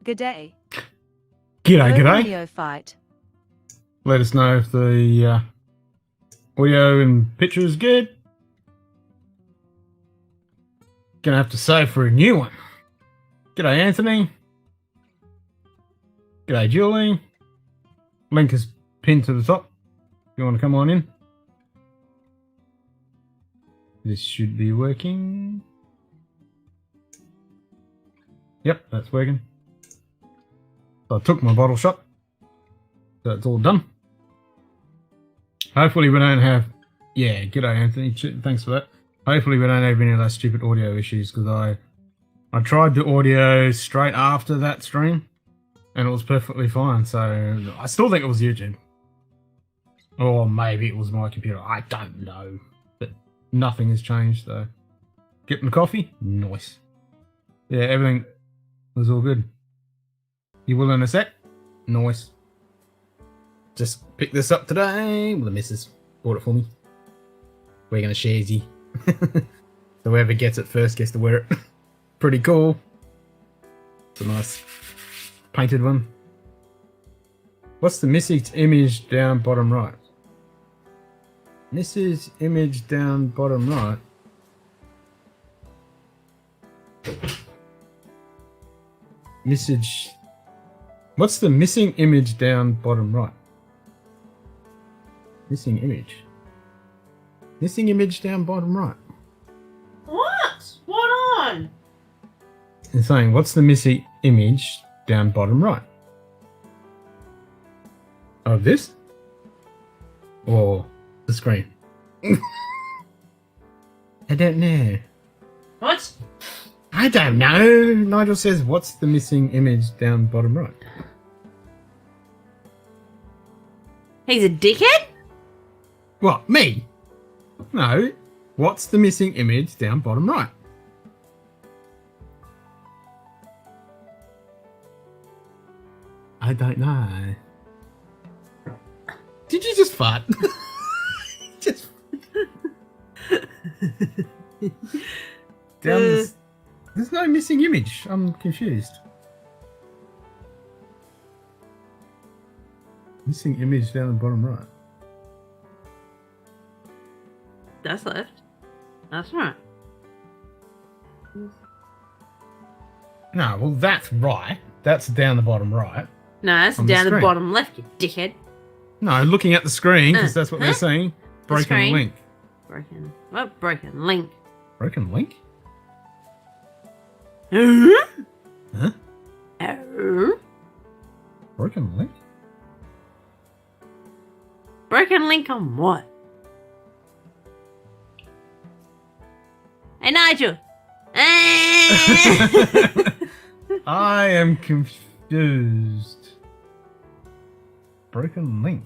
Good day. G'day, Hello, g'day. Video fight. Let us know if the audio and picture is good. Gonna have to save for a new one. G'day, Anthony. G'day, Julie. Link is pinned to the top. If you want to come on in. This should be working. Yep, that's working. So I took my bottle shot. So it's all done. Hopefully we don't have... Yeah, g'day Anthony, thanks for that. Hopefully we don't have any of those stupid audio issues, because I tried the audio straight after that stream and it was perfectly fine, so I still think it was YouTube. Or maybe it was my computer, I don't know. But nothing has changed, so... Getting coffee? Nice. Yeah, everything was all good. You will in a sec? Nice. Just picked this up today. Well, the missus bought it for me. We're going to share Z. So whoever gets it first gets to wear it. Pretty cool. It's a nice painted one. What's the message image down bottom right? Message image down bottom right. Message. What's the missing image down bottom right? Missing image. Missing image down bottom right. What? What on? It's saying, what's the missing image down bottom right? Of this? Or the screen? I don't know. What? I don't know. Nigel says, what's the missing image down bottom right? He's a dickhead? What, me? No. What's the missing image down bottom right? I don't know. Did you just fart? Just... down this... There's no missing image. I'm confused. Missing image down the bottom right. That's left. That's right. No, well, that's right. That's down the bottom right. No, that's On the down the screen. bottom left, you dickhead. No, looking at the screen, because that's what they're saying. Broken screen? link. Broken. What? Broken link. Broken link? Huh? Huh? Oh. Broken link? Broken link on what? Hey, Nigel. I am confused. Broken link.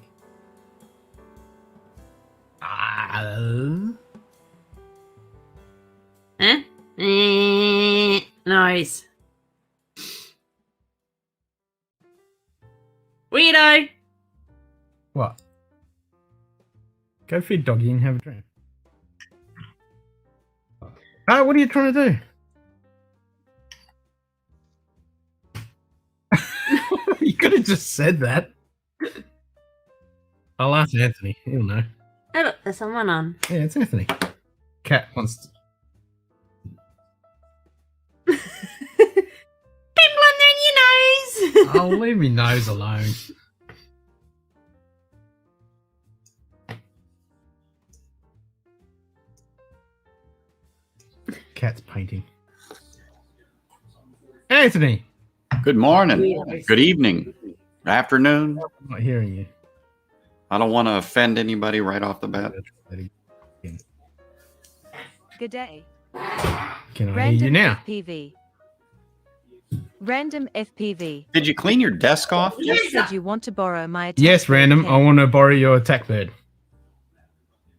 Huh? Nice. Weirdo. What? Go feed doggy and have a drink. Oh, what are you trying to do? You could have just said that. I'll ask Anthony. He'll know. Oh, look, there's someone on. Yeah, it's Anthony. Cat wants to... Pimple under your nose. I'll leave me nose alone. Cat's painting. Anthony! Good morning. Good evening. Afternoon. I'm not hearing you. I don't want to offend anybody right off the bat. Good day. Can I hear you now? FPV. Random FPV. Did you clean your desk off? Just said you want to borrow my attack Yes, bird random. pen. I want to borrow your attack bird.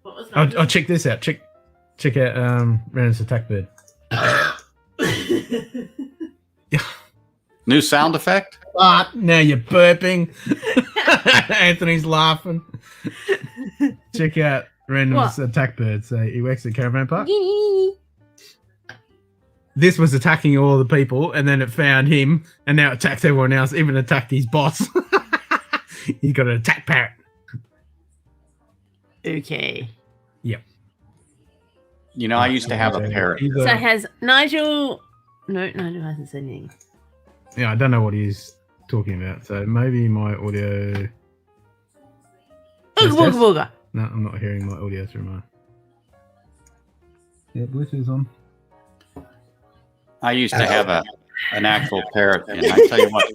What was that? Oh, check this out. Check out random's attack bird. New sound effect? Ah, now you're burping. Anthony's laughing. Check out random's What? attack bird. So he works at Caravan Park. this was attacking all the people, and then it found him, and now it attacks everyone else, even attacked his boss. He's got an attack parrot. Okay. Yep. You know, I used to have a parrot. He's So has Nigel... No, Nigel hasn't said anything. Yeah, I don't know what he's talking about, so maybe my audio... Booga, booga, booga. No, I'm not hearing my audio through mine. Yeah, Bluetooth's on. I used to have an actual parrot, and I tell you what,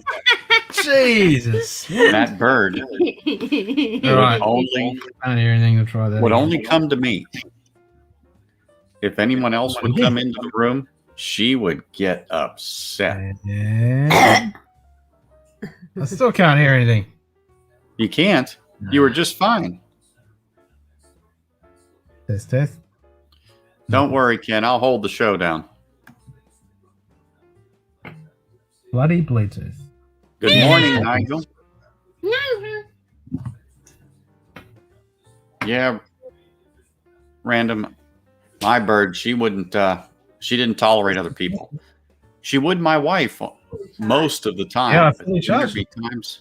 Jesus. that bird All right. only I don't hear anything. I'll try that. would again. only come to me. If anyone else would come into the room, she would get upset. Yeah. I still can't hear anything. You can't. You were just fine. Test. Don't worry, Ken. I'll hold the show down. Bloody Bluetooth. Good morning, Nigel. Yeah, random. My bird, she wouldn't. She didn't tolerate other people. She would my wife most of the time. Yeah, I but fully there'd charged. be times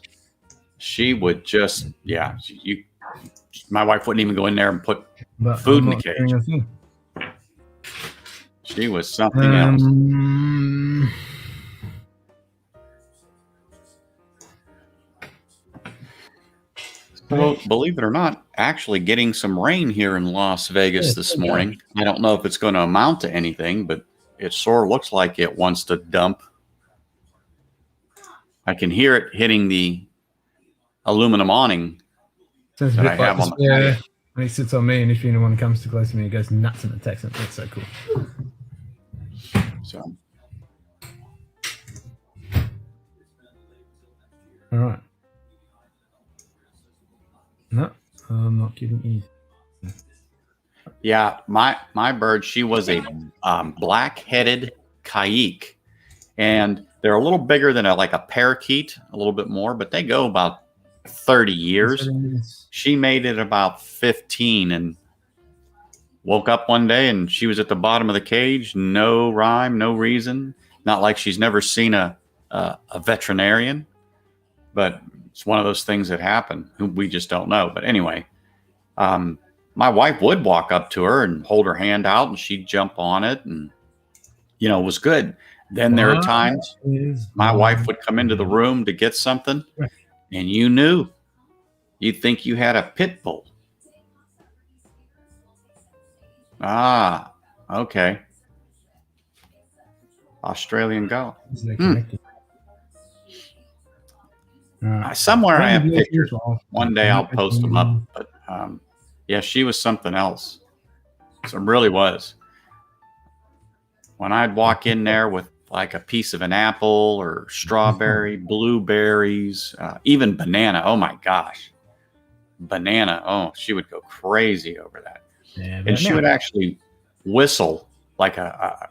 she would just. Yeah, my wife wouldn't even go in there and put But food I'm in the not hearing cage. a thing. She was something else. So, believe it or not, actually getting some rain here in Las Vegas this morning. I don't know if it's going to amount to anything, but it sort of looks like it wants to dump. I can hear it hitting the aluminum awning Sounds a that bit I like have this, on the yeah. patio. When he sits on me, and if anyone comes too close to me, he goes nuts and attacks it. That's so cool. So, All right. No, I'm not kidding you. yeah, my bird, she was a black-headed caique, and they're a little bigger than like a parakeet, a little bit more, but they go about 30 years. She made it about 15 and woke up one day and she was at the bottom of the cage. No rhyme, no reason. Not like she's never seen a veterinarian, but it's one of those things that happen. We just don't know. But anyway, my wife would walk up to her and hold her hand out and she'd jump on it and, you know, it was good. Then there are times my wife would come into the room to get something and you knew. You'd think you had a pit bull. Ah, okay. Australian Gull. Somewhere I have pictures. One day I'll post them up. But yeah, she was something else. So it really was. When I'd walk in there with like a piece of an apple or strawberry, blueberries, even banana. Oh my gosh. Banana. Oh, she would go crazy over that. Yeah, and she would actually whistle like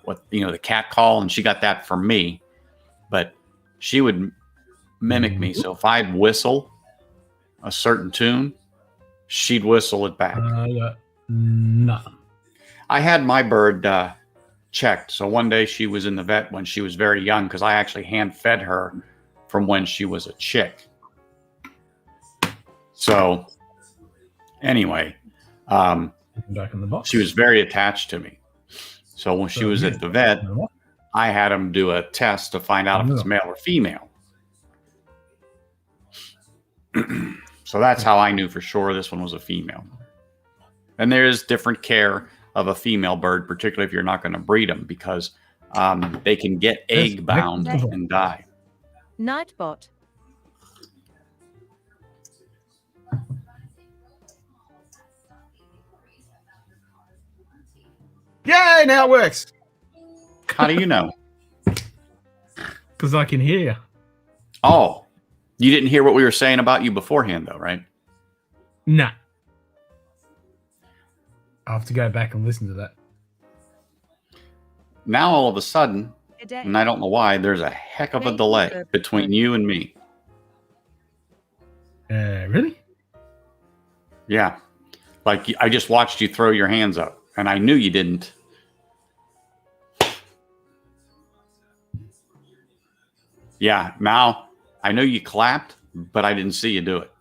what, you know, the cat call. And she got that from me, but she would mimic me. So if I'd whistle a certain tune, she'd whistle it back. No. I had my bird checked. So one day she was in the vet when she was very young because I actually hand fed her from when she was a chick. So anyway, back in the box. She was very attached to me. So when she was at the vet, I had him do a test to find out if it's male or female. So that's how I knew for sure this one was a female. And there is different care of a female bird, particularly if you're not going to breed them, because they can get egg bound and die. Nightbot. Yay, now it works. How do you know? Because I can hear you. Oh, you didn't hear what we were saying about you beforehand, though, right? Nah. I'll have to go back and listen to that. Now, all of a sudden, and I don't know why, there's a heck of a delay between you and me. Really? Yeah. Like, I just watched you throw your hands up, and I knew you didn't. Yeah. Mal, I know you clapped, but I didn't see you do it.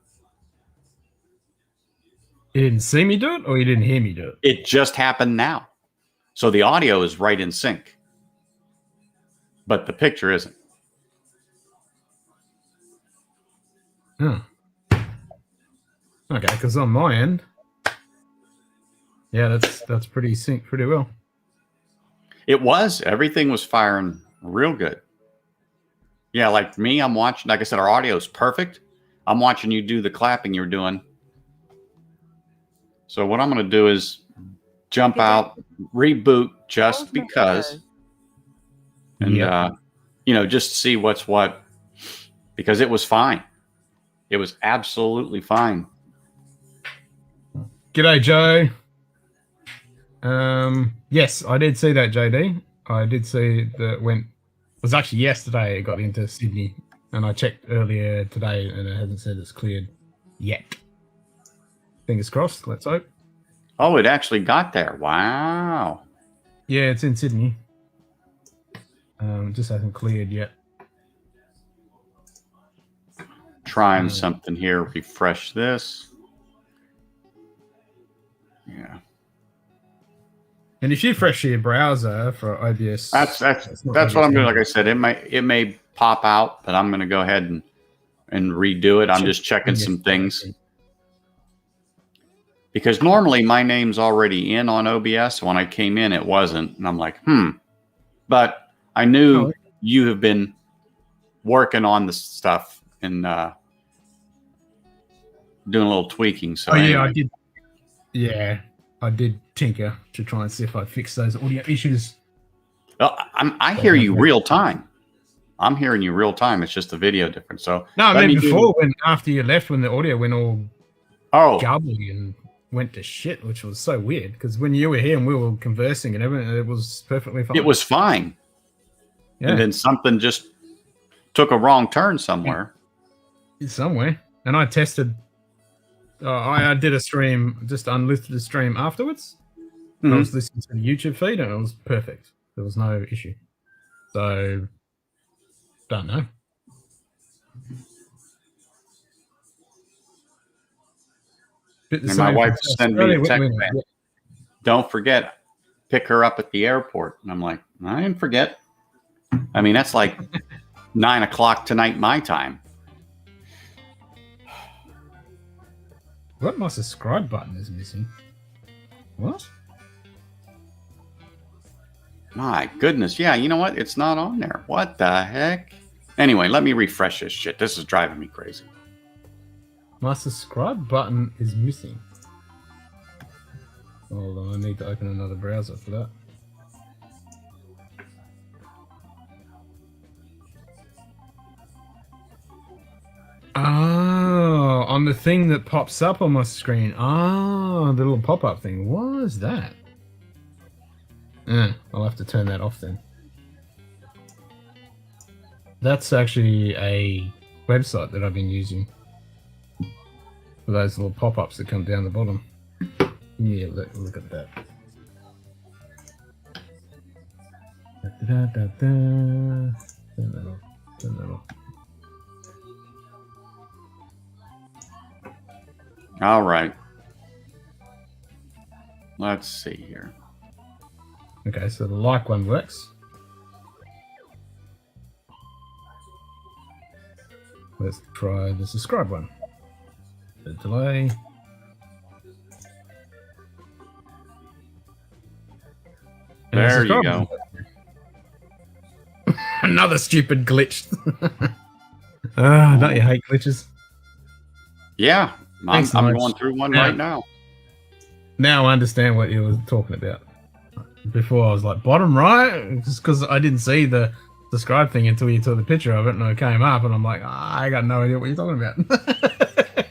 You didn't see me do it, or you didn't hear me do it? It just happened now. So the audio is right in sync, but the picture isn't. Huh. Okay, because on my end, yeah, that's pretty synced pretty well. It was. Everything was firing real good. Yeah, like me, I'm watching. Like I said, our audio is perfect. I'm watching you do the clapping you're doing. So what I'm going to do is jump out, reboot just because, and you know, just see what's what, because it was fine. It was absolutely fine. G'day, Joe. Yes, I did see that, JD. I did see that went. It was actually yesterday it got into Sydney, and I checked earlier today, and it hasn't said it's cleared yet. Fingers crossed. Let's hope. Oh, it actually got there. Wow. Yeah, it's in Sydney. Just hasn't cleared yet. Trying something here. Refresh this. Yeah. And if you refresh your browser for OBS, That's what I'm doing. Like I said, it may pop out, but I'm going to go ahead and redo it. I'm just checking some things. Because normally my name's already in on OBS. When I came in, it wasn't. And I'm like, But I knew you have been working on the stuff and doing a little tweaking. So yeah, anyway. I did. Yeah, I did tinker to try and see if I fix those audio issues. Well, I hear you real time. I'm hearing you real time. It's just the video difference. So no, I mean before, after you left, when the audio went all garbly and went to shit, which was so weird. Because when you were here and we were conversing and everything, it was perfectly fine. It was fine. Yeah. And then something just took a wrong turn somewhere. Somewhere. And I tested. I did a stream, just unlifted the stream afterwards. I was listening to the YouTube feed and it was perfect. There was no issue. So, don't know. And my wife sent me a text, don't forget, pick her up at the airport. And I'm like, I didn't forget. I mean, that's like 9 o'clock tonight, my time. What? My subscribe button is missing. What? My goodness. Yeah, you know what? It's not on there. What the heck? Anyway, let me refresh this shit. This is driving me crazy. My subscribe button is missing. Hold on, I need to open another browser for that. Oh, on the thing that pops up on my screen. Oh, the little pop-up thing. What is that? I'll have to turn that off then. That's actually a website that I've been using for those little pop-ups that come down the bottom. Yeah, look at that. Turn that off. Turn that off. All right. Let's see here. Okay, so the like one works. Let's try the subscribe one. The delay. There you go. Another stupid glitch. Don't you hate glitches? Yeah, I'm going through one right now. Now I understand what you were talking about. Before I was like, bottom right? Just because I didn't see the subscribe thing until you took the picture of it and it came up and I'm like, I got no idea what you're talking about.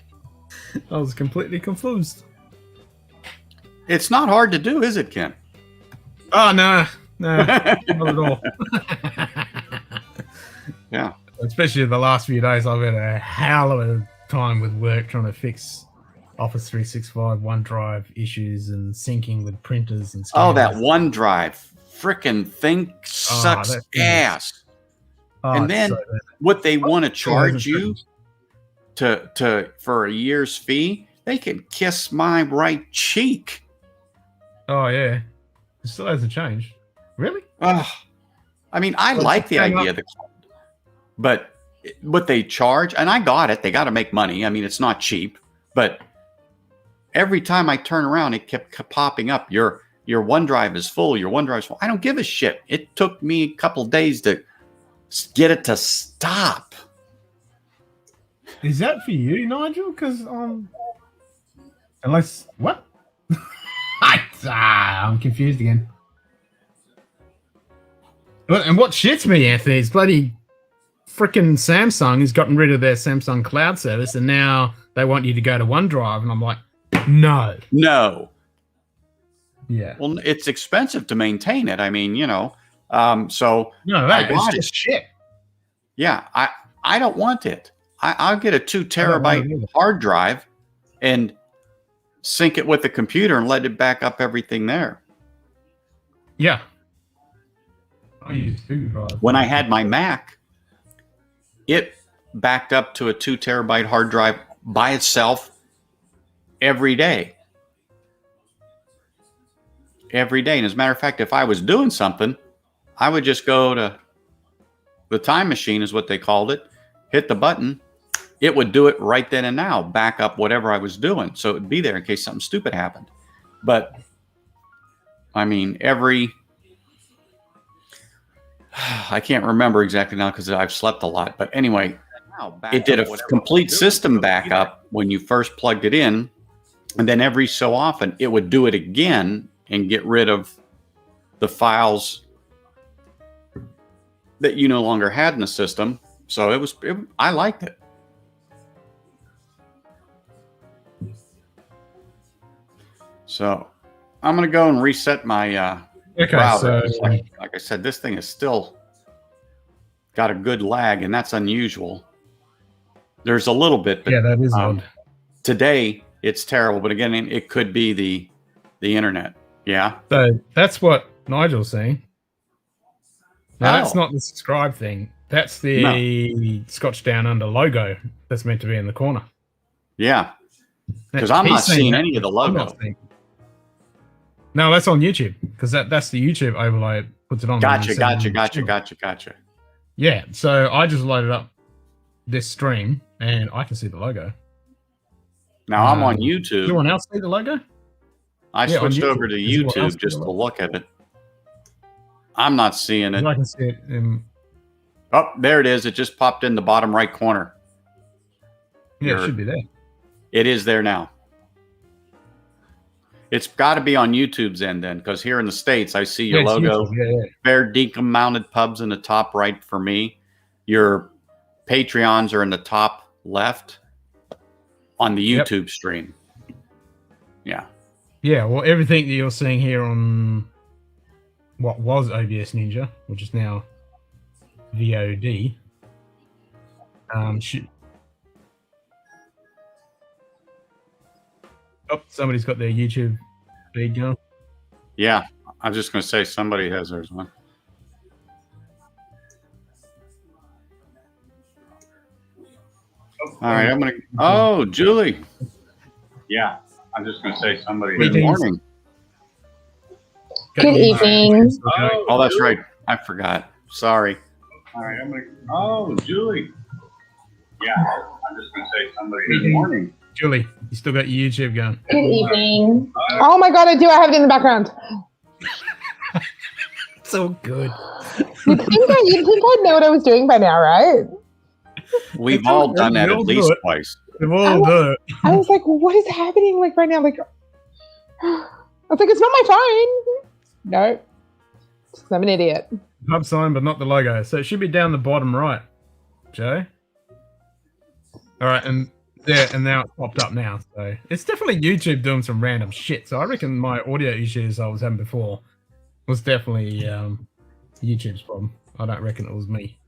I was completely confused. It's not hard to do, is it, Ken? Oh, no, not at all. Yeah. Especially the last few days, I've had a hell of a time with work trying to fix Office 365 OneDrive issues and syncing with printers and scanners. Oh, that OneDrive freaking thing sucks ass. Oh, and it's then so bad. what they want to Still hasn't charge you changed. to for a year's fee, they can kiss my right cheek. Oh yeah, it still hasn't changed. Really? Ugh. I mean, I Well, like the came idea of the cloud, but what they charge, and I got it. They got to make money. I mean, it's not cheap, but every time I turn around, it kept popping up. Your OneDrive is full. Your OneDrive is full. I don't give a shit. It took me a couple days to get it to stop. Is that for you, Nigel? Because unless what? I'm confused again. And what shits me, Anthony, is bloody freaking Samsung has gotten rid of their Samsung cloud service, and now they want you to go to OneDrive, and I'm like, no. Yeah. Well, it's expensive to maintain it. I mean, so No, it's just shit. Yeah, I don't want it. I'll get a 2 terabyte hard drive and sync it with the computer and let it back up everything there. Yeah. I use 2 drives. When I had my Mac, it backed up to a 2 terabyte hard drive by itself every day. Every day. And as a matter of fact, if I was doing something, I would just go to the time machine, is what they called it, hit the button. It would do it right then and now, back up whatever I was doing. So it would be there in case something stupid happened. But, I mean, I can't remember exactly now because I've slept a lot. But anyway, it did a complete system backup when you first plugged it in. And then every so often, it would do it again and get rid of the files that you no longer had in the system. So I liked it. So I'm going to go and reset my router. So like I said, this thing is still got a good lag, and that's unusual. There's a little bit, but yeah, that is odd. Today it's terrible. But again, it could be the internet. Yeah. So that's what Nigel's saying. No, Oh. that's not the subscribe thing. That's the Scotch Down Under logo that's meant to be in the corner. Yeah. Because I'm not seeing any of the I'm logo. not seeing- No, that's on YouTube because that's the YouTube overlay. It puts it on. Gotcha. Yeah, so I just loaded up this stream and I can see the logo. Now I'm on YouTube. Anyone else see the logo? I Yeah, on switched over to Does anyone else YouTube see just the to logo? look at it. I'm not seeing it. I can see it in. Oh, there it is. It just popped in the bottom right corner. Yeah, it should be there. It is there now. It's got to be on YouTube's end then, because here in the States, I see your Yeah, it's logo. YouTube, yeah. Fair Dinkum mounted pubs in the top right for me. Your Patreons are in the top left on the YouTube stream. Yeah. Yeah, well, everything that you're seeing here on what was OBS Ninja, which is now VOD, Oh, somebody's got their YouTube feed going. Yeah. I was just going to say somebody has theirs on. All right. I'm going to. Oh, Julie. Yeah. I'm just going to say somebody. Good morning. Good evening. Oh, that's right. I forgot. Sorry. All right. I'm going to. Oh, Julie. Yeah. I'm just going to say somebody. Good morning. Julie, you still got your YouTube going. Good evening. Oh my god, I do. I have it in the background. So good. You'd think I'd know what I was doing by now, right? We've all done that at least twice. We've all done it. I was like, what is happening like right now? Like, I was like, it's not my phone. No, I'm an idiot. Pub sign, but not the logo. So it should be down the bottom right, Joe. All right, and there, and now it's popped up now. So it's definitely YouTube doing some random shit. So I reckon my audio issues I was having before was definitely YouTube's problem. I don't reckon it was me.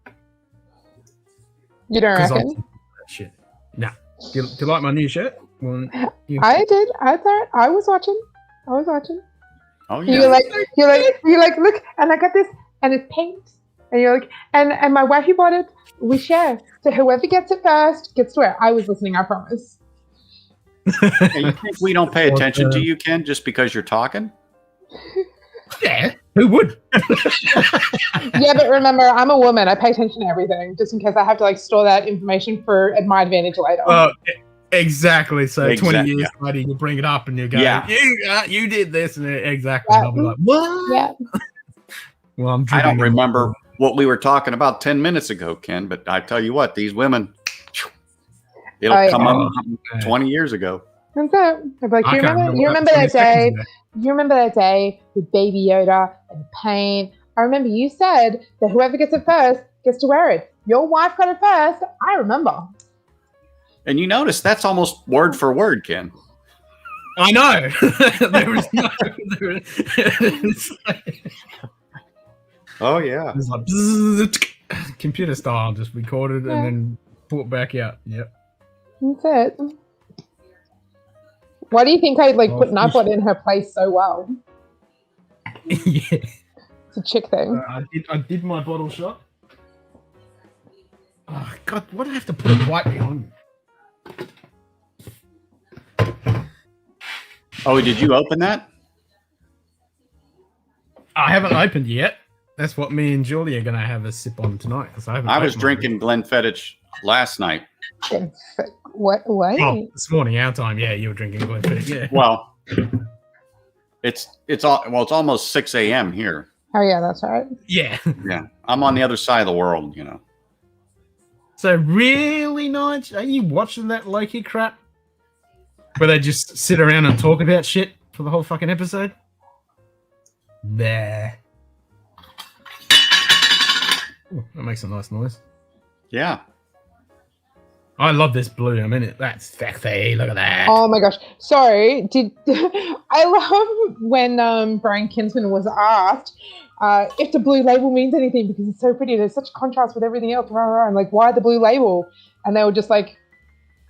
You don't reckon? That shit. Nah. Do you like my new shirt? Well, I did. I thought I was watching. Oh yeah. You're like, look, and I got this, and it's paint, And you're like, and my wifey bought it. We share. So whoever gets it first gets to wear it. I was listening, I promise. And you think we don't pay attention to you, Ken, just because you're talking? Yeah, who would? Yeah, but remember, I'm a woman. I pay attention to everything, just in case I have to like store that information for at my advantage later. Exactly. So 20 Exactly, years yeah. later, you bring it up and you go, Yeah. you did this. And exactly. Yeah. And I'll be like, what? Yeah. Well, I'm I don't drinking remember what we were talking about 10 minutes ago, Ken, but I tell you what, these women, it'll Oh, come yeah. up 20 years ago. That's it. I'm like, I you can't remember what that 20 day? seconds ago. You remember that day with Baby Yoda and paint? I remember you said that whoever gets it first gets to wear it. Your wife got it first. I remember. And you notice that's almost word for word, Ken. I know. There is no. Oh, yeah. It's like bzzz, computer style, just recorded and then put back out. Yep. That's it. Why do you think I like Oh, put Nightbot in her place so well? Yeah. It's a chick thing. I did my bottle shot. Oh God, why do I have to put it right behind me? Oh, did you open that? I haven't opened yet. That's what me and Julie are gonna have a sip on tonight because I haven't. I was opened drinking Glenfiddich last night. What? Oh, this morning our time. Yeah, you were drinking Glenfiddich. Yeah. Well, it's almost 6 a.m. here. Oh yeah, that's right. Yeah. Yeah, I'm on the other side of the world, you know. So really, Nige, are you watching that Loki crap? Where they just sit around and talk about shit for the whole fucking episode? There. That makes a nice noise. Yeah. I love this blue. I mean, that's sexy. Look at that. Oh my gosh. Sorry. I love when Brian Kinsman was asked if the blue label means anything because it's so pretty. There's such contrast with everything else. I'm like, why the blue label? And they were just like,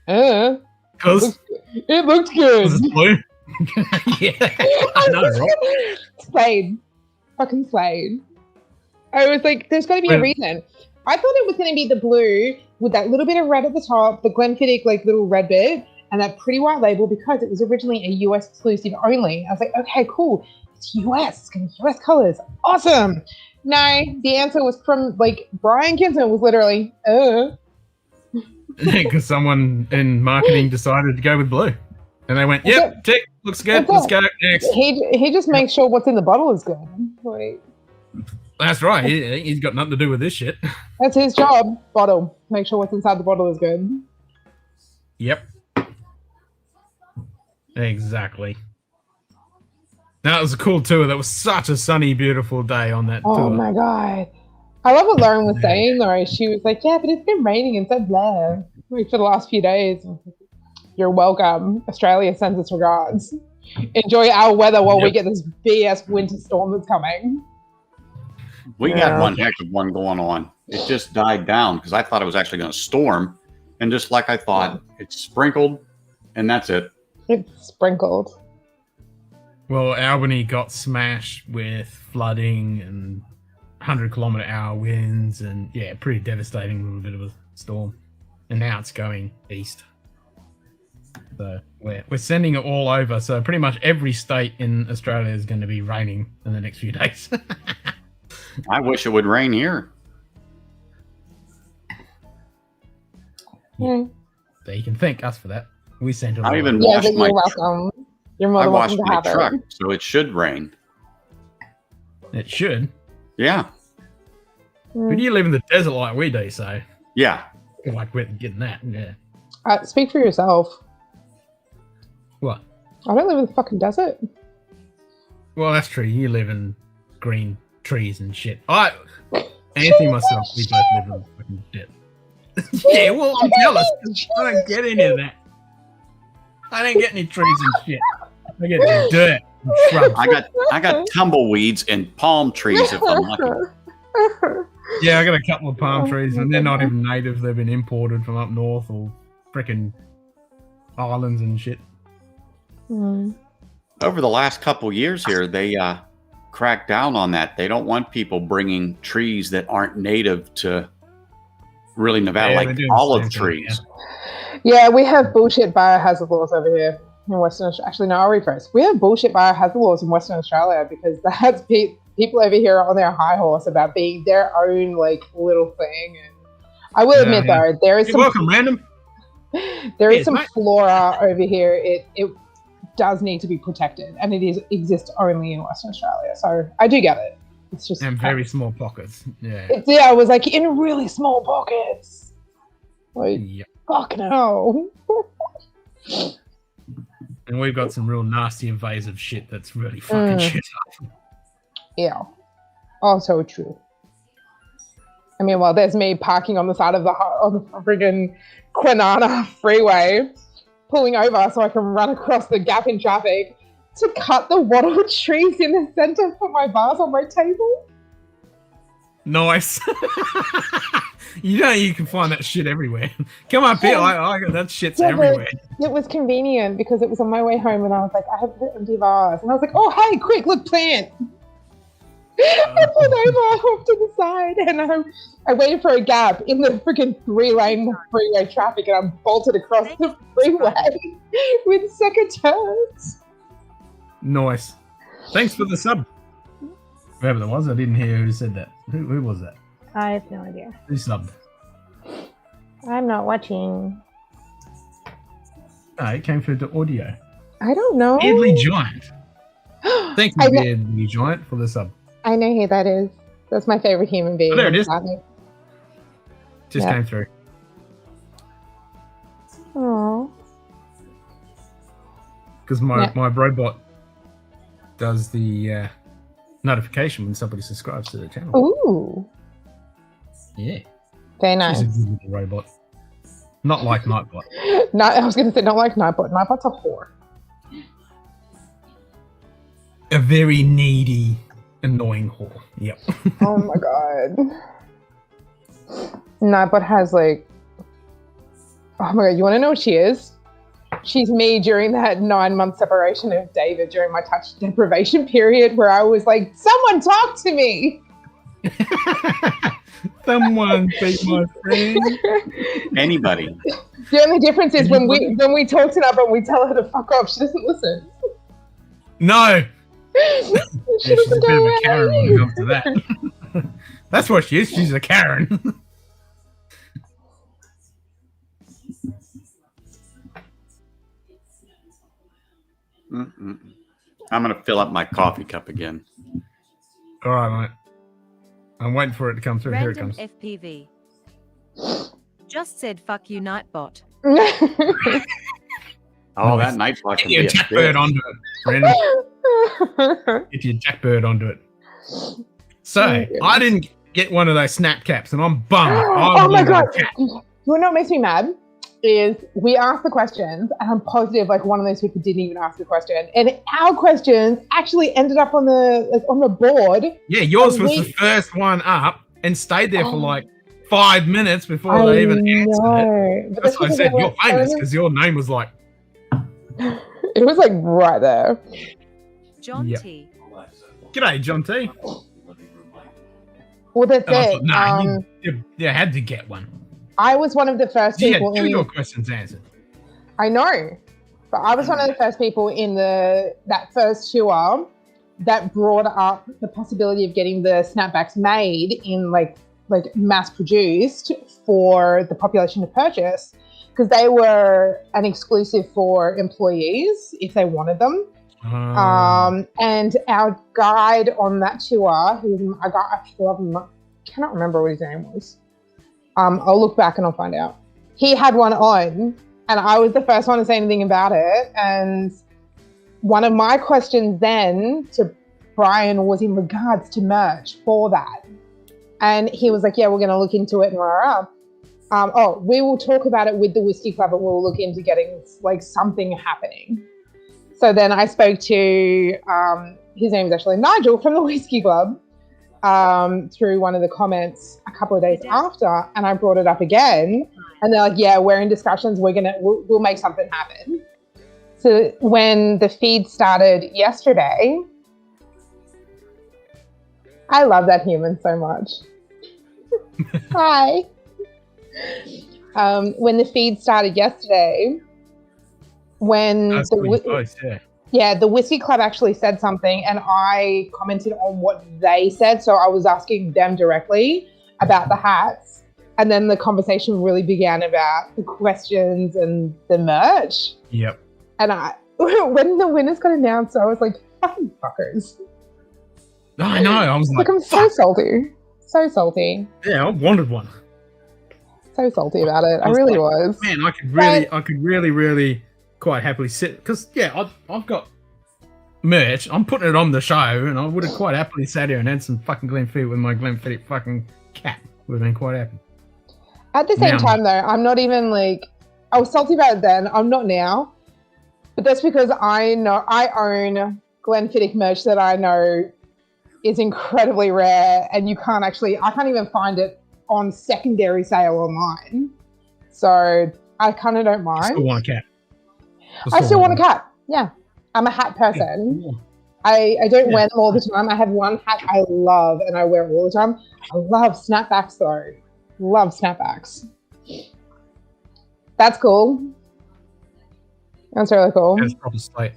Because it looks good. it's blue. Yeah. I know, right? Slade. Fucking Slade. I was like, there's got to be a reason. I thought it was going to be the blue with that little bit of red at the top, the Glenfiddich like little red bit, and that pretty white label because it was originally a US exclusive only. I was like, okay, cool. It's US. It's going to be US colors. Awesome. No, the answer was from like Brian Kinsman was literally, Because someone in marketing decided to go with blue. And they went, yep, tick, looks good. Let's go next. He just makes sure what's in the bottle is good. Like, that's right. He's got nothing to do with this shit. that's his job. Bottle. Make sure what's inside the bottle is good. Yep. Exactly. That was a cool tour. That was such a sunny, beautiful day on that tour. Oh my god. I love what Lauren was saying though. She was like, yeah, but it's been raining and so blah. Like for the last few days. You're welcome. Australia sends its regards. Enjoy our weather while we get this BS winter storm that's coming. We got one heck of one going on. It just died down because I thought it was actually going to storm. And just like I thought, it sprinkled and that's it. It's sprinkled. Well, Albany got smashed with flooding and 100-kilometer-hour winds and, yeah, pretty devastating little bit of a storm. And now it's going east. So we're sending it all over. So pretty much every state in Australia is going to be raining in the next few days. I wish it would rain here. Yeah. So you can thank us for that. We sent it all I even over. Yeah, washed but my you're welcome. You're more I than washed welcome to my have truck, it. so it should rain. It should. Yeah. But you live in the desert like we do, so Yeah. like we're getting that. Yeah. Speak for yourself. What? I don't live in the fucking desert. Well, that's true. You live in green trees and shit. Anthony and myself, we both live in fucking shit. Yeah, well, I'm jealous. I don't get any of that. I don't get any trees and shit. I get dirt and shrubs. I got tumbleweeds and palm trees if I'm lucky. Yeah, I got a couple of palm trees, and they're not even native. They've been imported from up north or frickin' islands and shit. Over the last couple years here, they crack down on that. They don't want people bringing trees that aren't native to really Nevada, Yeah, like they're doing the olive same thing, trees. Yeah, we have bullshit biohazard laws over here in Western Australia. Actually, no, I'll rephrase. We have bullshit biohazard laws in Western Australia because that's people over here are on their high horse about being their own like little thing. And I will admit though, there is You're welcome, random. there is Yes, some mate. flora over here. It does need to be protected, and it exists only in Western Australia. So I do get it. It's just And very small pockets. Yeah. yeah, it was like in really small pockets. Like Yep. fuck no. And we've got some real nasty invasive shit that's really fucking shit up. Yeah. Also true. I mean, well, there's me parking on the side of the friggin' Kwinana freeway, pulling over so I can run across the gap in traffic to cut the wattle trees in the center for my vase on my table. Nice. You know you can find that shit everywhere. Come up here, I got that shit's Yeah, but everywhere. it was convenient because it was on my way home and I was like, I have an empty vase. And I was like, oh, hey, quick, look, plant. I pulled over off to the side and I waited for a gap in the freaking 3-lane freeway traffic and I bolted across the freeway with second turns. Nice. Thanks for the sub. Whoever that was, I didn't hear who said that. Who was that? I have no idea. Who subbed? I'm not watching. Oh, it came through the audio. I don't know. Beardly Giant. Thank you, I know- Beardly Giant, for the sub. I know who that is. That's my favorite human being. Oh, there it is. Just Yeah. came through. Oh. Because my robot does the notification when somebody subscribes to the channel. Ooh. Yeah. Very nice. She's a good little robot. Not like Nightbot. I was going to say, not like Nightbot. Nightbot's a whore. A very needy, annoying whore. Yep. Oh my god. Nightbot has like... Oh my god, you want to know what she is? She's me during that 9-month separation of David during my touch deprivation period where I was like, someone talk to me! Someone be my friend. Anybody. The only difference is when we talk to Nightbot and we tell her to fuck off, she doesn't listen. No. She Yeah, she's a doesn't bit of go a Karen when it away. comes to that. That's what she is. She's a Karen. Mm-mm. I'm going to fill up my coffee cup again. All right, mate. I'm waiting for it to come through. Here it Random comes. FPV. Just said fuck you, Nightbot. Oh, Nice. that night block Get can your be a jackbird bitch. onto it, Brandon. Get your jackbird onto it. So, I didn't get one of those snap caps, and I'm bummed. Oh my god! You know what makes me mad? Is we asked the questions, and I'm positive like one of those people didn't even ask the question, and our questions actually ended up on the board. Yeah, yours And was the first one up and stayed there for like 5 minutes before they even answered it. But That's why I because said they you're went famous so- because your name was like, It was like right there. John Yep. T. "G'day, John T." Well, that's And I it. thought, nah, you had to get one. I was one of the first You had people two of in. your questions answered. I know, but I was one of the first people in that first tour that brought up the possibility of getting the snapbacks made in like mass produced for the population to purchase, because they were an exclusive for employees if they wanted them. And our guide on that tour, who I cannot remember what his name was. I'll look back and I'll find out. He had one on, and I was the first one to say anything about it. And one of my questions then to Brian was in regards to merch for that. And he was like, yeah, we're going to look into it. And we will talk about it with the Whiskey Club and we'll look into getting like something happening. So then I spoke to, his name is actually Nigel from the Whiskey Club, through one of the comments a couple of days after, and I brought it up again, and they're like, yeah, we're in discussions, we'll make something happen. So when the feed started yesterday, I love that human so much. Hi. When the feed started yesterday, when That's pretty close, yeah. Yeah, the Whiskey Club actually said something and I commented on what they said. So I was asking them directly about the hats. And then the conversation really began about the questions and the merch. Yep. And when the winners got announced, I was like, fucking fuckers. I know. I was like, I'm so salty. So salty. Yeah, I wanted one. So salty about it. I really was. Man, I could really quite happily sit because I've got merch. I'm putting it on the show, and I would have quite happily sat here and had some fucking Glenfiddich with my Glenfiddich fucking cap. Would have been quite happy. At the same time, though, I'm not even like I was salty about it then. I'm not now, but that's because I know I own Glenfiddich merch that I know is incredibly rare, and I can't even find it on secondary sale online. So I kind of don't mind. I still want a cap. I still want a cap. Yeah. I'm a hat person. Yeah. I don't wear them all the time. I have one hat I love and I wear it all the time. I love snapbacks though. Love snapbacks. That's cool. That's really cool. That's proper slate.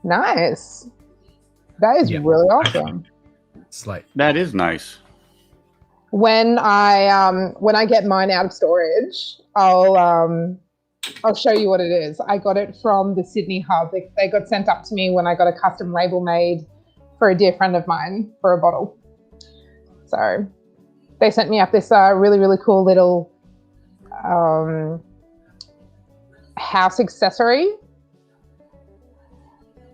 Nice. That is really awesome. Slate. That is nice. When I get mine out of storage, I'll show you what it is. I got it from the Sydney hub. They got sent up to me when I got a custom label made for a dear friend of mine for a bottle. So they sent me up this really, really cool little house accessory,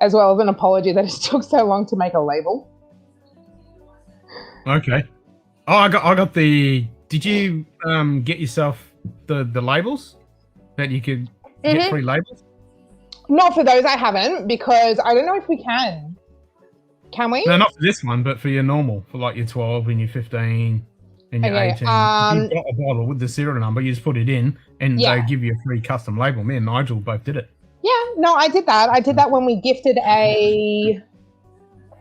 as well as an apology that it took so long to make a label. Okay. Oh, I got the. Did you get yourself the labels that you could get free labels? Not for those, I haven't, because I don't know if we can. Can we? No, not for this one, but for your normal, for like your 12 and your 15 and your 18. If you've got a bottle with the serial number, you just put it in, and they give you a free custom label. Me and Nigel both did it. Yeah, no, I did that. I did that when we gifted a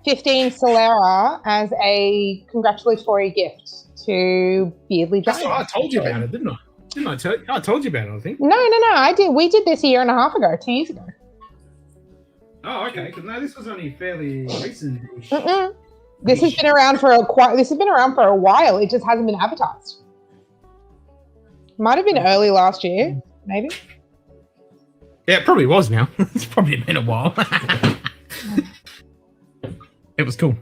15 Solera as a congratulatory gift to Beardly Giant. I told you about it, didn't I? Didn't I tell you? I told you about it, I think. No, I did. We did this a year and a half ago, 2 years ago. Oh, okay. Because no, this was only fairly recent. This has been around for a while. It just hasn't been advertised. Might have been early last year, maybe. Yeah, it probably was now. It's probably been a while. It was cool.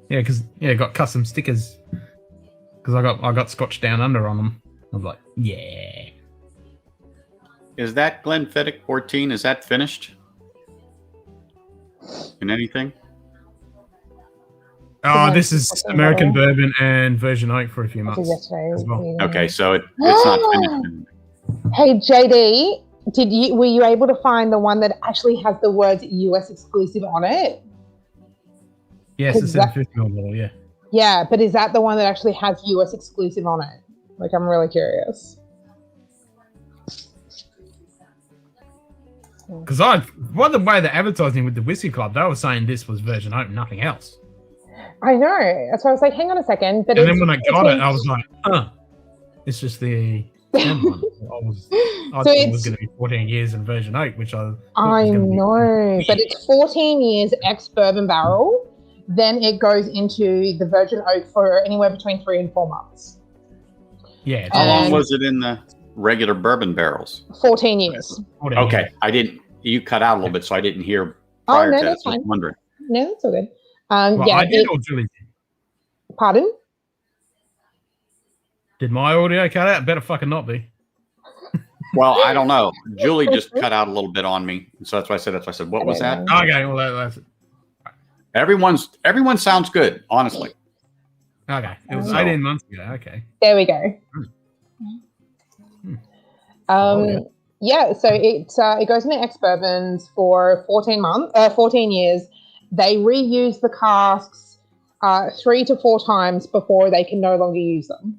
Yeah, because it got custom stickers. Because I got Scotch Down Under on them. I was like, yeah. Is that Glenfiddich 14? Is that finished? In anything? Oh, this is American bourbon and virgin oak for a few months as well. Okay, so it's not finished. Hey JD, were you able to find the one that actually has the words US exclusive on it? Yes, it's in 50 ml, yeah. Yeah, but is that the one that actually has US exclusive on it? Like, I'm really curious. Because by the way, the advertising with the Whiskey Club, they were saying this was virgin oak, nothing else. I know. That's why I was like, hang on a second. But and then when I got it, I was like, it's just the one. I thought it was going to be 14 years in virgin oak, which I know, but it's 14 years ex-bourbon barrel. Then it goes into the virgin oak for anywhere between 3 and 4 months. Yeah. How long was it in the regular bourbon barrels? 14 years. 14 okay, years. You cut out a little bit, so I didn't hear prior to that. So I was wondering. No, that's all good. I did or Julie did? Pardon? Did my audio cut out? Better fucking not be. Well, I don't know. Julie just cut out a little bit on me, so that's why I said. What was that? Okay, well that's it. Everyone sounds good, honestly. Okay, it was 18 months ago. Okay, there we go. Yeah, so it goes into ex-bourbons for 14 years. They reuse the casks 3 to 4 times before they can no longer use them.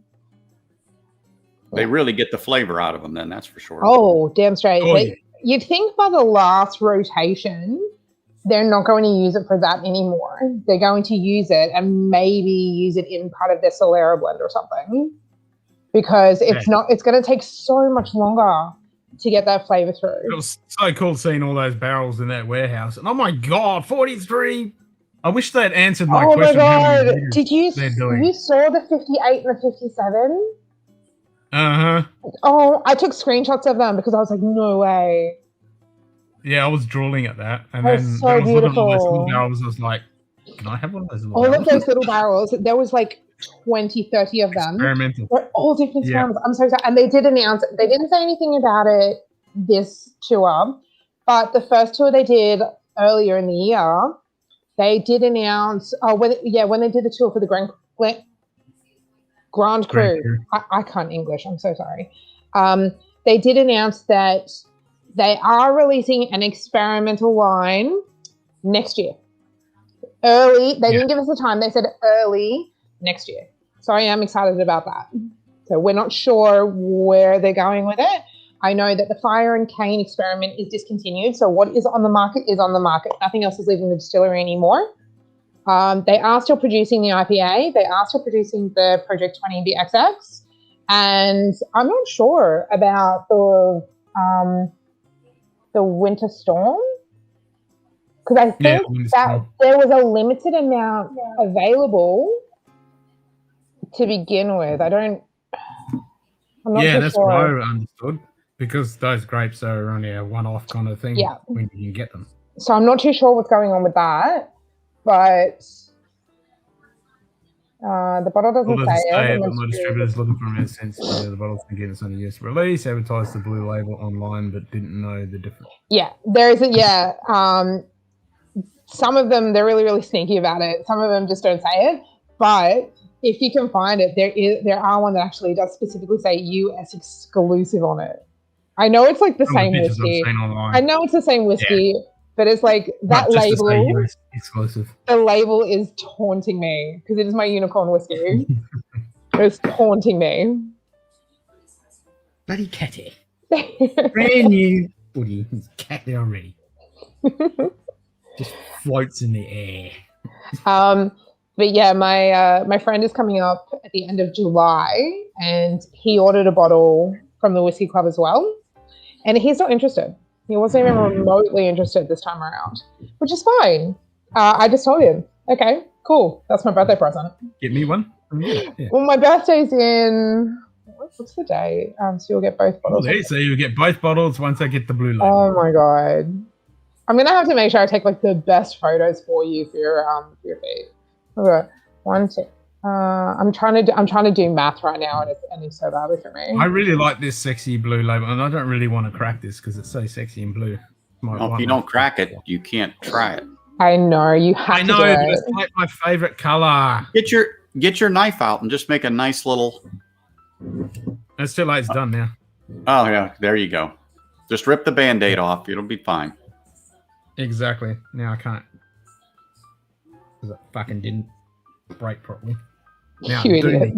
They really get the flavor out of them, then, that's for sure. Oh, damn straight. Oh, yeah. You'd think by the last rotation they're not going to use it for that anymore. They're going to use it and maybe use it in part of their Solera blend or something, because it's going to take so much longer to get that flavor through. It was so cool seeing all those barrels in that warehouse. And oh my God, 43. I wish they'd answered my question. Oh my how many God. liters Did you they're doing. you saw the 58 and the 57? Uh-huh. Oh, I took screenshots of them because I was like, no way. Yeah, I was drooling at that. And That then was so I was looking at all those beautiful. little barrels. I was like, can I have one of those little All barrels? of those little barrels, there was like 20, 30 of them. Experimental. They're all different Yeah. smells. I'm so excited. And they did announce it. They didn't say anything about it this tour, but the first tour they did earlier in the year, they did announce, when they did the tour for the Grand Cru. I can't English. I'm so sorry. They did announce that they are releasing an experimental line next year. Early. They didn't give us a time. They said early next year. So I am excited about that. So we're not sure where they're going with it. I know that the Fire and Cane experiment is discontinued. So what is on the market is on the market. Nothing else is leaving the distillery anymore. They are still producing the IPA. They are still producing the Project 20 BXX. And I'm not sure about the Winter Storm. Because I think that there was a limited amount available to begin with. I'm not too that's sure. what I understood. Because those grapes are only a one-off kind of thing when you can get them. So I'm not too sure what's going on with that. But the bottle doesn't say it. My distributor's looking for them since the bottle's been getting on a US release. Advertised the blue label online, but didn't know the difference. Yeah, there is some of them, they're really, really sneaky about it. Some of them just don't say it. But if you can find it, there are one that actually does specifically say US exclusive on it. I know it's like the same whiskey. I know it's the same whiskey, but it's like that label. US exclusive. The label is taunting me because it is my unicorn whiskey. It's taunting me. Bloody catty. Brand new booty. He's cat there already. Just floats in the air. But yeah, my friend is coming up at the end of July, and he ordered a bottle from the Whiskey Club as well, and he's not interested. He wasn't even remotely interested this time around, which is fine. I just told him, okay, cool, that's my birthday present. Get me one. Yeah. Well, my birthday's in what's the day? So you'll get both bottles. Okay, so you get both bottles once I get the blue label. Oh my god. I'm gonna have to make sure I take like the best photos for you for your feed. Okay, 1, 2. I'm trying to do math right now, and it's so badly for me. I really like this sexy blue label, and I don't really want to crack this because it's so sexy and blue. Well, if you don't crack it, you can't try it. I know you have to do but it. it's like my favorite color. Get your knife out and just make a nice little. It's too late. It's done now. Oh yeah, there you go. Just rip the Band-Aid off. It'll be fine. Exactly. Now I can't. Because it fucking didn't break properly. Now You idiot.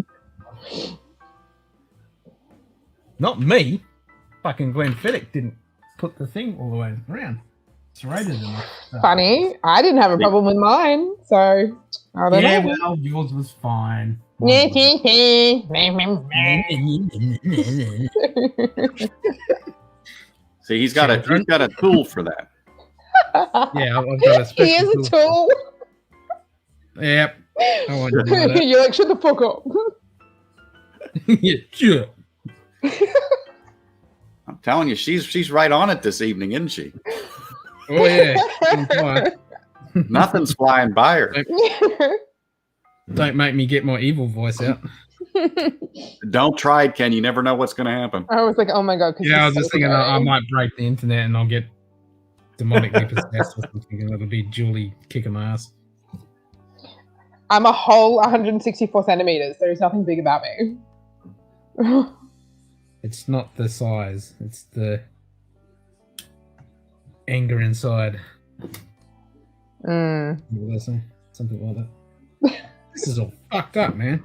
Not me. Fucking Glenfiddich didn't put the thing all the way around. It's rated enough. Funny. I didn't have a problem with mine, so I don't know. Yeah, well, yours was fine. See, he's got a tool for that. Yeah, I've got a special He is a tool. Yep. I want to do that. You're like, shut the fuck up. Yeah, sure. I'm telling you, she's right on it this evening, isn't she? Oh yeah. Nothing's flying by her. Don't make me get my evil voice out. Don't try it, Ken. You never know what's going to happen. I was like, oh my god. Yeah, I was just thinking I might break the internet and I'll get demonically possessed or something, and it'll be Julie kicking my ass. I'm a whole 164 centimeters. There is nothing big about me. It's not the size, it's the anger inside. What did I say? Something like that. This is all fucked up, man.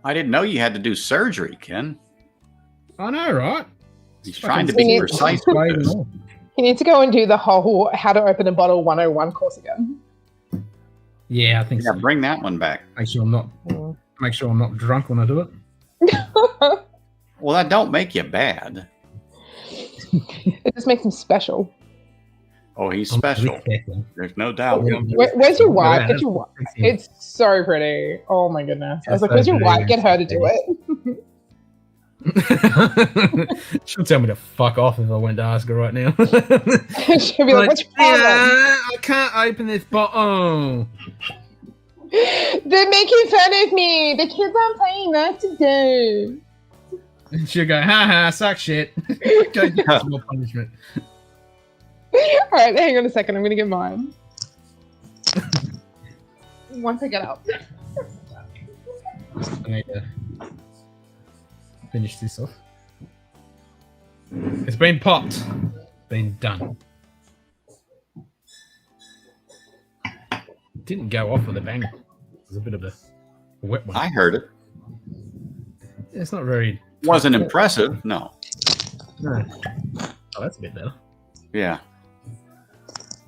I didn't know you had to do surgery, Ken. I know, right? He's trying to be precise with this. You need to go and do the whole how to open a bottle 101 course again. Yeah, I think Yeah, so. bring that one back. Make sure I'm not drunk when I do it. Well, that don't make you bad. It just makes him special. Oh, he's special. There's no doubt. Where's your wife? Get your wife. It's so pretty. Oh my goodness. I was like, where's your wife? Get her to do it. She'll tell me to fuck off if I went to ask her right now. She'll be like, what's your problem? I can't open this bottle. They're making fun of me. The kids aren't playing nice today. And she'll go, ha, suck shit. Go get some more punishment. All right, hang on a second. I'm going to get mine. Once I get up. I need to finish this off. It's been popped. Been done. Didn't go off with a bang. It was a bit of a wet one. I heard it. It's not very... Wasn't impressive. No. No. Oh, that's a bit better. Yeah.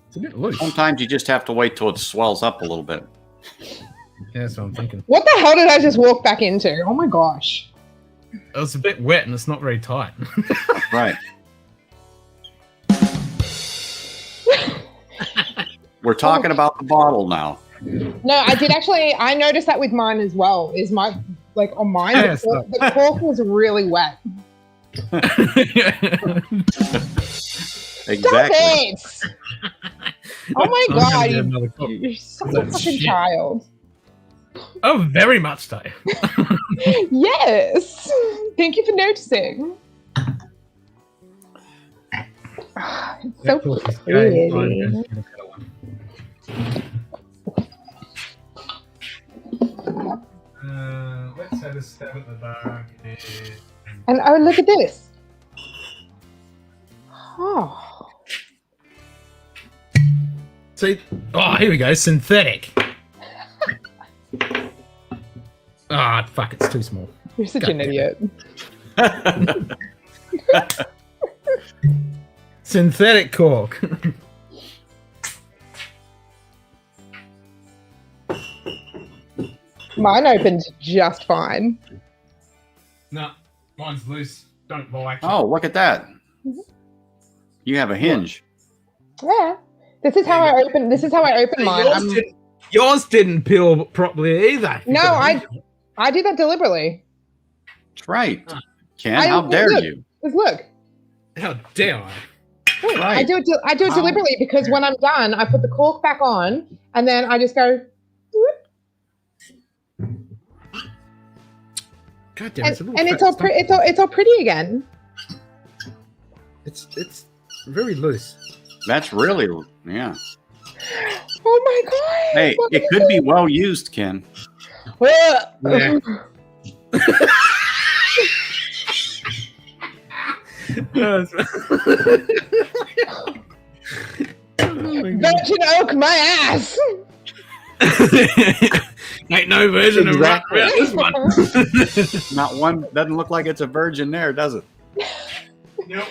It's a bit loose. Sometimes you just have to wait till it swells up a little bit. Yeah, that's what I'm thinking. What the hell did I just walk back into? Oh my gosh. It was a bit wet and it's not very tight. Right. We're talking about the bottle now. No, I did actually. I noticed that with mine as well. Is my like on mine? Yeah, the cork was really wet. Exactly. Stop it! Oh my I'm gonna god, get another cup. you're such a Oh, fucking shit. child. Oh, very much so. Yes. Thank you for noticing. It's so pretty. Let's have a stab at the bar. And oh, look at this. Oh. See, oh, here we go. Synthetic. Ah, fuck! It's too small. You're such God an damn idiot. Synthetic cork. Mine opened just fine. No, mine's loose. Don't buy. Oh, look at that. You have a hinge. Yeah. This is how I open. This is how I open mine. Yours didn't peel properly either. No, I did that deliberately. That's right. Ken, I- how dare look. you? Just look. How dare I? I Right. do it. I do it Wow. deliberately because when I'm done, I put the cork back on, and then I just go. God damn, And, it's a little and fat it's all stuff. it's all pretty again. It's very loose. That's really, yeah. Oh my god! Hey, Look it at could be well used, Ken. this. Yeah. Virgin oak, my ass. Ain't no version Exactly. of right around this one. Not one, doesn't look like it's a virgin there, does it? Nope.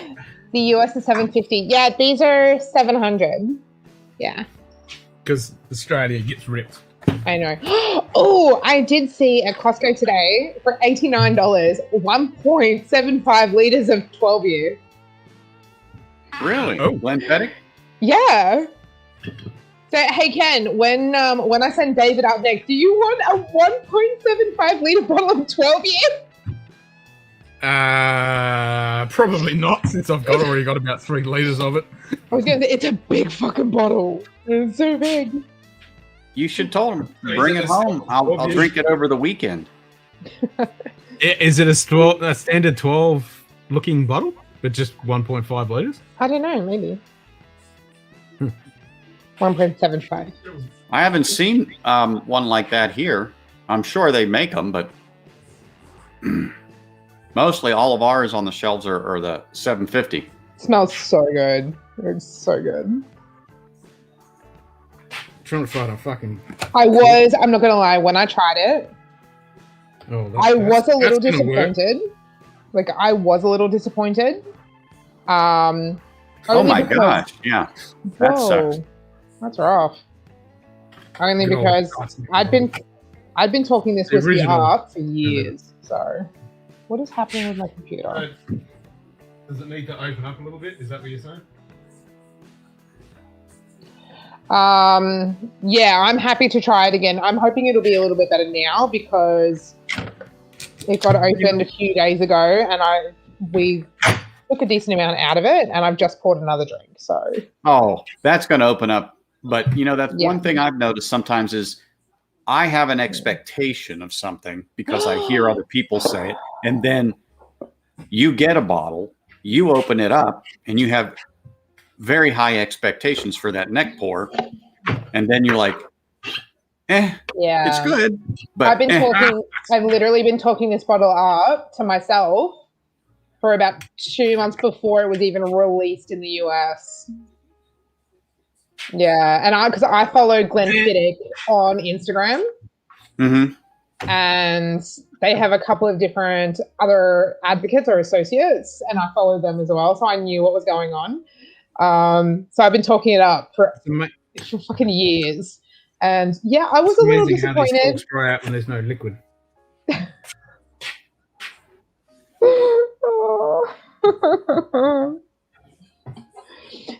The US is 750. Yeah, these are 700. Yeah, Because Australia gets ripped. I know. Oh, I did see at Costco today for $89, 1.75 liters of 12 year. Really? Oh. Glenfiddich? Yeah. So hey Ken, when I send David up next, do you want a 1.75 liter bottle of 12 year? Probably not, since I've already got about 3 liters of it. I was gonna say it's a big fucking bottle. It's so big. You should tell him, Is bring it it a home. I'll drink it over the weekend. Is it a standard 12 looking bottle, but just 1.5 liters? I don't know, maybe. 1.75. I haven't seen one like that here. I'm sure they make them, but mostly all of ours on the shelves are the 750. Smells so good. It's so good. Trying to find a fucking. I'm not gonna lie, when I tried it, Oh, I was a little that's gonna work. disappointed. Like I was a little disappointed. Oh Only my because- gosh. Yeah. That Whoa, sucks. that's rough. Only Good old because Scotch. I'd been talking this The whiskey original. up for years. So, what is happening with my computer? Does it need to open up a little bit? Is that what you're saying? Yeah, I'm happy to try it again. I'm hoping it'll be a little bit better now because it got opened a few days ago and we took a decent amount out of it and I've just poured another drink. So Oh, that's going to open up. But you know, that's Yeah. one thing I've noticed sometimes is I have an expectation of something because I hear other people say it, and then you get a bottle, you open it up, and you have very high expectations for that neck pour, and then you're like, yeah, it's good, but I've literally been talking this bottle up to myself for about 2 months before it was even released in the US. Yeah, and because I follow Glenfiddich on Instagram, Mhm. and they have a couple of different other advocates or associates, and I follow them as well, so I knew what was going on. So I've been talking it up for fucking years, and yeah, I was It's a little amazing how these disappointed. corks dry out when there's no liquid.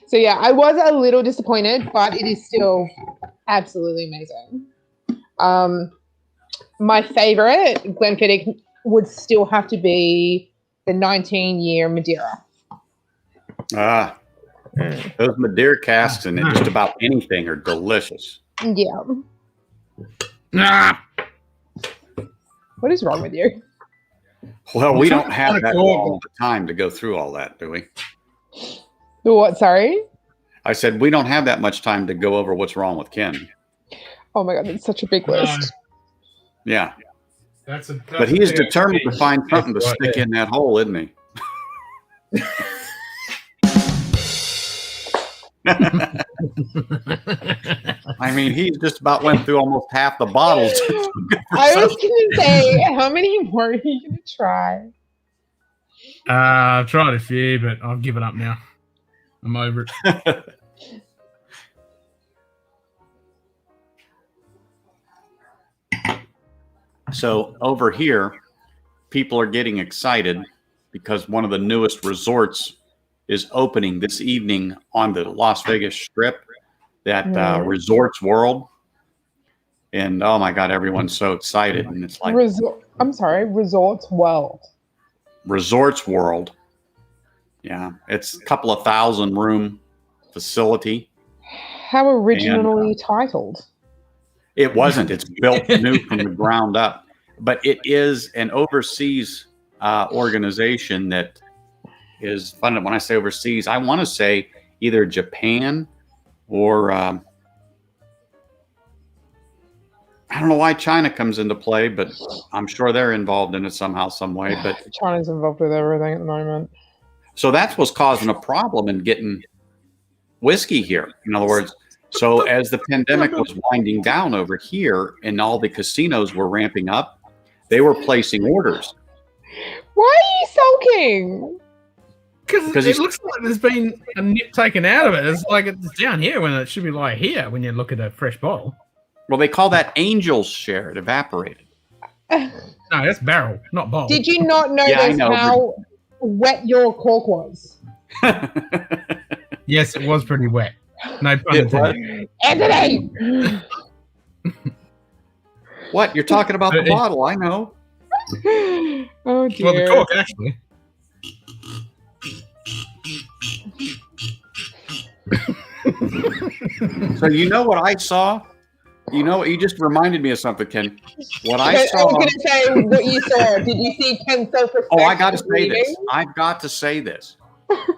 So yeah, I was a little disappointed, but it is still absolutely amazing. My favorite Glenfiddich would still have to be the 19-year Madeira. Those Madeira casks and just about anything are delicious. Yeah. Nah. What is wrong with you? Well, we don't What have a that cork. long of a time to go through all that, do we? What? Sorry. I said we don't have that much time to go over what's wrong with Ken. Oh my god, that's such a big list. Yeah, That's but he is determined to find something to right stick there. in that hole, isn't he? I mean, he just about went through almost half the bottles. I was gonna say, how many more are you gonna try? I've tried a few, but I've given up now. I'm over it. So over here, people are getting excited because one of the newest resorts is opening this evening on the Las Vegas Strip, that Resorts World. And oh my God, everyone's so excited. And it's like Resorts World. Resorts World. Yeah, it's a couple of 1,000-room facility. How originally titled. It wasn't. It's built new from the ground up. But it is an overseas organization that is funded. When I say overseas, I want to say either Japan or I don't know why China comes into play, but I'm sure they're involved in it somehow, some way. But China's involved with everything at the moment. so that's what's causing a problem in getting whiskey here. In other words, so as the pandemic was winding down over here and all the casinos were ramping up, they were placing orders. Why are you sulking? Because he's- it looks like there's been a nip taken out of it. It's like it's down here when it should be like here when you look at a fresh bottle. Well, they call that angel's share. It evaporated. No, that's barrel, not bottle. Did you not notice Yeah, I know, how wet your cork was? Yes, it was pretty wet. No pun It intended. Anthony! What? You're talking about the bottle. I know. Oh dear. Well, the cork actually. So you know what I saw? You know, you just reminded me of something, Ken. What I I saw. was going to say what you saw. Did you see Ken self-respect? Oh, I got to say this. reading? I've got to say this.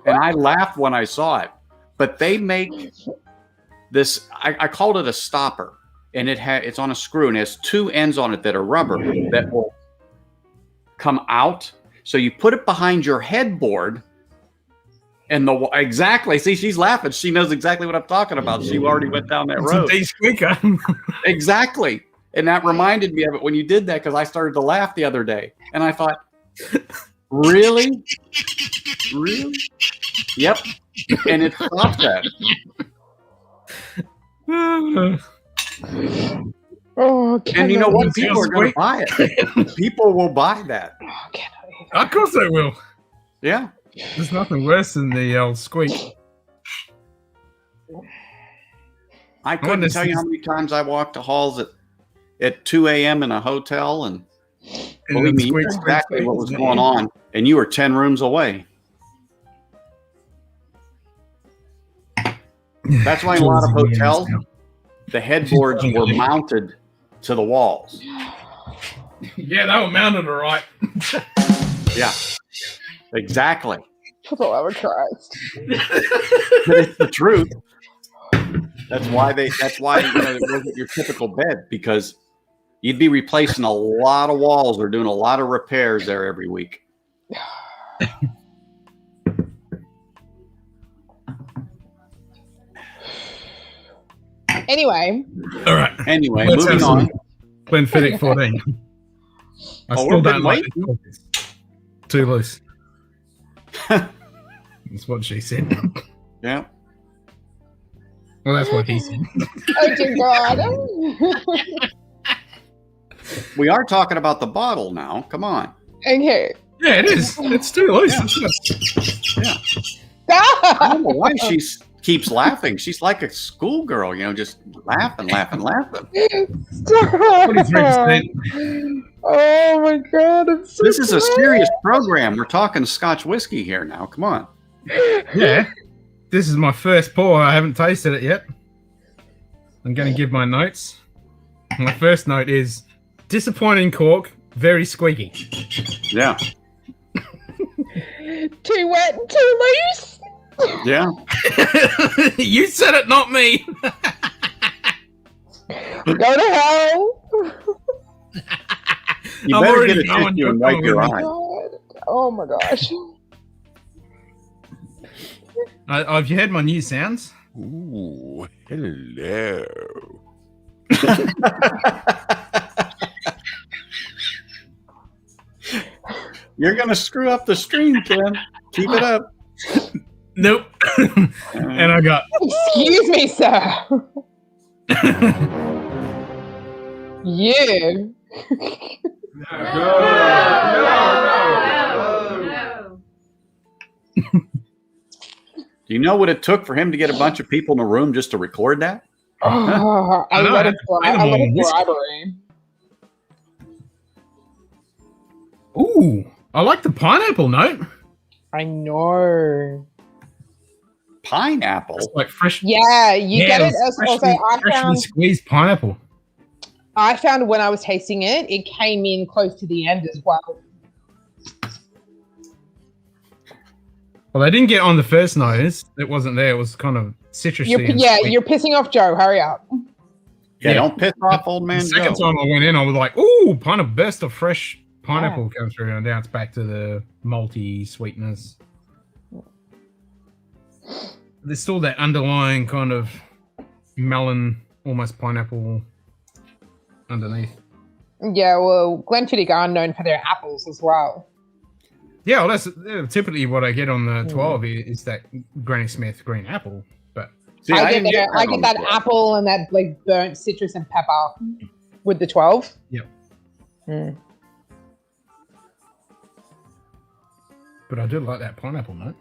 And I laughed when I saw it. But they make this, I called it a stopper. And it's on a screw and it has two ends on it that are rubber that will come out. So you put it behind your headboard. And exactly, see, she's laughing. She knows exactly what I'm talking about. She already went down that It's road. a de-squeaker. Exactly. And that reminded me of it when you did that because I started to laugh the other day. And I thought, really? Really? Yep. and it stops that. Oh, And you know what? It's People are going to buy it. People will buy that. Oh, cannot eat Of course they will. Yeah. There's nothing worse than the old squeak. I couldn't tell you how many times I walked the halls at 2 a.m. in a hotel, and believe me, you knew exactly what was going on, and you were 10 rooms away. That's why in a lot of hotels, the headboards were mounted to the walls. Yeah, they were mounted all right. Yeah, exactly. For the love of Christ. But it's the truth. That's why it wasn't your typical bed, because you'd be replacing a lot of walls or doing a lot of repairs there every week. Anyway. All right. Anyway, Let's moving have some on. Glenfiddich 14. I Oh, still we're don't like late? it. Too loose. That's what she said. Yeah. Well, that's what he said. Oh, dear God. We are talking about the bottle now. Come on. Okay. Yeah, it is. It's too loose. Yeah. I don't know why she keeps laughing. She's like a schoolgirl, just laughing. 23%. Oh my God. I'm so This is a sorry. serious program. We're talking Scotch whiskey here now. Come on. Yeah. This is my first pour. I haven't tasted it yet. I'm going to give my notes. My first note is disappointing cork, very squeaky. Yeah. Too wet, too loose. Yeah. You said it, not me. Go to hell. You I'm better already get a going. tissue and wipe your Oh, eye. God. Oh my gosh. Have you heard my new sounds? Ooh, hello. You're going to screw up the stream, Ken. Keep it up. Nope. And I got. Excuse me, sir. You. Do you know what it took for him to get a bunch of people in a room just to record that? Oh, I I know, love I it. had I them love on whiskey. bribery. Ooh, I like the pineapple note. I know. Pineapple? It's like fresh. Yeah, you get it. it's Also, freshly squeezed pineapple. I found when I was tasting it, it came in close to the end as well. Well, they didn't get on the first nose. It wasn't there. It was kind of citrusy. You're pissing off Joe. Hurry up. Yeah, don't piss off old man The second Joe. time I went in, I was like, ooh, pineapple, burst of fresh pineapple comes through. And now it's back to the malty sweetness. There's still that underlying kind of melon, almost pineapple underneath. Yeah, well, Glenfiddich are known for their apples as well. Yeah, well, that's typically what I get on the 12 is that Granny Smith green apple. But See, I didn't get on that the floor. apple and that like burnt citrus and pepper with the 12. Yep. Mm. but I do like that pineapple note.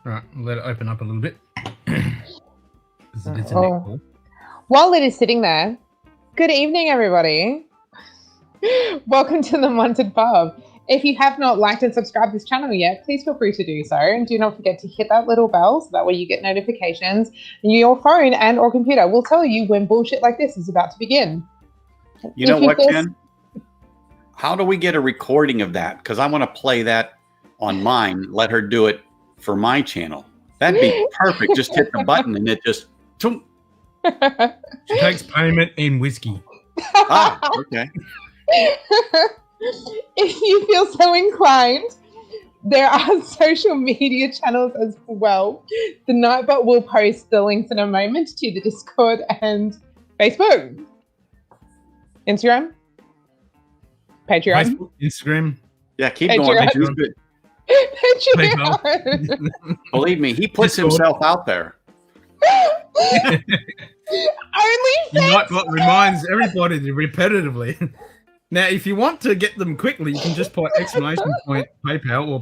Right, let it open up a little bit. 'Cause it's a neck pull. While it is sitting there, good evening, everybody. Welcome to the Munted Pub. If you have not liked and subscribed this channel yet, please feel free to do so. And do not forget to hit that little bell so that way you get notifications. And your phone and or computer will tell you when bullshit like this is about to begin. You know If you what, feel- Ken? How do we get a recording of that? Because I want to play that on mine. Let her do it for my channel. That'd be perfect. Just hit the button and it just... Toom. She takes payment in whiskey. Ah, okay. If you feel so inclined, there are social media channels as well. The Nightbot will post the links in a moment to the Discord and Facebook. Instagram? Patreon. Facebook, Instagram. Yeah, keep Patreon. going. He's good. Patreon. Believe me, he puts Discord. himself out there. Only You might what reminds everybody to repetitively. Now, if you want to get them quickly, you can just put exclamation point PayPal or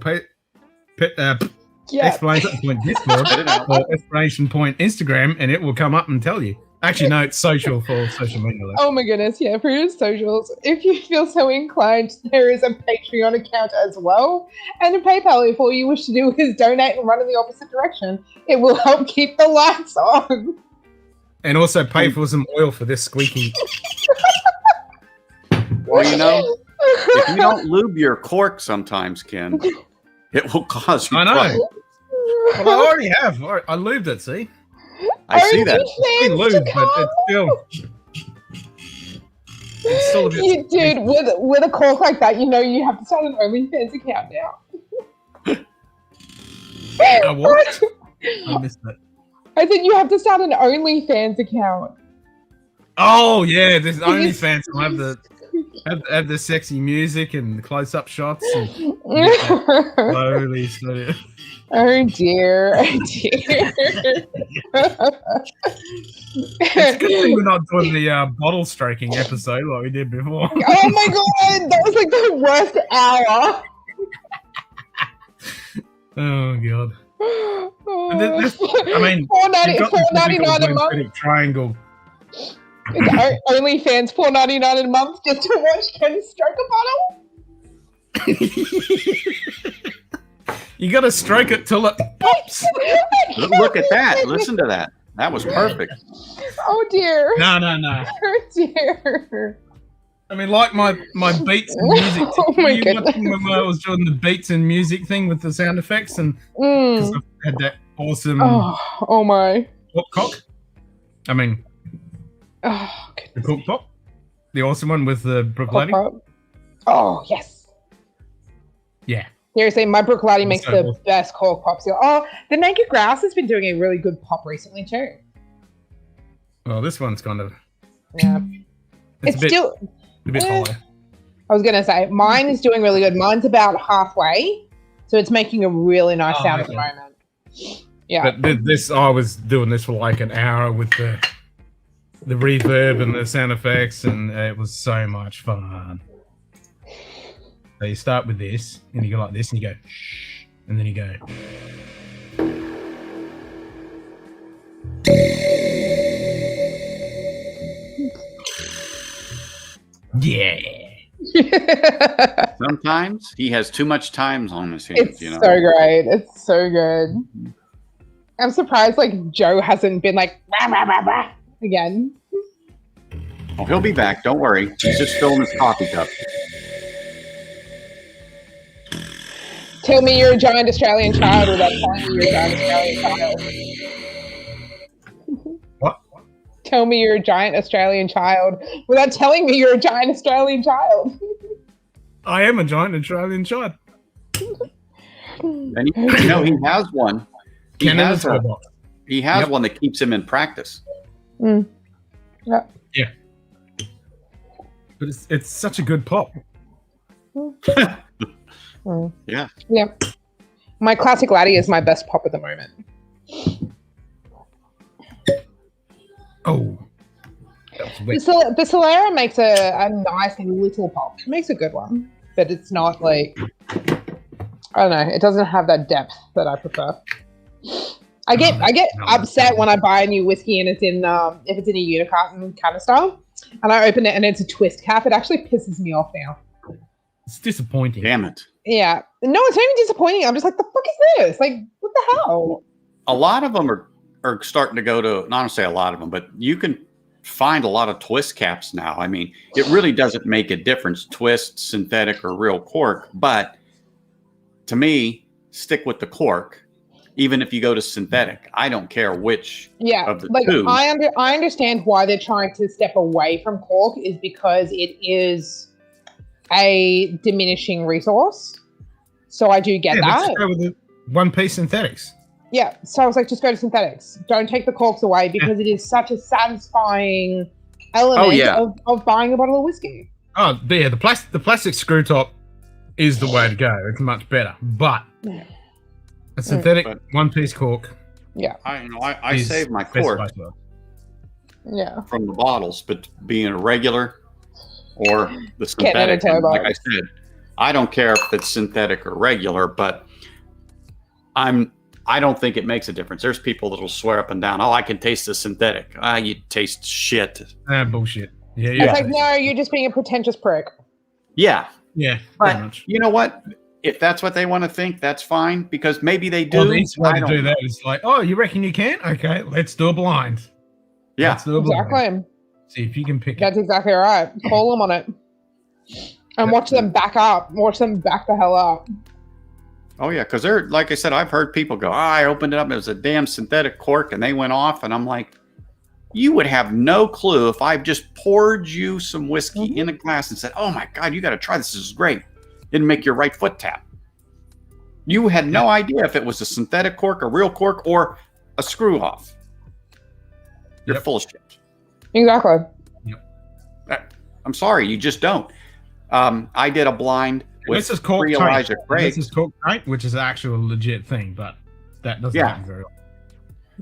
exclamation point Discord Get it out. or exclamation point Instagram, and it will come up and tell you. Actually, no, it's social for social media. Though. Oh my goodness, yeah, for your socials. If you feel so inclined, there is a Patreon account as well. And a PayPal if all you wish to do is donate and run in the opposite direction. It will help keep the lights on. And also pay for some oil for this squeaky. Well, you know, if you don't lube your cork sometimes, Ken, it will cause you I know. trouble. Well, I already have. I lubed it, see? I see that. It's lubed, but it's still a bit... You, dude, with a cork like that, you know you have to start an OnlyFans account now. What? I missed that. I said you have to start an OnlyFans account. Oh yeah, this OnlyFans will have the sexy music and the close-up shots. And slowly. Oh dear, oh dear. It's a good thing we're not doing the bottle stroking episode like we did before. Oh my god, that was like the worst hour. Oh god. Oh. I mean, $4.99 a month. Triangle. OnlyFans $4.99 a month just to watch Ken stroke a bottle. You gotta stroke it till it pops. Look at that. Listen to that. That was perfect. Oh dear. No. Oh dear. I mean, like my beats and music. Oh my You goodness. watching when I was doing the beats and music thing with the sound effects, and because I had that awesome Oh my. cock. I mean, Oh, the cook pop, the awesome one with the Brooklady. Oh yes. Yeah. Seriously, my Brooklady makes So the awesome. best cork pops. Oh, the Naked Grouse has been doing a really good pop recently too. Well, this one's kind of Yeah. it's a bit eh. hollow. I was gonna say mine is doing really good. Mine's about halfway, so it's making a really nice sound at the okay. moment. Yeah. But this, I was doing this for like an hour with the reverb and the sound effects, and it was so much fun. So you start with this, and you go like this, and you go, shh, and then you go. Yeah. Sometimes he has too much time on his hands, It's you know. so great. It's so good. I'm surprised like Joe hasn't been like rah, rah, rah, rah, again. Oh, he'll be back. Don't worry. He's just filling his coffee cup. Tell me you're a giant Australian child without telling me you're a giant Australian child. What? Tell me you're a giant Australian child without telling me you're a giant Australian child. I am a giant Australian child. And you know, he has one. He has one that keeps him in practice. Mm. Yeah. Yeah. But it's such a good pop. Mm. Yeah. Yeah. My classic laddie is my best pop at the moment. Oh. That was wet. The Solera makes a nice little pop. It makes a good one, but it's not like, I don't know. It doesn't have that depth that I prefer. I get upset when I buy a new whiskey and it's in if it's in a unicarton canister and I open it and it's a twist cap. It actually pisses me off now. It's disappointing. Damn it. Yeah. No, it's not even disappointing. I'm just like, the fuck is this? Like, what the hell? A lot of them are starting to go to, not to say a lot of them, but you can find a lot of twist caps now. I mean, it really doesn't make a difference, twist, synthetic, or real cork. But to me, stick with the cork, even if you go to synthetic. I don't care which of the two. I understand why they're trying to step away from cork is because it is a diminishing resource. So I do get that. Let's go with the one-piece synthetics. Yeah, so I was like, just go to synthetics. Don't take the corks away because it is such a satisfying element of buying a bottle of whiskey. Oh, yeah, the plastic screw top is the way to go. It's much better. But a synthetic one-piece cork. Yeah. I is save my best cork way to go. Yeah. from the bottles, but being a regular or the Getting in a synthetic, and turbo. like I said, I don't care if it's synthetic or regular, but I don't think it makes a difference. There's people that'll swear up and down, oh, I can taste the synthetic. You taste shit. Bullshit. Yeah, It's yeah. like, no, you're just being a pretentious prick. Yeah. Yeah, pretty But much. you know what? If that's what they want to think, that's fine, because maybe they do. Well, the easy way I to don't do know. that is like, oh, you reckon you can? Okay, let's do a blind. Yeah. Let's do a blind. Exactly. See if you can pick That's it. exactly right. Call them on it. And watch them back up. Watch them back the hell up. Oh yeah, because they're, like I said, I've heard people go, I opened it up, it was a damn synthetic cork, and they went off, and I'm like, you would have no clue if I just poured you some whiskey in a glass and said, oh my God, you got to try this. This is great. Didn't make your right foot tap. You had no idea if it was a synthetic cork, a real cork, or a screw off. You're full of shit. Exactly. I'm sorry, you just don't. I did a blind with This is cork three tape. Elijah Craig. This is cork tape, which is actually a legit thing, but that doesn't happen very often.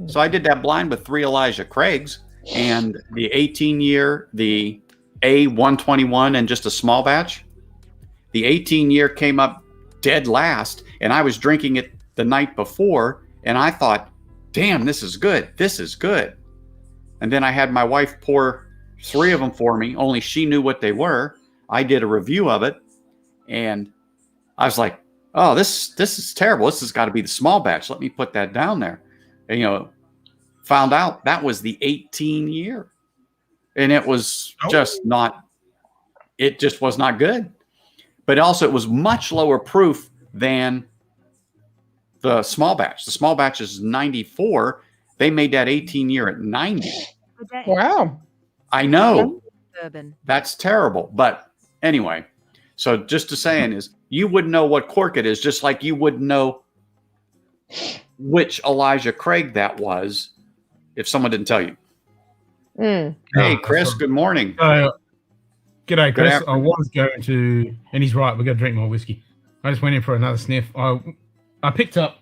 So I did that blind with 3 Elijah Craigs and the 18-year, the A121, and just a small batch. The 18-year came up dead last, and I was drinking it the night before, and I thought, damn, this is good. This is good. And then I had my wife pour 3 of them for me. Only she knew what they were. I did a review of it, and I was like, oh, this is terrible. This has got to be the small batch. Let me put that down there. And, found out that was the 18-year. And it was just not, it just was not good. But also it was much lower proof than the small batch. The small batch is 94. They made that 18-year at 90. Wow. I know. Bourbon. That's terrible. But anyway, so just to saying is, you wouldn't know what cork it is, just like you wouldn't know which Elijah Craig that was if someone didn't tell you. Hey, Chris, good morning. G'day, Chris. I afternoon. was going to, and he's right, we've got to drink more whiskey. I just went in for another sniff. I picked up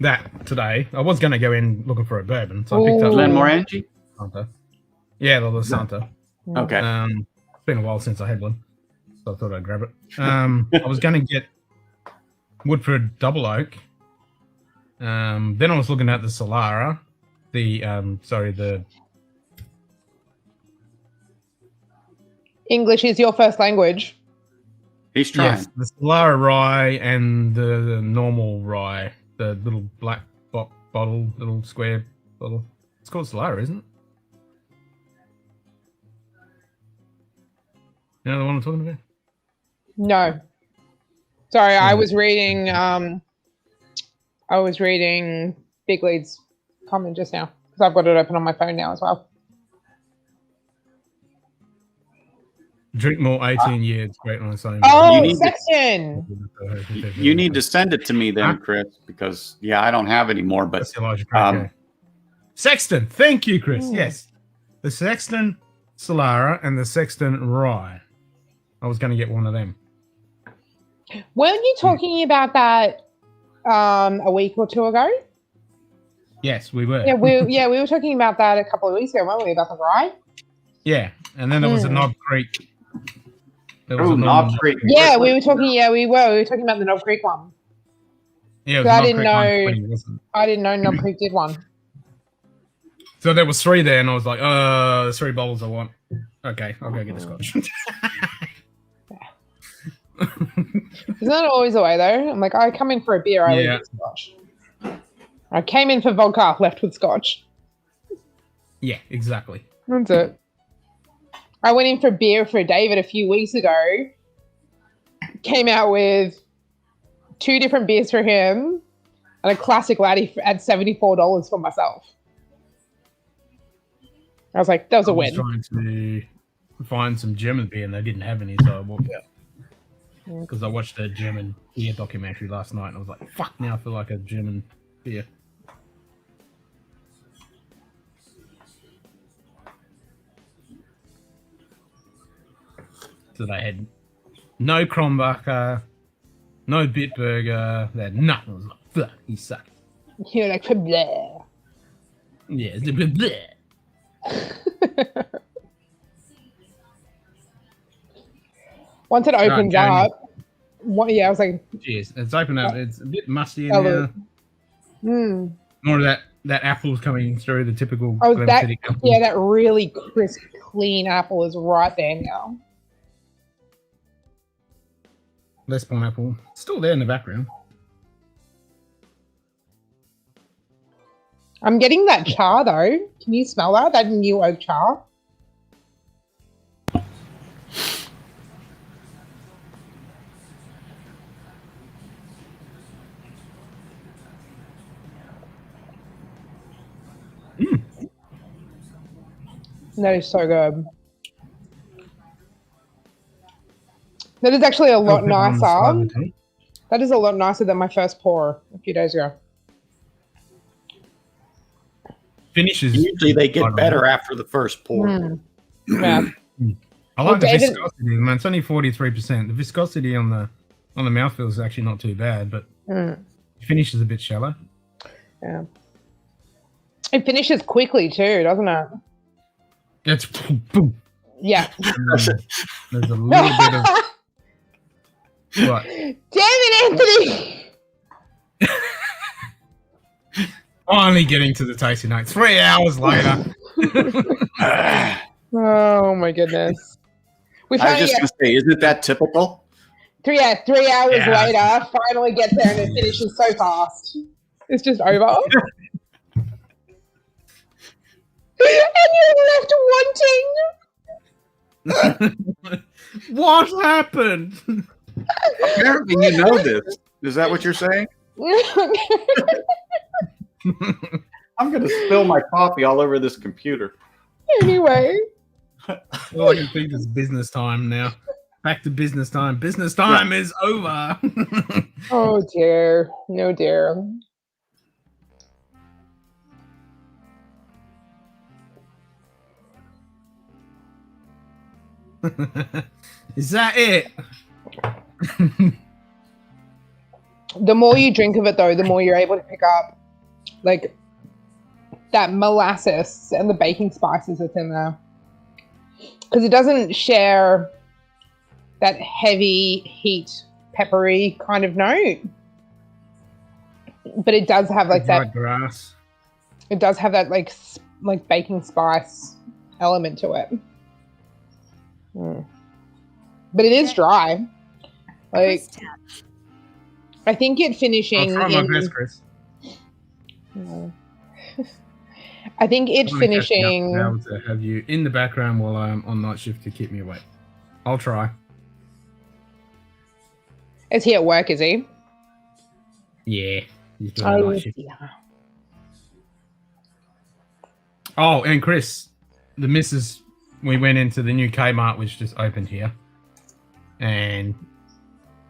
that today. I was going to go in looking for a bourbon, so I picked up Glenmorangie? Santa. Yeah, the Santa. Okay. It's been a while since I had one, so I thought I'd grab it. I was going to get Woodford Double Oak. Then I was looking at the Solara, the English is your first language. He's trying. yes, the Solara rye and the normal rye, the little black bottle, little square bottle. It's called Solara, isn't it? You know the one I'm talking about? No. Sorry, I was reading Big Lead's comment just now because I've got it open on my phone now as well. Drink more 18 years, great on its own. Oh, You need to- Sexton. You need to send it to me then, Chris, because I don't have any more. But That's Elijah Craig, yeah. Sexton, thank you, Chris. Ooh. Yes, the Sexton Solara and the Sexton Rye. I was going to get one of them. Weren't you talking about that a week or two ago? Yes, we were. Yeah, we were talking about that a couple of weeks ago, weren't we? About the rye? Yeah, and then there was a Knob Creek. There was oh, a normal Knob Creek. Yeah, we were talking. Yeah, we were talking about the Knob Creek one. Yeah, it was I Knob didn't Creek know- 120, wasn't it? I didn't know Knob Creek did one. So there was 3 there, and I was like, there's 3 bottles I want. Okay, I'll go get a Scotch. Isn't that always the way though? I'm like, I come in for a beer, I leave Yeah. with Scotch. I came in for vodka, left with Scotch. Yeah, exactly. That's it. I went in for beer for David a few weeks ago. Came out with 2 different beers for him and a classic laddie at $74 for myself. I was like, that was a I was win. trying to find some German beer, and they didn't have any, so I walked out. Because I watched a German beer documentary last night, and I was like, fuck, now I feel like a German beer. So they had no Krombacher, no Bitburger, they had nothing. I was like, fuck, he sucked. You're like, bleh. Yeah, it's a bit bleh. Once it opens Jody. up, I was like, Cheers. It's opened up. It's a bit musty in Oh, there. hmm. More of that apple's coming through, the typical Oh, that Glenfiddich apple. yeah, that really crisp, clean apple is right there now. Less pineapple. Still there in the background. I'm getting that char though. Can you smell that? That new oak char. That is so good. That is actually a lot nicer. That is a lot nicer than my first pour a few days ago. Finishes. Usually they get better after the first pour. Yeah. I like the viscosity, man. It's only 43%. The viscosity on the mouthfeel is actually not too bad, but it finishes a bit shallow. Yeah. It finishes quickly too, doesn't it? It's boom. Yeah. There's a little bit of what? Damn it, Anthony! Finally getting to the tasty note. 3 hours later. Oh my goodness. We I was finally just going to say, isn't that typical? 3 hours Yeah. later, finally gets there and it finishes so fast. It's just over. And you're left wanting. What happened? Apparently you know this. Is that what you're saying? I'm going to spill my coffee all over this computer. Anyway. All I can think is business time now. Back to business time. Business time is over. Oh dear. No dear. Is that it? The more you drink of it though, the more you're able to pick up like that molasses and the baking spices that's in there. Because it doesn't share that heavy heat, peppery kind of note. But it does have like that grass. It does have that like baking spice element to it. But it is dry. Like Chris Tapp. I think it finishing I'll try my in best, Chris. I think it I'm finishing be able to have you in the background while I'm on night shift to keep me awake. I'll try. Is he at work, is he? Yeah. He's doing night shift. Yeah. Oh, and Chris, the missus, we went into the new Kmart, which just opened here. And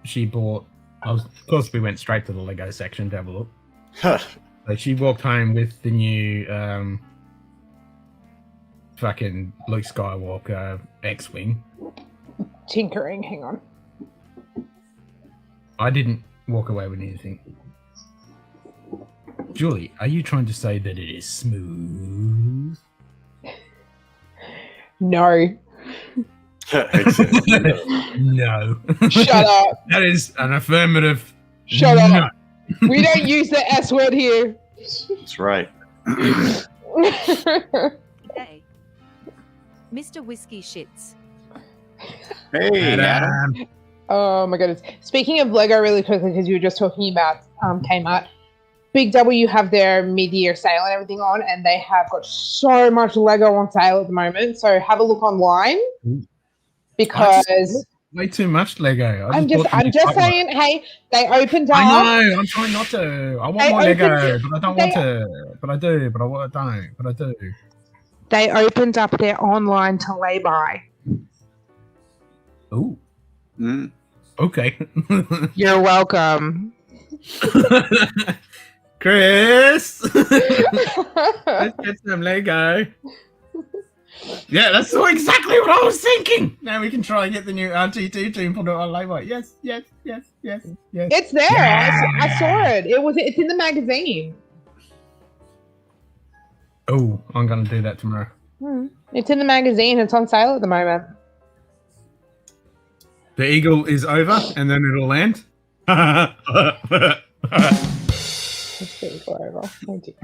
she bought, of course, we went straight to the Lego section to have a look. So she walked home with the new fucking Luke Skywalker X-Wing. Tinkering, hang on. I didn't walk away with anything. Julie, are you trying to say that it is smooth? No. No. Shut up. That is an affirmative. Shut no. up. We don't use the S word here. That's right. Hey. Mr. Whiskey Shits. Hey, Adam. Oh my goodness. Speaking of Lego really quickly, because you were just talking about Kmart, Big W have their mid-year sale and everything on, and they have got so much Lego on sale at the moment. So have a look online because Way too much Lego. I'm just saying, hey, they opened up. I know. I'm trying not to. I want They more Lego, opened- but I don't want to. But I do. But I don't. But I do. They opened up their online to lay by. Ooh. Mm. Okay. You're welcome. Chris, let's get some Lego. Yeah, that's exactly what I was thinking. Now we can try and get the new RTT team put it on label. Yes. It's there. I saw it. It's in the magazine. Oh, I'm gonna do that tomorrow. It's in the magazine. It's on sale at the moment. The eagle is over, and then it'll land. It's the eagle over. Oh, dear.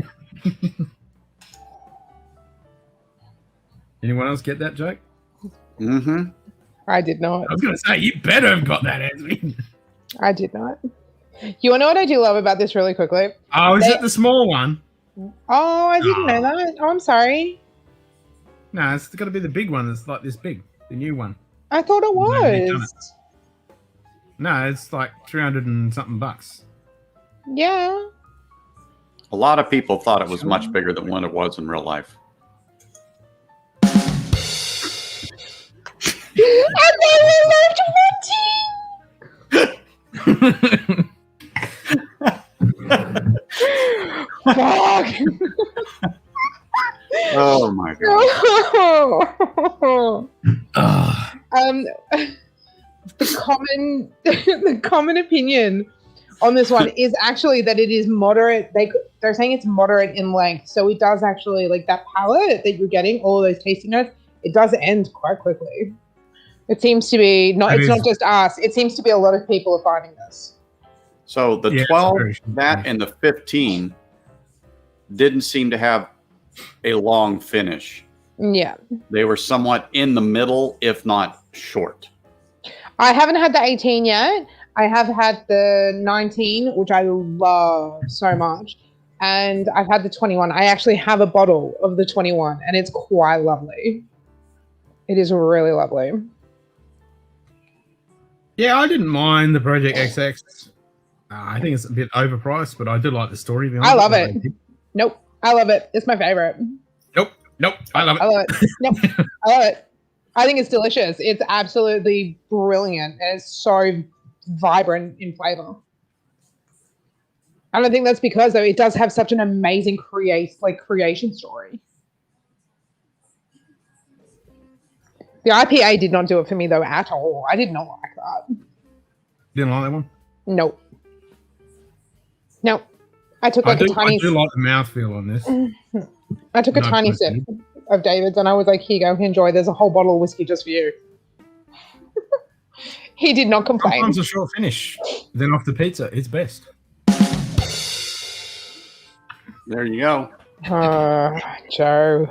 Anyone else get that joke? Mm-hmm. I did not. I was gonna say you better have got that, Anthony. I did not. You wanna know what I do love about this really quickly? Oh, is it the small one? Oh, I didn't know that. Oh, I'm sorry. No, it's got to be the big one. That's like this big, the new one. I thought it was. No, it's like 300 and something bucks. Yeah. A lot of people thought it was much bigger than what it was in real life. And then we moved Fuck. Oh my god. The common opinion on this one is actually that it is moderate. They're saying it's moderate in length, so it does actually, like, that palate that you're getting, all those tasting notes, it does end quite quickly. It seems to be not just us. It seems to be a lot of people are finding this. So the 12, that and the 15 didn't seem to have a long finish. Yeah. They were somewhat in the middle, if not short. I haven't had the 18 yet. I have had the 19, which I love so much. And I've had the 21. I actually have a bottle of the 21, and it's quite lovely. It is really lovely. Yeah, I didn't mind the Project XX. I think it's a bit overpriced, but I do like the story behind it. I love it. Nope. I love it. It's my favorite. Nope. I love it. I love it. Nope. I love it. I think it's delicious. It's absolutely brilliant. And it's so vibrant in flavor. I don't think that's because, though, it does have such an amazing creation story. The IPA did not do it for me, though, at all. I did not like that. Didn't like that one? Nope. Nope. I do like the mouthfeel on this. I took a tiny sip of David's, and I was like, here you go, enjoy. There's a whole bottle of whiskey just for you. He did not complain. Sometimes a short finish. Then off the pizza, it's best. There you go. Joe.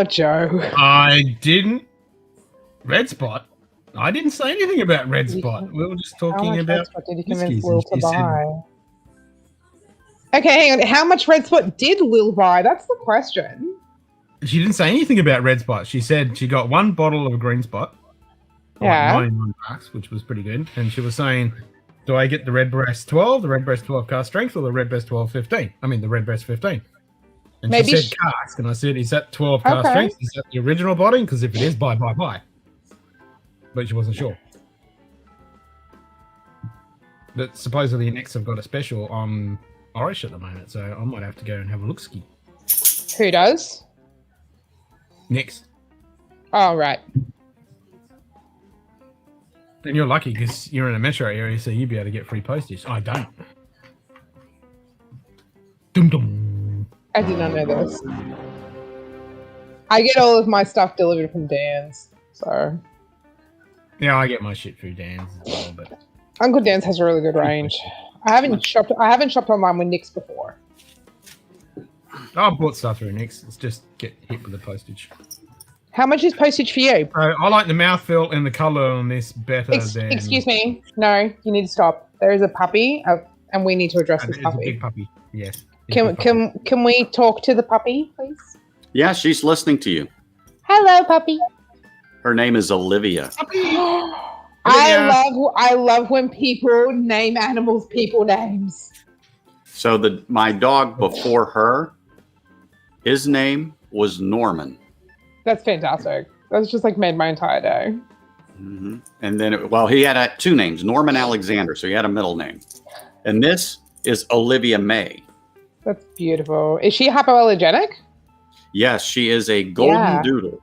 Joe. I didn't. Red Spot. I didn't say anything about Red Spot. We were just talking about Red Spot did you convince whiskeys, Lil and to she said- buy? Okay, hang on. How much Red Spot did Lil buy? That's the question. She didn't say anything about Red Spot. She said she got one bottle of a Green Spot. Yeah. Like $99, which was pretty good. And she was saying, do I get the Redbreast 12, the Redbreast 12 cask strength, or the Redbreast 12 15? I mean, the Redbreast 15. And Maybe she said cask, and I said, is that 12 cask strength? Is that the original bottle? Because if it is, buy. But she wasn't sure. But supposedly Next have got a special on Irish at the moment, so I might have to go and have a look-ski. Who does? Next. Oh, right. And you're lucky because you're in a metro area, so you'd be able to get free postage. I don't. Dum dum. I did not know this. I get all of my stuff delivered from Dan's, so. Yeah, I get my shit through Dan's as well, but Uncle Dan's has a really good range. I haven't shopped online with Nick's before. I've bought stuff through Nick's. It's just get hit with the postage. How much is postage for you? I like the mouthfeel and the colour on this better than... Excuse me. No, you need to stop. There is a puppy, and we need to address this It's a puppy. big puppy, yes. Can we talk to the puppy, please? Yeah, she's listening to you. Hello, puppy. Her name is Olivia. I love when people name animals people names. So my dog before her, his name was Norman. That's fantastic. That's just like made my entire day. Mm-hmm. And then, he had two names, Norman Alexander. So he had a middle name. And this is Olivia May. That's beautiful. Is she hypoallergenic? Yes, she is a golden Yeah. doodle.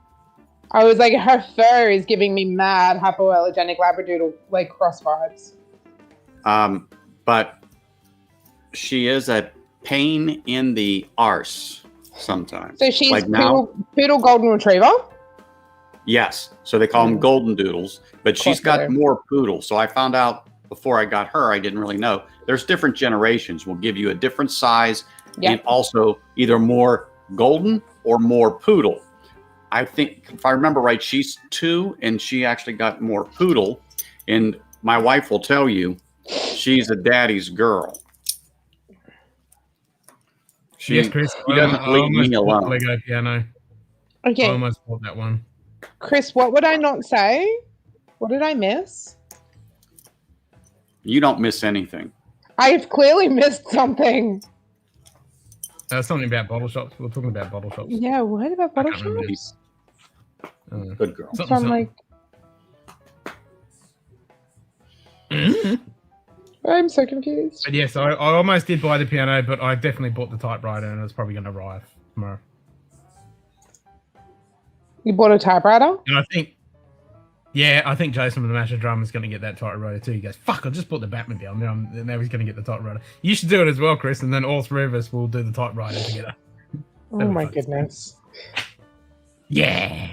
I was like, her fur is giving me mad hypoallergenic labradoodle like cross vibes. But she is a pain in the arse sometimes. So she's like now. poodle golden retriever. Yes, so they call them golden doodles, but she's got more poodle. So I found out before I got her, I didn't really know. There's different generations. Will give you a different size and also either more golden or more poodle. I think if I remember right, she's 2 and she actually got more poodle. And my wife will tell you she's a daddy's girl. Yes, Chris. She doesn't leave me alone. Lego piano. Okay. I almost bought that one. Chris, what would I not say? What did I miss? You don't miss anything. I've clearly missed something. Something about bottle shops. We're talking about bottle shops. Yeah, what about bottle can't remember. shops? Good girl. So I'm like, I'm so confused. But yes, I almost did buy the piano, but I definitely bought the typewriter, and it's probably going to arrive tomorrow. You bought a typewriter? And I think Jason from the Master Drum is going to get that typewriter too. He goes, "Fuck! I just bought the Batmobile. Now he's going to get the typewriter." You should do it as well, Chris, and then all 3 of us will do the typewriter together. Oh my goodness! Yeah.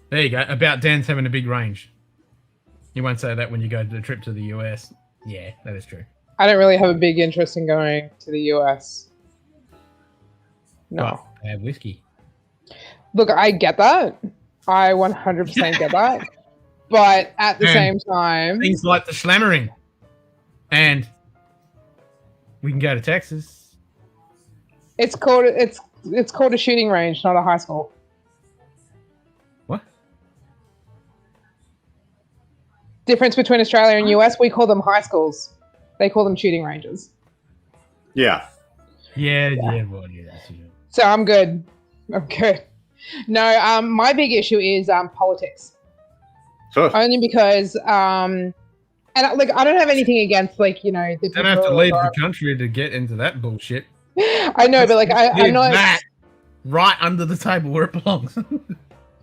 There you go. About Dan's having a big range. You won't say that when you go to the trip to the US. Yeah, that is true. I don't really have a big interest in going to the US. No. But I have whiskey. Look, I get that. I 100% get that. But at the same time, things like the slammering, and we can go to Texas. it's called a shooting range, not a high school. What? Difference between Australia and US, we call them high schools. They call them shooting ranges. Yeah. Yeah. Well, yeah, that's it. So I'm good. No, my big issue is politics. Sure. Only because, and I don't have anything against the You don't have to leave the country to get into that bullshit. I know, but I'm not. That right under the table where it belongs.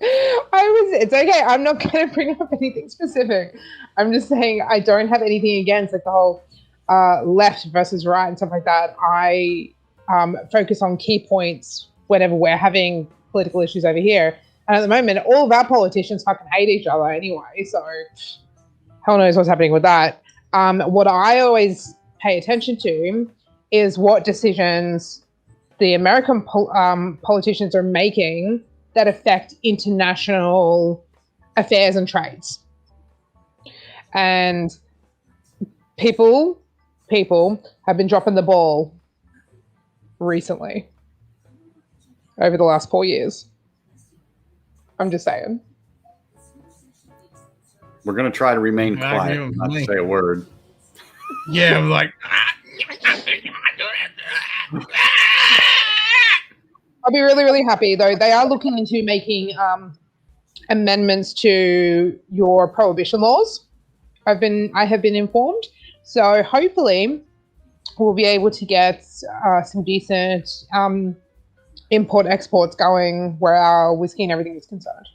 It's okay. I'm not going to bring up anything specific. I'm just saying I don't have anything against the whole left versus right and stuff like that. I focus on key points whenever we're having political issues over here. And at the moment, all of our politicians fucking hate each other anyway. So hell knows what's happening with that. What I always pay attention to is what decisions the American politicians are making that affect international affairs and trades. And people have been dropping the ball recently over the last 4 years. I'm just saying. We're going to try to remain quiet, not say a word. Yeah, I'm like... I'll be really, really happy, though. They are looking into making amendments to your prohibition laws. I have been informed. So hopefully we'll be able to get some decent import-exports going where our whiskey and everything is concerned.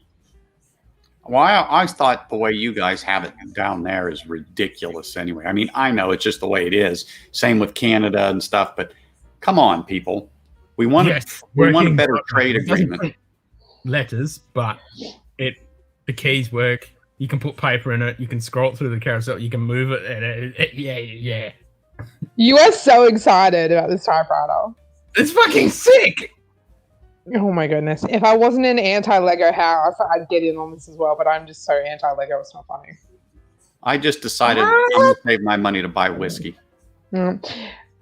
Well, I thought the way you guys have it down there is ridiculous anyway. I mean, I know it's just the way it is. Same with Canada and stuff, but come on, people. We want a better trade agreement. Letters, but the keys work. You can put paper in it. You can scroll through the carousel. You can move it. Yeah. You are so excited about this typewriter. It's fucking sick. Oh my goodness. If I wasn't an anti-Lego house, I'd get in on this as well, but I'm just so anti-Lego, it's not funny. I just decided I'm going to save my money to buy whiskey.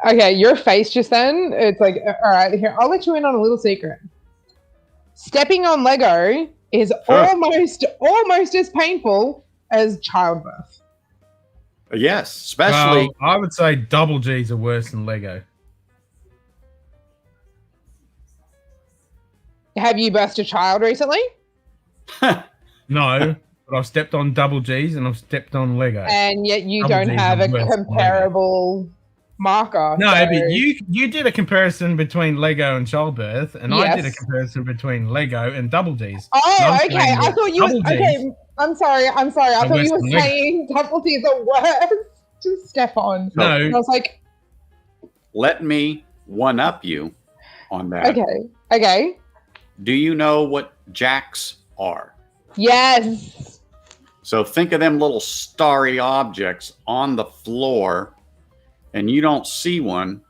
Okay, your face just then, it's like, all right, here, I'll let you in on a little secret. Stepping on Lego is almost as painful as childbirth. Yes, especially... Well, I would say double G's are worse than Lego. Have you birthed a child recently? No, but I've stepped on double G's and I've stepped on Lego. And yet you Double don't G's have are a worse than comparable marker. No, so- but you did a comparison between Lego and childbirth, and I did a Yes. comparison between Lego and double Ds. Oh, And I'm okay. saying I that thought you were double Ds okay. I'm sorry. I are thought worse you were than Lego. saying double D's are worse. Just step on. No. And I was like, Let me one up you on that. okay. Do you know what jacks are? Yes. So think of them little starry objects on the floor, and you don't see one,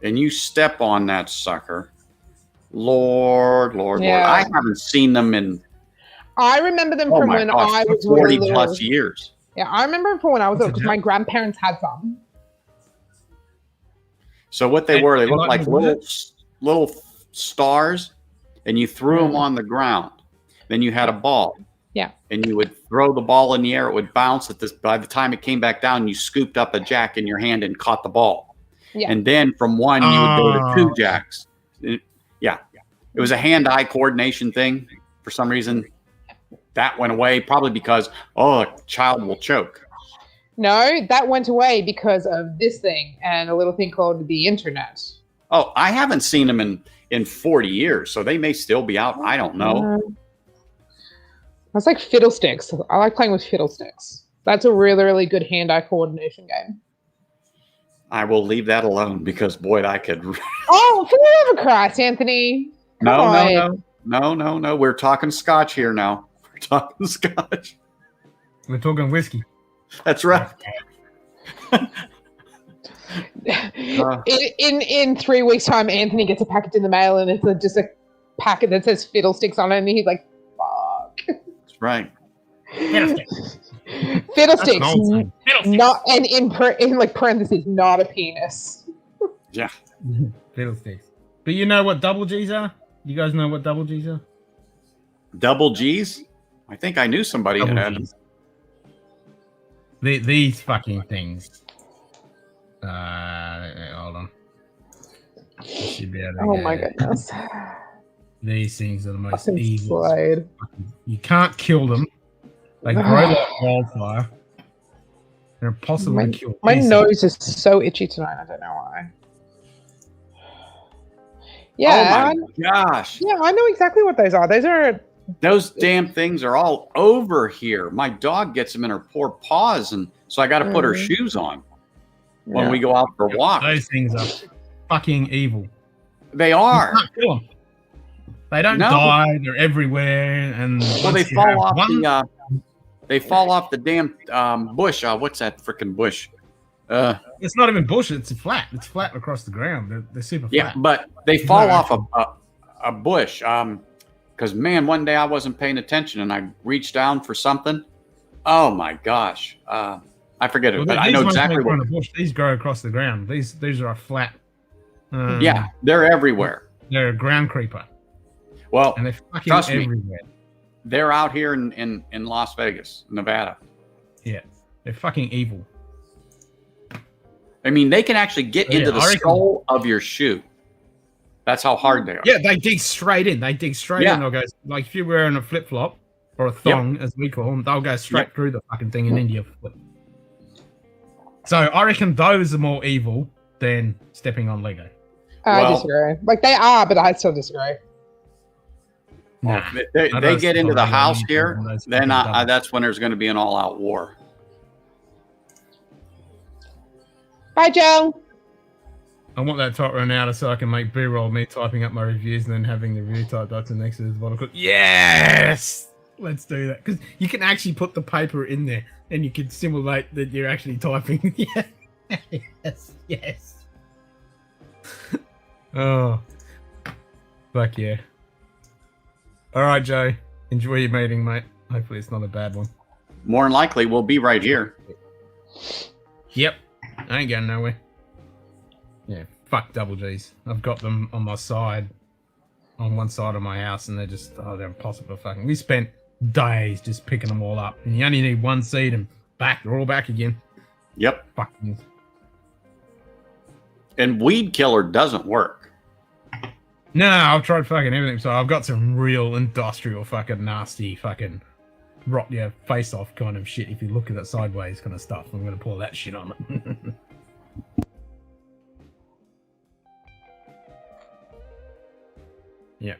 and you step on that sucker. Lord. Yeah. I haven't seen them in I remember them from when I was 40 really plus little. years. Yeah, I remember them from when I was What's little a because my grandparents had some. So what they And were, they they looked like like the little stars, and you threw them on the ground. Then you had a ball. Yeah. And you would throw the ball in the air. It would bounce at this. By the time it came back down, you scooped up a jack in your hand and caught the ball. Yeah. And then from one, you would go to Oh. 2 jacks. Yeah. It was a hand-eye coordination thing. For some reason, that went away. Probably because, a child will choke. No, that went away because of this thing and a little thing called the internet. Oh, I haven't seen them in 40 years, so they may still be out. I don't know. That's like fiddlesticks. I like playing with fiddlesticks. That's a really, really good hand-eye coordination game. I will leave that alone because, boy, I could. Oh, for the love of Christ, Anthony. Come on. No. We're talking Scotch here now. We're talking Scotch. We're talking whiskey. That's right. In 3 weeks' time, Anthony gets a package in the mail, and it's just a packet that says fiddlesticks on it, and he's like, "Fuck." That's right. Fiddlesticks. Fiddlesticks, That's an old thing. Fiddlesticks. not and in like parentheses, not a penis. Yeah. Fiddlesticks. But you know what double Gs are? You guys know what double Gs are? Double G's? I think I knew somebody Double that had them. Gs. These fucking things. Hold on. I should be able to Oh get my it. goodness. These things are the most Fucking evil. Slade. You can't kill them. They grow like wildfire. They're impossible to kill. My Easy. nose is so itchy tonight. I don't know why. Yeah, Oh my gosh. yeah, I know exactly what those are. Those are Those damn things are all over here. My dog gets them in her poor paws, and so I got to put her shoes on when we go out for walks. Those things are fucking evil. They You are. can't kill them. They don't No. die. They're everywhere, and Well, they once you fall have off one- they fall off the damn bush. What's that freaking bush? It's not even bush. It's flat. It's flat across the ground. They're super Yeah, flat. but they fall No, off a bush. Because man, one day I wasn't paying attention and I reached down for something. Oh my gosh, I forget it, Well, but I these know ones exactly don't grow what. in a bush. These grow across the ground. These are flat. Yeah, they're everywhere. They're a ground creeper, Well, and they're fucking Trust me. everywhere. they're out here in Las Vegas, Nevada. Yeah, they're fucking evil. I mean, they can actually get Yeah, into the I reckon- sole of your shoe. That's how hard they are. Yeah, they dig straight in. They dig straight Yeah. in. They'll go like if you're wearing a flip flop or a thong, as we call them, they'll go straight Yep. Mm. through the fucking thing in India. So I reckon those are more evil than stepping on Lego. I Well- disagree. Like they are, but I still disagree. Nah. They I they don't get into support the Lego house either, here, and those then fucking dumb- that's when there's going to be an all-out war. Bye, Joe. I want that type run out so I can make B-roll me typing up my reviews and then having the review typed up to next to this bottle. Yes! Let's do that. Because you can actually put the paper in there and you can simulate that you're actually typing. Yeah. Yes. Yes. Oh. Fuck yeah. Alright, Joe. Enjoy your meeting, mate. Hopefully it's not a bad one. More than likely, we'll be right here. Yep. I ain't going nowhere. Yeah, fuck double G's. I've got them on my side, on one side of my house, and they're just, they're impossible to fucking. We spent days just picking them all up, and you only need one seed, and back, they're all back again. Yep. Fucking. And weed killer doesn't work. No, I've tried fucking everything, so I've got some real industrial fucking nasty fucking rot your face off kind of shit if you look at it sideways kind of stuff. I'm going to pour that shit on it. Yeah.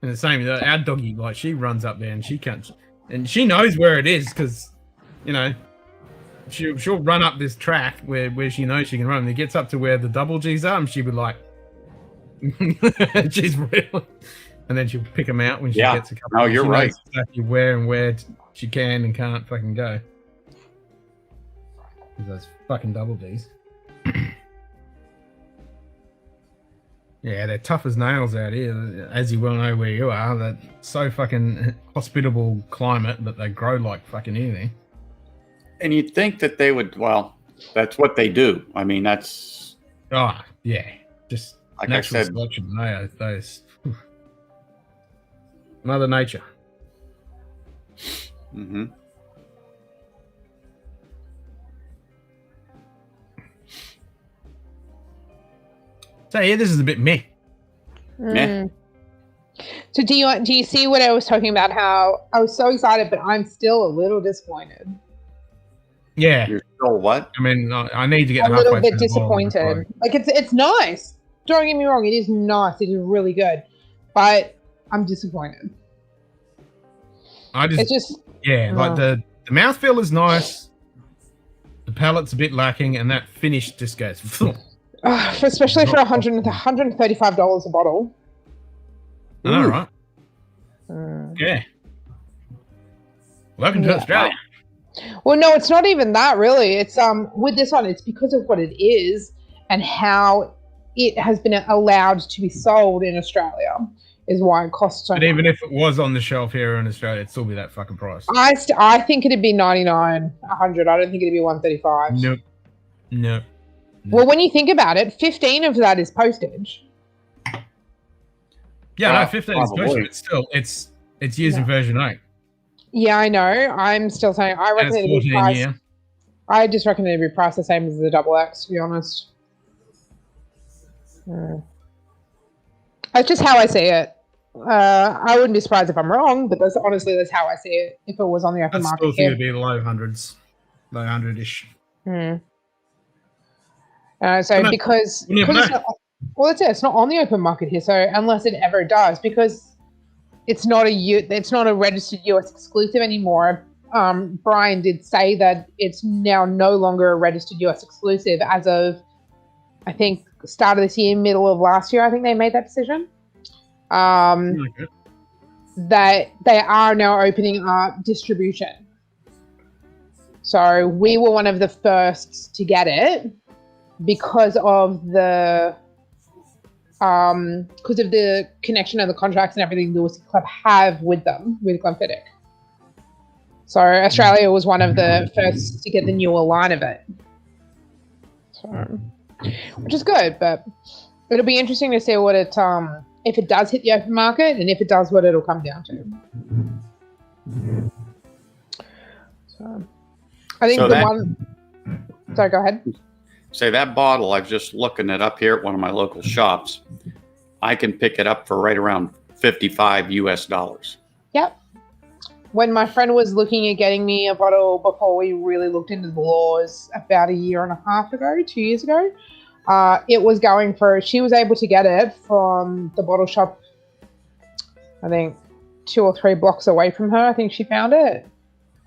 And the same, our doggy, like, she runs up there and she can't, and she knows where it is because, you know, she'll run up this track where she knows she can run. And it gets up to where the double G's are, and she'll be like, she's real. And then she'll pick them out when she gets a couple. No, you're she right. knows exactly where she can and can't fucking go. Those fucking double G's. Yeah, they're tough as nails out here, as you well know where you are. That so fucking hospitable climate that they grow like fucking anything. And you'd think that they would, well, that's what they do. I mean, that's... Oh, yeah. Just like natural I said, selection. Those. Mother Nature. Mm-hmm. So yeah, this is a bit meh. Yeah. So do you see what I was talking about? How I was so excited, but I'm still a little disappointed. Yeah. You're still what? I mean, I need to get A little halfway bit through the bottle disappointed. Like it's nice. Don't get me wrong, it is nice. It is really good, but I'm disappointed. It's just like the mouthfeel is nice. The palate's a bit lacking, and that finish just goes. Especially for $135 a bottle. I know, right? Yeah. Welcome to Australia. Well, no, it's not even that really. It's with this one, it's because of what it is and how it has been allowed to be sold in Australia is why it costs so much. But even if it was on the shelf here in Australia, it'd still be that fucking price. I think it'd be 99, 100. I don't think it'd be 135. Nope. Well, when you think about it, 15 of that is postage. Yeah, no, 15 is probably. postage, but still, it's used in version 8. Yeah, I know. I'm still saying I reckon And it'd it's be 14 priced. year. I just reckon it'd be priced the same as the double X, to be honest. That's just how I see it. I wouldn't be surprised if I'm wrong, but that's how I see it. If it was on the open I'd market, still think it'd be low hundreds, low 100-ish. So because it's not, well, that's it. It's not on the open market here. So unless it ever does, because it's not a registered US exclusive anymore. Brian did say that it's now no longer a registered US exclusive as of, I think, start of this year, middle of last year. I think they made that decision. That they are now opening up distribution. So we were one of the first to get it because of the connection of the contracts and everything the Whiskey Club have with them, with Glenfiddich. So Australia was one of the first to get the newer line of it. So, which is good, but it'll be interesting to see what it if it does hit the open market and if it does, what it'll come down to. So I think sorry, go ahead. Say that bottle, I'm just looking it up here at one of my local shops. I can pick it up for right around $55 US. Yep. When my friend was looking at getting me a bottle before we really looked into the laws about 2 years ago, it was going for, she was able to get it from the bottle shop, I think 2 or 3 blocks away from her. I think she found it.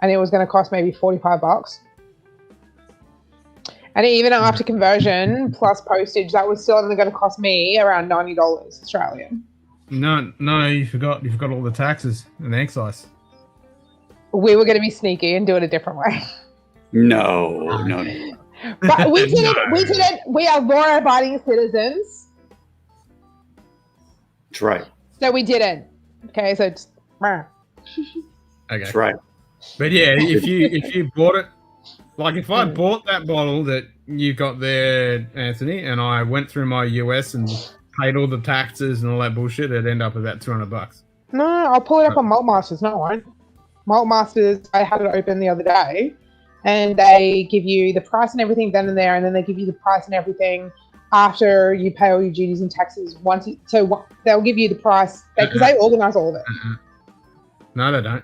And it was going to cost maybe $45. And even after conversion plus postage, that was still only going to cost me around $90 Australian. No, you forgot all the taxes and the excise. We were going to be sneaky and do it a different way. No. But we did it. We did it. We are law-abiding citizens. That's right. So we didn't. Okay, so it's... Okay. That's right. But yeah, if you bought it, like if I bought that bottle that you got there, Anthony, and I went through my US and paid all the taxes and all that bullshit, it'd end up about $200. No, I'll pull it up on Malt Masters. No, I won't. Malt Masters, I had it open the other day, and they give you the price and everything then and there, and then they give you the price and everything after you pay all your duties and taxes. So they'll give you the price because they organise all of it. No, they don't.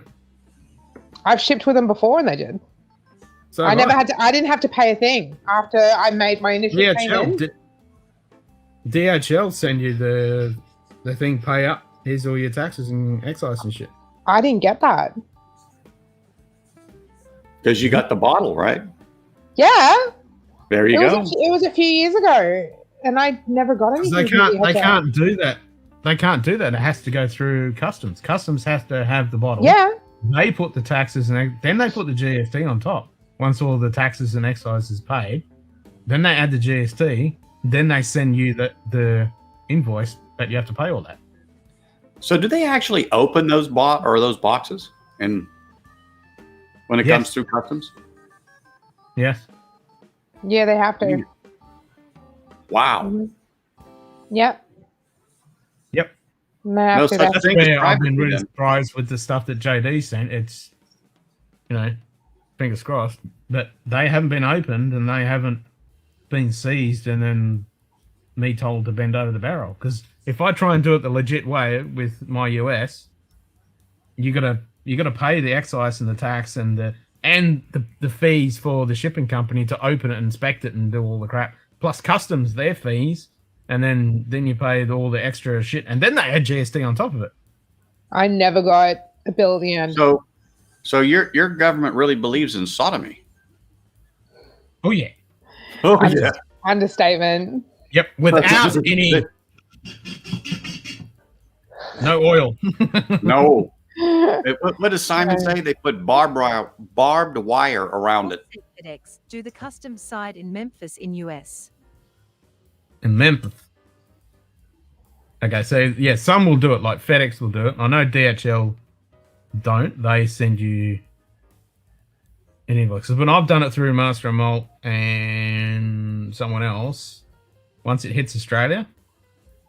I've shipped with them before, and they did. So I didn't have to pay a thing after I made my initial payment. DHL send you the thing, pay up. Here's all your taxes and excise and shit. I didn't get that. Because you got the bottle, right? Yeah. There you go. It was a few years ago, and I never got anything. They from can't DHL. do that. They can't do that. It has to go through customs. Customs has to have the bottle. Yeah. They put the taxes and then they put the GST on top. Once all the taxes and excise is paid, then they add the GST. Then they send you the invoice that you have to pay all that. So do they actually open those those boxes and when it comes through customs? Yes. Yeah, they have to. Wow. Mhm. Yep. Yep. And they have No to, such that's- thing as I've been privacy really then. surprised with the stuff that JD sent. It's, fingers crossed, but they haven't been opened and they haven't been seized and then me told to bend over the barrel. Because if I try and do it the legit way with my US, you gotta pay the excise and the tax and the fees for the shipping company to open it and inspect it and do all the crap. Plus customs, their fees, and then you pay all the extra shit, and then they add GST on top of it. I never got a bill at the end. So your government really believes in sodomy. Oh yeah. Oh Understatement. Yep. Without any no oil. No. What does Simon say? They put barbed wire around it. FedEx do the customs side in Memphis in US. In Memphis. Okay, so yeah, some will do it, like FedEx will do it. I know DHL don't. They send you an invoice. When I've done it through Master and Malt and someone else, once it hits Australia,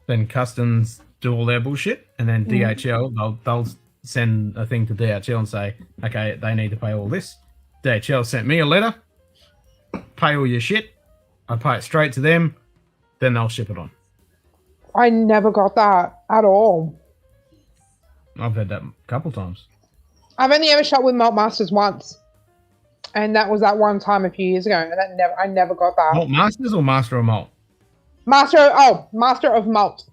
then customs do all their bullshit, and then DHL they'll send a thing to DHL and say, okay, they need to pay all this. DHL sent me a letter, pay all your shit. I pay it straight to them, then they'll ship it on. I never got that at all. I've had that a couple times. I've only ever shot with Malt Masters once, and that was that one time a few years ago, and I never got that. Malt Masters or Master of Malt? Master of Malt.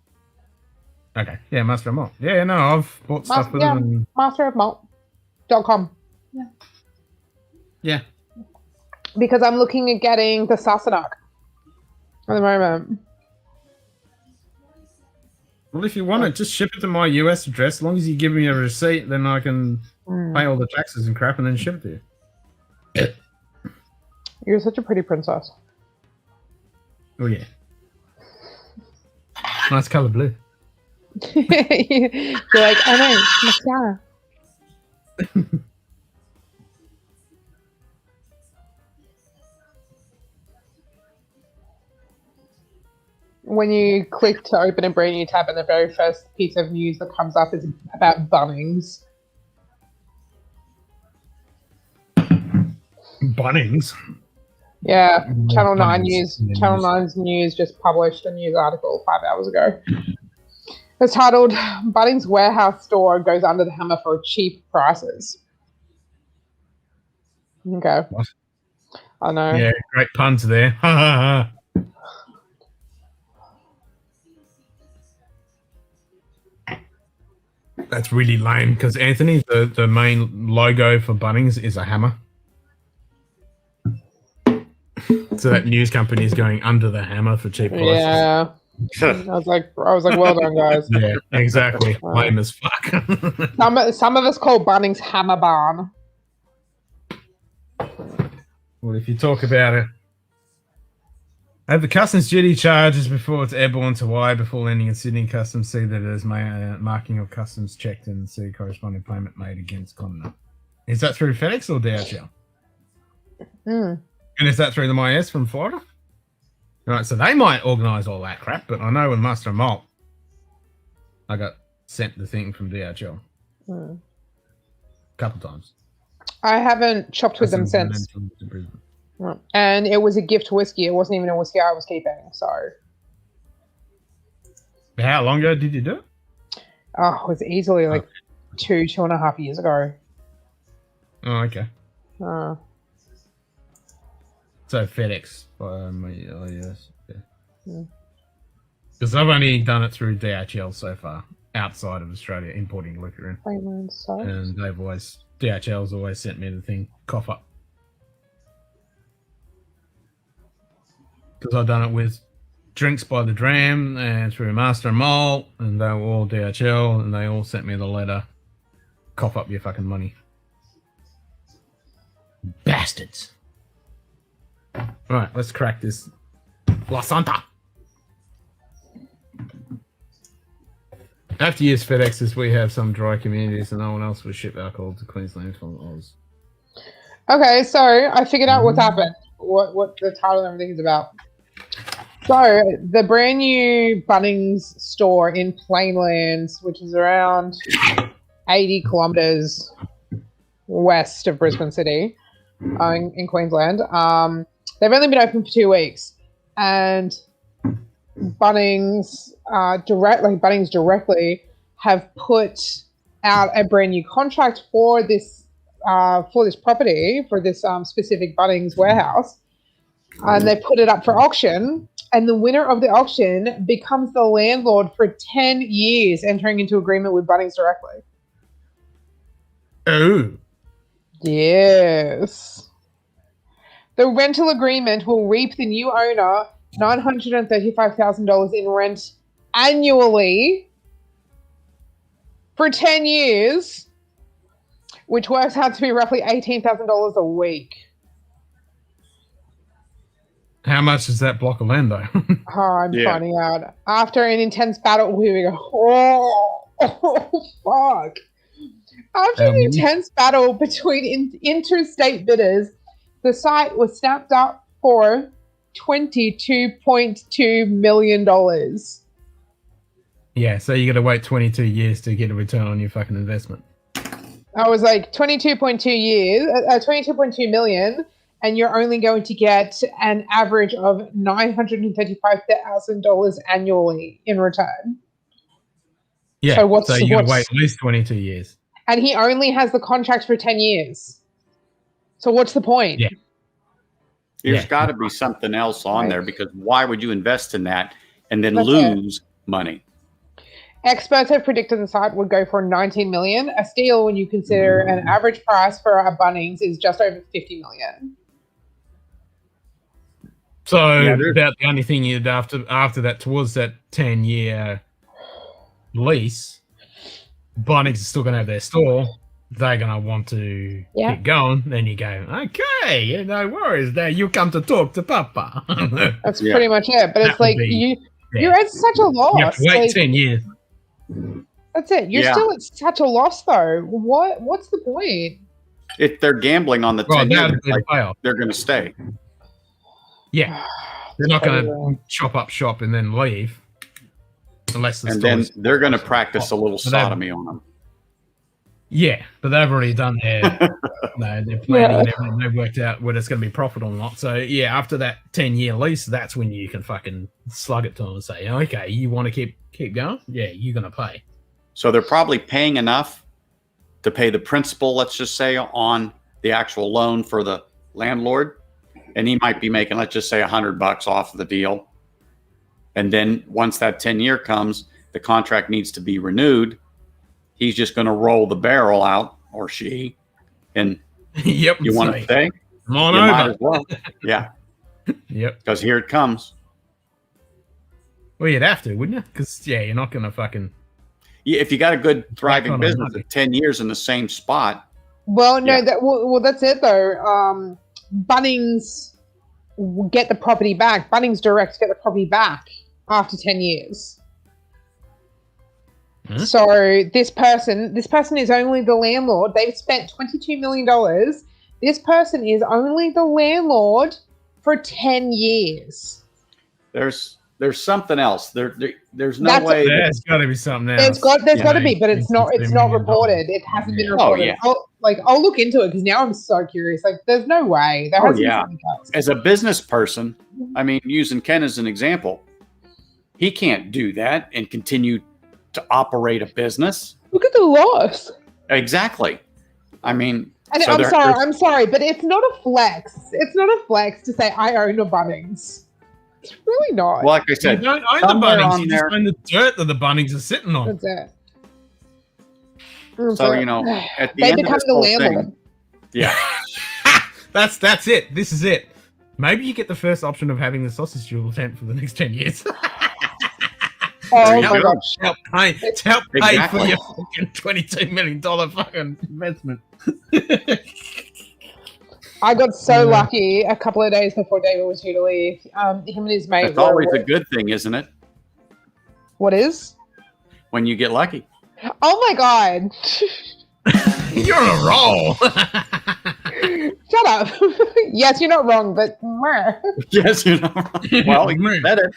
Okay, yeah, Master of Malt. Yeah, no, I've bought stuff with them. masterofmalt.com. Yeah. Because I'm looking at getting the Sassenach at the moment. Well, if you want it, just ship it to my US address. As long as you give me a receipt, then I can pay all the taxes and crap and then ship it to you. You're such a pretty princess. Oh, yeah. Nice color blue. You're like, oh no, mascara. When you click to open a brand new tab and the very first piece of news that comes up is about Bunnings. Bunnings? Yeah, Channel 9 Bunnings News. in the Channel news. 9's news just published a news article 5 hours ago. It's titled, Bunnings Warehouse Store Goes Under the Hammer for Cheap Prices. Okay. What? I know. Yeah, great puns there. Ha ha ha. That's really lame because Anthony, the main logo for Bunnings is a hammer. So that news company is going under the hammer for cheap prices. Yeah. I was like, well done, guys. Yeah, exactly. Lame as fuck. Some of us call Bunnings Hammer Barn. Well, if you talk about it, have the customs duty charges before it's airborne to Hawaii before landing in Sydney. Customs see that as marking of customs checked and see corresponding payment made against continent. Is that through FedEx or DHL? And is that through the MIS from Florida? Right, so they might organise all that crap, but I know with Master and Malt, I got sent the thing from DHL a couple times. I haven't shopped with them since. And it was a gift whiskey. It wasn't even a whiskey I was keeping. So. How long ago did you do it? Oh, it was easily like 2.5 years ago. Oh, okay. Uh, So FedEx. Yes. Yeah. Because I've only done it through DHL so far, outside of Australia, importing liquor in. Plainland sauce. And DHL's always sent me the thing, cough up. Because I've done it with Drinks by the Dram and through Master and Malt, and they were all DHL, and they all sent me the letter, cough up your fucking money. Bastards. Right, let's crack this La Santa. After years FedExes, we have some dry communities and no one else will ship alcohol to Queensland from Oz. Okay, so I figured out what's happened. What the title and everything is about. So the brand new Bunnings store in Plainlands, which is around 80 kilometers west of Brisbane City, in Queensland. They've only been open for 2 weeks, and Bunnings directly have put out a brand new contract for this property, for this specific Bunnings warehouse, and they put it up for auction. And the winner of the auction becomes the landlord for 10 years, entering into agreement with Bunnings directly. Oh. Yes. The rental agreement will reap the new owner $935,000 in rent annually for 10 years, which works out to be roughly $18,000 a week. How much is that block of land, though? I'm finding out. After an intense battle, here we go. Oh fuck. After an intense battle between interstate bidders, the site was snapped up for $22.2 million. Yeah, so you got to wait 22 years to get a return on your fucking investment. I was like 22.2 million, and you're only going to get an average of $935,000 annually in return. Yeah, so you got to wait at least 22 years. And he only has the contract for 10 years. So what's the point? Yeah. There's got to be something else on there, because why would you invest in that and then lose money? Experts have predicted the site would go for $19 million. A steal when you consider an average price for a Bunnings is just over $50 million. So about the only thing you'd after that, towards that 10-year lease, Bunnings is still going to have their store. They're going to want to keep going. Then you go, okay, no worries. Now you come to talk to Papa. That's pretty much it. But it's like you're at such a loss. You have to wait 10 years. That's it. You're still at such a loss, though. What's the point? If they're gambling on the 10 years, they're going to stay. Yeah, they're not going to chop up shop and then leave, unless the then they're going to practice a little sodomy on them. Yeah, but they've already done their their planning and everything. They've worked out whether it's going to be profitable or not. So yeah, after that 10-year lease, that's when you can fucking slug it to them and say, okay, you want to keep going? Yeah, you're going to pay. So they're probably paying enough to pay the principal, let's just say, on the actual loan for the landlord. And he might be making, let's just say, $100 off of the deal. And then once that 10-year comes, the contract needs to be renewed. He's just going to roll the barrel out, or she. And you want to stay? Come on you over. might as well. Yeah. Yep. Because here it comes. Well, you'd have to, wouldn't you? Because, you're not going to fucking... Yeah, if you got a good, thriving business at 10 years in the same spot. Well, no, that's it, though. Bunnings get the property back. Bunnings Direct get the property back after 10 years. Huh? So this person is only the landlord. They've spent $22 million. This person is only the landlord for 10 years. There's something else. There's no way. There's got to be something else. There's got to be, but it's not reported. It hasn't been reported. I'll look into it, because now I'm so curious. Like, there's no way. There has to be something else. As a business person, I mean, using Ken as an example, he can't do that and continue to operate a business. Look at the loss. Exactly. I mean, and I'm sorry, but it's not a flex. It's not a flex to say I own a Bunnings. It's really not. Well, like I You said, don't own the somewhere Bunnings. on You just there- own the dirt that the Bunnings are sitting on. That's it. So, you know, at the they end of become this the whole landlord. thing, yeah, That's it. This is it. Maybe you get the first option of having the sausage jewel tent for the next 10 years. Oh There you my go. gosh. to help pay for Exactly. your fucking $22 million fucking investment. I got so Yeah. lucky a couple of days before David was due to leave. Him and his mate it's were. always a good thing, isn't it? What is? When you get lucky. Oh my god. You're on a roll. Shut up. Yes, you're not wrong, but meh. Yes, you know. Well, you said it.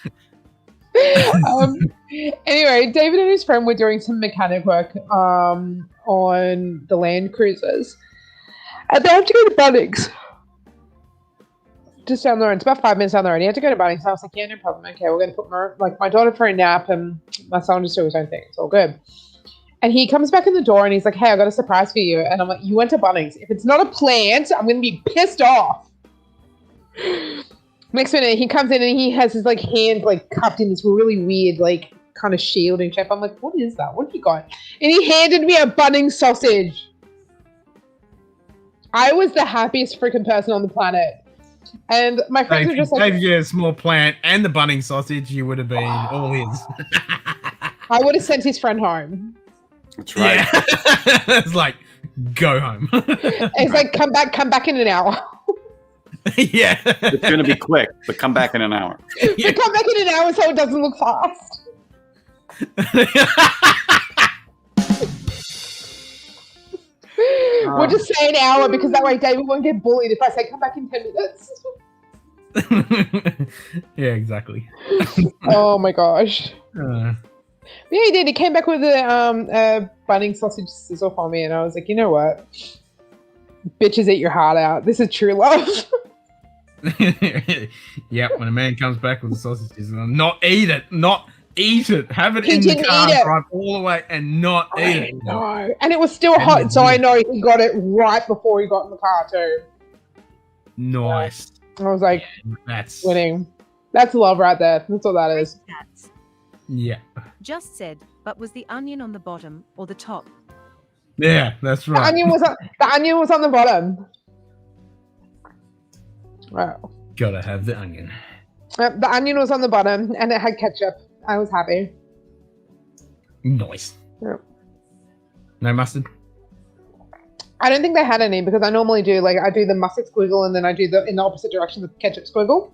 Anyway, David and his friend were doing some mechanic work on the Land Cruisers. And they had to go to Bunnings. Just down the road. It's about 5 minutes down the road. He had to go to Bunnings. I was like, yeah, no problem. Okay, we're going to put my daughter for a nap and my son just do his own thing. It's all good. And he comes back in the door and he's like, hey, I got a surprise for you. And I'm like, you went to Bunnings. If it's not a plant, I'm going to be pissed off. Next minute, he comes in and he has his like hand like cupped in this really weird like kind of shielding shape. I'm like, what is that? What have you got? And he handed me a Bunnings sausage. I was the happiest freaking person on the planet. And my friends If were you just like, gave you a small plant and the Bunnings sausage, you would have been all his. I would have sent his friend home. That's right. Yeah. It's like, go home. It's like, come back in an hour. Yeah. It's going to be quick, but come back in an hour. But come back in an hour so it doesn't look fast. We'll just say an hour because that way David won't get bullied if I say come back in 10 minutes. Yeah, exactly. Oh my gosh. Uh, Yeah, he did. He came back with a Bunnings sausage sizzle for me, and I was like, you know what? Bitches eat your heart out. This is true love. yeah, when a man comes back with a sausage, he's gonna not eat it. Have it He in the didn't car, eat it. drive all the way, and not eat it. No. And it was still And hot, so the- I know he got it right before he got in the car too. Nice. I was like, That's winning. That's love right there. That's all that is. Cats. yeah, Just said, but was the onion on the bottom or the top? yeah. That's The right. onion was on the bottom. Wow. Gotta have the onion. The onion was on the bottom, and it had ketchup. I was happy. Nice. Yeah. No mustard. I don't think they had any because I normally do I do the mustard squiggle and then I do in the opposite direction the ketchup squiggle.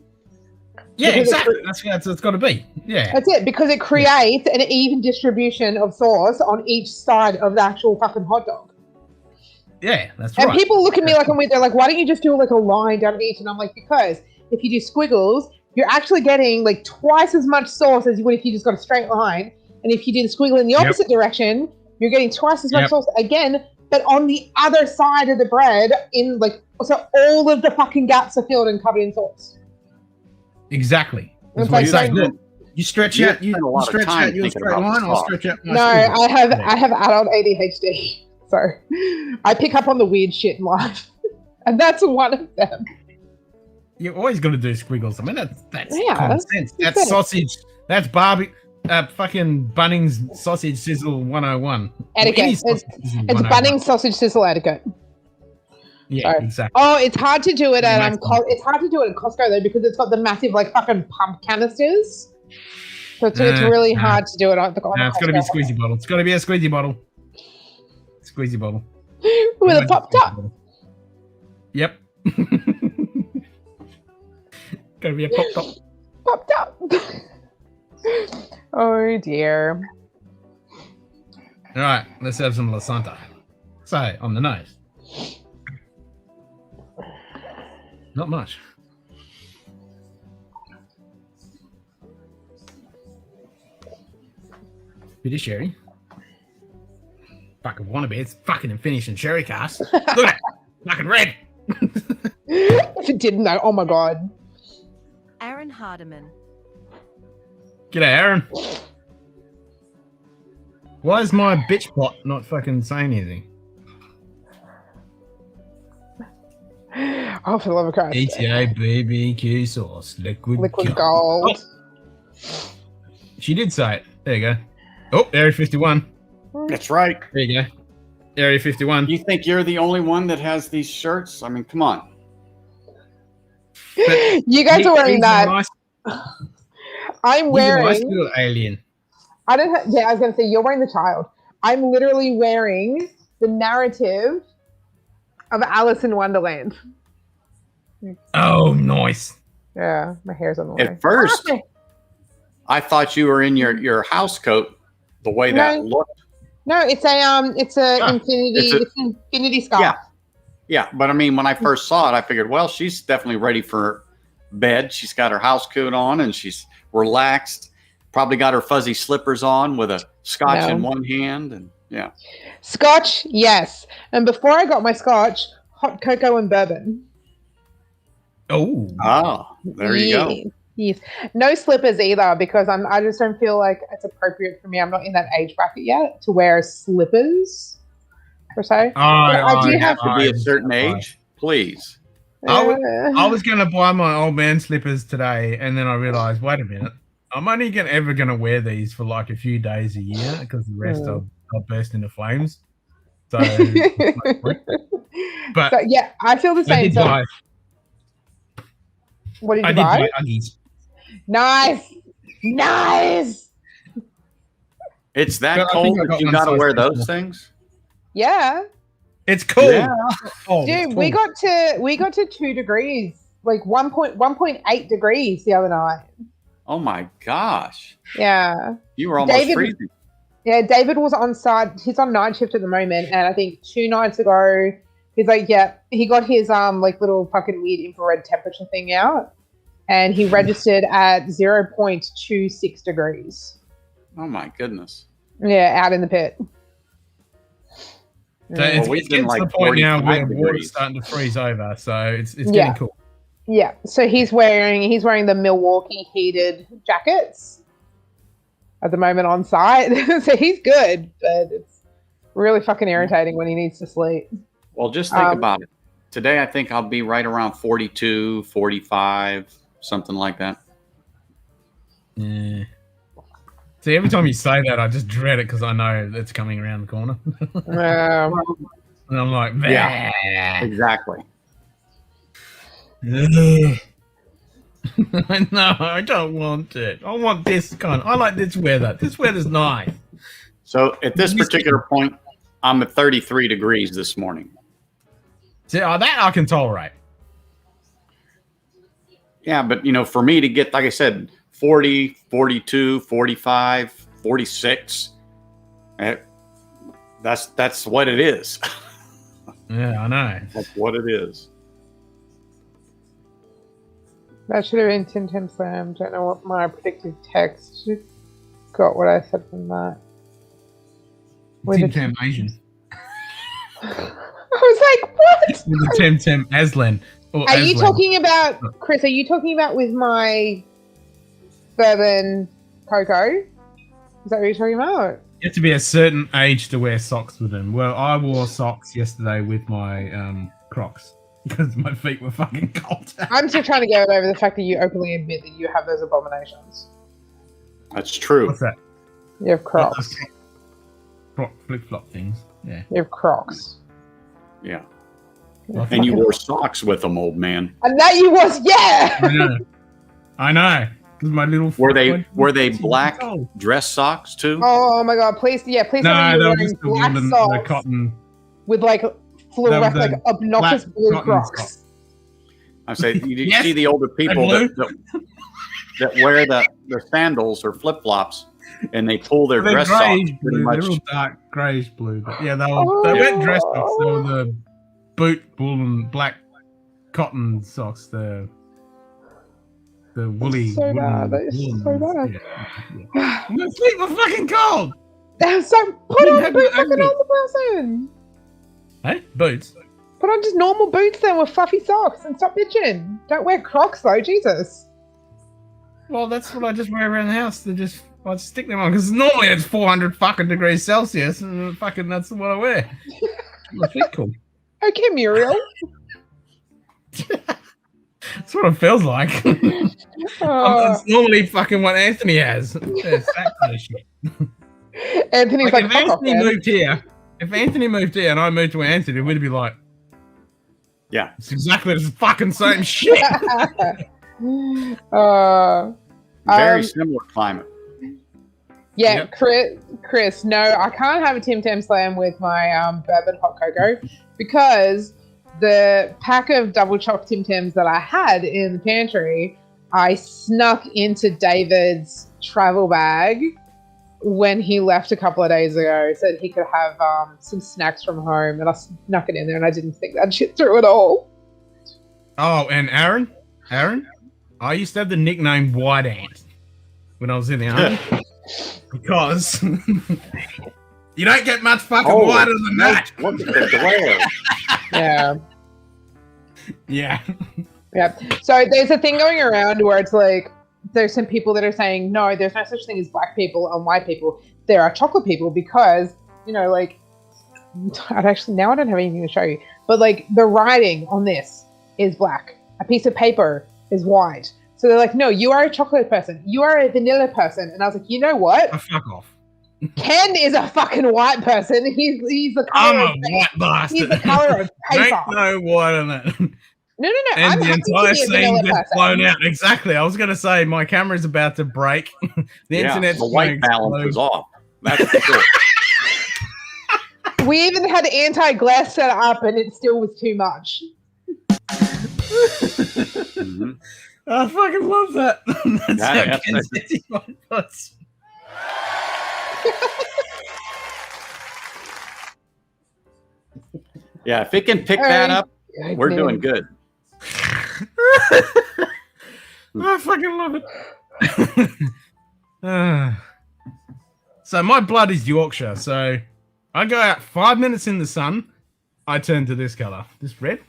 Yeah, Because exactly. That's what it's got to be. Yeah. That's it because it creates an even distribution of sauce on each side of the actual fucking hot dog. Yeah, that's And right. people look at me like I'm weird. They're like, why don't you just do like a line down each? And I'm like, because if you do squiggles, you're actually getting like twice as much sauce as you would if you just got a straight line. And if you do the squiggle in the opposite direction, you're getting twice as much sauce again, but on the other side of the bread in so all of the fucking gaps are filled and covered in sauce. Exactly. That's It's what like you say. saying- Look, you stretch You out. You spend a lot of stretch time out your thinking straight about line. the I'll sauce. stretch out my. No, squiggle. I have adult ADHD. So I pick up on the weird shit in life. And that's one of them. You always got to do squiggles. I mean, that's Yeah, common sense. That's that's it. sausage. That's fucking Bunnings sausage sizzle 101. Etiquette. Any It's sausage sizzle It's 101. Bunnings sausage sizzle etiquette. Yeah, Sorry. exactly. Oh, it's hard to do it at Yeah, it's hard to do it at Costco though because it's got the massive fucking pump canisters. So it's really hard to do it on the No, it's got to be a squeezy bottle. It's got to be a squeezy bottle. Squeezy bottle. with a pop top. Yep. Got to be a pop top. Popped up. Oh dear. All right, let's have some lasanta. So, on the nose. Not much. Bit of sherry. Fucking wannabe. It's fucking finishing sherry cast. Look at that. Fucking red. If it didn't know, oh my god. Aaron Hardiman. G'day, Aaron. Why is my bitch pot not fucking saying anything? Oh, for the love of Christ. ETA BBQ sauce, liquid gold. Oh, she did say it. There you go. Oh, Area 51. That's right. There you go. Area 51. You think you're the only one that has these shirts? I mean, come on. You guys are wearing that. I'm wearing. He's a nice little alien. I don't. Yeah, I was going to say you're wearing the child. I'm literally wearing the narrative of Alice in Wonderland. Oh, nice. Yeah, my hair's on the way. At first, I thought you were in your house coat. The way that looked. No, it's a infinity scarf. Yeah, but I mean, when I first saw it, I figured, well, she's definitely ready for bed. She's got her house coat on and she's relaxed. Probably got her fuzzy slippers on with a scotch in one hand, and yeah. Scotch, yes. And before I got my scotch, hot cocoa and bourbon. Oh, there you go. Yes. No slippers either, because I just don't feel like it's appropriate for me. I'm not in that age bracket yet to wear slippers per se. I do have to be a certain age, please. I was going to buy my old man slippers today, and then I realized, wait a minute, I'm only ever going to wear these for like a few days a year because the rest I'll burst into flames. So, but so, yeah, I feel the same. What did you buy? I did buy Uggies. Nice. It's that cold that you got to wear those things? Yeah. It's cold. Yeah. Dude, we got to 2 degrees, like 1.8 degrees the other night. Oh my gosh. Yeah. You were almost freezing. Yeah, David was on site. He's on night shift at the moment, and I think 2 nights ago, he's like, yeah, he got his like little fucking weird infrared temperature thing out, and he registered at 0.26 degrees. Oh my goodness. Yeah, out in the pit. So it's getting to the point now where water's starting to freeze over, so it's getting cool. Yeah, so he's wearing the Milwaukee heated jackets at the moment on site. So he's good, but it's really fucking irritating when he needs to sleep. Well, just think about it. Today, I think I'll be right around 42, 45, something like that. Yeah. See, every time you say that, I just dread it because I know it's coming around the corner. And I'm like, yeah, exactly. No, I don't want it. I want this kind. I like this weather. This weather's nice. So at this particular point, I'm at 33 degrees this morning. See, that I can tolerate. Yeah, but for me to get, like I said, 40, 42, 45, 46, that's what it is. Yeah, I know. That's what it is. That should have been Tim Tam Slam. Don't know what my predictive text got. What I said from that. Tim Tam Asian. I was like, what? With the Tim Tam Aslan. Are you talking about, Chris? Are you talking about with my bourbon cocoa? Is that what you're talking about? You have to be a certain age to wear socks with them. Well, I wore socks yesterday with my Crocs because my feet were fucking cold. I'm still trying to get over the fact that you openly admit that you have those abominations. That's true. What's that? You have Crocs. Flip-flop things. Yeah. You have Crocs. Yeah. And you wore socks with them, old man. And that you was, yeah. I know. My little were they black dress socks too? Oh my god! Please, please. No, they were just the cotton with like fluorescent, like obnoxious blue Crocs. I say, you see the older people that wear the sandals or flip flops, and they pull their dress socks pretty much. They're all dark grayish blue, but yeah, they weren't dress socks. They were the boot wool and black cotton socks. The woolly. So bad. That is so bad. Yeah. My feet were fucking cold. So put on boots like a normal person. Hey, boots. Put on just normal boots then with fluffy socks and stop bitching. Don't wear Crocs though, Jesus. Well, that's what I just wear around the house. I just stick them on because normally it's 400 fucking degrees Celsius, and fucking that's what I wear. My feet cool. Okay, Muriel. That's what it feels like. Oh, It's normally fucking what Anthony has. It's that kind of shit. Anthony's like, if fuck off, Anthony man. moved here, and I moved to Anthony, we'd be like, Yeah. it's exactly the fucking same shit. Very Um, similar climate. Yeah, Yep. Chris, no, I can't have a Tim Tam Slam with my bourbon hot cocoa because the pack of double chopped Tim Tams that I had in the pantry, I snuck into David's travel bag when he left a couple of days ago so that he could have some snacks from home, and I snuck it in there and I didn't think that shit through at all. Oh, and Aaron, I used to have the nickname White Ant when I was in the army. Because you don't get much fucking whiter than that. Look at the glare. Yeah. Yeah. Yeah. So there's a thing going around where it's like there's some people that are saying, no, there's no such thing as black people and white people. There are chocolate people because, you know, like, I don't have anything to show you, but like the writing on this is black. A piece of paper is white. So they're like, no, you are a chocolate person. You are a vanilla person. And I was like, you know what? Oh, fuck off. Ken is a fucking white person. He's the color I'm of a white bastard. He's the color of paper. Ain't no white on that. No. And I'm the happy to entire be a scene vanilla gets person. blown out. Exactly. I was going to say, my camera's about to break. The internet's the white gonna balance is explode. off. That's for sure. We even had anti-glass set up and it still was too much. Mhm. I fucking love that. That's Yeah, how that's Ken it. says he was. Yeah, if it can pick that up, we're doing good. I fucking love it. So my blood is Yorkshire. So I go out 5 minutes in the sun, I turn to this color, this red,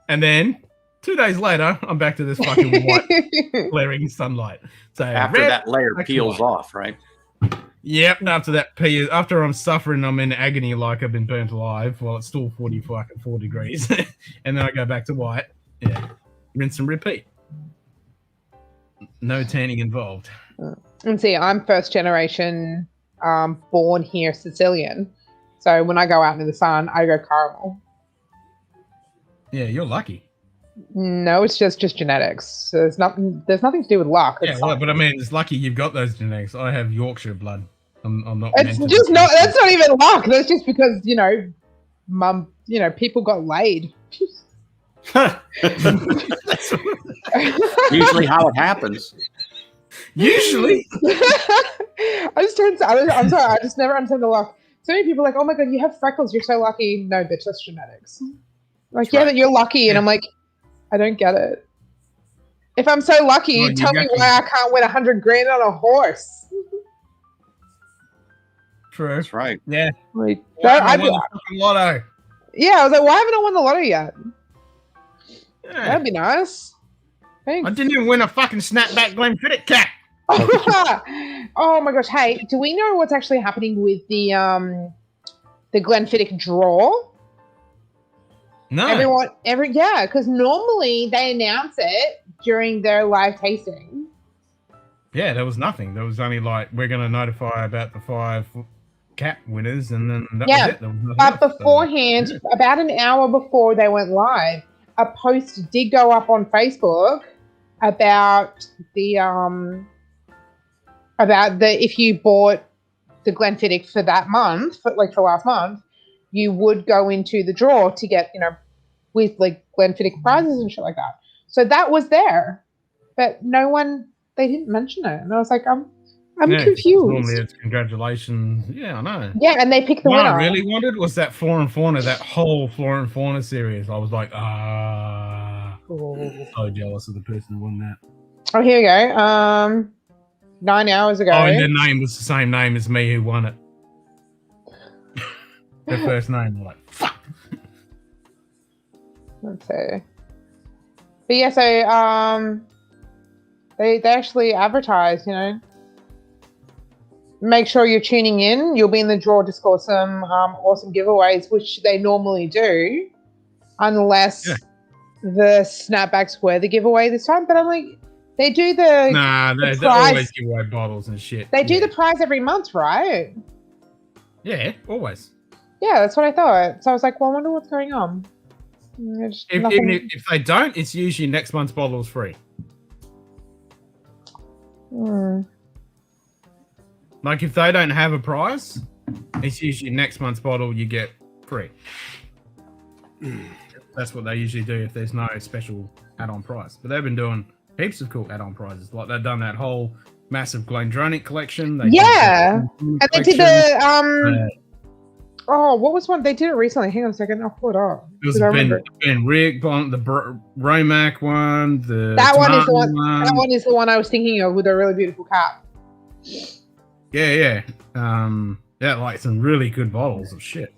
and then 2 days later, I'm back to this fucking white, glaring sunlight. So After red, that layer back to peels white. off, right? Yep. After I'm suffering, I'm in agony like I've been burnt alive while it's still 4 degrees, and then I go back to white. Yeah, rinse and repeat. No tanning involved. And see, I'm first generation born here Sicilian. So when I go out in the sun, I go caramel. Yeah, you're lucky. No, it's just genetics. There's nothing to do with luck. Yeah, well, but I mean, it's lucky you've got those genetics. I have Yorkshire blood. I'm not. It's meant to just be- not. That's not even luck. That's just because people got laid. Usually how it happens. Usually. I'm sorry. I just never understand the luck. So many people are like, oh my god, you have freckles. You're so lucky. No, bitch, that's genetics. Like, That's yeah, right. but you're lucky, and Yeah. I'm like, I don't get it. If I'm so lucky, Well, you tell me got why I can't win 100 grand on a horse. True. That's right. Yeah. Like, Why I'd haven't I be won the fucking lotto? yeah, I was like, why haven't I won the lotto yet? Yeah. That'd be nice. I Thanks. didn't even win a fucking snapback Glenfiddich cap. Oh my gosh! Hey, do we know what's actually happening with the Glenfiddich draw? No. Because normally they announce it during their live tasting. Yeah, there was nothing. There was only like, we're going to notify about the 5 cap winners, and then that Yeah, was it. There was nothing But else. beforehand, about an hour before they went live, a post did go up on Facebook about the if you bought the Glenfiddich for that month, for last month, you would go into the draw to get, with like Glenfiddich prizes and shit like that. So that was there, but they didn't mention it, and I was like, I'm Yeah, confused. Normally it's congratulations. Yeah, I know. Yeah, and they picked the What winner. I really wanted was that Flora and Fauna, that whole Flora and Fauna series. I was like, so jealous of the person who won that. Oh, here we go. 9 hours ago. Oh, and their name was the same name as me who won it. Their first name. I'm like, fuck. Let's see. But yeah, so they actually advertise, Make sure you're tuning in. You'll be in the draw to score some awesome giveaways, which they normally do, unless the snapbacks were the giveaway this time, but I'm like, they do the Nah, they prize. always give away bottles and shit. They do Yeah. the prize every month, right? Yeah, always. Yeah, that's what I thought. So I was like, well, I wonder what's going on. There's nothing- If they don't, it's usually next month's bottle is free. Hmm. Like if they don't have a prize, it's usually next month's bottle you get free. That's what they usually do if there's no special add-on prize. But they've been doing heaps of cool add-on prizes. Like they've done that whole massive Glendronach collection. They Yeah. did the And they collection. did the oh, what was one? They did it recently. Hang on a second. I'll pull it up. It was 'Cause I remember. Ben Rick, the Romac one, the That one is the tomato one. That one is the one I was thinking of with a really beautiful cap. Yeah. Yeah, like some really good bottles of shit.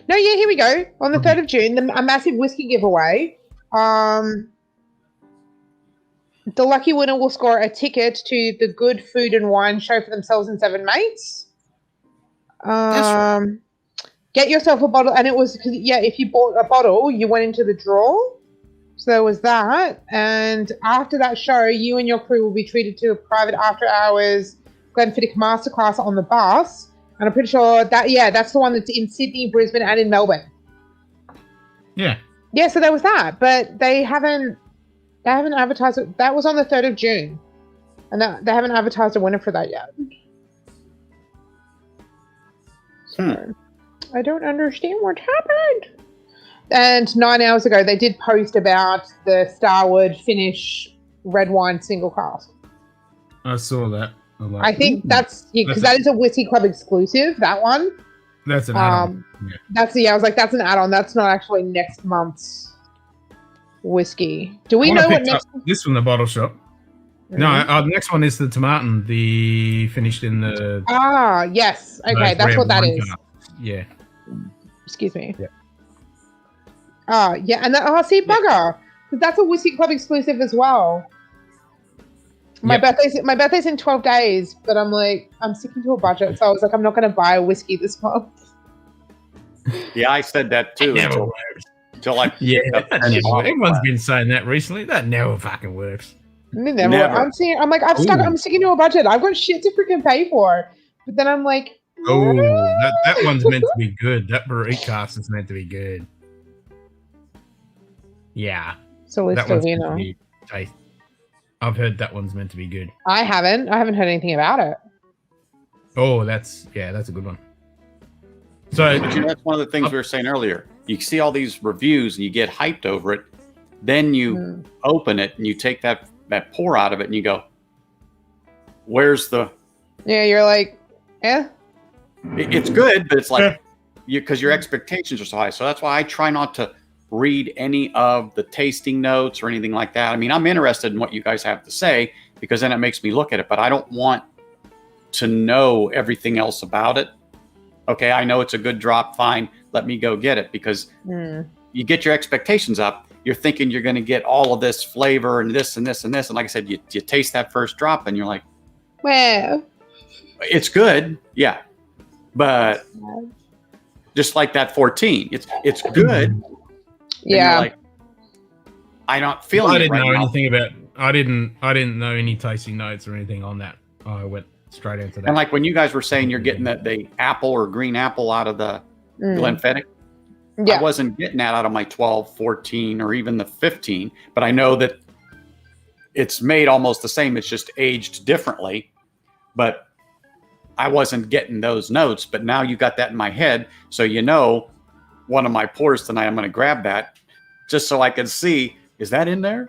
No, yeah, here we go. On the 3rd of June, a massive whiskey giveaway. The lucky winner will score a ticket to the Good Food and Wine Show for themselves and 7 mates. Get yourself a bottle, and it was if you bought a bottle, you went into the draw. So there was that, and after that show, you and your crew will be treated to a private after-hours Glenfiddich masterclass on the bus. And I'm pretty sure that's the one that's in Sydney, Brisbane, and in Melbourne. Yeah. Yeah, so there was that, but they haven't advertised it. That was on the 3rd of June, and they haven't advertised a winner for that yet. So I don't understand what happened. And 9 hours ago, they did post about the Starward Finish red wine single cask. I saw that. I think that's because that is a Whiskey Club exclusive. That one. That's an add-on. I was like, that's an add-on. That's not actually next month's whiskey. Do we I know what picked next? up this from the bottle shop. No, the next one is the Tomatin, the finished in the. Ah, yes. Okay, that's what that is. Yeah. Excuse me. Yeah. Yeah, and see, bugger, because that's a Whiskey Club exclusive as well. My birthday's in 12 days, but I'm like, I'm sticking to a budget, so I was like, I'm not going to buy a whiskey this month. Yeah, I said that too. Until I everyone's been saying that recently. That never fucking works. Never. I'm sticking to a budget. I've got shit to freaking pay for, but then I'm like, oh, that one's meant to be good. That barrique cast is meant to be good. Yeah. So it's still, you know. I've heard that one's meant to be good. I haven't heard anything about it. Oh, that's a good one. So that's one of the things we were saying earlier. You see all these reviews and you get hyped over it. Then you open it and you take that pour out of it and you go, where's the... Yeah, you're like, It's good, but it's like, because your expectations are so high. So that's why I try not to read any of the tasting notes or anything like that. I mean, I'm interested in what you guys have to say because then it makes me look at it, but I don't want to know everything else about it. Okay, I know it's a good drop, fine. Let me go get it because you get your expectations up. You're thinking you're going to get all of this flavor and this and this and this. And like I said, you taste that first drop and you're like, well, it's good. Yeah. But just like that 14, it's good. Yeah. Like, I don't feel. I didn't know anything about. I didn't know any tasting notes or anything on that. I went straight into that. And like when you guys were saying you're getting the apple or green apple out of the Glenfiddich, I wasn't getting that out of my 12, 14, or even the 15. But I know that it's made almost the same. It's just aged differently. But I wasn't getting those notes. But now you got that in my head, so you know. One of my pours tonight, I'm going to grab that just so I can see, is that in there?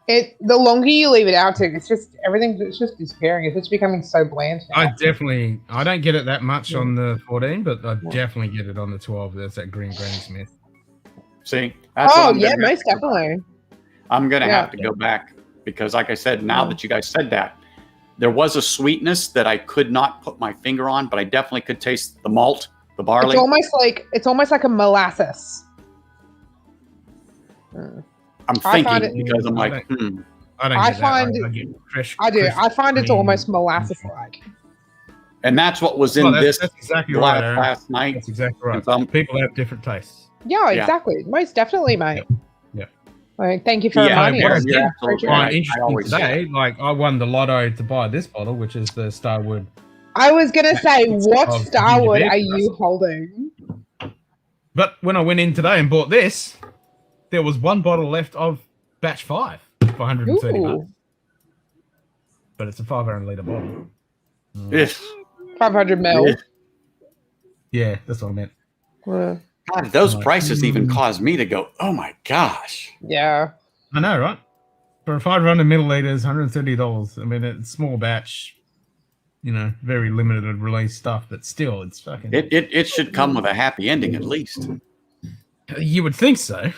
The longer you leave it out, it's just it's just disappearing. It's just becoming so bland. I don't get it that much on the 14, but I definitely get it on the 12. That's that green Granny Smith. See? That's most definitely. I'm going to have to go back because like I said, now that you guys said that, there was a sweetness that I could not put my finger on, but I definitely could taste the malt. The barley. It's almost like a molasses. I'm thinking because I'm like, I find it's almost molasses-like. And that's what was in that's exactly right, last night. That's exactly right. People have different tastes. Yeah, exactly. Most definitely, mate. Yeah. Like, thank you for Yeah, reminding what I us. did Yeah, absolutely Richard. right. find interesting always say today, like I won the lotto to buy this bottle, which is the Starwood. I was gonna say, what Of Starwood ginger beer are for us. you holding? But when I went in today and bought this, there was one bottle left of batch 5 for 130 bucks. Ooh, But it's a 500 litre bottle. Yes. 500 mil. Yeah. Yeah, that's what I meant. God, those Like, prices even caused me to go, oh my gosh. Yeah. I know, right? For 500 milliliters, $130. I mean, it's small batch, very limited release stuff, but still, it's fucking. It should come with a happy ending at least. You would think so.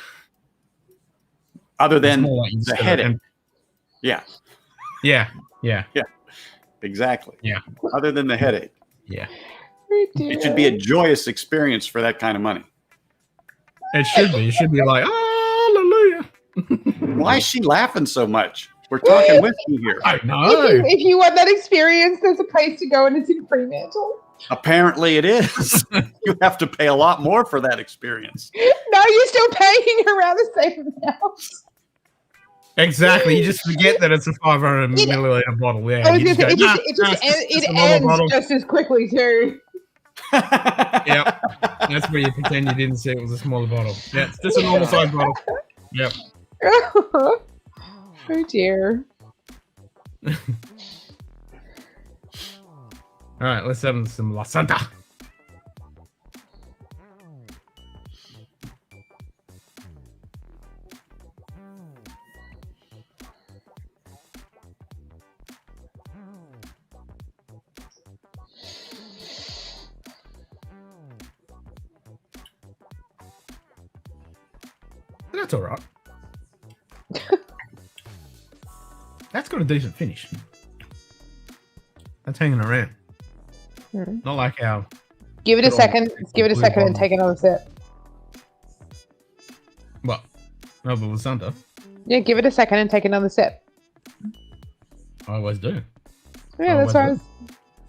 Other It's than more like you the said it, headache. and- Yeah, Yeah. exactly. Yeah. Other than the headache. Yeah. It should be a joyous experience for that kind of money. It should be. It should be like, hallelujah. Why is she laughing so much? We're talking whiskey here. I know. If you want that experience, there's a place to go, and it's in Fremantle. Apparently it is. You have to pay a lot more for that experience. No, you're still paying around the same amount. Exactly. You just forget that it's a 500 milliliter bottle. Yeah. I was you gonna say, go, it another ends bottle. just as quickly too. Yep. That's where you pretend you didn't see it was a smaller bottle. Yeah, it's just a normal size bottle. Yep. Oh dear. All right, let's have some La Santa. That's all right. That's got a decent finish. That's hanging around. Not like our. Give it a Good second. old- Give it a blue second and bottle. take another sip. What? No, but La Santa. Yeah, give it a second and take another sip. I always do. Yeah, Oh, that's was right.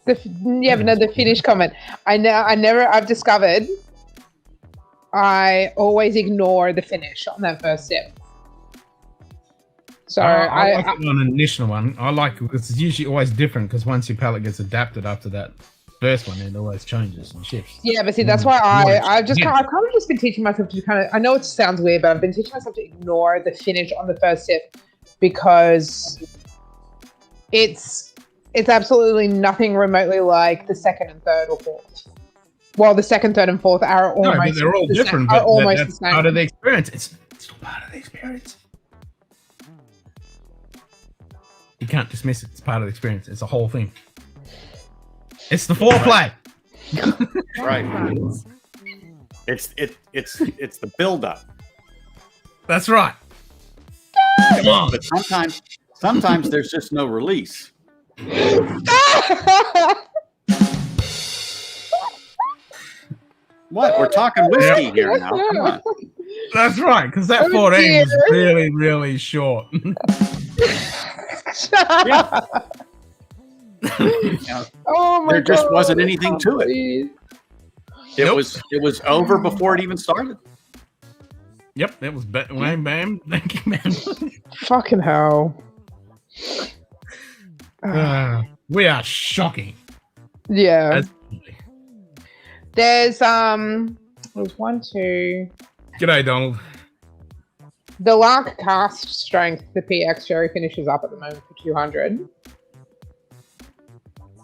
But no, the finish comment. I've discovered I always ignore the finish on that first sip. So I like it on an initial one. I like it because it's usually always different because once your palate gets adapted after that first one, it always changes and shifts. yeah, but see, that's why I've kind of just been teaching myself to kind of. I know it sounds weird, but I've been teaching myself to ignore the finish on the first sip because it's absolutely nothing remotely like the second and third or fourth. Well, the second, third, and fourth are almost No, but they're all the same- different. are But almost that's the same. part of the experience. It's still part of the experience. You can't dismiss it. It's part of the experience. It's a whole thing. It's the foreplay. Right. It's the build-up. That's right. Come on. But sometimes there's just no release. What? We're talking whiskey here now. Come on. That's right, because that Oh, 14 was dear. really, really short. Yeah. Oh my There just God, wasn't anything to it. please. It Nope. was over before it even started. Yep, that was bam, bam. Thank you, man. Fucking hell. We are shocking. Yeah. Absolutely. There's one, two. G'day, Donald. The Lark cast strength, the PX Cherry finishes up at the moment for 200.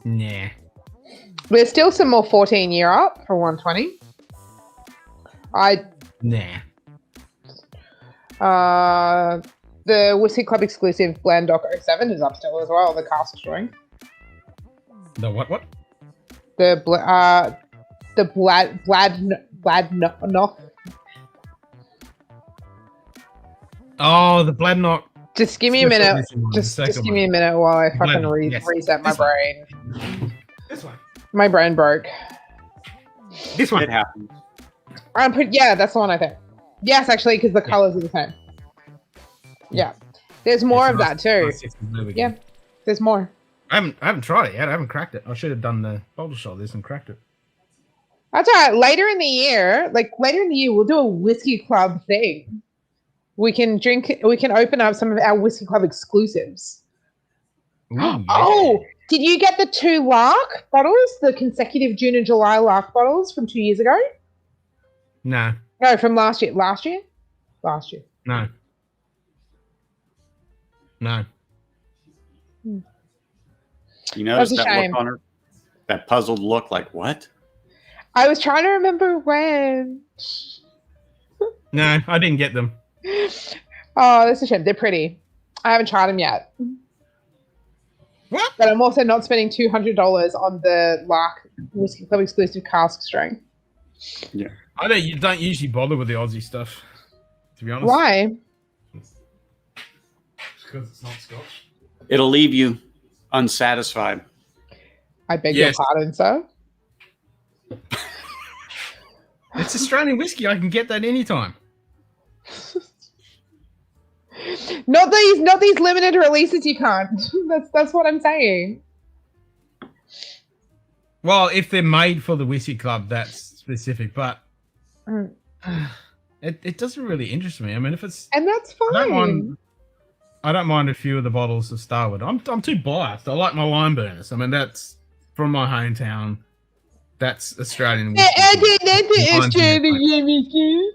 Nah. There's still some more 14-year up for 120. Nah. The Whiskey Club exclusive Blandock 07 is up still as well, the cast strength. The what? The Bladnock. Oh, the Bladnock. Just give me a Special minute. edition one, Just the second give me a one. minute while I fucking Bladnock, yes. reset my This one. brain. This one. My brain broke. This one. It happens. Yeah, that's the one I think. Yes, actually, because the colors are the same. Yeah. There's more of that too. Yeah. There's more. I haven't tried it yet. I haven't cracked it. I should have done the boulder shot this and cracked it. That's all right. Later in the year, we'll do a whiskey club thing. We can open up some of our Whiskey Club exclusives. Ooh, yeah. Oh, did you get the 2 Lark bottles, the consecutive June and July Lark bottles from 2 years ago? No, No, from last year. Last year. no. You notice That's a that shame. look on her? That puzzled look, like what? I was trying to remember when. No, I didn't get them. Oh, that's a shame. They're pretty. I haven't tried them yet. What? But I'm also not spending $200 on the Lark Whiskey Club exclusive cask strength. Yeah. I don't usually bother with the Aussie stuff, to be honest. Why? Because it's not Scotch. It'll leave you unsatisfied. I beg Yes. your pardon, sir. It's Australian whiskey. I can get that anytime. Not these limited releases. You can't. That's what I'm saying. Well, if they're made for the whiskey club, that's specific. But it doesn't really interest me. I mean, if it's And that's fine. I don't mind a few of the bottles to start with. I'm too biased. I like my lime burners. I mean, that's from my hometown. That's Australian whiskey. That's the Australian whiskey.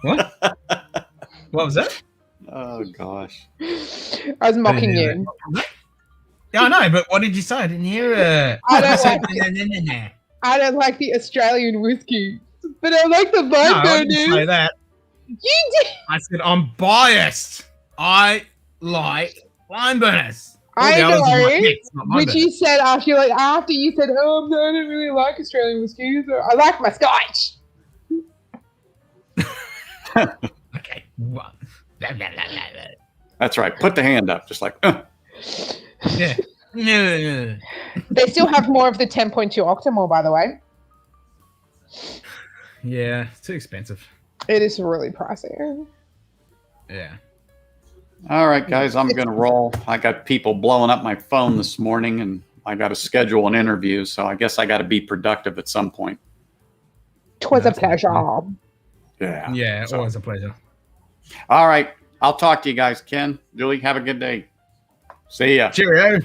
What? What was that? Oh gosh. I was mocking you. Yeah, I know, but what did you say? I didn't hear it. I don't like the Australian whiskey, but I like the No, I didn't say burners. that. You did. I said I'm biased. I like lime burners. All I the others are my know, picks, not my which burners. you said after you said, "Oh, no, I don't really like Australian whiskey. I like my Scotch." Okay. What? That's right. Put the hand up, just like. Yeah. Yeah. They still have more of the 10.2 octamol, by the way. Yeah, it's too expensive. It is really pricey. Yeah. All right, guys, I'm going to roll. I got people blowing up my phone this morning, and I got to schedule an interview, so I guess I got to be productive at some point. 'Twas a That's pleasure. awesome. Yeah. Yeah, So- always a pleasure. All right. I'll talk to you guys. Ken, Julie, have a good day. See ya. Cheerio.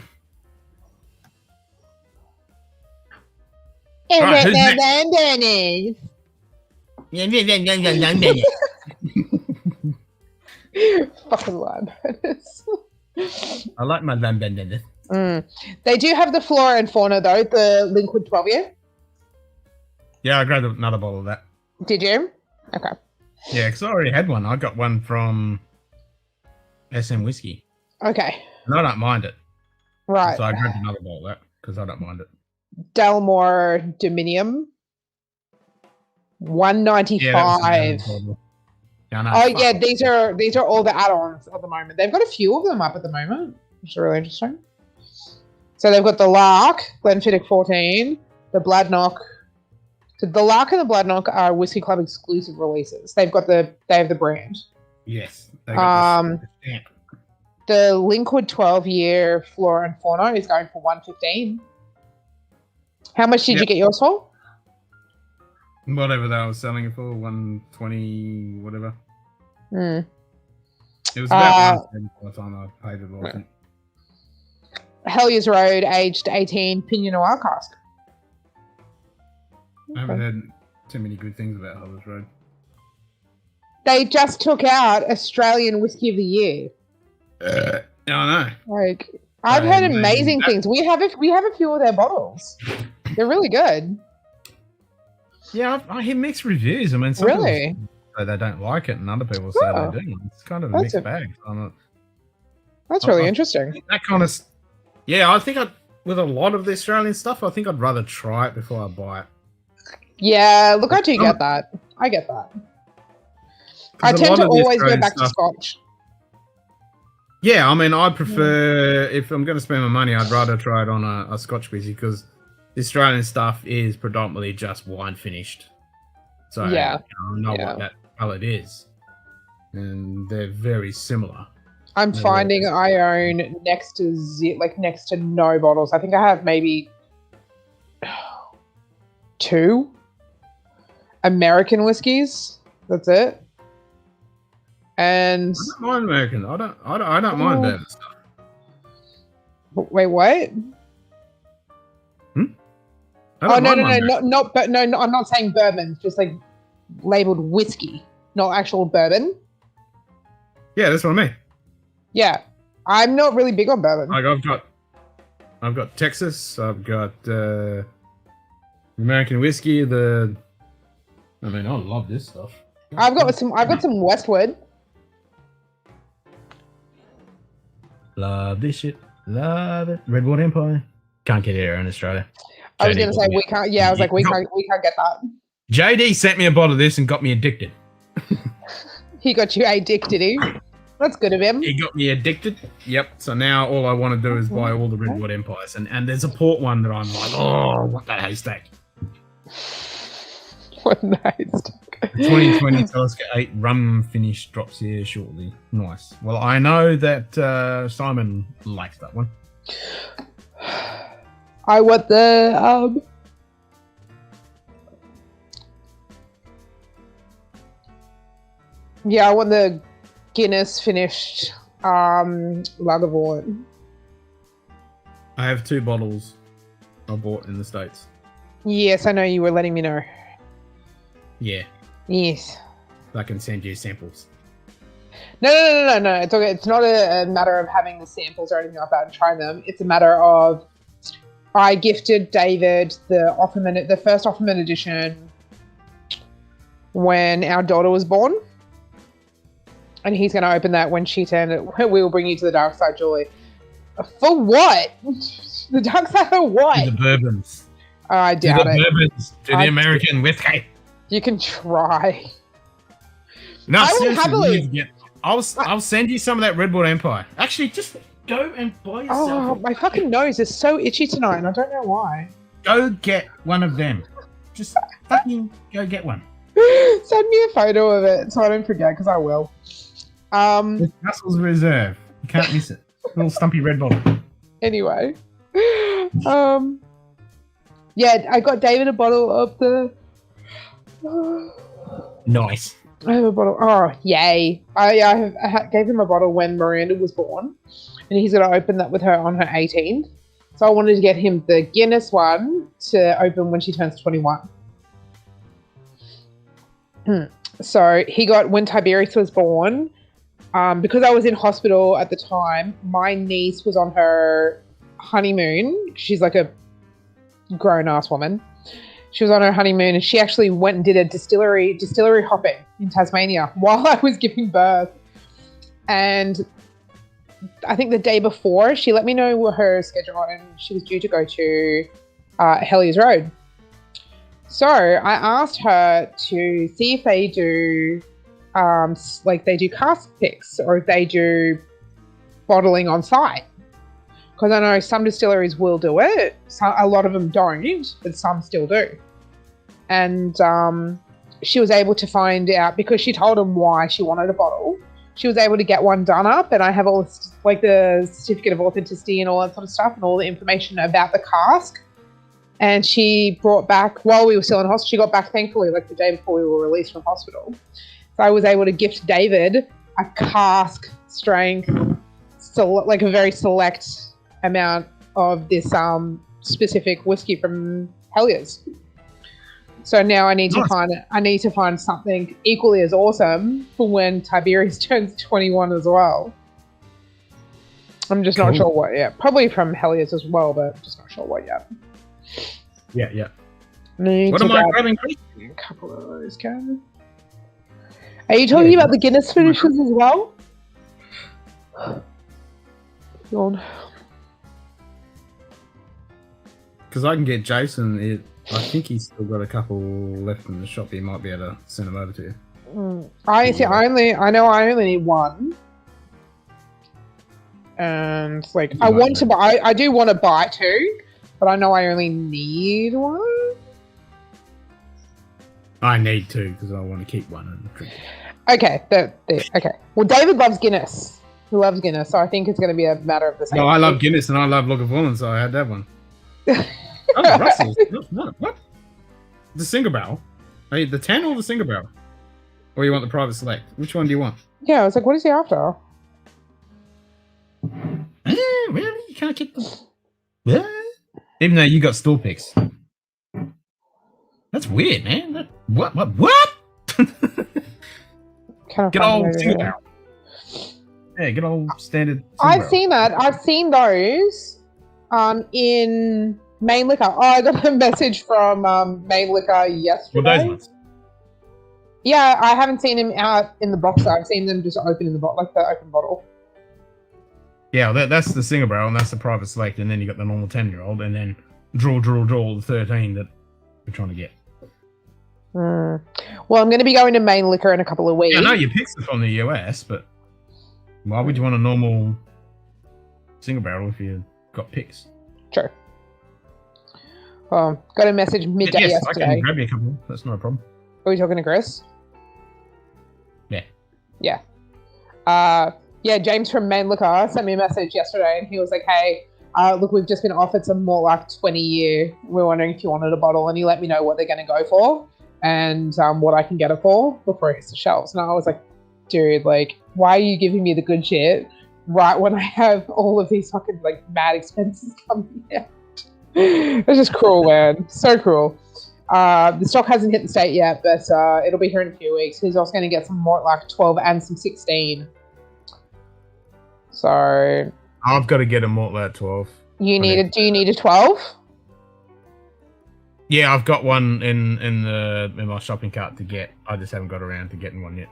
Right, who's next? Fucking lime burners. I like my lime burners. They do have the flora and fauna though, the liquid 12 year. Yeah, I grabbed another bottle of that. Did you? Okay. Yeah, because I already had one. I got one from SM Whiskey. Okay. And I don't mind it. Right. So I grabbed another bottle of that because I don't mind it. Delmore Dominium. Yeah, $195. that was another bottle. Yeah, I know. Oh yeah, these are all the add-ons at the moment. They've got a few of them up at the moment, which is really interesting. So they've got the Lark, Glenfiddich 14, the Bladnoch. So the Lark and the Bladnoch are Whiskey Club exclusive releases. They have the brand. Yes. They got the stamp. The Linkwood 12-year Flora and Fauna is going for $115. How much did you get yours for? Whatever they were selling it for, 120, whatever. Hmm. It was about 130 by the time I paid it all. I think. Hellier's Road, aged 18, Pinot Noir cask. I haven't heard too many good things about Hellier's Road. They just took out Australian Whiskey of the Year. Yeah, I know. Like, I've heard Amazing. amazing things. We have a few of their bottles. They're really good. Yeah, I hear mixed reviews. I mean, some Really? people say they don't like it, and other people say Oh. they do. It's kind of a That's mixed a- bag. That's really I- interesting. That kind of, yeah. I think with a lot of the Australian stuff, I think I'd rather try it before I buy it. Yeah, look, I do get that. I get that. I 'Cause a tend lot to of the always go Australian back to stuff- Scotch. Yeah, I mean, I prefer if I'm going to spend my money, I'd rather try it on a Scotch whiskey because the Australian stuff is predominantly just wine finished. So Yeah. I know Yeah. what that palette is, and they're very similar. I'm Yeah. finding I own next to no bottles. I think I have maybe 2 American whiskeys. That's it. And I don't mind American. I don't mind bourbon stuff. wait, what? I Oh don't no, mind no, my no, American. no, I'm not saying bourbon. Just like labeled whiskey, not actual bourbon. Yeah, that's what I mean. Yeah, I'm not really big on bourbon. Like I've got Texas. I've got American whiskey. I love this stuff. I've got some Westwood. Love this shit. Love it. Redwood Empire. Can't get it here in Australia. I was JD gonna say we can't. Yeah, I was like we can't get that. JD sent me a bottle of this and got me addicted. He got you addicted, did he? That's good of him. He got me addicted. Yep. So now all I want to do is buy all the Redwood Empires, and there's a port one that I'm like, oh, what that haystack. What nice. 2020 Talisker 8 rum finish drops here shortly. Nice. Well, I know that Simon likes that one. I want the yeah, I want the Guinness finished Lagavulin. I have 2 bottles I bought in the States. Yes, I know you were letting me know. Yeah. Yes. I can send you samples. No. It's okay. It's not a matter of having the samples or anything like that and trying them. It's a matter of I gifted David the first Offerman edition when our daughter was born. And he's going to open that when she turned it. We will bring you to the dark side, Julie. For what? The dark side of what? To the bourbons. I To doubt the it. bourbons. To the American whiskey. You can try. No, I will seriously, happily- you need to get. I'll send you some of that Redwood Empire. Actually, just go and buy yourself. Oh, my fucking nose is so itchy tonight, and I don't know why. Go get one of them. Just fucking go get one. Send me a photo of it so I don't forget, because I will. It's Russell's Reserve. You can't miss it. Little stumpy red bottle. Anyway. Yeah, I got David a bottle of the... Nice. I have a bottle. Oh, yay. I gave him a bottle when Miranda was born, and he's going to open that with her on her 18th. So I wanted to get him the Guinness one to open when she turns 21. So he got, when Tiberius was born, because I was in hospital at the time, my niece was on her honeymoon. She's like a grown-ass woman. She was on her honeymoon, and she actually went and did a distillery hopping in Tasmania while I was giving birth. And I think the day before, she let me know her schedule, and she was due to go to Hellier's Road. So I asked her to see if they do, they do cask picks, or if they do bottling on site. Because I know some distilleries will do it. A lot of them don't, but some still do. And she was able to find out, because she told them why she wanted a bottle. She was able to get one done up, and I have all the certificate of authenticity and all that sort of stuff, and all the information about the cask. And she brought back, while we were still in hospital, she got back thankfully, like the day before we were released from hospital. So I was able to gift David a cask strength, like a very select amount of this specific whiskey from Hellier's. So now I need to find something equally as awesome for when Tiberius turns 21 as well. I'm just not sure what yet. Probably from Hellier's as well, but I'm just not sure what yet. Yeah. Need What to am I grab grabbing? a couple of those, Karen. Are you talking about the Guinness finishes as well? God. Because I can get Jason. I think he's still got a couple left in the shop. He might be able to send them over to you. I only need one. And I do want to buy two, but I know I only need one. I need two because I want to keep one and drink it. Okay, okay. Well, David loves Guinness. He loves Guinness, so I think it's going to be a matter of the same. No, I love Guinness and I love Lagavulin, so I had that one. Oh, Russell's. What? The single barrel? Hey, the 10 or the single barrel? Or you want the private select? Which one do you want? Yeah, I was like, what is he after? Really? You can't get them. Even though you got store picks. That's weird, man. What? Kind of Get old single barrel. Yeah, good old standard. I've seen that. I've seen those in Main Liquor. Oh, I got a message from Main Liquor yesterday. Well, those ones. Yeah, I haven't seen them out in the box. I've seen them just open in the bottle, like the open bottle. Yeah, that's the single barrel, and that's the private select, and then you got the normal 10-year-old, and then draw the 13 that we're trying to get. Well, I'm going to be going to Main Liquor in a couple of weeks. Yeah, I know your picks are from the US, but why would you want a normal single barrel if you got picks? True. Got a message midday yes, yesterday. I can grab you a couple. That's not a problem. Are we talking to Chris? Yeah. Yeah. Yeah, James from Main Liquor sent me a message yesterday, and he was like, hey, look, we've just been offered some more like 20-year. We're wondering if you wanted a bottle, and he let me know what they're going to go for and what I can get it for before it hits the shelves. And I was like, dude, like, why are you giving me the good shit right when I have all of these fucking like mad expenses coming out? It's just cruel, man. So cruel. The stock hasn't hit the state yet, but it'll be here in a few weeks. He's also going to get some more like 12 and some 16. So I've got to get a Mortal at 12. do you need a 12? Yeah, I've got one in my shopping cart to get. I just haven't got around to getting one yet.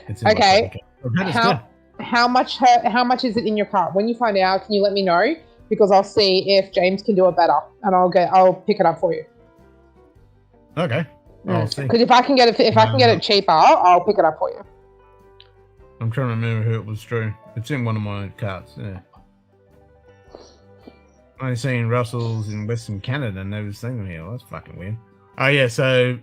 It's in Okay. My shopping cart. How much is it in your cart? When you find out, can you let me know? Because I'll see if James can do it better, and I'll pick it up for you. Okay. I'll see. Because if I can get it cheaper, I'll pick it up for you. I'm trying to remember who it was through. It's in one of my carts, yeah. I've seen Russell's in Western Canada and never seen them here. Well, that's fucking weird. Oh yeah, so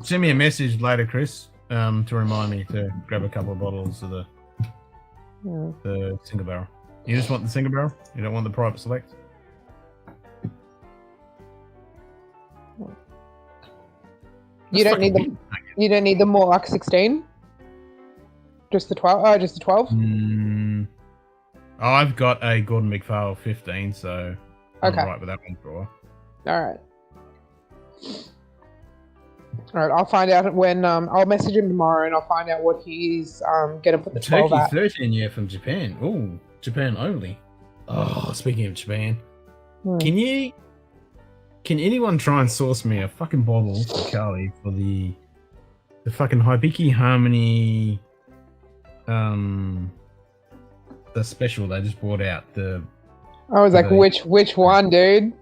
send me a message later, Chris, to remind me to grab a couple of bottles of the single barrel. You just want the single barrel? You don't want the private select? You don't need the more like 16? Just the 12? Oh, just the 12? I've got a Gordon McPhail 15, so I'm okay. alright with that one for a while. Alright, I'll find out when I'll message him tomorrow and I'll find out what he's gonna put the 12 Turkey at. 13 year from Japan. Ooh, Japan only. Oh, speaking of Japan, can anyone try and source me a fucking bottle for Carly for the fucking Hibiki Harmony the special they just brought out, I was like, which one, dude?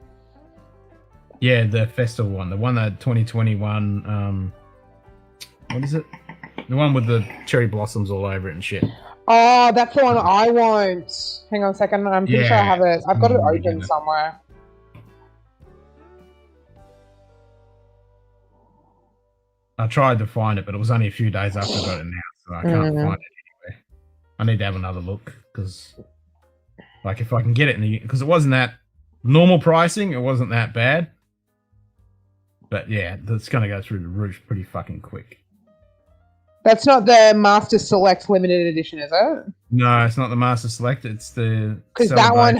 Yeah, the festival one, the one that 2021 what is it? The one with the cherry blossoms all over it and shit. Oh, that's the one I want. Hang on a second, I'm pretty sure I have it. I've got it open somewhere. I tried to find it, but it was only a few days after I got it now, so I can't find it anywhere. I need to have another look, because like if I can get it because it wasn't that normal pricing, it wasn't that bad. But yeah, it's going to go through the roof pretty fucking quick. That's not the Master Select limited edition, is it? No, it's not the Master Select. It's the because that one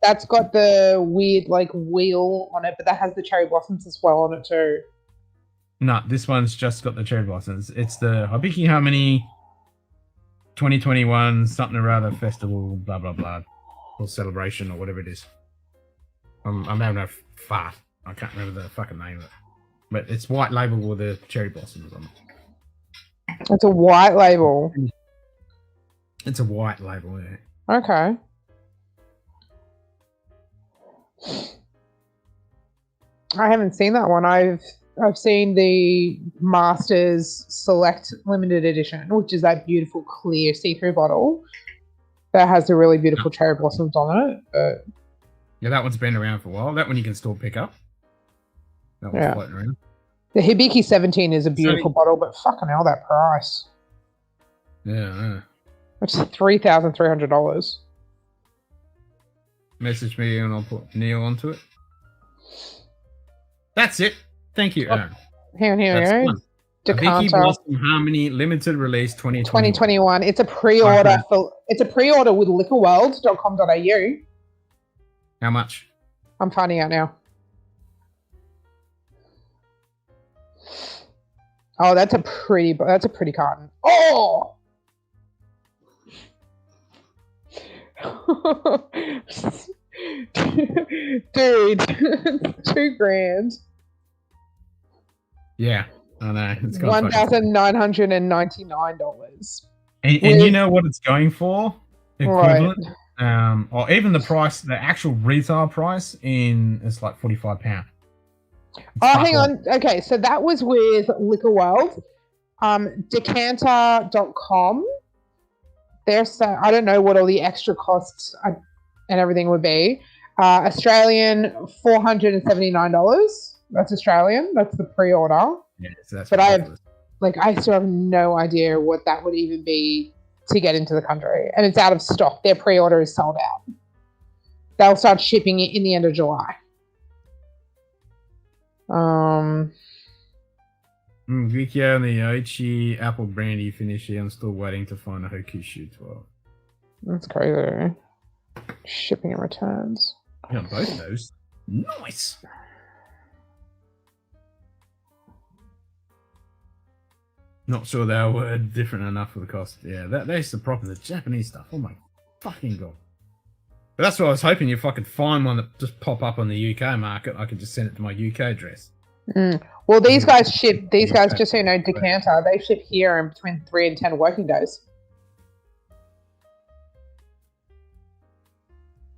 that's got the weird like wheel on it, but that has the cherry blossoms as well on it too. No, this one's just got the cherry blossoms. It's the Hibiki Harmony 2021 something or other festival, blah blah blah, or celebration or whatever it is. I'm having a fart. I can't remember the fucking name of it, but it's white label with the cherry blossoms on it. It's a white label. It's a white label, yeah. Okay. I haven't seen that one. I've seen the Masters Select Limited Edition, which is that beautiful clear see-through bottle that has the really beautiful cherry blossoms on it. But yeah, that one's been around for a while. That one you can still pick up. That one's floating around. The Hibiki 17 is a beautiful bottle, but fucking hell, that price. Yeah. It's $3,300. Message me and I'll put Neil onto it. That's it. Thank you, Aaron. Here. I think he Decanter. bought some Harmony limited release 2021. 2021. It's a pre-order with liquorworld.com.au. How much? I'm finding out now. Oh, that's a pretty carton. Oh. Dude, $2,000. Yeah, I know. It's gone $1,999. And you know what it's going for? Equivalent. Right. Or even the price, the actual retail price it's like £45. Oh, hang on. Okay, so that was with Liquor World. Decanter.com. I don't know what all the extra costs and everything would be. Australian, $479. That's Australian. That's the pre-order. Yeah, so that's but ridiculous. I still have no idea what that would even be to get into the country. And it's out of stock. Their pre-order is sold out. They'll start shipping it in the end of July. Vikio and the Yoichi apple brandy finish here. I'm still waiting to find a Hokushu 12. That's crazy. Shipping and returns. Yeah, both of those. Nice. Not sure they were different enough for the cost. Yeah, that's the problem. The Japanese stuff. Oh my fucking god. But that's what I was hoping if I could find one that just pop up on the UK market, I could just send it to my UK address. Well, these guys, just so you know, Decanter, they ship here in between 3 and 10 working days.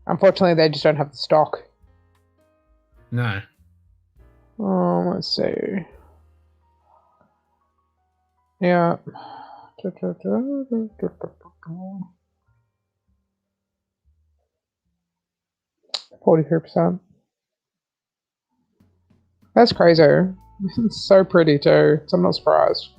Unfortunately, they just don't have the stock. No. Let's see. Yeah. 43%. That's crazy. It's so pretty too. So I'm not surprised.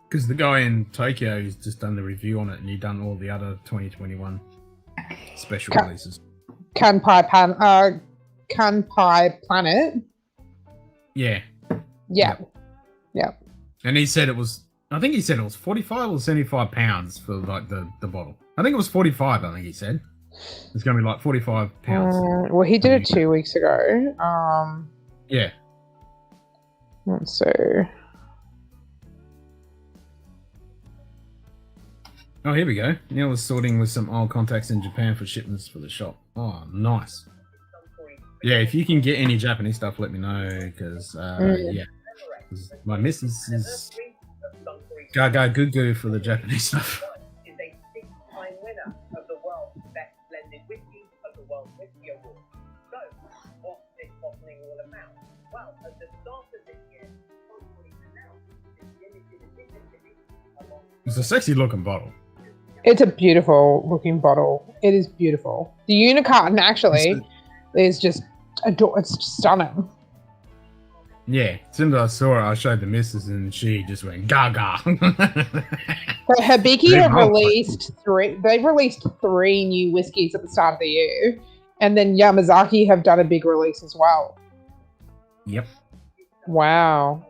Because the guy in Tokyo has just done the review on it, and he done all the other 2021 special releases. Kanpai Planet. Yeah. Yeah. And he said it was, I think he said it was 45 or 75 pounds for like the bottle. I think it was 45, I think he said. It's going to be like 45 pounds. Well, he did it 2 weeks ago. Yeah. Let's see. Oh, here we go. Neil was sorting with some old contacts in Japan for shipments for the shop. Oh, nice. Yeah, if you can get any Japanese stuff, let me know, because, yeah. My missus is gaga goo goo for the Japanese stuff. Is a 6-time winner of the world's best blended whiskey of the World Whisky Award. So, what's this bottling all about? Well, at the start of this year, Munted announced this limited edition along. It's a sexy looking bottle. It's a beautiful looking bottle. It is beautiful. The unicarton actually is just it's stunning. Yeah, as soon as I saw it, I showed the missus and she just went gaga. So Hibiki have released they've released 3 new whiskies at the start of the year. And then Yamazaki have done a big release as well. Yep. Wow.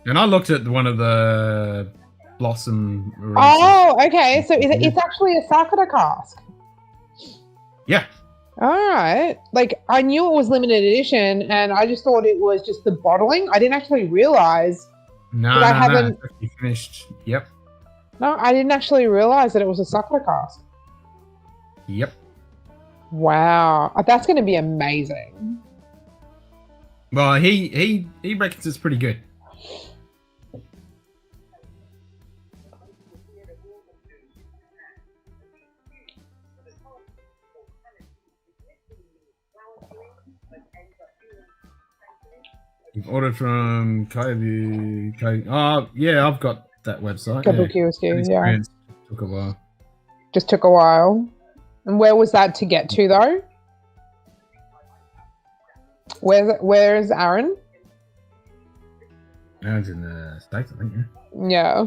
And I looked at one of the Blossom releases. Oh, okay. So it's actually a Sakura cask. Yeah. All right. Like, I knew it was limited edition, and I just thought it was just the bottling. I didn't actually realize. No, I haven't. It's actually finished. Yep. No, I didn't actually realize that it was a Sakura cask. Yep. Wow. That's going to be amazing. Well, he reckons it's pretty good. You've ordered from Kaibu. Oh, yeah, I've got that website. Kabuki Whiskey, yeah. Took a while. Just took a while. And where was that to get to, though? Where's Aaron? That was in the States, I think. Yeah. Yeah.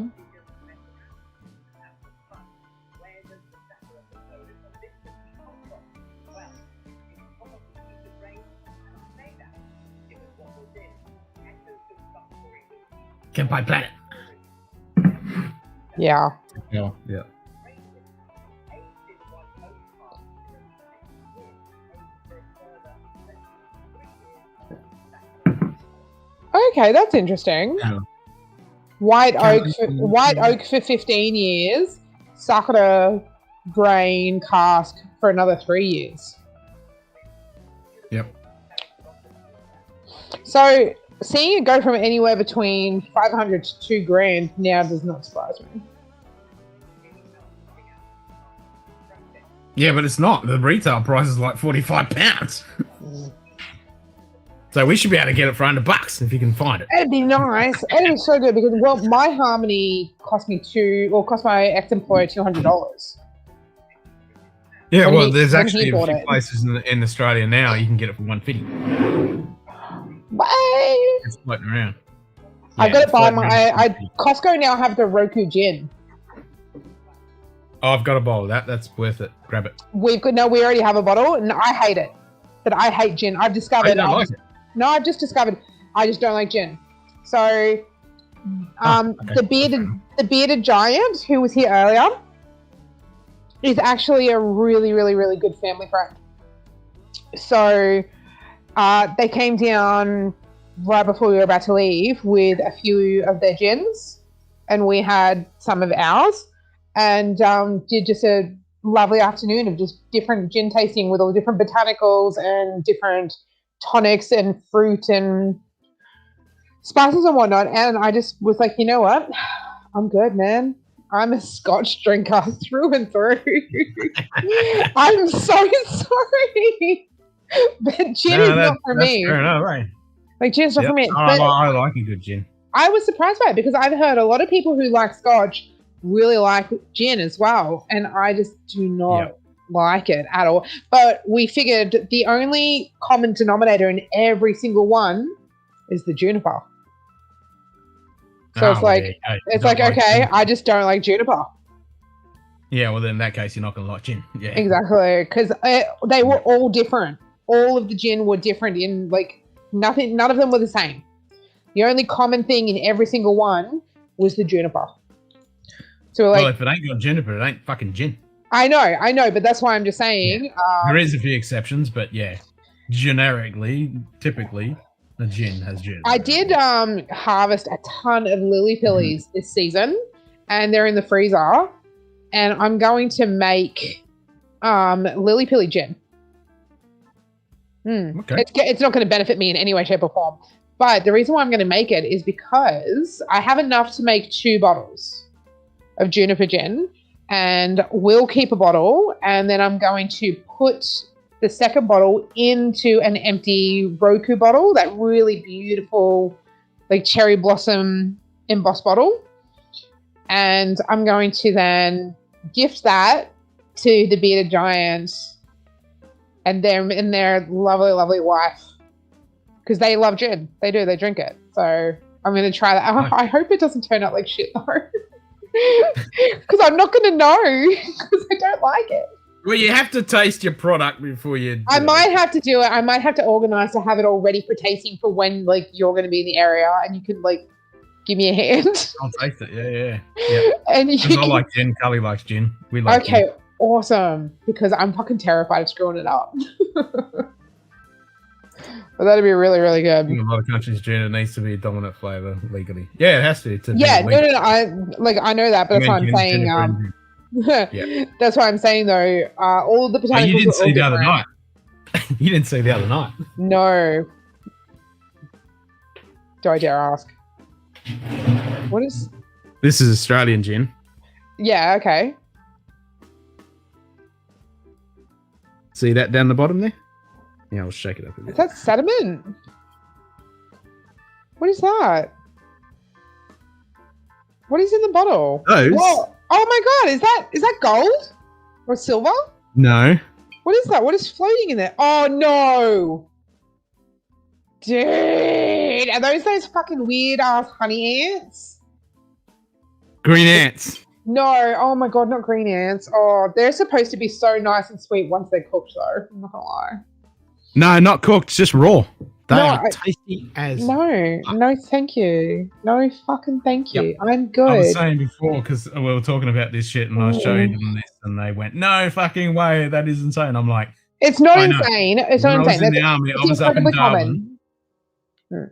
Kenpai Planet. Yeah. Yeah. Yeah. Okay, that's interesting. Yeah. White Can- oak for 15 years. Sakura grain cask for another 3 years. Yep. So seeing it go from anywhere between 500 to $2,000 now does not surprise me. Yeah, but it's not. The retail price is like £45. So we should be able to get it for $100 if you can find it. It'd be nice. It'd be so good because, well, my Harmony cost my ex-employer $200. Yeah, When well, he- there's when actually he a bought few it. places in Australia now you can get it for $150. Bye. It's floating around. I've Yeah, got it's to buy floating around. Costco now have the Roku gin. Oh, I've got a bowl of that. That's worth it. Grab it. We already have a bottle, and I hate it. But I hate gin. I've I discovered. don't like it. No, I've just discovered I just don't like gin. So, Okay. the bearded giant who was here earlier is actually a really, really, really good family friend. So, they came down right before we were about to leave with a few of their gins, and we had some of ours, and did just a lovely afternoon of just different gin tasting with all the different botanicals and different tonics and fruit and spices and whatnot. And I just was like, you know what? I'm good, man. I'm a Scotch drinker through and through. I'm so sorry. But gin is not for me. Fair enough, right? Like, gin's not for me. But I like a good gin. I was surprised by it because I've heard a lot of people who like Scotch really like gin as well. And I just do not like it at all. But we figured the only common denominator in every single one is the juniper. So it's like, okay, I just don't like juniper. Yeah, well, then in that case, you're not going to like gin. Yeah. Exactly. Because they were all different. All of the gin were different in like nothing. None of them were the same. The only common thing in every single one was the juniper. So Well, like, if it ain't got juniper, it ain't fucking gin. I know, but that's why I'm just saying. There is a few exceptions, but yeah, generically, typically, the gin has gin. I did harvest a ton of lily pillies this season, and they're in the freezer. And I'm going to make lily pilly gin. Okay. It's not going to benefit me in any way, shape, or form. But the reason why I'm going to make it is because I have enough to make 2 bottles of juniper gin, and we'll keep a bottle, and then I'm going to put the second bottle into an empty Roku bottle, that really beautiful like cherry blossom embossed bottle. And I'm going to then gift that to the bearded giants and them and their lovely, lovely wife, because they love gin. They do. They drink it. So I'm going to try that. I hope it doesn't turn out like shit though, because I'm not going to know because I don't like it. Well, you have to taste your product before you. I might have to do it. I might have to organize to have it all ready for tasting for when like you're going to be in the area and you can like give me a hand. I'll taste it. Yeah. And you I like gin. Cully likes gin. We like okay, gin. awesome. Because I'm fucking terrified of screwing it up. But that'd be really, really good. In a lot of countries, gin, it needs to be a dominant flavor legally. Yeah, it has to. Yeah, no. I know that, but that's why I'm saying. Yeah. That's why I'm saying though. All of the botanicals. You didn't are all see the other different. night. You didn't see the other night. No. Do I dare ask? What is? This is Australian gin. Yeah. Okay. See that down the bottom there? Yeah, I'll shake it up a bit. Is that sediment? What is that? What is in the bottle? Those? Whoa. Oh my god! Is that gold or silver? No. What is that? What is floating in there? Oh no! Dang! dude. Are those fucking weird ass honey ants? Green ants. No, oh my god, not green ants. Oh, they're supposed to be so nice and sweet once they're cooked, though. I'm not gonna lie. No, not cooked, just raw. They No, are tasty as. No, thank you. No fucking thank you. I'm good. I was saying before because we were talking about this shit, and I showed them this, and they went, "No fucking way, that is insane." I'm like, It's not I know. insane. It's not when I insane. was in the army, I It's was up in incredibly Darwin. common.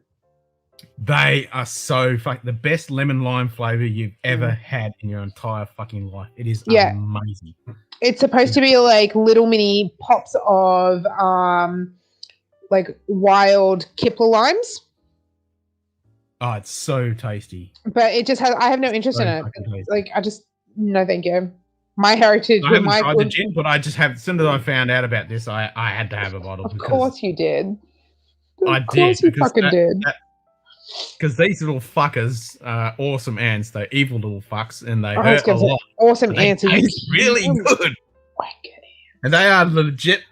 They are so the best lemon lime flavor you've ever had in your entire fucking life. It is amazing. It's supposed to be like little mini pops of like wild Kipler limes. Oh, it's so tasty. But it just has I have no interest So in it. fucking tasty. Like I just no thank you. My heritage I with haven't my tried the gin, but I just have. As soon as I found out about this, I had to have a bottle. Of course you did. I Of course did, you because fucking did. Because these little fuckers are awesome ants. They're evil little fucks, and they I was hurt a gonna say, lot. awesome But they answer. taste really good. Wicked. And they are legit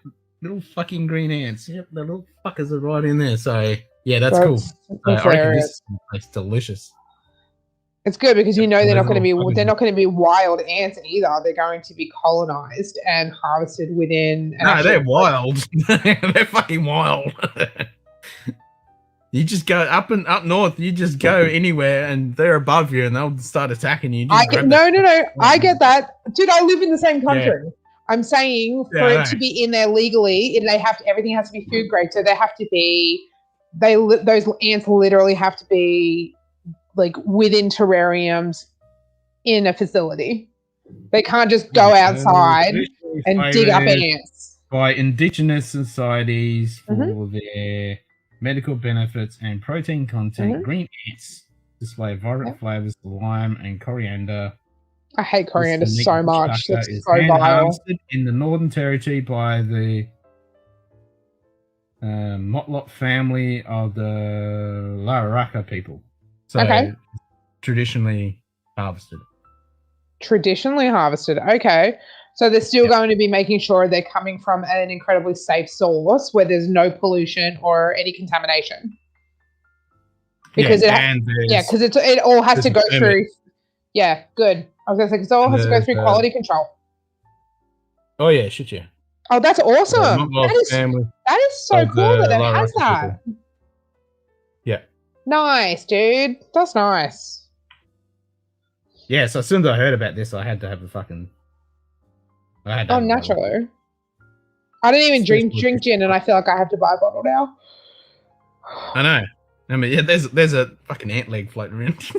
little fucking green ants. Yep, the little fuckers are right in there. So yeah, that's cool. I reckon hilarious. this tastes delicious. It's good because you know Those they're not going to little be fuckers. they're not going to be wild ants either. They're going to be colonized and harvested within. an No, actual- they're wild. They're fucking wild. You just go up north. You just go anywhere, and they're above you, and they'll start attacking you. I get, no. I get that, dude. I live in the same country. Yeah. I'm saying for Yeah, I it to know. be in there legally, they have to. Everything has to be food grade, so they have to be. Those ants literally have to be like within terrariums in a facility. They can't just go outside and dig up ants. By indigenous societies for Mhm. their medical benefits and protein content. Mhm. Green ants display vibrant flavors of lime and coriander. I hate coriander This unique so much. structure That's is so vile. hand-harvested in the Northern Territory by the Motlop family of the Lararaka people. So Okay. traditionally harvested. Traditionally harvested. Okay. So they're still going to be making sure they're coming from an incredibly safe source where there's no pollution or any contamination. Because because it all has to there's go a through. Yeah, good. I was going to say because it all has to go through There's, quality control. Oh yeah, shit yeah. Oh, that's awesome. Motlop That family. is so of cool the that it has Lararaka that. people. Yeah. Nice, dude. That's nice. Yeah, so as soon as I heard about this, I had to have a fucking. I had to Oh, have a bottle. naturally. I don't even drink gin, and I feel like I have to buy a bottle now. I know. I mean, yeah, there's a fucking ant leg floating around.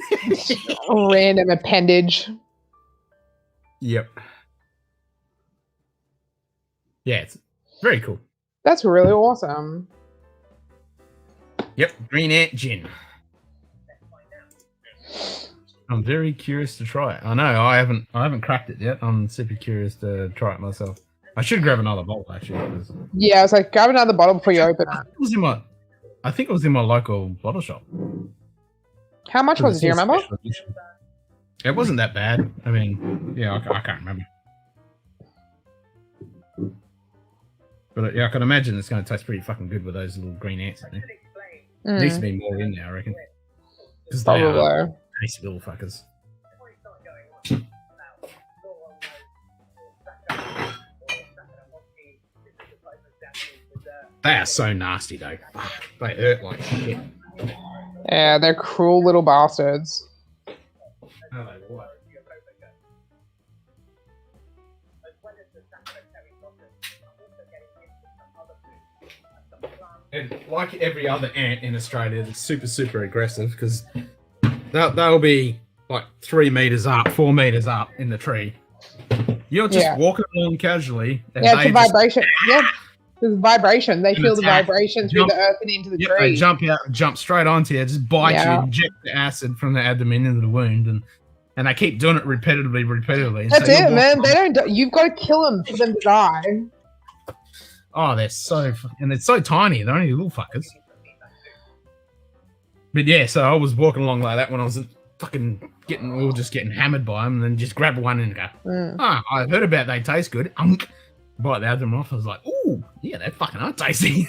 Random appendage. Yep. Yeah, it's very cool. That's really awesome. Yep, green ant gin. I'm very curious to try it. I know I haven't cracked it yet. I'm super curious to try it myself. I should grab another bottle actually. 'Cause Yeah, I was like, grab another bottle before you open it. I think it was in my local bottle shop. How much was it? Do you remember? It wasn't that bad. I mean, yeah, I can't remember. But yeah, I can imagine it's going to taste pretty fucking good with those little green ants in there. Needs to be more in there, I reckon. Because they are Probably. tasty little fuckers. They are so nasty though. They hurt like shit. Yeah, they're cruel little bastards. And like every other ant in Australia, it's super aggressive because they'll be like 3 meters up, 4 meters up in the tree. You're just walking along casually. And Yeah, it's a vibration. Yeah, there's vibration. They feel the vibration through the earth and into the tree. They jump out, jump straight onto you, just bite Yeah. you, inject the acid from the abdomen into the wound, and they keep doing it repetitively. That's So you're it, man. walking- They don't. You've got to kill them for them to die. Oh, they're so and they're so tiny. They're only little fuckers. But yeah, so I was walking along like that when I was fucking getting hammered by them, and then just grab one and go, I heard about they taste good. Bite the abdomen off. I was like, ooh, yeah, they fucking are tasty.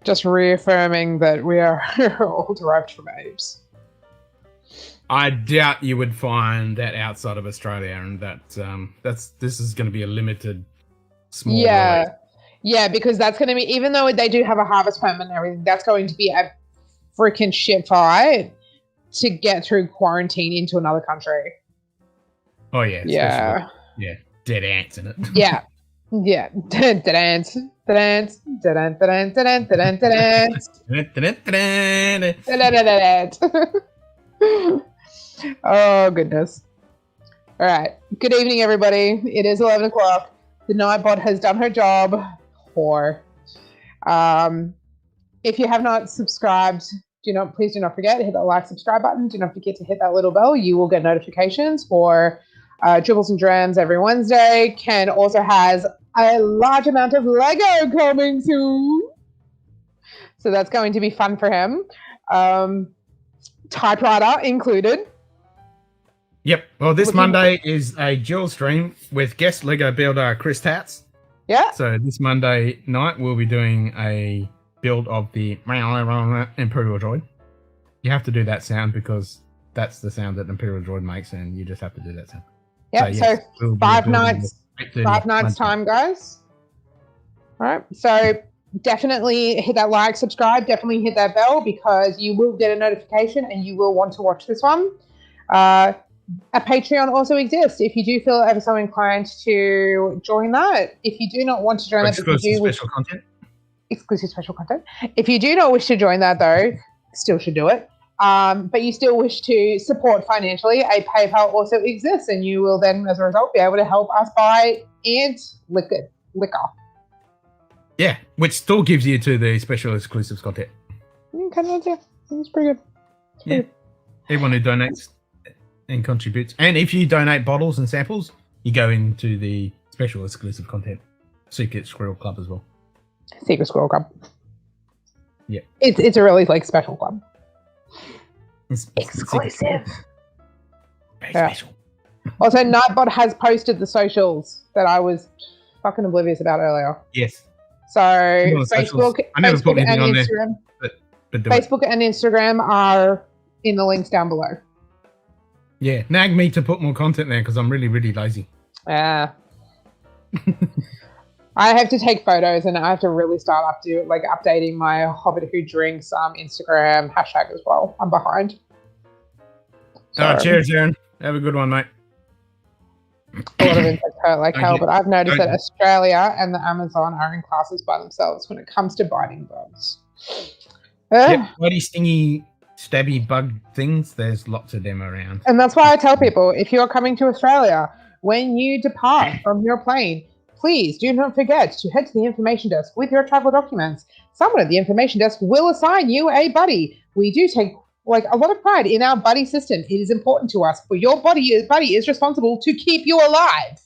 Just reaffirming that we are all derived from apes. I doubt you would find that outside of Australia, and this is going to be a limited, small. Yeah, yeah, because that's going to be, even though they do have a harvest permit and everything, that's going to be a freaking shit fight to get through quarantine into another country. Oh yeah, Yeah, yeah, dead ants in it. yeah, yeah. Dead ants, dead ants, dead ants, dead ants, dead ants, dead ants, dead ants. Oh goodness. All right. Good evening, everybody. It is 11 o'clock. The Nightbot has done her job. Whore. If you have not subscribed, please do not forget to hit that like, subscribe button. Do not forget to hit that little bell. You will get notifications for Dribbles and Drams every Wednesday. Ken also has a large amount of Lego coming soon, so that's going to be fun for him. Typewriter included. Yep. Well, this Monday is a dual stream with guest Lego builder Chris Tats. Yeah. So this Monday night we'll be doing a build of the Imperial Droid. You have to do that sound because that's the sound that Imperial Droid makes, and you just have to do that sound. Yeah. So, we'll 5 nights. 5 nights time, guys. All right. So definitely hit that like, subscribe. Definitely hit that bell because you will get a notification and you will want to watch this one. A Patreon also exists if you do feel ever so inclined to join that. If you do not want to join that, exclusive special content. If you do not wish to join that, though, still should do it. But you still wish to support financially, a PayPal also exists, and you will then, as a result, be able to help us buy ant liquor. Yeah, which still gives you to the special exclusive content. Okay, it's pretty good. Yeah, everyone who donates and contributes, and if you donate bottles and samples, you go into the special exclusive content Secret Squirrel Club as well. Secret Squirrel Club. Yeah, it's a really special club. It's exclusive. Very special. Also, Nightbot has posted the socials that I was fucking oblivious about earlier. Yes. So Facebook and Instagram. Facebook and Instagram are in the links down below. Yeah, nag me to put more content there because I'm really, really lazy. Yeah. I have to take photos and I have to really start updating my Hobbit Who Drinks Instagram hashtag as well. I'm behind. So, cheers, Aaron. Have a good one, mate. A lot of insects hurt like hell, but I've noticed that Australia and the Amazon are in classes by themselves when it comes to biting bugs. Yep, bloody stingy, stabby bug things, there's lots of them around. And that's why I tell people, if you're coming to Australia, when you depart from your plane, please do not forget to head to the information desk with your travel documents. Someone at the information desk will assign you a buddy. We do take a lot of pride in our buddy system. It is important to us, for your buddy is responsible to keep you alive.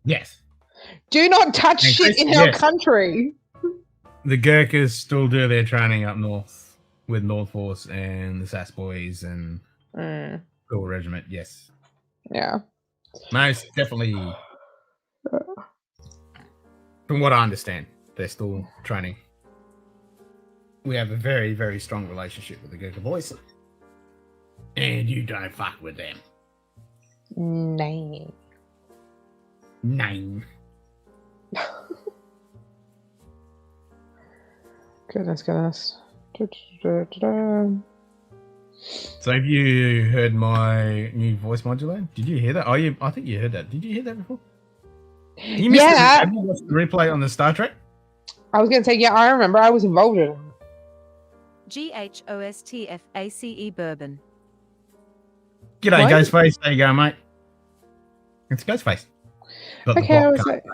Yes. Do not touch shit in our country. The Gurkhas still do their training up north with North Force and the SAS Boys and Cool Regiment. Yes. Yeah. Most definitely. From what I understand, they're still training. We have a very, very strong relationship with the Gurkha boys. And you don't fuck with them. Nine. Goodness. So have you heard my new voice modulator? Did you hear that? I think you heard that. Did you hear that before? You missed it. Have you watched the replay on the Star Trek? I was going to say, yeah, I remember. I was involved in it. GHOSTFACE Bourbon. G'day, Ghostface. There you go, mate. It's Ghostface. Okay, I was like,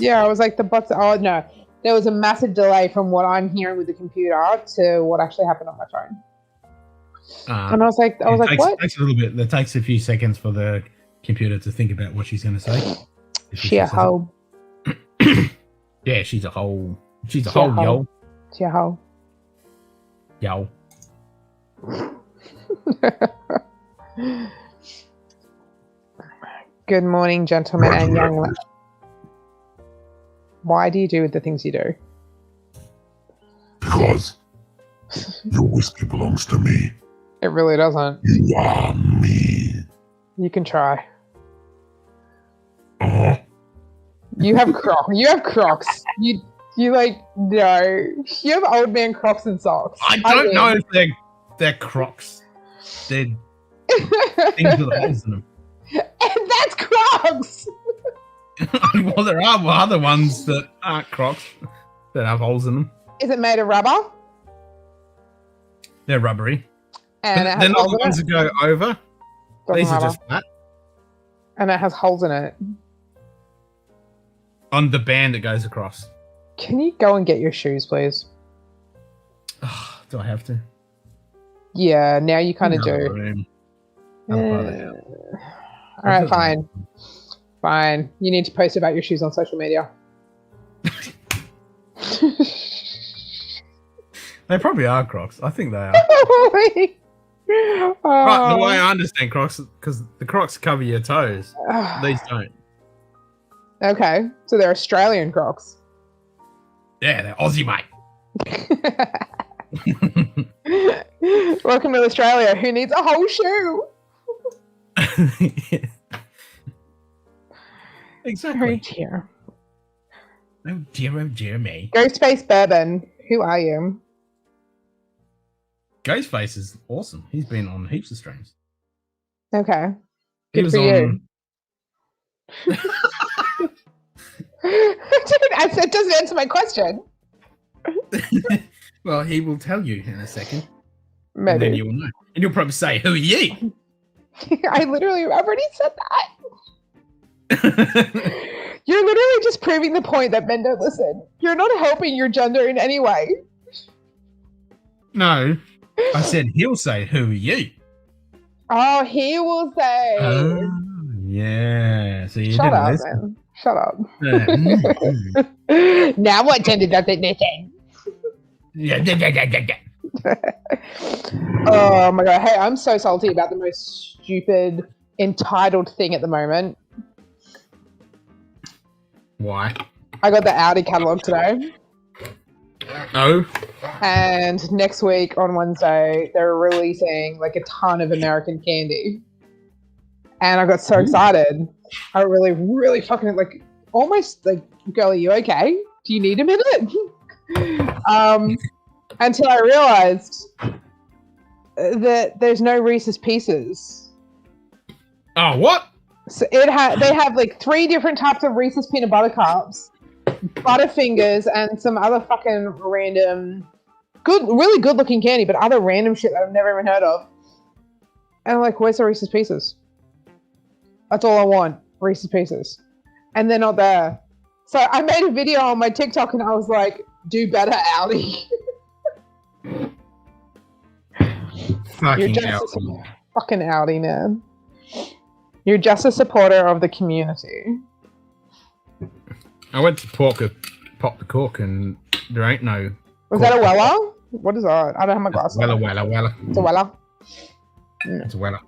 I was like the bots. Oh no, there was a massive delay from what I'm hearing with the computer to what actually happened on my phone. And I was like, what? It takes a little bit. It takes a few seconds for the computer to think about what she's going to say. She a hoe. Yeah, she's a hoe. She's a hoe, yo. She a hoe. Yo. Good morning, gentlemen and young ladies. Why do you do the things you do? Because your whiskey belongs to me. It really doesn't. You are me. You can try. Oh, You have Crocs. You have Crocs. You like no. You have old man Crocs and socks. I don't know if they're Crocs. They're things with holes in them. And that's Crocs. Well, there are other ones that aren't Crocs that have holes in them. Is it made of rubber? They're rubbery. And But it they're has not holes the in ones it. that go over. Doesn't These are matter. just flat. And it has holes in it. On the band that goes across. Can you go and get your shoes, please? Do I have to? Yeah, now you kind of Another do. room. Eh. Another part of the house. All right, fine. Fine. You need to post about your shoes on social media. They probably are Crocs. I think they are. Right, Right, the way I understand Crocs, because the Crocs cover your toes. These don't. Okay, so they're Australian Crocs. Yeah, they're Aussie, mate. Welcome to Australia. Who needs a whole shoe? Exactly. dear. Oh dear me. Ghostface Bourbon. Who are you? Ghostface is awesome. He's been on heaps of streams. Okay. He Good was for on. you. That doesn't answer my question. Well, he will tell you in a second. And then Maybe. you will know. And you'll probably say, who are you? I've already said that. You're literally just proving the point that men don't listen. You're not helping your gender in any way. No. I said he'll say, who are you? Oh, he will say. Oh, yeah. So you Shut didn't up, listen. man. Shut up. Yeah. Now what gender does it listen? Yeah. Oh my god. Hey, I'm so salty about the most stupid, entitled thing at the moment. Why? I got the Audi catalog today. Oh. And next week on Wednesday, they're releasing like a ton of American candy. And I got so excited. I really fucking like almost like, girl, are you okay? Do you need a minute? Until I realized that there's no Reese's Pieces. Oh, what? So they have like 3 different types of Reese's peanut butter cups, Butterfingers, and some other fucking random, really good looking candy, but other random shit that I've never even heard of. And I'm like, where's the Reese's Pieces? That's all I want, Reese's Pieces. And they're not there. So I made a video on my TikTok and I was like, do better, Audi. Fucking You're hell. just fucking Audi, man. You're just a supporter of the community. I went to pop the cork and there ain't no... Was that a Weller? What is that? I don't have my glasses on. Weller. It's a Weller. It's a Weller.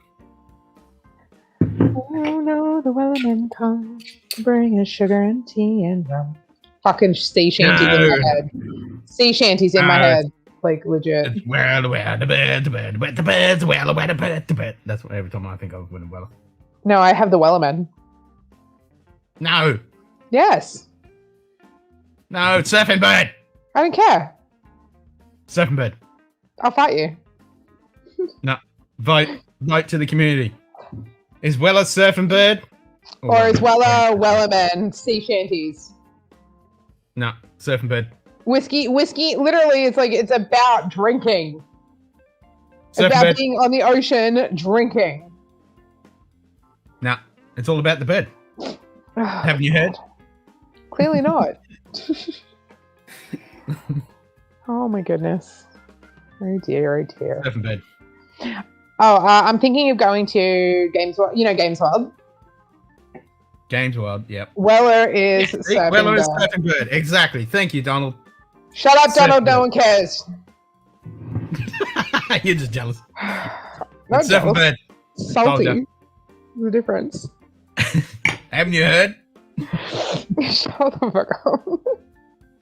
Oh no, the Wellerman come to bring us sugar and tea and rum. Fucking sea shanties in my head. Sea shanties in my head. Like, legit. It's Weller, the bird, the bird, Weller, the bird, the bird. That's what every time I think of when Weller. No, I have the Wellerman. No. Yes. No, it's Surfing Bird. I don't care. Surfing Bird. I'll fight you. No. Vote to the community. Is Weller Surfing Bird? Or is Weller Wellerman sea shanties? No, Surfing Bird. Whiskey, literally, it's about drinking. It's Surfing about Bird. being on the ocean drinking. No, it's all about the bird. Haven't you heard? Clearly not. Oh my goodness. Oh dear. Surfing Bird. Oh, I'm thinking of going to Games World. You know Games World? Games World, yep. Weller is surfing Weller is bird. Surfing Bird. Exactly. Thank you, Donald. Shut up, Donald. Surfing No bird. one cares. You're just jealous. Not It's Surfing jealous. Bird. Salty. Told The difference. Haven't you heard? Shut the fuck up.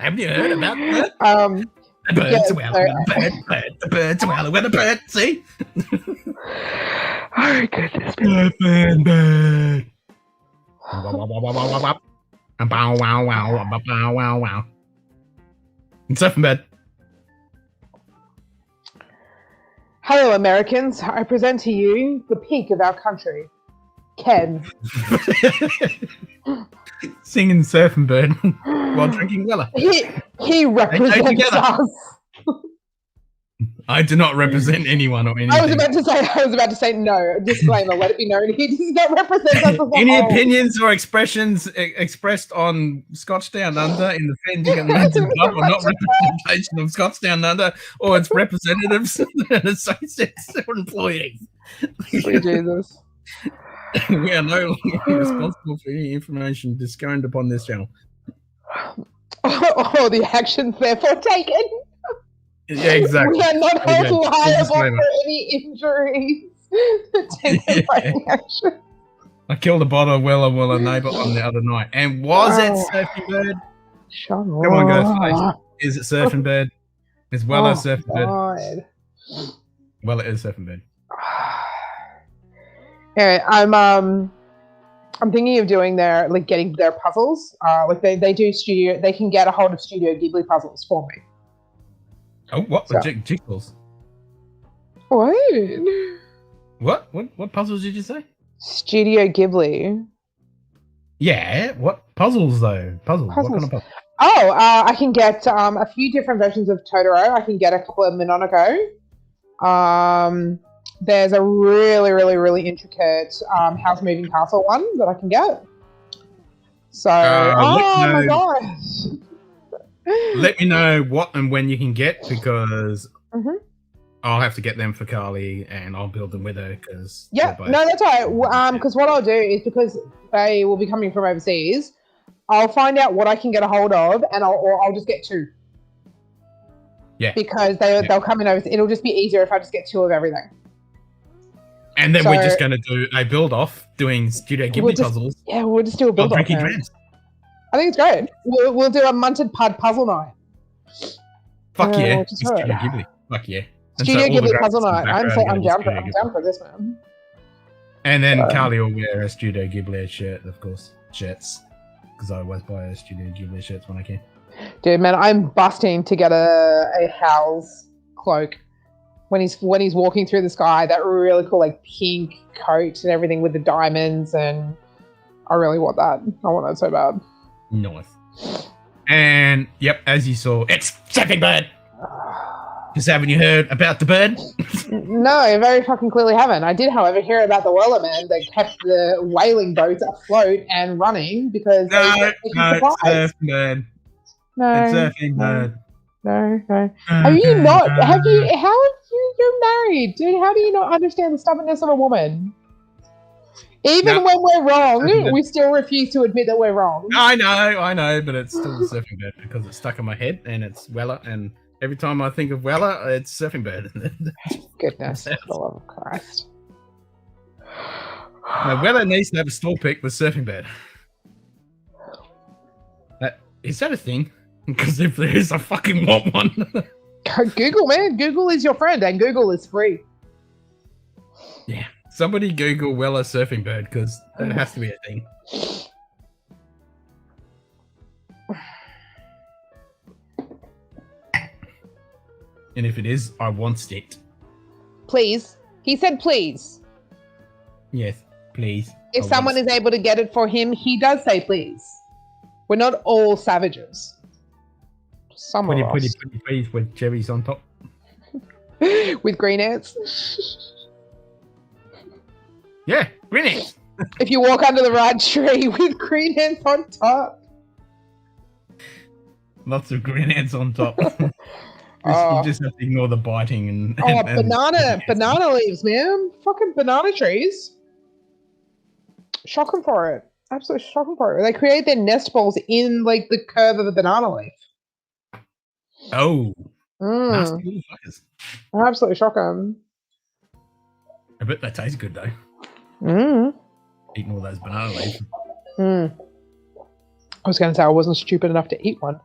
Haven't you heard about that? The birds Yes, are well, the birds are well, the bird. See? Oh goodness. Bird. Wow, wow, wow, wow, wow, wow. And bow, wow, wow, bow, wow, wow. And surfing bird. Hello, Americans. I present to you the peak of our country, Ken. Singing surfing bird while drinking Weller. He represents together. us. I do not represent anyone or anything. I was about to say no. Disclaimer, let it be known. He does not represent us as a Any whole. opinions or expressions expressed on Scotch Down Under in the Fending and Munted Club are not representation of Scotch Down Under or its representatives and associates or employees. Sweet Jesus. We are no longer responsible for any information disclosed upon this channel. Oh, the actions therefore taken. Yeah, exactly. We are not Okay, held liable for disclaimer. any injuries taken by the action. I killed a bottle of Wella neighbor on the other night. And was it Surfing Bird? Shut Come on, guys. up. Is it Surfing Bird? Is Wella Surfing Bird? God. Well, it is Surfing Bird. Anyway, I'm thinking of doing getting their puzzles. They do studio. They can get a hold of Studio Ghibli puzzles for me. Oh, what? So- Jigsaws. What? What puzzles did you say? Studio Ghibli. Yeah, what puzzles though? Puzzles. What kind of puzzles? Oh, I can get a few different versions of Totoro. I can get a couple of Mononoko. There's a really, really, really intricate house moving castle one that I can get. So, oh my gosh. Let me know what and when you can get because Mhm. I'll have to get them for Carly and I'll build them with her because Yeah, no, that's all right. Because what I'll do is because they will be coming from overseas, I'll find out what I can get a hold of, and I'll just get two. Yeah. Because they'll come in over. It'll just be easier if I just get two of everything. And then So- we're just going to do a build off doing Studio Ghibli puzzles. Yeah, we'll just do a While build off. drinking drinks. I think it's great. We'll do a Munted Pud puzzle night. Fuck yeah. which is Studio good. Ghibli. Fuck yeah. And Studio so all the Ghibli puzzle graphics in the night. I'm background down go for to Studio Ghibli. this, man. And then Carly will wear a Studio Ghibli shirt, of course. Shirts. Because I always buy a Studio Ghibli shirts when I can. Dude, man, I'm busting to get a Howl's cloak when he's walking through the sky. That really cool like pink coat and everything with the diamonds, and I really want that. I want that so bad. Nice. And yep, as you saw, it's Surfing Bird. Just haven't you heard about the bird? No, I very fucking clearly haven't. I did, however, hear about the Wellerman that kept the whaling boats afloat and running because they were taking supplies. Surfing Bird. No, It's Surfing Bird. no. Have you not? How have you're married, dude? How do you not understand the stubbornness of a woman? Even No. when we're wrong, Surfing we still refuse to admit that we're wrong. I know, but it's still the Surfing Bird because it's stuck in my head and it's Weller. And every time I think of Weller, it's Surfing Bird. Goodness, for the love of Christ. No, Weller needs to have a store pick with Surfing Bird. Is that a thing? Because if there is, I fucking want one. Google, man. Google is your friend, and Google is free. Yeah. Somebody Google Weller Surfing Bird because that has to be a thing. And if it is, I want it. Please. He said please. Yes, please. If someone is able to get it for him, he does say please. We're not all savages. Some of Pretty us. please with cherries on top. With green ants. Yeah, green ants. If you walk under the right tree with green ants on top. Lots of green ants on top. Oh. You just have to ignore the biting and banana leaves, man. Fucking banana trees. Shocking for it. Absolutely shocking for it. They create their nest balls in like the curve of a banana leaf. Oh, Mm. nasty little fuckers. Absolutely shocking. I bet that tastes good though. Mm. Eating all those banana leaves. Mm. I was going to say I wasn't stupid enough to eat one.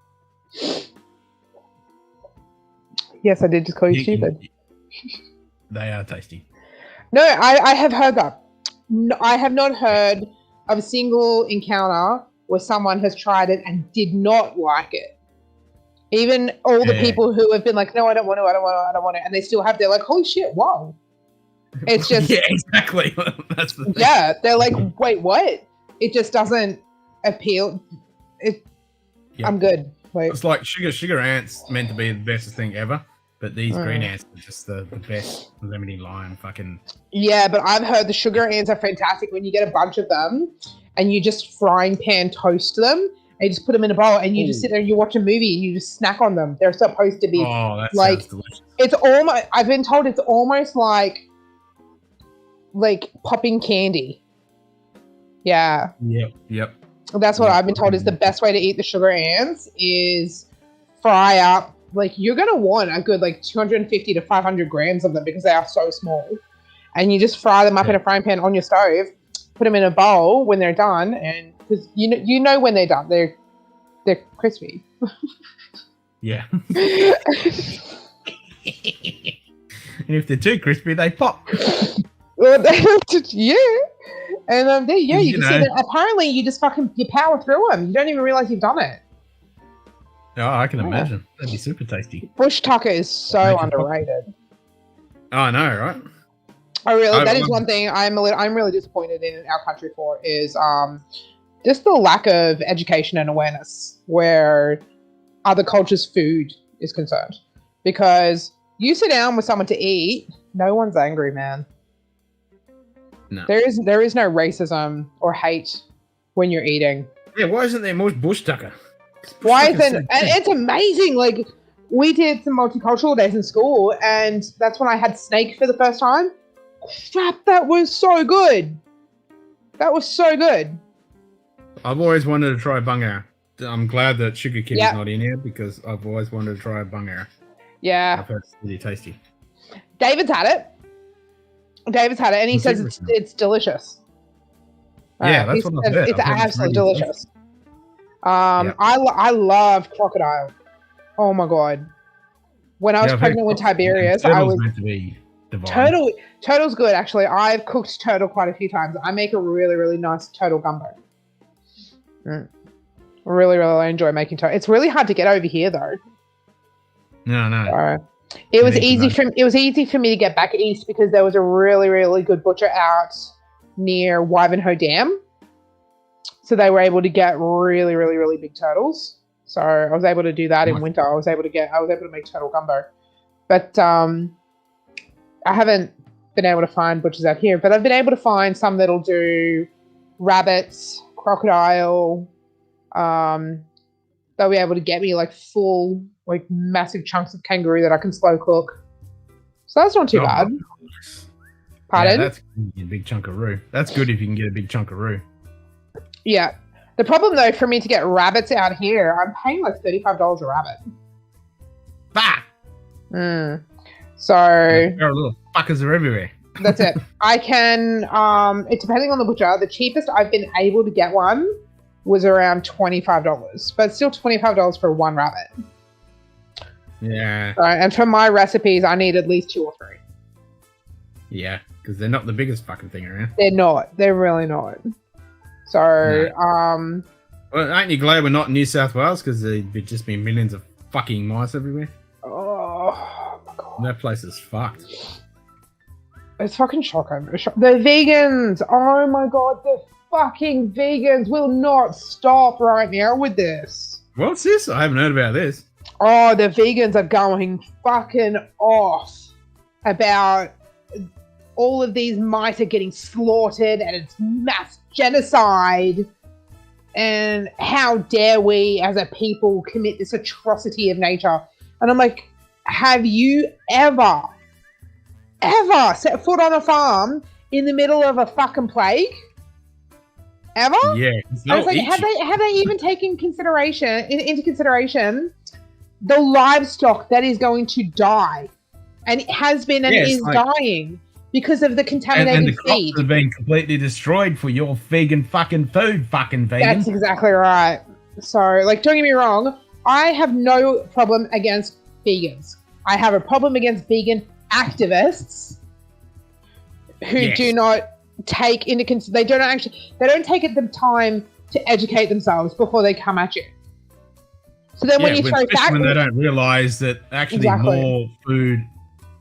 Yes, I did just call you stupid. They are tasty. No, I have heard that. No, I have not heard of a single encounter where someone has tried it and did not like it. Even all the people who have been like, no, I don't want to, and they still have, they're like, holy shit, wow. It's just... yeah, exactly. That's the thing. Yeah, they're like, wait, what? It just doesn't appeal. I'm good. Like, it's like sugar ants meant to be the bestest thing ever, but these green ants are just the best limiting lime fucking... Yeah, but I've heard the sugar ants are fantastic when you get a bunch of them and you just frying pan toast them and you just put them in a bowl and you just sit there and you watch a movie and you just snack on them. They're supposed to be that like... sounds delicious. It's almost... I've been told it's almost like popping candy. Yeah. Yep. That's what I've been told is the best way to eat the sugar ants is fry up. Like, you're going to want a good 250 to 500 grams of them because they are so small. And you just fry them up in a frying pan on your stove, put them in a bowl when they're done, and because you know when they're done, they're crispy. Yeah. And if they're too crispy, they pop. Well, yeah. And you can see that apparently you just you power through them. You don't even realize you've done it. Oh, I can imagine. That'd be super tasty. Bush tucker is so underrated. Oh, I know, right? That is one thing I'm really disappointed in our country for is just the lack of education and awareness where other cultures' food is concerned. Because you sit down with someone to eat, no one's angry, man. No. There is no racism or hate when you're eating. Yeah, why isn't there more bush tucker? Why isn't... And it's amazing. Like, we did some multicultural days in school, and that's when I had snake for the first time. Crap, that was so good. That was so good. I've always wanted to try bunga. I'm glad that Sugar Kid is not in here because I've always wanted to try bunga. Yeah. I've heard it's really tasty. David's had it, and he says it's delicious. Yeah, that's what I've heard. It's absolutely delicious. I love crocodile. Oh my god! When I was pregnant with Tiberius, I was meant to be divine. Turtle's good actually. I've cooked turtle quite a few times. I make a really, really nice turtle gumbo. Really, really enjoy making turtle. It's really hard to get over here though. No. It was easy for me to get back east because there was a really, really good butcher out near Wivenhoe Dam. So they were able to get really, really, really big turtles. So I was able to do that in winter. I was able to make turtle gumbo. But I haven't been able to find butchers out here, but I've been able to find some that'll do rabbits, crocodile. They'll be able to get me full, massive chunks of kangaroo that I can slow cook. So that's not too bad. Pardon? Yeah, that's a big chunk of roux. That's good if you can get a big chunk of roux. Yeah. The problem though, for me to get rabbits out here, I'm paying $35 a rabbit. Bah! So our little fuckers are everywhere. That's it. I can it's depending on the butcher. The cheapest I've been able to get one was around $25, but still $25 for one rabbit. Yeah. And for my recipes, I need at least 2 or 3. Yeah, because they're not the biggest fucking thing around. They're not. They're really not. So, well, ain't you glad we're not in New South Wales? Because there'd just be millions of fucking mice everywhere. Oh my god. That place is fucked. It's fucking shocking. The vegans. Oh my god, the fucking vegans will not stop right now with this. What's this? I haven't heard about this. Oh, the vegans are going fucking off about all of these mice are getting slaughtered and it's mass genocide. And how dare we as a people commit this atrocity of nature? And I'm like, have you ever set foot on a farm in the middle of a fucking plague? Ever? Yeah. I was like, have they even taken into consideration the livestock that is going to die, and it has been and is dying because of the contaminated and the feed. crops have been completely destroyed for your vegan fucking food, fucking vegan. That's exactly right. So, don't get me wrong, I have no problem against vegans. I have a problem against vegan activists who do not take into they don't take the time to educate themselves before they come at you. So then when you throw back, when they don't realize that actually more food,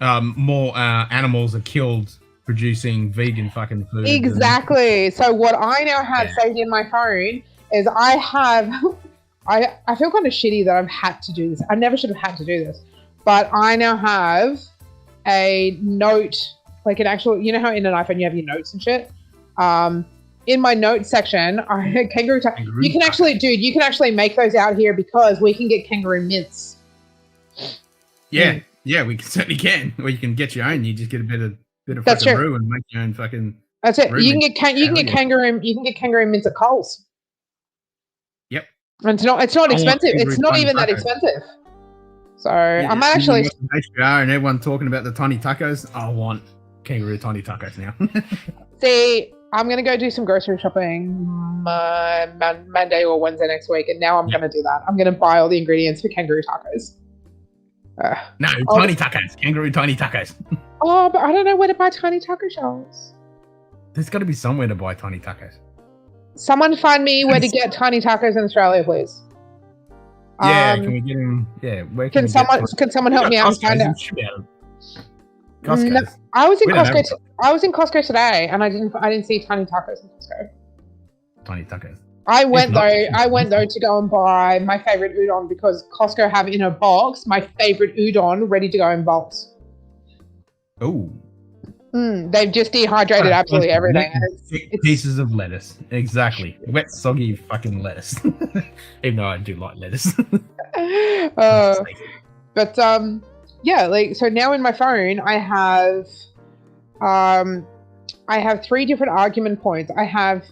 more animals are killed producing vegan fucking food. Exactly. So what I now have saved in my phone is I feel kind of shitty that I've had to do this. I never should have had to do this, but I now have a note, like an actual, you know how in an iPhone you have your notes and shit? In my notes section, I had kangaroo. You can actually make those out here because we can get kangaroo mints. Yeah, we certainly can. Or you can get your own. You just get a bit of That's fucking true. brew and make your own fucking. That's it. You can get kangaroo mints at Coles. Yep. And it's not expensive. It's not even that expensive. So I might actually. HBR and everyone talking about the tiny tacos. I want kangaroo tiny tacos now. See, I'm gonna go do some grocery shopping Monday or Wednesday next week, and now I'm gonna do that. I'm gonna buy all the ingredients for kangaroo tacos. Tiny tacos, kangaroo tiny tacos. Oh, but I don't know where to buy tiny taco shells. There's got to be somewhere to buy tiny tacos. Someone find me where to get tiny tacos in Australia, please. Yeah, can we get them? Yeah, where can someone help me out and find out? Costco. No, I was in Costco. I was in Costco today, and I didn't see tiny tacos in Costco. Tiny tacos. I went though to go and buy my favorite udon because Costco have in a box my favorite udon ready to go in box. Oh. They've just dehydrated absolutely everything. It's pieces of lettuce. Exactly. Wet, soggy fucking lettuce. Even though I do like lettuce. But yeah, like so now in my phone I have 3 different argument points. I have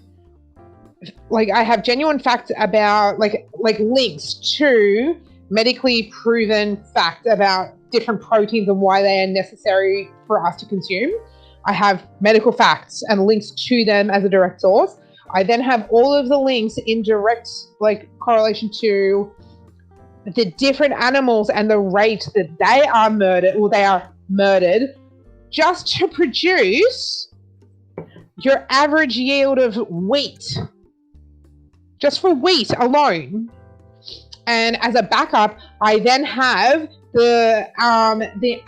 genuine facts about like links to medically proven facts about different proteins and why they are necessary for us to consume. I have medical facts and links to them as a direct source. I then have all of the links in direct correlation to the different animals and the rate that they are murdered just to produce your average yield of wheat. Just for wheat alone. And as a backup, I then have the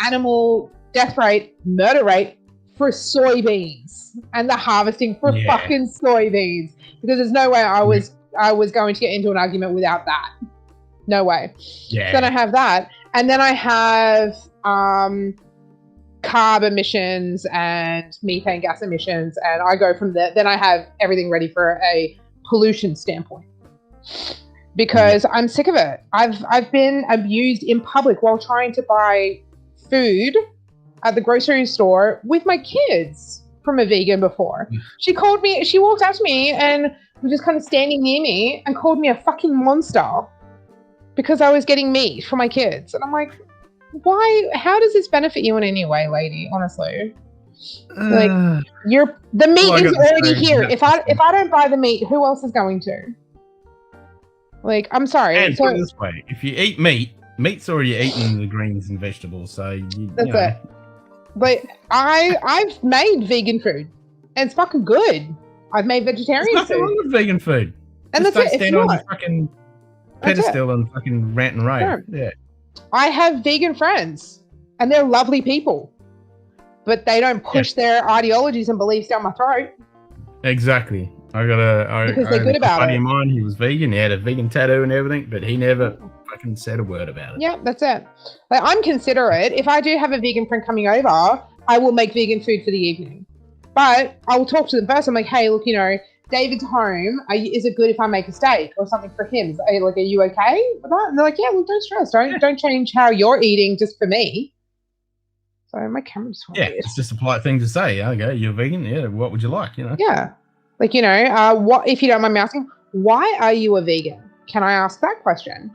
animal death rate, murder rate for soybeans and the harvesting for fucking soybeans. Because there's no way I was going to get into an argument without that. No way. Yeah. So then I have that. And then I have carb emissions and methane gas emissions. And I go from there. Then I have everything ready for a pollution standpoint. Because I'm sick of it. I've been abused in public while trying to buy food at the grocery store with my kids from a vegan before. She walked up to me and was just kind of standing near me and called me a fucking monster because I was getting meat for my kids. And I'm like, why? How does this benefit you in any way, lady? Honestly. The meat is already here. If I don't buy the meat, who else is going to? Like, I'm sorry. And put it this way, if you eat meat's already eaten in the greens and vegetables, so that's it. But I've made vegan food, and it's fucking good. I've made vegetarian There's nothing food. wrong with vegan food. And just that's don't stand on your fucking pedestal and fucking rant and rave. Sure. Yeah. I have vegan friends, and they're lovely people, but they don't push their ideologies and beliefs down my throat. Exactly. Because they're good about it. A buddy of mine, he was vegan. He had a vegan tattoo and everything, but he never fucking said a word about it. Yeah, that's it. Like, I'm considerate. If I do have a vegan friend coming over, I will make vegan food for the evening. But I will talk to them first. I'm like, hey, look, David's home. Is it good if I make a steak or something for him? Are you okay with that? And they're like, yeah, well, don't stress. Don't change how you're eating just for me. So my camera just went weird. It's just a polite thing to say. Okay, you're vegan. Yeah, what would you like? Yeah. Like, what, if you don't mind me asking, why are you a vegan? Can I ask that question?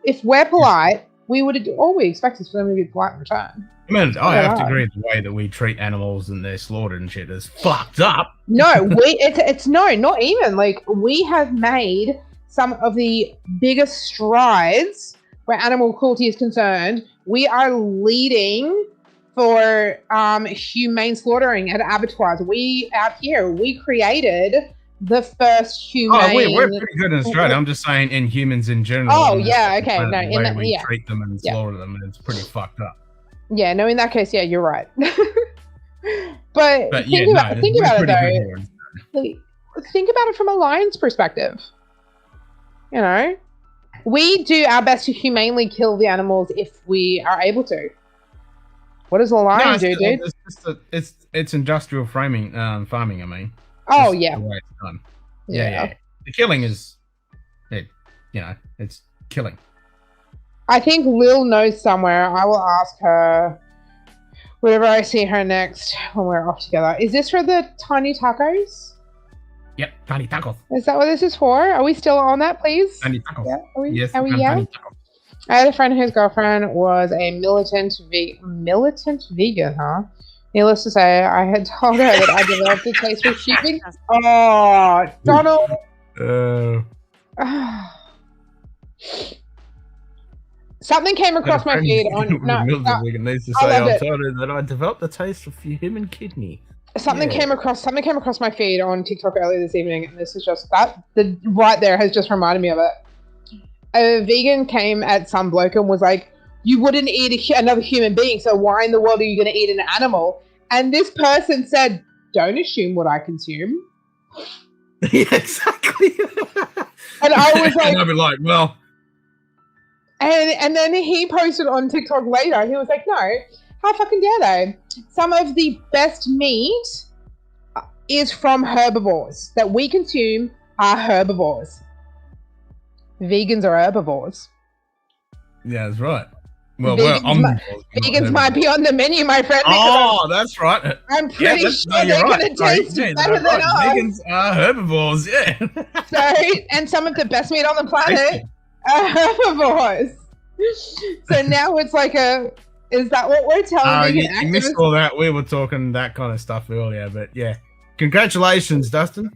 If we're polite, we would always expect us for them to be polite in return. I mean, I have to agree with the way that we treat animals and they're slaughtered and shit is fucked up. No, it's not even. Like, we have made some of the biggest strides where animal cruelty is concerned We are leading for humane slaughtering at abattoirs. We out here, we created the first humane. Oh, we're pretty good in Australia. I'm just saying in humans in general. Oh, in this yeah, fucking okay, planet, no, the in way that- we yeah. treat them and Yeah. slaughter them, and it's pretty fucked up. Yeah, no, in that case, yeah, you're right. but But think yeah, about, no, think we're about it pretty good though. here. Like, think about it from a lion's perspective. You know, we do our best to humanely kill the animals if we are able to. What does a lion do, dude? It's just it's industrial farming. I mean. Oh Just yeah. the way it's done. Yeah, Yeah. yeah. The killing is, it's killing. I think Lil knows somewhere. I will ask her whenever I see her next when we're off together. Is this for the tiny tacos? Yep, tiny tacos. Is that what this is for? Are we still on that, please? Tiny tacos. Yeah. Are we? Yes, Are we? tiny Yeah. tacos. I had a friend whose girlfriend was a militant vegan, huh? Needless to say, I had told her that I developed a taste for sheeping. Oh, Donald. Something came across my feed on. No, vegan needs to I say loved I it. told her that I developed a taste for human kidney. something Yeah. came across my feed on TikTok earlier this evening, and this is just the right there has just reminded me of it. A vegan came at some bloke and was like, "You wouldn't eat another human being, so why in the world are you going to eat an animal?" And this person said, "Don't assume what I consume." Yeah, exactly. And I was like, and I'd be like, well, and then he posted on TikTok later. He was like, "No, how fucking dare they? Some of the best meat is from herbivores that we consume are herbivores. Vegans are herbivores. yeah, that's right. Well, Vegans might be on the menu, my friend. Oh, that's right. I'm pretty sure they're going to taste better than us. Vegans are herbivores, yeah. So, and some of the best meat on the planet are herbivores. So now it's like is that what we're telling you missed all that. We were talking that kind of stuff earlier, but yeah. Congratulations, Dustin.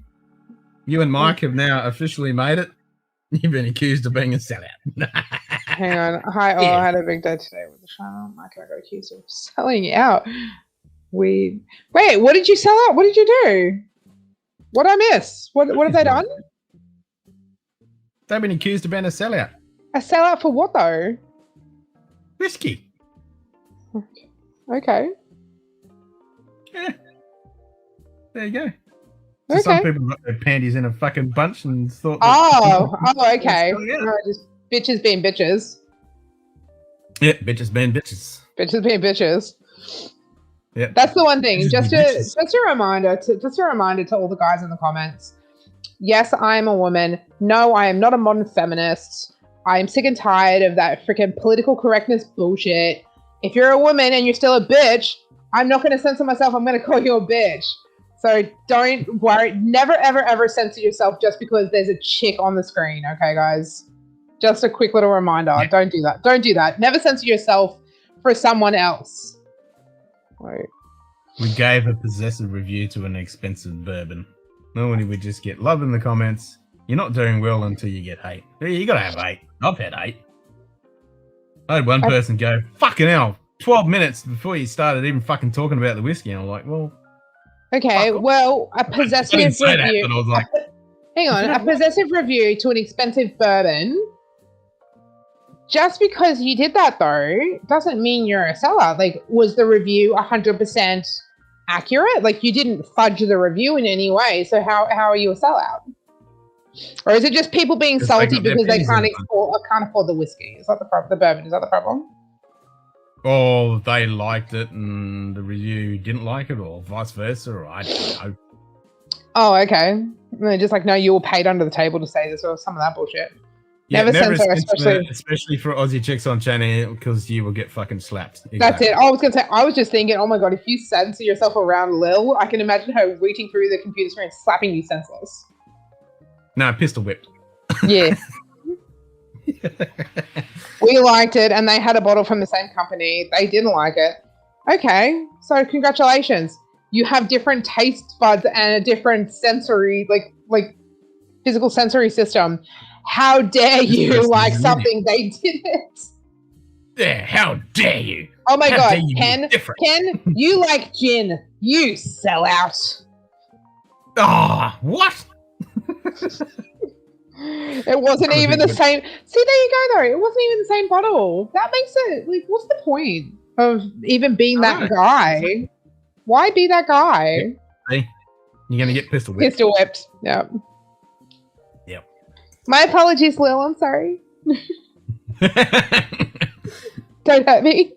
You and Mike have now officially made it. You've been accused of being a sellout. Hang on. Hi, I had a big day today with the channel. Mike, I got accused of selling out. Wait, what did you sell out? What did you do? What did I miss? What have they done? They've been accused of being a sellout. A sellout for what though? Whiskey. Okay. Yeah. There you go. So some people got their panties in a fucking bunch and thought. Okay. Just bitches being bitches. Yeah, bitches being bitches. Bitches being bitches. Yeah. That's the one thing. Bitches Just a reminder to all the guys in the comments. Yes, I am a woman. No, I am not a modern feminist. I am sick and tired of that freaking political correctness bullshit. If you're a woman and you're still a bitch, I'm not going to censor myself. I'm going to call you a bitch. So don't worry. Never, ever, ever censor yourself just because there's a chick on the screen. Okay, guys? Just a quick little reminder. Yeah. Don't do that. Don't do that. Never censor yourself for someone else. Wait. We gave a possessive review to an expensive bourbon. Normally we just get love in the comments. You're not doing well until you get hate. You gotta have hate. I've had hate. I had one person go, fucking hell, 12 minutes before you started even fucking talking about the whiskey. And I'm like, well... Okay, well, a possessive review... That, but I was like... Hang on, a possessive review to an expensive bourbon... Just because you did that, though, doesn't mean you're a sellout. Like, was the review 100% accurate? Like, you didn't fudge the review in any way, so how are you a sellout? Or is it just people being salty because they can't afford the whiskey? Is that the problem? The bourbon, is that the problem? Or they liked it and the review didn't like it, or vice versa, or I don't know. Oh, okay. And they're just like, no, you were paid under the table to say this, or some of that bullshit. Yeah, never censor, especially for Aussie chicks on channel, because you will get fucking slapped. Exactly. That's it. I was gonna say. I was just thinking, oh my god, if you censor yourself around Lil, I can imagine her reaching through the computer screen, slapping you senseless. No, pistol whipped. Yeah. We liked it, and they had a bottle from the same company. They didn't like it. Okay, so congratulations. You have different taste buds and a different sensory, like physical sensory system. How dare you like something they didn't? Yeah, how dare you? Oh my How god, dare you be Ken, different? Ken, you like gin. You sell out. Ah, what? It wasn't That was even the good. same. See, there you go, though. It wasn't even the same bottle. That makes it like, what's the point of even being that Alright. guy? Why be that guy? Hey, you're gonna get pistol whipped. Pistol whipped. Yep. Yep. My apologies, Lil. I'm sorry. Don't hurt me.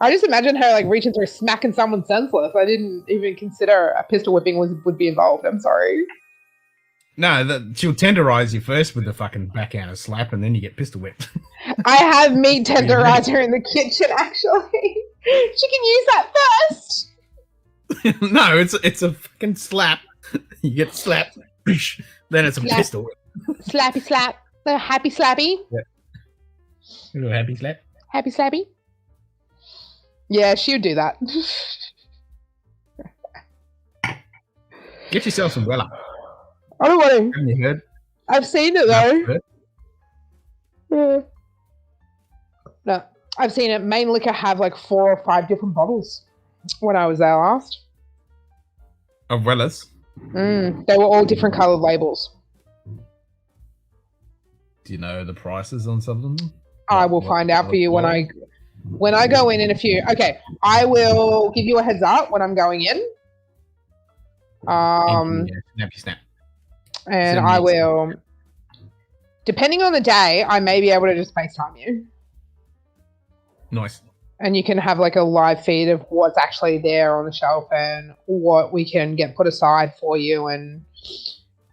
I just imagine her like reaching through, smacking someone senseless. I didn't even consider a pistol whipping would be involved. I'm sorry. No, she'll tenderize you first with the fucking backhander slap, and then you get pistol whipped. I have meat tenderizer in the kitchen. Actually, she can use that first. No, it's a fucking slap. You get slapped, then it's a Slap. pistol whip. Slappy slap. The happy slappy. A little happy slap. Happy slappy. Yeah, she would do that. Get yourself some Weller. I don't want to. Haven't you heard? I've seen it though. No, I've seen it. Main Liquor have like 4 or 5 different bottles when I was there last. Of Wellers. They were all different coloured labels. Do you know the prices on some of them? I will find out for you when I go in a few. Okay, I will give you a heads up when I'm going in. Snappy snap. And Send I me- will, depending on the day, I may be able to just FaceTime you. Nice. And you can have like a live feed of what's actually there on the shelf and what we can get put aside for you. And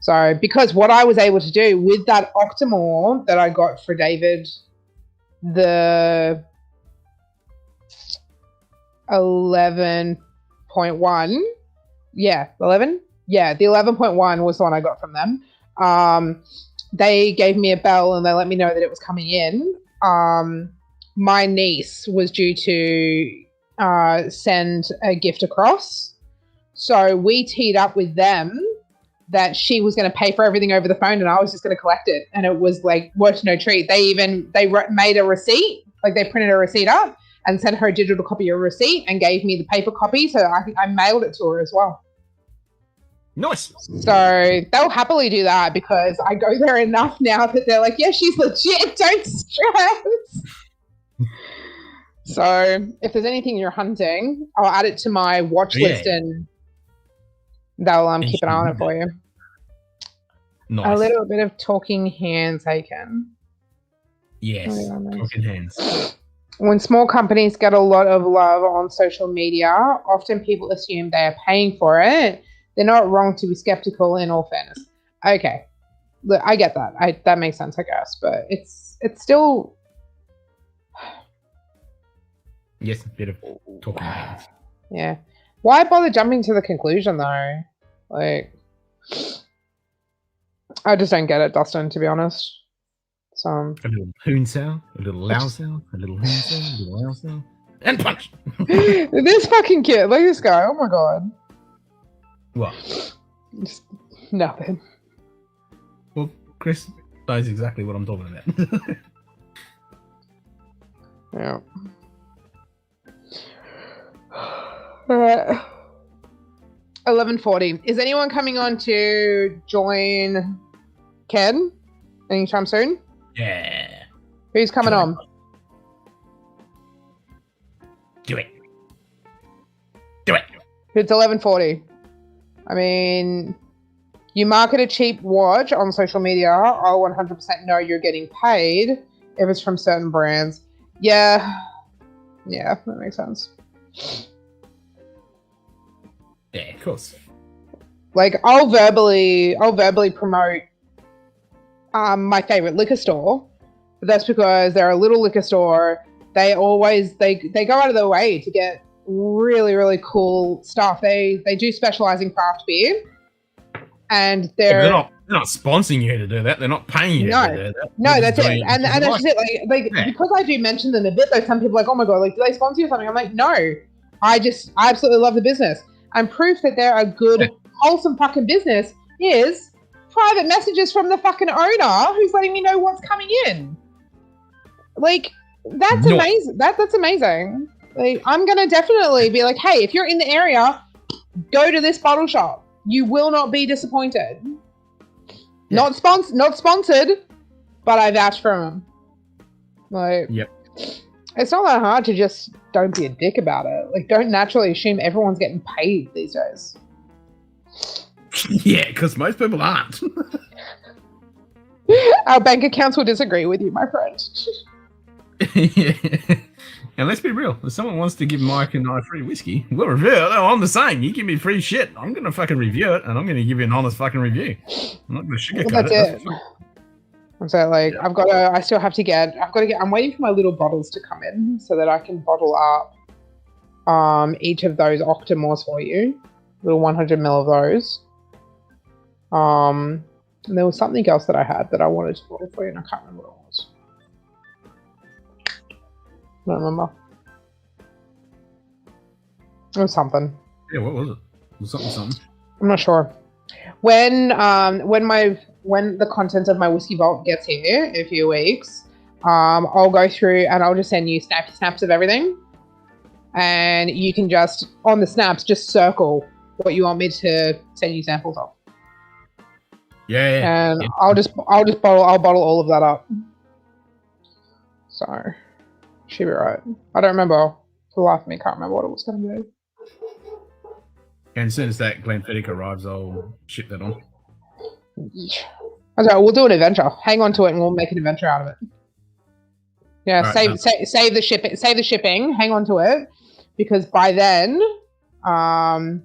so, because what I was able to do with that Octomore that I got for David, the 11.1, yeah, 11? Yeah, the 11.1 was the one I got from them. They gave me a bell and they let me know that it was coming in. My niece was due to send a gift across. So we teed up with them that she was going to pay for everything over the phone and I was just going to collect it. And it was like worth no treat. They made a receipt, like they printed a receipt up and sent her a digital copy of a receipt and gave me the paper copy. So I mailed it to her as well. Nice. So they'll happily do that because I go there enough now that they're like, yeah, she's legit. Don't stress. So if there's anything you're hunting, I'll add it to my watch list and they'll keep an eye on it for you. Nice. A little bit of talking hands taken. Yes. Oh, nice. Talking hands. When small companies get a lot of love on social media, often people assume they are paying for it. They're not wrong to be skeptical in all fairness. Okay. Look, I get that. That makes sense, I guess. But it's still... Yes, a bit of talking hands. Yeah. Why bother jumping to the conclusion, though? Like... I just don't get it, Dustin, to be honest. So... A little hoon sound, a little loud sound, a little hoon sound, a little loud sound. And punch! This fucking kid. Look at this guy. Oh my god. What? Just nothing. Well, Chris knows exactly what I'm talking about. Yeah. Alright. 11:40. Is anyone coming on to join Ken anytime soon? Yeah. Who's coming on? Do it. Do it. It's 11:40. I mean, you market a cheap watch on social media, I'll 100% know you're getting paid if it's from certain brands. Yeah. Yeah, that makes sense. Yeah, of course. Like, I'll verbally promote my favorite liquor store. But that's because they're a little liquor store. They always they go out of their way to get really, really cool stuff. They do specialize in craft beer. And They're not sponsoring you to do that. They're not paying you to do that. No, They're that's just it. doing And that's just it. Like Yeah. because I do mention them a bit, though, some people are like, oh my god, like, do they sponsor you or something? I'm like, no. I absolutely love the business. And proof that they're a good, wholesome fucking business is private messages from the fucking owner who's letting me know what's coming in. Like, that's No. amazing. That's amazing. Like, I'm gonna definitely be like, hey, if you're in the area, go to this bottle shop. You will not be disappointed. Yeah. Not sponsored, but I vouch for them. Like, Yep. it's not that hard to just don't be a dick about it. Like, don't naturally assume everyone's getting paid these days. Yeah, because most people aren't. Our bank accounts will disagree with you, my friend. Yeah. And let's be real. If someone wants to give Mike and I free whiskey, we'll review it. Oh, I'm the same. You give me free shit, I'm going to fucking review it, and I'm going to give you an honest fucking review. I'm not going to sugarcoat That's it. it. So, like, Yeah. I'm waiting for my little bottles to come in so that I can bottle up each of those Octomores for you. Little 100 ml of those. And there was something else that I had that I wanted to bottle for you, and I can't remember what it was. I don't remember. It was something. Yeah, what was it? It was something. I'm not sure. When the contents of my whiskey vault gets here in a few weeks, I'll go through and I'll just send you snaps of everything, and you can just on the snaps just circle what you want me to send you samples of. Yeah. And Yeah. I'll bottle all of that up. So should be right. I don't remember. For the life of me, can't remember what it was going to be. And as soon as that Glenfiddich arrives, I'll ship that on. Okay, we'll do an adventure. Hang on to it, and we'll make an adventure out of it. Yeah, Right, save the shipping. Save the shipping. Hang on to it, because by then, I'll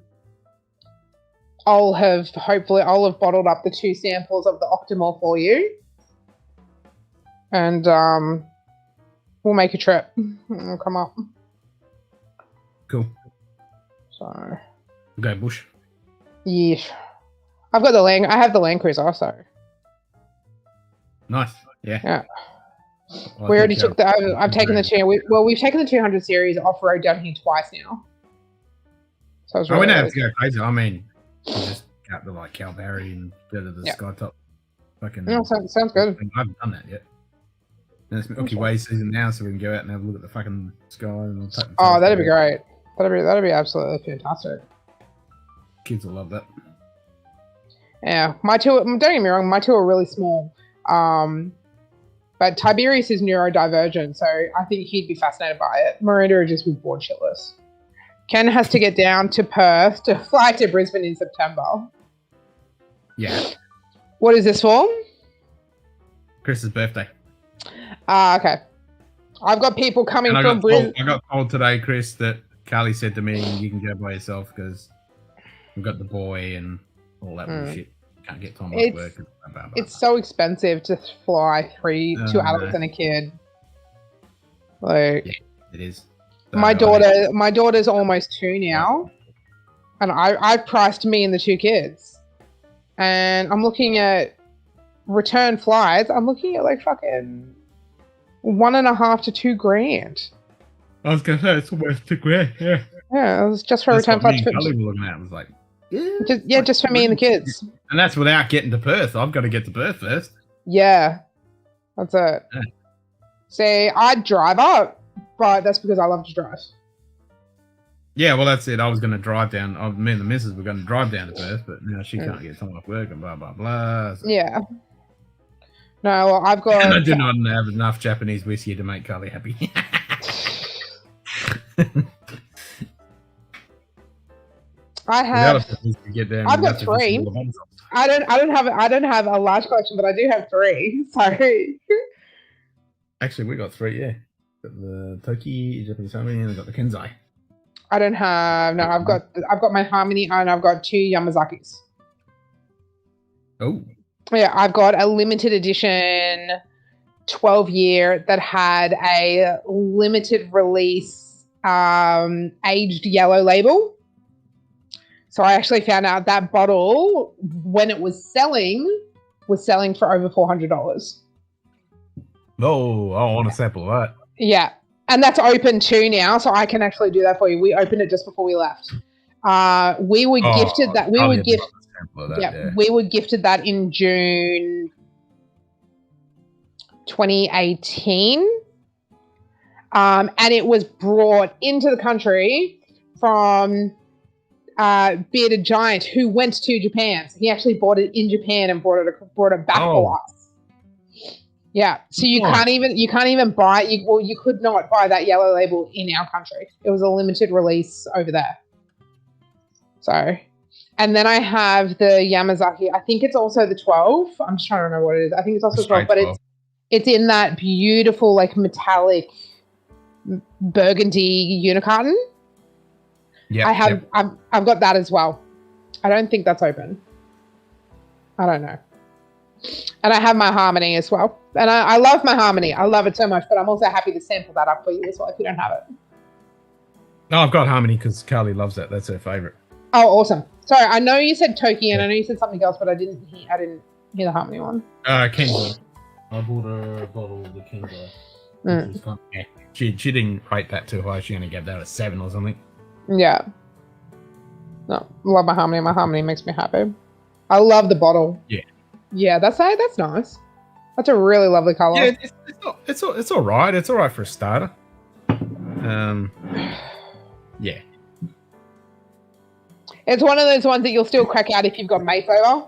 have bottled up the 2 samples of the Octomore for you, and we'll make a trip. It'll come up. Cool. So. Go bush. Yeesh. I have the Land Cruiser, so. Nice. Yeah. Yeah. Well, We already took the. I've taken the 200. We've taken the 200 series off road down here twice now. So I was Oh, we really, don't have to go crazy. I mean, you just go to like Calvary and go to the Skytop. Fucking. Yeah, sounds good. I haven't done that yet. And it's Milky Way season now, so we can go out and have a look at the fucking sky. And Oh, that'd be great. That'd be absolutely fantastic. Kids will love that. Yeah, my 2. Don't get me wrong, my 2 are really small. But Tiberius is neurodivergent, so I think he'd be fascinated by it. Miranda would just be bored shitless. Ken has to get down to Perth to fly to Brisbane in September. Yeah. What is this for? Chris's birthday. Okay. I've got people coming from Brisbane. I got told today, Chris, that Carly said to me, you can go by yourself because we've got the boy and all that bullshit. Can't get time off work. Blah, blah, blah. It's so expensive to fly 2 adults and a kid. Like, yeah, it is. My daughter's almost 2 now, and I priced me and the 2 kids, and I'm looking at return flights. I'm looking at like fucking $1.5 to $2 grand. I was gonna say it's almost $2 grand. Yeah, it was just for return flights. Carly were looking at it, was like, just for me and the kids. And that's without getting to Perth. I've got to get to Perth first. Yeah, that's it. Yeah. See, I'd drive up, but that's because I love to drive. Yeah, well, that's it. I was going to drive down. Me and the missus were going to drive down to Perth, but now she can't get time off work and blah, blah, blah. So. Yeah. No, well, I've got... And I do not have enough Japanese whiskey to make Carly happy. I've got 3. I don't have a large collection, but I do have 3. Sorry. Actually, we got 3. Yeah, got the Toki, Japanese Harmony, and I got the Kenzai. I don't have. No, I've got my Harmony, and I've got 2 Yamazakis. Oh. Yeah, I've got a limited edition 12-year that had a limited release aged yellow label. So I actually found out that bottle, when it was selling for over $400. Oh, I want a sample of that. Yeah, and that's open too now, so I can actually do that for you. We opened it just before we left. We were gifted that. We were gifted that in June 2018. and it was brought into the country from Bearded Giant, who went to Japan. So he actually bought it in Japan and brought it back for us. Yeah, so you can't even buy. You could not buy that yellow label in our country. It was a limited release over there. So, and then I have the Yamazaki. I think it's also the 12. I'm just trying to remember what it is. I think it's also 12, but it's in that beautiful like metallic burgundy unicarton. Yeah, I've got that as well. I don't think that's open. I don't know. And I have my Harmony as well. And I love my Harmony. I love it so much, but I'm also happy to sample that up for you as well if you don't have it. No, I've got Harmony because Carly loves that. That's her favorite. Oh, awesome. Sorry, I know you said Toki and I know you said something else, but I didn't hear the Harmony one. Kenzo. I bought a bottle of the Kenzo. She didn't rate that too high. She only gave that a 7 or something. Yeah. No, love my Harmony. My Harmony makes me happy. I love the bottle. Yeah. Yeah, that's nice. That's a really lovely color. Yeah, it's all right. It's all right for a starter. Yeah. It's one of those ones that you'll still crack out if you've got mates over.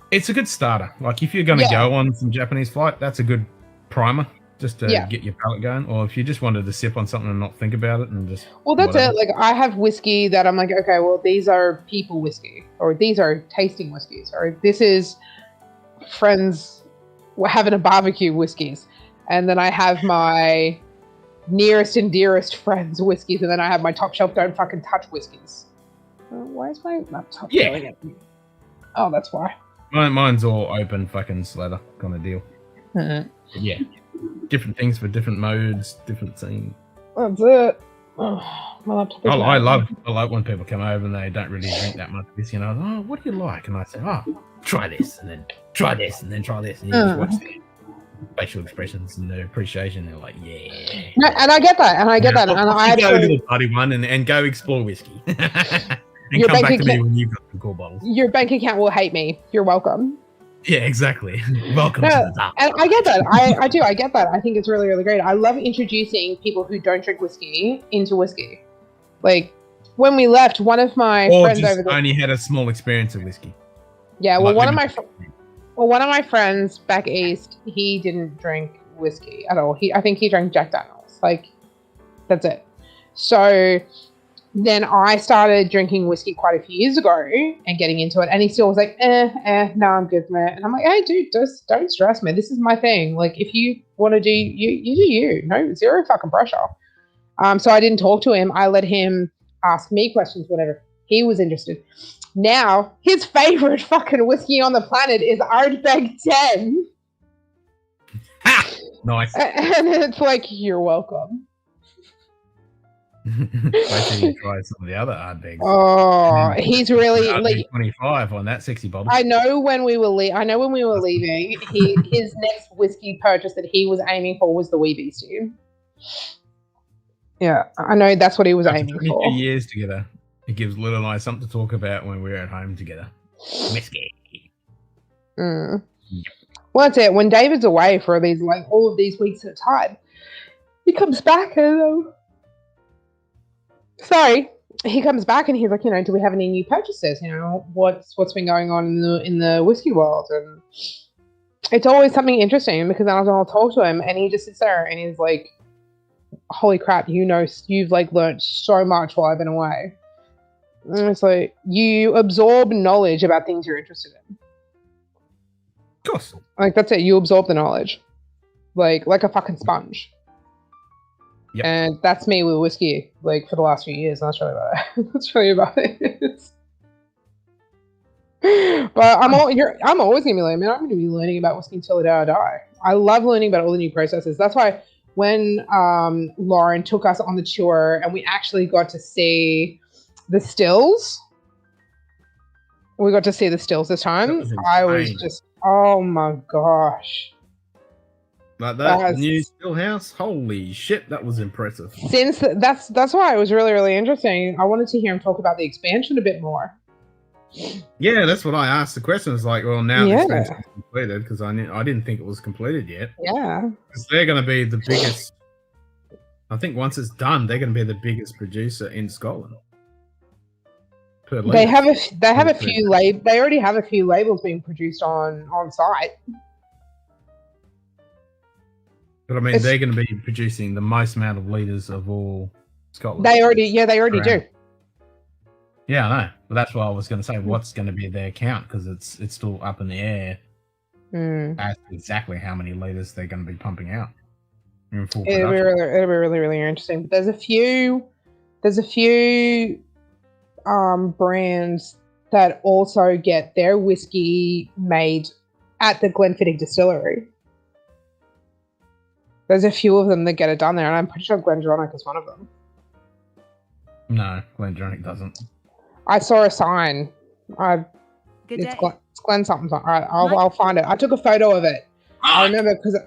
It's a good starter. Like if you're going to go on some Japanese flight, that's a good primer just to get your palate going. Or if you just wanted to sip on something and not think about it and just. Well, that's it. Like I have whiskey that I'm like, okay, well, these are people whiskey, or these are tasting whiskeys, or this is friends having a barbecue whiskeys, and then I have my nearest and dearest friends whiskeys, and then I have my top shelf don't fucking touch whiskeys. Why is my laptop going at me? Oh, that's why. Mine's all open fucking slather kind of deal. Yeah. Different things for different modes, different things. That's it. Oh, my laptop I love when people come over and they don't really drink that much whiskey, and I go, oh, what do you like? And I say, oh, try this, and then try this, and then try this, and you just watch their facial expressions and their appreciation. They're like, yeah. No, and I get that, and I go to the party one and go explore whiskey. And your come back to account, me when you've got some cool bottles. Your bank account will hate me. You're welcome. Yeah, exactly. Welcome to the top. And I get that. I do. I get that. I think it's really, really great. I love introducing people who don't drink whiskey into whiskey. Like when we left, one of my friends over there only had a small experience of whiskey. Yeah, well, one of my friends back east, he didn't drink whiskey at all. I think he drank Jack Daniels. Like that's it. So then I started drinking whiskey quite a few years ago and getting into it. And he still was like, no, I'm good, man. And I'm like, hey, dude, just don't stress, man. This is my thing. Like, if you want to do you do you. No, zero fucking pressure. So I didn't talk to him. I let him ask me questions, whatever. He was interested. Now, his favorite fucking whiskey on the planet is Ardbeg 10. Ha! Nice. And it's like, you're welcome. Wait till you try some of the other Ardbegs. Oh, he's really like 25 on that 60 bottle. I know when we were leaving, his next whiskey purchase that he was aiming for was the Wee Beastie. Yeah, I know that's what he was aiming for. 22 years together. It gives Lil and I something to talk about when we're at home together. Whiskey. Well, that's it. When David's away for all of these weeks at a time, he comes back and he comes back and he's like, do we have any new purchases? What's been going on in the whiskey world? And it's always something interesting because then I'll talk to him and he just sits there and he's like, holy crap, you've like learned so much while I've been away. And it's like you absorb knowledge about things you're interested in. Of course. Like that's it. You absorb the knowledge, like a fucking sponge. Yep. And that's me with whiskey, like for the last few years. That's really about it. That's really about it. But I'm always gonna be learning. I'm gonna be learning about whiskey until the day I die. I love learning about all the new processes. That's why when Lauren took us on the tour and we actually got to see the stills. We got to see the stills this time. I was just, oh my gosh. Like that new still house, holy shit, that was impressive. That's why it was really, really interesting. I wanted to hear him talk about the expansion a bit more. Yeah, that's what I asked. The question is like, well, now Yeah. this expansion's completed because I didn't think it was completed yet. Yeah. Because they're going to be the biggest. I think once it's done, they're going to be the biggest producer in Scotland. Per They litre. have a few they already have a few labels being produced on site. But I mean, they're going to be producing the most amount of litres of all Scotland. They already do. Yeah, I know. But that's why I was going to say, what's going to be their count? Because it's still up in the air as to exactly how many litres they're going to be pumping out in full It'll be really, really interesting. But there's a few brands that also get their whiskey made at the Glenfiddich distillery. There's a few of them that get it done there, and I'm pretty sure Glendronach is one of them. No, Glendronach doesn't. I saw a sign. Good It's day. Glen something. All right, I'll find it. I took a photo of it. I remember because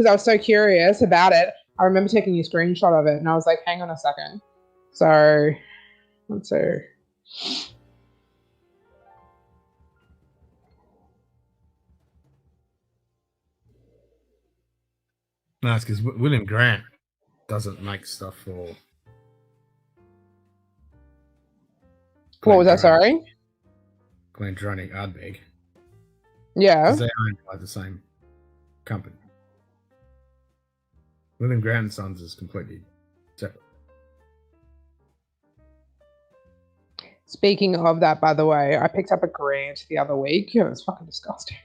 I was so curious about it. I remember taking a screenshot of it, and I was like, "Hang on a second." So, let's see. No, it's because William Grant doesn't make stuff for. What was that? Sorry. Glendronach Ardbeg. Yeah. Because they're owned by the same company. William Grant and Sons is completely separate. Speaking of that, by the way, I picked up a Grant the other week. It was fucking disgusting.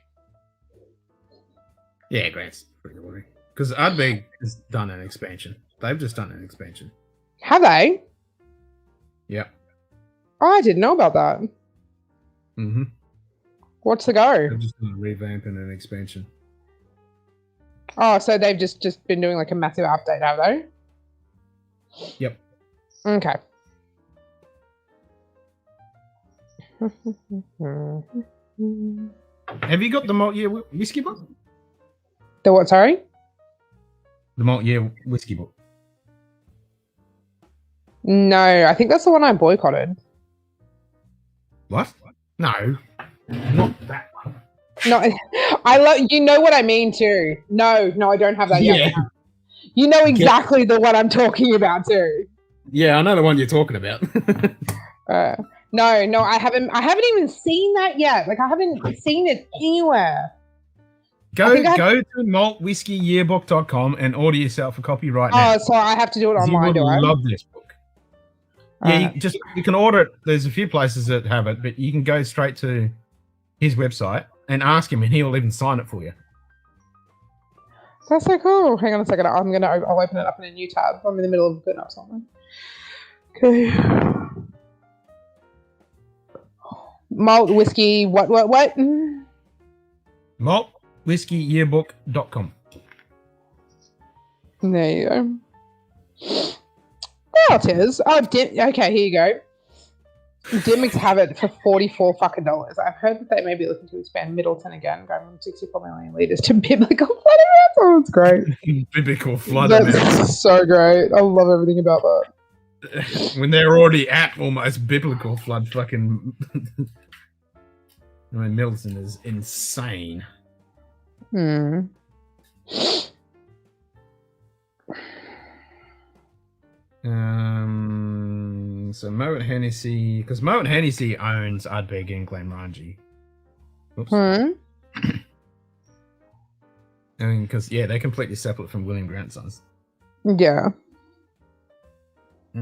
Yeah, Grant's pretty boring. Because Ardbeg has done an expansion. They've just done an expansion. Have they? Yep. Oh, I didn't know about that. Mm-hmm. What's the go? They've just done a revamp and an expansion. Oh, so they've just been doing like a massive update, have they? Yep. Okay. Have you got the malt-year whiskey book? The what, sorry? The malt-year whiskey book. No, I think that's the one I boycotted. What? No. Not that one. No, I love. You know what I mean too. No, I don't have that yet. You know exactly the one I'm talking about too. Yeah, I know the one you're talking about. No, I haven't even seen that yet. Like I haven't seen it anywhere. Go to maltwhiskeyyearbook.com and order yourself a copy right now. Oh, so I have to do it online, do I? You love this book. Yeah, you can order it. There's a few places that have it, but you can go straight to his website and ask him, and he'll even sign it for you. That's so cool. Hang on a second. I'll open it up in a new tab. I'm in the middle of putting up something. Okay. Malt whiskey. What? Maltwhiskeyyearbook.com. There you go. There it is. Oh, okay. Here you go. Dimmicks have it for $44 fucking dollars. I've heard that they may be looking to expand Middleton again, going from 64 million litres to biblical flood amounts. Oh, it's great. Biblical flood amounts. That's so great. I love everything about that. When they're already at almost biblical flood fucking... I mean, Middleton is insane. So Moet Hennessy, because Moet Hennessy owns Ardbeg and Glenmorangie. Oops. Because they're completely separate from William Grant Sons. Yeah. So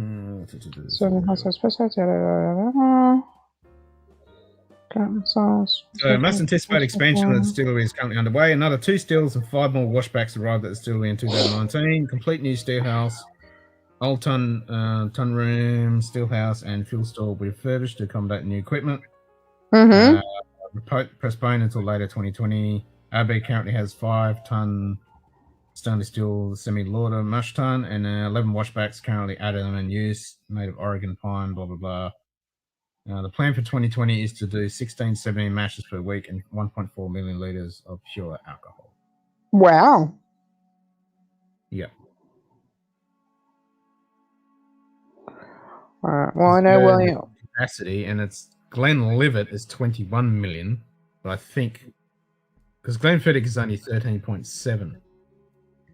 most anticipated expansion of the distillery is currently underway. Another 2 stills and 5 more washbacks arrived at the distillery in 2019. Complete new stillhouse, old tun room, stillhouse, and fuel store will be refurbished to accommodate new equipment. Postponed until later 2020. Ardbeg currently has 5-ton stainless steel semi-lauter mash tun and 11 washbacks currently added and in use, made of Oregon pine, blah, blah, blah. The plan for 2020 is to do 16-17 mashes per week and 1.4 million litres of pure alcohol. Wow. Yeah. All right. Well, I know William. Capacity, and it's Glenlivet is 21 million, but I think because Glenfiddich is only 13.7.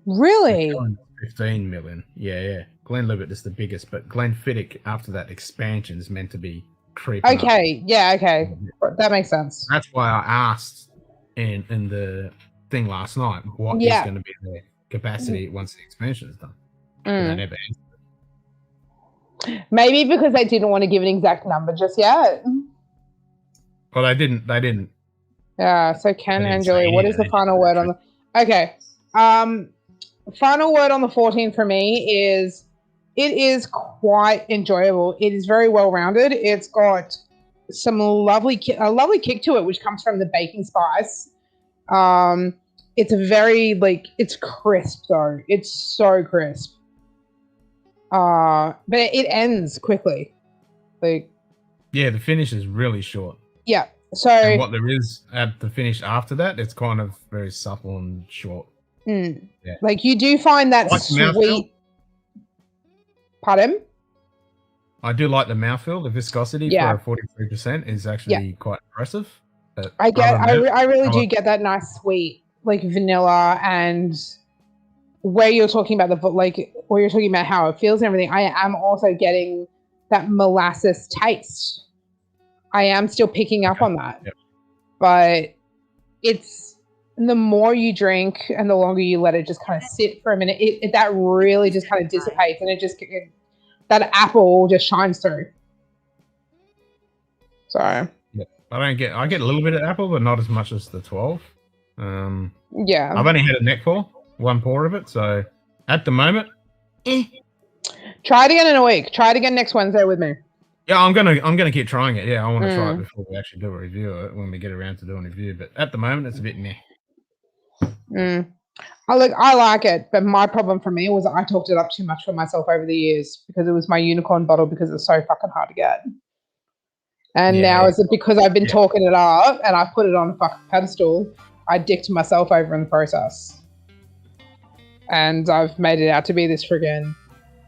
Really? 15 million. Yeah. Glenlivet is the biggest, but Glenfiddich after that expansion is meant to be creeping up. Okay. Yeah. Okay. That makes sense. That's why I asked in the thing last night what is Yeah. going to be the capacity once the expansion is done. But Mm. they never answered. Maybe because they didn't want to give an exact number just yet. Well, they didn't. Yeah. So Ken They didn't and say Julie, what any is of the that. final word on the? Okay. Final word on the 14 for me is it is quite enjoyable. It is very well rounded. It's got some lovely kick to it, which comes from the baking spice. It's very it's crisp though. It's so crisp. But it ends quickly. Yeah, the finish is really short. Yeah. So And what there is at the finish after that, it's kind of very supple and short. Yeah. you do find that Like the mouthfeel. sweet. Pardon? I do like the mouthfeel. The viscosity Yeah. for a 43% is actually quite impressive. But I really I do like- get that nice sweet vanilla, and where you're talking about where you're talking about how it feels and everything. I am also getting that molasses taste. I am still picking up on that. Yep. But it's the more you drink and the longer you let it just kind of sit for a minute, that really just kind of dissipates, and that apple just shines through. So I get a little bit of apple, but not as much as the 12. yeah. I've only had a neckful, one pour of it, so at the moment, Try it again in a week. Try it again next Wednesday with me. yeah, I'm gonna keep trying it. Yeah, I want to try it before we actually do a review of it when we get around to doing a review. But at the moment, it's a bit meh. I like it, but my problem for me was I talked it up too much for myself over the years because it was my unicorn bottle because it's so fucking hard to get. And now is it because I've been talking it up and I put it on a fucking pedestal, I dicked myself over in the process. And I've made it out to be this friggin'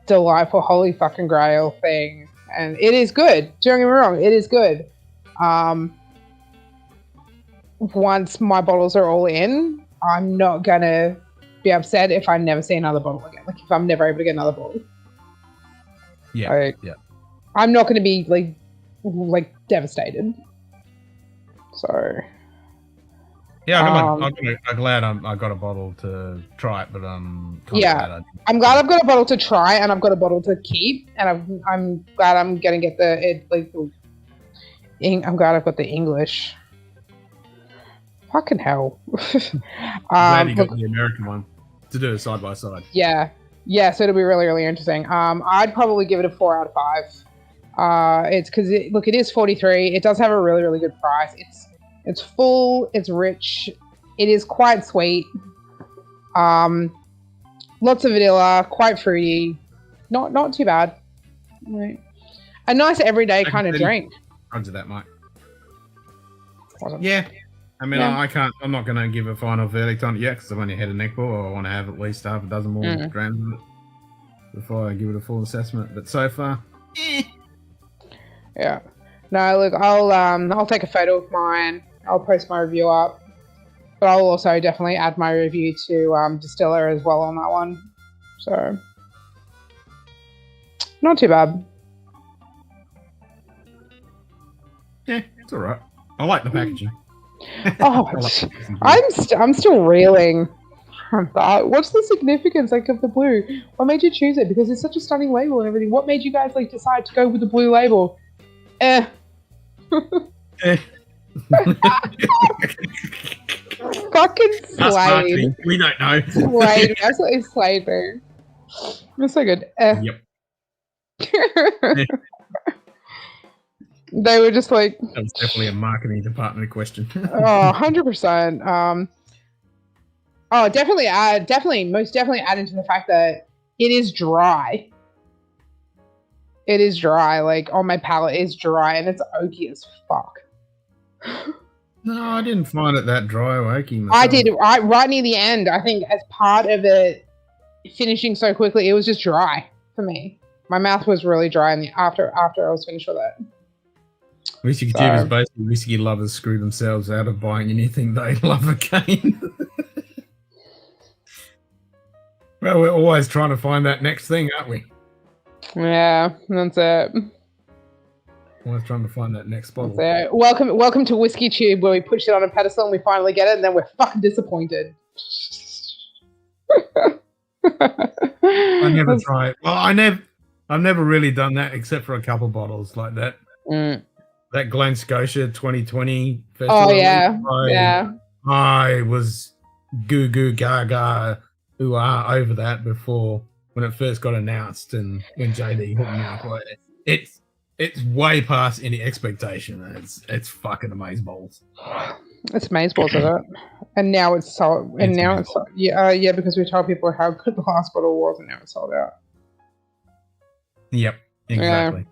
delightful holy fucking grail thing. And it is good. Don't get me wrong, it is good. Once my bottles are all in, I'm not gonna be upset if I never see another bottle again. If I'm never able to get another bottle. Yeah. I'm not gonna be devastated. So Yeah, I'm glad I got a bottle to try it, but I'm glad I'm glad I've got a bottle to try and I've got a bottle to keep, and I'm glad I'm gonna get I'm glad I've got the English. Fucking hell. glad you got the American one to do it side by side. Yeah, so it'll be really, really interesting. I'd probably give it a 4 out of 5. It's because it is 43. It does have a really, really good price. It's full. It's rich. It is quite sweet. Lots of vanilla. Quite fruity. Not too bad. Right. A nice everyday kind of drink. Roger that, Mike. Awesome. Yeah. I mean, I'm not going to give a final verdict on it yet because I've only had a neckful. I want to have at least half a dozen more grams of it before I give it a full assessment. But so far, Yeah. No, look, I'll take a photo of mine. I'll post my review up, but I'll also definitely add my review to Distiller as well on that one. So, not too bad. yeah, it's all right. I like the packaging. Oh, I'm still reeling from that. What's the significance of the blue? What made you choose it? Because it's such a stunning label and everything. What made you guys decide to go with the blue label? Fucking Slade. We don't know. Slade. Absolutely Slade, bro. It's so good. Yep. They were just like... That was definitely a marketing department question. 100%. Most definitely add into the fact that it is dry. It is dry. On my palate, it's dry and it's oaky as fuck. No, I didn't find it that dry or oaky myself. I did right near the end. I think as part of it finishing so quickly, it was just dry for me. My mouth was really dry after I was finished with it. Whiskey So- tube is basically whiskey lovers screw themselves out of buying anything they love again. Well, we're always trying to find that next thing, aren't we? Yeah, that's it. Always trying to find that next bottle. That's it. Welcome to Whiskey Tube, where we push it on a pedestal and we finally get it, and then we're fucking disappointed. I never try it. Well, I've never really done that except for a couple bottles like that. Mm. That Glen Scotia 2020 festival. Oh yeah, yeah. I was goo goo gaga over that before when it first got announced, and when JD hooked me up, like, it's way past any expectation. It's fucking amazing balls. It's amazeballs of it, and now it's sold. And now it's yeah, because we told people how good the last bottle was, and now it's sold out. Yep, exactly.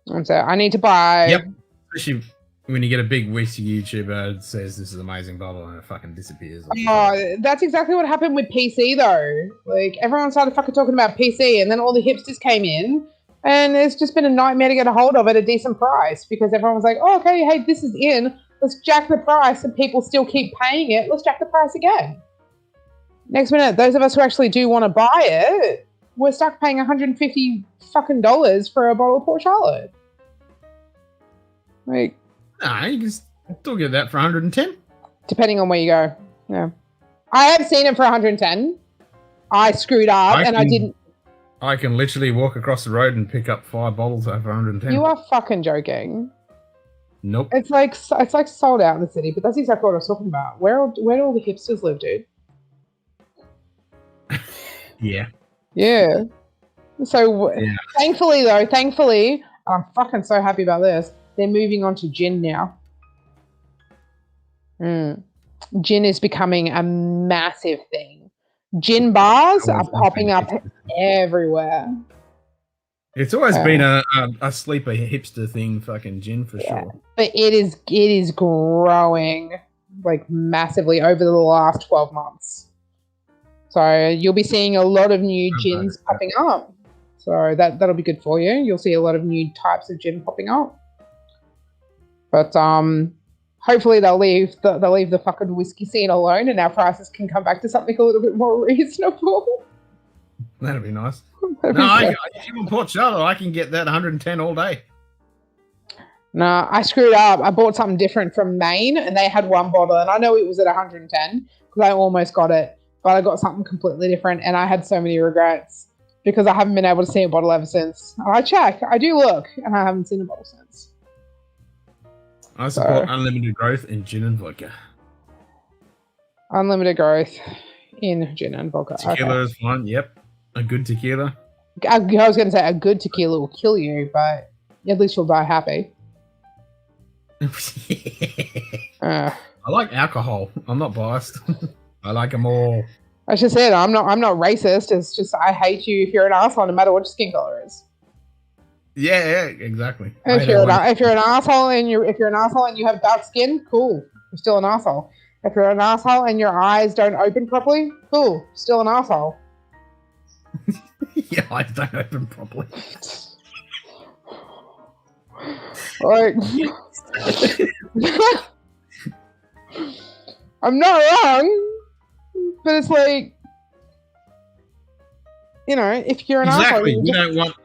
And so I need to buy. Yep, especially when you get a big whiskey YouTuber that says this is an amazing bottle and it fucking disappears. Oh, that's exactly what happened with PC though. Like everyone started fucking talking about PC, and then all the hipsters came in, and it's just been a nightmare to get a hold of at a decent price because everyone was like, "Oh, okay, hey, this is in. Let's jack the price," and people still keep paying it. Let's jack the price again. Next minute, those of us who actually do want to buy it, we're stuck paying $150 fucking dollars for a bottle of Port Charlotte. Like. Nah, you can still get that for 110. Depending on where you go. Yeah. I have seen it for 110. I screwed up I didn't. I can literally walk across the road and pick up 5 bottles for 110. You are fucking joking. Nope. It's like sold out in the city, but that's exactly what I was talking about. Where do all the hipsters live, dude? Yeah. Yeah. So thankfully, I'm fucking so happy about this. They're moving on to gin now. Gin is becoming a massive thing. Gin bars are popping up everywhere. It's always been a sleeper hipster thing, fucking gin for sure. But it is growing like massively over the last 12 months. So you'll be seeing a lot of new gins popping up. So that'll be good for you. You'll see a lot of new types of gin popping up. But hopefully they'll leave the fucking whiskey scene alone, and our prices can come back to something a little bit more reasonable. That'd be nice. If you want Port Charlotte, I can get that 110 all day. No, I screwed up. I bought something different from Maine, and they had one bottle, and I know it was at 110 because I almost got it, but I got something completely different, and I had so many regrets because I haven't been able to see a bottle ever since. And I do look, and I haven't seen a bottle since. I support unlimited growth in gin and vodka. Unlimited growth in gin and vodka. Tequila is fine. Yep, a good tequila. I was going to say a good tequila will kill you, but at least you'll die happy. I like alcohol. I'm not biased. I like them all. I just said I'm not racist. It's just I hate you if you're an asshole, no matter what your skin color is. Yeah, exactly. If you're an asshole and you have dark skin, cool, you're still an asshole. If you're an asshole and your eyes don't open properly, cool, still an asshole. Yeah, eyes don't open properly. Like, I'm not wrong, but it's like, you know, if you're an asshole,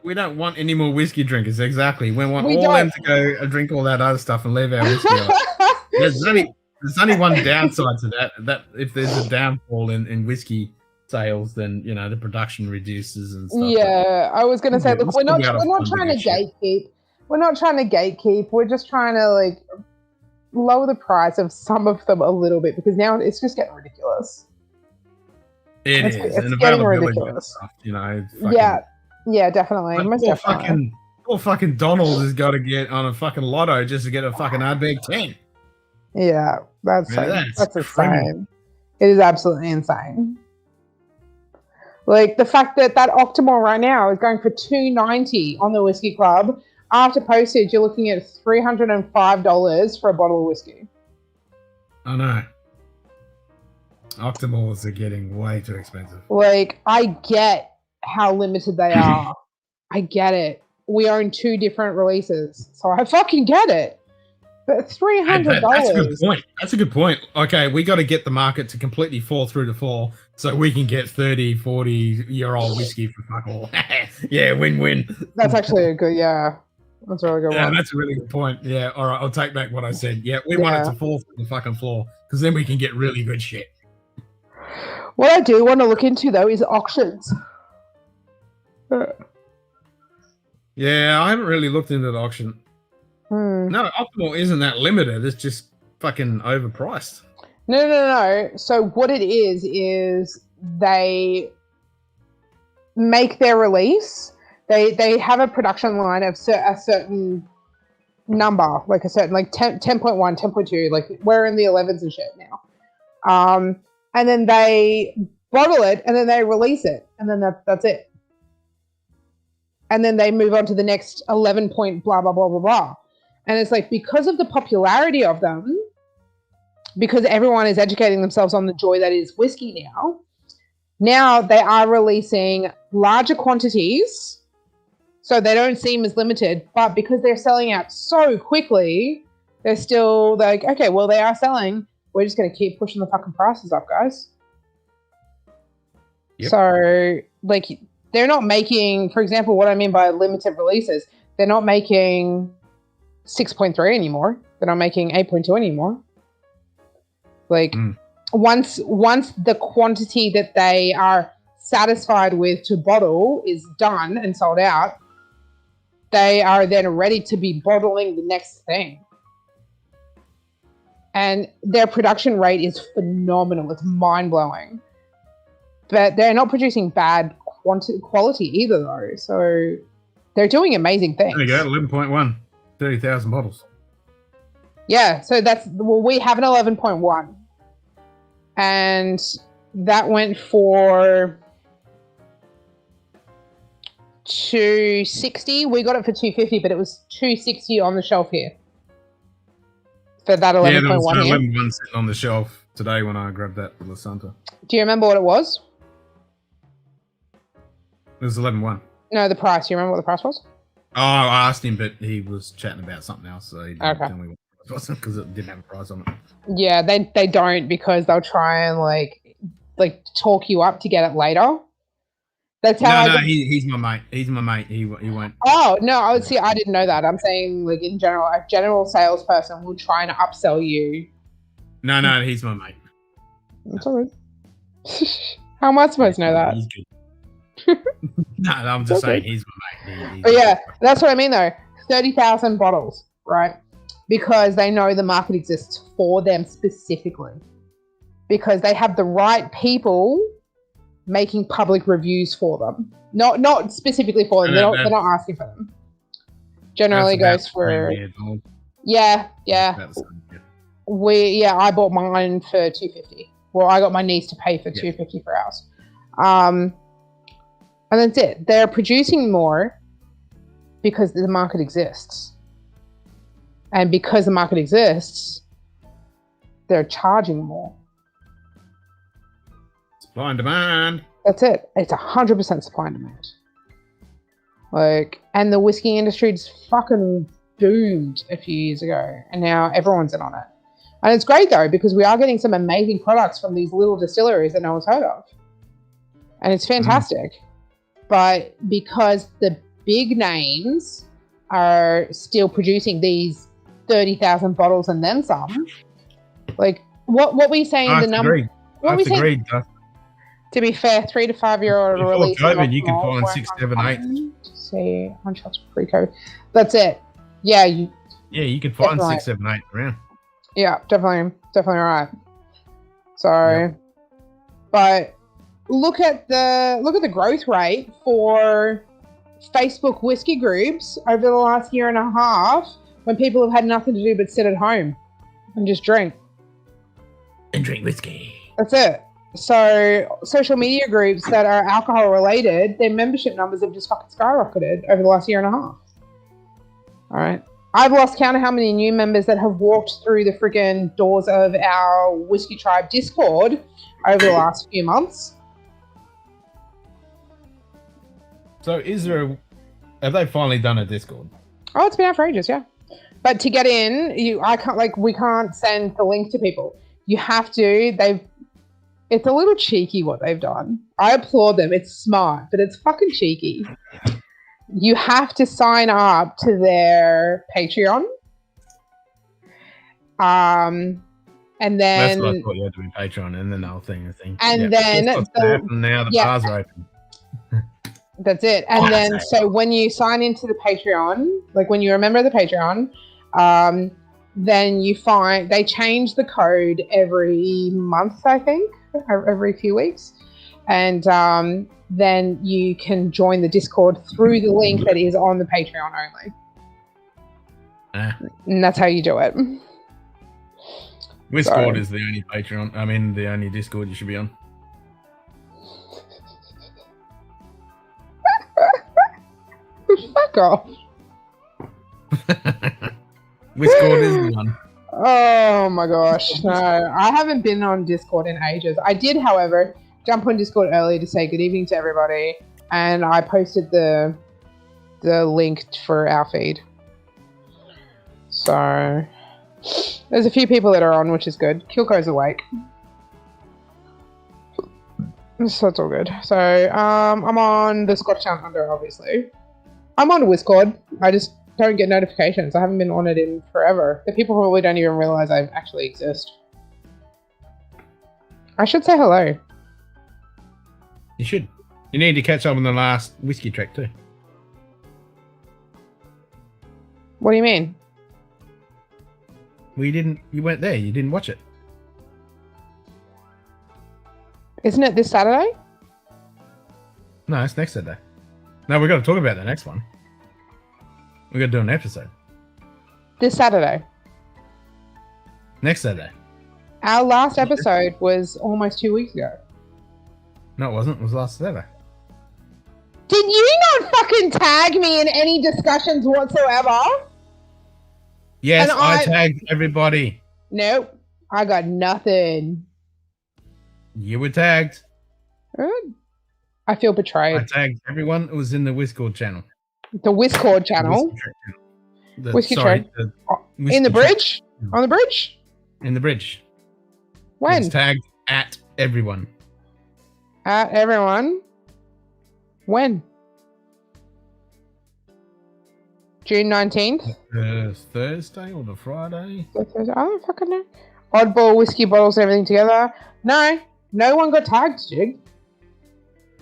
we don't want any more whiskey drinkers. Exactly, we want all them to go drink all that other stuff and leave our whiskey out. There's only one downside to that. That if there's a downfall in whiskey sales, then you know the production reduces and stuff. Yeah, I was going to say, look, we're not trying to gatekeep. We're not trying to gatekeep. We're just trying to like lower the price of some of them a little bit because now it's just getting ridiculous. It's getting ridiculous. Stuff, you know. Yeah, definitely. Poor fucking Donald has got to get on a fucking lotto just to get a fucking Ardbeg 10. Yeah, that's insane. It is absolutely insane. Like the fact that Octomore right now is going for $2.90 on the Whiskey Club. After postage, you're looking at $305 for a bottle of whiskey. I know. Octomores are getting way too expensive. Like, I get how limited they are. I get it. we own 2 different releases. So I fucking get it. But $300. That's a good point. That's a good point. Okay, we got to get the market to completely fall through the floor so we can get 30, 40-year-old whiskey for fuck all. Yeah, win-win. That's actually a good, yeah. That's a really good Yeah, one. that's a really good point. Yeah, all right, I'll take back what I said. Yeah, we want it to fall through the fucking floor because then we can get really good shit. What I do want to look into, though, is auctions. Yeah, I haven't really looked into the auction. No, optimal isn't that limited. It's just fucking overpriced. No. So what it is they make their release. They have a production line of a certain number, like a certain, like 10.1, 10.2, like we're in the 11s and shit now. And then they bottle it and then they release it and then that's it. And then they move on to the next 11 point blah, blah, blah, blah, blah. And it's like, because of the popularity of them, because everyone is educating themselves on the joy that is whiskey now they are releasing larger quantities, so they don't seem as limited, but because they're selling out so quickly, they're still like, okay, well, they are selling. We're just going to keep pushing the fucking prices up, guys. Yep. So, like, they're not making, for example, what I mean by limited releases, they're not making 6.3 anymore. They're not making 8.2 anymore. Like, once the quantity that they are satisfied with to bottle is done and sold out, they are then ready to be bottling the next thing. And their production rate is phenomenal. It's mind-blowing. But they're not producing bad quality either, though. So they're doing amazing things. There you go, 11.1. 30,000 bottles. Yeah, so we have an 11.1. And that went for $260. We got it for $250, but it was $260 on the shelf here. For that 11.1 yeah, there was here. 11.1 sitting on the shelf today when I grabbed that for La Santa. Do you remember what it was? It was 11.1. No, the price. Do you remember what the price was? Oh, I asked him, but he was chatting about something else, so he didn't tell me what it was because it didn't have a price on it. Yeah, they don't, because they'll try and like talk you up to get it later. That's how. He's my mate. He's my mate. He won't. Oh no, I would see. I didn't know that. I'm saying, like, in general, a general salesperson will try and upsell you. No, he's my mate. That's all right. How am I supposed to know that? He's good. No, I'm just saying he's my mate. But yeah, that's what I mean though. 30,000 bottles, right? Because they know the market exists for them specifically. Because they have the right people making public reviews for them. Not specifically for them. They're not asking for them. Generally goes for yeah. I bought mine for $250. Well, I got my niece to pay for $250 for ours. And that's it. They're producing more because the market exists. And because the market exists, they're charging more. Supply and demand. That's it. It's 100% supply and demand. Like, and the whiskey industry's fucking boomed a few years ago, and now everyone's in on it. And it's great though, because we are getting some amazing products from these little distilleries that no one's heard of. And it's fantastic. But because the big names are still producing these 30,000 bottles and then some, like, what were you saying? The number? What we saying? To be fair, 3 to 5 year old release. COVID, you can find 6, 7, 8. See, on shots pre-COVID. That's it. Yeah, you can find 6, 7, 8 around. Yeah, definitely right. So, but look at the growth rate for Facebook whiskey groups over the last year and a half, when people have had nothing to do but sit at home and just drink. And drink whiskey. That's it. So social media groups that are alcohol related, their membership numbers have just fucking skyrocketed over the last year and a half. All right. I've lost count of how many new members that have walked through the freaking doors of our Whiskey Tribe Discord over the last few months. So is there Have they finally done a Discord? Oh, it's been out for ages, yeah. But to get in, we can't send the link to people. You have to. It's a little cheeky what they've done. I applaud them. It's smart, but it's fucking cheeky. You have to sign up to their Patreon. And then That's what I thought you had to be Patreon and then the whole thing, I think. And then That's what's happened now the bars are open. That's it. And then so when you sign into the Patreon, like when you're a member of the Patreon, then you find they change the code every month, I think, every few weeks. And then you can join the Discord through the link that is on the Patreon only. And that's how you do it. Discord is the only Patreon. I mean, the only Discord you should be on. Fuck off. Discord is the one. Oh my gosh. No, I haven't been on Discord in ages. I did, however, jump on Discord earlier to say good evening to everybody. And I posted the link for our feed. So there's a few people that are on, which is good. Kilko's awake. So it's all good. So I'm on the scotchdownunder, obviously. I'm on Discord. I just don't get notifications. I haven't been on it in forever. The people probably don't even realize I actually exist. I should say hello. You should. You need to catch up on the last whiskey track too. What do you mean? Well, you weren't there. You didn't watch it. Isn't it this Saturday? No, it's next Saturday. No, we've got to talk about the next one. We've got to do an episode. This Saturday. Next Saturday. Our last episode was almost 2 weeks ago. No, it wasn't. It was last Saturday. Did you not fucking tag me in any discussions whatsoever? Yes, And I tagged everybody. Nope. I got nothing. You were tagged. Good. I feel betrayed. I tagged everyone. It was in the Discord channel. The Discord channel. Whiskey track. In the bridge? On the bridge? In the bridge. When? It's tagged at everyone. At everyone? When? June 19th? The Thursday or the Friday? I don't fucking know. Oddball, whiskey bottles, and everything together. No. No one got tagged, Jig.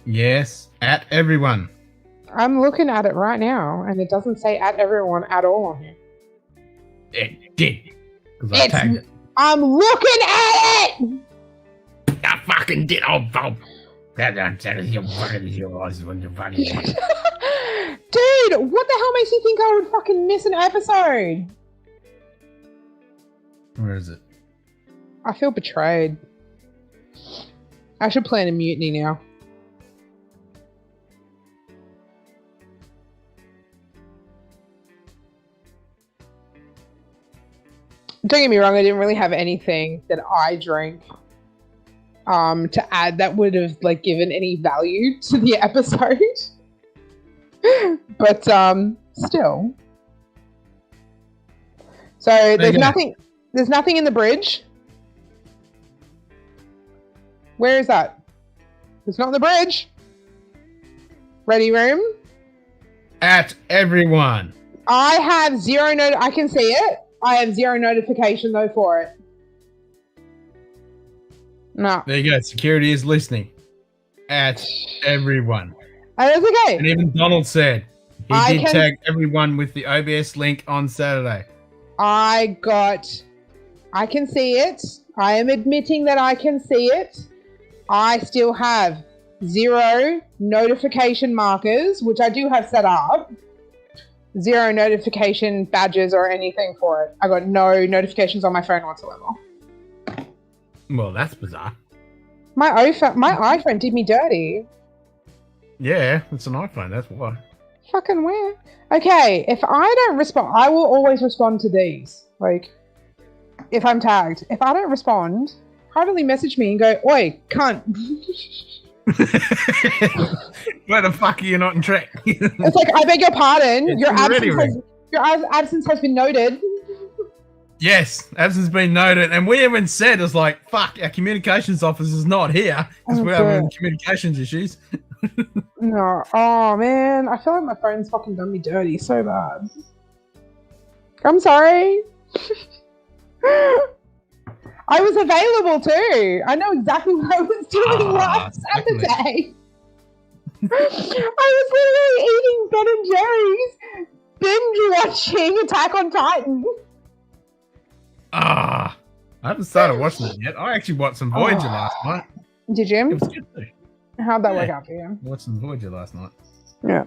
Yes, at everyone. I'm looking at it right now, and it doesn't say at everyone at all on here. It did. Because I tagged it. I'm looking at it! I fucking did. Oh, Bob. That is your eyes when you're funny. Dude, what the hell makes you think I would fucking miss an episode? Where is it? I feel betrayed. I should plan a mutiny now. Don't get me wrong, I didn't really have anything that I drank to add that would have like given any value to the episode. But still. So there's nothing in the bridge. Where is that? It's not in the bridge. Ready room? At everyone. I have zero I can see it. I have zero notification though for it. No. There you go. Security is listening. At everyone. That's okay. And even Donald said he did tag everyone with the OBS link on Saturday. I can see it. I am admitting that I can see it. I still have zero notification markers, which I do have set up. Zero notification badges or anything for it. I got no notifications on my phone whatsoever. Well, that's bizarre. My iPhone did me dirty. Yeah, it's an iPhone. That's why. Fucking where? Okay, if I don't respond, I will always respond to these. Like, if I'm tagged. If I don't respond, privately message me and go, "Oi, cunt." Where the fuck are you not in Trek? It's like, I beg your pardon. It's Your already absence has been noted. Yes, absence been noted, and we even said it's like, fuck, our communications officer's not here because we're having communications issues. No. Oh, man. I feel like my phone's fucking done me dirty so bad. I'm sorry. I was available too. I know exactly what I was doing last Saturday. I was literally eating Ben and Jerry's, binge watching Attack on Titan. I haven't started watching it yet. I actually watched some Voyager last night. Did It you? was good too. How'd that work out for you? Watched some Voyager last night. Yeah.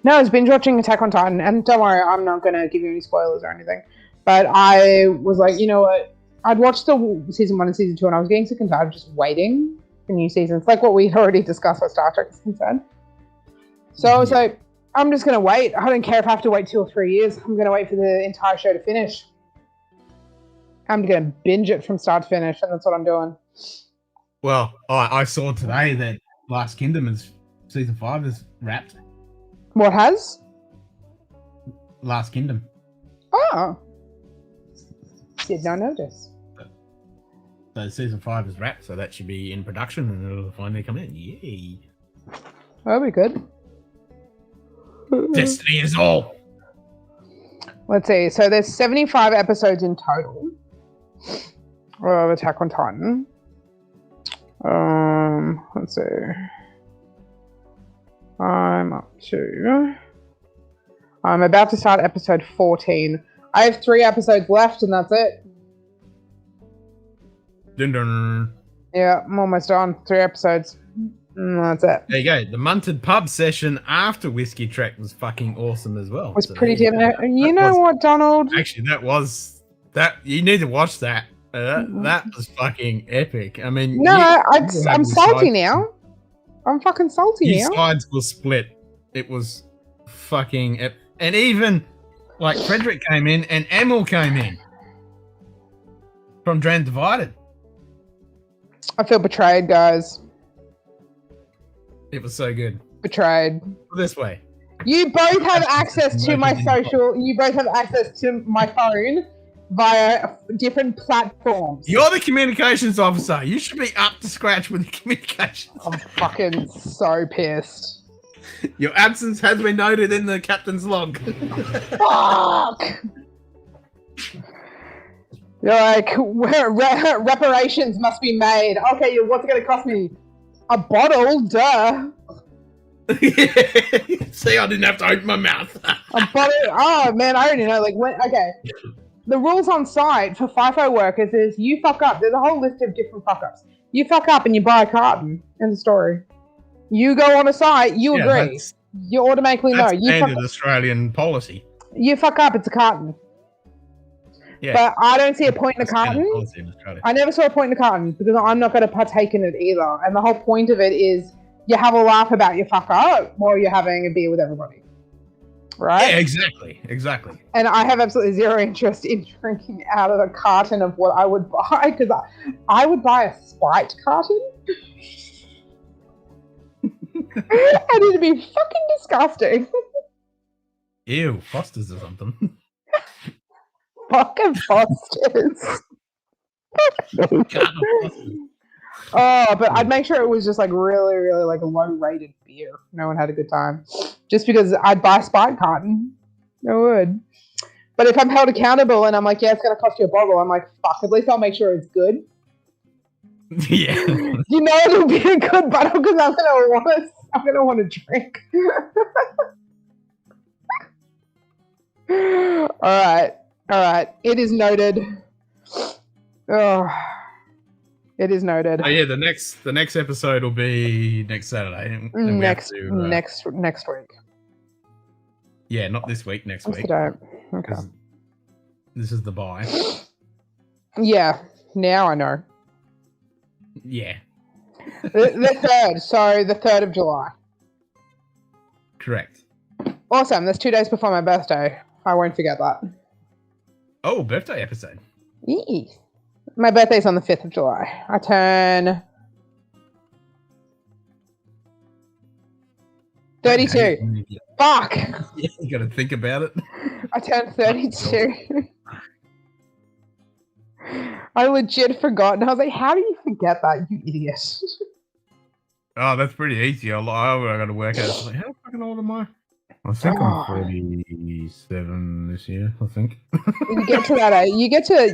No, I was binge watching Attack on Titan, and don't worry, I'm not going to give you any spoilers or anything. But I was like, you know what? I'd watched the season 1 and season 2, and I was getting sick and tired of just waiting for new seasons, like what we'd already discussed with Star Trek is concerned. So I was like, I'm just going to wait. I don't care if I have to wait 2 or 3 years. I'm going to wait for the entire show to finish. I'm going to binge it from start to finish, and that's what I'm doing. Well, I saw today that Last Kingdom is season 5 is wrapped. What has? Last Kingdom. Oh. Did not notice. So season 5 is wrapped, so that should be in production and it'll finally come in. Yay. That'll be good. Destiny is all. Let's see. So there's 75 episodes in total of Attack on Titan. Let's see. I'm about to start episode 14. I have 3 episodes left, and that's it. Dun dun. Yeah, I'm almost done. 3 episodes. And that's it. There you go. The Munted pub session after Whiskey Trek was fucking awesome as well. It was So pretty there you damn. go. You know what, Donald? Actually, that you need to watch that. That was fucking epic. I mean, No, I'm your salty sides- now. I'm fucking salty Your now. sides were split. It was fucking and even like Frederick came in and Emil came in from Dran Divided. I feel betrayed, guys. It was so good. Betrayed. This way. You both have access to my social. You both have access to my phone via different platforms. You're the communications officer. You should be up to scratch with the communications. I'm fucking so pissed. Your absence has been noted in the captain's log. Fuck! You're like, reparations must be made. Okay, what's it going to cost me? A bottle, duh. See, I didn't have to open my mouth. A bottle. Oh man, I already know. Like when? Okay, the rules on site for FIFO workers is you fuck up. There's a whole list of different fuck ups. You fuck up and you buy a carton. End of story. You go on a site. You agree. You automatically know. That's standard Australian policy. You fuck up. It's a carton. Yeah. But I don't see a point in a That's standard carton. policy in Australia. I never saw a point in a carton because I'm not going to partake in it either. And the whole point of it is you have a laugh about your fuck up while you're having a beer with everybody. Right? Yeah, exactly. And I have absolutely zero interest in drinking out of a carton of what I would buy because I would buy a spiked carton. And it'd be fucking disgusting. Ew, Foster's or something. Fucking Foster's. Oh, but I'd make sure it was just like really, really like a low-rated beer. No one had a good time. Just because I'd buy a spiked carton. I would. But if I'm held accountable and I'm like, yeah, it's going to cost you a bottle, I'm like, fuck, at least I'll make sure it's good. Yeah. You know it'll be a good bottle because I'm gonna want to drink. All right. It is noted. Oh, it is noted. Oh yeah, the next episode will be next Saturday. And we have Next to, next week. Yeah, not this week. Next What's week. the date? Okay. 'Cause this is the buy. Yeah. Now I know. Yeah. The 3rd. So the 3rd of July. Correct. Awesome. That's 2 days before my birthday. I won't forget that. Oh, birthday episode. Eee. My birthday's on the 5th of July. I turn 32. Fuck. Yeah, you got to think about it. I turned 32. I legit forgot. And I was like, how do you forget that, you idiot? Oh, that's pretty easy. I got to work out. It's like, how fucking old am I? I think I'm 47 this year. I think. When you get to that age,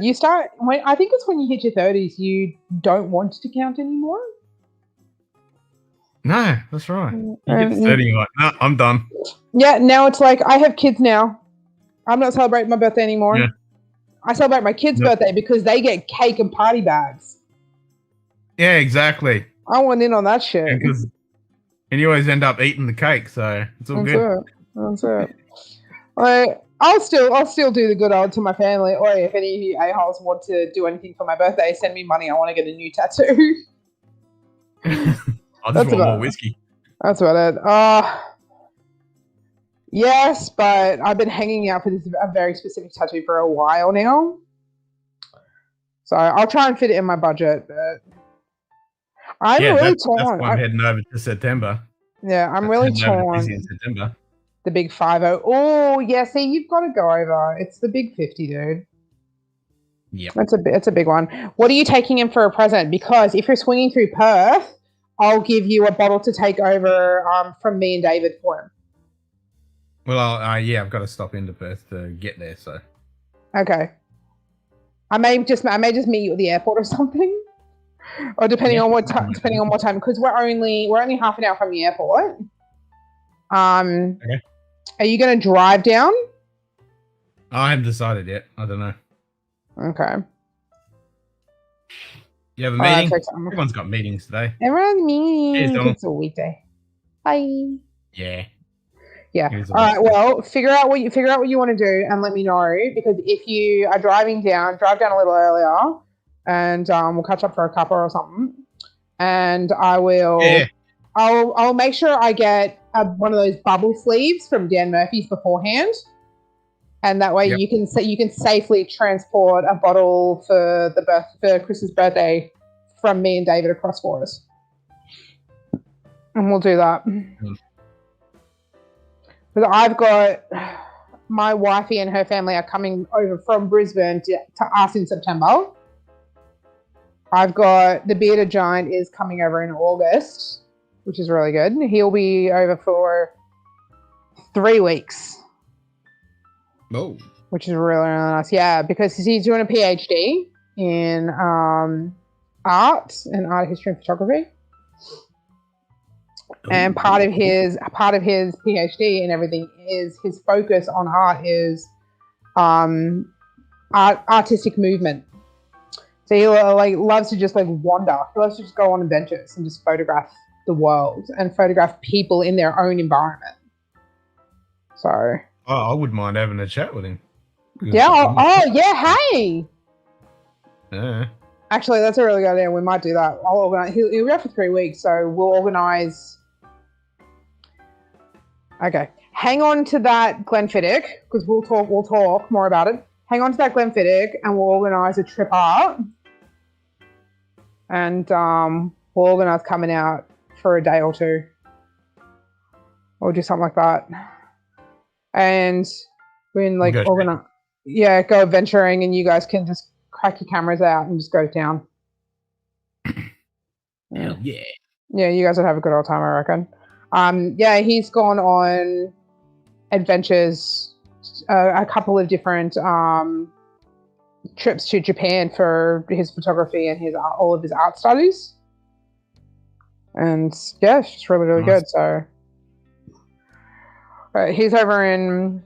you start. I think it's when you hit your 30s, you don't want to count anymore. No, that's right. You get to 30, you're like, no, I'm done. Yeah, now it's like, I have kids now. I'm not celebrating my birthday anymore. Yeah. I celebrate my kids' birthday because they get cake and party bags. Yeah, exactly. I want in on that shit. And you always end up eating the cake, so it's all good. That's it. I'll still do the good old to my family. Or if any of you a-holes want to do anything for my birthday, send me money. I want to get a new tattoo. I just want more whiskey. That's about it. Yes, but I've been hanging out for a very specific tattoo for a while now. So I'll try and fit it in my budget, but I'm really torn. That's why I'm heading over to September. Yeah, I'm really torn. In September. The big 50. Oh, yeah, see, you've got to go over. It's the big 50, dude. Yeah. It's a big one. What are you taking him for a present? Because if you're swinging through Perth, I'll give you a bottle to take over from me and David for him. Well, I've got to stop into Perth to get there, so. Okay. I may just meet you at the airport or something. Or depending on what time, because we're only half an hour from the airport. Okay. Are you going to drive down? I haven't decided yet. I don't know. Okay. You have a meeting? Everyone's got meetings today. Everyone's meeting. It's a weekday. Bye. Yeah. Yeah. All right. Well, figure out what you want to do and let me know, because if you are driving down, drive down a little earlier, and we'll catch up for a cuppa or something. And I will. Yeah. I'll make sure I get one of those bubble sleeves from Dan Murphy's beforehand, and that way you can safely transport a bottle for Chris's birthday from me and David across for us, and we'll do that. Because I've got my wifey and her family are coming over from Brisbane to us in September. I've got the Bearded Giant is coming over in August, which is really good. He'll be over for 3 weeks. Oh. Which is really, really nice. Yeah, because he's doing a PhD in art history and photography. And part of his PhD and everything is his focus on art is artistic movement. So he loves to just wander. He loves to just go on adventures and just photograph the world and photograph people in their own environment. So I wouldn't mind having a chat with him. Yeah. Yeah. Hey. Yeah. Actually, that's a really good idea. We might do that. I'll organize. He'll be out for 3 weeks, so we'll organize. Okay, hang on to that Glenfiddich, because we'll talk more about it. Hang on to that Glenfiddich, and we'll organize a trip out, and we'll organize coming out for a day or two, or do something like that, and we can organize. Yeah, go adventuring, and you guys can just crack your cameras out and just go to town. Hell yeah. Yeah, you guys would have a good old time, I reckon. Yeah, he's gone on adventures, a couple of different trips to Japan for his photography and all of his art studies. And yeah, it's just really, really good. So he's over in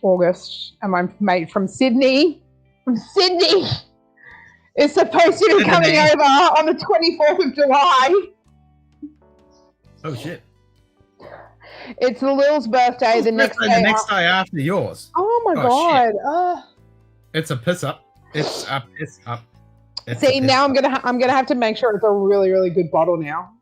August, and my mate from Sydney is supposed to be coming over on the 24th of July. Oh shit. It's Lil's birthday the next day. The next day after yours. Oh my god. It's a piss up. It's a piss up. See, now I'm gonna have to make sure it's a really, really good bottle now.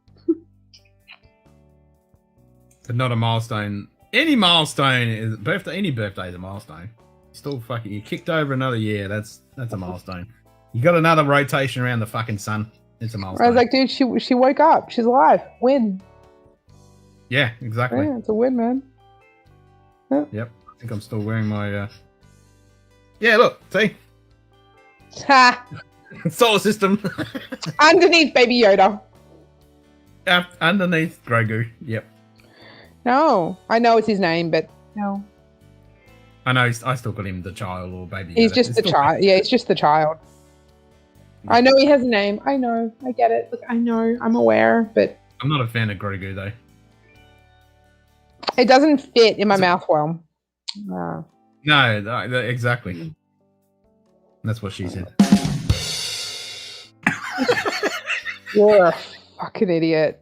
But not a milestone. Any milestone is birthday. Any birthday is a milestone. Still fucking. You kicked over another year. That's a milestone. You got another rotation around the fucking sun. It's a milestone. I was like, dude, she woke up. She's alive. Win. Yeah, exactly. Yeah, it's a win, man. Yep. I think I'm still wearing my. Yeah, look, see, Ha! solar system. Underneath Baby Yoda. Yeah, underneath Grogu. Yep. No, I know it's his name, but no. I know. I still call him the child or baby. He's Yoda. just It's the still- child. Yeah, he's just the child. I know he has a name. I know. I get it. Look, I know. I'm aware, but I'm not a fan of Grogu though. it doesn't fit in my mouth well. No, exactly. That's what she said. You're a fucking idiot.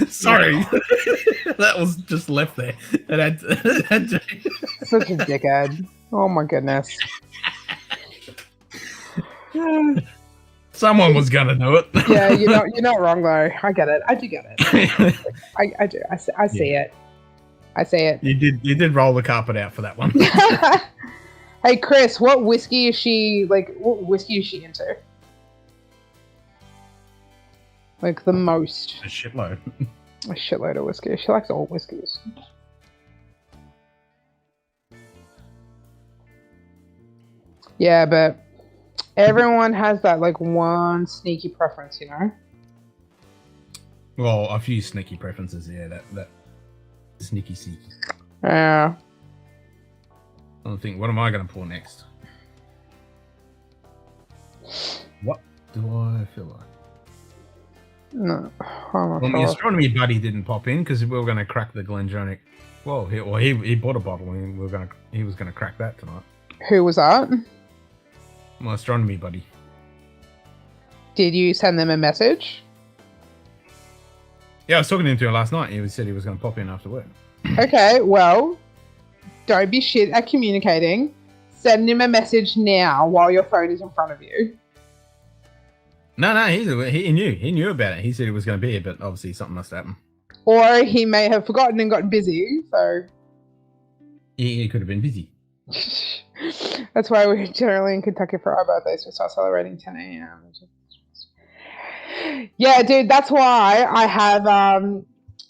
Sorry, that was just left there. It had to- Such a dickhead. Oh my goodness. Someone was gonna do it. Yeah, you're not wrong though. I get it. I do get it. I do. I see it. I see it. You did roll the carpet out for that one. Hey Chris, what whiskey is she into? Like the most. A shitload. A shitload of whiskey. She likes all whiskeys. Yeah, but everyone has that like one sneaky preference, you know? Well, a few sneaky preferences. Yeah, that sneaky. Yeah. I think, what am I going to pour next? What do I feel like? No. Oh my Well, the God. astronomy buddy didn't pop in because we were going to crack the Glendronach. Well, he bought a bottle and he was going to crack that tonight. Who was that? My astronomy buddy. Did you send them a message? Yeah, I was talking to him last night. He said he was going to pop in after work. Okay, well, don't be shit at communicating. Send him a message now while your phone is in front of you. No, he knew about it. He said he was going to be here, but obviously something must happen. Or he may have forgotten and gotten busy, so... He could have been busy. That's why we're generally in Kentucky for our birthdays. We start celebrating 10 a.m. Yeah, dude, that's why I have...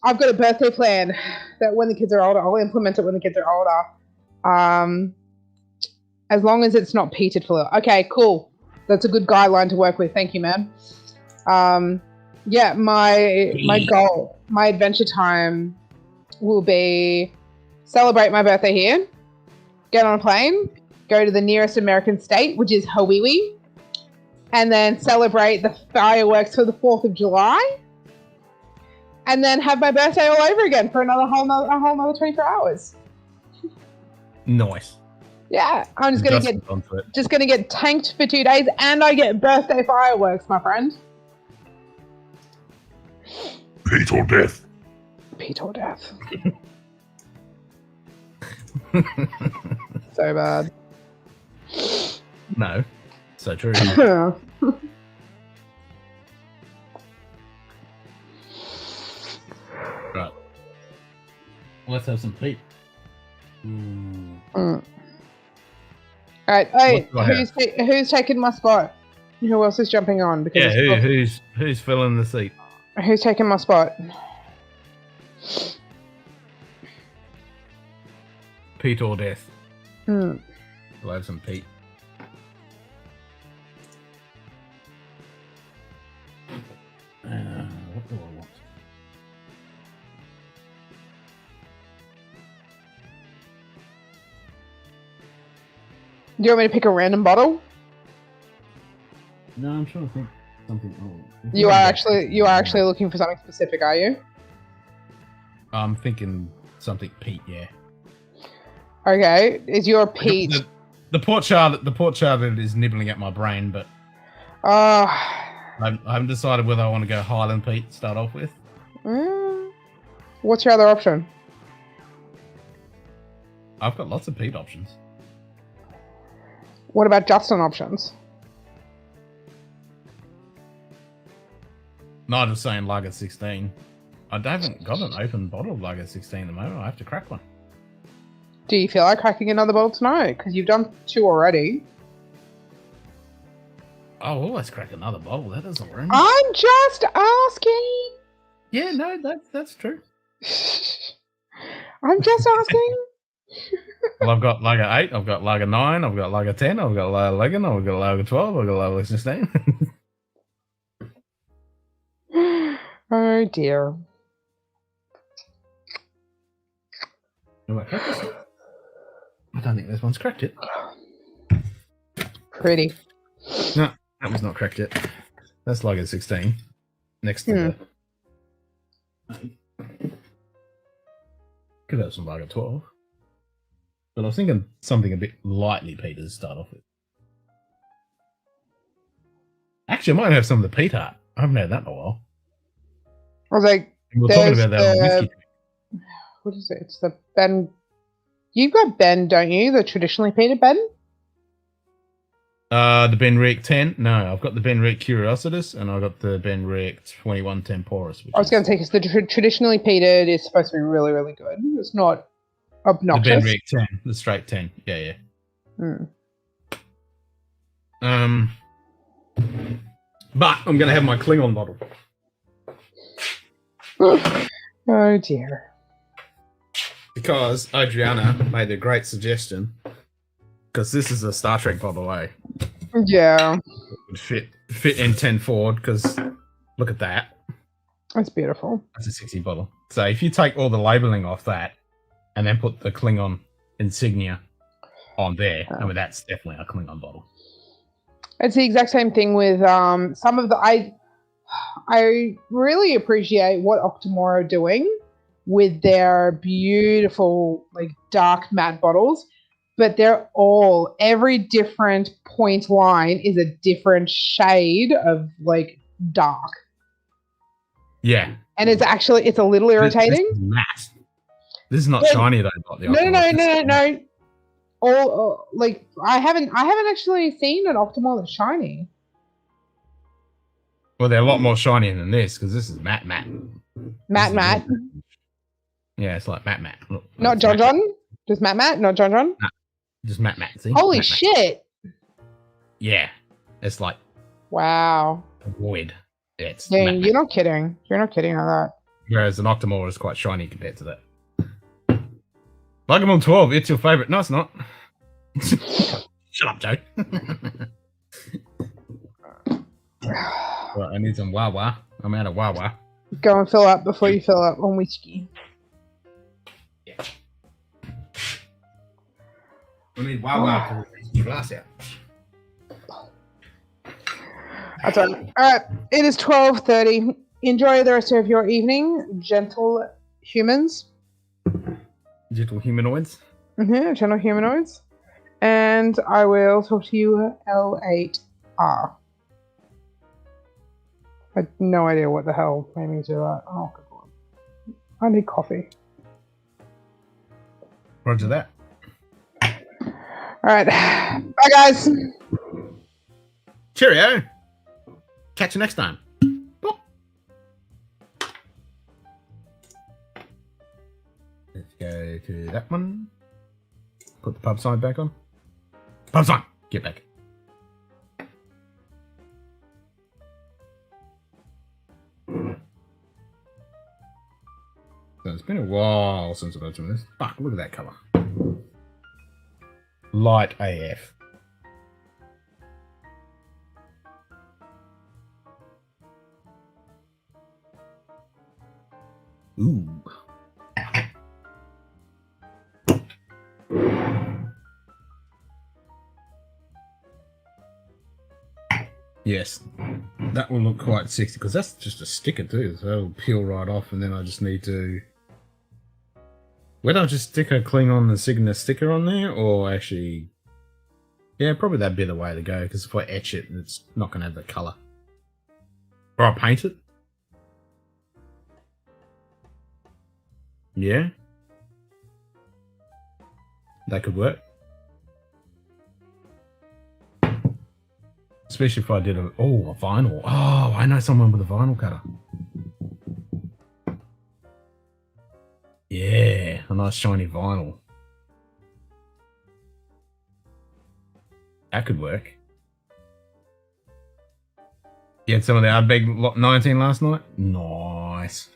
I've got a birthday plan that when the kids are older, I'll implement it when the kids are older. As long as it's not peated for... Okay, cool. That's a good guideline to work with. Thank you, man. Yeah, my goal, my adventure time will be celebrate my birthday here, get on a plane, go to the nearest American state, which is Hawaii, and then celebrate the fireworks for the 4th of July, and then have my birthday all over again for a whole nother 24 hours. Nice. Yeah, I'm just gonna get tanked for 2 days, and I get birthday fireworks, my friend. Pete or death. Pete or death. So bad. No. So true. Right. Let's have some Pete. All right. Hey, What do I who's taking my spot? Who else is jumping on? Because Yeah, who's filling the seat? who's taking my spot? Pete or death? Hmm. We'll have some Pete. What do I want? Do you want me to pick a random bottle? No, I'm trying to think something. You are actually looking for something specific, are you? I'm thinking something Pete. Yeah. Okay. Is your Pete? The Port Charlotte is nibbling at my brain, but I haven't decided whether I want to go Highland Pete to start off with. What's your other option? I've got lots of Pete options. What about Justin options? No, I'm just saying Lager 16. I haven't got an open bottle of Lager 16 at the moment. I have to crack one. Do you feel like cracking another bottle tonight? Because you've done 2 already. I'll always crack another bottle. That doesn't worry me. I'm just asking. Yeah, no, that's true. I'm just asking. Well, I've got lager 8, I've got lager 9, I've got lager 10, I've got lager 11, I've got lager 12, I've got lager 16. Oh dear. I don't think this one's cracked it. Pretty. No, that was not cracked yet. That's lager 16. Next to the... Could have some lager 12. But I was thinking something a bit lightly peated to start off with. Actually, I might have some of the peat art. I haven't had that in a while. I was like, We were talking about that on the whiskey. what is it? It's the Ben. You've got Ben, don't you? The traditionally peated Ben? The Benric 10. No, I've got the Benric Curiositas and I've got the Benric 21 Temporis. I was going to say, because the traditionally peated is supposed to be really, really good. It's not obnoxious. The Benric 10, the straight 10. Yeah. But I'm going to have my Klingon bottle. Oh dear. Because Adriana made a great suggestion. Because this is a Star Trek bottle, eh? Yeah. It would fit in 10 forward, because look at that. That's beautiful. That's a 60 bottle. So if you take all the labeling off that and then put the Klingon insignia on there, I mean, that's definitely a Klingon bottle. It's the exact same thing with some of the... I really appreciate what Octomore are doing with their beautiful, like, dark matte bottles, but every different point line is a different shade of, like, dark. Yeah. And it's a little irritating. This is matte. This is not shiny though. Like the No. All like I haven't actually seen an Octomore that's shiny. Well, they're a lot more shiny than this because this is matte. Matte. Yeah, it's like matte. Look, Not John matte. John? Just matte? Not John John? Nah, just matte. See? Holy matte. shit. Yeah. It's like Wow. void. Yeah, it's Yeah, matte. you're not kidding. You're not kidding on that. Whereas an Octomore is quite shiny compared to that. Lagavulin 12, it's your favourite. No, it's not. Shut up, Joe. Right, I need some Wawa. I'm out of Wawa. Go and fill up before you fill up on whiskey. Yeah. I need Wawa to your glass out. That's all right. All right. It is 12:30. Enjoy the rest of your evening, gentle humans. Gentle humanoids. Gentle humanoids. And I will talk to you L8R. I had no idea what the hell made me do that. Oh, good lord. I need coffee. Roger that. All right. Bye, guys. Cheerio. Catch you next time. Boop. Let's go to that one. Put the pub sign back on. Pub sign. Get back. So it's been a while since I've opened this. Fuck, look at that colour. Light AF. Ooh. Yes, that will look quite sexy because that's just a sticker too, so it'll peel right off, and then I just need to. Whether I just stick a Klingon insignia sticker on there, or actually, yeah, probably that'd be the way to go. Because if I etch it, it's not going to have the color. Or I paint it. Yeah, that could work. Especially if I did a vinyl. Oh, I know someone with a vinyl cutter. Yeah, a nice shiny vinyl. That could work. You had some of the Ardbeg Lot 19 last night? Nice.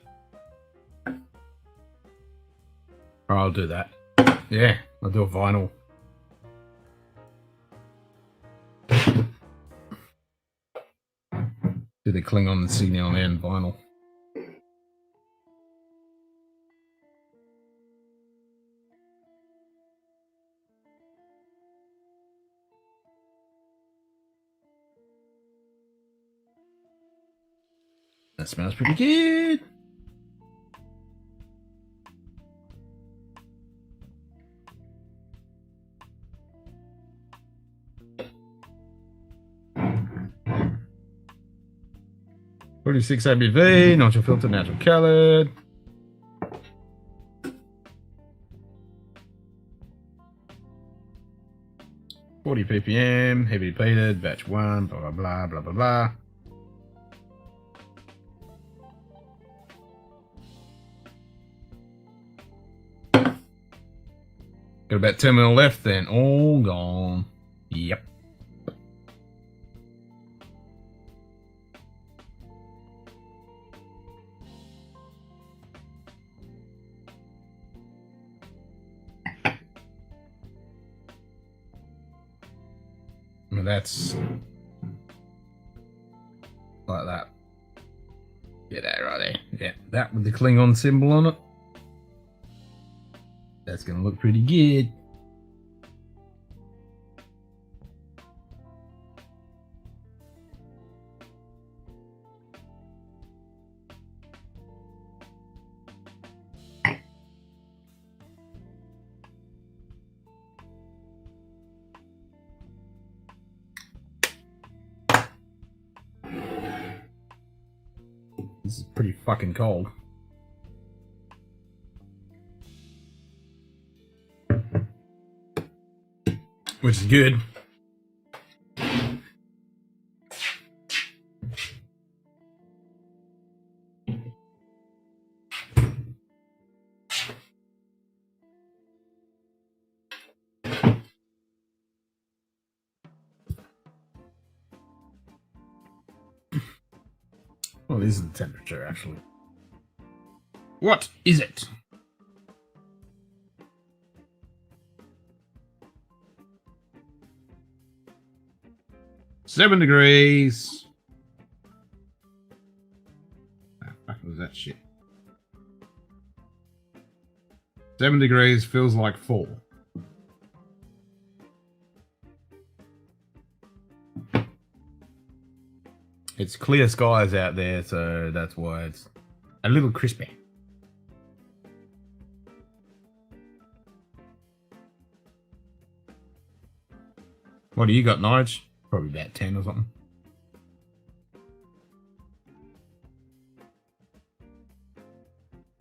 I'll do that. Yeah, I'll do a vinyl. Do the Klingon insignia on end vinyl. That smells pretty good. .46 ABV, natural filter, natural colored. .40 ppm, heavily peated, batch 1, blah, blah, blah, blah, blah, blah. Got about 10 ml left, then all gone. Yep. Well, that's like that. Yeah, that right there. Yeah, that with the Klingon symbol on it. That's gonna look pretty good. This is pretty fucking cold. Which is good. Well, this is the temperature, actually. What is it? Seven degrees. Ah, fuck was that shit? 7 degrees feels like 4. It's clear skies out there, so that's why it's a little crispy. What do you got, Nige? Probably about 10 or something.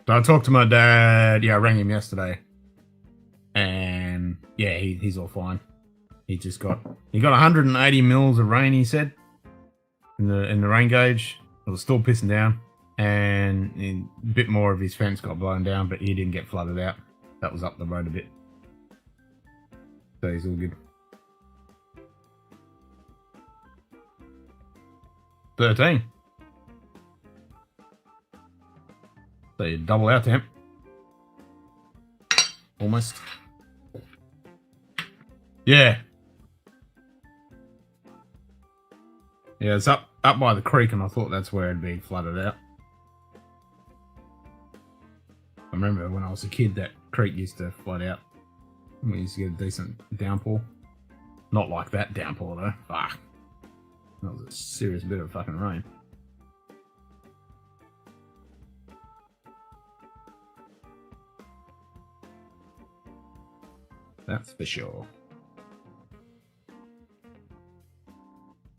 So I talked to my dad. Yeah, I rang him yesterday, and yeah, he's all fine. He got 180 mils of rain. He said in the rain gauge. It was still pissing down, and a bit more of his fence got blown down, but he didn't get flooded out. That was up the road a bit, so he's all good. 13. So you double our temp. Almost. Yeah. Yeah, it's up by the creek, and I thought that's where it'd be flooded out. I remember when I was a kid, that creek used to flood out. We used to get a decent downpour. Not like that downpour, though. Fuck. That was a serious bit of fucking rain. That's for sure.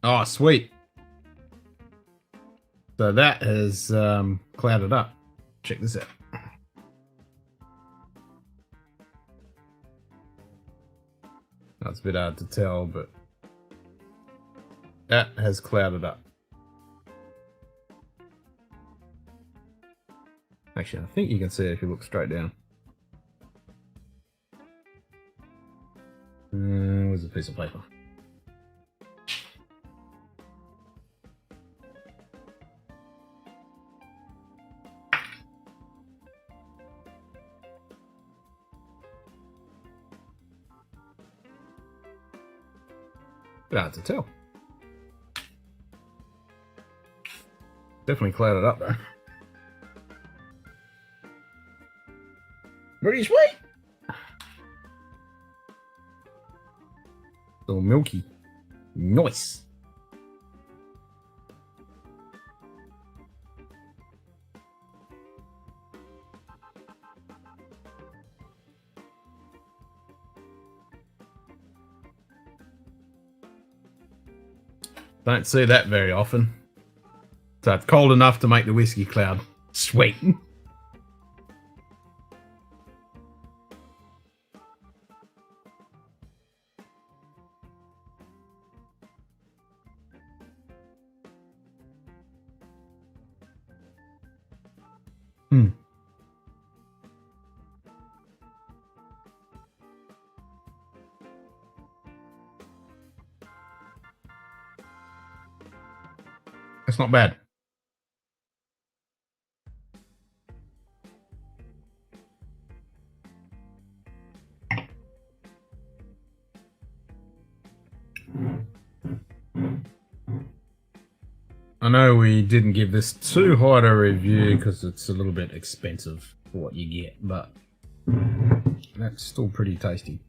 Oh, sweet. So that has clouded up. Check this out. That's a bit hard to tell, but that has clouded up. Actually, I think you can see it if you look straight down. Where's the piece of paper? Bit hard to tell. Definitely clouded up though. Pretty sweet. So milky. Nice. Don't see that very often. So it's cold enough to make the whiskey cloud. Sweet. That's not bad. I know we didn't give this too high a review because it's a little bit expensive for what you get, but that's still pretty tasty.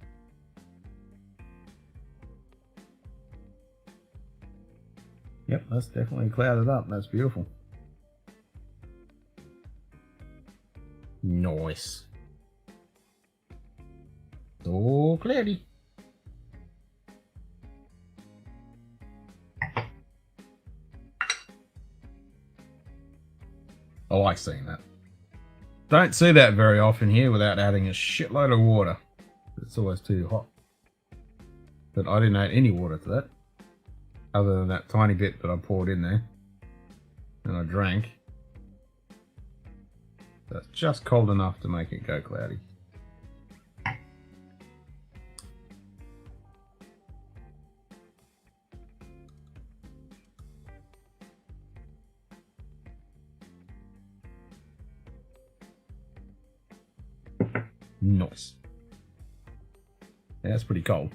Yep, that's definitely clouded up. That's beautiful. Nice. So cloudy. I like seeing that. Don't see that very often here without adding a shitload of water. It's always too hot. But I didn't add any water to that. Other than that tiny bit that I poured in there. And I drank. That's just cold enough to make it go cloudy. Nice. Yeah, that's pretty cold.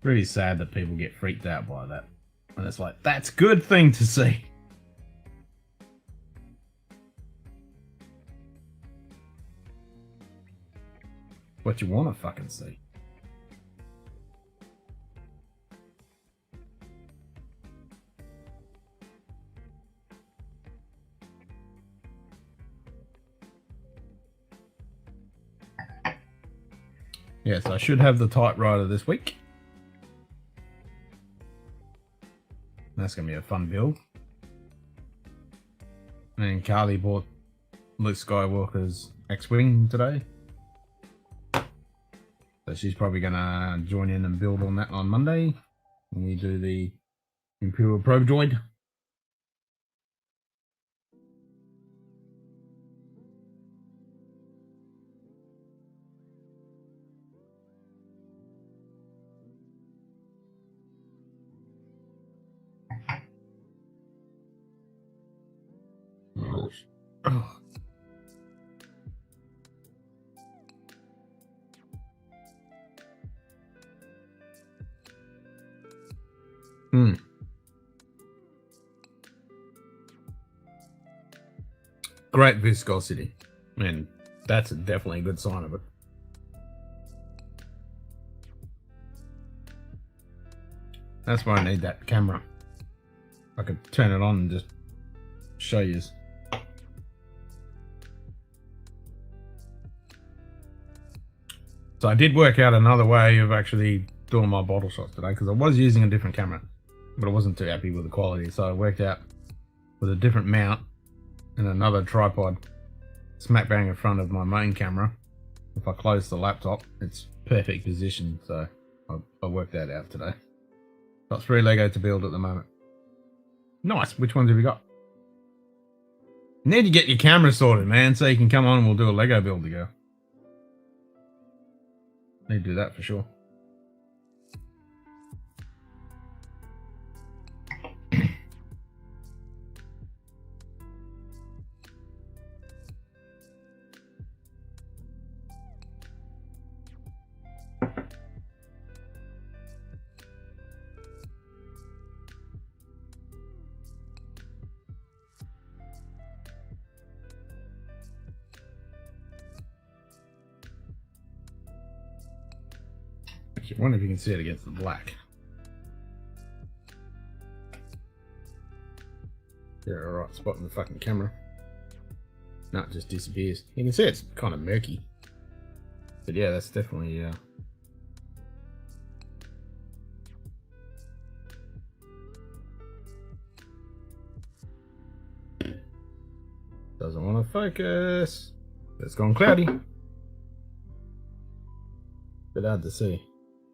Really sad that people get freaked out by that. And it's like, that's a good thing to see. What you want to fucking see. Yes, I should have the typewriter this week. That's going to be a fun build. And Carly bought Luke Skywalker's X-Wing today. So she's probably going to join in and build on that on Monday. When we do the Imperial Probe Droid. Oh. Great viscosity. And that's definitely a good sign of it. That's why I need that camera. I could turn it on and just show you. So I did work out another way of actually doing my bottle shots today because I was using a different camera, but I wasn't too happy with the quality. So I worked out with a different mount and another tripod smack bang in front of my main camera. If I close the laptop, it's perfect position. So I worked that out today. Got 3 Lego to build at the moment. Nice. Which ones have you got? You need to get your camera sorted, man, so you can come on and we'll do a Lego build together. Need to do that for sure. Actually, I wonder if you can see it against the black. You're a right spot in the fucking camera. No, it just disappears. You can see it's kind of murky. But yeah, that's definitely doesn't want to focus. It's gone cloudy. Bit hard to see.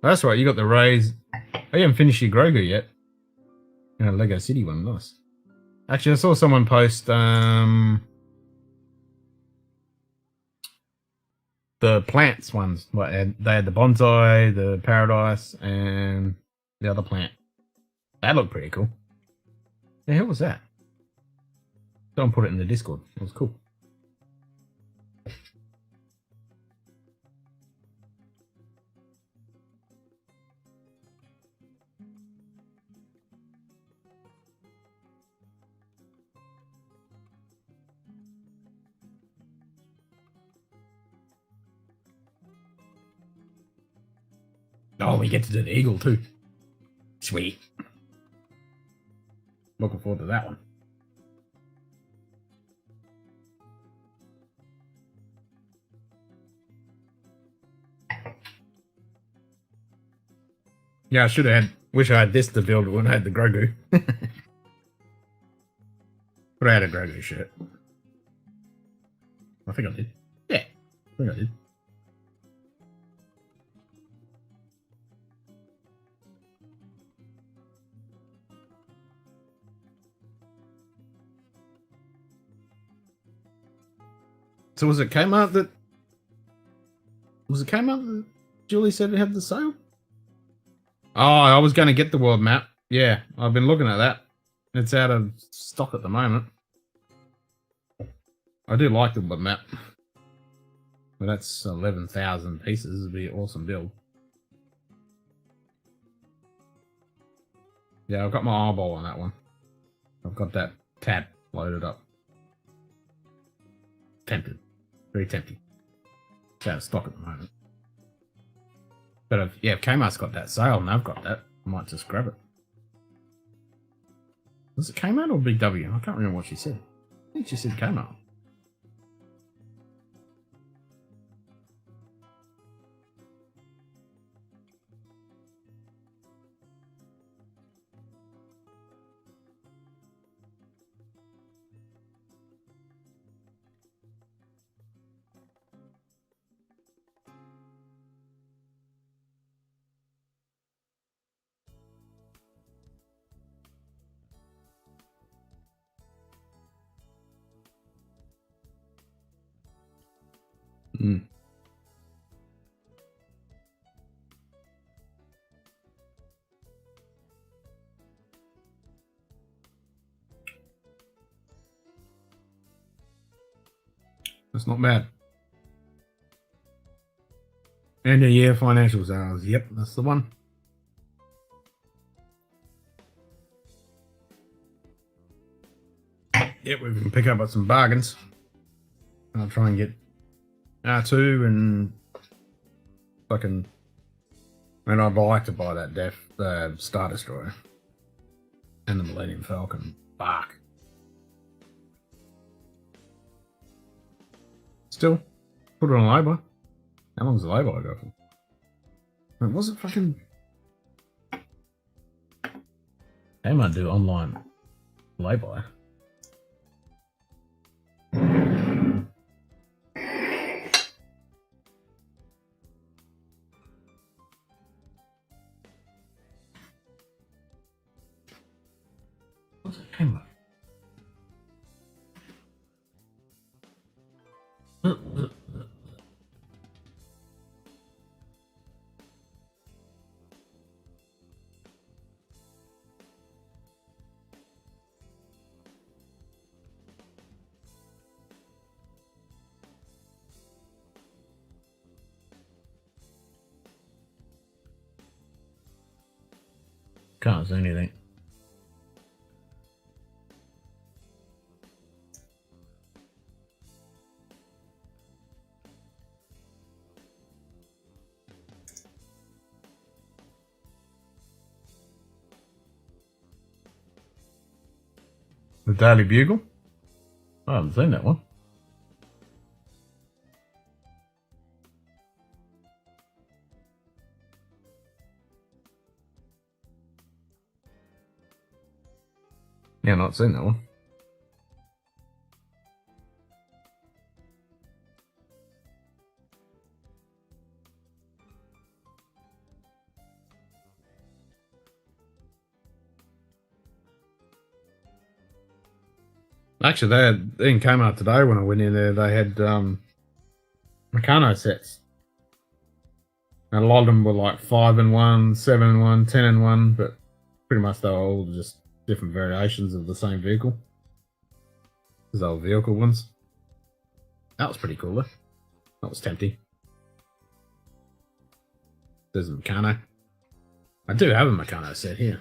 That's right, you got the rays. Oh, you haven't finished your Grogu yet. Lego City one, nice. Actually, I saw someone post the plants ones. What they had the bonsai, the paradise, and the other plant. That looked pretty cool. The hell was that? Someone put it in the Discord. It was cool. Oh, we get to do the eagle too. Sweet. Looking forward to that one. Yeah, I should have had. Wish I had this to build when I had the Grogu. But I had a Grogu shirt. I think I did. Yeah, I think I did. So was it Kmart that Julie said it had the sale? Oh, I was going to get the world map. Yeah, I've been looking at that. It's out of stock at the moment. I do like the world map. But that's 11,000 pieces. It'd be an awesome build. Yeah, I've got my eyeball on that one. I've got that tab loaded up. Tempted. Very tempting. It's out of stock at the moment. But if Kmart's got that sale and they've got that, I might just grab it. Was it Kmart or Big W? I can't remember what she said. I think she said Kmart. Mm. That's not bad. End of year financial sales. Yep, that's the one. Yep, we can pick up some bargains. I'll try and get R2 and fucking. And I'd like to buy that Star Destroyer and the Millennium Falcon. Fuck. Still, put it on labor. How long's the labor I go for? Wait, was it fucking? They might do online lay-by. What's it came up? Can't see anything. The Daily Bugle? I haven't seen that one. Yeah, not seen that one. Actually, they had in Kmart today when I went in there. They had Meccano sets, and a lot of them were like 5-in-1, 7-in-1, 10-in-1, but pretty much they were all just different variations of the same vehicle. Those old vehicle ones. That was pretty cool though. That was tempting. There's a Meccano. I do have a Meccano set here.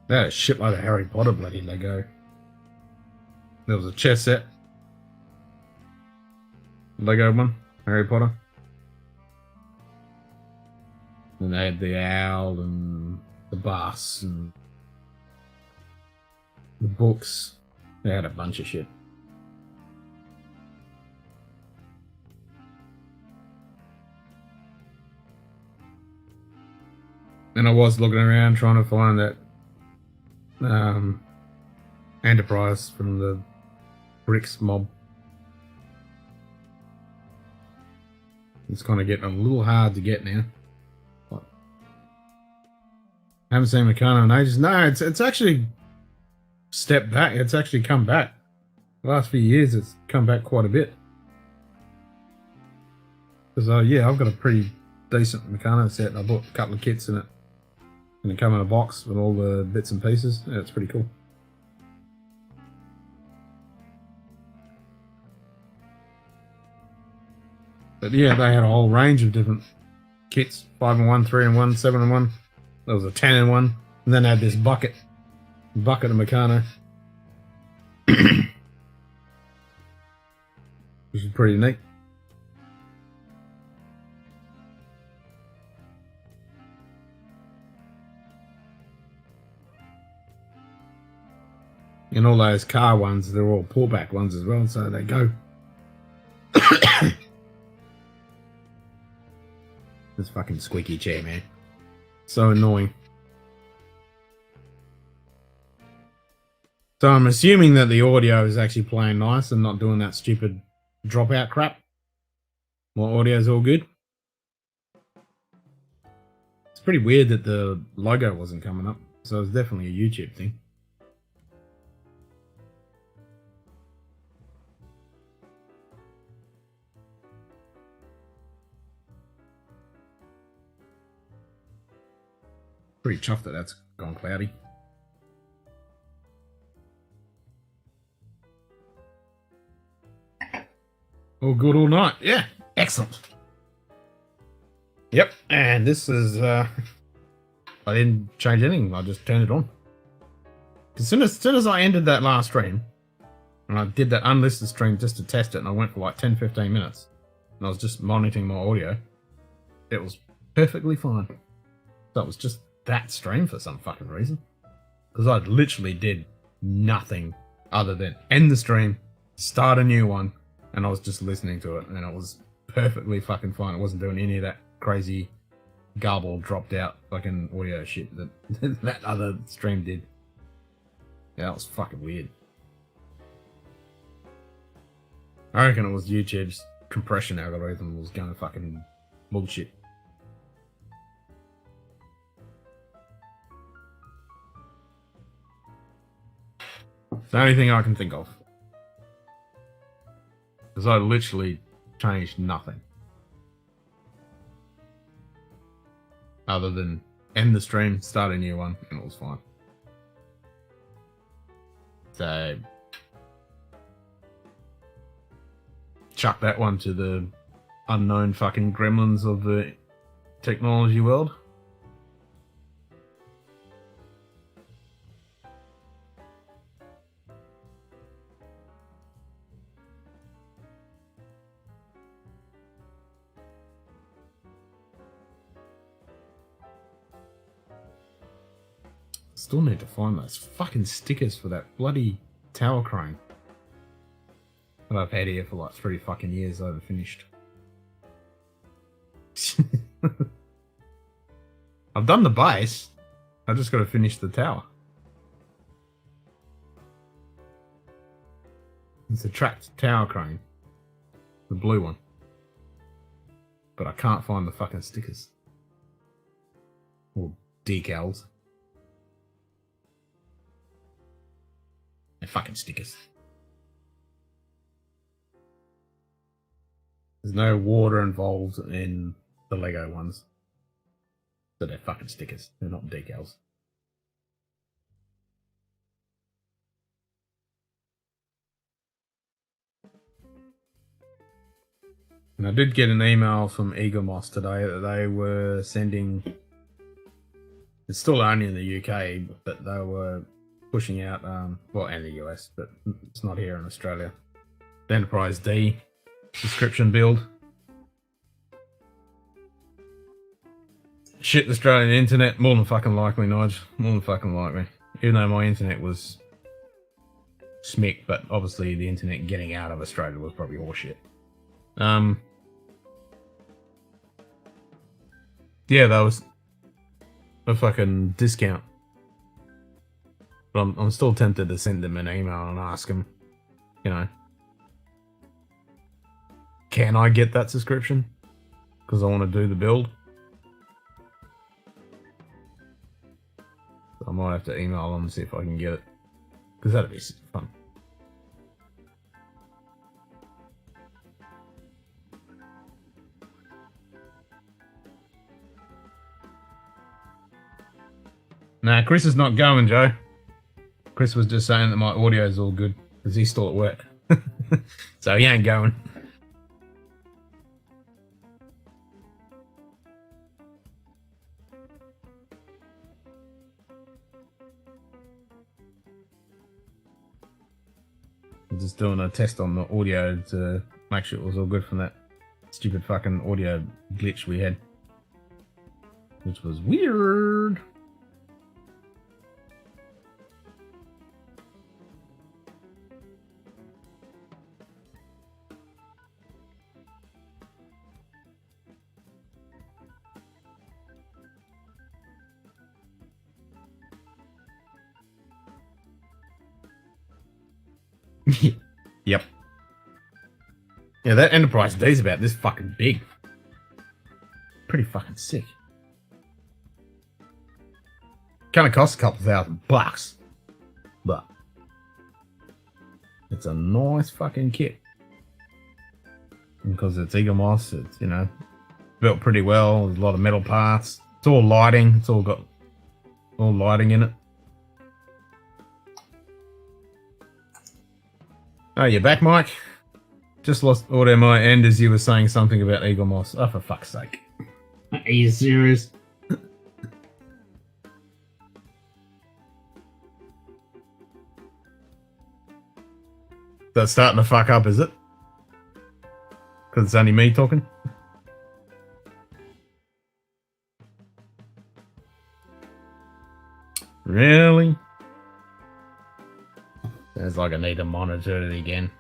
They had a shitload of Harry Potter bloody Lego. There was a chess set. Lego one, Harry Potter. And they had the owl and the bus and the books. They had a bunch of shit. And I was looking around trying to find that Enterprise from the Bricks mob. It's kind of getting a little hard to get now. But I haven't seen Meccano in ages. No, it's actually stepped back. It's actually come back. The last few years, it's come back quite a bit. Because yeah, I've got a pretty decent Meccano set. I bought a couple of kits in it. And it came in a box with all the bits and pieces. Yeah, it's pretty cool. But yeah, they had a whole range of different kits. 5-in-1, 3-in-1, 7-in-1. There was a 10-in-1. And then they had this bucket of Meccano. Which is pretty neat. And all those car ones, they're all pullback ones as well, so they go. This fucking squeaky chair, man. So annoying. So I'm assuming that the audio is actually playing nice and not doing that stupid dropout crap. My audio's all good. It's pretty weird that the logo wasn't coming up, so it's definitely a YouTube thing. Pretty chuffed that that's gone cloudy. All good all night. Yeah, excellent. Yep, and this is I didn't change anything. I just turned it on. As soon as I ended that last stream, and I did that unlisted stream just to test it, and I went for like 10-15 minutes, and I was just monitoring my audio, it was perfectly fine. So it was just that stream for some fucking reason, because I literally did nothing other than end the stream, start a new one, and I was just listening to it, and it was perfectly fucking fine. It wasn't doing any of that crazy garble dropped out fucking audio shit that that other stream did. Yeah, that was fucking weird. I reckon it was YouTube's compression algorithm was going fucking bullshit. It's the only thing I can think of. Because I literally changed nothing. other than end the stream, start a new one, and it was fine. So chuck that one to the unknown fucking gremlins of the technology world. Still need to find those fucking stickers for that bloody tower crane that I've had here for like 3 fucking years. I haven't finished. I've done the base. I just got to finish the tower. It's a tracked tower crane, the blue one, but I can't find the fucking stickers or decals. They're fucking stickers. There's no water involved in the Lego ones. So they're fucking stickers. They're not decals. And I did get an email from Eagle Moss today that they were sending... It's still only in the UK, but they were pushing out, well, and the US, but it's not here in Australia. The Enterprise D subscription build. Shit, the Australian internet, more than fucking likely, Nige. More than fucking likely. Even though my internet was smick, but obviously the internet getting out of Australia was probably horseshit. Yeah, that was a fucking discount. But I'm still tempted to send them an email and ask them, you know, can I get that subscription? Because I want to do the build. So I might have to email them and see if I can get it. Because that'd be fun. Nah, Chris is not going, Joe. Chris was just saying that my audio is all good because he's still at work. So he ain't going. I'm just doing a test on the audio to make sure it was all good from that stupid fucking audio glitch we had. Which was weird. Yep. Yeah, that Enterprise D's about this fucking big. Pretty fucking sick. Kinda costs a couple $1,000, but it's a nice fucking kit. And because it's Eagle Moss, it's, you know, built pretty well. There's a lot of metal parts. It's all lighting. It's all got all lighting in it. Oh, you're back, Mike? Just lost audio on my end as you were saying something about Eagle Moss. Oh, for fuck's sake. Are you serious? That's starting to fuck up, is it? Because it's only me talking? Really? Sounds like I need to monitor it again.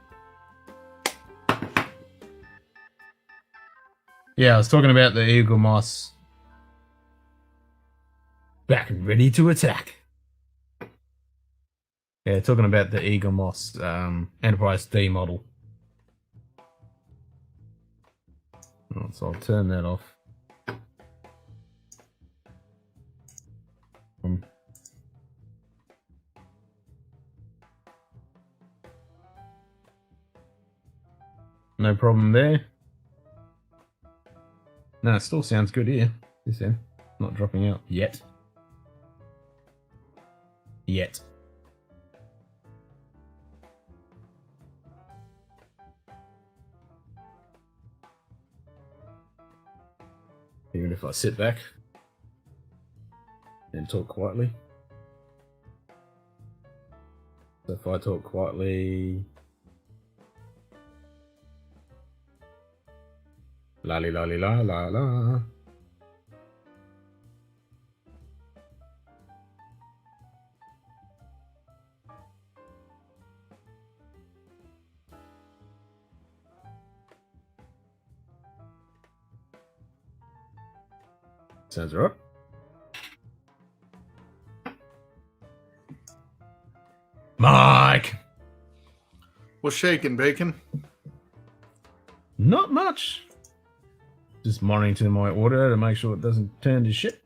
Yeah, I was talking about the Eagle Moss. Back and ready to attack. Yeah, talking about the Eagle Moss Enterprise D model. Oh, so I'll turn that off. No problem there. No, it still sounds good here. This end. Not dropping out yet. Yet. Even if I sit back and talk quietly. So if I talk quietly, la li la li la la la. Sounds right. Mike! What's shaking, Bacon? Not much. Just monitoring my audio to make sure it doesn't turn to shit.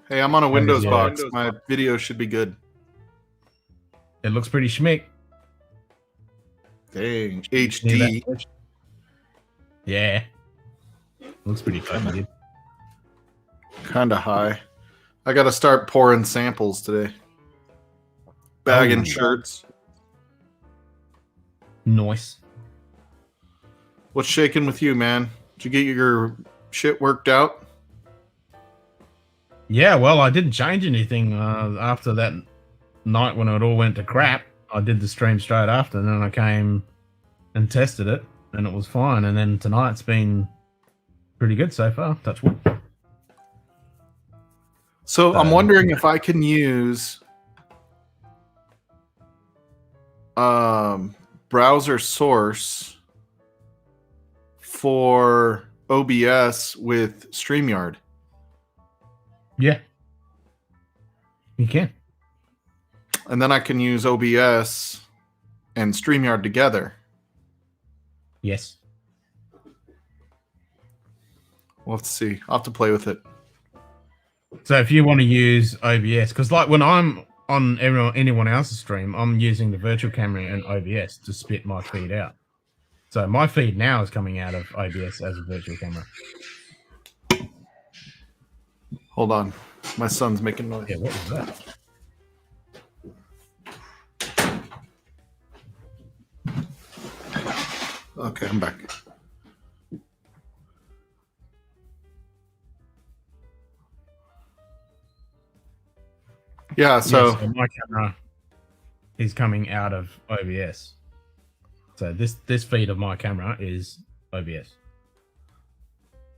Hey, I'm on a Windows yeah. box. My video should be good. It looks pretty schmick. Dang. Near HD. that. Yeah. Looks pretty fucking good. Kind of high. I got to start pouring samples today. Bagging Oh. shirts. Nice. What's shaking with you, man? Did you get your shit worked out? Yeah, well, I didn't change anything after that night when it all went to crap. I did the stream straight after, and then I came and tested it, and it was fine. And then tonight's been pretty good so far. Touch wood. So I'm wondering if I can use browser source for OBS with StreamYard. Yeah. You can. And then I can use OBS and StreamYard together. Yes. We'll have to see. I'll have to play with it. So if you want to use OBS, because like when I'm on anyone else's stream, I'm using the virtual camera and OBS to spit my feed out. So my feed now is coming out of OBS as a virtual camera. Hold on. My son's making noise. Yeah, what was that? Okay, I'm back. Yeah, so my camera is coming out of OBS. So this feed of my camera is OBS.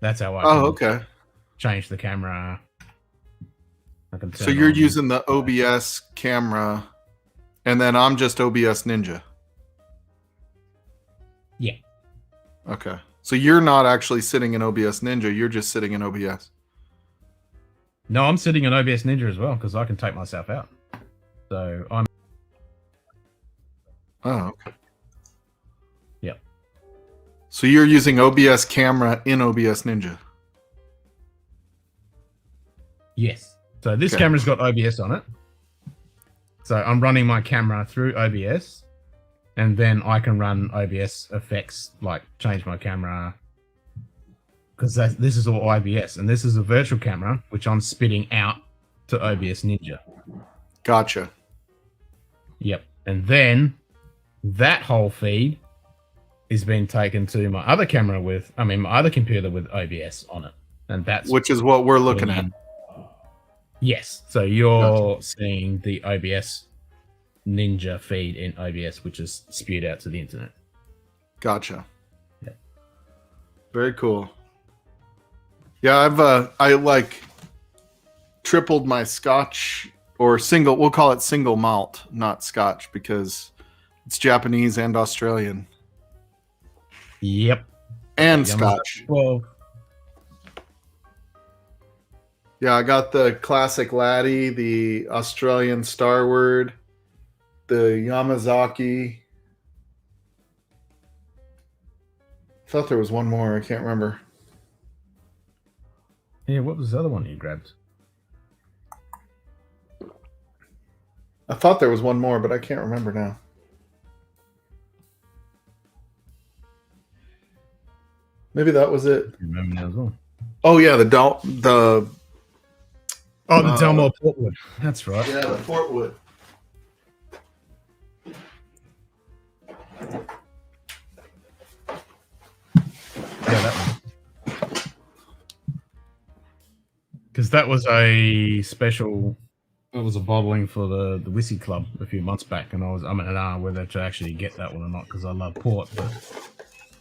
That's how I can okay. change the camera. I can So turn you're on- using the OBS camera, and then I'm just OBS Ninja. Yeah. Okay. So you're not actually sitting in OBS Ninja, you're just sitting in OBS. No, I'm sitting in OBS Ninja as well because I can take myself out. So I'm. Oh, okay. Yep. So you're using OBS camera in OBS Ninja. Yes. So this Okay. camera's got OBS on it. So I'm running my camera through OBS, and then I can run OBS effects like change my camera. Because this is all OBS, and this is a virtual camera, which I'm spitting out to OBS Ninja. Gotcha. Yep. And then that whole feed is being taken to my other camera my other computer with OBS on it. And that's Which is what we're looking at. Yes. So you're seeing the OBS Ninja feed in OBS, which is spewed out to the internet. Gotcha. Yeah. Very cool. Yeah, I like tripled my Scotch or single. We'll call it single malt, not Scotch, because it's Japanese and Australian Yep. and Yamaha Scotch. 12. Yeah, I got the classic Laddie, the Australian Starward, the Yamazaki. I thought there was one more. I can't remember. Yeah, what was the other one you grabbed? I thought there was one more, but I can't remember now. Maybe that was it. I remember now as well. Oh yeah, the Oh, the Delmore Portwood. That's right. yeah, the Portwood. Yeah, that one. Because that was a special. It was a bottling for the whiskey club a few months back, and I'm at an hour whether to actually get that one or not because I love port. But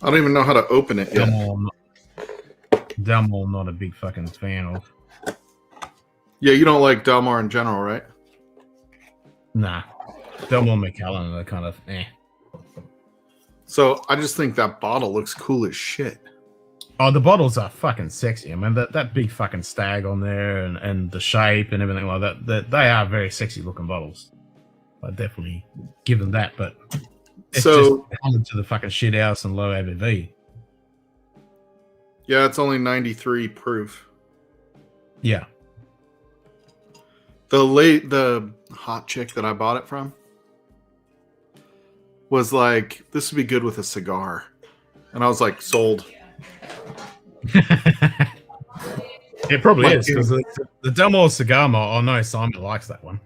I don't even know how to open it yet. Delmore, I'm not a big fucking fan of. Yeah, you don't like Delmar in general, right? Nah, Delmore Macallan are kind of eh. So I just think that bottle looks cool as shit. Oh, the bottles are fucking sexy. I mean, that big fucking stag on there and the shape and everything like that, they are very sexy looking bottles. I definitely give them that, but it's So- just coming to the fucking shit house and low ABV. Yeah, it's only 93 proof. Yeah. The hot chick that I bought it from was like, this would be good with a cigar. And I was like, sold. It probably Like, is because the Delmore cigar malt, I know Simon likes that one,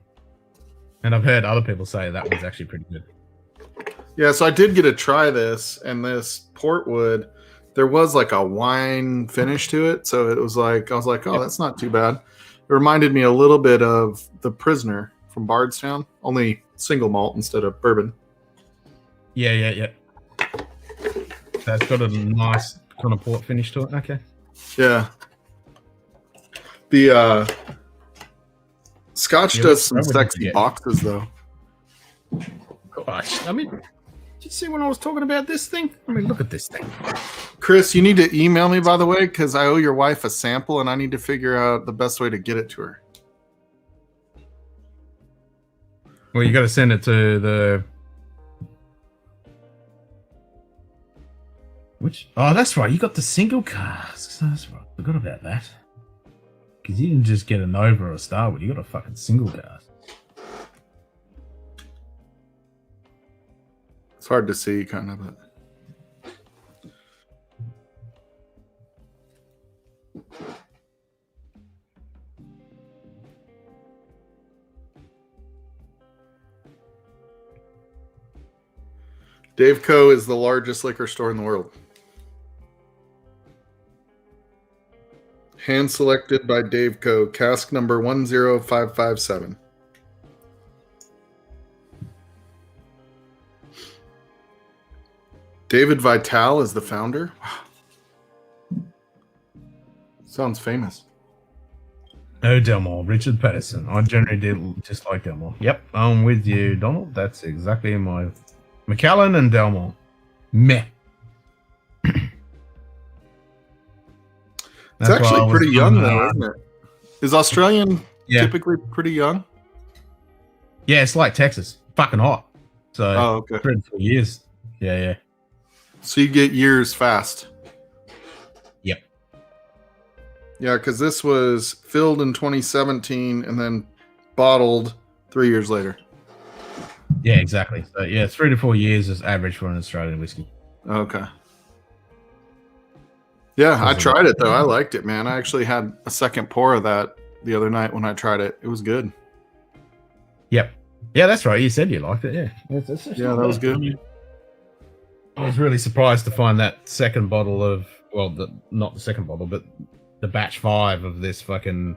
and I've heard other people say that one's actually pretty good. Yeah, so I did get to try this, and this Portwood, there was like a wine finish to it, so it was like I was like, oh, that's not too bad. It reminded me a little bit of The Prisoner from Bardstown, only single malt instead of bourbon. Yeah. That's got a nice kind of port finish to it. Okay. Yeah. The Scotch Yeah, does some that would sexy be it. boxes though. Gosh, I mean, did you see when I was talking about this thing? I mean, look at this thing. Chris, you need to email me, by the way, because I owe your wife a sample and I need to figure out the best way to get it to her. Well, you got to send it to the. Which? Oh, that's right. You got the single casks. That's right. Forgot about that. Because you didn't just get a Nova or a Starwood. You got a fucking single cask. It's hard to see, kind of, but Dave Co. is the largest liquor store in the world. Hand selected by Dave Co. Cask number 10557. David Vitale is the founder. Wow. Sounds famous. No Delmore, Richard Patterson. I generally did just like Delmore. Yep, I'm with you, Donald. That's exactly my Macallan and Delmore. Meh. It's actually pretty young, though, isn't it? Is Australian typically pretty young? Yeah, it's like Texas. Fucking hot. So, Oh, okay. 3 to 4 years. Yeah. So you get years fast. Yep. Yeah, because this was filled in 2017 and then bottled 3 years later. Yeah, exactly. So, yeah, 3 to 4 years is average for an Australian whiskey. Okay. Yeah, I tried it, though. I liked it, man. I actually had a second pour of that the other night when I tried it. It was good. Yep. Yeah, that's right. You said you liked it. Yeah. Yeah, that was good. I was really surprised to find that second bottle of, well, not the second bottle, but the batch 5 of this fucking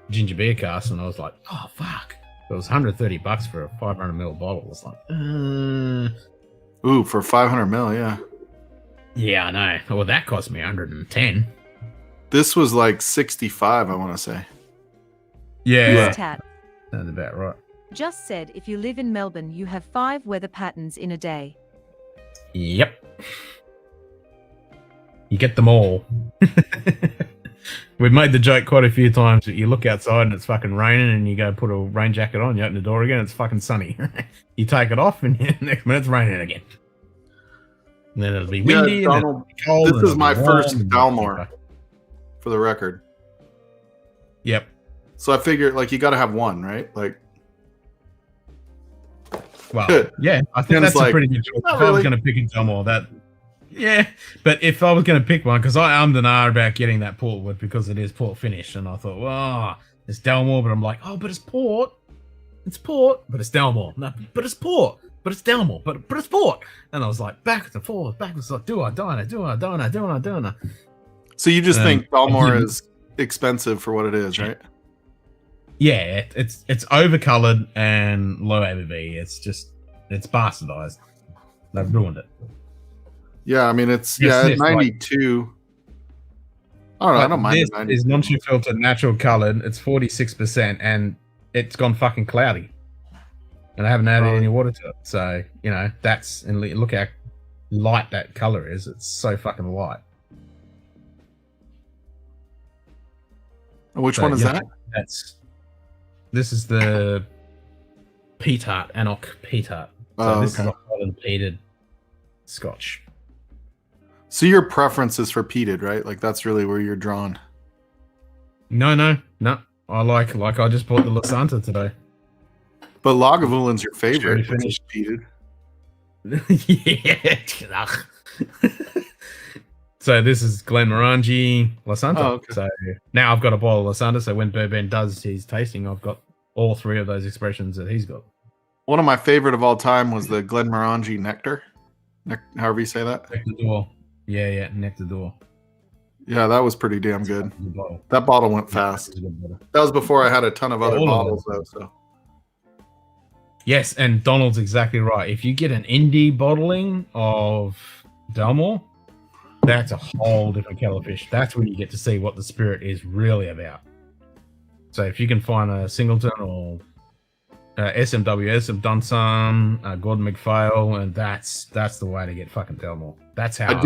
ginger beer cask, and I was like, oh fuck! It was $130 for a 500ml bottle. It's like, Ooh, for 500 mil, yeah. yeah, I know. Well, that cost me 110. This was like 65, I want to say. Yeah, Tat sounds about right. just said if you live in Melbourne, you have 5 weather patterns in a day. Yep. You get them all. We've made the joke quite a few times that you look outside and it's fucking raining and you go put a rain jacket on, you open the door again, it's fucking sunny. You take it off and next minute it's raining again. And then it'll be windy and Donald, it'll be cold. this and is it'll my be warm first and- Dalmore, for the record. Yep. So I figured, like, you got to have one, right? Like, Well, Good. yeah, I think Ken's that's like, a pretty good choice. If "Not I was really." going to pick a Delmore, that Yeah, but if I was going to pick one, because I ummed and ahed about getting that portwood because it is port finish, and I thought, well, it's Dalmore, but I'm like, oh, but it's port. It's port, but it's Dalmore. No, but it's port, but it's Dalmore, but it's port. And I was like, backwards and forwards, backwards. Like, do I, don't I, do I, don't I, don't I, don't I? So you just think Dalmore is expensive for what it is, right? Yeah, it's overcolored and low ABV. It's bastardized. They've ruined it. Yeah, I mean it's Yes, 92. I don't know. I don't mind this the 92. is non-true filtered, natural colored. It's 46%, and it's gone fucking cloudy. And I haven't added any water to it. So, that's, and look how light that color is. It's so fucking light. Which one is that? This is the Peatart, Anok Peatart. So this is a Holland peated Scotch. So your preference is for peated, right? Like that's really where you're drawn. No. I like I just bought the Lasanta today. But Lagavulin your favorite. Which Is peated. Yeah. So this is Glenmorangie Lasanta. Oh, okay. So now I've got a bottle of Lasanta. So when Burben does his tasting, I've got all three of those expressions that he's got. One of my favorite of all time was the Glenmorangie Nectar. However you say that. Nectar d'Or. Yeah, Nectar d'Or. Yeah, that was pretty damn good. That bottle went fast. That was before I had a ton of other bottles, though. So. Yes, and Donald's exactly right. If you get an indie bottling of Dalmore, that's a whole different kettle of fish. That's when you get to see what the spirit is really about. So if you can find a Singleton or SMWS have done some, Gordon MacPhail, and that's the way to get fucking Dalmore. That's how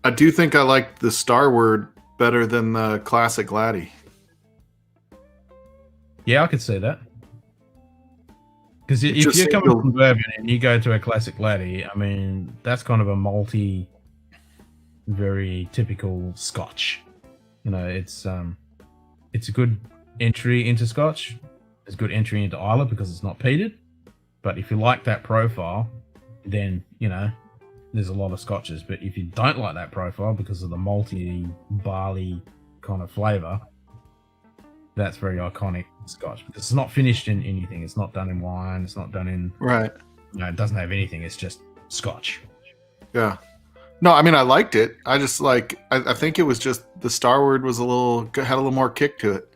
I do think I like the Starward better than the classic Laddie. Yeah, I could see that. Because if you're coming from bourbon and you go to a classic Laddie, I mean, that's kind of a malty, very typical Scotch. It's a good entry into Scotch. It's a good entry into Isla because it's not peated. But if you like that profile, then, there's a lot of Scotches. But if you don't like that profile because of the malty, barley kind of flavor, that's very iconic Scotch because it's not finished in anything. It's not done in wine. It's not done in... Right. It doesn't have anything. It's just Scotch. Yeah. No, I mean, I liked it. I just I think it was just the Starward was had a little more kick to it.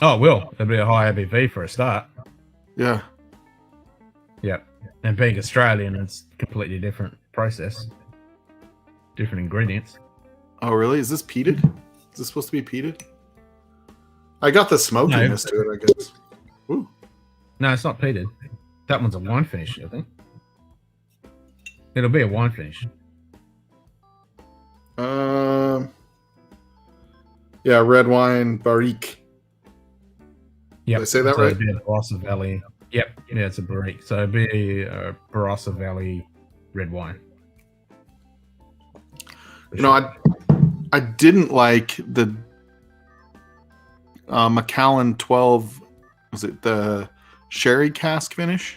Oh, it will. It'll be a high ABV for a start. Yeah. Yep. And being Australian, it's a completely different process. Different ingredients. Oh, really? Is this peated? Is this supposed to be peated? I got the smokiness to it, I guess. Ooh. No, it's not peated. That one's a wine finish, I think. It'll be a wine finish. Yeah, red wine barrique. Yep. Did I say that right? It'd be a Barossa Valley. Yep. Yeah, it's a barrique. So it'd be a Barossa Valley red wine. I didn't like the Macallan 12. Was it the sherry cask finish?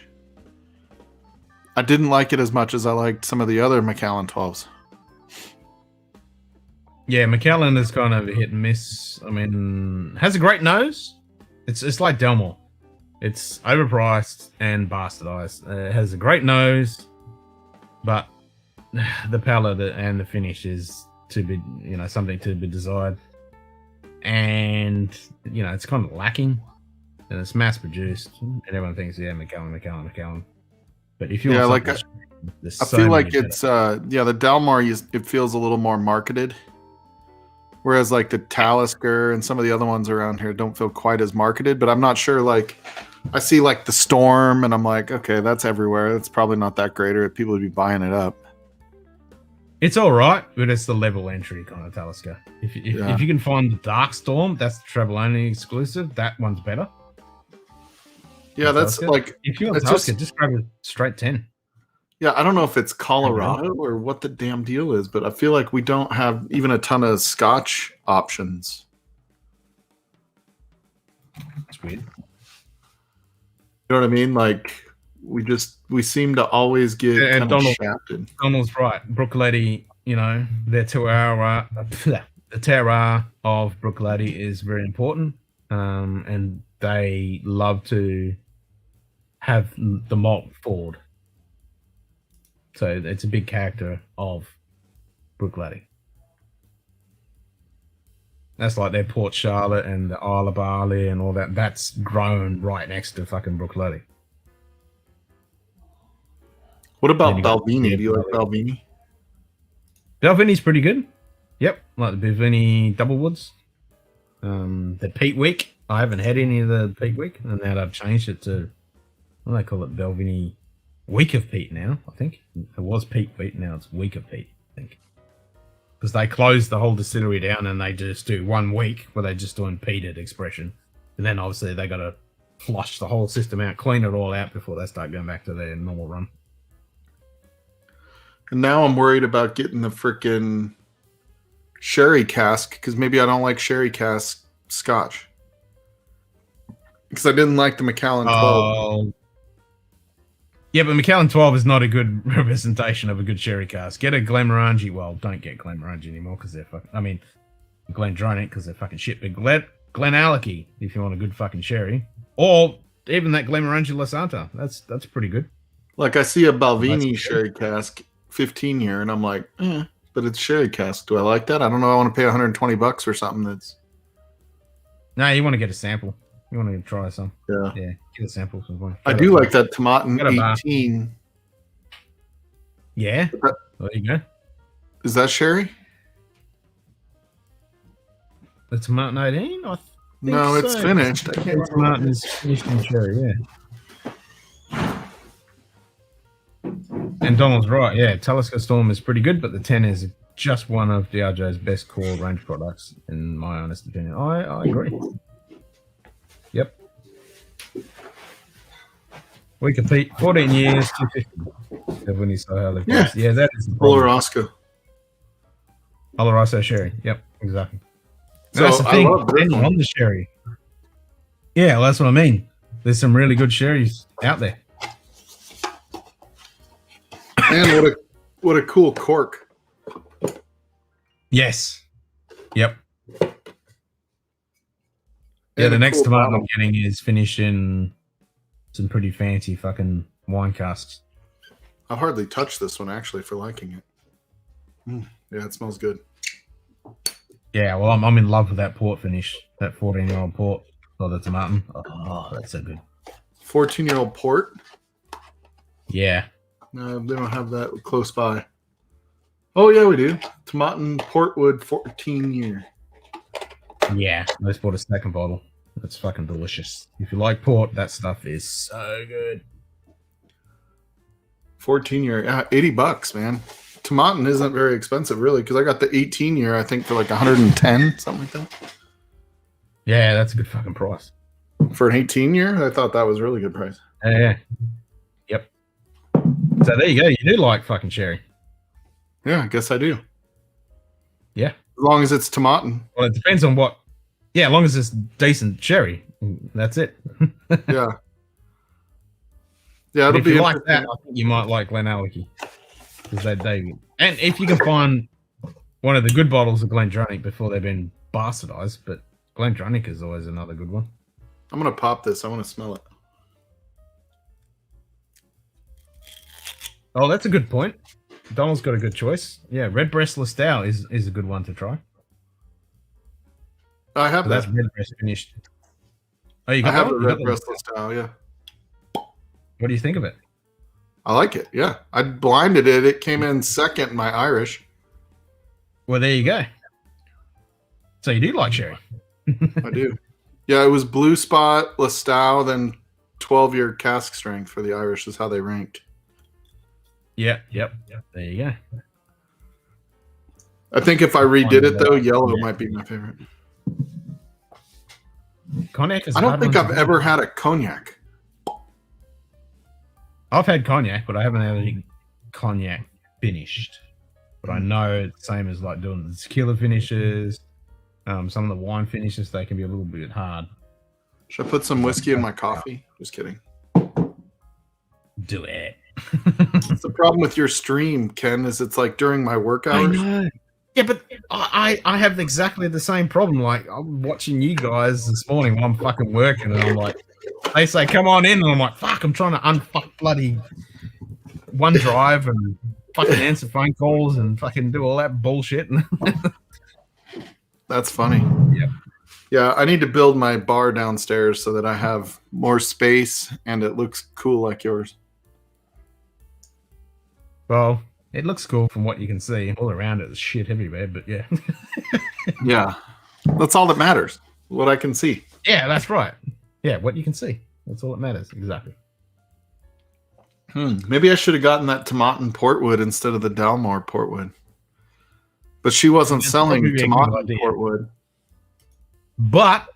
I didn't like it as much as I liked some of the other Macallan 12s. Yeah, Macallan is kind of a hit and miss. I mean, has a great nose. It's like Dalmore. It's overpriced and bastardized. It has a great nose, but the palate and the finish is to be, something to be desired. And, it's kind of lacking. And it's mass produced. And everyone thinks, yeah, Macallan. But if you want I feel like it's the Dalmore it feels a little more marketed. Whereas like the Talisker and some of the other ones around here don't feel quite as marketed, but I'm not sure. Like I see like the Storm and I'm like, okay, that's everywhere. It's probably not that great, or people would be buying it up. It's all right, but it's the level entry kind of Talisker. If you can find the Dark Storm, that's the travel only exclusive. That one's better. Yeah, that's Talisker. like if you want Talisker, just grab a straight 10. Yeah, I don't know if it's Colorado or what the damn deal is, but I feel like we don't have even a ton of Scotch options. That's weird. You know what I mean? Like we seem to always get And kind of Donald- shafted. Donald's right. Brook Lady, the terroir of Brook Lady is very important. And they love to have the malt forward. So it's a big character of Brook Lady. That's like their Port Charlotte and the Isle of Barley and all that. That's grown right next to fucking Brook Lady. What about Then you got- Balvenie? Do you like Balvenie? Balveni's pretty good. Yep, like the Balvenie Double Woods. The Peat Wick. I haven't had any of the Peat Wick, and now they've changed it to, what do they call it? Balvenie Week of Peat now, I think. It was Peat Wheat, now it's Week of Peat, I think. Because they closed the whole distillery down and they just do 1 week where they're just doing peated expression. And then obviously they got to flush the whole system out, clean it all out before they start going back to their normal run. And now I'm worried about getting the freaking sherry cask because maybe I don't like sherry cask Scotch. Because I didn't like the Macallan 12. Oh. Yeah, but Macallan 12 is not a good representation of a good sherry cask. Get a Glenmorangie. Well, don't get Glenmorangie anymore because they're fucking... I mean, Glendronach because they're fucking shit. But Glenallachie, if you want a good fucking sherry. Or even that Glenmorangie La Santa. That's pretty good. Like I see a Balvenie sherry cask 15 year and I'm like, but it's sherry cask. Do I like that? I don't know. I want to pay $120 for something that's... No, you want to get a sample. You want to try some. Yeah. Yeah, get a sample. I do like that Tomatin Got a bar. 18. Yeah. There you go. Is that sherry? The Tomatin 18? I think No, it's so. finished. I can't The Tomatin is finished in sherry, yeah. And Donald's right, yeah. Talisker Storm is pretty good, but the 10 is just one of Diageo's best core range products, in my honest opinion. I agree. Yep. Week of Pete, 14 years, 250. When you saw how they Yeah. yeah, that is the problem. Oloroso. Oloroso sherry. Yep, exactly. So That's the I thing. love this Depending one. on the sherry. Yeah, well, that's what I mean. There's some really good sherries out there. And what a cool cork. Yes. Yep. Yeah, And the a next cool tomato I'm bottle. getting is finished in some pretty fancy fucking wine casks. I've hardly touched this one actually for liking it. Yeah, it smells good. Yeah, well, I'm in love with that port finish, that 14-year-old port for the tomato. Oh, that's so good. 14-year-old port. Yeah. No, they don't have that close by. Oh yeah, we do. Tomatin Portwood 14 year. Yeah. I just bought a second bottle. It's fucking delicious. If you like port, that stuff is so good. 14 year. Yeah, $80, man. Tomatin isn't very expensive, really, because I got the 18 year, I think, for like 110, something like that. Yeah, that's a good fucking price. For an 18 year, I thought that was a really good price. Yeah. Yep. So there you go. You do like fucking sherry. Yeah, I guess I do. Yeah. As long as it's Tomatin. Well, it depends on what. Yeah, as long as it's decent sherry. That's it. Yeah. Yeah, it'll If be you like interesting. that, I think you might like Glenallachie. Because they and if you can find one of the good bottles of Glendronach before they've been bastardized, but Glendronach is always another good one. I'm gonna pop this. I want to smell it. Oh, that's a good point. Donald's got a good choice. Yeah, Redbreast Listowel is a good one to try. I have So that. that's Redbreast finished. Oh, you I got have that the one? You got red breastless style. Yeah, What do you think of it? I like it. Yeah, I blinded it. It came in second in my Irish. Well, there you go. So you do like sherry? I do. Yeah, it was Blue Spot, Listowel, then 12-year cask strength for the Irish is how they ranked. Yep. There you go. I think if I redid it though, yellow might be my favorite. Cognac is. I don't think I've ever had a cognac. I've had cognac, but I haven't had any cognac finished. But I know it's the same as like doing the tequila finishes. Some of the wine finishes, they can be a little bit hard. Should I put some whiskey in my coffee? Just kidding. do it. That's the problem with your stream, Ken, is it's like during my work I hours. know. Yeah, but I have exactly the same problem. Like, I'm watching you guys this morning while I'm fucking working, and I'm like, they say, come on in, and I'm like, fuck, I'm trying to unfuck bloody OneDrive and fucking answer phone calls and fucking do all that bullshit. That's funny. Yep. Yeah, I need to build my bar downstairs so that I have more space and it looks cool like yours. Well, it looks cool from what you can see. All around it is shit everywhere, but yeah. Yeah, that's all that matters. What I can see. Yeah, that's right. Yeah, what you can see. That's all that matters. Exactly. Maybe I should have gotten that Tomatin Portwood instead of the Dalmore Portwood. But she wasn't That's selling probably a good Tomatin idea. Portwood. But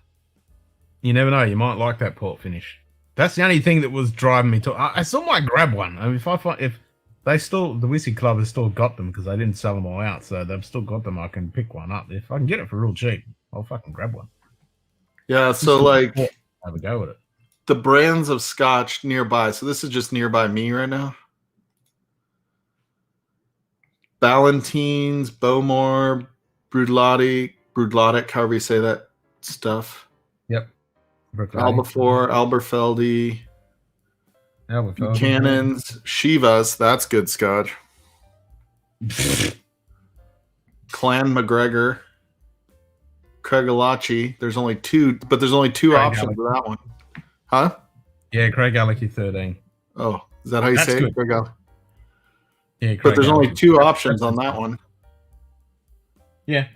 you never know. You might like that port finish. That's the only thing that was driving me to. I still might grab one. I mean, if they still, the Whiskey Club has still got them because they didn't sell them all out, so they've still got them. I can pick one up if I can get it for real cheap. I'll fucking grab one. Yeah, so like have a go with it. the brands of Scotch nearby. So this is just nearby me right now. Ballantines, Bowmore, Brudlotic, however you say that stuff. Yep. Albafor, Alberfeldy, Buchanan's, Shivas, that's good Scotch. Clan McGregor, Craigellachie. There's only two, but there's only two options for that one. Huh? Yeah, Craigellachie 13. Oh, is that how you say it? Craigellachie. Yeah, but there's only two options on that one. Yeah.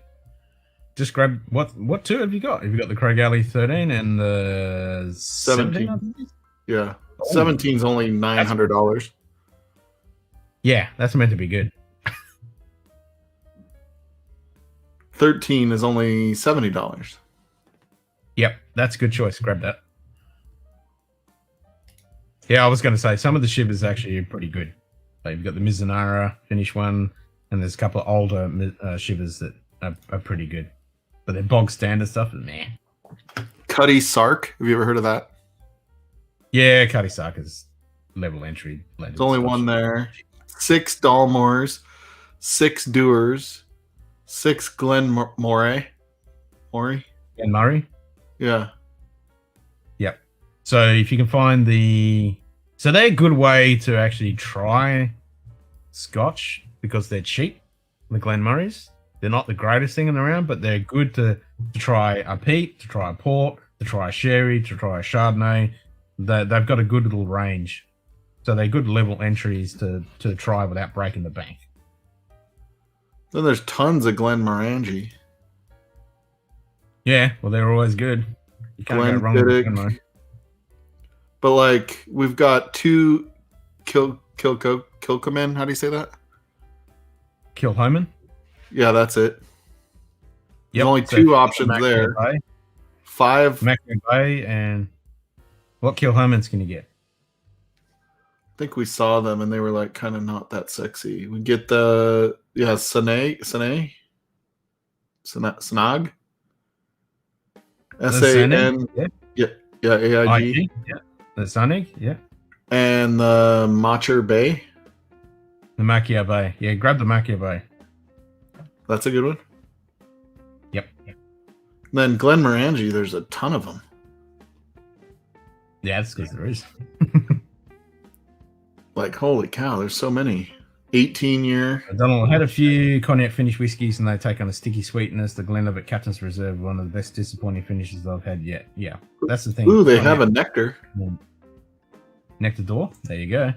Just grab what two have you got? Have you got the Craigellachie 13 and the 17? Yeah. 17's only $900. Yeah, that's meant to be good. 13 is only $70. Yep, that's a good choice. Grab that. Yeah, I was going to say some of the shivers actually are pretty good. Like you've got the Mizunara finish one, and there's a couple of older shivers that are pretty good. But they're bog standard stuff, man. Cuddy Sark. Have you ever heard of that? Yeah, Cuddy Sark is level entry. There's only one there. 6 Dalmores, 6 Dewars, 6 Glen Moray. And Murray? Yeah. Yep. So if you can find so they're a good way to actually try Scotch because they're cheap, the Glen Murrays. They're not the greatest thing in the round, but they're good to try a peat, to try a port, to try a sherry, to try a Chardonnay. They've got a good little range. So they're good level entries to try without breaking the bank. Then there's tons of Glenmorangie. Yeah, well, they're always good. You can't go wrong with Glenmorangie. But like, we've got 2 Kilchoman. How do you say that? Kilchoman? Yeah, that's it. There's Yep, only so 2 options Macchia there. Bay. 5. Macchia Bay, and what Kilchomans can you get? I think we saw them and they were like kind of not that sexy. We get the Snag. Snag, SAN. yeah. AIG. Yeah. The Snag, yeah. And the Macher Bay. The Macchia Bay. Yeah, grab the Macchia Bay. That's a good one. Yep. Then Glenmorangie, there's a ton of them. Yeah, that's because there is. Like, holy cow, there's so many. 18-year. I had a few cognac finished whiskies and they take on a sticky sweetness. The Glenlivet Captain's Reserve, one of the best disappointing finishes I've had yet. Yeah, that's the thing. Ooh, they have a Nectar. Nectar D'Or. There you go.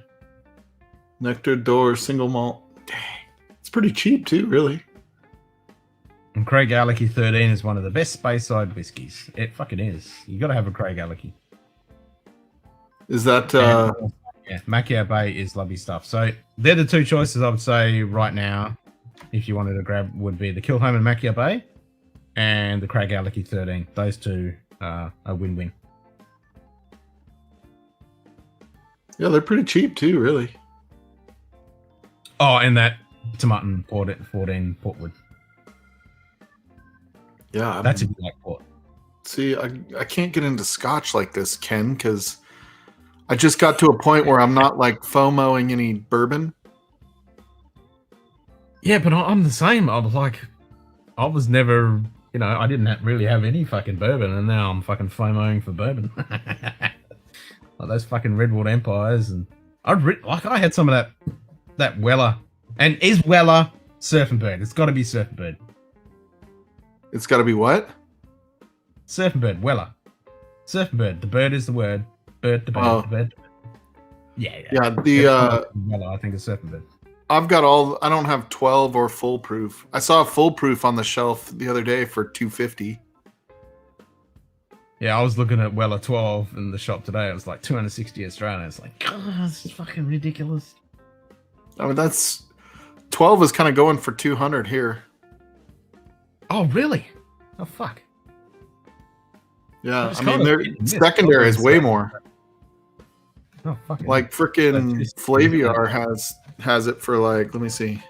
Nectar D'Or single malt. Dang. It's pretty cheap too, really. And Craigellachie 13 is one of the best Speyside whiskies. It fucking is. You got to have a Craigellachie. Is that... Yeah, Macchia Bay is lovely stuff. So they're the 2 choices I would say right now, if you wanted to grab, would be the Kilchoman Macchia Bay and the Craigellachie 13. Those 2 are a win-win. Yeah, they're pretty cheap too, really. Oh, and that Tomatin 14 Portwood. Yeah. That's a good like port. See, I can't get into Scotch like this, Ken, because I just got to a point where I'm not like FOMOing any bourbon. Yeah, but I'm the same. I was never, I didn't really have any fucking bourbon, and now I'm fucking FOMOing for bourbon. Like those fucking Redwood Empires, and I had some of that Weller, and is Weller Surf and Bird? It's got to be Surf and Bird. It's got to be what? Surf and Bird, Weller, Surf and Bird. The bird is the word. Bird, the bird, Oh. the bird. Yeah. Yeah, the Weller, I think it's Surf and Bird. I've got I don't have 12 or foolproof. I saw a foolproof on the shelf the other day for $250. Yeah, I was looking at Weller 12 in the shop today. It was like 260 Australian. It's like, God, this is fucking ridiculous. I mean, that's 12 is kind of going for 200 here. Oh, really? Oh, fuck. Yeah, It's I mean, kind of their hit and miss. secondary is way more. Oh, fuck. Like freaking Flaviar has it for like, let me see.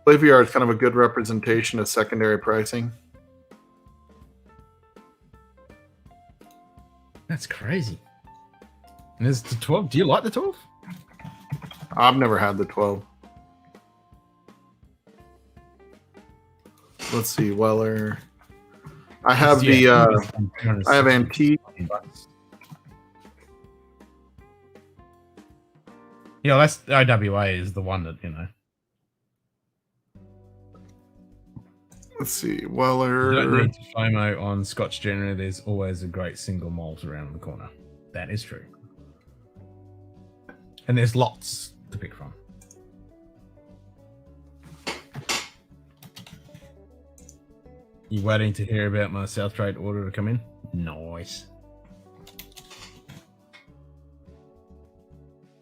Flaviar is kind of a good representation of secondary pricing. That's crazy. And there's the 12. Do you like the 12? I've never had the 12. Let's see, Weller. I have I have Antique. Yeah, that's IWA is the one that, Let's see, You Weller. don't need to FOMO on Scotch generally. There's always a great single malt around the corner. That is true. And there's lots to pick from. You waiting to hear about my South Trade order to come in? Nice.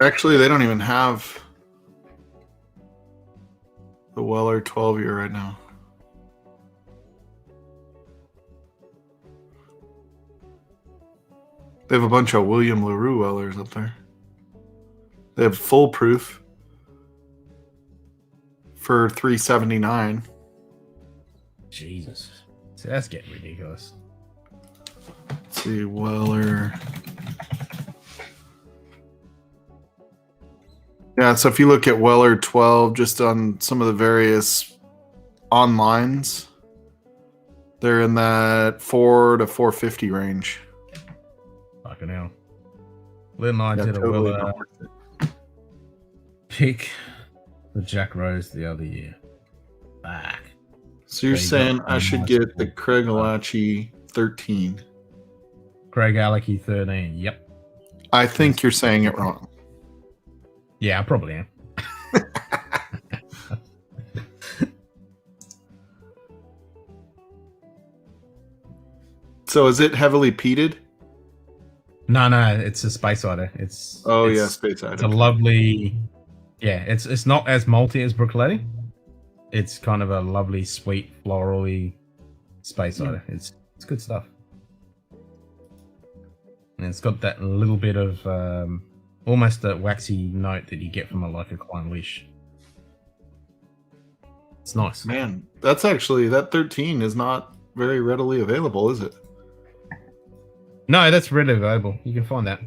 Actually, they don't even have the Weller 12 year right now. They have a bunch of William LaRue Wellers up there. They have foolproof for $379. Jesus. See, that's getting ridiculous. Let's see, Weller. Yeah, so if you look at Weller 12 just on some of the various onlines, they're in that $400 to $450 range. Fucking hell. Lynn and I Yeah, did totally a Weller not worth it. pick for Jack Rose the other year. Back. So you're So you saying got I should nice get the fool. Craig Alachi 13. Craig Alecky 13. Yep. I think you're saying it wrong. Yeah, I probably am. So is it heavily peated? No, it's a space cider. It's Space It's a cider. lovely. Yeah, it's not as malty as Brookletti. It's kind of a lovely, sweet, florally space cider. It's good stuff. And it's got that little bit of almost a waxy note that you get from a Klein Leash. It's nice. Man, that's actually, that 13 is not very readily available, is it? No, that's readily available. You can find that.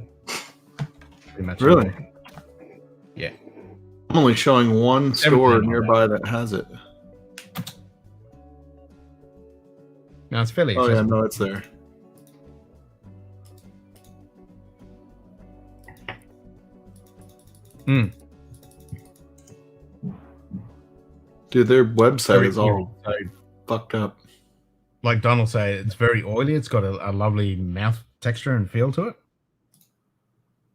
Pretty much. Really? anywhere. Yeah. I'm only showing one store Everything on nearby that has it. No, it's fairly Oh yeah, accessible. no, it's there. Mm. Dude, their website Very is all eerie. So, fucked up. like Donald say, it's very oily. It's got a lovely mouth texture and feel to it.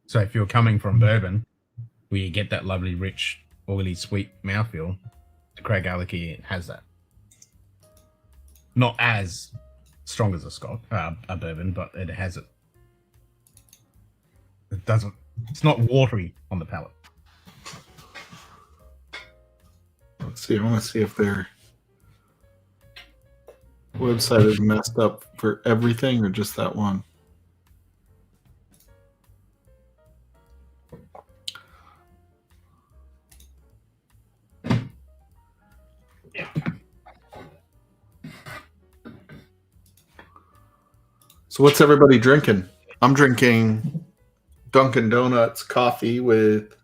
So if you're coming from bourbon, where you get that lovely, rich, oily, sweet mouthfeel, the Craig Alecky has that. Not as strong as a Scotch, a bourbon, but it has it. It doesn't. It's not watery on the palate. Let's see. I want to see if their website is messed up for everything or just that one. So what's everybody drinking? I'm drinking Dunkin' Donuts coffee with.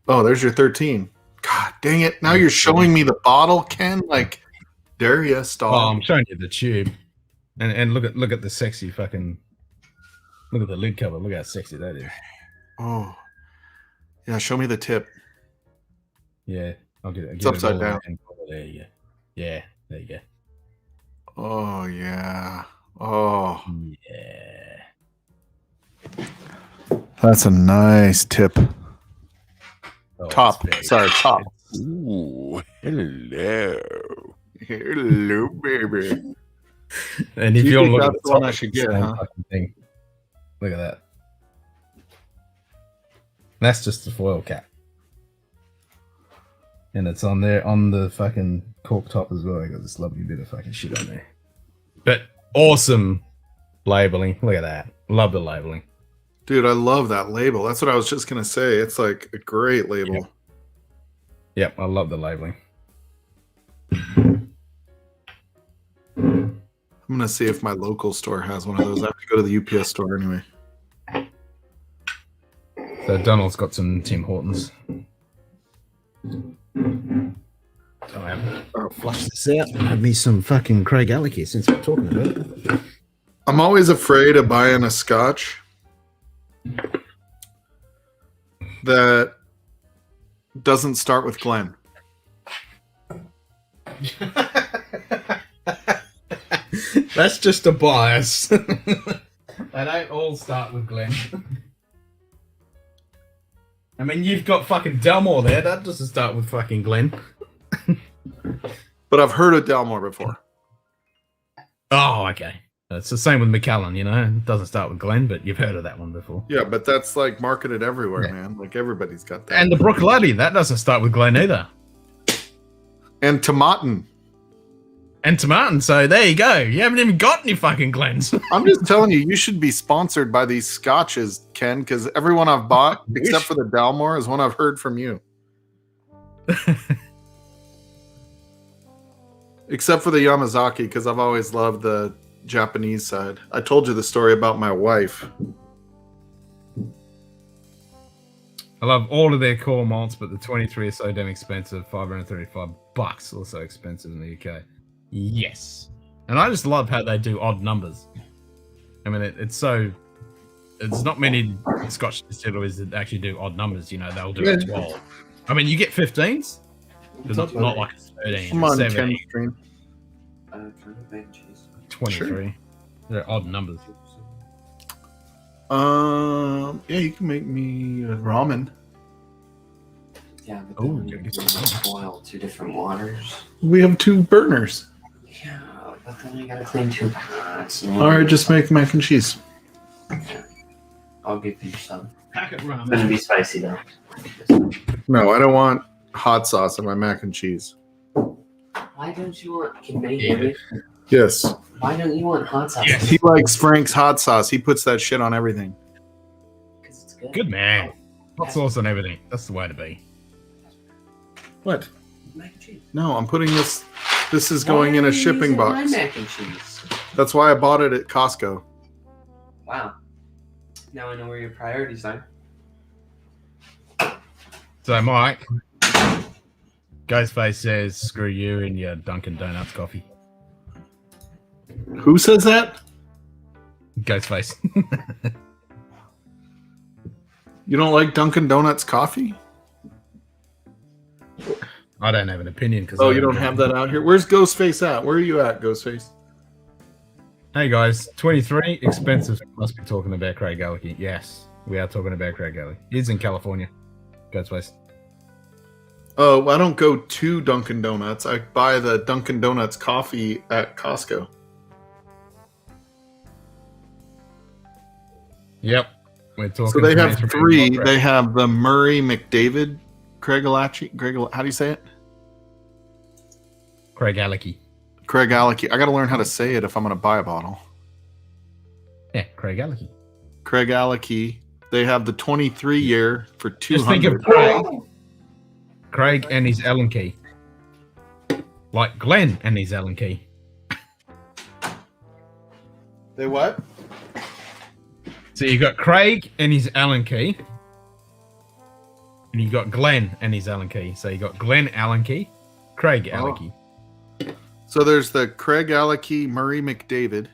Oh, there's your 13. God dang it! Now you're showing me the bottle, Ken. Like, dare you, Oh, stall? I'm showing you the tube, and look at the sexy fucking. Look at the lid cover. Look how sexy that is. Oh, yeah. Show me the tip. Yeah, I'll get it. It's upside down. There you go. Yeah, there you go. Oh yeah. Oh, Yeah. that's a nice tip. Oh, Top. it's very- Sorry, top. Ooh, hello. Hello, baby. And if You you think look at that's the the one top, I should it's the get, same huh? fucking thing. Look at that. That's just the foil cap. And it's on there on the fucking cork top as well. I got this lovely bit of fucking shit on there. But awesome labeling. Look at that. Love the labeling. Dude, I love that label. That's what I was just gonna say. It's like a great label. Yep, I love the labeling. I'm gonna see if my local store has one of those. I have to go to the UPS store anyway. So Donald's got some Tim Hortons. So I'll flush this out and have me some fucking Craig Alec here since we're talking about it. I'm always afraid of buying a scotch that doesn't start with Glen. That's just a bias. They don't all start with Glen. I mean, you've got fucking Delmore there. That doesn't start with fucking Glen. But I've heard of Delmore before. Oh, okay. It's the same with Macallan, you know. It doesn't start with Glen, but you've heard of that one before. Yeah, but that's like marketed everywhere, Yeah. man. Like everybody's got that. And the Brooklady, that doesn't start with Glen either. And Tomatin. And Tomatin, so there you go. You haven't even got any fucking Glens. I'm just telling you, you should be sponsored by these scotches, Ken, because everyone I've bought, except for the Dalmore, is one I've heard from you. Except for the Yamazaki, because I've always loved the Japanese side. I told you the story about my wife. I love all of their core malts, but the 23 is so damn expensive. $535, also expensive in the UK. Yes. And I just love how they do odd numbers. I mean, it's not many Scotch distilleries that actually do odd numbers. You know, they'll do a 12. I mean, you get 15s, but not like a 13, I'm on 10 17, stream. 23. Sure. They're odd numbers. Yeah, you can make me ramen. Yeah, but then when you boil 2 different waters. We have 2 burners. Yeah, but then you gotta clean 2 pots. All right, just make mac and cheese. I'll give you some. Packet It's ramen. gonna be spicy though. No, I don't want hot sauce in my mac and cheese. Why don't you want? Can they hear me? Yes. Why don't you want hot sauce? Yes. He likes Frank's hot sauce. He puts that shit on everything. 'Cause it's good. Good man. Hot sauce on everything. That's the way to be. What? Mac and cheese. No, I'm putting this. This is going in a shipping My box. mac and cheese. That's why I bought it at Costco. Wow. Now I know where your priorities are. So, Mike, Ghostface says, screw you and your Dunkin' Donuts coffee. Who says that? Ghostface. You don't like Dunkin' Donuts coffee? I don't have an opinion because Oh, you don't have that out here? Where's Ghostface at? Where are you at, Ghostface? Hey guys, 23 expensive. Must be talking about Craig Gallagher. Yes, we are talking about Craig Gallagher. He's in California. Ghostface. Oh, I don't go to Dunkin' Donuts. I buy the Dunkin' Donuts coffee at Costco. Yep, we're talking. So they have 23. 3. They have the Murray McDavid Craigalachi. How do you say it? Craig Gallagher. Craig Alec. I got to learn how to say it if I'm going to buy a bottle. Yeah, Craig Gallagher. Craig Alec. They have the 23 year for $200. Just think of Craig. Craig and his Allen key. Like Glenn and his Allen key. They what? So you got Craig and his Allen key. And you got Glenn and his Allen key. So you got Glenn Allen key, Craig Allen key. So there's the Craig Allen Murray McDavid,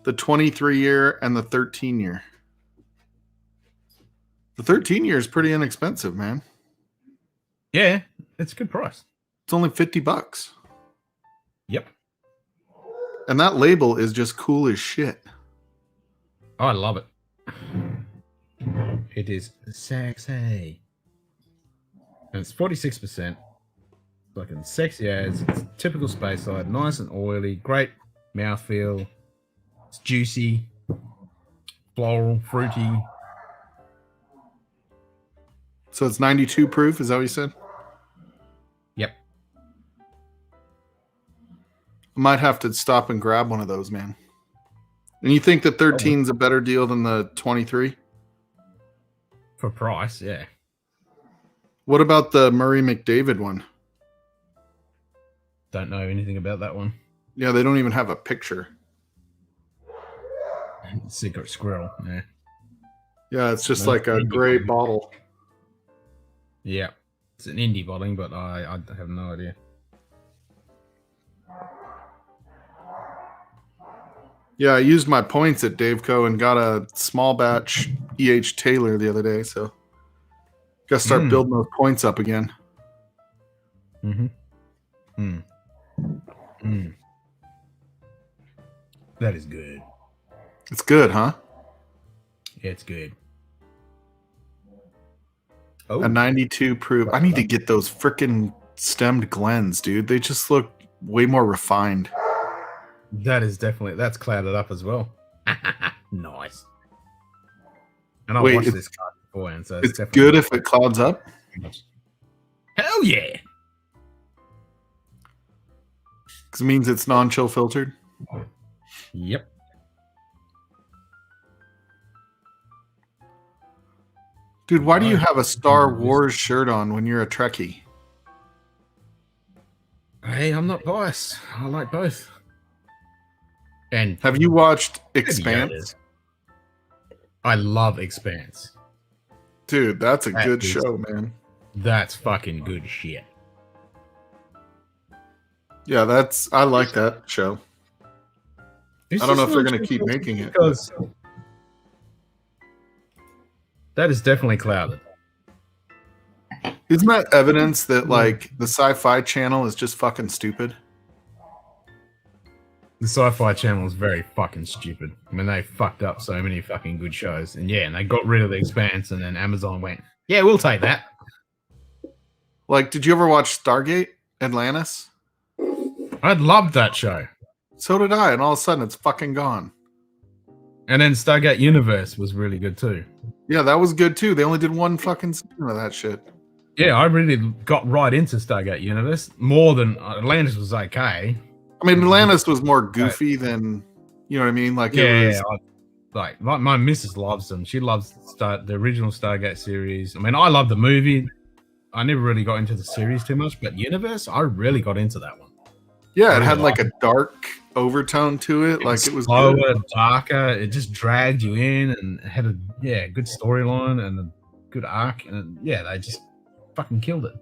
the 23-year and the 13-year. The 13-year is pretty inexpensive, man. Yeah, it's a good price. It's only $50. Yep. And that label is just cool as shit. I love it. It is sexy. And it's 46%. Fucking sexy as it's typical space side, nice and oily, great mouthfeel. It's juicy, floral, fruity. So it's 92 proof, is that what you said? Yep. I might have to stop and grab one of those, man. And you think the 13 is a better deal than the 23? For price, yeah. What about the Murray McDavid one? Don't know anything about that one. Yeah, they don't even have a picture. Secret squirrel, yeah. Yeah, it's just like a gray bottle. Yeah. It's an indie bottling, but I have no idea. Yeah, I used my points at Daveco and got a small batch E.H. Taylor the other day, so got to start building those points up again. That is good. It's good, huh? Yeah, it's good. A 92 proof. I need to get those freaking stemmed Glens, dude. They just look way more refined. That is definitely, that's clouded up as well. Nice. And I Wait, watched this card before, and so it's good if it clouds up? Hell yeah. Because it means it's non-chill filtered? Yep. Dude, why do you have a Star Wars shirt on when you're a Trekkie? Hey, I'm not biased. I like both. And have you watched Expanse? I love Expanse. Dude, that's a good show, man. That's fucking good shit. Yeah, I like that show. I don't know if they're going to keep making it. Because that is definitely clouded. Isn't that evidence that, like, the Sci-Fi Channel is just fucking stupid? The Sci-Fi Channel is very fucking stupid. I mean, they fucked up so many fucking good shows. And yeah, and they got rid of The Expanse, and then Amazon went, yeah, we'll take that. Like, did you ever watch Stargate Atlantis? I'd loved that show. So did I, and all of a sudden it's fucking gone. And then Stargate Universe was really good too. Yeah, that was good too. They only did one fucking season of that shit. Yeah, I really got right into Stargate Universe. More than Atlantis was okay. I mean, Atlantis was more goofy than, you know what I mean? Like, it was... like my missus loves them. She loves the original Stargate series. I mean, I love the movie. I never really got into the series too much, but Universe, I really got into that one. Yeah, it had like a dark overtone to it. Like, it was slower, good. darker. It just dragged you in and had a good storyline and a good arc. And yeah, they just fucking killed it.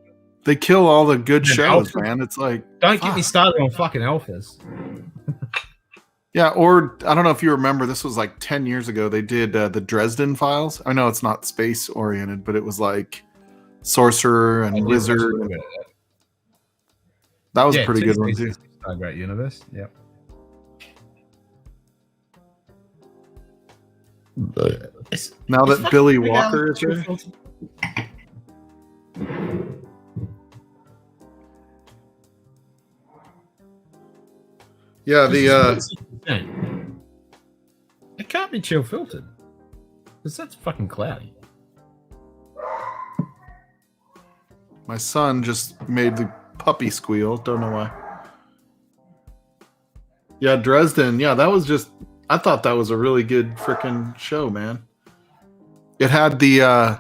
They kill all the good shows, man. It's like, don't get me started on fucking Alphas. Yeah, or I don't know if you remember, this was like 10 years ago. They did the Dresden Files. I know it's not space oriented, but it was like sorcerer and wizard. That was a pretty good one too. Great universe. Yep. Now that Billy Walker is here. Yeah, it can't be chill filtered because that's fucking cloudy. My son just made the puppy squeal. Don't know why. Yeah, Dresden. Yeah, that was just... I thought that was a really good freaking show, man. It had the...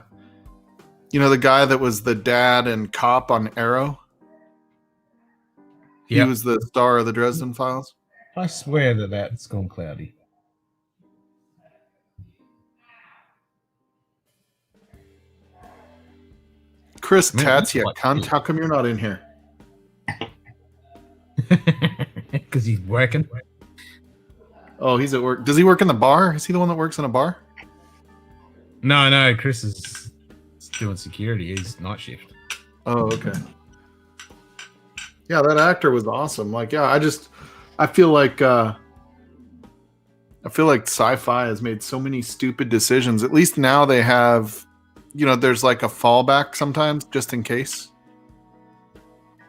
the guy that was the dad and cop on Arrow. He was the star of the Dresden Files. I swear that's gone cloudy. Chris Man, Tats, you like- cunt. How come you're not in here? Because he's working. Oh, he's at work. Does he work in the bar? Is he the one that works in a bar? No, Chris is doing security. He's night shift. Oh, okay. Yeah, that actor was awesome. Like, yeah, I feel like sci-fi has made so many stupid decisions. At least now they have, there's like a fallback sometimes just in case.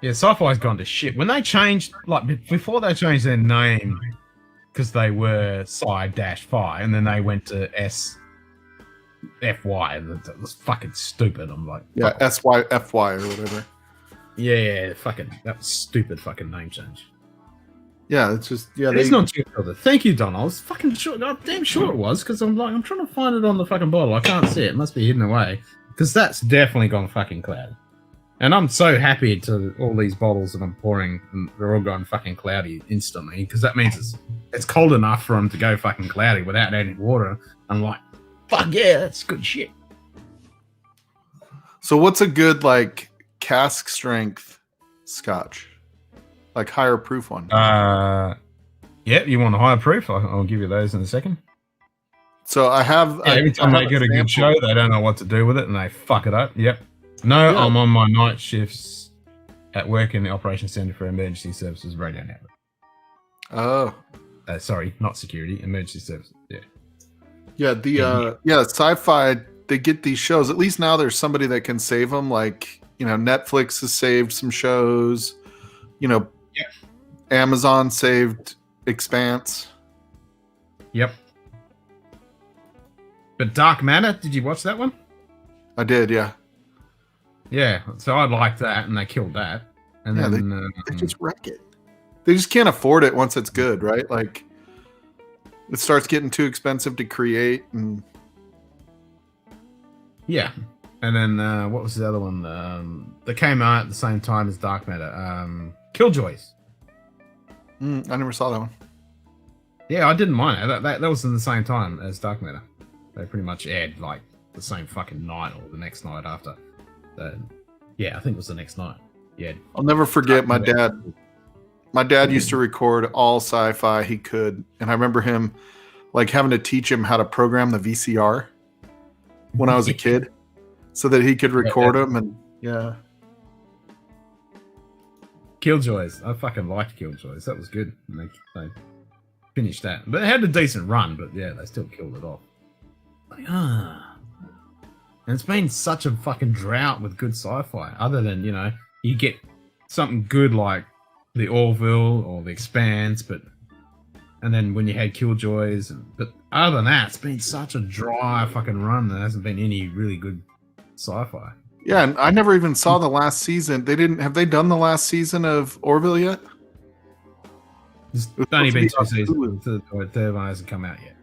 Yeah, sci-fi's gone to shit. When they changed, like before they changed their name, because they were Sci-Fi, and then they went to SFY. That was fucking stupid. I'm like, Yeah, SYFY or whatever. Yeah, that was stupid fucking name change. Yeah, it's just It's not too good. Thank you, Don. I was fucking sure. I'm damn sure it was because I'm trying to find it on the fucking bottle. I can't see it. It must be hidden away because that's definitely gone fucking cloudy. And I'm so happy to all these bottles that I'm pouring, and they're all going fucking cloudy instantly because that means it's cold enough for them to go fucking cloudy without adding water. I'm like, fuck yeah, that's good shit. So what's a good like cask strength Scotch? Like higher proof one? Yeah, you want a higher proof? I'll give you those in a second. So I have every time they get a good show, they don't know what to do with it and they fuck it up. Yep. No, I'm on my night shifts at work in the operations center for emergency services radio network. Oh. Sorry, not security, emergency services. Yeah. Yeah, sci-fi, they get these shows. At least now there's somebody that can save them. Like, Netflix has saved some shows. Amazon saved Expanse. Yep. But Dark Matter, did you watch that one? I did, yeah. Yeah, so I liked that, and they killed that. And then they just wreck it. They just can't afford it once it's good, right? Like, it starts getting too expensive to create, and yeah. And then what was the other one? That came out at the same time as Dark Matter. Killjoys. I never saw that one. Yeah, I didn't mind it. That was in the same time as Dark Matter. They pretty much aired like the same fucking night or the next night after. Yeah, I think it was the next night. Yeah. I'll never forget my dad. My dad used to record all sci-fi he could, and I remember him like having to teach him how to program the VCR when I was a kid, so that he could record them. And yeah, Killjoys. I fucking liked Killjoys. That was good. And they finished that, but it had a decent run. But yeah, they still killed it off. Like, and it's been such a fucking drought with good sci-fi. Other than you get something good like the Orville or the Expanse, and then when you had Killjoys, but other than that, it's been such a dry fucking run. There hasn't been any really good sci-fi. Yeah, and I never even saw the last season. Have they done the last season of Orville yet? It's only been 2 seasons. The third one hasn't come out yet.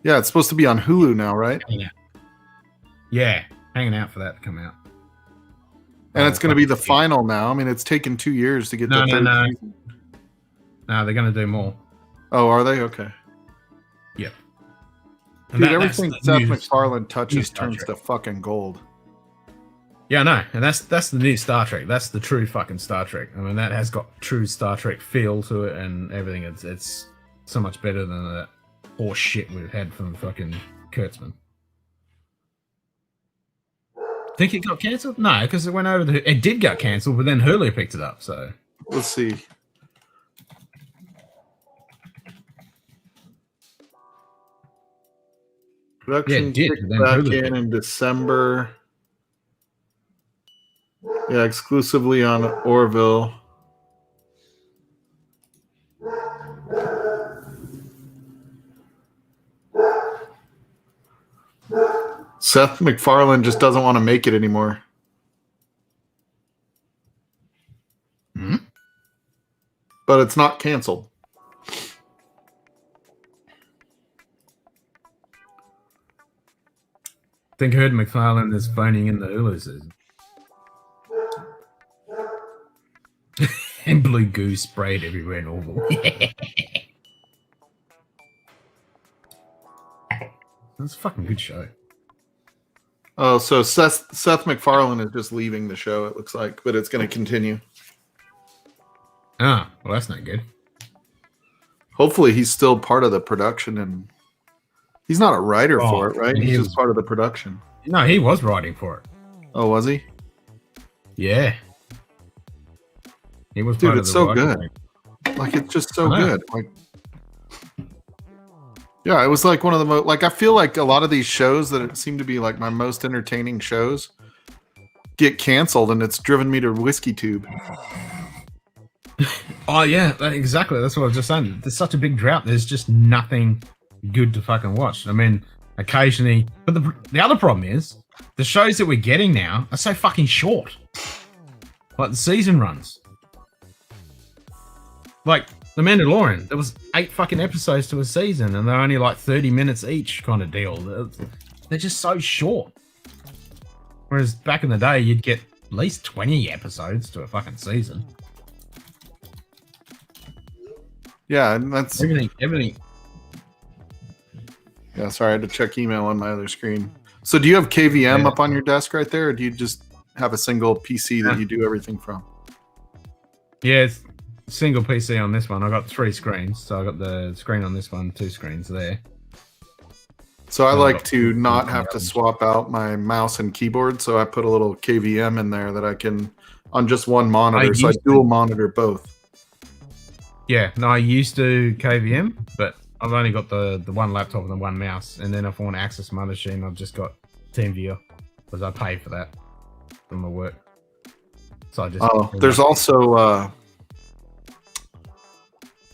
Yeah, it's supposed to be on Hulu now, right? Yeah, hanging out for that to come out. And it's going to be the final now. I mean, it's taken 2 years to get the third season. No, they're going to do more. Oh, are they? Okay. Yep. Dude, everything Seth MacFarlane touches turns to fucking gold. Yeah, no, and that's the new Star Trek. That's the true fucking Star Trek. I mean, that has got true Star Trek feel to it and everything. It's so much better than that horse shit we've had from fucking Kurtzman. Think it got cancelled? No, because it went over it did get cancelled, but then Hulu picked it up. So let's see. Production kicked back in December. Yeah, exclusively on Orville. Seth MacFarlane just doesn't want to make it anymore. But it's not canceled. I think I heard MacFarlane is phoning in the Hulu season. And blue goo sprayed everywhere in Orville. It's a fucking good show. Oh, so Seth MacFarlane is just leaving the show, it looks like, but it's going to continue. Ah, well, that's not good. Hopefully he's still part of the production, and he's not a writer for it, right? He's just part of the production. No, he was writing for it. Oh, was he? Yeah. He was Dude, part it's of the so writing. good. Like, it's just so good. Like, yeah, it was like one of the most, like, I feel like a lot of these shows that seem to be like my most entertaining shows get canceled, and it's driven me to Whiskey Tube. Oh, yeah, exactly. That's what I was just saying. There's such a big drought. There's just nothing good to fucking watch. I mean, occasionally, but the other problem is the shows that we're getting now are so fucking short. Like the season runs. Like The Mandalorian, there was 8 fucking episodes to a season, and they're only like 30 minutes each kind of deal. They're just so short. Whereas back in the day, you'd get at least 20 episodes to a fucking season. Yeah, and that's everything. Yeah, sorry, I had to check email on my other screen. So do you have KVM up on your desk right there, or do you just have a single PC that you do everything from? Yeah, it's single PC on this one. I got 3 screens, so I got the screen on this one, 2 screens there. So I like to not have to swap out my mouse and keyboard, so I put a little KVM in there that I can on just one monitor, so I dual monitor both. Yeah, no, I used to KVM, but I've only got the one laptop and the one mouse, and then if I want to access my machine, I've just got TeamViewer because I pay for that from my work. So I just there's also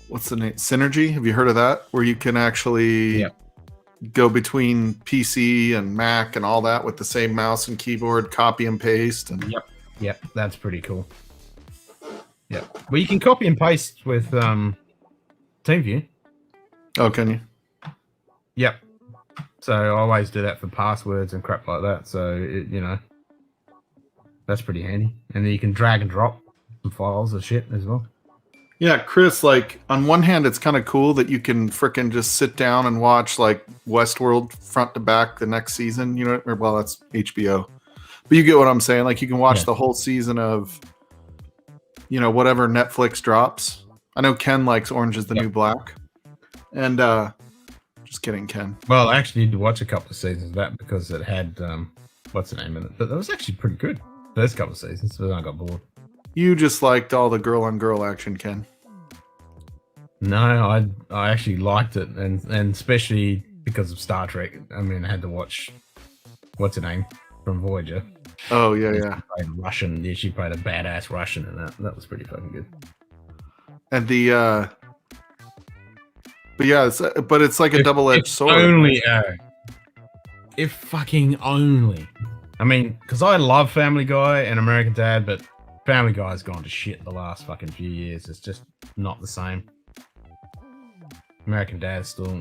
what's the name? Synergy. Have you heard of that? Where you can actually go between PC and Mac and all that with the same mouse and keyboard, copy and paste. And Yep, that's pretty cool. Yeah, well, you can copy and paste with TeamViewer. Oh, can you? Yep. So I always do that for passwords and crap like that. So you know, that's pretty handy. And then you can drag and drop some files or shit as well. Yeah, Chris. Like on one hand, it's kind of cool that you can frickin' just sit down and watch like Westworld front to back the next season. You know, or well, that's HBO, but you get what I'm saying. Like you can watch the whole season of, you know, whatever Netflix drops. I know Ken likes Orange is the New Black. And just kidding, Ken. Well, I actually need to watch a couple of seasons of that because it had what's the name in it? But that was actually pretty good. First couple of seasons, but then I got bored. You just liked all the girl on girl action, Ken. No, I actually liked it, and especially because of Star Trek. I mean, I had to watch what's her name from Voyager. Oh yeah. She played Russian. Yeah, she played a badass Russian in that. That was pretty fucking good. And the but yeah, it's like a double-edged sword. Only if fucking only. I mean, because I love Family Guy and American Dad, but Family Guy's gone to shit the last fucking few years. It's just not the same. American Dad's still,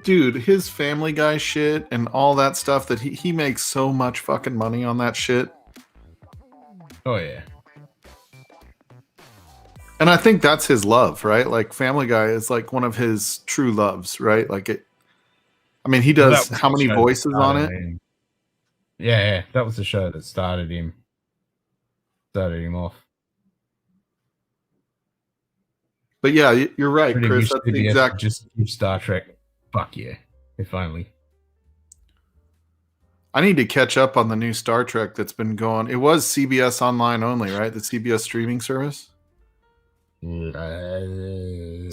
Dude, his Family Guy shit and all that stuff that he makes so much fucking money on that shit. Oh yeah. And I think that's his love, right? Like Family Guy is like one of his true loves, right? Like it. I mean, he does how many voices on it? Yeah, that was the show that started him off. But yeah, you're right, Chris. That's the exact. Just keep Star Trek. Fuck yeah, if only. I need to catch up on the new Star Trek that's been going. It was CBS Online only, right? The CBS streaming service.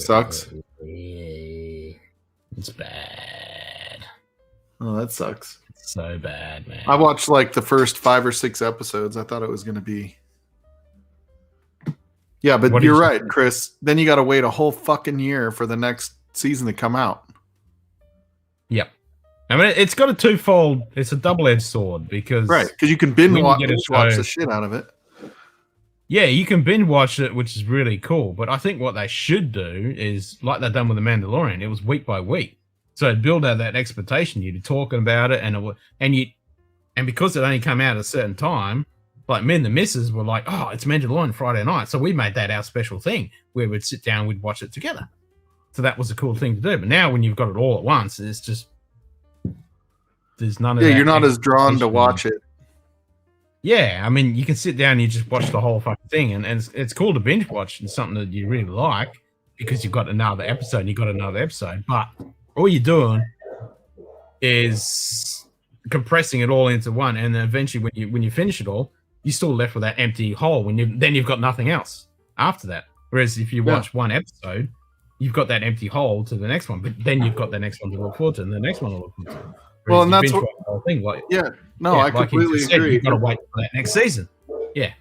Sucks. It's bad. Oh, that sucks. It's so bad, man. I watched like the first 5 or 6 episodes. I thought it was going to be. Yeah, but you're right, Chris. Then you got to wait a whole fucking year for the next season to come out. Yep. I mean, it's got a twofold. It's a double-edged sword because you can binge watch the shit out of it. Yeah, you can binge watch it, which is really cool. But I think what they should do is, like they've done with The Mandalorian, it was week by week. So it'd build out that expectation. You'd be talking about it, and because it only came out at a certain time, like me and the missus were like, "Oh, it's Mandalorian Friday night," so we made that our special thing where we'd sit down, we'd watch it together. So that was a cool thing to do. But now, when you've got it all at once, it's just there's none of Yeah, that you're not as drawn to expectation. watch it. Yeah, I mean, you can sit down and you just watch the whole fucking thing, and it's cool to binge watch and something that you really like because you've got another episode and you've got another episode. But all you're doing is compressing it all into one, and then eventually when you finish it all, you're still left with that empty hole. Then you've got nothing else after that. Whereas if you watch one episode, you've got that empty hole to the next one, but then you've got the next one to look forward to, and the next one to look forward to. Well, and you that's binge what. watch the whole thing. I like you completely just said, agree. You've got to wait for that next season. Yeah.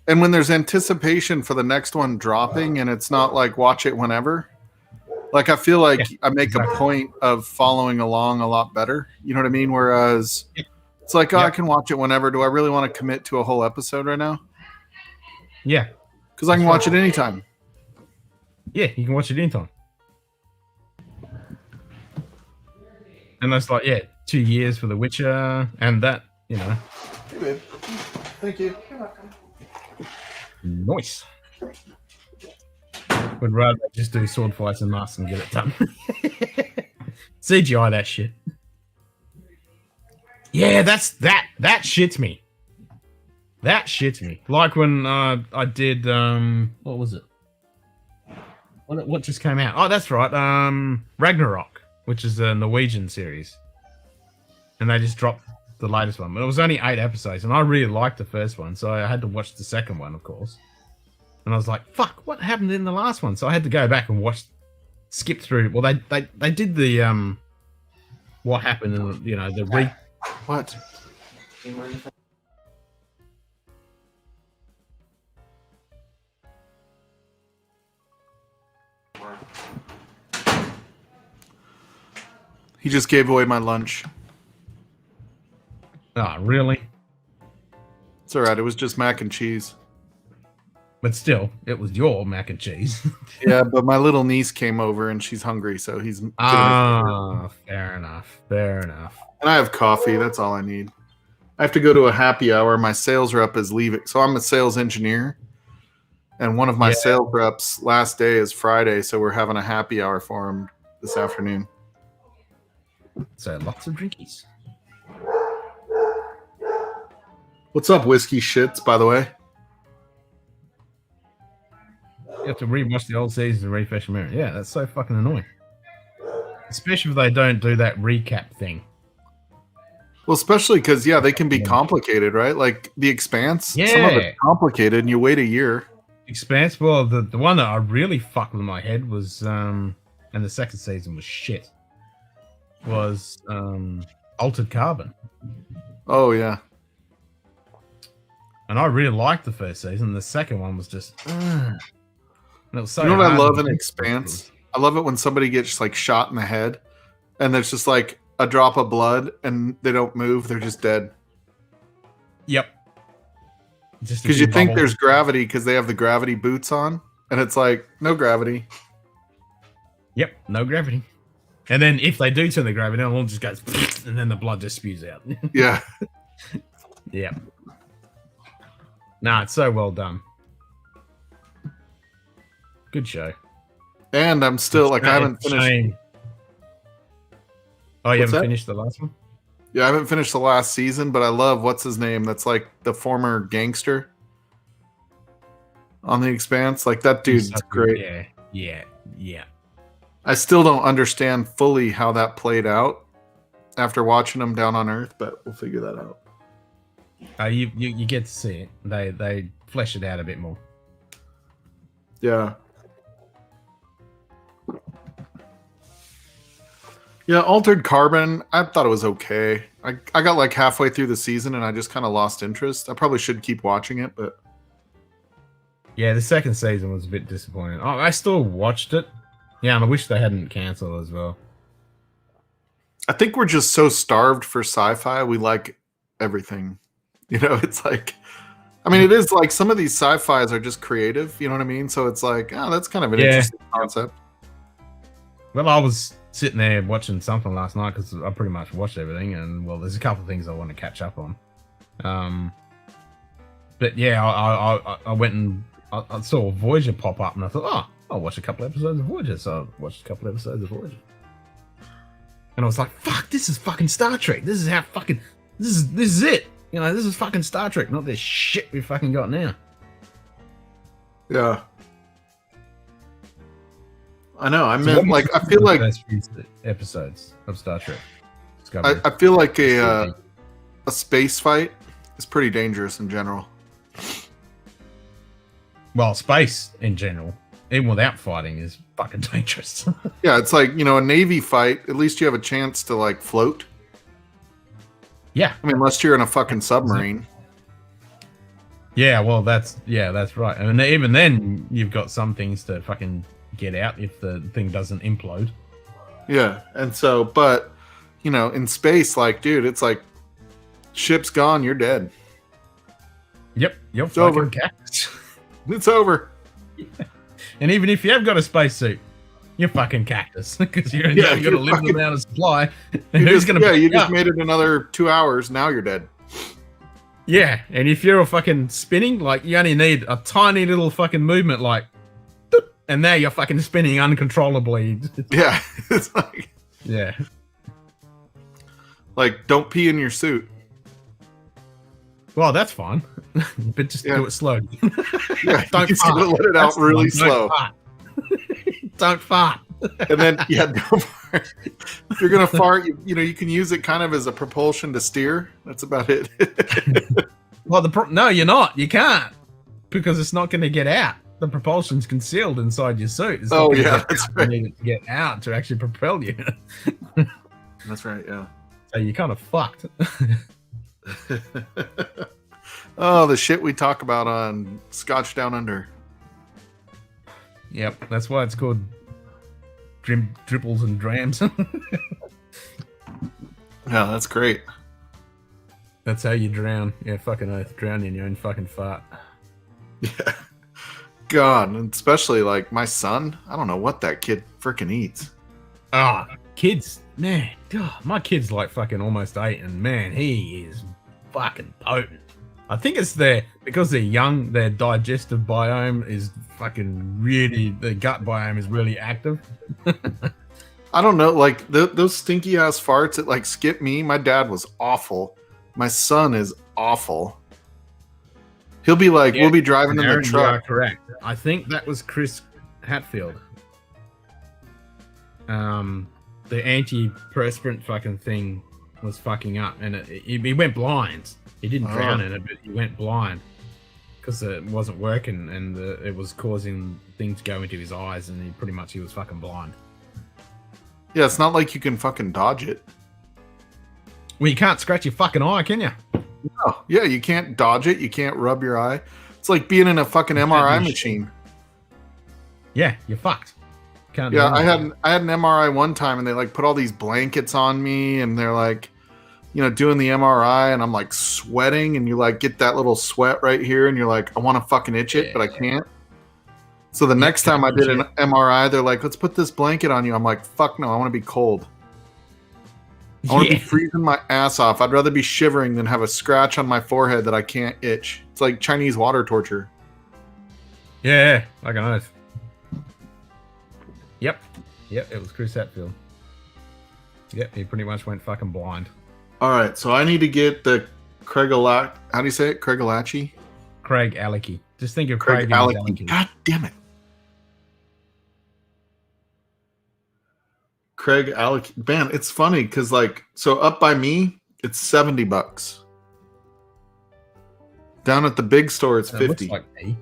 And when there's anticipation for the next one dropping, and it's not like watch it whenever. Like I feel like I make a point of following along a lot better. You know what I mean? Whereas it's like, I can watch it whenever. Do I really want to commit to a whole episode right now? Yeah. Because I can watch it anytime. Yeah, you can watch it anytime. And that's like, 2 years for The Witcher, and that, Hey, babe. Thank you. You're welcome. Nice. Would rather just do sword fights and masks and get it done. CGI that shit. Yeah, that shits me. That shits me. Like when I did what was it? What just came out? Oh, that's right. Ragnarok, which is a Norwegian series. And they just dropped the latest one. But it was only 8 episodes, and I really liked the first one, so I had to watch the second one, of course. And I was like, fuck, what happened in the last one? So I had to go back and skip through. Well, they did the what happened in the What? Do you mind if I- He just gave away my lunch. Oh, really? It's all right. It was just mac and cheese. But still, it was your mac and cheese. Yeah, but my little niece came over and she's hungry, so he's. Fair enough. Fair enough. And I have coffee. That's all I need. I have to go to a happy hour. My sales rep is leaving. So I'm a sales engineer. And one of my sales reps' last day is Friday. So we're having a happy hour for him this afternoon. So lots of drinkies. What's up, whiskey shits, by the way? You have to rewatch the old seasons and refresh your memory. Yeah, that's so fucking annoying. Especially if they don't do that recap thing. Well, especially because, they can be complicated, right? Like The Expanse. Some of Yeah. it's complicated and you wait a year. Expanse, well, the one that I really fucked with my head was, and the second season was shit, was Altered Carbon. Oh, yeah. And I really liked the first season. The second one was just... and it was so You know what I hard love to in do. Expanse? I love it when somebody gets like shot in the head and there's just like a drop of blood and they don't move. They're just dead. Yep. Just a Because you few think bubbles. there's gravity because they have the gravity boots on. And it's like, no gravity. Yep, no gravity. And then if they do turn the gravity on, it all just goes... and then the blood just spews out. Yeah. Yeah. Nah, it's so well done. Good show. And I'm still like, I haven't finished. Shame. Oh, you What's haven't that? finished the last one? Yeah, I haven't finished the last season, but I love what's his name? That's like the former gangster on The Expanse. Like that dude's great. Yeah. I still don't understand fully how that played out after watching him down on Earth, but we'll figure that out. You get to see it. They flesh it out a bit more. Yeah. Yeah, Altered Carbon, I thought it was okay. I got like halfway through the season and I just kind of lost interest. I probably should keep watching it, but Yeah, the second season was a bit disappointing. Oh, I still watched it. Yeah, and I wish they hadn't canceled as well. I think we're just so starved for sci-fi. We like everything. You know, it's like, I mean, it is like some of these sci-fis are just creative. You know what I mean? So it's like, oh, that's kind of an interesting concept. Well, I was sitting there watching something last night because I pretty much watched everything, and well, there's a couple of things I want to catch up on. But yeah, I went and I saw Voyager pop up, and I thought, oh, I'll watch a couple episodes of Voyager. So I watched a couple episodes of Voyager. And I was like, fuck, this is fucking Star Trek. This is how fucking, this is it. You know, this is fucking Star Trek, not this shit we fucking got now. Yeah. I know. I mean, like, I feel like first few episodes of Star Trek. I feel like a space fight is pretty dangerous in general. Well, space in general, even without fighting, is fucking dangerous. Yeah, it's like, you know, a Navy fight, at least you have a chance to, like, float. Yeah. I mean, unless you're in a fucking submarine. Yeah, well, that's right. And even then, you've got some things to fucking get out if the thing doesn't implode. Yeah, and so, but, you know, in space, like, dude, it's like, ship's gone, you're dead. Yep, you're It's fucking over. cactus. It's over. And even if you have got a spacesuit, you're fucking cactus because you're Yeah, going to you're live fucking- without a supply. You Who's just, going to? yeah, you just made it another 2 hours, now you're dead. Yeah, and if you're a fucking spinning, like you only need a tiny little fucking movement, like, doop, and now you're fucking spinning uncontrollably. Yeah, it's like, Yeah. like, don't pee in your suit. Well, that's fine, but just Yeah. do it slowly. Yeah, Don't you just gotta fart. let it out That's the really one, slow. Don't fart. Don't fart. And then, yeah, don't fart. If you're gonna fart, you know, you can use it kind of as a propulsion to steer. That's about it. Well, no, you're not. You can't because it's not going to get out. The propulsion's concealed inside your suit. It's not Oh, gonna yeah, get that's out. right. You need it to get out to actually propel you. That's right, yeah. So you're kind of fucked. Oh, the shit we talk about on Scotch Down Under. Yep, that's why it's called dribbles and drams. Yeah, that's great. That's how you drown. Yeah, fucking oath. Drown in your own fucking fart. Yeah. God, and especially like my son. I don't know what that kid freaking eats. Ah, kids, man. God, my kid's like fucking almost 8, and man, he is fucking potent. I think it's because they're young, their digestive biome is fucking really, the gut biome is really active. I don't know, like those stinky ass farts that like skip me. My dad was awful. My son is awful. He'll be like, Yeah, we'll be driving in the Aaron, you truck. are correct. I think that was Chris Hatfield. The antiperspirant fucking thing was fucking up, and he went blind. He didn't drown in it, but he went blind because it wasn't working, and it was causing things to go into his eyes, and he was fucking blind. Yeah, it's not like you can fucking dodge it. Well, you can't scratch your fucking eye, can you? No, yeah, you can't dodge it. You can't rub your eye. It's like being in a fucking MRI machine. Yeah, you're fucked. Can't do Yeah, I anything. had an MRI one time, and they like put all these blankets on me, and they're like, you know, doing the MRI, and I'm like sweating, and you like get that little sweat right here, and you're like, I want to fucking itch it, but I can't. So the next time I did an MRI, they're like, let's put this blanket on you. I'm like, fuck no, I want to be cold. I want to be freezing my ass off. I'd rather be shivering than have a scratch on my forehead that I can't itch. It's like Chinese water torture. Yeah, like an oath. Yep, it was Chris Hatfield. Yep, he pretty much went fucking blind. All right, so I need to get the Craig-Alachi. How do you say it? Craig-Alachi? Craig Alecky. Just think of Craig Craig and Alecky. Alecky. God damn it. Craig Alecky. Man, it's funny because, like, so up by me, it's $70. Down at the big store, it's It looks 50. like me.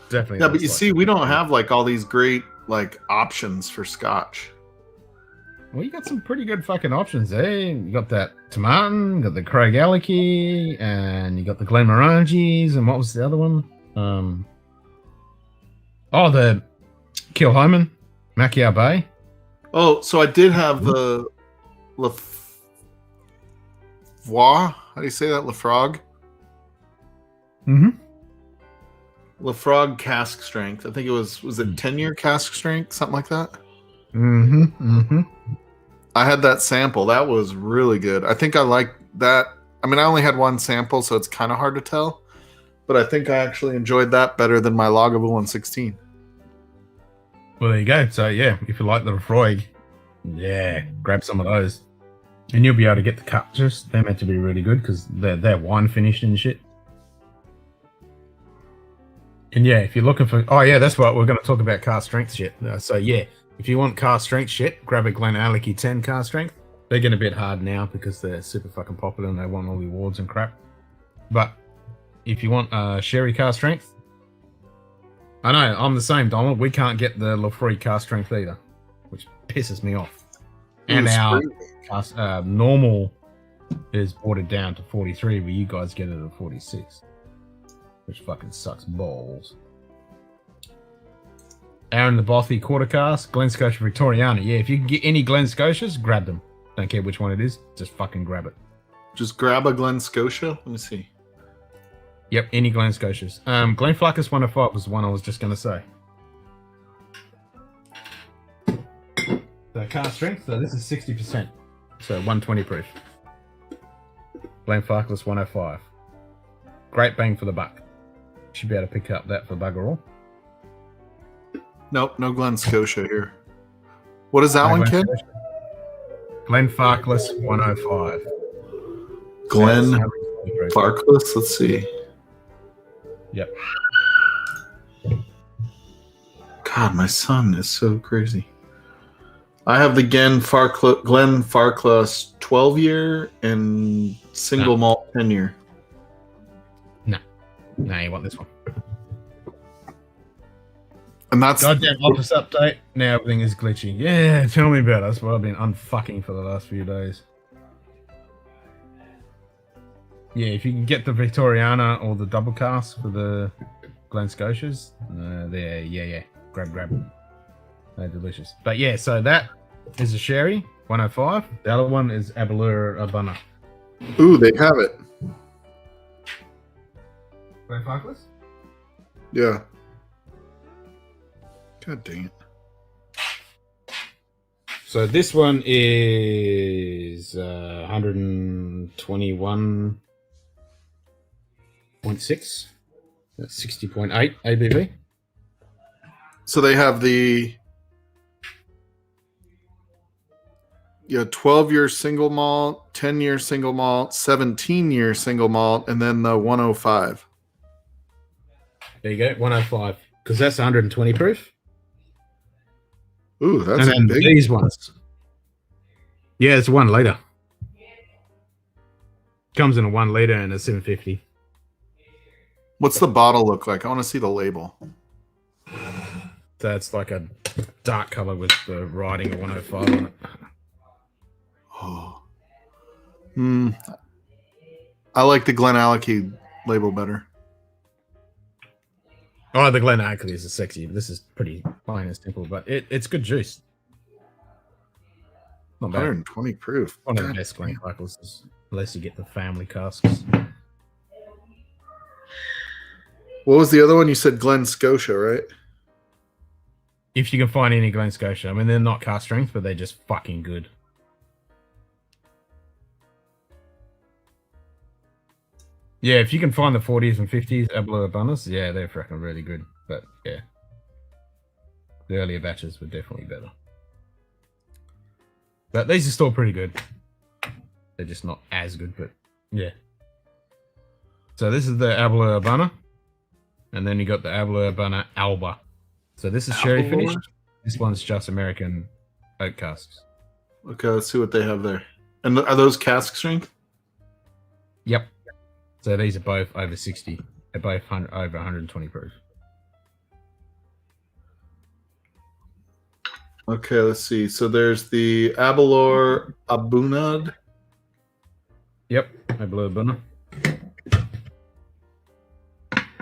Definitely. Yeah, but looks you like see, me. we don't have like all these great like options for Scotch. Well, you got some pretty good fucking options there. You got that Tomatin, you got the Craig Alecky, and you got the Glenmorangies, and what was the other one? The Kilhoman, Macchiao Bay. Oh, so I did have the Lafroig. How do you say that? Lafroig? Mm-hmm. Lafroig cask strength. I think it was it 10-year cask strength, something like that? Mm-hmm. Mm-hmm. I had that sample. That was really good. I think I like that. I mean, I only had one sample, so it's kind of hard to tell. but I think I actually enjoyed that better than my Lagavulin 16. Well, there you go. So yeah, if you like the Lefroy, yeah, grab some of those, and you'll be able to get the captures. They're meant to be really good because they're wine finished and shit. And yeah, if you're looking for, oh yeah, that's what we're going to talk about, car strength shit. So yeah, if you want car strength shit, grab a Glenallachie 10 car strength. They're getting a bit hard now because they're super fucking popular and they won all the awards and crap. But if you want sherry car strength, I know I'm the same, Donald. We can't get the Lefroy car strength either, which pisses me off. And our normal is watered down to 43, where you guys get it at 46. Which fucking sucks balls. Aaron the Bothy quarter cask, Glen Scotia Victoriana. Yeah, if you can get any Glen Scotias, grab them. Don't care which one it is, just fucking grab it. Just grab a Glen Scotia. Let me see. Yep, any Glen Scotias. Glenfarclas 105 was the one I was just gonna say. The car strength, so this is 60%. So 120 proof. Glenfarclas 105. Great bang for the buck. Should be able to pick up that for bugger all. Nope, no Glen Scotia here. What is that one, kid? Glenfarclas 105. Glenfarclas, let's see. Yep. God, my son is so crazy. I have the Glenfarclas 12 year and single malt 10 year. No, you want this one. And that's goddamn office update. Now everything is glitchy. Yeah, tell me about it. That's what I've been unfucking for the last few days. Yeah, if you can get the Victoriana or the double cask for the Glen Scotias, there, yeah. Grab. They're delicious. But yeah, so that is a sherry, 105. The other one is Aberlour Urbana. Ooh, they have it. Glenfarclas? Yeah. God dang it. So this one is 121.6. That's 60.8 ABV. So they have the 12-year single malt, 10-year single malt, 17-year single malt, and then the 105. There you go, 105. Because that's 120 proof. Ooh, that's and then big. These ones. Yeah, it's 1 liter. Comes in a 1 liter and a 750. What's the bottle look like? I want to see the label. So it's like a dark color with the writing of 105 on it. Oh. I like the Glenallachie label better. Oh, the Glenallachie is sexy. This is pretty plain and simple, but it's good juice. Not bad. 120 proof. One of the best Glenfarclas, unless you get the family casks. What was the other one? You said Glen Scotia, right? If you can find any Glen Scotia. I mean, they're not cask strength, but they're just fucking good. Yeah, if you can find the 40s and 50s Aberlour Urbanas, yeah, they're fucking really good. But yeah, the earlier batches were definitely better. But these are still pretty good. They're just not as good, but yeah. So this is the Aberlour Urbana. And then you got the Aberlour Urbana Alba. So this is sherry finished. This one's just American oak casks. Okay, let's see what they have there. And are those cask strength? Yep. So these are both over 60. They're both over 120 proof. Okay, let's see. So there's the Aberlour Abunad. Yep, Aberlour Urbana.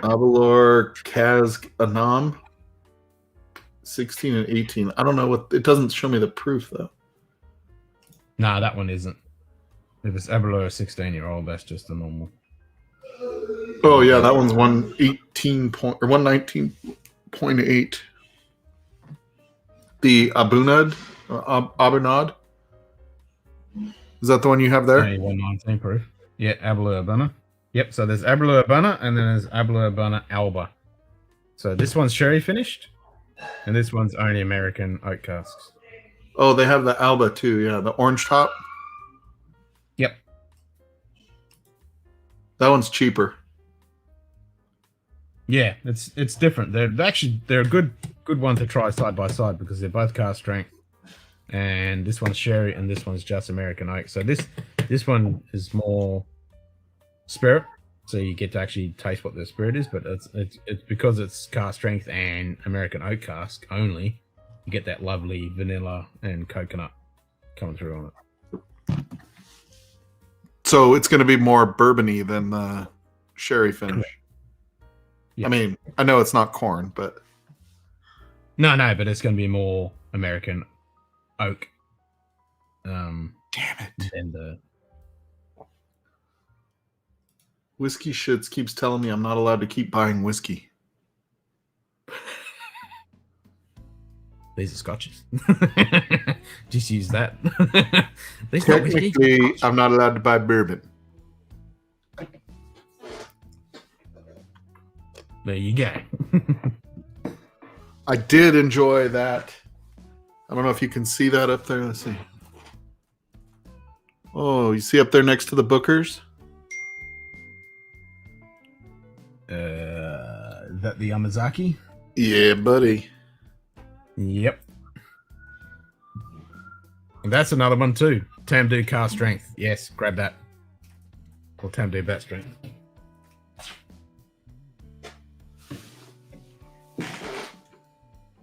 Aberlour Cask Anam. 16 and 18. I don't know what it doesn't show me the proof though. Nah, that one isn't. If it's Aberlour 16-year-old, that's just a normal. Oh yeah, that one's 118 point or 119.8. The Abunad or Abunad. Is that the one you have there? Yeah, 119 proof. Yeah, Aberlour Urbana. Yep, so there's Aberlour Urbana and then there's Aberlour Urbana Alba. So this one's sherry finished, and this one's only American oak casks. Oh, they have the Alba too. Yeah, the orange top. Yep. That one's cheaper. Yeah, it's different. They're a good one to try side by side because they're both cask strength, and this one's sherry and this one's just American oak. So this one is more spirit, so you get to actually taste what the spirit is. But it's because it's cask strength and American oak cask only. You get that lovely vanilla and coconut coming through on it. So it's going to be more bourbony than the sherry finish. Yeah. I mean, I know it's not corn, but no, but it's going to be more American oak. Damn it! And the Whiskey Shits keeps telling me I'm not allowed to keep buying whiskey. These are scotches. Just use that. Technically, I'm not allowed to buy bourbon. There you go. I did enjoy that. I don't know if you can see that up there. Let's see. Oh, you see up there next to the Bookers? Is that the Yamazaki? Yeah, buddy. Yep. And that's another one too. Tamdu car strength. Yes, grab that. Or Tamdu bat strength.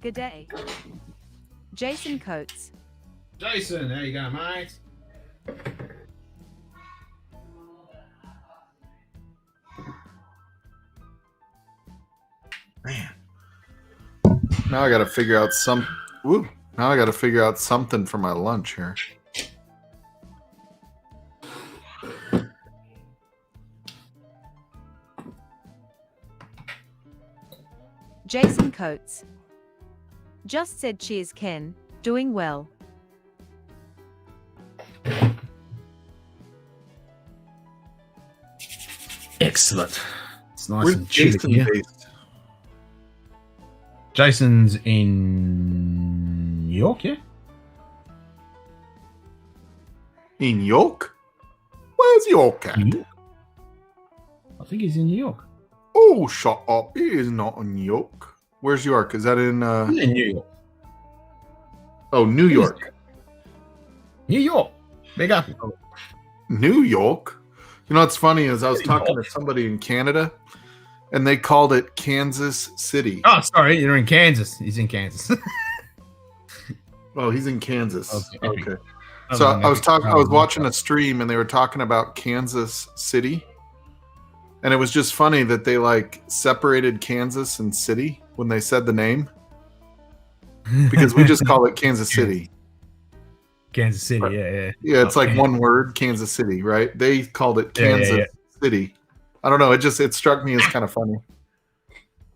Good day. Jason Coates. Jason, there you go, mate. Man. Now I got to figure out Now I got to figure out something for my lunch here. Jason Coates. Just said cheers, Ken. Doing well. Excellent. It's nice Where's and chilly Jason here. based? Jason's in New York, yeah? In York? Where's York at? New York? I think he's in New York. Oh, shut up. He is not in New York. Where's York? Is that in... He's in New York. Oh, New York. New York. Big up. New York? You know what's funny is I was talking to somebody in Canada, and they called it Kansas City. Oh, sorry. You're in Kansas. He's in Kansas. Oh, he's in Kansas. Okay. Oh, So man, I was watching a stream, and they were talking about Kansas City. And it was just funny that they like separated Kansas and city when they said the name. Because we just call it Kansas City. Kansas City, yeah. Yeah, it's like one word, Kansas City, right? They called it Kansas City. I don't know. It struck me as kind of funny.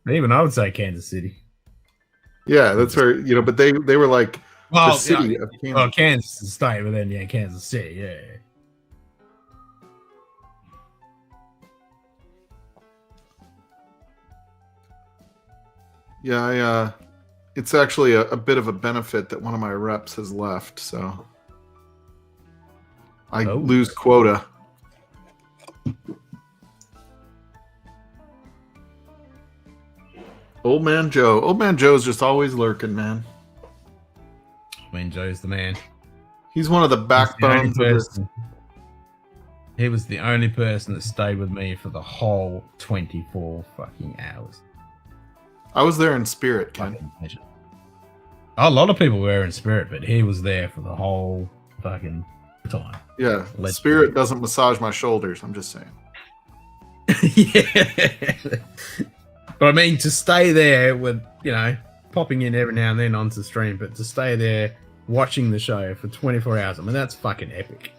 Even I would say Kansas City. Yeah, that's where, but they were like the city of Kansas. Well, Kansas is state, but then, Kansas City, yeah. Yeah, it's actually a bit of a benefit that one of my reps has left, so I lose quota. Old Man Joe. Old Man Joe's just always lurking, man. Old Man Joe's the man. He's one of the backbones of this. He was the only person that stayed with me for the whole 24 fucking hours. I was there in spirit, Ken. A lot of people were in spirit, but he was there for the whole fucking time. Yeah, spirit doesn't massage my shoulders. I'm just saying. Yeah. But I mean, to stay there with, popping in every now and then onto stream, but to stay there watching the show for 24 hours, I mean, that's fucking epic.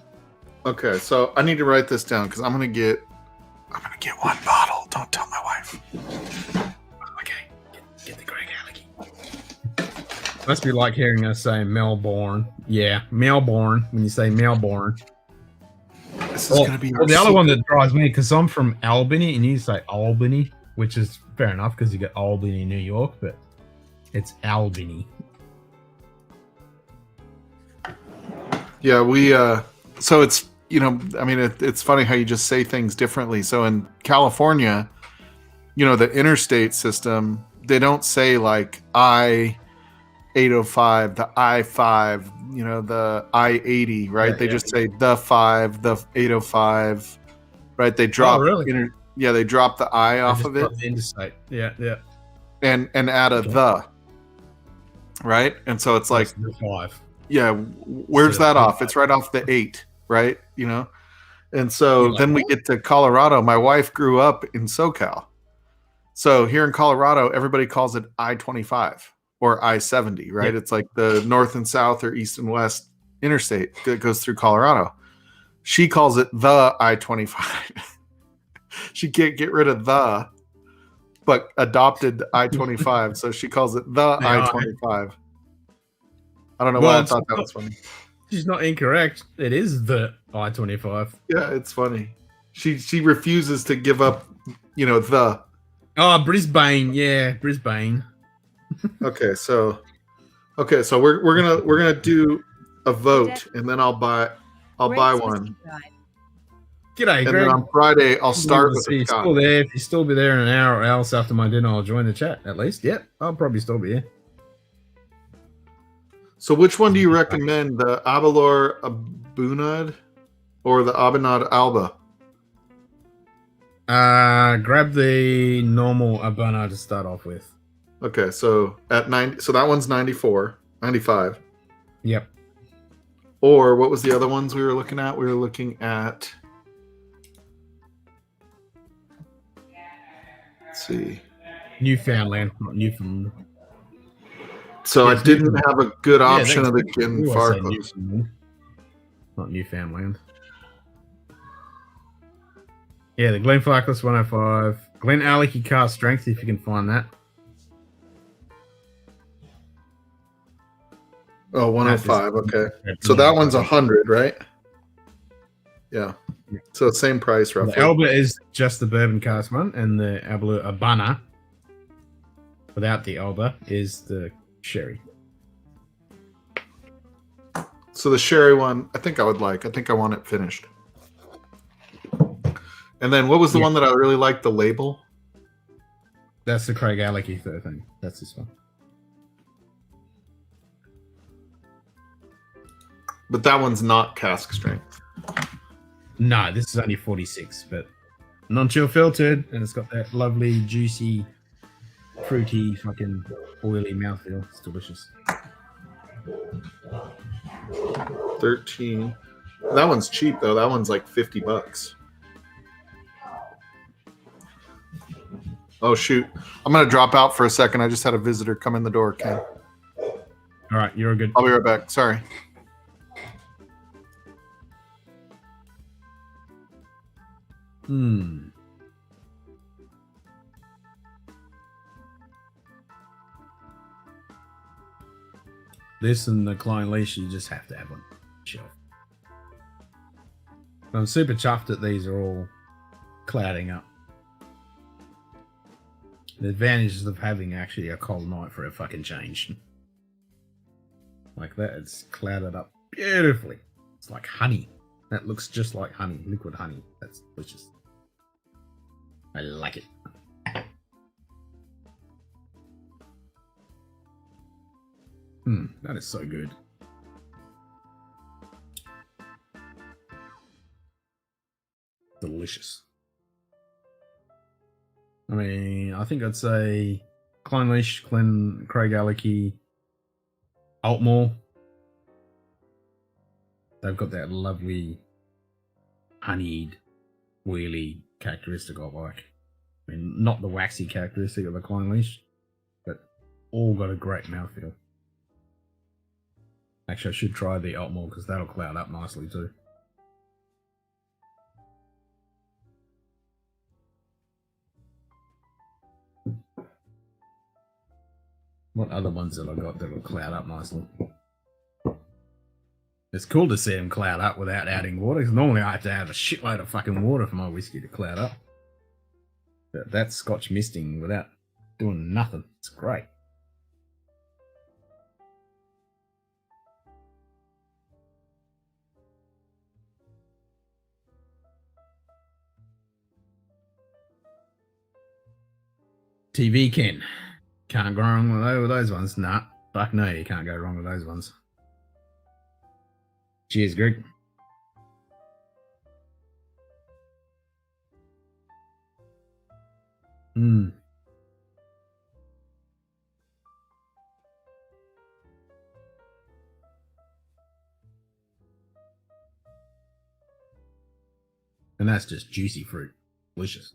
Okay, so I need to write this down because I'm gonna get one bottle. Don't tell my wife. Okay, get the Greg Allergy. Must be like hearing us say Melbourne. Yeah, Melbourne. When you say Melbourne. As this is going to be our the other one secret. that drives me, because I'm from Albany, and you say Albany, which is fair enough because you got Albany, New York, but it's Albany. Yeah, we so it's, you know, I mean, it's funny how you just say things differently. So in California, you know, the interstate system, they don't say like I-805, the I-5, you know, the I-80, right? Yeah, they yeah. just say the 5, the 805, right? They drop really? they drop the I I off just of it got the interstate. Yeah, yeah. and add a the, right? And so it's like, the 5. yeah, where's So, that off? It's right off the 8, right? You know? And so You're then like, we get to Colorado. My wife grew up in SoCal. So here in Colorado, everybody calls it I-25 or I-70, right? Yep. It's like the north and south or east and west interstate that goes through Colorado. She calls it the I-25. She can't get rid of the, but adopted I-25. So she calls it the I-25. I don't know why I thought that was funny. She's not incorrect. It is the I-25. Yeah, it's funny. She refuses to give up, you know, the. Oh, Brisbane. Yeah, Brisbane. Okay, so we're gonna do a vote, and then I'll buy one. G'day, And Greg. then on Friday I'll start with He's a Scotch. still there. If you still be there in an hour or else after my dinner, I'll join the chat at least. Yep, I'll probably still be here. So which one do you recommend, the Abelor Abunad or the Abanad Alba? Grab the normal Abana to start off with. Okay, so at 90, so that one's 94, 95. Yep. Or what was the other ones we were looking at? We were looking at, let's see, Newfoundland, not Newfoundland. So Yes, I didn't have a good option of the we Gin always say Farclas. Newfoundland, not Newfoundland. Yeah, the Glen Farclas 105. Glen Alecky car strength, if you can find that. Oh, 105. Okay. So that one's 100, right? Yeah. So same price roughly. The Alba is just the bourbon cask one, and the Abana, without the Alba, is the sherry. So the sherry one, I think I would like. I think I want it finished. And then what was the one that I really liked? The label? That's the Craig Alecky thing. That's this one. But that one's not cask strength. No, this is only 46, but non-chill filtered, and it's got that lovely, juicy, fruity, fucking oily mouthfeel. It's delicious. 13. That one's cheap though. That one's like $50. Oh shoot. I'm gonna drop out for a second. I just had a visitor come in the door, Ken. All right, you're good. I'll be right back. Sorry. This and the Klein Leash, you just have to have one. Sure. I'm super chuffed that these are all clouding up. The advantages of having actually a cold night for a fucking change. Like that, it's clouded up beautifully. It's like honey. That looks just like honey, liquid honey. That's delicious. I like it. That is so good. Delicious. I mean, I think I'd say Klein Leash, Craig Alecky, Altmore. They've got that lovely honeyed, wheelie characteristic I like. I mean, not the waxy characteristic of the Klein Leash, but all got a great mouthfeel. Actually, I should try the Altmore because that'll cloud up nicely too. What other ones have I got that'll cloud up nicely? It's cool to see them cloud up without adding water, because normally I have to add a shitload of fucking water for my whiskey to cloud up. But that's Scotch misting without doing nothing. It's great. TV Ken. Can't go wrong with those ones. Nah, fuck no, you can't go wrong with those ones. Cheers, Greg. And that's just juicy fruit. Delicious.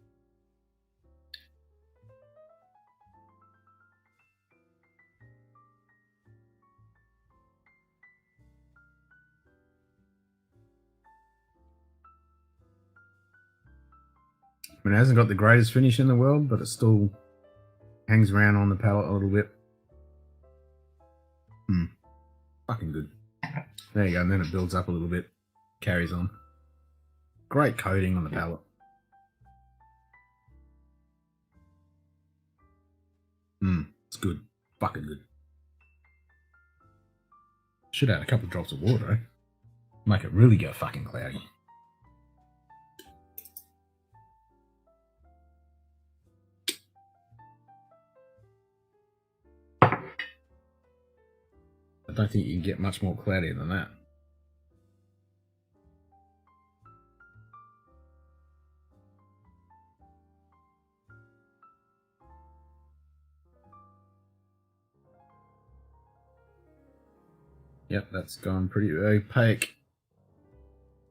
I mean, it hasn't got the greatest finish in the world, but it still hangs around on the palate a little bit. Fucking good. There you go, and then it builds up a little bit. Carries on. Great coating on the palate. It's good. Fucking good. Should add a couple of drops of water, eh? Make it really go fucking cloudy. I don't think you can get much more cloudy than that. Yep, that's gone pretty opaque.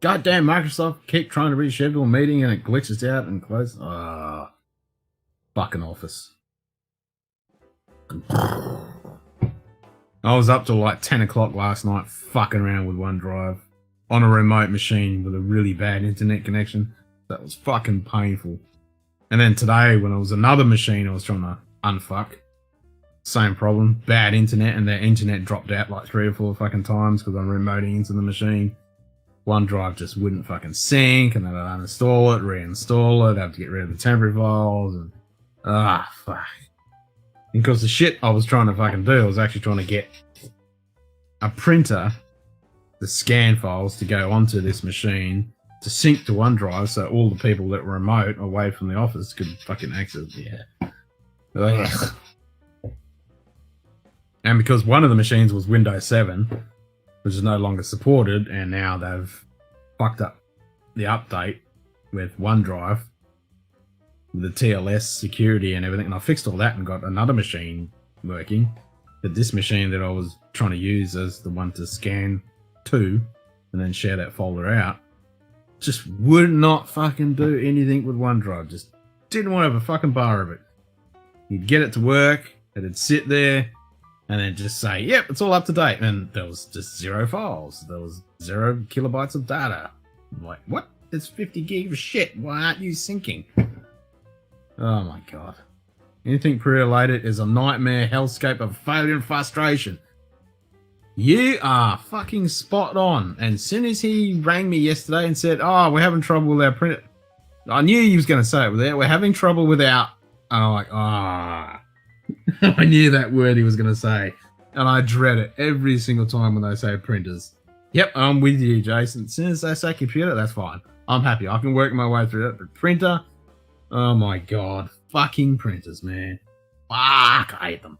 Goddamn Microsoft keep trying to reschedule a meeting and it glitches out and closes. Ah, fucking Office. I was up till like 10 o'clock last night fucking around with OneDrive on a remote machine with a really bad internet connection. That was fucking painful. And then today when it was another machine I was trying to unfuck, same problem, bad internet, and their internet dropped out like 3 or 4 fucking times because I'm remoting into the machine. OneDrive just wouldn't fucking sync, and then I'd uninstall it, reinstall it, have to get rid of the temporary files, and fuck. Because the shit I was trying to fucking do, I was actually trying to get a printer, the scan files to go onto this machine to sync to OneDrive so all the people that were remote away from the office could fucking access it. Yeah. And because one of the machines was Windows 7, which is no longer supported, and now they've fucked up the update with OneDrive, the TLS security and everything, and I fixed all that and got another machine working. But this machine that I was trying to use as the one to scan to and then share that folder out just would not fucking do anything with OneDrive. Just didn't want to have a fucking bar of it. You'd get it to work, it'd sit there, and then just say, yep, it's all up to date. And there was just 0 files. There was 0 kilobytes of data. I'm like, what? It's 50 gig of shit. Why aren't you syncing? Oh my god. Anything pre-related is a nightmare hellscape of failure and frustration. You are fucking spot on. And as soon as he rang me yesterday and said, oh, we're having trouble with our printer, I knew he was going to say it with that. We're having trouble with our... And I'm like, ah. I knew that word he was going to say. And I dread it every single time when they say printers. Yep, I'm with you, Jason. As soon as they say computer, that's fine. I'm happy. I can work my way through that. But printer... Oh my god. Fucking printers, man. Fuck, I hate them.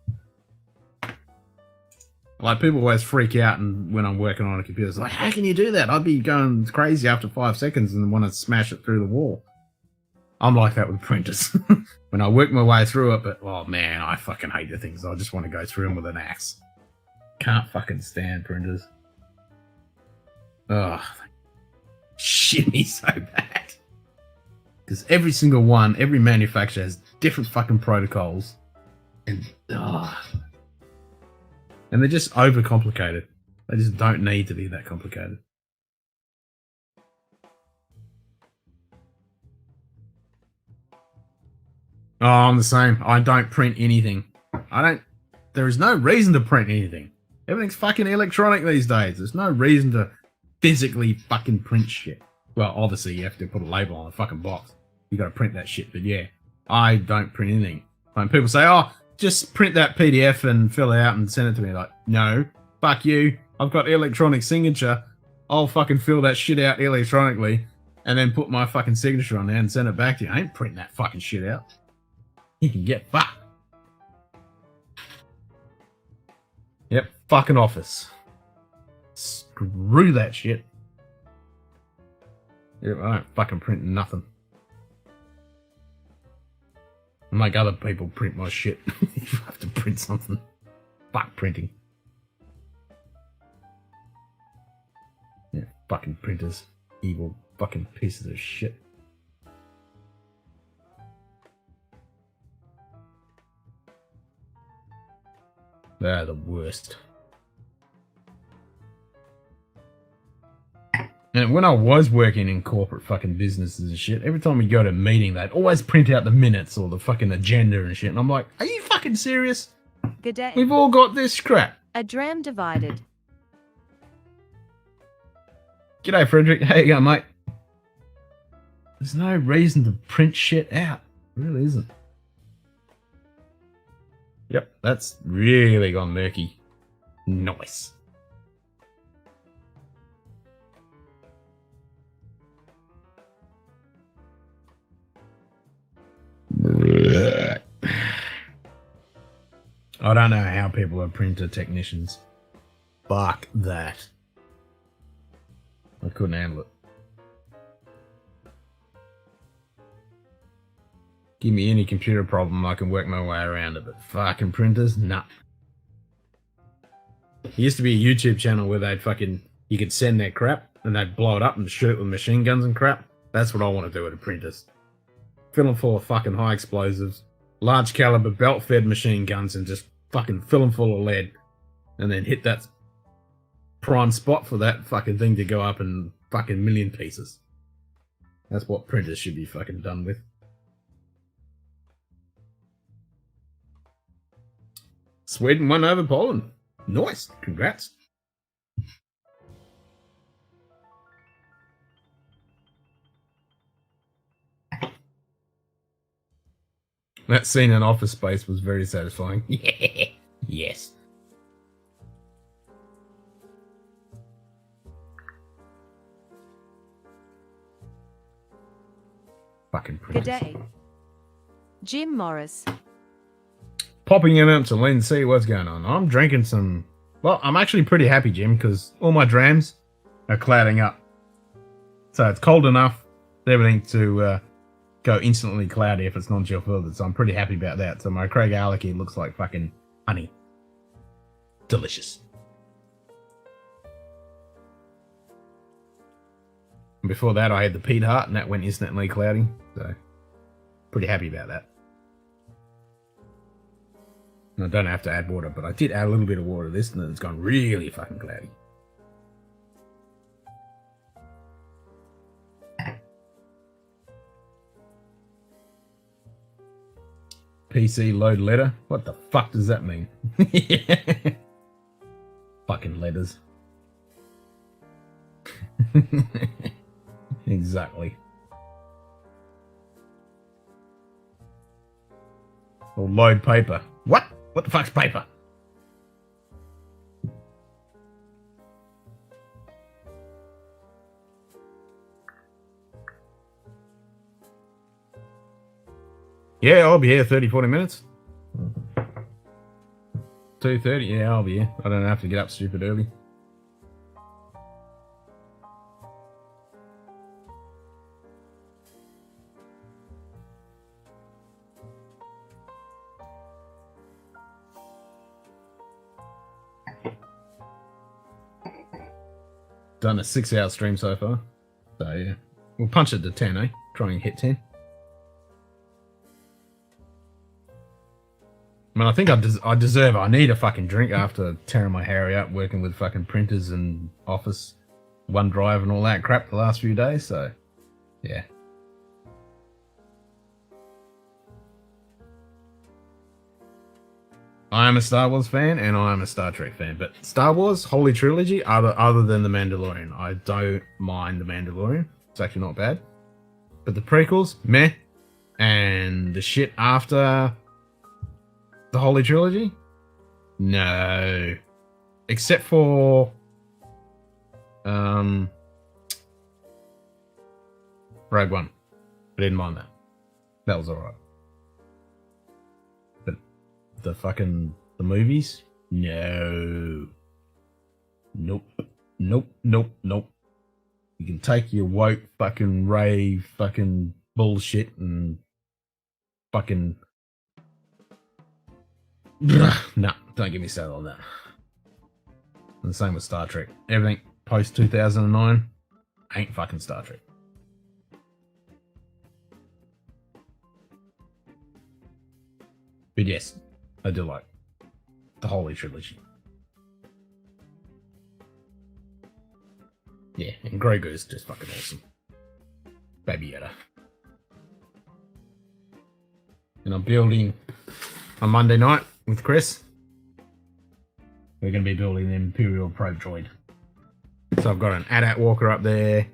Like, people always freak out and when I'm working on a computer. It's like, how can you do that? I'd be going crazy after 5 seconds and want to smash it through the wall. I'm like that with printers. When I work my way through it, but, oh man, I fucking hate the things. I just want to go through them with an axe. Can't fucking stand printers. Ugh. Shit me so bad. Because every single one, every manufacturer has different fucking protocols. And they're just overcomplicated. They just don't need to be that complicated. Oh, I'm the same. I don't print anything. There is no reason to print anything. Everything's fucking electronic these days. There's no reason to physically fucking print shit. Well, obviously you have to put a label on a fucking box. You got to print that shit. But yeah, I don't print anything. When people say, "Oh, just print that PDF and fill it out and send it to me," like, no, fuck you. I've got electronic signature. I'll fucking fill that shit out electronically and then put my fucking signature on there and send it back to you. I ain't printing that fucking shit out. You can get fucked. Yep, fucking office. Screw that shit. Yep, I don't fucking print nothing. I make other people print my shit. If I have to print something. Fuck printing. Yeah, fucking printers. Evil fucking pieces of shit. They're the worst. And when I was working in corporate fucking businesses and shit, every time we go to a meeting, they'd always print out the minutes or the fucking agenda and shit. And I'm like, are you fucking serious? Good day. We've all got this crap. A dram divided. G'day, Frederick. How you going, mate? There's no reason to print shit out. There really isn't. Yep, that's really gone murky. Nice. I don't know how people are printer technicians. Fuck that. I couldn't handle it. Give me any computer problem, I can work my way around it, but fucking printers, nah. There used to be a YouTube channel where they'd fucking, you could send their crap and they'd blow it up and shoot it with machine guns and crap. That's what I want to do with the printers. Fill them full of fucking high explosives, large caliber belt fed machine guns, and just fucking fill them full of lead. And then hit that prime spot for that fucking thing to go up in fucking million pieces. That's what printers should be fucking done with. Sweden won over Poland. Nice. Congrats. That scene in Office Space was very satisfying. Yeah. Yes. Fucking printers. Good day. Jim Morris. Popping in to Lynn, see what's going on. I'm drinking some... Well, I'm actually pretty happy, Jim, because all my drams are clouding up. So it's cold enough for everything to go instantly cloudy if it's non-chill filtered. So I'm pretty happy about that. So my Craig Alecky looks like fucking honey. Delicious. And before that, I had the Pete Hart, and that went instantly cloudy. So pretty happy about that. I don't have to add water, but I did add a little bit of water to this, and then it's gone really fucking cloudy. PC load letter? What the fuck does that mean? Fucking letters. Exactly. Or load paper. What? What the fuck's paper? Yeah, I'll be here 30, 40 minutes. 2:30, yeah, I'll be here. I don't have to get up stupid early. Done a 6-hour stream so far. So yeah, we'll punch it to 10, eh? Try and hit 10. I mean, I think I need a fucking drink after tearing my hair out, working with fucking printers and Office, OneDrive and all that crap the last few days, so yeah. I am a Star Wars fan and I am a Star Trek fan, but Star Wars Holy Trilogy, other than the Mandalorian, I don't mind the Mandalorian. It's actually not bad, but the prequels, meh, and the shit after the Holy Trilogy, no, except for Rogue One. I didn't mind that. That was alright. But the movies? No. Nope. Nope. You can take your woke fucking rave fucking bullshit and fucking no, don't get me started on that. And the same with Star Trek. Everything post 2009 ain't fucking Star Trek. But yes, I do like the Holy Trilogy. Yeah, and Grogu's just fucking awesome. Baby Yoda. And I'm building on Monday night with Chris. We're going to be building the Imperial Probe Droid. So I've got an AT-AT walker up there.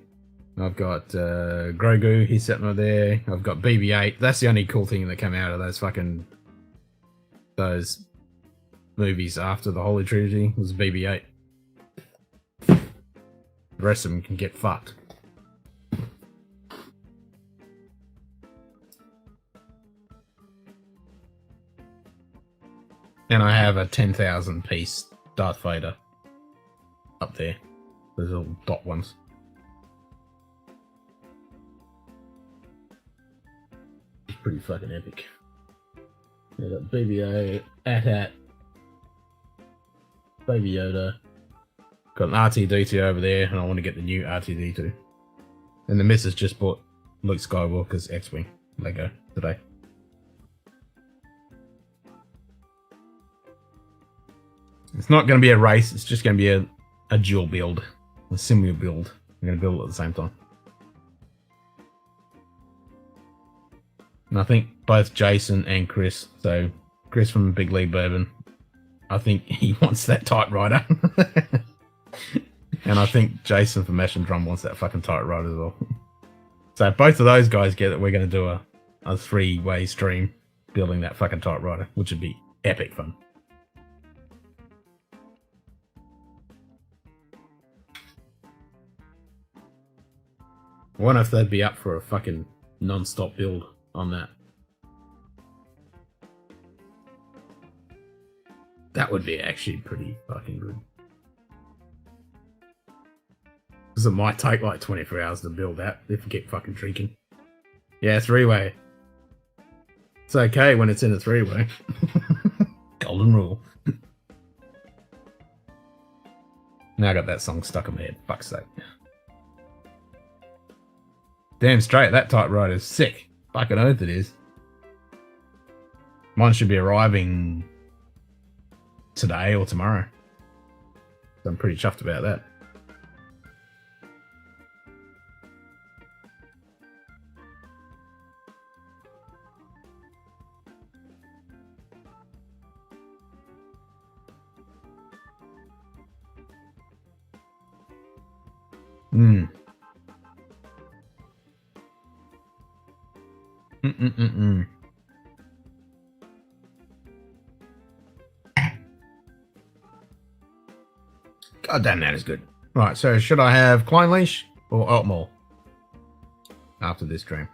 I've got Grogu, he's sitting up there. I've got BB-8. That's the only cool thing that came out of those movies after the Holy Trilogy was BB-8. The rest of them can get fucked. And I have a 10,000 piece Darth Vader up there. Those little dot ones. It's pretty fucking epic. Yeah, got BB-8, AT-AT, Baby Yoda. Got an R2-D2 over there, and I want to get the new R2-D2. And the missus just bought Luke Skywalker's X-Wing Lego today. It's not going to be a race, it's just going to be a dual build. A similar build. I'm going to build it at the same time. And I think both Jason and Chris, so Chris from Big League Bourbon, I think he wants that typewriter. And I think Jason from Mash and Drum wants that fucking typewriter as well. So if both of those guys get it, we're going to do a three-way stream building that fucking typewriter, which would be epic fun. I wonder if they'd be up for a fucking non-stop build on that. That would be actually pretty fucking good. Because it might take like 24 hours to build that if you keep fucking drinking. Yeah, three-way. It's okay when it's in a three-way. Golden rule. Now I got that song stuck in my head. Fuck's sake. Damn straight, that typewriter is sick. Fucking oath it is. Mine should be arriving today or tomorrow. So I'm pretty chuffed about that. God damn, that is good. Right, so should I have Klein Leash or Altmore after this stream?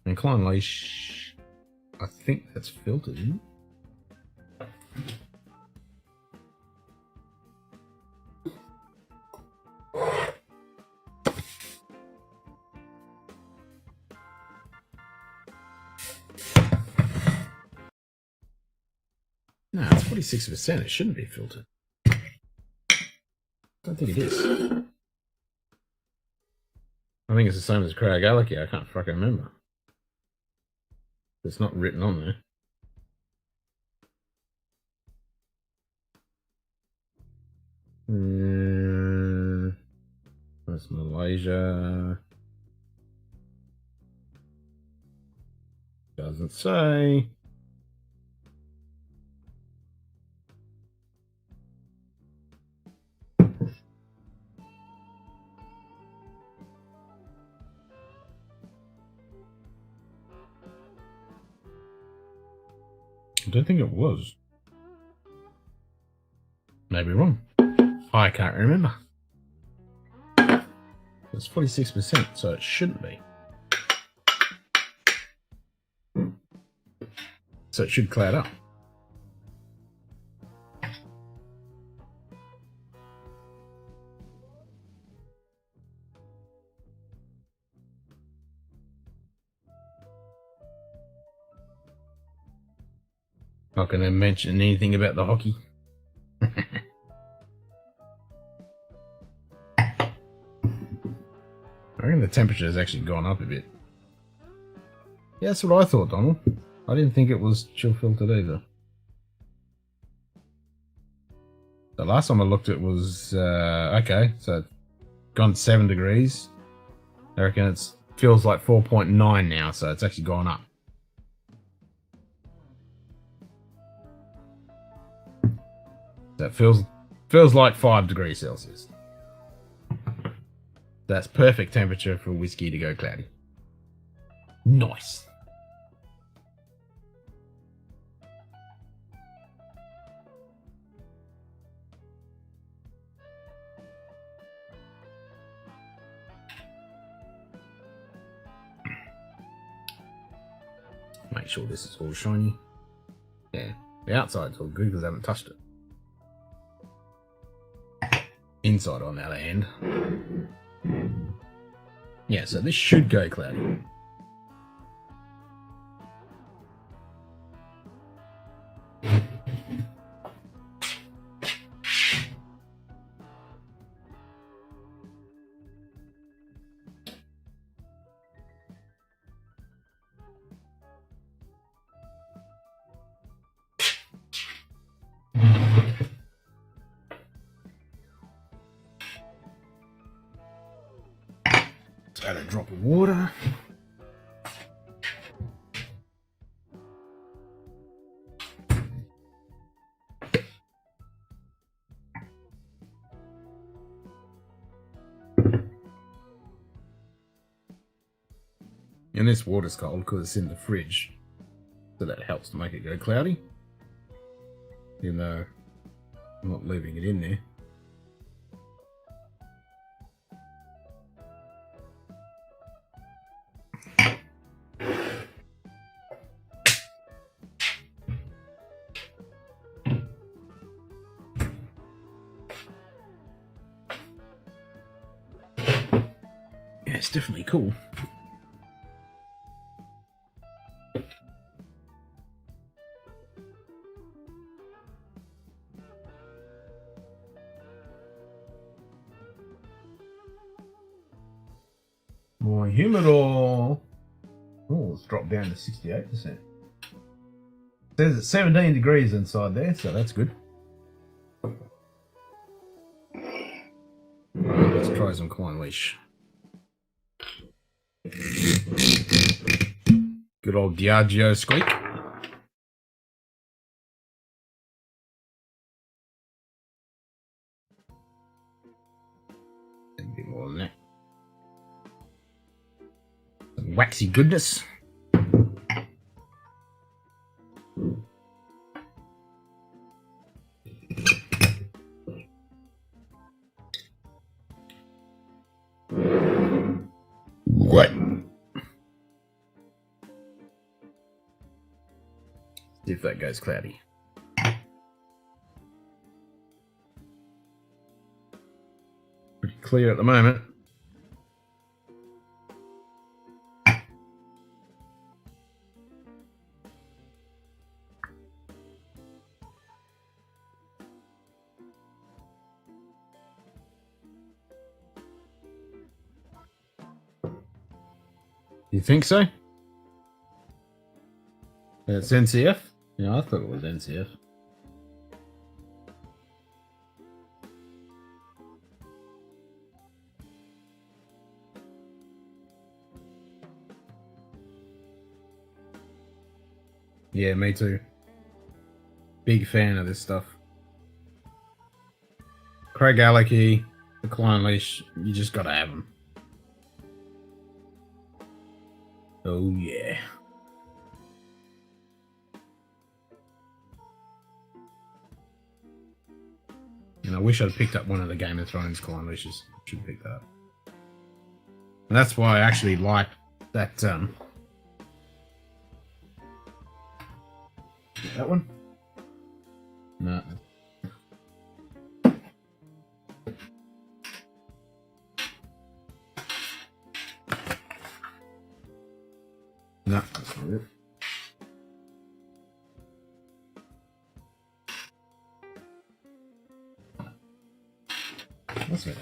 And Klein Leash, I think that's filtered, isn't it? No, it's 46%. It shouldn't be filtered. I don't think it is. I think it's the same as Craig Galaxy. I can't fucking remember. It's not written on there. That's Malaysia. Doesn't say. I don't think it was. Maybe wrong. I can't remember. It's 46%, so it shouldn't be. So it should cloud up. Not going to mention anything about the hockey. I reckon the temperature has actually gone up a bit. Yeah, that's what I thought, Donald. I didn't think it was chill filtered either. The last time I looked it was, okay, so it's gone 7 degrees. I reckon it feels like 4.9 now, so it's actually gone up. That feels like 5 degrees Celsius. That's perfect temperature for whiskey to go cloudy. Nice. Make sure this is all shiny. Yeah, the outside's all good because I haven't touched it. Inside, on the other hand. Yeah, so this should go cloudy. Add a drop of water. And this water's cold because it's in the fridge, so that helps to make it go cloudy. Even though I'm not leaving it in there. Yeah, it's definitely cool. More humidor. Oh, it's dropped down to 68%. It says it's 17 degrees inside there, so that's good. Let's try some Quine Leash. Good old Diageo squeak. A bit more than that. Some waxy goodness. What? See if that goes cloudy. Pretty clear at the moment. You think so? It's NCF? Yeah, I thought it was NCF. Yeah, me too. Big fan of this stuff. Craig Alecky, the Clone Leash, you just gotta have them. Oh yeah. And I wish I'd picked up one of the Game of Thrones Clone Leashes. Should pick that up. And that's why I actually like that that one? No. No, that's not it. That's it.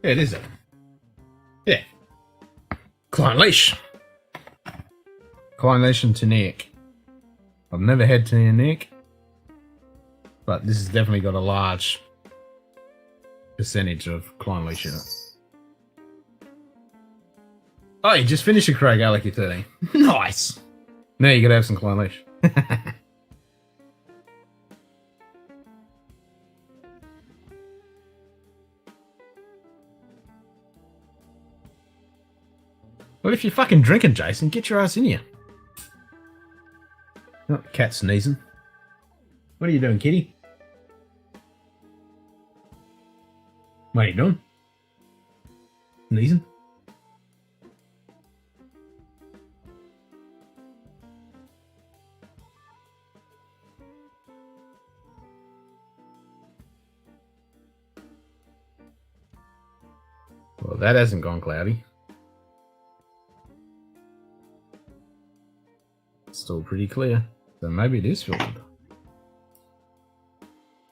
Yeah, it is that. Yeah. Clone Leash. Clone Leash and Tunic. I've never had Tunic, but this has definitely got a large percentage of Clone Leash in it. Oh, you just finished your Craig Alecky 13. Nice. Now you gotta have some Clone Leash. Well, if you're fucking drinking, Jason, get your ass in here. Oh, cat sneezing. What are you doing, kitty? What are you doing? Sneezing? Well, that hasn't gone cloudy. Still pretty clear. So maybe it is filtered.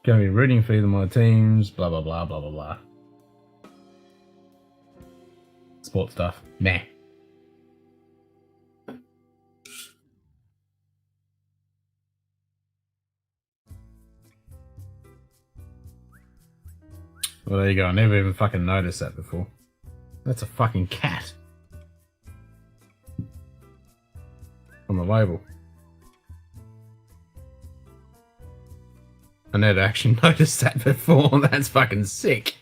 Gonna be rooting for either my teams, blah blah blah blah blah blah. Sport stuff. Nah. Well, there you go. I never even fucking noticed that before. That's a fucking cat. On the label. I never actually noticed that before. That's fucking sick.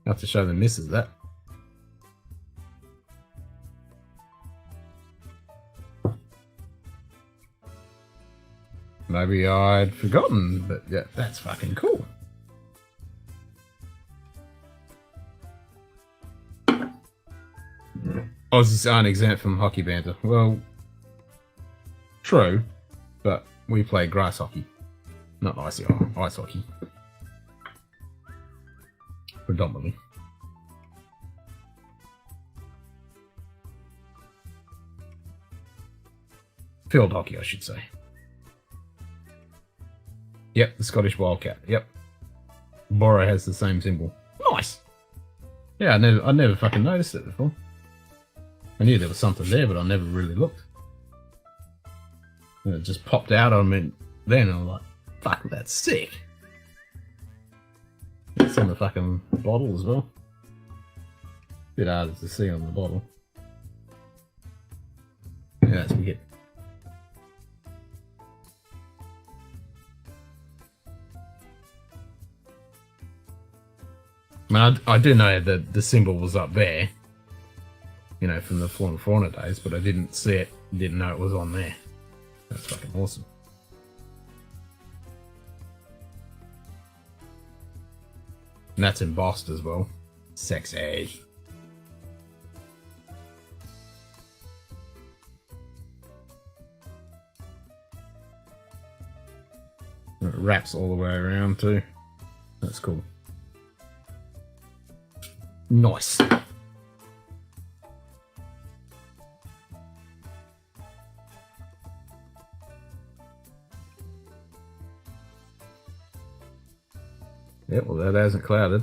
I have to show the missus that. Maybe I'd forgotten, but yeah, that's fucking cool. Aussies aren't exempt from hockey banter. Well, true, but we play grass hockey, not ice hockey. Predominantly. Field hockey, I should say. Yep, the Scottish Wildcat. Yep. Boro has the same symbol. Nice! Yeah, I never fucking noticed it before. I knew there was something there, but I never really looked. And it just popped out on me then, and I was like, fuck, that's sick. It's on the fucking bottle as well. Bit harder to see on the bottle. Yeah, that's weird. I mean, I do know that the symbol was up there, you know, from the Flora and Fauna days, but I didn't see it, didn't know it was on there. That's fucking awesome. And that's embossed as well. Sexy. And it wraps all the way around too. That's cool. Nice. Yeah, well, that hasn't clouded.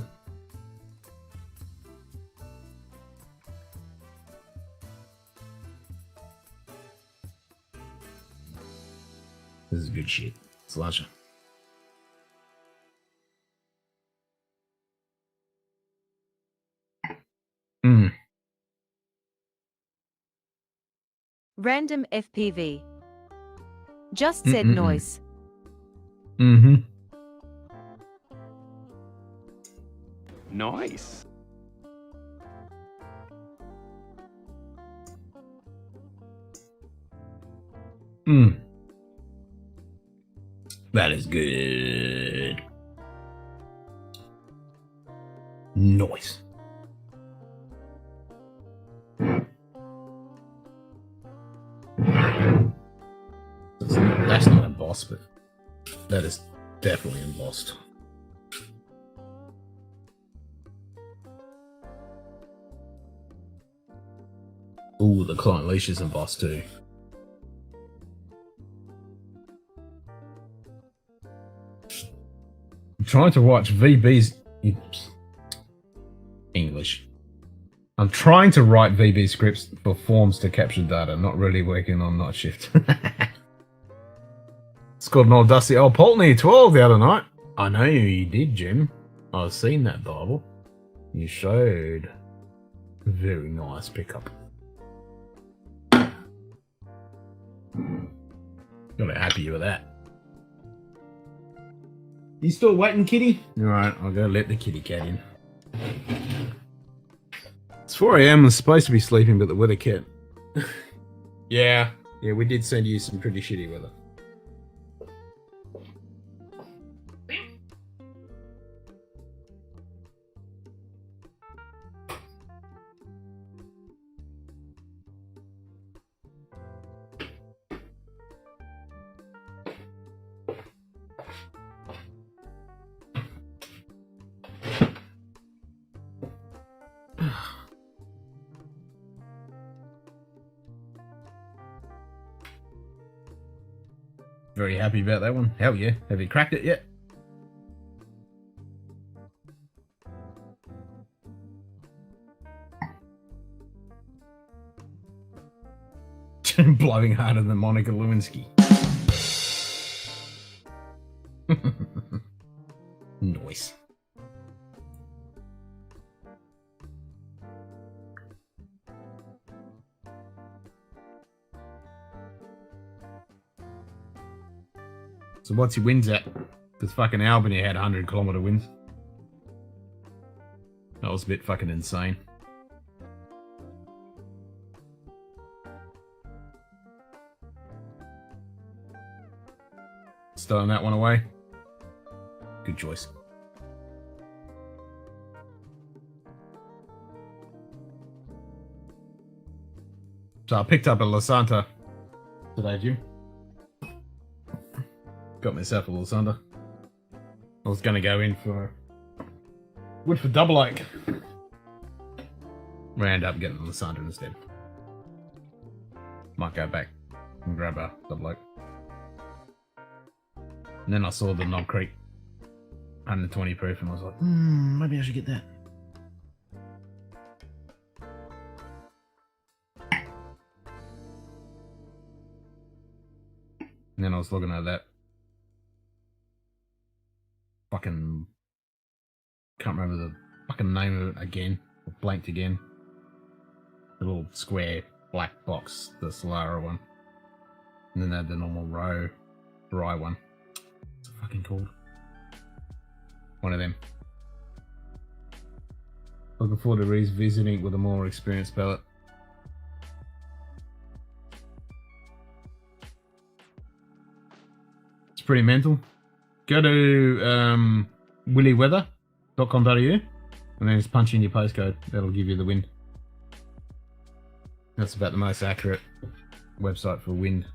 This is good shit. Slasher. Random FPV. Just said Mm-mm-mm. noise. Mm-hmm. Nice. Mm. That is good. Nice. That's not embossed, but that is definitely embossed. Ooh, the client leash is embossed too. I'm trying to watch VB's English. I'm trying to write VB scripts for forms to capture data, not really working on night shift. Scored an old dusty old Pulteney 12 the other night. I know you did, Jim. I've seen that Bible. You showed. Very nice pickup. Got happy with that. You still waiting, kitty? Alright, I'll go let the kitty cat in. It's 4 AM, I'm supposed to be sleeping, but the weather kept. Yeah, we did send you some pretty shitty weather. Very happy about that one. Hell yeah. Have you cracked it yet? Blowing harder than Monica Lewinsky. Nice. So what's your winds at? Because fucking Albany had 100-kilometer winds. That was a bit fucking insane. Stowing that one away. Good choice. So I picked up a La Santa today, Jim. Got myself a little Santa. I was gonna go in for wood for double oak. We ended up getting the Santa instead. Might go back and grab a double oak. And then I saw the Knob Creek 120 proof and I was like, maybe I should get that. And then I was looking at that. Fucking can't remember the fucking name of it again. Blanked again. The little square black box, the Solara one. And then they had the normal rye one. What's it fucking called? One of them. Looking forward to revisiting with a more experienced palate. It's pretty mental. Go to willyweather.com.au and then just punch in your postcode. That'll give you the wind. That's about the most accurate website for wind.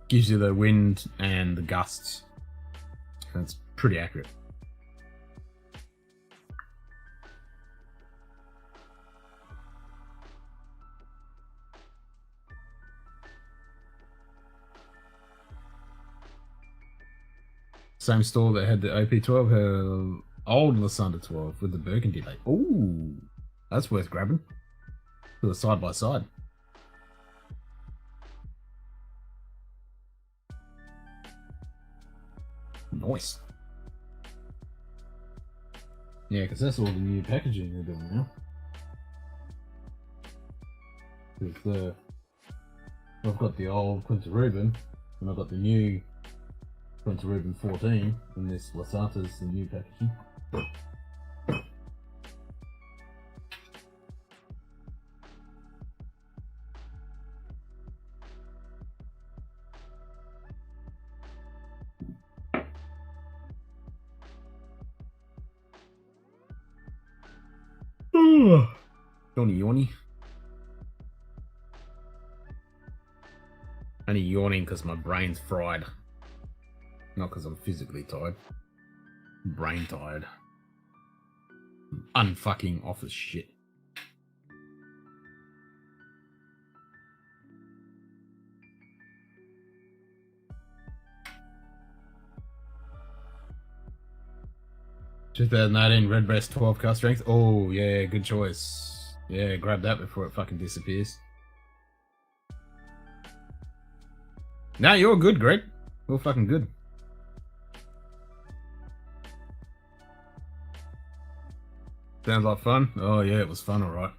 Gives you the wind and the gusts. That's pretty accurate. Same store that had the OP12, her old Lasanda 12 with the burgundy light. Ooh, that's worth grabbing. Do a side by side. Nice. Yeah, because that's all the new packaging they're doing now. With the I've got the old Prince of Reuben, and I've got the new Prince of Reuben 14, and this Lasata's the new packaging. Yawny. Only yawning because my brain's fried. Not because I'm physically tired. Brain tired. Unfucking office shit. (2018) Redbreast 12 cast strength. Oh yeah, good choice. Yeah, grab that before it fucking disappears. Nah, you're good, Greg. You're fucking good. Sounds like fun. Oh yeah, it was fun, alright.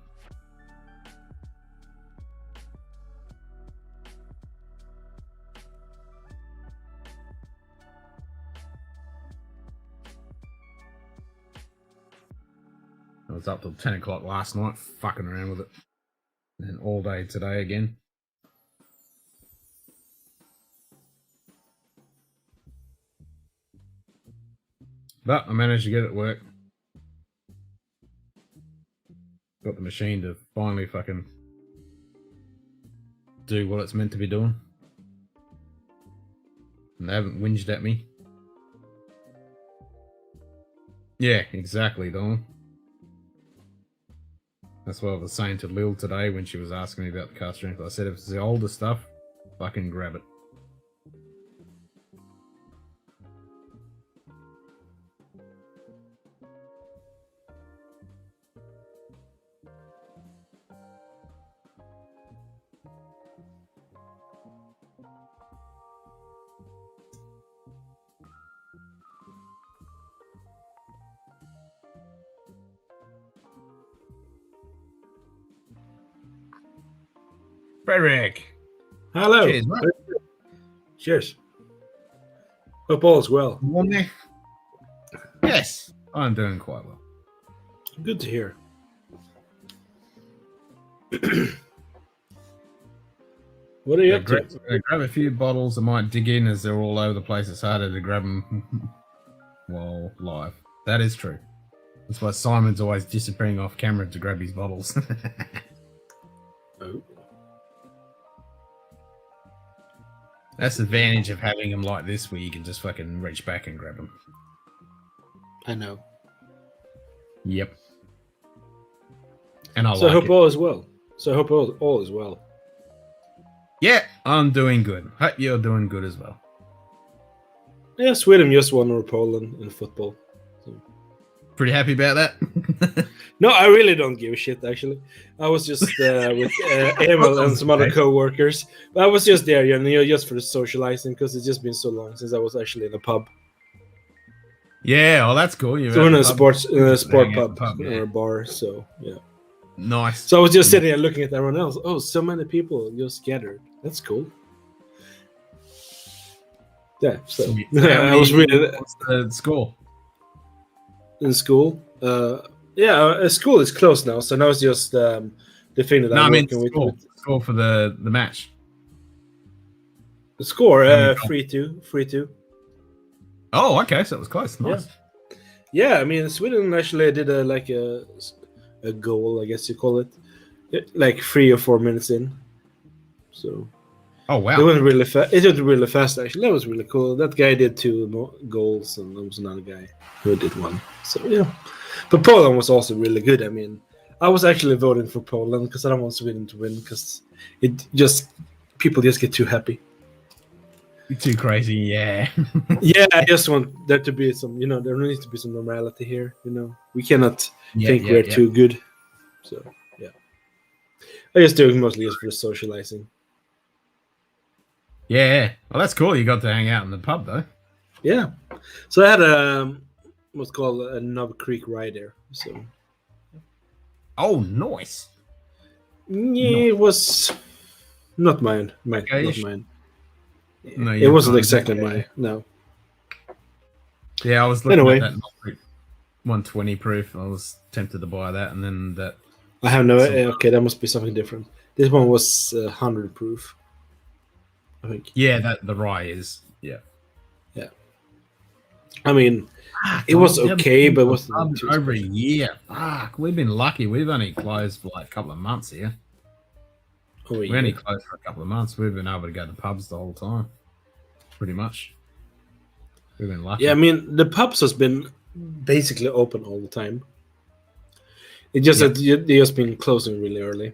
I was up till 10 o'clock last night, fucking around with it. And all day today again. But I managed to get it to work. Got the machine to finally fucking do what it's meant to be doing. And they haven't whinged at me. Yeah, exactly, Dawn. That's what I was saying to Lil today when she was asking me about the cast strength. I said if it's the older stuff, fucking grab it. Frederick! Hello. Cheers, mate. Cheers. Hope all is well. Warm there? Yes, I'm doing quite well. Good to hear. What are you up to? Grab a few bottles. I might dig in as they're all over the place. It's harder to grab them while live. That is true. That's why Simon's always disappearing off camera to grab his bottles. Oh. That's the advantage of having them like this, where you can just fucking reach back and grab them. I know. Yep. And I So I like hope it. all is well. So I hope all is well. Yeah, I'm doing good. Hope you're doing good as well. Yeah, Sweden just won over Poland in football. So. Pretty happy about that? No, I really don't give a shit, actually. I was just with Emil and some other co-workers. But I was just there, just for the socializing, because it's just been so long since I was actually in a pub. Yeah, well, that's cool. So in a sport pub, yeah. or a bar, so yeah. Nice. So I was just sitting there looking at everyone else. Oh, so many people just gathered. That's cool. Yeah, so I was really... What's the score? In school? School is closed now, so now it's just the thing that I'm working with. Score for the match. The score, 3-2. 3-2. Oh, okay, so it was close. Nice. Yeah, I mean, Sweden actually did a goal, I guess you call it, like 3 or 4 minutes in. So. Oh wow! It went really fast. It went really fast, actually. That was really cool. That guy did 2 goals, and there was another guy who did 1. So yeah, but Poland was also really good. I mean, I was actually voting for Poland because I don't want Sweden to win because people just get too happy. Too crazy, yeah. Yeah, I just want there to be some, there needs to be some normality here. We cannot think we're too good. So yeah, I just do it mostly just for the socializing. Yeah, well, that's cool. You got to hang out in the pub, though. Yeah, so I had what's called a Knob Creek ride there. So, oh, nice. Yeah, it was Not mine. Not Okay-ish? mine. No, It you're wasn't fine. exactly Yeah. mine. No. Yeah, I was looking Anyway. at that 120 proof. I was tempted to buy that, and then that. I have no. So- Okay, that must be something different. This one was 100 proof. I think. Yeah, that the rye is. Yeah. I mean, it was okay, but it wasn't too over a special. year. Fuck, we've been lucky. We've only closed for like a couple of months here. Oh, We only closed for a couple of months. We've been able to go to pubs the whole time, pretty much. We've been lucky. Yeah, I mean, the pubs has been basically open all the time. It just that they just been closing really early.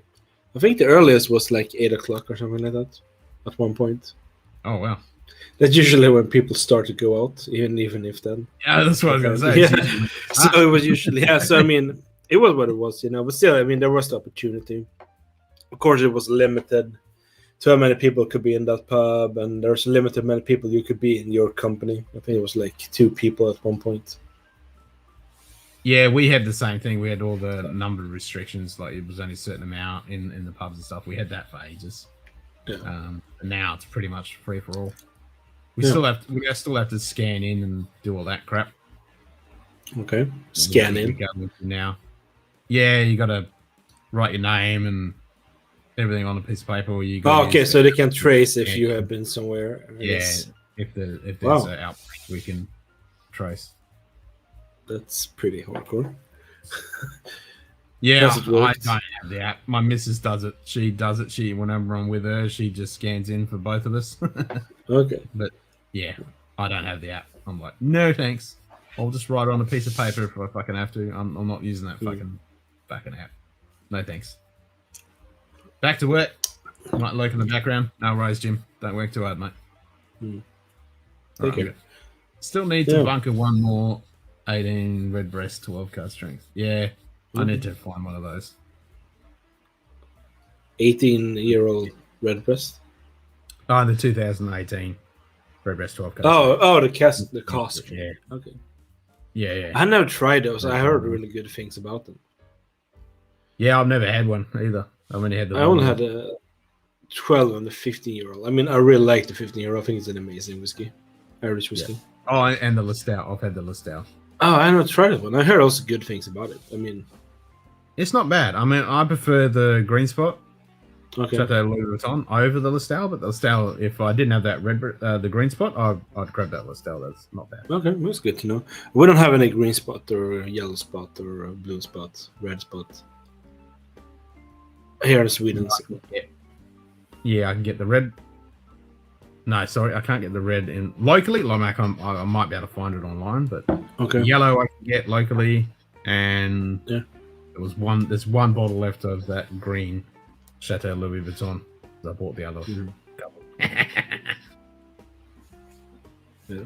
I think the earliest was like 8 o'clock or something like that at one point. Oh wow. That's usually when people start to go out, even if then. Yeah, that's what I was going to say. Yeah. So it was usually So I mean, it was what it was, But still, I mean, there was the opportunity. Of course, it was limited to how many people could be in that pub, and there's limited many people you could be in your company. I think it was like 2 people at one point. Yeah, we had the same thing. We had all the number restrictions. Like it was only a certain amount in the pubs and stuff. We had that for ages. Yeah. Now it's pretty much free for all. We Yeah. still have to scan in and do all that crap. Okay. Scan in. Now. Yeah, you got to write your name and everything on a piece of paper. Or you Oh, okay, so they can trace if you have been somewhere. I Yeah, guess. if there's Wow. an outbreak, we can trace. That's pretty hardcore. Yeah, Does it I work? don't have the app. My missus does it. She does it. Whenever I'm with her, she just scans in for both of us. Okay. But yeah, I don't have the app. I'm like, no thanks. I'll just write it on a piece of paper if I fucking have to. I'm not using that fucking app. No thanks. Back to work. Might lurk in the background. No worries, Jim. Don't work too hard, mate. Thank Alright, you. good. Still need to bunker one more 18 redbreast 12 card strength. Yeah, I need to find one of those. 18-year-old redbreast. Oh, the 2018 redbreast 12 card. Oh, the cost. Yeah. Okay. Yeah. I never tried those. I heard really good things about them. Yeah, I've never had one either. I've only had the I only had a 12 and the 15-year-old. I mean, I really like the 15-year-old. I think it's an amazing whiskey. Irish whiskey. Yeah. Oh, and the Listau. I've had the Listau. Oh, I never tried it one. I heard also good things about it. I mean, it's not bad. I mean, I prefer the Green Spot. Okay. Chateau Louis Vuitton over the Listau, but the Listau, if I didn't have that the Green Spot, I'd grab that Listau. That's not bad. Okay, that's good to know. We don't have any green spot or yellow spot or blue spot, red spot here in Sweden. Yeah, I can get the red. No, sorry, I can't get the red in locally. Like I might be able to find it online, but Okay. yellow I can get locally, and Yeah. There's one bottle left of that green Chateau Louis Vuitton. I bought the other couple. Yeah.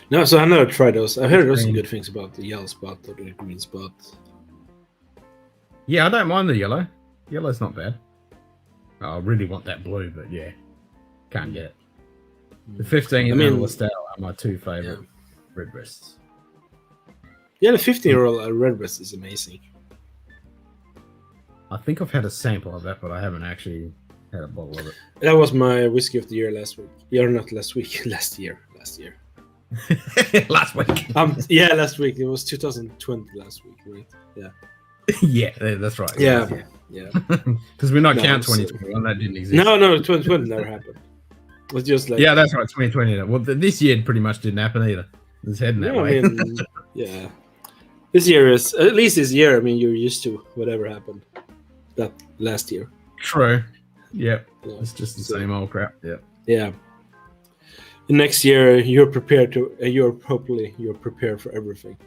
No, so I never tried those. I heard also good things about the yellow spot or the green spot. Yeah, I don't mind the yellow. Yellow's not bad. I really want that blue, but yeah, can't get it. The 15 and the Listau are my two favorite redbreasts. Yeah, the 15-year-old redbreast is amazing. I think I've had a sample of that, but I haven't actually had a bottle of it. That was my whiskey of the year last week. Yeah, not last week. Last year. Last week. Yeah, last week. It was 2020 last week, right? Yeah. Yeah, that's right. Yeah. Because we're not counting 2021. That didn't exist. No, 2020 never happened. It was just like... Yeah, that's right. 2020. Well, this year pretty much didn't happen either. It's heading that way. I mean, yeah. This year is... At least this year, I mean, you're used to whatever happened that last year. True. Yep. Yeah. It's just the same old crap. Yep. Yeah. Next year, you're prepared to... You're prepared for everything.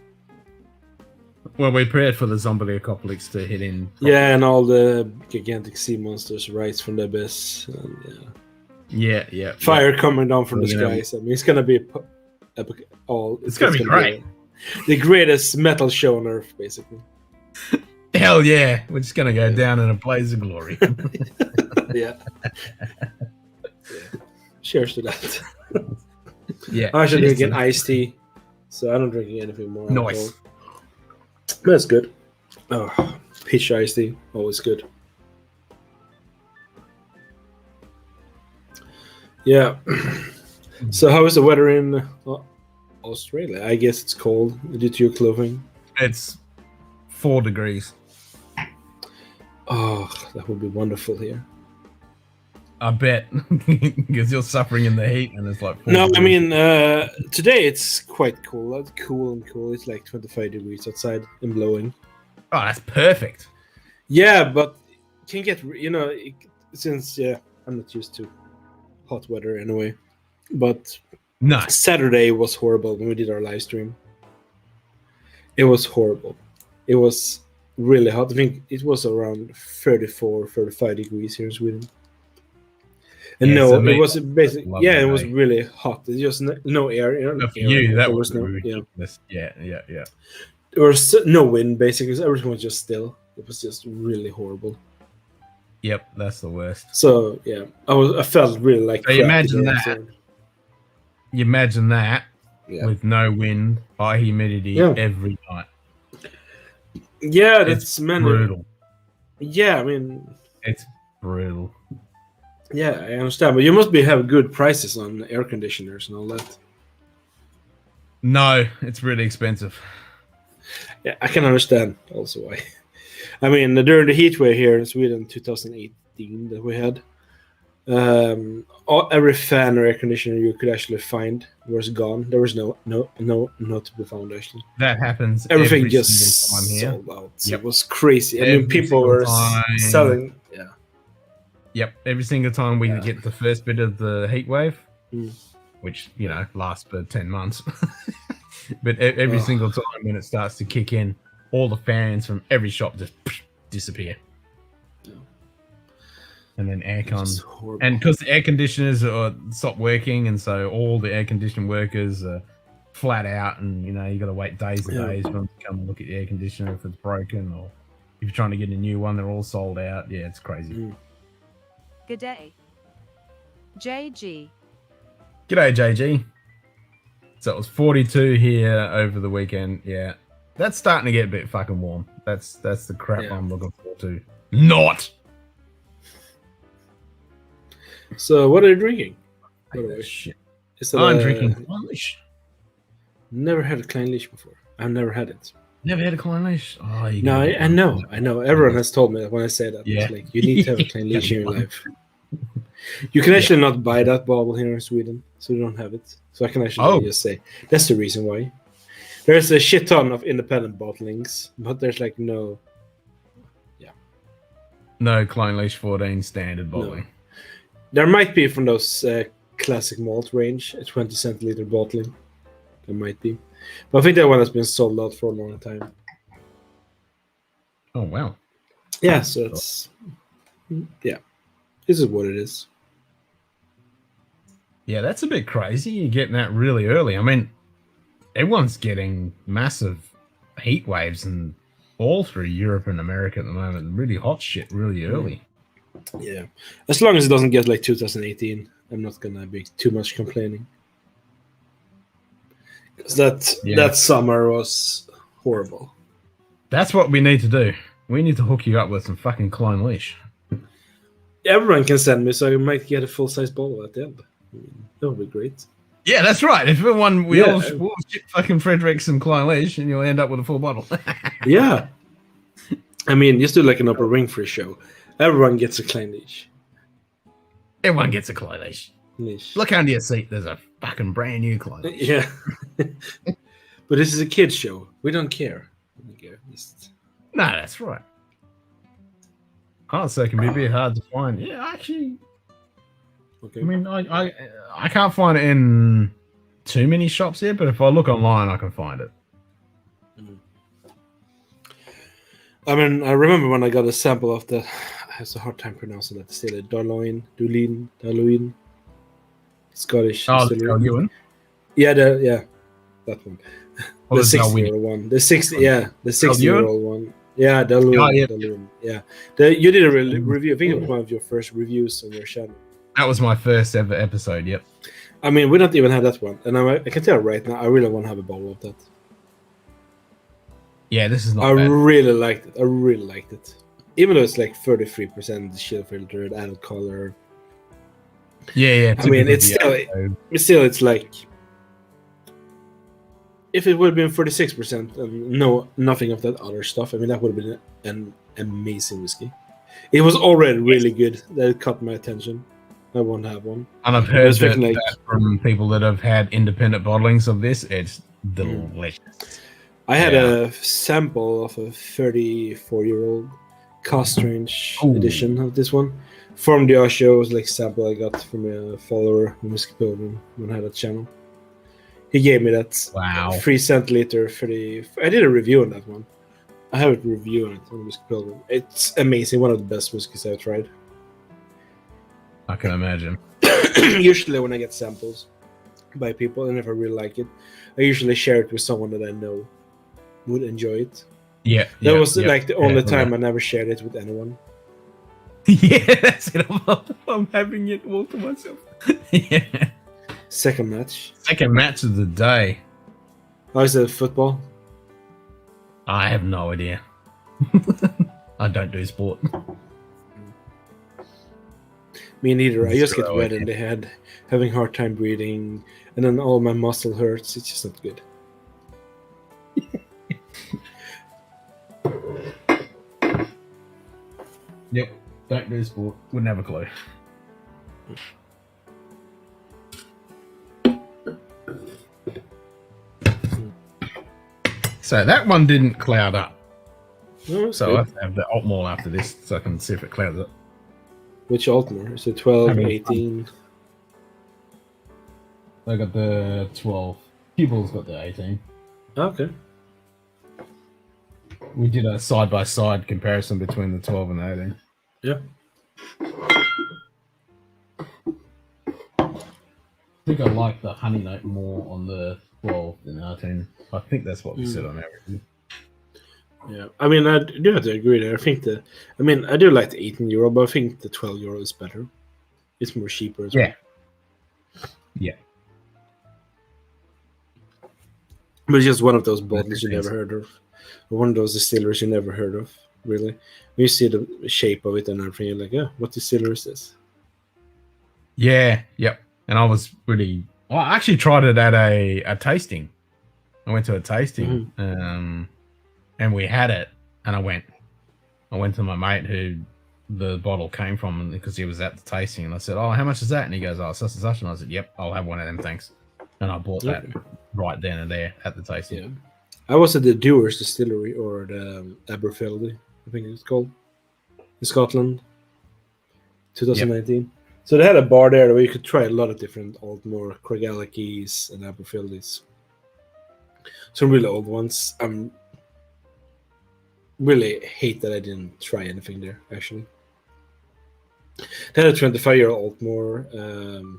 Well, we're prepared for the zombie apocalypse to hit in. Yeah, and all the gigantic sea monsters rise from the abyss. And, yeah. Fire coming down from the skies. I mean, it's gonna be It's gonna be great. The greatest metal show on earth, basically. Hell yeah! We're just gonna go down in a blaze of glory. Yeah. Cheers to that. Yeah. I'm actually drinking iced tea, so I'm not drinking anything more. Nice. That's good. Oh, Peach iced tea, always good. Yeah. So how is the weather in Australia? I guess it's cold due to your clothing. It's 4 degrees. Oh, that would be wonderful here. I bet, because you're suffering in the heat, and it's like 4 No, I degrees. mean today it's quite cool. It's cool and cool. It's like 25 degrees outside and blowing. Oh, that's perfect. Yeah, but can get since I'm not used to hot weather anyway. But No, Saturday was horrible when we did our live stream. It was horrible. It was really hot. I think it was around 34, 35 degrees here in Sweden. And Yeah, no, so it was basically lovely it was day. really hot. There's just no air. for you, that there was no ridiculous. Yeah. There was no wind basically. So everything was just still. It was just really horrible. Yep, that's the worst. So yeah, I felt really like. So crap imagine today, that. so- You imagine that Yeah. with no wind, high humidity Yeah. every night. Yeah, that's It's many. brutal. Yeah, I mean, It's brutal. yeah, I understand, but you must have good prices on air conditioners and all that. No, it's really expensive. Yeah, I can understand also why. I mean, during the heat wave here in Sweden, 2018, that we had, every fan or air conditioner you could actually find was gone. There was no to be found actually. That happens Everything every just single time here. sold out. Yep. It was crazy. I Every mean, people single were time. selling. Yeah. Yep, every single time we Yeah. get the first bit of the heat wave, Mm. which lasts for 10 months, but every Ugh. single time when it starts to kick in, all the fans from every shop just disappear. Yeah. And then aircon. Just horrible. And because the air conditioners stop working, and so all the air conditioning workers are flat out, and you got to wait days and Yeah. days for them to come and look at the air conditioner if it's broken, or if you're trying to get a new one, they're all sold out. Yeah, it's crazy. Mm. Good day. JG. G'day, JG. So it was 42 here over the weekend. Yeah, that's starting to get a bit fucking warm. That's the crap Yeah. I'm looking forward to. Not. So, what are you drinking? By the way? Shit. Is it I'm a- drinking Klein-Leash. Never had a Klein-Leash before. I've never had it. Never had a Klein-Leash. Oh, you No, gotta get I one. know. Everyone has told me that when I say that. Yeah. It's like, you need to have a Klein-Leash in your life. You can actually not buy that bottle here in Sweden, so you don't have it. So I can actually just say that's the reason why. There's a shit ton of independent bottlings, but there's like no. No Klein-Leash 14 standard bottling. There might be from those classic malt range, a 20 centiliter bottling. There might be, but I think that one has been sold out for a long time. Oh wow. Yeah, so it's this is what it is. Yeah, that's a bit crazy. You're getting that really early. I mean, everyone's getting massive heat waves and all through Europe and America at the moment. Really hot shit really early. Yeah, as long as it doesn't get like 2018, I'm not gonna be too much complaining. 'Cause that summer was horrible. That's what we need to do. We need to hook you up with some fucking Klein-Leash. Everyone can send me, so I might get a full size bottle at the end. That would be great. Yeah, that's right. If everyone we Yeah. all ship fucking Fredericks and Klein-Leash, and you'll end up with a full bottle. Yeah, I mean, just do like an Upper Ring Free show. Everyone gets a Klein-Leash. Everyone gets a Klein-Leash. Leash. Look under your seat. There's a fucking brand new Klein-Leash. Yeah, but this is a kids show. We don't care. We don't care. Just... No, that's right. Oh, so it can be a bit hard to find. Yeah, actually, Okay. I mean, I can't find it in too many shops here, but if I look online, I can find it. I mean, I remember when I got a sample of the. I have a hard time pronouncing that. Still, Darlene, Scottish. Oh, distillery. Ewan? Yeah, that one. Oh, The there's 60-year-old one. The 60-year-old one. Yeah, Oh, yeah. Darlene. Yeah. You did a review. I think it was one of your first reviews on your channel. That was my first ever episode. Yep. I mean, we don't even have that one, and I can tell right now, I really want to have a bottle of that. Yeah, this is not I bad. really liked it. I really liked it. Even though it's like 33% chill filtered, added color. Yeah. I mean, it's typical still it's like if it would have been 36% and nothing of that other stuff. I mean, that would have been an amazing whiskey. It was already really good. That caught my attention. I won't have one. And I've I heard was that, thinking, like- that from people that have had independent bottlings of this. It's delicious. I had Yeah. a sample of a 34-year-old Cost Range Ooh. edition of this one from the Osho. It was like sample I got from a follower on Whiskey Pilgrim when I had a channel. He gave me that. Wow. 3 centiliter 30. I did a review on that one. I have a review on it on Whiskey Pilgrim. It's amazing. One of the best whiskeys I've tried. I can imagine. Usually when I get samples by people and if I really like it, I usually share it with someone that I know would enjoy it. Yeah. That was like the only yeah. time I never shared it with anyone. Yeah, that's it. I'm having it all to myself. Yeah. Second match. Second match of the day. Oh, is it football? I have no idea. I don't do sport. Me neither. I just get Zero red idea. in the head, having hard time breathing, and then all my muscle hurts. It's just not good. Yep. Don't do sport. Wouldn't have a clue. So that one didn't cloud up. Oh, that's So I good. have to have the alt more after this so I can see if it clouds up. Which Altmore? Is it 12, Having 18? I got the 12. Pupil's got the 18. Okay. We did a side-by-side comparison between the 12 and the 18. Yeah. I think I like the honey note more on the 12 than the 18. I think that's what we said on average. Yeah. I mean, I do have to agree there. I do like the 18 euro, but I think the 12 euro is better. It's more cheaper as well. Yeah. But it's just one of those bottles you makes never heard of. Or one of those distilleries you never heard of, really. When you see the shape of it and everything, you're like, what distillery is this? Yeah, yep. And I was really... Well, I actually tried it at a tasting. I went to a tasting, and we had it, and I went to my mate who the bottle came from because he was at the tasting, and I said, "Oh, how much is that?" And he goes, "Oh, such and such." And I said, "Yep, I'll have one of them, thanks." And I bought that right then and there at the tasting. Yeah. I was at the Dewars Distillery, or the Aberfeldy, I think it's called, in Scotland, 2019. So they had a bar there where you could try a lot of different Altmore, Craigellachie's, and Aberfeldies. Some really old ones. I'm really hate that I didn't try anything there, actually. They had a 25-year-old Altmore,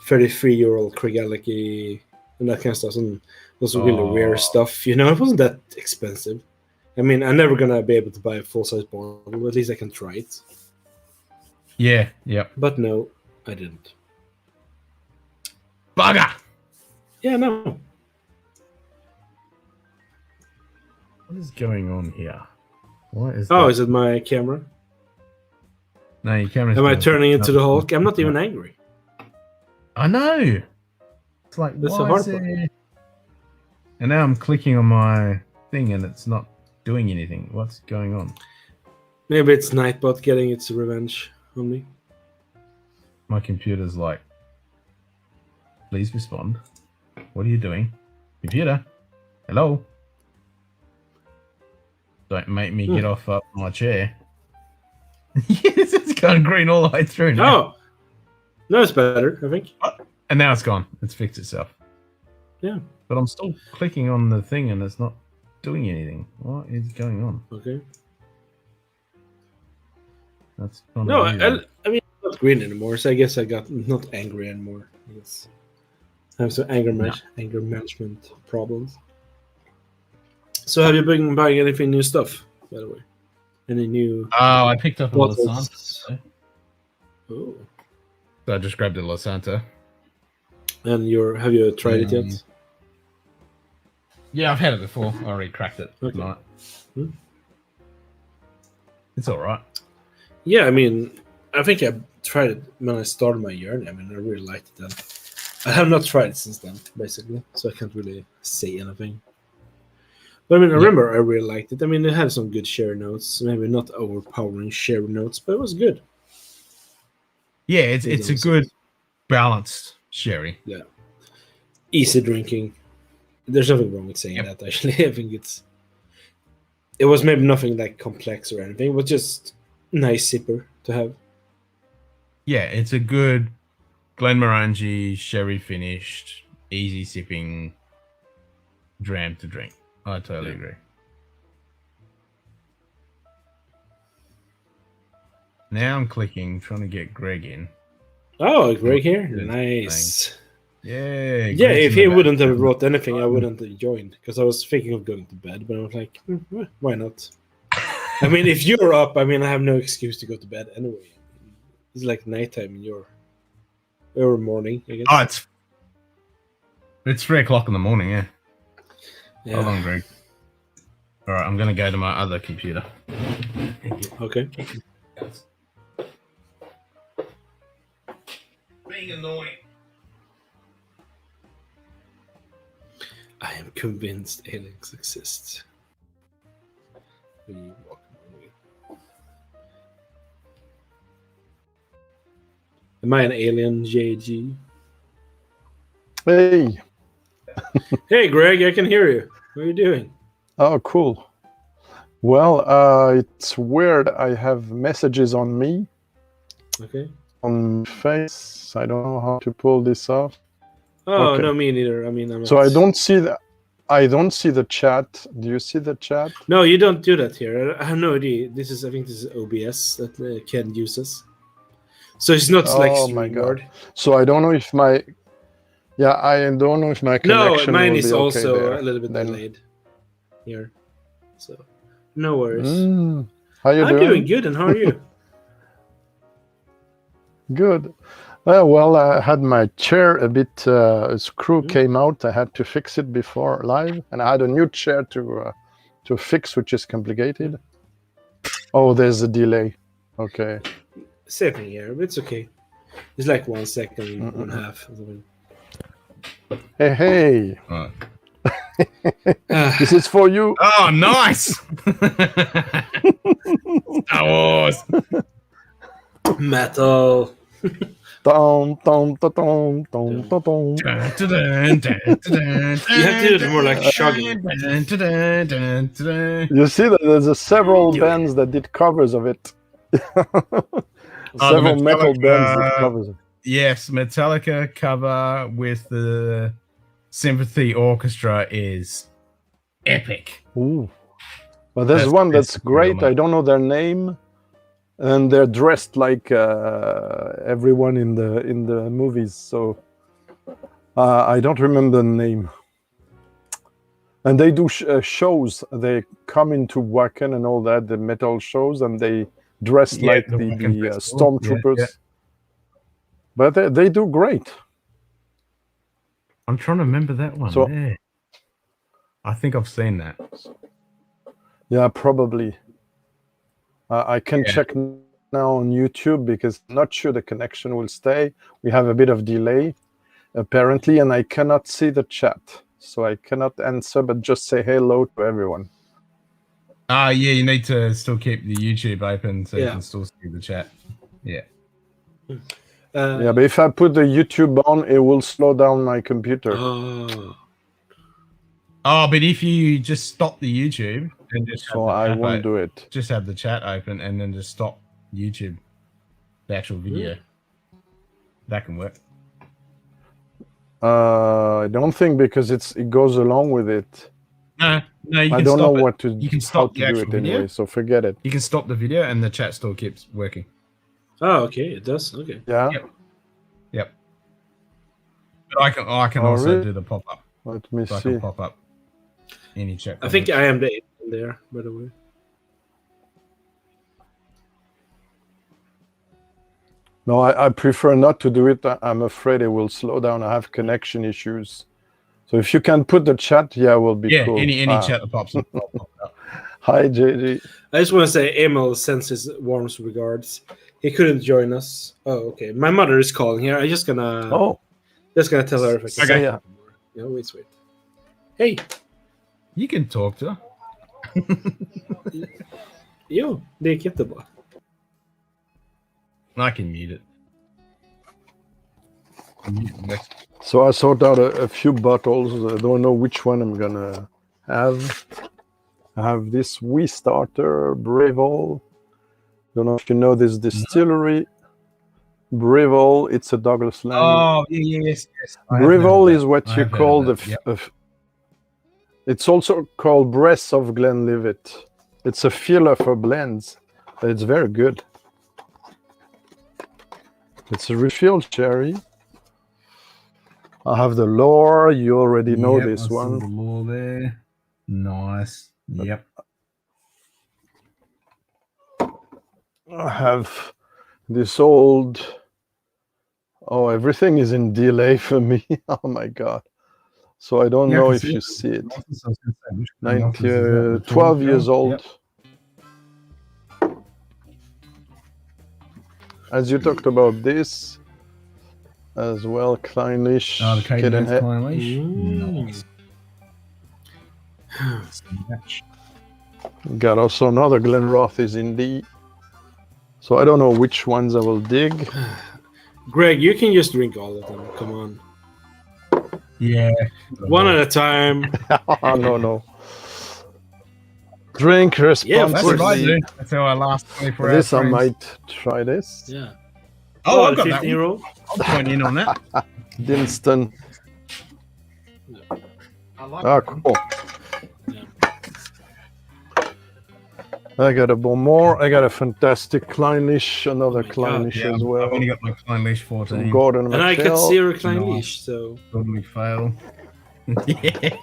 33-year-old Craigellachie, and that kind of stuff. Some really rare stuff, It wasn't that expensive. I mean, I'm never gonna be able to buy a full-size bottle, but at least I can try it. Yeah, yep. But no, I didn't. Bugger! Yeah, no. What is going on here? What is Oh, that? is it my camera? No, your camera's... Am I turning into the Hulk? I'm not even angry. I know! It's like, That's why the hard is part. there... And now I'm clicking on my thing and it's not doing anything. What's going on? Maybe it's Nightbot getting its revenge on me. My computer's like, please respond. What are you doing? Computer? Hello? Don't make me get off up my chair. Yes, it's gone green all the way through now. Oh! No, it's better, I think. And now it's gone. It's fixed itself. Yeah. But I'm still clicking on the thing and it's not doing anything. What is going on? Okay. That's kind No, of I mean, I'm not green anymore, so I guess I got not angry anymore. I guess I have some anger management problems. So have you been buying anything new stuff, by the way? Any new... Oh, I picked up a bottles? Lasanta. Oh. So I just grabbed a Lasanta. And have you tried it yet? Yeah, I've had it before. I already cracked it Okay. tonight. Hmm. It's all right. Yeah, I mean, I think I tried it when I started my journey. I mean, I really liked it then. I have not tried it since then, basically, so I can't really say anything. But I mean, I remember I really liked it. I mean, it had some good sherry notes, maybe not overpowering sherry notes, but it was good. Yeah, it's a good balanced sherry. Yeah, easy drinking. There's nothing wrong with saying that. Actually, I think it was maybe nothing like complex or anything. It was just nice sipper to have. Yeah, it's a good Glenmorangie sherry finished, easy sipping dram to drink. I totally agree. Now I'm clicking, trying to get Greg in. Oh, Greg here? Nice. Yeah. Yeah, Greg's if in he the wouldn't have background. wrote anything, I wouldn't have joined because I was thinking of going to bed, but I was like, why not? I mean, if you're up, I mean, I have no excuse to go to bed anyway. It's like nighttime in your morning, I guess. Oh, it's 3 o'clock in the morning, yeah. Hold on, Greg. All right, I'm going to go to my other computer. Okay. Being annoying. I am convinced aliens exist. Am I an alien, JG? Hey. Hey, Greg, I can hear you. What are you doing? Oh, cool. Well, it's weird. I have messages on me. Okay. On face. I don't know how to pull this off. Oh, Okay. no, me neither. I mean, I'm So I don't see the. I don't see the chat. Do you see the chat? No, you don't do that here. I have no idea. I think this is OBS that Ken uses. So it's not like Oh my StreamYard. god. So I don't know if my. Yeah, I don't know if my connection No, mine will is be okay also there. a little bit Then- delayed here. So, no worries. How you I'm doing? doing good, and how are you? Good. Well, I had my chair a bit, a screw came out. I had to fix it before live, and I had a new chair to fix, which is complicated. Oh, there's a delay. Okay. Same thing here, but it's okay. It's like 1 second, 1.5 or something. Hey, hey. This is for you. Oh, nice. Star Wars. Metal. Dum, dum, dum, dum, dum, dum, dum. You have to do it more like chugging. You see that there's several bands that did covers of it. Several metal bands that covers it. Yes, Metallica cover with the Sympathy Orchestra is epic. Ooh. Well, there's That's one that's pretty great. cool, I don't know their name, and they're dressed like everyone in the movies. So I don't remember the name. And they do shows. They come into Wacken and all that, the metal shows, and they dress like the the Wacken Festival. stormtroopers. Yeah. But they do great. I'm trying to remember that one. So- yeah. I think I've seen that. Yeah, probably. I can check now on YouTube because I'm not sure the connection will stay. We have a bit of delay, apparently, and I cannot see the chat. So I cannot answer, but just say hello to everyone. Yeah, you need to still keep the YouTube open so you Yeah. can still see the chat. Yeah. Yeah, but if I put the YouTube on, it will slow down my computer. Oh, but if you just stop the YouTube and just have So the I chat won't do it. Just have the chat open and then just stop YouTube, the actual video. That can work. I don't think because it goes along with it. No, you I can don't know stop it. what to You can how stop to the do actual it anyway. video. So forget it. You can stop the video and the chat still keeps working. Oh, okay, it does. Okay. Yeah. Yep. But I can Oh, also really? do the pop up. Let me So I see. can pop up any chat. I think I am the alien there, by the way. No, I prefer not to do it. I'm afraid it will slow down. I have connection issues. So if you can put the chat, yeah, will be Yeah, cool. any chat that pops up. I'll pop it up. Hi, JD. I just want to say Emil sends his warmest regards. He couldn't join us. Oh, okay. My mother is calling here. I'm just gonna tell her if I can. Okay. Yeah, wait. Hey, you can talk to her. Jo, det gick jättebra. I can mute it. So I sorted out a few bottles. I don't know which one I'm gonna have. I have this Wee Starter Breville. Don't know if you know this distillery. Breville, it's a Douglas Lang. Oh, yes. Breville is what you call it's also called Breath of Glenlivet. It's a filler for blends. It's very good. It's a refilled cherry. I have the lore. You already know this one. The lore there. Nice. Yep. I have this old. Oh, everything is in delay for me. Oh my god. So I don't know if you see it. 12 years old. Yep. As you talked about this as well, Kleinlich. Oh, the Kleinlich. Nice. Got also another Glenrothes is in D. So I don't know which ones I will dig. Greg, you can just drink all of them. Come on. Yeah. One at a time. No. Drink responsibly. Yeah, that's what I do. That's how I last 24 hours. This I might try this. Yeah. Oh, I've got 15-year-old. I'll join in on that. Dinston. I like cool. I got a Beaumont. I got a fantastic Kleinlich, another Kleinlich as well. I've only got my Kleinlich 14. Gordon and I got McHale. 0 Kleinlich, so totally fail. Yeah.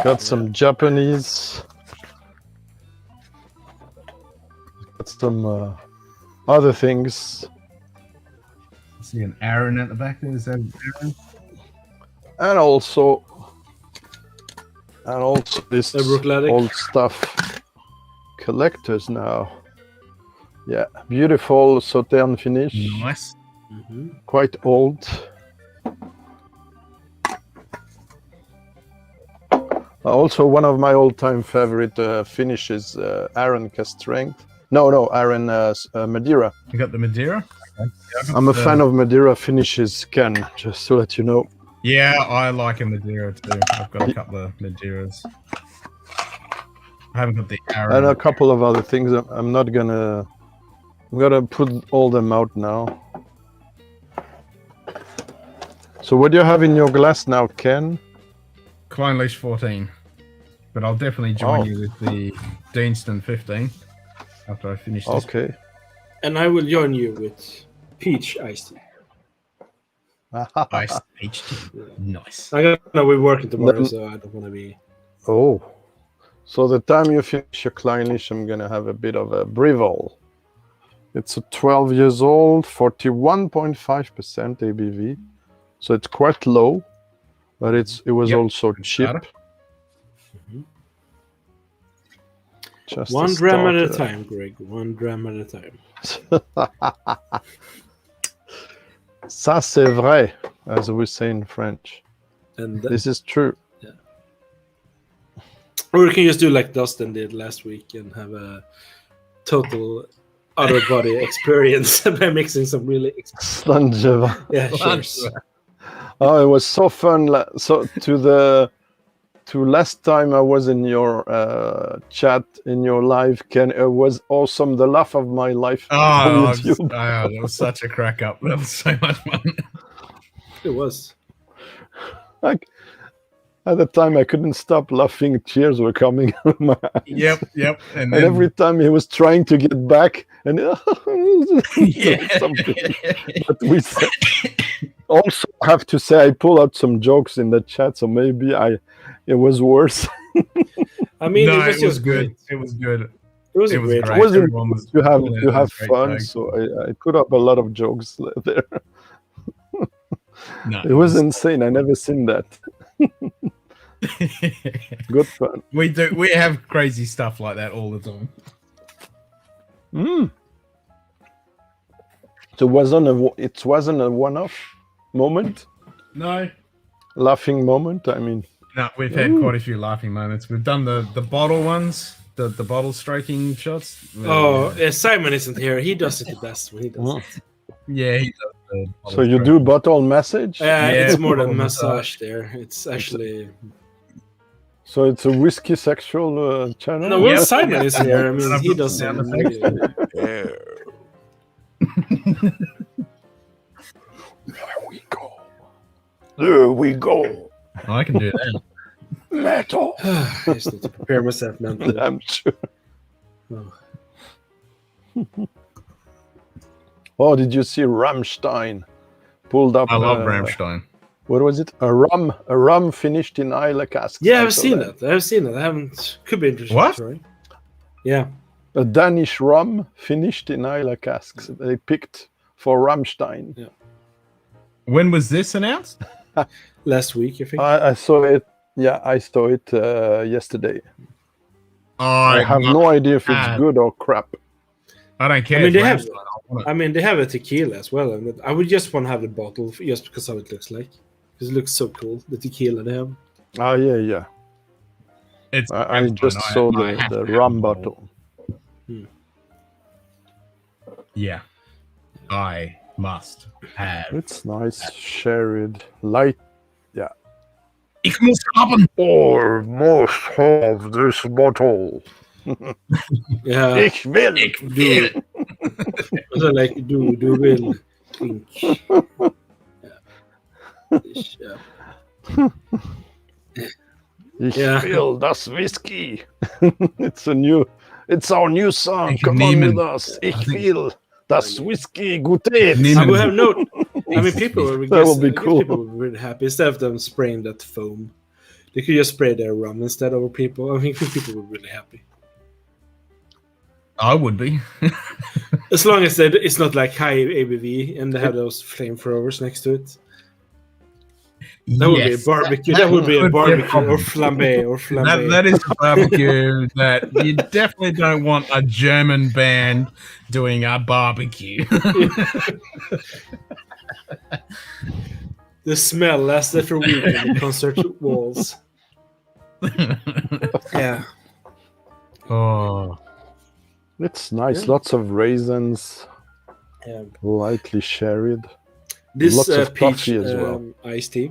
Got some Japanese. Got some other things. I see an Aaron at the back there. Is that Aaron? And also this old stuff. Collectors now. Yeah, beautiful Sauterne finish. Nice. Quite old. Also, one of my all-time favorite finishes, Aaron Strength. No, Aaron Madeira. You got the Madeira? Okay. Yeah, I'm a fan of Madeira finishes, Ken, just to let you know. Yeah, I like a Madeira too. I've got a couple of Madeiras. I haven't got the Aaron. And a couple of other things. I'm gonna put all them out now. So what do you have in your glass now, Ken? Kleinlich 14. But I'll definitely join you with the Deanston 15 after I finish this. Okay. And I will join you with peach iced tea. Iced peach tea. Nice. I don't know, we're working tomorrow, so I don't want to be... Oh. So the time you finish your Kleinlich, I'm going to have a bit of a Breville. It's a 12 years old, 41.5% ABV. So it's quite low, but it was also cheap. Just one dram at a time, Greg. 1 dram at a time. Ça c'est vrai, as we say in French. And this is true. Yeah. Or we can just do like Dustin did last week and have a total outer body experience by mixing some really Slangeva. Yeah, sure. Oh, it was so fun. So to last time I was in your chat, in your live, Ken, it was awesome. The laugh of my life on YouTube. That was such a crack up. That was so much fun. It was. Like, at the time, I couldn't stop laughing. Tears were coming out of my eyes. Yep. And every time he was trying to get back, and something. But we said, also have to say, I pulled out some jokes in the chat, so maybe it was worse. I mean, no, it was good. It was good. It was great. It wasn't to have fun, so I put up a lot of jokes there. No, It was insane. I never seen that. Good fun. We have crazy stuff like that all the time. So it wasn't a one-off moment. No, Laughing moment. I mean, no, we've had quite a few laughing moments. We've done the bottle ones, the bottle stroking shots. Oh, Simon isn't here. He does it the best when he does it. Yeah, he does. So you do bottle massage? It's more than bottle massage there. It's actually... So it's a whiskey sexual channel? No, well, Simon is here. I mean, he does it. There we go. Oh, I can do that. Metal. I just need to prepare myself mentally. I'm sure. Oh, did you see Rammstein pulled up? I love Rammstein. What was it? A rum finished in Isla cask. Yeah, I've seen that. I haven't. Could be interesting. What? Right? Yeah. A Danish rum finished in Isla casks. They picked for Rammstein. Yeah. When was this announced? Last week, I think. I saw it. Yeah, I saw it yesterday. I have no idea if it's good or crap. I don't care. I mean, they have a tequila as well. And I would just want to have the bottle just because how it looks like. Because it looks so cool. The tequila they have. Oh yeah. I just saw the rum bottle. Yeah, I must have. It's nice, sherried, light. Yeah. Ich muss haben. Or must have this bottle. Yeah. Ich will. Do. Also like do will. Think. Ich will das whiskey. It's our new song. Come on with us. Ich will das whiskey gute. I will have no. I mean, people will That will be cool. People will be really happy instead of them spraying that foam. They could just spray their rum instead over people. I think people will be really happy. I would be. As long as it's not like high ABV and they have those flamethrowers next to it. That would be a barbecue. That would be a barbecue or flambe. That is a barbecue that you definitely don't want a German band doing a barbecue. The smell lasted for a week in the concert walls. Yeah. Oh. It's nice. Lots of raisins. Yeah. Lightly sherried. This Lots of peach coffee as well. iced tea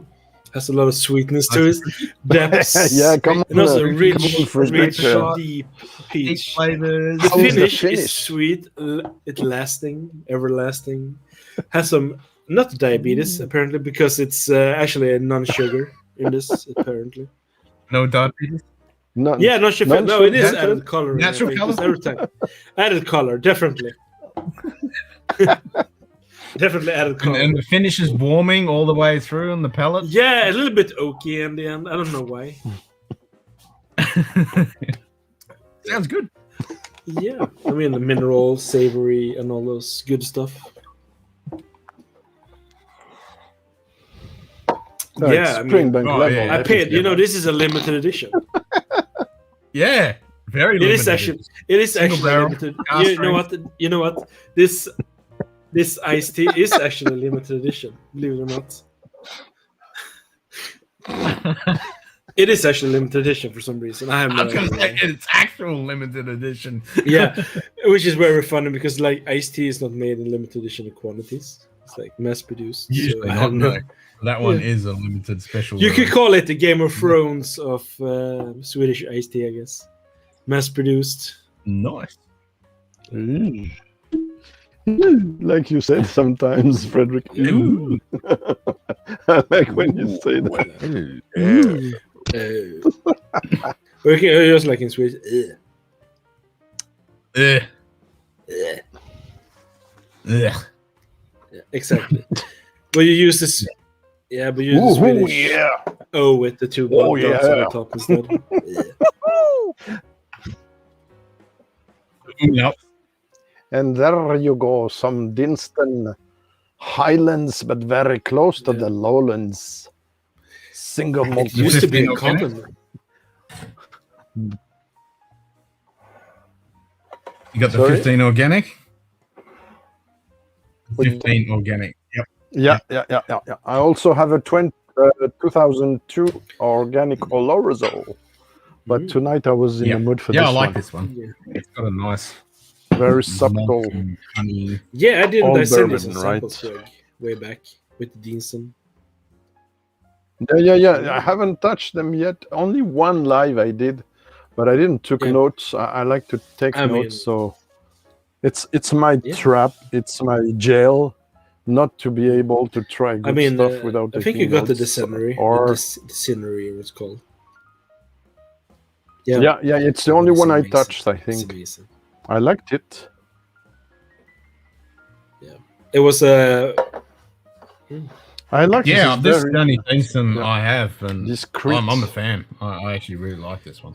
has a lot of sweetness to it. Depths. Yeah, come on. And also rich, Come deep peach. Flavors. The finish is sweet, everlasting. Has some, not diabetes apparently, because it's actually a non-sugar in this apparently. No diabetes? No sugar. No, it is added color. Natural color? Every time. Added color, definitely. Definitely added color. And the finish is warming all the way through on the pellet? Yeah, a little bit oaky in the end. I don't know why. Sounds good. Yeah, I mean the mineral, savory, and all those good stuff. Yeah, Springbank level. yeah. I paid. This is a limited edition. Yeah, very limited. It is actually barrel, limited. cast You know what? This iced tea is actually a limited edition. Believe it or not. It is actually limited edition for some reason. I have no idea. It's actual limited edition. Yeah, which is very funny because like iced tea is not made in limited edition quantities. It's like mass produced. Usually so not. No. That one is a limited special. You could call it the Game of Thrones of Swedish iced tea, I guess. Mass produced. Nice. Like you said sometimes, Frederick. I like when you say that. Just like in Swedish. Yeah, exactly. But you use this. Yeah, but you use the Swedish. Oh, with the two dots on the top instead. Yep. And there you go, some Dinston highlands, but very close to the lowlands. Single malt. It used to be a 15 organic? cotton. You got the Sorry? 15 organic? 15 organic. Yep. Yeah. I also have a 2002 organic Oloroso. But tonight I was in the mood for this I one. like this one. Yeah. It's got a nice, Very subtle. honey. Yeah, I didn't. All I sent you bourbon, some right? samples, Greg, way back with the Dinkum. Yeah. I haven't touched them yet. Only one live I did, but I didn't took notes. I like to take notes, so it's my trap. It's my jail, not to be able to try good stuff without. I think you taking got the notes, distillery, or the distillery, it's called. Yeah. It's the only It's one amazing. I touched. I It's think amazing. I liked it. Yeah, it was a. I like. Yeah, this this is is very the only Dinkum I have, and discreet. I'm a fan. I actually really like this one.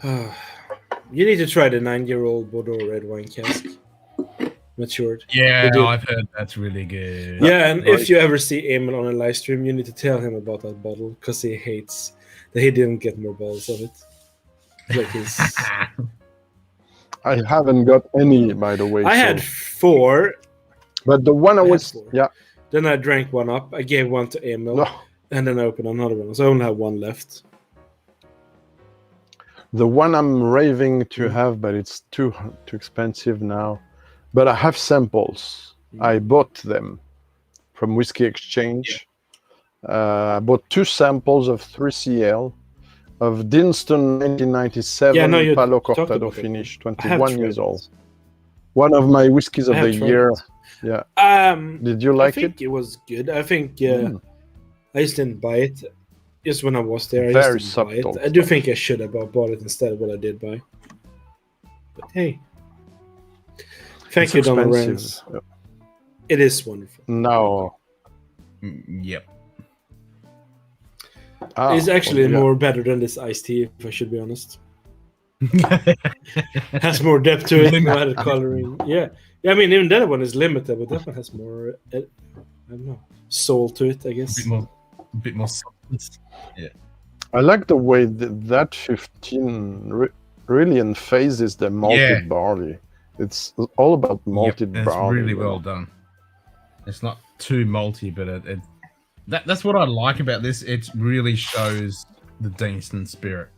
You need to try the 9-year-old Bordeaux red wine cask, matured. Yeah, They did- I've heard that's really good. Yeah, and if you ever see Emil on a live stream, you need to tell him about that bottle because he hates that he didn't get more bottles of it. Like his... I haven't got any, by the way. I had 4. But the one I was, Then I drank one up. I gave one to Emil, and then I opened another one. So I only have one left. The one I'm raving to have, but it's too expensive now. But I have samples. I bought them from Whiskey Exchange. I bought 2 samples of 3CL of Dinston 1997 Palo Cortado finish, 21 years old. One of my whiskeys of the year. Yeah. Did you like I think it was good. I think I just didn't buy it. Just when I was there, I Very just didn't buy subtle it. I do think I should have bought it instead of what I did buy. But hey, thank you, Donald Rance. It is wonderful. No. Yep. It's actually more better than this iced tea, if I should be honest. Has more depth to it, more added coloring. Yeah. I mean, even that one is limited, but that one has more, I don't know, soul to it, I guess. A bit more substance. Yeah. I like the way that 15 really emphases the malted barley. It's all about malted It's barley. really well done. It's not too malty, but that's what I like about this. It really shows the Dinkum spirit.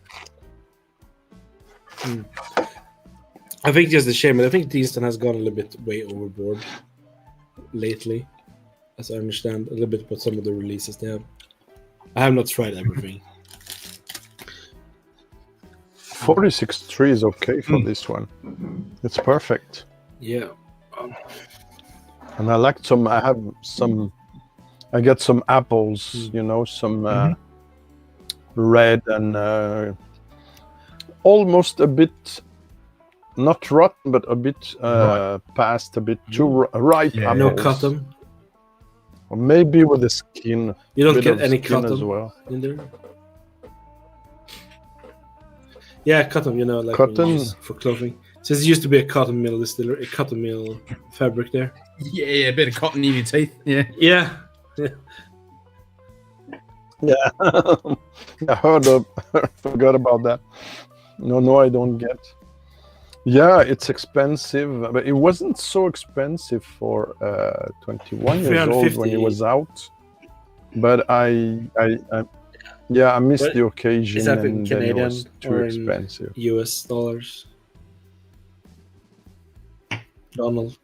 I think just a shame, but I think Dinkum has gone a little bit way overboard lately, as I understand a little bit about some of the releases they have. I have not tried everything. 46.3 is okay for this one. It's perfect. Yeah. And I like some. I have some. I get some apples. You know, some red and almost a bit. Not rotten, but a bit past, a bit too ripe. Yeah, apples. no cotton. Or maybe with the skin. You don't bit get of any skin cotton as well. in there. Yeah, cotton. You know, like Cotton for clothing. Since it used to be a cotton mill distillery, a cotton mill fabric there. Yeah, a bit of cotton in your teeth. Yeah. Yeah. Yeah. I forgot about that. No, I don't get. Yeah, it's expensive, but it wasn't so expensive for 21 years old when it was out. But I missed What? the occasion, Is that in and then it Canadian was too or expensive. in US dollars? Donald.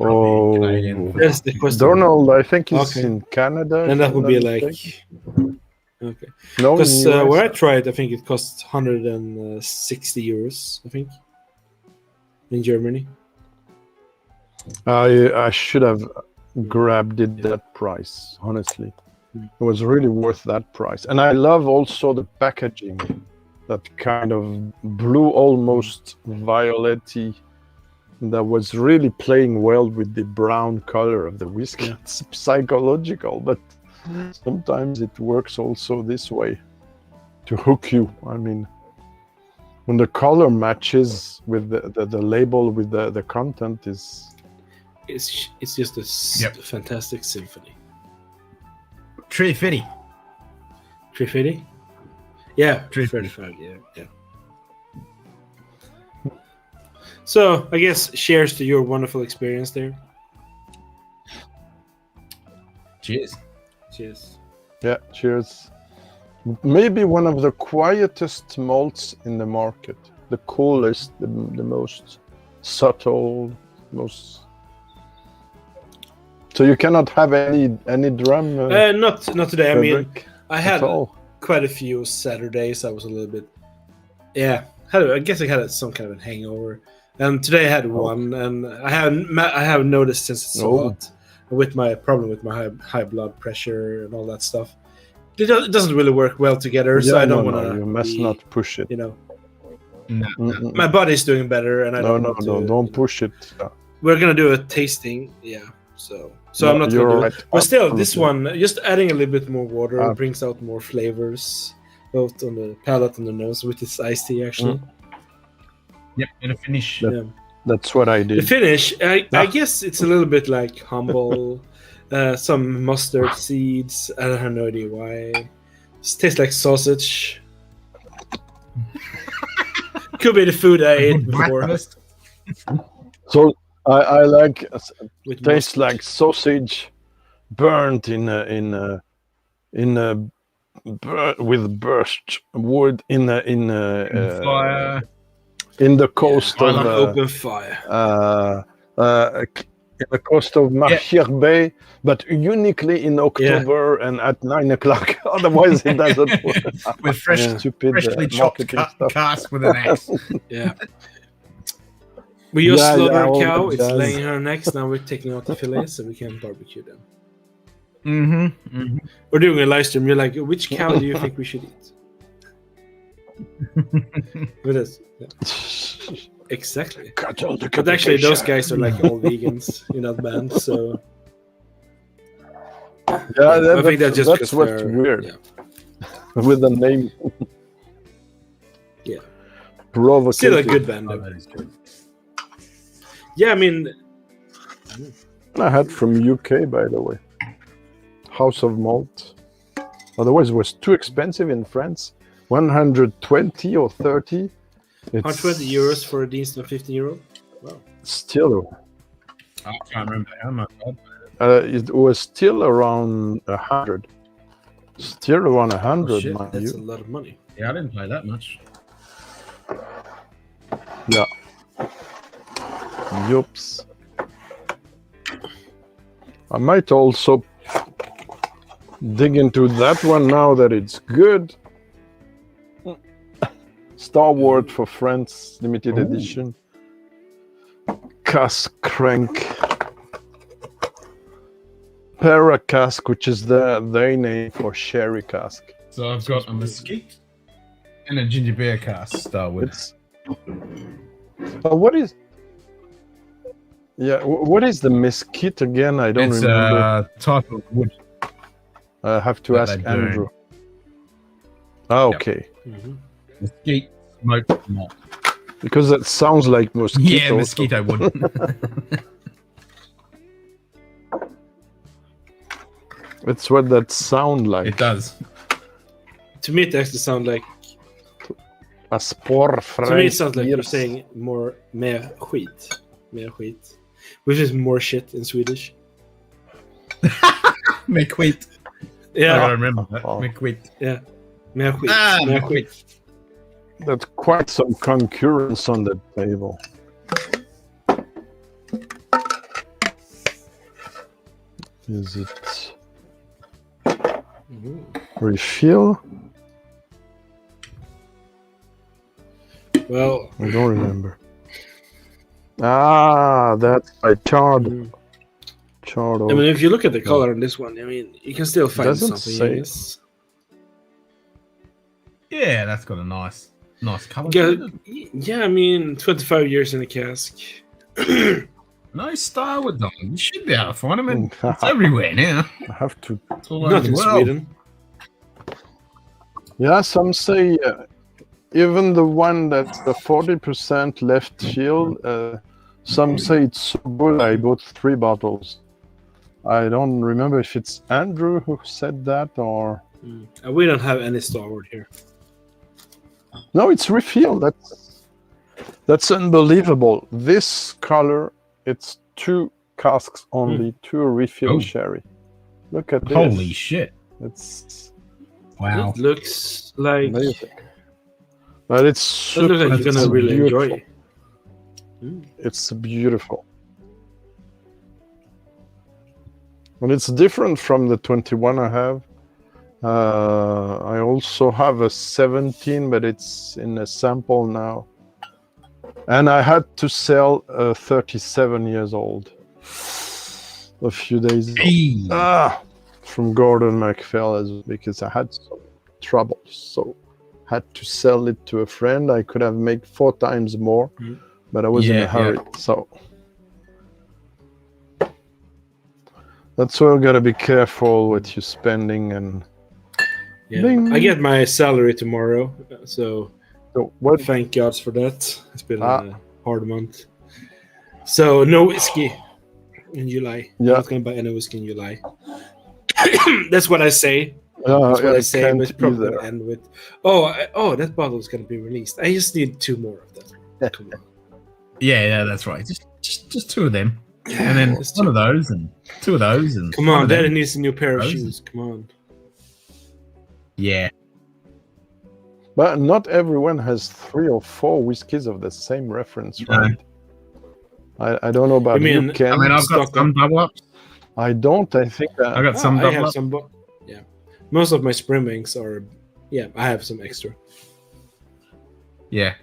Oh, That's the question. Donald, I think he's Okay. in Canada. And that would be if I'm like, not mistaken. okay. No, in Because US. where I tried, I think it cost 160 euros. I think in Germany. I should have grabbed it that price, honestly. It was really worth that price. And I love also the packaging, that kind of blue, almost violet-y, that was really playing well with the brown color of the whiskey. It's psychological, but sometimes it works also this way to hook you. I mean, when the color matches with the label, with the content, is It's just a fantastic symphony. 350. 350? Yeah, 350. 35. Yeah. So I guess cheers to your wonderful experience there. Cheers. Cheers. Yeah, cheers. Maybe one of the quietest malts in the market. The coolest, the most subtle, most. So you cannot have any drum. Not today. I mean, Frederick, I had at all. quite a few Saturdays. I was a little bit, yeah. I guess I had some kind of a hangover, and today I had one, and I have noticed since it's so hot, with my problem with my high blood pressure and all that stuff. It doesn't really work well together, so I don't want to. You must not push it. You know, No. my body's doing better, and I don't. Don't push it. We're gonna do a tasting, yeah. So I'm not you're gonna do right. it. But still, this Absolutely. one, just adding a little bit more water brings out more flavors, both on the palate and the nose with this iced tea, actually. Yep, and a finish. That's what I did. The finish, I guess it's a little bit like humble, some mustard seeds. I don't have no idea why. It tastes like sausage. Could be the food I ate before. So I like With tastes mustard. like sausage burnt with burst wood in fire. In the coast I of like open fire. In the coast of Mahir Bay, but uniquely in October and at 9 o'clock. Otherwise, it doesn't work. With freshly chopped cask with an axe. Yeah. We just slaughtered a all cow. the It's jazz. laying her next. Now we're taking out the fillets so we can barbecue them. Mm-hmm. We're doing a live stream. You're like, which cow do you think we should eat? With us. Yeah. Exactly. But actually, those guys are like all vegans in that band, so. Yeah, I think that's just because what's they're- weird yeah. with the name. Yeah. Provocative. Still a good band, though. Yeah, I mean, I had from UK, by the way. House of Malt. Otherwise, it was too expensive in France. 120 or 30. It's 120 euros for a decent 50 euro. Wow. still. I can't remember how much. It was still around 100. Still around 100, Oh, shit, mind that's a you. lot of money. Yeah, I didn't pay that much. Yeah. Yups. I might also dig into that one now that it's good. Star Wars for France limited edition. Cask Crank. Para cask, which is their name for sherry cask. So I've got a mesquite and a ginger beer cask Star with. It's what is? Yeah, what is the mesquite again? I don't It's remember. a type of wood. I have to that ask they burn. Andrew. Ah, okay. Mesquite smoked malt. Because that sounds like mosquito. Yeah, mosquito wood. It's what that sound like. It does. To me, it actually sounds like. A spore To me, it sounds like you're saying more mer skit. Mer skit. Which is more shit in Swedish. Mesquite. Yeah. I gotta remember that. Mesquite. Yeah. Mer skit. Ah, Mer mesquite. skit. That's quite some concurrence on the table. Is it refill? Well, I don't remember. Ah, that's by charred. Charred. I mean, if you look at the color on this one, I mean, you can still find Doesn't something. say. I guess. Yeah, that's got a nice colour. Yeah, I mean, 25 years in a cask. No Star Wars on. You should be able to find them. It's everywhere now. I have to. It's all over Not the in world. Sweden. Yeah, some say even the one that's the 40% left shield, some say it's so good I bought 3 bottles. I don't remember if it's Andrew who said that or We don't have any Star Wars here. no, it's refilled. That's unbelievable. This color, it's 2 casks only, 2 refill sherry. Look at this. Holy shit! It's wow. It looks like amazing. But it's it looks like you're gonna really beautiful. enjoy it. It's beautiful. And it's different from the 21 I have. I also have a 17, but it's in a sample now. And I had to sell a 37 years old a few days ago. From Gordon MacPhail because I had some trouble. So had to sell it to a friend. I could have made 4 times more, but I was in a hurry. So that's why you gotta be careful what you're spending and. Yeah, I get my salary tomorrow, so what? Thank God for that. It's been a hard month. So no whiskey in July. I'm not gonna buy any whiskey in July. That's what I say. That's what I say. But it's probably gonna end with, that bottle is gonna be released. I just need 2 more of that. Come on. Yeah, that's right. Just 2 of them, and then one of those, and 2 of those, and come on, Daddy needs a new pair of shoes. Come on. Yeah. But not everyone has 3 or 4 whiskeys of the same reference, right? I don't know about you, Ken. I mean, I've got some double ups. I don't. I think I got some double I have ups. some. Yeah, most of my Springbanks are. Yeah, I have some extra. Yeah.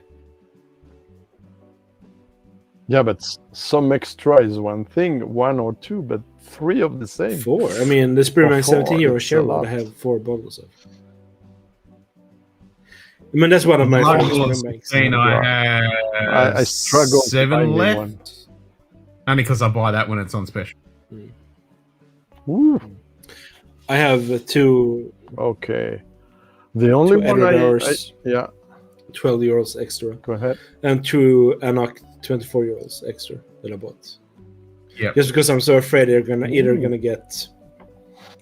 Yeah, but some extra is one thing, 1 or 2, but 3 of the same. 4. I mean, the Spearmint 17 euro it's a Sherwood, lot. I have 4 bottles of. I mean, that's one of my favorite Spearmints. I struggle to 7 find left. one. Only because I buy that when it's on special. Ooh. I have 2. Okay. The only 2 one Editors, 12 euros extra. Go ahead. And 2 Anok 24 euros extra that I bought. Yeah. Just because I'm so afraid they're gonna either gonna get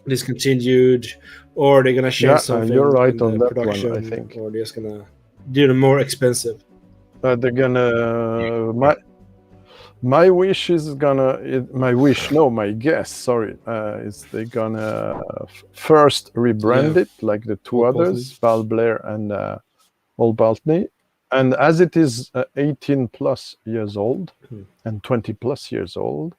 discontinued or they're gonna change something. You're right in on the that one, production, I think. or they're just gonna do them more expensive. They're gonna my wish is gonna my guess is they're gonna first rebrand it like the 2 others, Val Blair and Old Baltney, and as it is 18 plus years old and 20 plus years old,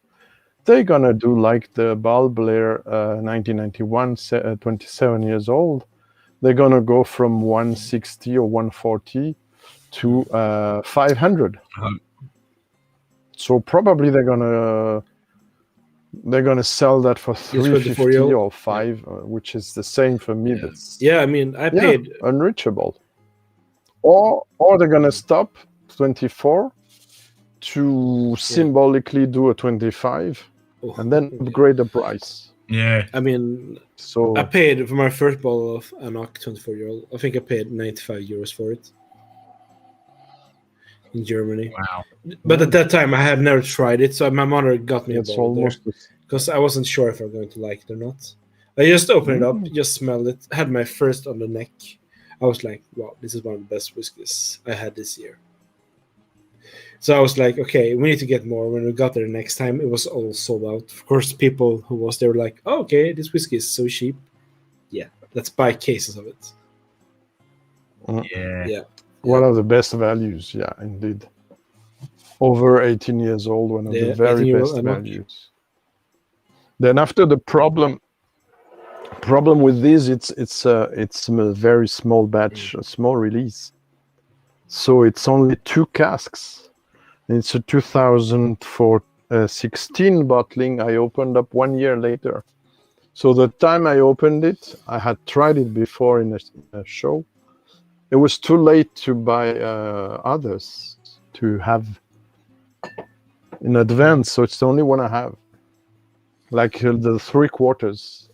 they're gonna do like the Val Blair 1991 27 years old. They're gonna go from 160 or 140 to 500. So probably they're gonna sell that for 350 or 5, which is the same for me. Yeah, I mean, I paid unreachable. Or they're gonna stop 24 to symbolically do a 25 and then upgrade the price. Yeah, I mean, so I paid for my first bottle of Anok 24 year old. I think I paid 95 euros for it in Germany. Wow! But at that time, I had never tried it, so my mother got me a it's bottle there almost because I wasn't sure if I'm going to like it or not. I just opened it up, just smelled it, had my first on the neck. I was like, wow, this is one of the best whiskeys I had this year. So I was like, okay, we need to get more. When we got there next time, it was all sold out. Of course, people who was there were like, oh, okay, this whiskey is so cheap. Yeah, let's buy cases of it. Yeah. One of the best values, indeed. Over 18 years old, one of the very best values. Then after the problem with this, it's a very small batch, a small release. So it's only 2 casks. It's a 2016 bottling I opened up 1 year later. So the time I opened it, I had tried it before in a show. It was too late to buy others to have in advance, so it's the only one I have. Like the 3/4.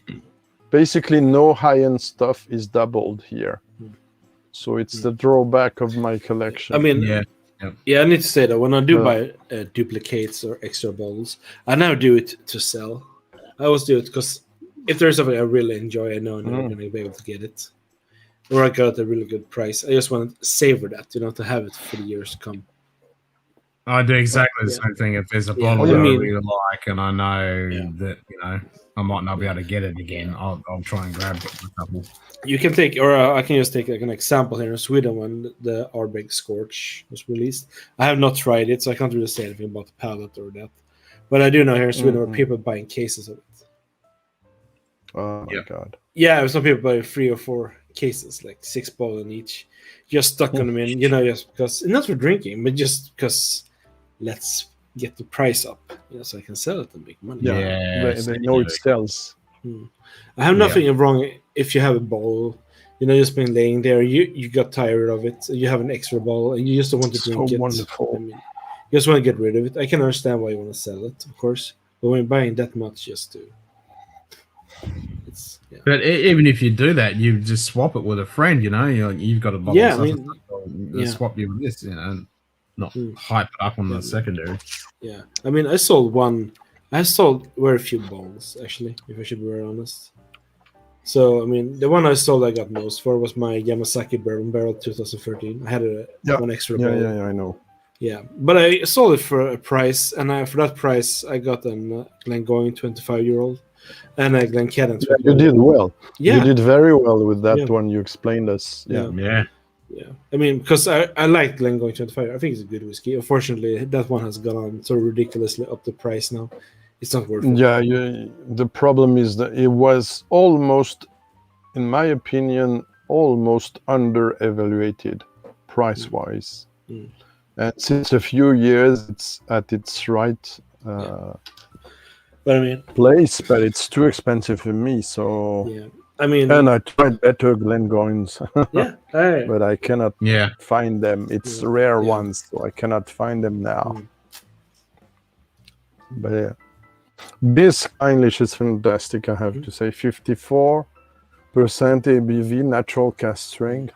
Basically, no high-end stuff is doubled here. So it's the drawback of my collection. I mean, I need to say that when I do buy duplicates or extra bottles, I now do it to sell. I always do it because if there's something I really enjoy, I know I'm never going to be able to get it. Or I got a really good price. I just want to savor that, to have it for the years to come. I do exactly the same thing. If there's a bottle Yeah. that I I mean- really like and I know that, I might not be able to get it again, I'll try and grab a couple. You can take, or I can just take like an example here in Sweden when the Ardbeg Scotch was released. I have not tried it, so I can't really say anything about the palate or that. But I do know here in Sweden where people buying cases of it. Oh my god. Yeah, some people buy 3 or 4 cases, like 6 bottles in each. Just stuck on them in, just because, not for drinking, but just because let's get the price up, so I can sell it and make money. Yeah, they know it sells. I have nothing wrong if you have a bowl, just been laying there, you got tired of it, you have an extra bowl, and you just don't want to drink it. Wonderful. I mean, you just want to get rid of it. I can understand why you want to sell it, of course, but when buying that much, just to, it's But even if you do that, you just swap it with a friend. You've got a bottle. Yeah, of I stuff mean, and swap you with this. And not hype it up on the secondary. Yeah, I mean, I sold very few bowls, actually, if I should be very honest. So, I mean, the one I sold I got most for was my Yamazaki Bourbon Barrel 2013. I had one extra bowl. Yeah, I know. Yeah, but I sold it for a price, and for that price, I got a Glengoyne 25-year-old and a Glencairn. You did well. Yeah. You did very well with that one you explained us. Yeah. I mean, because I like Glengoyne 25. I think it's a good whiskey. Unfortunately, that one has gone on so ridiculously up the price now. It's not worth it. Yeah, the problem is that it was almost, in my opinion, almost under-evaluated price-wise. And since a few years, it's at its right But I mean, place, but it's too expensive for me. So I mean, and I tried better Glengoynes, Yeah, but I cannot find them. It's rare ones, so I cannot find them now. But yeah, this English is fantastic. I have to say, 54% ABV, natural cask strength.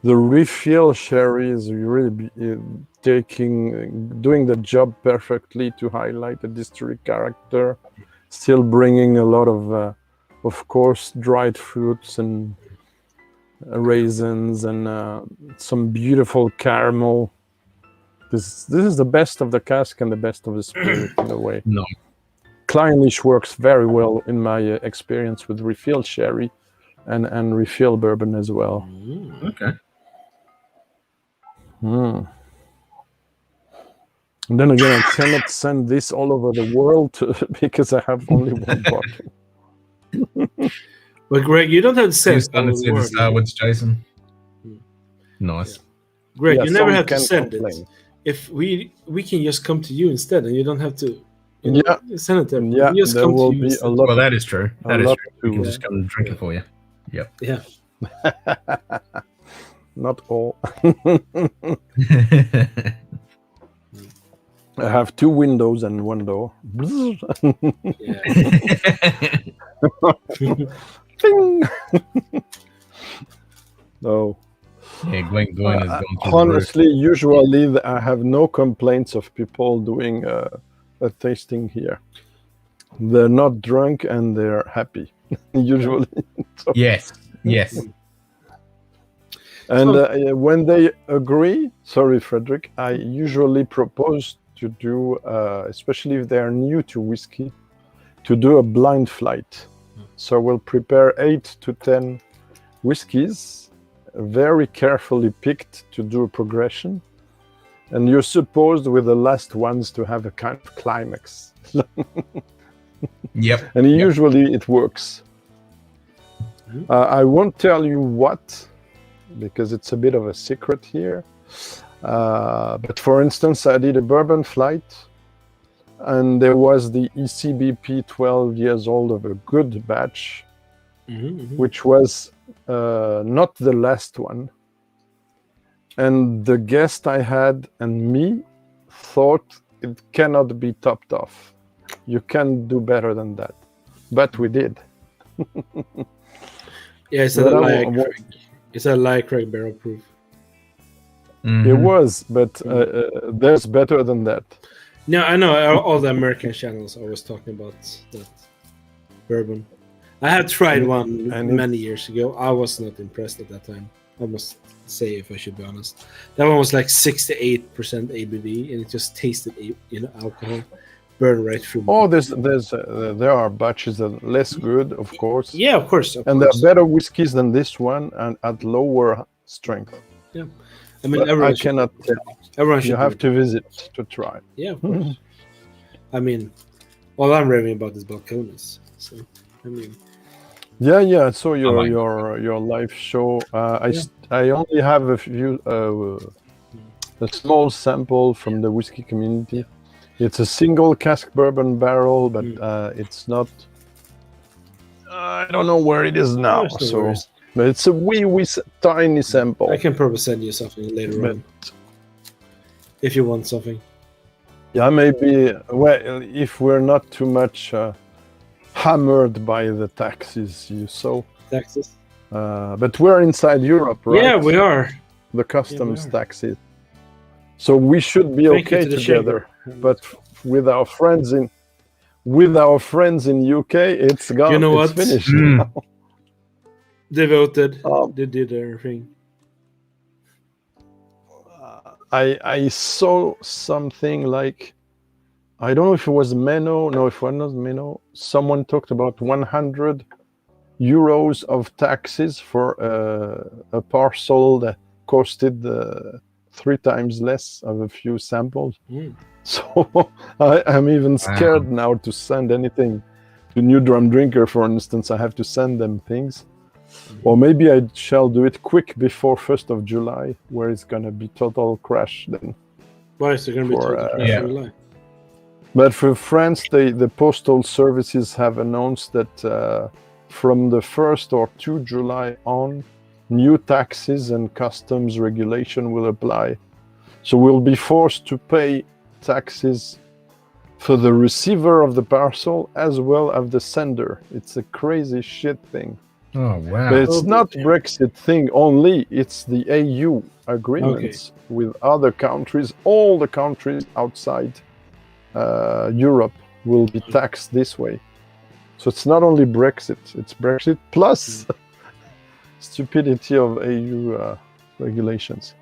The refill sherry is really doing the job perfectly to highlight the distillery character, still bringing a lot of course, dried fruits and raisins and some beautiful caramel. This is the best of the cask and the best of the spirit in a way. No. Clynelish works very well in my experience with refill sherry and refill bourbon as well. Okay. And then again, I cannot send this all over the world because I have only one bottle. But Greg, you don't have to send You've done all it the to the word. Star Woods, Jason. Nice. Greg, Yeah, you never some have to can send complain. it. If we can just come to you instead, and you don't have to send it there. Yeah, We just there come to will you be instead. a lot. Well, that is true. a That is lot true. We can to- just come and drink it for you. Yep. Yeah. Not all. I have 2 windows and 1 door. Ding! No. Yeah, Glengoyne has gone through the roof. Honestly, usually I have no complaints of people doing a tasting here. They're not drunk and they're happy, usually. So- Yes. And when they agree, sorry, Frederick, I usually propose to do, especially if they are new to whiskey, to do a blind flight. So we'll prepare 8 to 10 whiskeys, very carefully picked to do a progression. And you're supposed with the last ones to have a kind of climax. Yep. And usually it works. I won't tell you what, because it's a bit of a secret here. But for instance, I did a bourbon flight, and there was the ECBP 12 years old of a good batch, which was not the last one. And the guest I had and me thought it cannot be topped off. You can't do better than that. But we did. Yeah, it's a But I lie, wa- Craig. It's a lie, Craig, barrel proof. It was, but there's better than that. No, I know all the American channels always talking about that. bourbon. I had tried one And many years ago. I was not impressed at that time. I must say, if I should be honest, that one was like 68% ABV, and it just tasted, alcohol burn right through. Oh, there are batches that are less good, of course. Yeah, of course. And there are better whiskeys than this one, and at lower strength. Yeah, I mean, But I cannot tell. Everyone should You have to visit to try. Yeah, of course. I mean, all I'm raving about is balcones. So, I mean, Yeah. I saw your live show. I only have a small sample from the whiskey community. It's a single cask bourbon barrel, but it's not. I don't know where it is now. But it's a wee tiny sample. I can probably send you something later on if you want something. Yeah, maybe. Well, if we're not too much hammered by the taxes, you saw. Taxes. But we're inside Europe, right? Yeah, we are. The customs taxes. So we should be okay together. But with our friends in UK, it's gone. You know it's what? Finished. They voted. They did their thing. I saw something like, I don't know if it was Menno. No, if it was not Menno. Someone talked about 100 euros of taxes for a parcel that costed 3 times less of a few samples. So I'm even scared now to send anything to New Drum Drinker, for instance. I have to send them things. Or maybe I shall do it quick before 1st of July, where it's going to be total crash then. Why is it going to be total crash in July? But for France, the postal services have announced that from the 1st or 2 July on, new taxes and customs regulation will apply. So we'll be forced to pay taxes for the receiver of the parcel as well as the sender. It's a crazy shit thing. Oh, wow. But it's not Brexit thing only, it's the EU agreements with other countries. All the countries outside Europe will be taxed this way. So it's not only Brexit, it's Brexit plus stupidity of EU regulations.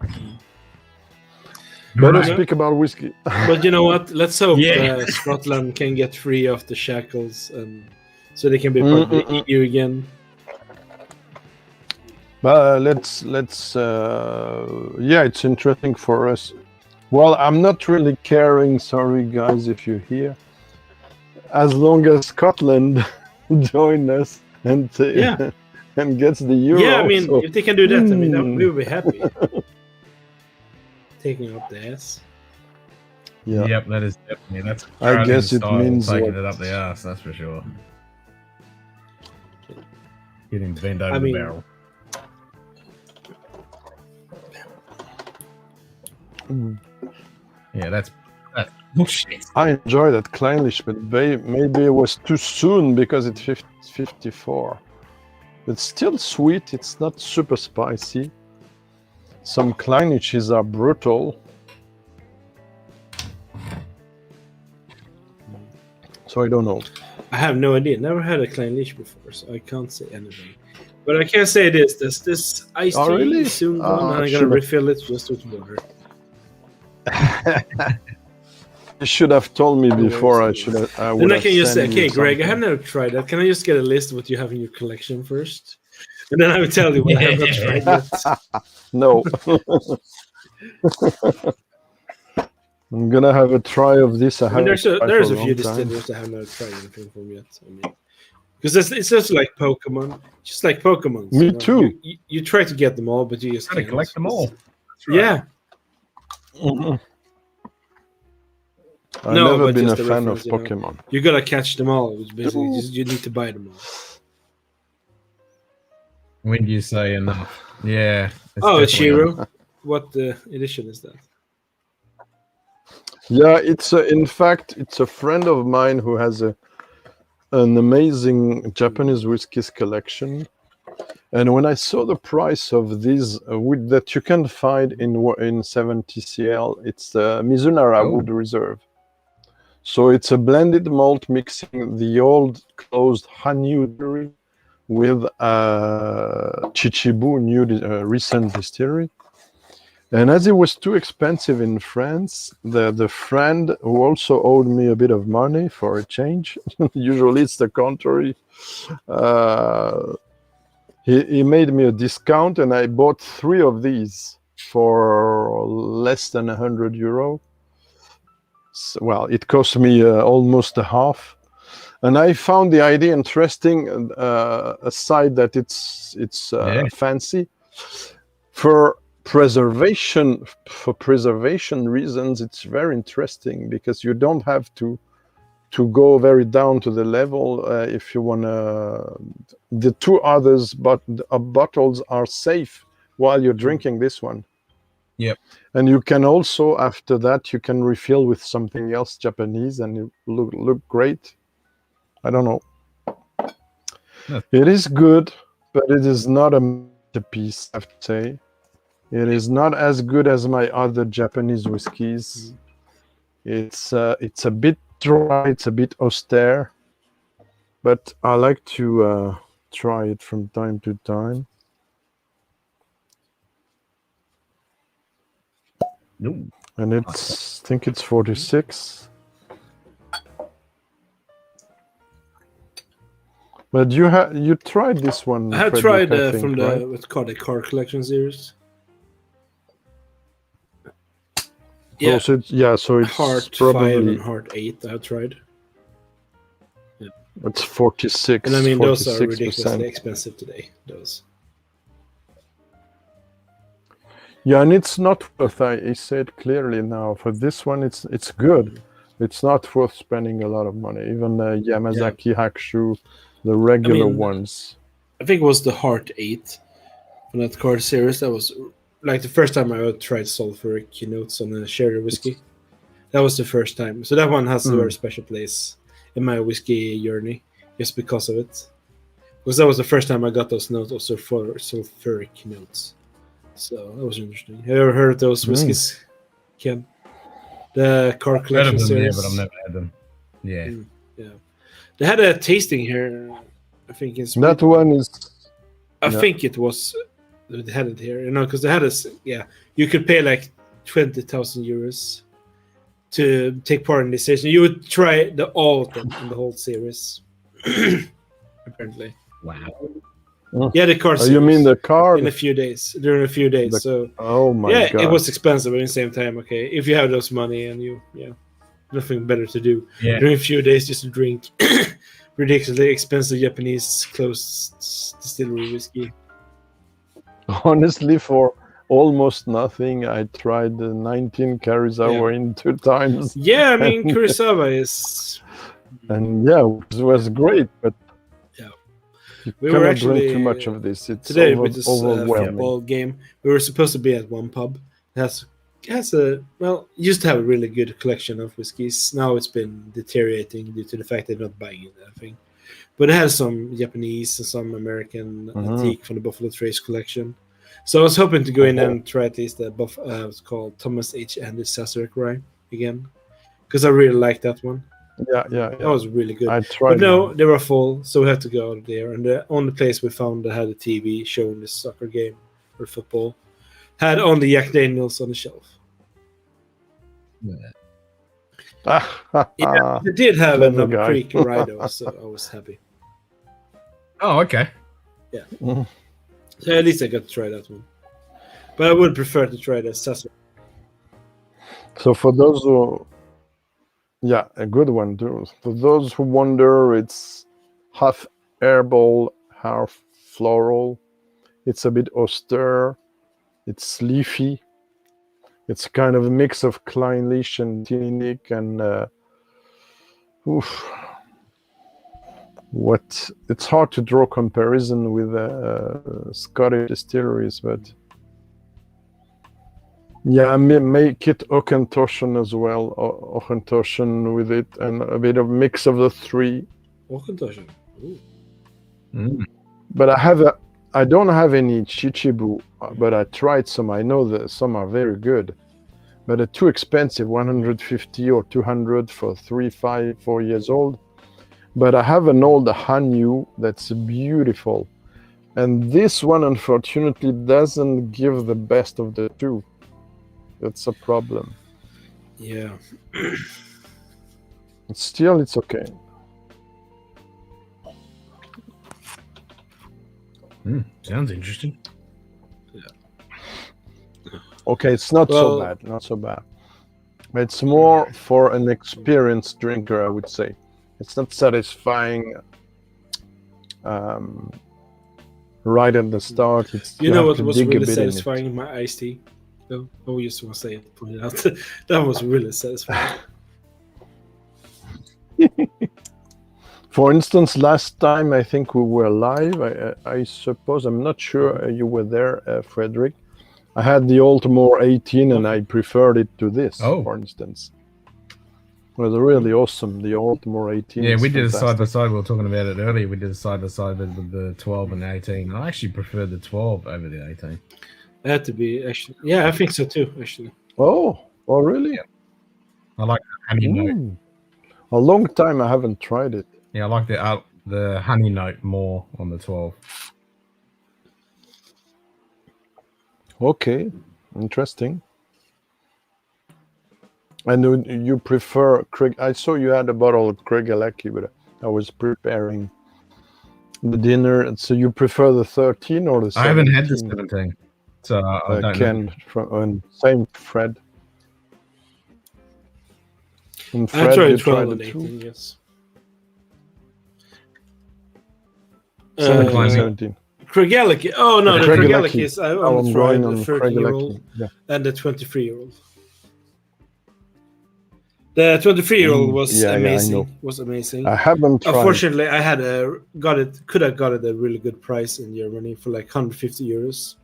Better speak about whiskey. But you know what? Let's hope Scotland can get free of the shackles, and so they can be part of the EU again. But let's it's interesting for us. Well, I'm not really caring, sorry guys if you're here, as long as Scotland join us and gets the euro. Yeah, I mean, if they can do that, I mean, we will be happy. Taking up the ass. Yeah. Yep, that is definitely. That's. I guess it means taking it up the ass. That's for sure. Getting bent over the barrel. Yeah, that's bullshit. I enjoy that Kleinlich, but maybe it was too soon because it's 54. It's still sweet. It's not super spicy. Some Kleiniches are brutal. So I don't know. I have no idea. Never had a Kleinlich before, so I can't say anything. But I can say this: this iced tea really? is soon gone, and I'm gonna refill it just with water. You should have told me before. I should have. Then I can just say, "Okay, Greg, I have never tried that. Can I just get a list of what you have in your collection first?" And then I will tell you what I have not tried yet. No. I'm gonna have a try of this. There's a few distillers that have not tried anything from yet. I mean, because it's just like Pokemon, just like Pokemon. Me too. You try to get them all, but you just can't collect them all. Right. Yeah. Mm-hmm. I've never been a fan of Pokemon. You gotta catch them all. Which basically you need to buy them all. When do you say enough? Yeah. It's Shiro. What edition is that? Yeah, in fact, it's a friend of mine who has an amazing Japanese whiskeys collection. And when I saw the price of these that you can find in 70 CL, it's Mizunara Wood Reserve. So it's a blended malt mixing the old closed Hanyu distillery with Chichibu new recent distillery. And as it was too expensive in France, the friend who also owed me a bit of money for a change, usually it's the contrary, he made me a discount, and I bought 3 of these for less than €100. So, well, it cost me almost a half. And I found the idea interesting, aside that it's fancy. For preservation reasons, it's very interesting because you don't have to go very down to the level if you want to. The 2 others bottles are safe while you're drinking this one. Yep. And you can also, after that, you can refill with something else Japanese, and it look great. I don't know. No. It is good, but it is not a masterpiece, I have to say. It is not as good as my other Japanese whiskeys. It's a bit dry, it's a bit austere, but I like to try it from time to time. And I think it's 46. But you tried this one. I have Frederick, tried I think, from right? what's called the car collection series. Yeah, So it's Heart 5 probably and Heart 8 I have tried. Yeah. It's 46. And I mean, those are 46%. ridiculously expensive today. Those. Yeah, and it's not worth. I say it clearly now. For this one, it's good. It's not worth spending a lot of money. Even the Yamazaki Hakushu, the regular ones. I think it was the Heart 8 from that card series. That was like the first time I tried sulfuric notes on a sherry whiskey. That was the first time. So that one has a very special place in my whiskey journey, just because of it. Because that was the first time I got those notes, also for sulfuric notes. So that was interesting. Have you ever heard of those whiskeys, Ken? The car collection series. Yeah, but I've never had them. Yeah. Yeah. They had a tasting here. I think it's that one is. I think it was. They had it here, because they had a. Yeah, you could pay like 20,000 euros to take part in this session. You would try all of them in the whole series. Apparently. Wow. Yeah, the card. You mean the card? In a few days, during a few days. So. Oh my god. Yeah, it was expensive, but at the same time, okay. If you have those money and nothing better to do during a few days, just to drink ridiculously expensive Japanese closed distillery whiskey. Honestly, for almost nothing, I tried the 19 Kurisawa in 2 times. Yeah, I mean, Kurisawa is. And it was great, but we cannot were actually drink too much of this. It's today with this overwhelming. football game. We were supposed to be at one pub. It used to have a really good collection of whiskeys. Now it's been deteriorating due to the fact they're not buying it, I think. But it has some Japanese and some American antique from the Buffalo Trace collection. So I was hoping to go in and try at least the it's called Thomas H. Andes Sazerac rye again, because I really like that one. Yeah. That was really good. I tried. But no, they were full, so we had to go out there. And the only place we found that had a TV showing this soccer game or football had only Jack Daniels on the shelf. Yeah, they did have a Knob Creek rye though, so I was happy. Oh, okay. Yeah. So at least I got to try that one. But I would prefer to try the Sazerac. So for those who... Yeah, a good one too. For those who wonder, it's half herbal, half floral. It's a bit austere. It's leafy. It's kind of a mix of Kleinlich and Tinnick and it's hard to draw comparison with Scottish distilleries, but yeah, I make it Auchentoshan as well, Auchentoshan with it, and a bit of mix of the 3. Auchentoshan. But I don't have any Chichibu, but I tried some. I know that some are very good. but they're too expensive, 150 or 200 for 3, 5, 4 years old. But I have an old Hanyu that's beautiful. And this one, unfortunately, doesn't give the best of the two. That's a problem. Yeah. Still, it's okay. Sounds interesting. Okay, it's not so bad, not so bad. But it's more for an experienced drinker, I would say. It's not satisfying right at the start. It's, you know have what to was dig a really bit in it. satisfying in my iced tea? No, I just want to say it, point it out. That was really satisfying. For instance, last time I think we were live, I suppose, I'm not sure you were there, Frederick. I had the Altamore 18 and I preferred it to this, for instance. It was really awesome, the Altamore 18. Yeah, we did a fantastic. side-by-side. We were talking about it earlier. We did a side-by-side with the 12 and the 18. I actually prefer the 12 over the 18. It had to be, actually. Yeah, I think so too, actually. Oh, really? Yeah. I like the honey note. A long time I haven't tried it. Yeah, I like the honey note more on the 12. Okay, interesting. And you prefer Craig? I saw you had a bottle of Craig Alecki, but I was preparing the dinner. And so you prefer the 13 or the 17? I haven't had the 17, so I don't Ken know. From same Fred. And I Fred, tried you 12 tried and it 18, too? yes. 17. Craig Alecki. Oh, no, the Craig Craig Alecki. Alecki is I Oh, only I'm tried going the on Craig 13-year-old Alecki. Yeah. and the 23-year-old. The 23-year-old was yeah, I amazing. know. Was amazing. I haven't tried. Unfortunately, I had could have got it at a really good price in Germany for like 150 euros.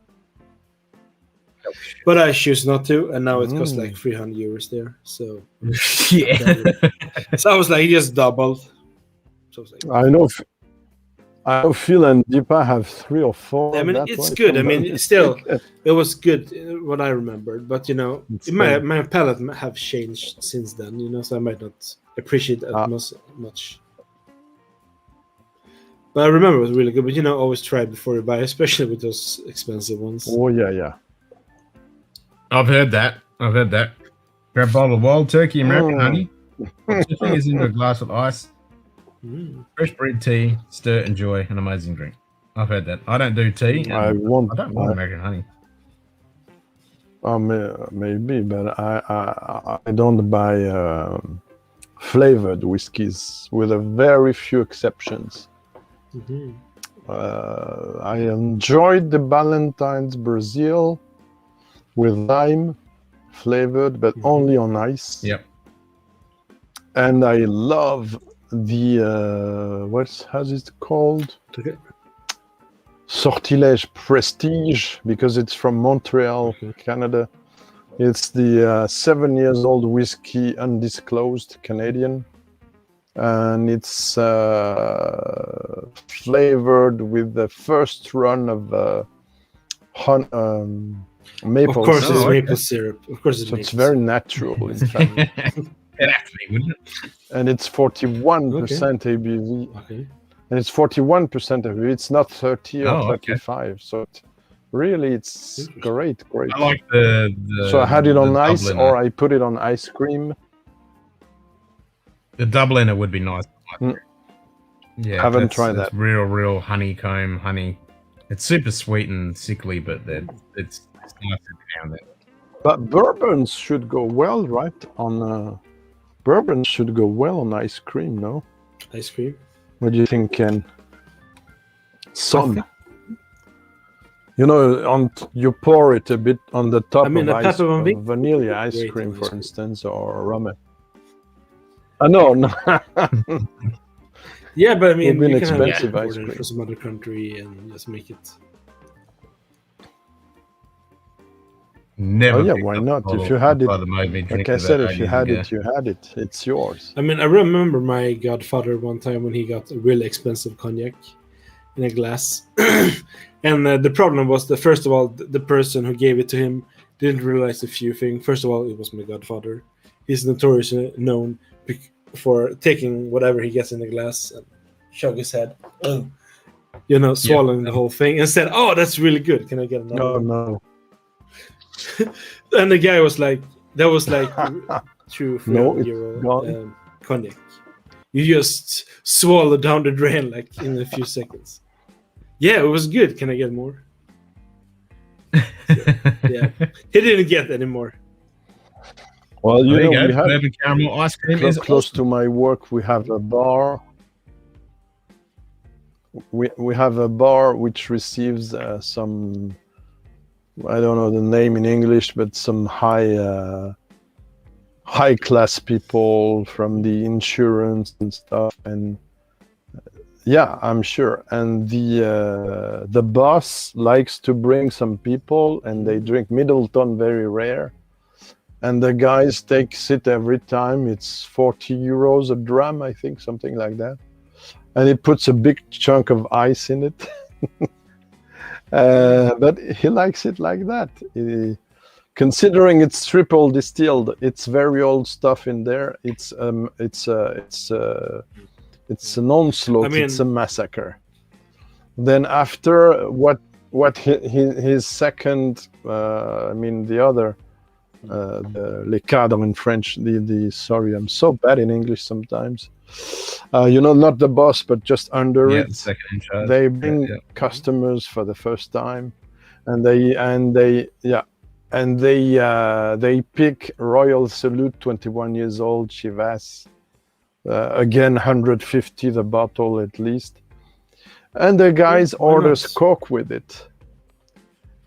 But I choose not to, and now it costs like 300 euros there. So yeah. So I was like, just doubled. So I was like, I know. I know Phil and Deepa have 3 or 4. I mean, that it's one. good. I mean, still, it was good what I remembered. But you know, my palate have changed since then. You know, so I might not appreciate it much. But I remember it was really good. But you know, always try before you buy, especially with those expensive ones. Oh yeah. I've heard that. Grab a bottle of wild turkey American honey. Put 2 fingers into a glass of ice. Fresh brewed tea, stir, enjoy, an amazing drink. I've heard that. I don't do tea. And I don't want American honey. Maybe, but I don't buy flavored whiskeys, with a very few exceptions. I enjoyed the Ballantines Brazil with lime flavored, but only on ice. Yep. And I love the how's it called? Sortilège Prestige, because it's from Montreal, Canada. It's the 7 years old whiskey, undisclosed, Canadian, and it's flavored with the first run of maple. Of course, syrup. it's maple syrup. Of course, It's very natural, in fact. It actually wouldn't. And it's 41% ABV. Okay. And it's 41% ABV. It's not 30 or 35. So it's great. I like the so I had it on ice, Dubliner. or I put it on ice cream. The Dubliner would be nice. Yeah, Haven't tried that's that. Real honeycomb honey. It's super sweet and sickly, but it's nice to pound it. But bourbons should go well, right? Bourbon should go well on ice cream, no? Ice cream? What do you think, Ken? Some. You know, you pour it a bit on the top of vanilla ice cream, for instance, or rum. No. Yeah, but I mean, you can expensive have ice cream for some other country and just make it. Never. Oh yeah, why not? If you had it, like I said, if you had it, you had it. It's yours. I mean, I remember my godfather one time when he got a really expensive cognac in a glass, and the problem was that first of all, the person who gave it to him didn't realize a few things. First of all, it was my godfather. He's notoriously known for taking whatever he gets in the glass and shug his head, swallowing the whole thing, and said, "Oh, that's really good. Can I get another?" Oh one?" no. And the guy was like, "That was like 2-3 No, it's euro gone. cognac. You just swallow down the drain like in a few seconds." Yeah, it was good. Can I get more? Yeah, he didn't get any more. Well, There you go. we have Bourbon caramel ice cream is close awesome. to my work. We have a bar. We have a bar which receives some, I don't know the name in English, but some high class people from the insurance and stuff. And yeah, I'm sure. And the boss likes to bring some people, and they drink Middleton, very rare. And the guys takes it every time. It's 40 euros a dram, I think, something like that. And he puts a big chunk of ice in it. But he likes it like that. Considering it's triple distilled, it's very old stuff in there. It's an onslaught. It's a massacre. Then after what his second, the other. Les cadres in French. Sorry, I'm so bad in English sometimes. Not the boss, but just under it. The second in charge. They bring customers for the first time, and they pick Royal Salute, 21 years old, Chivas. Again, 150 the bottle at least, and the guys orders Coke with it.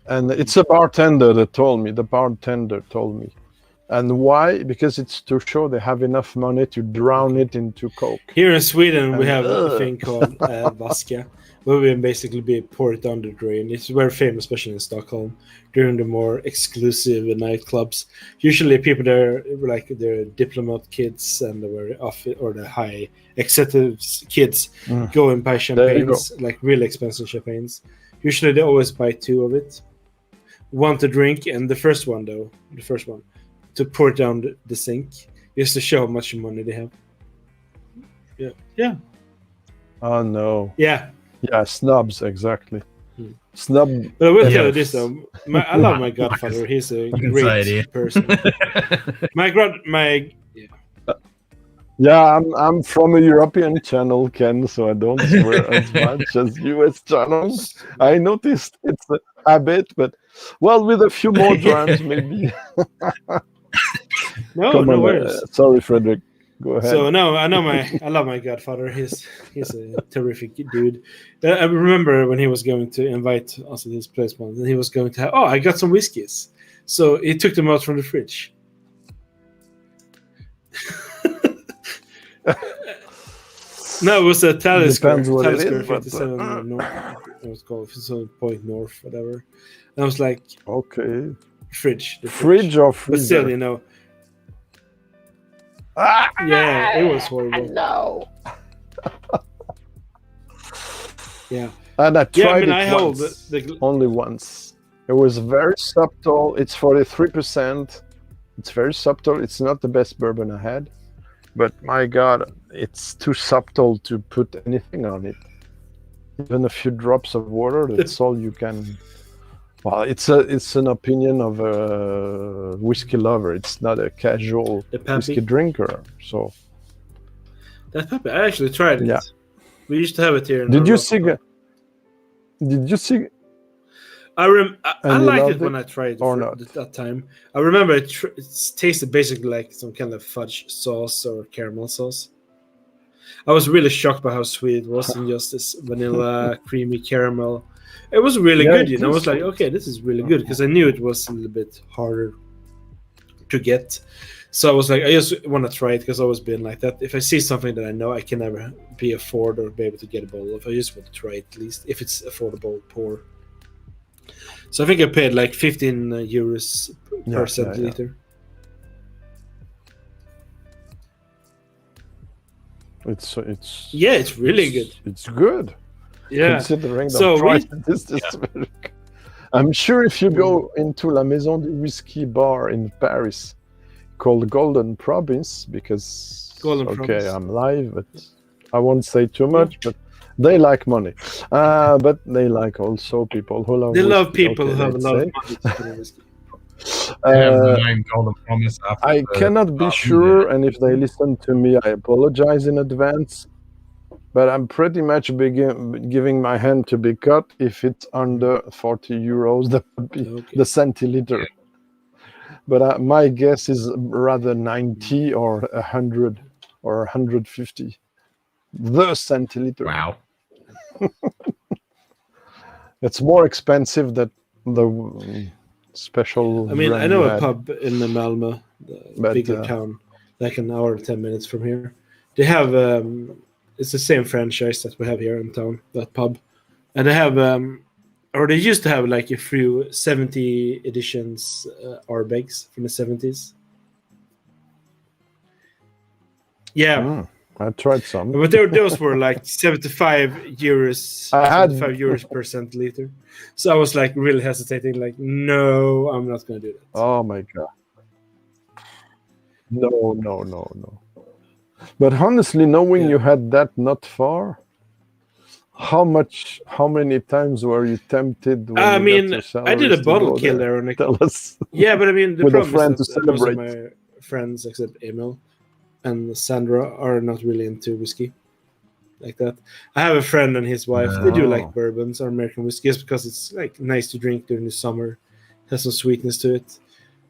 And it's a bartender that told me. The bartender told me. And why? Because it's to show they have enough money to drown it into Coke. Here in Sweden, we have a thing called Vaska, where we basically pour it down the drain. It's very famous, especially in Stockholm, during the more exclusive nightclubs. Usually people there, like they're diplomat kids and the high executives kids go and buy champagnes, like really expensive champagnes. Usually they always buy 2 of it. One to drink, and the first one to pour down the sink, just to show how much money they have. Yeah. Oh no. Yeah, snobs, exactly. Snub. But I will tell you this though, I love my godfather. He's a great person. Yeah, I'm from a European channel, Ken, so I don't swear as much as US channels. I noticed it's a habit, but well, with a few more drams, maybe. No worries. Sorry, Frederick. Go ahead. So no, I love my godfather. He's a terrific dude. I remember when he was going to invite us to his place once, and he was going to have, I got some whiskeys. So he took them out from the fridge. No, it was a Talisker 57 North. It was called 57 North, whatever. And I was like, okay, fridge or freezer. But still, yeah, it was horrible. No. Yeah. And I tried it once, only once. It was very subtle. It's 43%. It's very subtle. It's not the best bourbon I had. But my God, it's too subtle to put anything on it. Even a few drops of water, that's all you can. Well, it's an opinion of a whiskey lover. It's not a casual whiskey drinker. So that puppy, I actually tried it. Yeah. We used to have it here. Did you see? I liked it when I tried it at that time. I remember it tasted basically like some kind of fudge sauce or caramel sauce. I was really shocked by how sweet it was, and just this vanilla, creamy caramel. It was really good, I was like, okay, this is really good, because I knew it was a little bit harder to get. So I was like, I just want to try it, because I've always been like that. If I see something that I know I can never be afford or be able to get a bottle of, I just want to try it at least, if it's affordable, pour. So I think I paid like 15 euros per centiliter. It's really good. It's good. Yeah. Considering so the price, it's very good. I'm sure if you go into La Maison du Whisky bar in Paris, called Golden Province, because Province. I'm live, but I won't say too much. But they like money, but they like also people who love. They whiskey, love people who have a let's lot say. of money to spend on whiskey. They have the name Golden Promise after I the cannot be sure, and if they listen to me, I apologize in advance. But I'm pretty much giving my hand to be cut if it's under 40 euros the centiliter. But my guess is rather 90 or 100 or 150 the centiliter. Wow. It's more expensive than the special. I mean, I brand know you a had. pub in the Malmö, But, bigger town, like an hour, 10 minutes from here. They have it's the same franchise that we have here in town, that pub, and they have or they used to have like a few 70 editions Arbegs from the 70s. Yeah. I tried some. But those were like 75 euros, I had 75 euros per centiliter. So I was like really hesitating, like, no, I'm not going to do that. Oh my god. No. But honestly, knowing you had that not far, how many times were you tempted? When I you mean, got your I did salaries a to bottle go kill there? there. Tell us. Yeah, but I mean, the With a problem friend is to that most of celebrate. my friends, except Emil and Sandra, are not really into whiskey like that. I have a friend and his wife. They do like bourbons or American whiskeys because it's like nice to drink during the summer. Has some sweetness to it.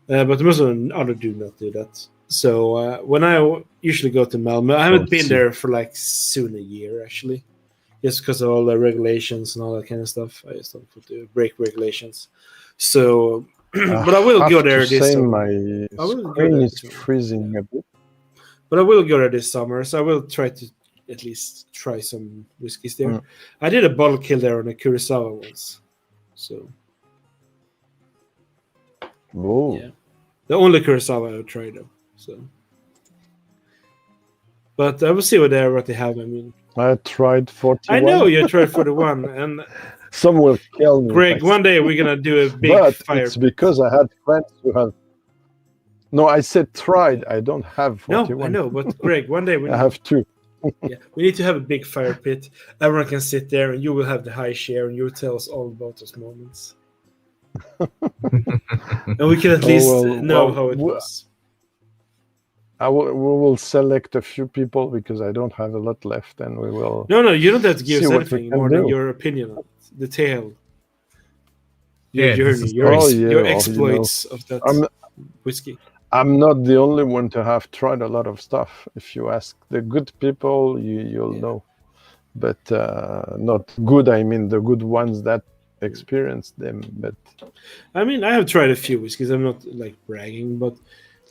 But most of them other do not do that. So when I usually go to Malmö, I haven't been there for like soon a year actually, just because of all the regulations and all that kind of stuff. I just don't want to break regulations. So, but I will go there this summer. My screen is freezing a bit. But I will go there this summer, so I will try to at least try some whiskeys there. I did a bottle kill there on a Kurosawa once. So, yeah, the only Kurosawa I tried though. So, but I will see what they have. I mean, I tried 41. I know you tried 41, and some will kill me. Greg, one day we're gonna do a big but fire. It's because I had friends who have. No, I said tried. I don't have 41. No, I know, but Greg, one day I have 2. Yeah, we need to have a big fire pit. Everyone can sit there, and you will have the high share, and you'll tell us all about those moments. And we can at least know how it was. We will select a few people because I don't have a lot left, and we will. No, you don't have to give us see what we anything can more than do. your opinion on it, the tale, Yeah, your this journey, is- your exploits of that whiskey. I'm not the only one to have tried a lot of stuff. If you ask the good people, you'll know. But not good, I mean the good ones that experienced them. But I mean, I have tried a few whiskeys. I'm not like bragging, but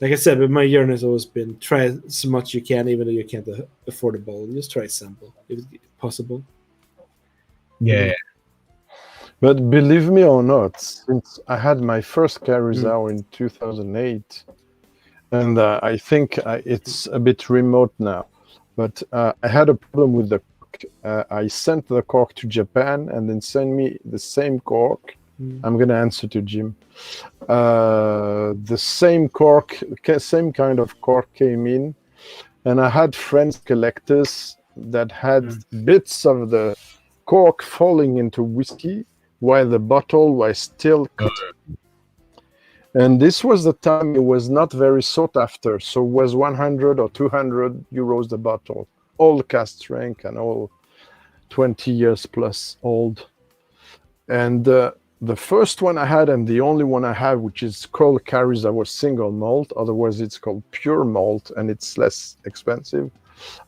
like I said, but my journey has always been try as much you can, even though you can't afford a bottle. Just try a sample if it's possible. Yeah. But believe me or not, since I had my first Carizao in 2008, and I think it's a bit remote now, but I had a problem with the cork. I sent the cork to Japan and then sent me the same cork. I'm going to answer to Jim. The same cork, same kind of cork came in, and I had friends, collectors, that had bits of the cork falling into whiskey while the bottle was still cut. And this was the time it was not very sought after, so it was 100 or 200 euros the bottle, all cask strength and all 20 years plus old. And the first one I had, and the only one I have, which is called Carizao single malt, otherwise it's called pure malt, and it's less expensive.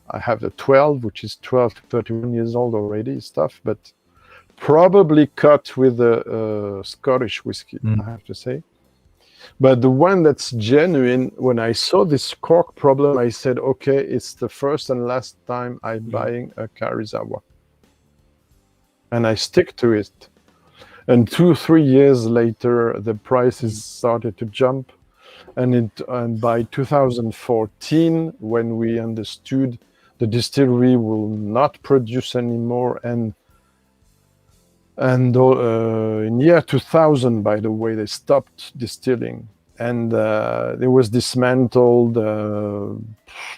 I have the 12, which is 12 to 31 years old already stuff, but probably cut with a Scottish whiskey, I have to say. But the one that's genuine, when I saw this cork problem, I said, okay, it's the first and last time I'm buying a Carizao. And I stick to it. And 2-3 years later, the prices started to jump. And by 2014, when we understood the distillery will not produce anymore, and And in year 2000, by the way, they stopped distilling, and it was dismantled a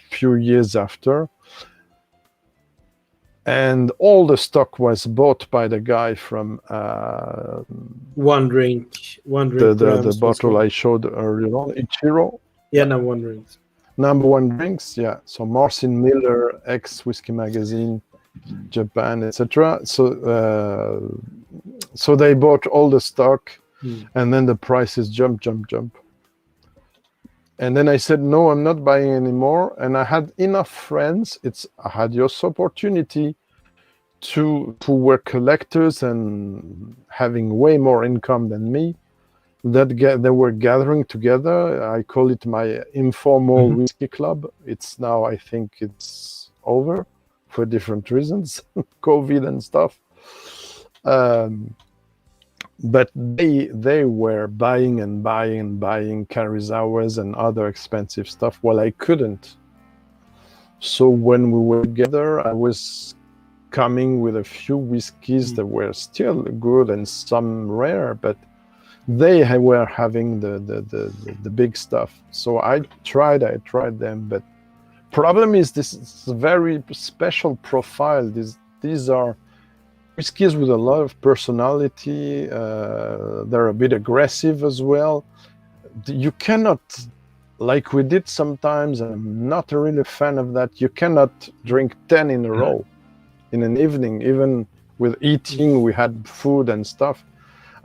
few years after. And all the stock was bought by the guy from One drink. the bottle I showed earlier on, Ichiro. Yeah, no, one drink. Number one drinks, yeah. So Marcin Miller, ex Whiskey Magazine, Japan, etc. So they bought all the stock, and then the prices jump. And then I said, no, I'm not buying anymore. And I had enough friends. I had this opportunity to were collectors and having way more income than me. They were gathering together. I call it my informal whiskey club. It's now, I think it's over for different reasons, COVID and stuff. But they were buying Karizawas and other expensive stuff while I couldn't. So when we were together, I was coming with a few whiskeys that were still good and some rare, but they were having the big stuff. So I tried them, but problem is this is a very special profile. These are whiskeys with a lot of personality. They're a bit aggressive as well. You cannot, like we did sometimes, and I'm not really a fan of that, you cannot drink 10 in a row in an evening. Even with eating, we had food and stuff.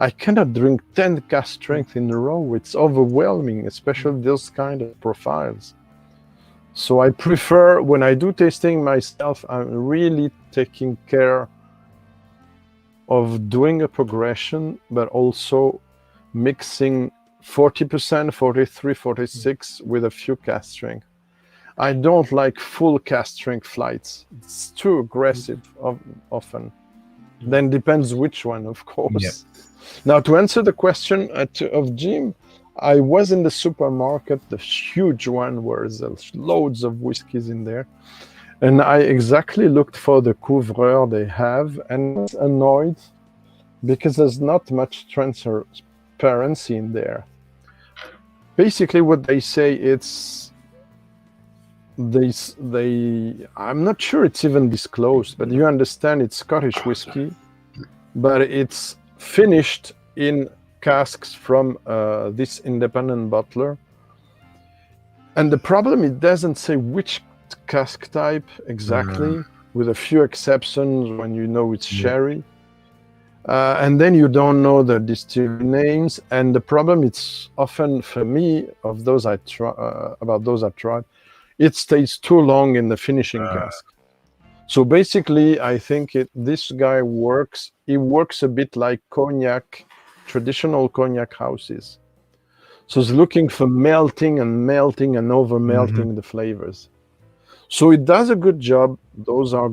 I cannot drink 10 cask strength in a row. It's overwhelming, especially those kind of profiles. So I prefer, when I do tasting myself, I'm really taking care of doing a progression, but also mixing 40%, 43, 46 with a few cask strength. I don't like full cask strength flights. It's too aggressive often. Then depends which one, of course. Yeah. Now, to answer the question of Jim, I was in the supermarket, the huge one where there's loads of whiskeys in there. And I exactly looked for the couvreur they have, and I was annoyed because there's not much transparency in there. Basically, what they say, I'm not sure it's even disclosed, but you understand it's Scottish whiskey, but it's finished in casks from this independent bottler. And the problem, it doesn't say which cask type exactly, with a few exceptions when you know it's sherry. And then you don't know the distillery names. And the problem, it's often for me, about those I tried, it stays too long in the finishing cask. So basically, I think this guy works. He works a bit like cognac, traditional cognac houses. So he's looking for melting and over melting the flavors. So it does a good job. Those are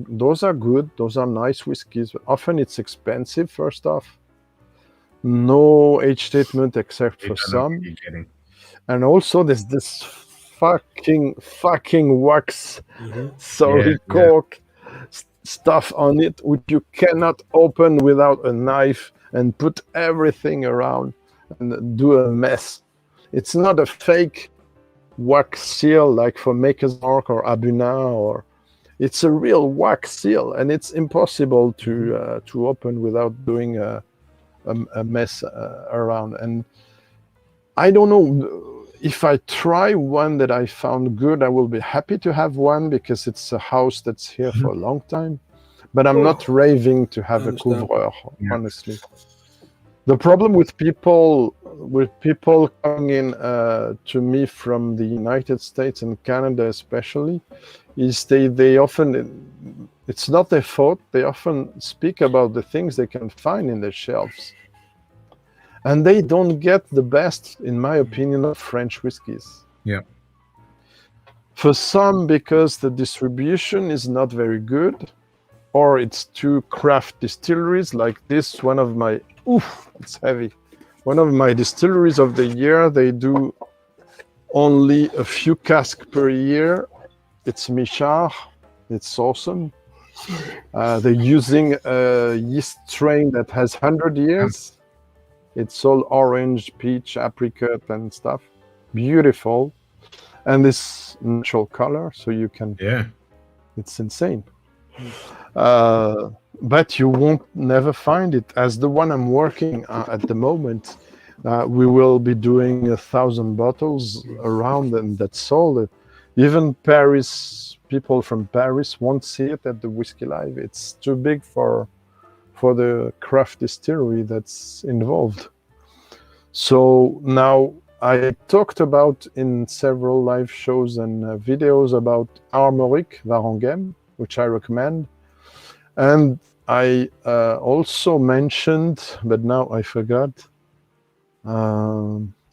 good. Those are nice whiskeys. But often it's expensive. First off, no age statement except for some. And also there's this fucking wax, cork stuff on it, which you cannot open without a knife and put everything around and do a mess. It's not a fake wax seal like for Maker's Mark or Abuna, or it's a real wax seal, and it's impossible to open without doing a mess around. And I don't know, if I try one that I found good, I will be happy to have one because it's a house that's here for a long time. But I'm not raving to have a couvreur, honestly. The problem with people coming in to me from the United States and Canada especially, is they often, it's not their fault, they often speak about the things they can find in their shelves. And they don't get the best, in my opinion, of French whiskies. Yeah. For some, because the distribution is not very good, or it's too craft distilleries like this, one of my, it's heavy. One of my distilleries of the year, they do only a few casks per year. It's Michard, it's awesome. They're using a yeast strain that has 100 years. It's all orange, peach, apricot, and stuff. Beautiful, and this natural color, so you can. Yeah. It's insane. But you won't never find it. As the one I'm working at the moment, we will be doing 1,000 bottles around, and that's all. Even Paris, people from Paris won't see it at the Whiskey Live. It's too big for the craft distillery that's involved. So now I talked about in several live shows and videos about Armorique Varangem, which I recommend. And I also mentioned, but now I forgot,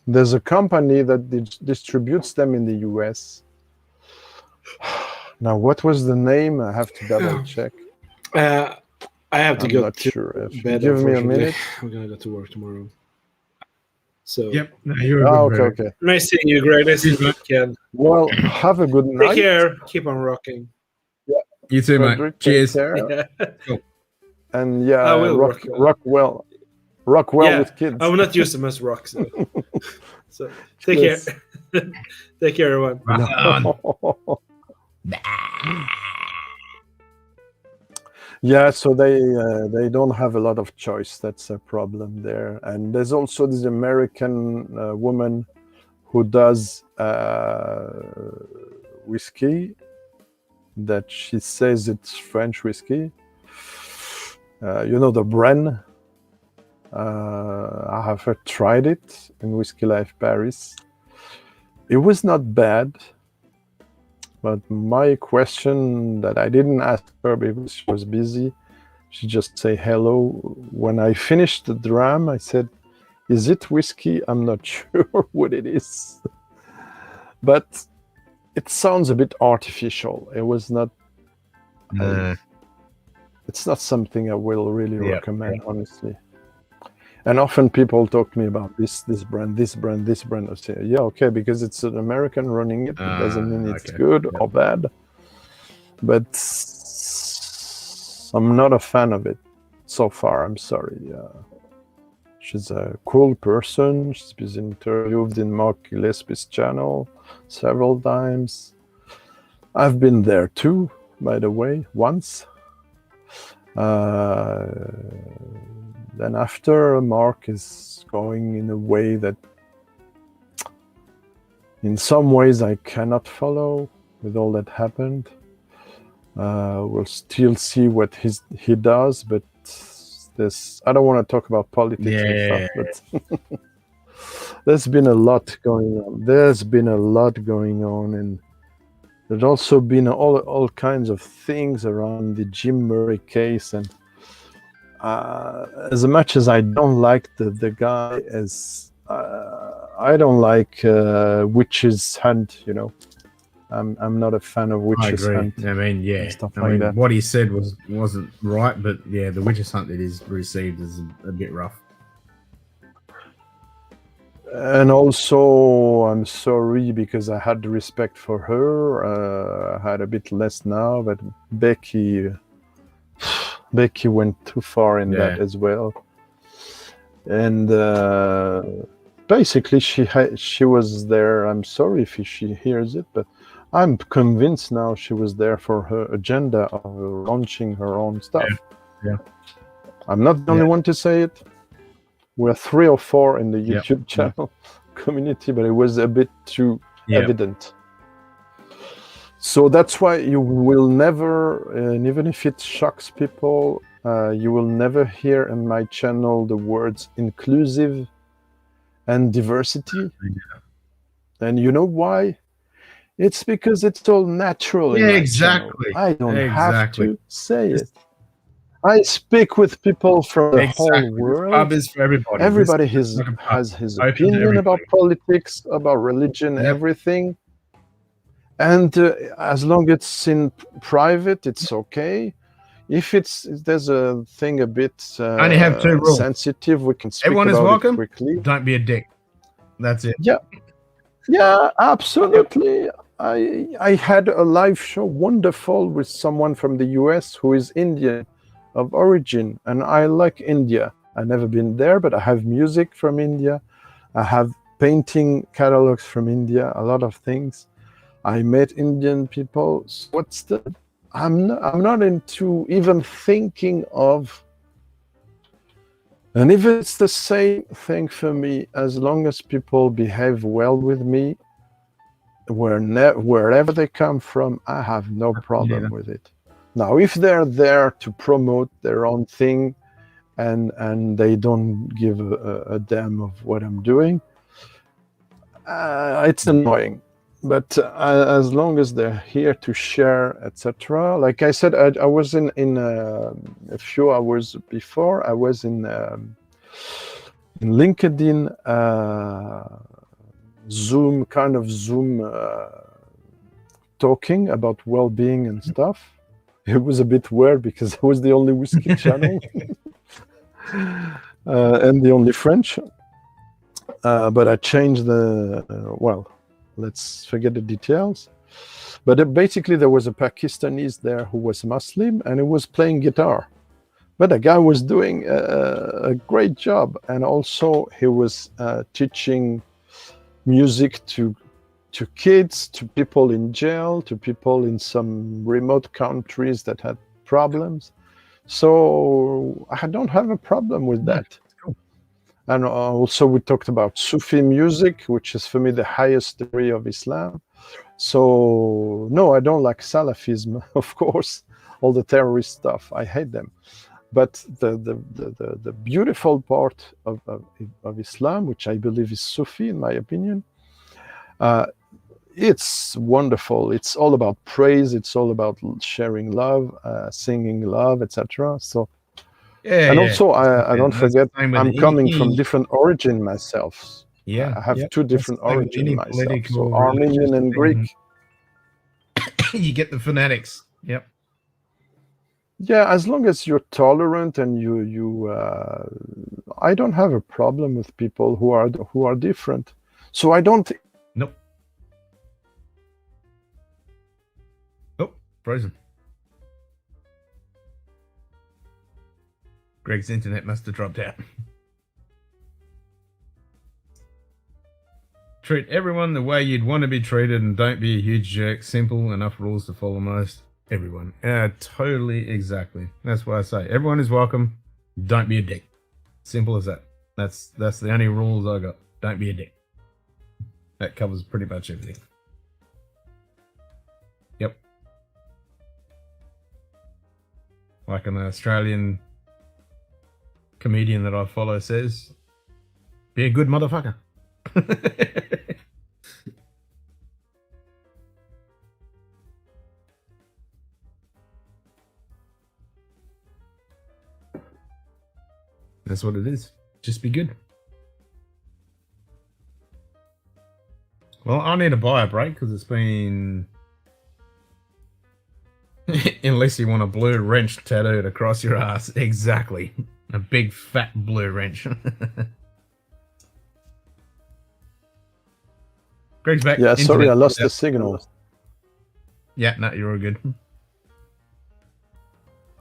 there's a company that distributes them in the US. Now, what was the name? I have to double check. I have to I'm go not to sure. bed. Give me a minute. I'm gonna go to work tomorrow. So Yep. No, you're okay. Nice seeing you, Greg. Nice seeing you, Ken. Well, have a good night. Take care. Keep on rocking. You too, Frederick, mate. Cheers. care. Yeah. Cool. And I will rock well Yeah, with kids. I will not use them as rocks. So take Yes. care. Take care, everyone. Yeah, so they don't have a lot of choice. That's a problem there. And there's also this American woman who does whiskey that she says it's French whiskey. You know, the Bren. I have tried it in Whiskey Life Paris. It was not bad. But my question that I didn't ask her because she was busy, she just say hello. When I finished the dram, I said, "Is it whiskey?" I'm not sure what it is. But it sounds a bit artificial. It was not. It's not something I will really recommend, honestly. And often people talk to me about this brand. I say, yeah, okay, because it's an American running it. It doesn't mean it's good or bad. But I'm not a fan of it so far. I'm sorry. She's a cool person. She's been interviewed in Mark Gillespie's channel several times. I've been there too, by the way, once. Then after, Mark is going in a way that in some ways I cannot follow with all that happened. We'll still see what he does, but I don't want to talk about politics and stuff, but there's been a lot going on. And there's also been all kinds of things around the Jim Murray case, and as much as I don't like the guy, as I don't like Witches Hunt, you know. I'm not a fan of Witches Hunt. I mean, yeah. Stuff I like mean, that. what he said wasn't right, but yeah, the Witches Hunt that he's received is a bit rough. And also, I'm sorry because I had respect for her. I had a bit less now, but Becky went too far in that as well. And basically, she was there. I'm sorry if she hears it, but I'm convinced now she was there for her agenda of launching her own stuff. Yeah. I'm not the only one to say it. We're 3 or 4 in the YouTube channel community, but it was a bit too evident. So that's why you will never, and even if it shocks people, you will never hear in my channel the words inclusive and diversity. And you know why? It's because it's all natural. Yeah, in my exactly. channel. I don't have to say it. I speak with people from the whole world. Pub is for everybody. Everybody has his opinion about politics, about religion, everything. And as long as it's in private, it's okay. If there's a thing a bit only have 2 rules. sensitive, we can speak Everyone is about welcome. it quickly. Don't be a dick. That's it. Yeah, absolutely. I had a live show, wonderful, with someone from the US who is Indian of origin, and I like India. I've never been there, but I have music from India. I have painting catalogs from India, a lot of things. I met Indian people. So I'm not into even thinking of, and if it's the same thing for me, as long as people behave well with me, wherever they come from, I have no problem with it. Now, if they're there to promote their own thing and they don't give a damn of what I'm doing, it's annoying. But as long as they're here to share, etc. Like I said, I was in a few hours before, I was in LinkedIn Zoom talking about well-being and stuff. It was a bit weird because I was the only whiskey channel and the only French. But I changed let's forget the details. But basically there was a Pakistanis there who was Muslim and he was playing guitar. But the guy was doing a great job. And also he was teaching music to kids, to people in jail, to people in some remote countries that had problems. So I don't have a problem with that. And also we talked about Sufi music, which is for me the highest degree of Islam. So no, I don't like Salafism, of course, all the terrorist stuff. I hate them. But the beautiful part of Islam, which I believe is Sufi, in my opinion, it's wonderful. It's all about praise. It's all about sharing love, singing love, etc. So. Yeah, and also, I don't forget, I'm coming from different origin myself. Yeah, I have two different origins myself, so Armenian and Greek. You get the fanatics. Yep. Yeah, as long as you're tolerant and I don't have a problem with people who are different. So I don't. Nope. Oh, frozen. Greg's internet must have dropped out. Treat everyone the way you'd want to be treated and don't be a huge jerk. Simple enough rules to follow most everyone. Totally, exactly. That's why I say everyone is welcome. Don't be a dick. Simple as that. That's the only rules I got. Don't be a dick. That covers pretty much everything. Yep. Like an Australian comedian that I follow says, be a good motherfucker. That's what it is. Just be good. Well, I need to buy a break because it's been... Unless you want a blue wrench tattooed across your ass. Exactly. A big fat blue wrench. Greg's back. Yeah, sorry, I lost the signal. Yeah, no, you're all good.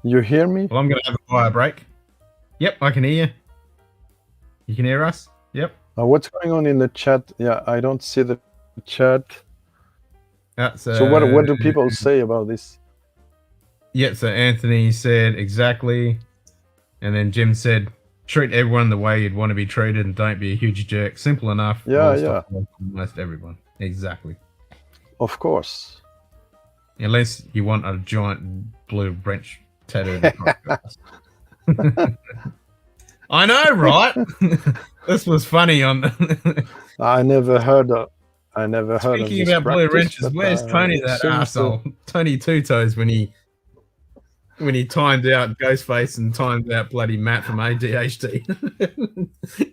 You hear me? Well, I'm going to have a fire break. Yep, I can hear you. You can hear us? Yep. What's going on in the chat? Yeah, I don't see the chat. So what do people say about this? Yeah, so Anthony said exactly. And then Jim said, treat everyone the way you'd want to be treated and don't be a huge jerk. Simple enough. Yeah. Almost everyone. Exactly. Of course. Unless you want a giant blue wrench tattooed across your ass. I know, right? This was funny on I never heard of Speaking about blue wrenches, where's Tony, that arsehole? Tony Two Toes when he timed out Ghostface and timed out bloody Matt from ADHD.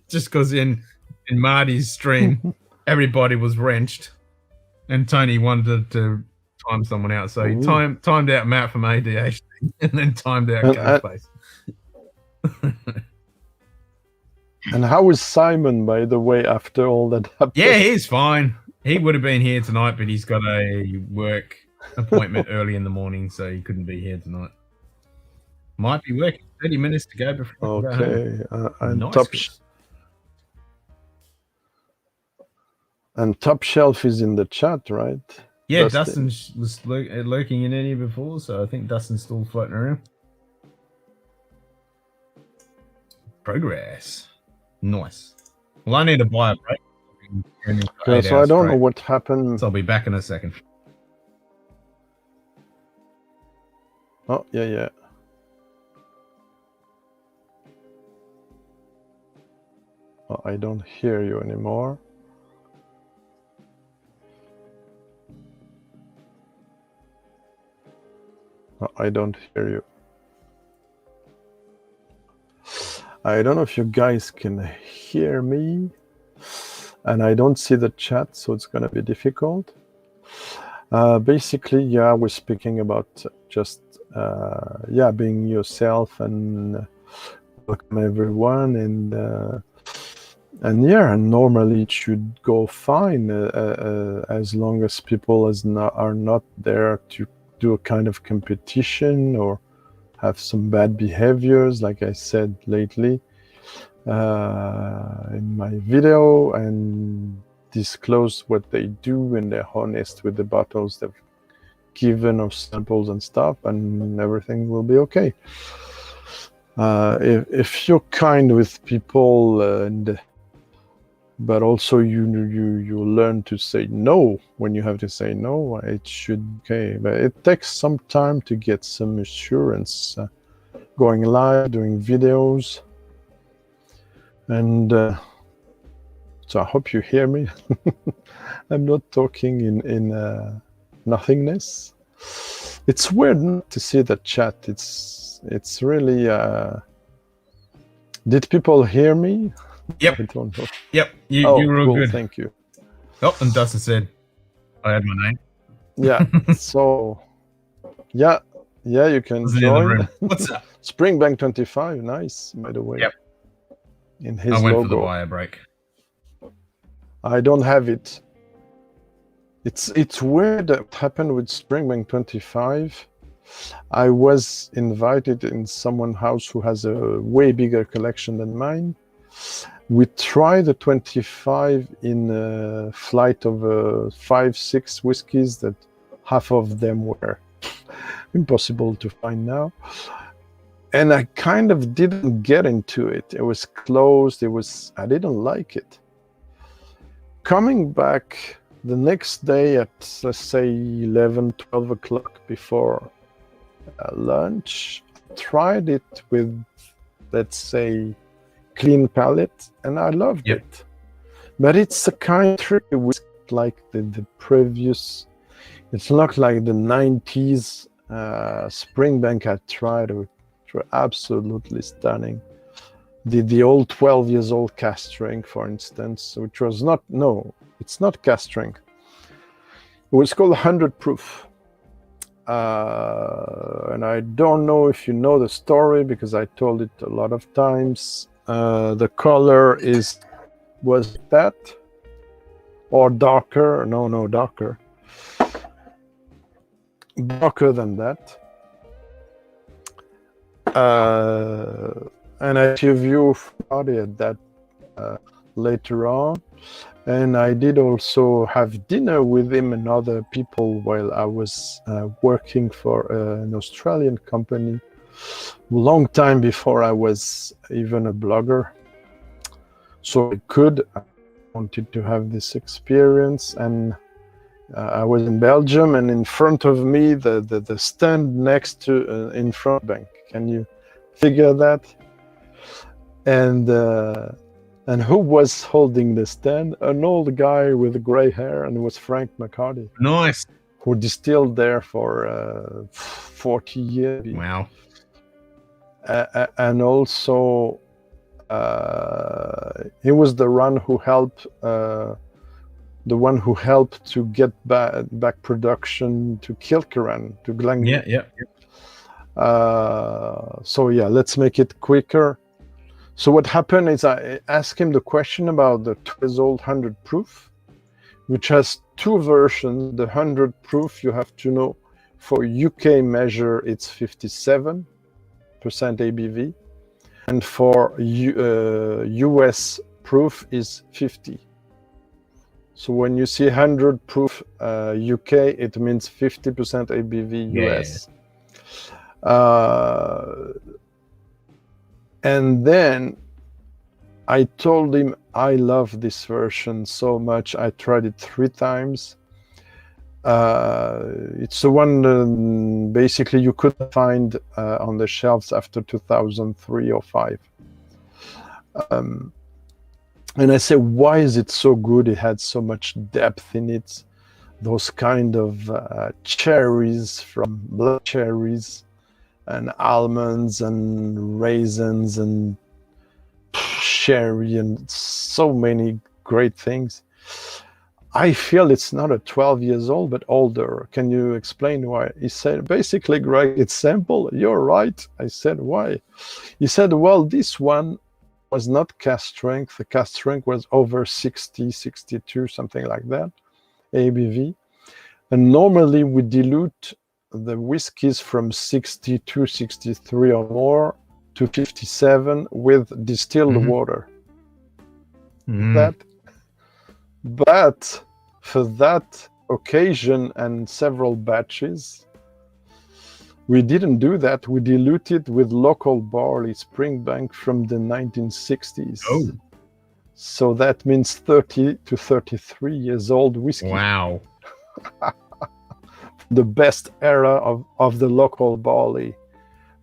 Just because in Marty's stream, everybody was wrenched and Tony wanted to time someone out. So he timed out Matt from ADHD and then timed out Ghostface. And how is Simon, by the way, after all that happened? Yeah, he's fine. He would have been here tonight, but he's got a work appointment early in the morning, so he couldn't be here tonight. Might be working 30 minutes to go before I go home. And Nice. Top Shelf is in the chat, right? Yeah, Dustin was lurking in here before, so I think Dustin's still floating around. Progress. Nice. Well, I need to buy a break. Yeah, so I don't know what happened. So I'll be back in a second. Oh, yeah. Oh, I don't hear you anymore. Oh, I don't hear you. I don't know if you guys can hear me. And I don't see the chat, so it's going to be difficult. Basically, yeah, we're speaking about just, being yourself and welcome everyone. And normally it should go fine as long as people are not there to do a kind of competition or have some bad behaviors, like I said lately in my video, and disclose what they do and they're honest with the bottles they've given or samples and stuff, and everything will be okay. If you're kind with people but also you learn to say no when you have to say no, it should be okay. But it takes some time to get some assurance going live, doing videos. And so I hope you hear me. I'm not talking in nothingness. It's weird not to see the chat. It's really... Did people hear me? Yep. I don't know. Yep. You were all cool. good. Thank you. Oh, and Dustin said I had my name. Yeah. So, yeah, you can join. What's up? Springbank 25, nice, by the way. Yep. In his I went logo. for the wire break. I don't have it. It's weird what happened with Springbank 25. I was invited in someone's house who has a way bigger collection than mine. We tried the 25 in a flight of 5-6 whiskeys that half of them were impossible to find now. And I kind of didn't get into it. It was closed. I didn't like it. Coming back the next day at, let's say, 11, 12 o'clock before lunch, tried it with, let's say, clean palate, and I loved it. But it's a kind of tricky whiskey, like the previous. It's not like the 90s Springbank I tried, which were absolutely stunning. The old 12 years old cask strength, for instance, which was not, no, it's not cask strength. It was called 100 proof. And I don't know if you know the story because I told it a lot of times. The color was that or darker? No, darker. Darker than that. And I interviewed Friday at that later on. And I did also have dinner with him and other people while I was working for an Australian company. Long time before I was even a blogger. So I wanted to have this experience, and I was in Belgium, and in front of me, the stand next to in front bank. Can you figure that? And who was holding the stand? An old guy with gray hair, and it was Frank McCarty. Nice. Who distilled there for 40 years. Wow. And also, he was the one who helped to get back production to Kilkerran, to Glengarry. Yeah. So yeah, let's make it quicker. So what happened is I asked him the question about the 2 years old 100 proof, which has two versions. The 100 proof, you have to know, for UK measure, it's 57% ABV. And for US proof is 50. So when you see 100 proof UK, it means 50% ABV US. And then I told him I love this version so much. I tried it 3 times. It's the one basically you could find on the shelves after 2003 or 5. And I said, why is it so good? It had so much depth in it. Those kind of cherries, from black cherries and almonds and raisins and sherry and so many great things. I feel it's not a 12 years old, but older. Can you explain why? He said, basically, Greg, it's simple. You're right. I said, why? He said, well, this one was not cast strength. The cast strength was over 60, 62, something like that, ABV. And normally we dilute the whiskeys from 62, 63 or more to 57 with distilled water. But for that occasion and several batches, we didn't do that. We diluted with local barley, Springbank, from the 1960s. Oh. So that means 30 to 33 years old whiskey. Wow. The best era of the local barley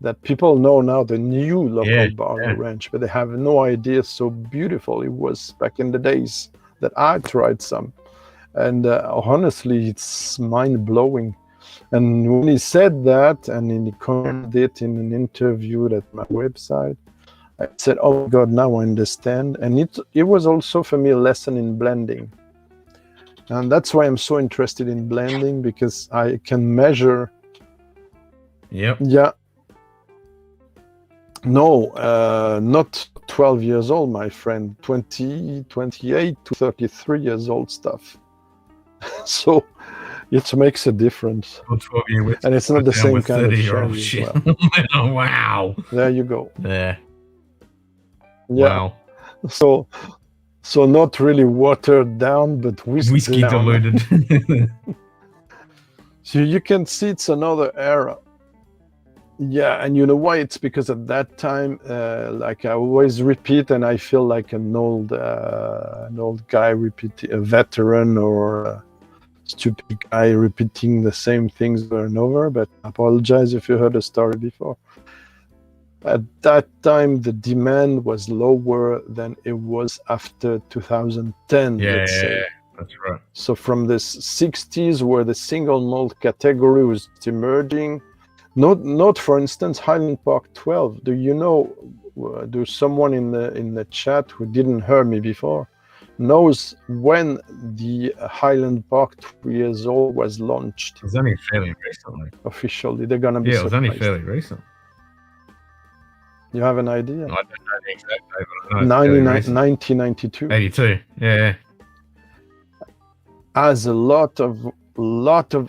that people know now, the new local barley range, but they have no idea so beautiful it was back in the days that I tried some. And honestly, it's mind-blowing. And when he said that, and he commented it in an interview at my website, I said, oh my God, now I understand. And it was also for me a lesson in blending. And that's why I'm so interested in blending, because I can measure. Yep. Yeah. No, not 12 years old, my friend. 28 to 33 years old stuff. So it makes a difference. And it's not the same kind of sherry. Well. Oh, wow. There you go. There. Yeah. Wow. So not really watered down, but whiskey diluted. So you can see it's another era. Yeah, and you know why? It's because at that time, like I always repeat, and I feel like an old guy repeating, a veteran or a stupid guy repeating the same things over and over. But I apologize if you heard the story before. At that time, the demand was lower than it was after 2010. Let's say. That's right. So from the 60s, where the single malt category was emerging. Not for instance, Highland Park 12. Do you know? Do someone in the chat who didn't hear me before knows when the Highland Park 3 years old was launched? It was only fairly recently. Officially, they're gonna be. Yeah, it was surprised. only fairly recent. You have an idea? I don't know the exact date, but I know 1992. 82. Yeah. As a lot of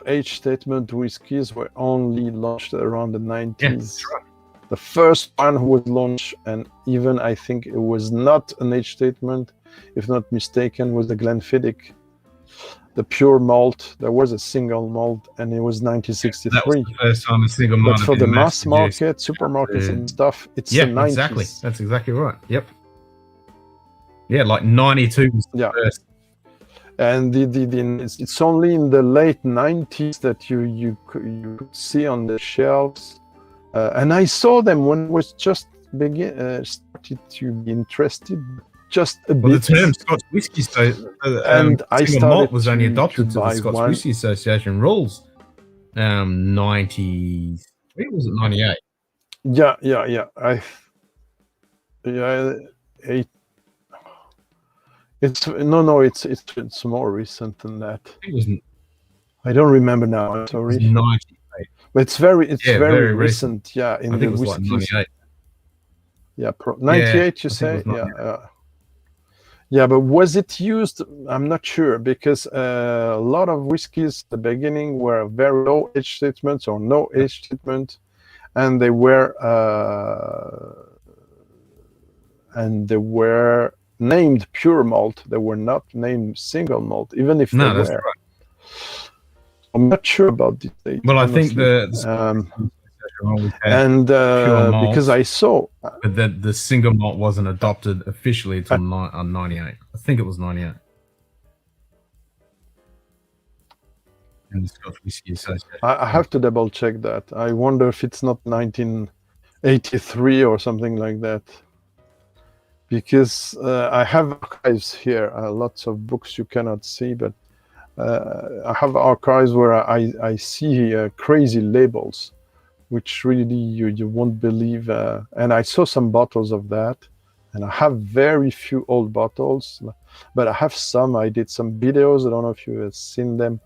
age statement whiskeys were only launched around the 90s. Yeah, that's right. The first one who was launched, and even I think it was not an age statement, if not mistaken, was the Glenfiddich, the pure malt. There was a single malt, and it was 1963. That was the first time a single malt. But for the mass market, supermarkets and stuff, it's the 90s. Exactly. That's exactly right. Yep. Yeah, like 92 was the first. And it's only in the late 90s that you could see on the shelves. And I saw them when I was just started to be interested, just a bit. The term Scotch Whisky and I started malt was only adopted to the buy Scotch one. Whisky Association rules. 93, was it 98? Yeah. It's more recent than that. I don't remember now. I'm sorry. It was 98. But it's very recent. Yeah, in I think the it was like whiskeys. 98. Yeah, 98. You I think say? it was 98. Yeah. Yeah, but was it used? I'm not sure, because a lot of whiskeys at the beginning were very low age treatments or no age treatment, and they were named pure malt. They were not named single malt, even if No, they that's were. right. I'm not sure about this date. Well, I honestly. think and pure malt, because I saw, but the single malt wasn't adopted officially until 98. I think it was 98. In the Scotch Whisky Association. I have to double check that. I wonder if it's not 1983 or something like that. Because I have archives here, lots of books you cannot see, but I have archives where I see crazy labels, which really you won't believe. And I saw some bottles of that, and I have very few old bottles, but I have some. I did some videos, I don't know if you have seen them,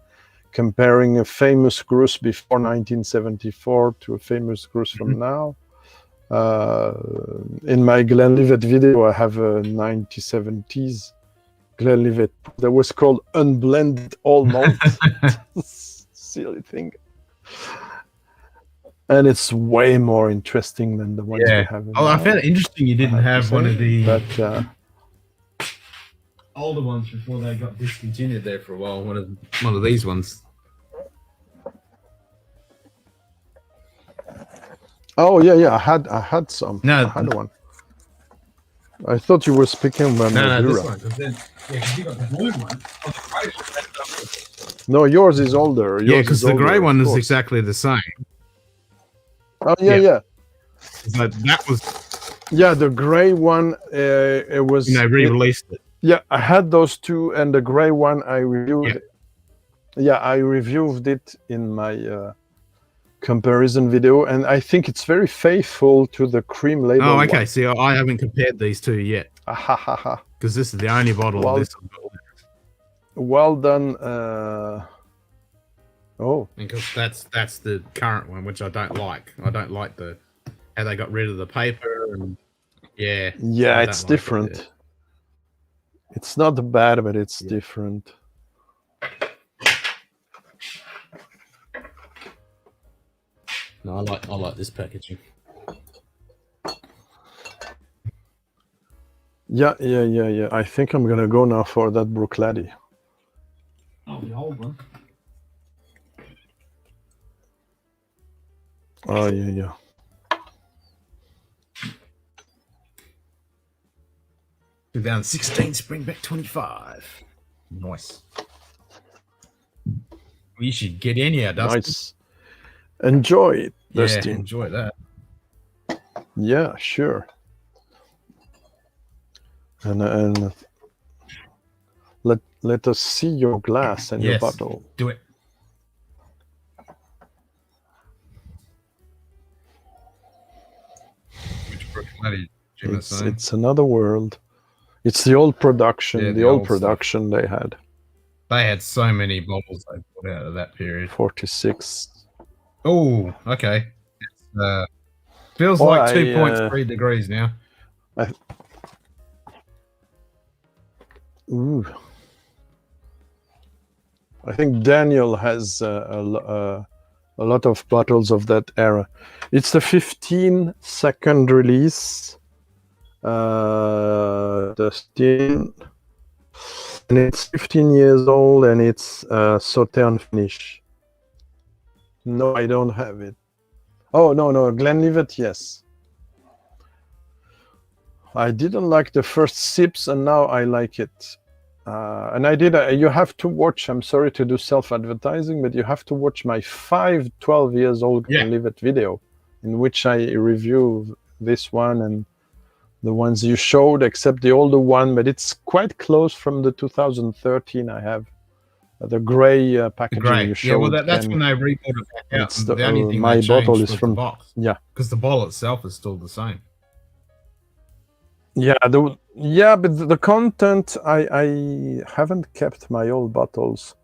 comparing a famous Grus before 1974 to a famous Grus from now. In my Glenlivet video, I have a 1970s Glenlivet that was called Unblended All Malt. Silly thing. And it's way more interesting than the ones we have. I found it interesting you didn't have one of the but, older ones before they got discontinued there for a while. One of these ones. Oh yeah, I had some. No, I had one. I thought you were speaking about no, this Madeira. one. 'Cause then, you got the blue one. No, yours is older. Yours Yeah, because is the grey older, one of is course. exactly the same. Oh yeah. So that was. Yeah, the grey one. It was. They re-released it. Yeah, I had those two, and the grey one I reviewed. Yeah, I reviewed it in my comparison video, and I think it's very faithful to the cream label. Oh, okay. one. See, I haven't compared these two yet. Because this is the only bottle of this. Well done. Because that's the current one, which I don't like. I don't like how they got rid of the paper and Yeah, I it's don't like different. it, It's not bad, but it's different. No, I like this packaging. Yeah. I think I'm gonna go now for that Bruichladdich. Oh, the old one. Oh yeah. 2016 Springback 25. Nice. We should get in here, Dustin. Nice. Enjoy it, Yeah, Dustin. enjoy that. Yeah, sure. And let us see your glass and your Yes, bottle. do it. Which Bruichladdich, Jim was saying? It's another world. It's the old production, Yeah, the the old old stuff. production they had. They had so many bottles they put out of that period. 46. Oh, okay. It's, feels Well, like 2.3 degrees now. Ooh. I think Daniel has a lot of bottles of that era. It's the 15-second release. The steam, and it's 15 years old, and it's Sautern finish. No, I don't have it. Oh no, Glenlivet, yes. I didn't like the first sips, and now I like it. And I did. You have to watch. I'm sorry to do self-advertising, but you have to watch my 12 years old Glenlivet video, in which I review this one and the ones you showed, except the older one. But it's quite close from the 2013. I have the gray packaging you showed. Yeah, well, that's when they rebought it back out. The only thing my they bottle changed is was from the box. Yeah, because the bottle itself is still the same. Yeah, but the content, I haven't kept my old bottles,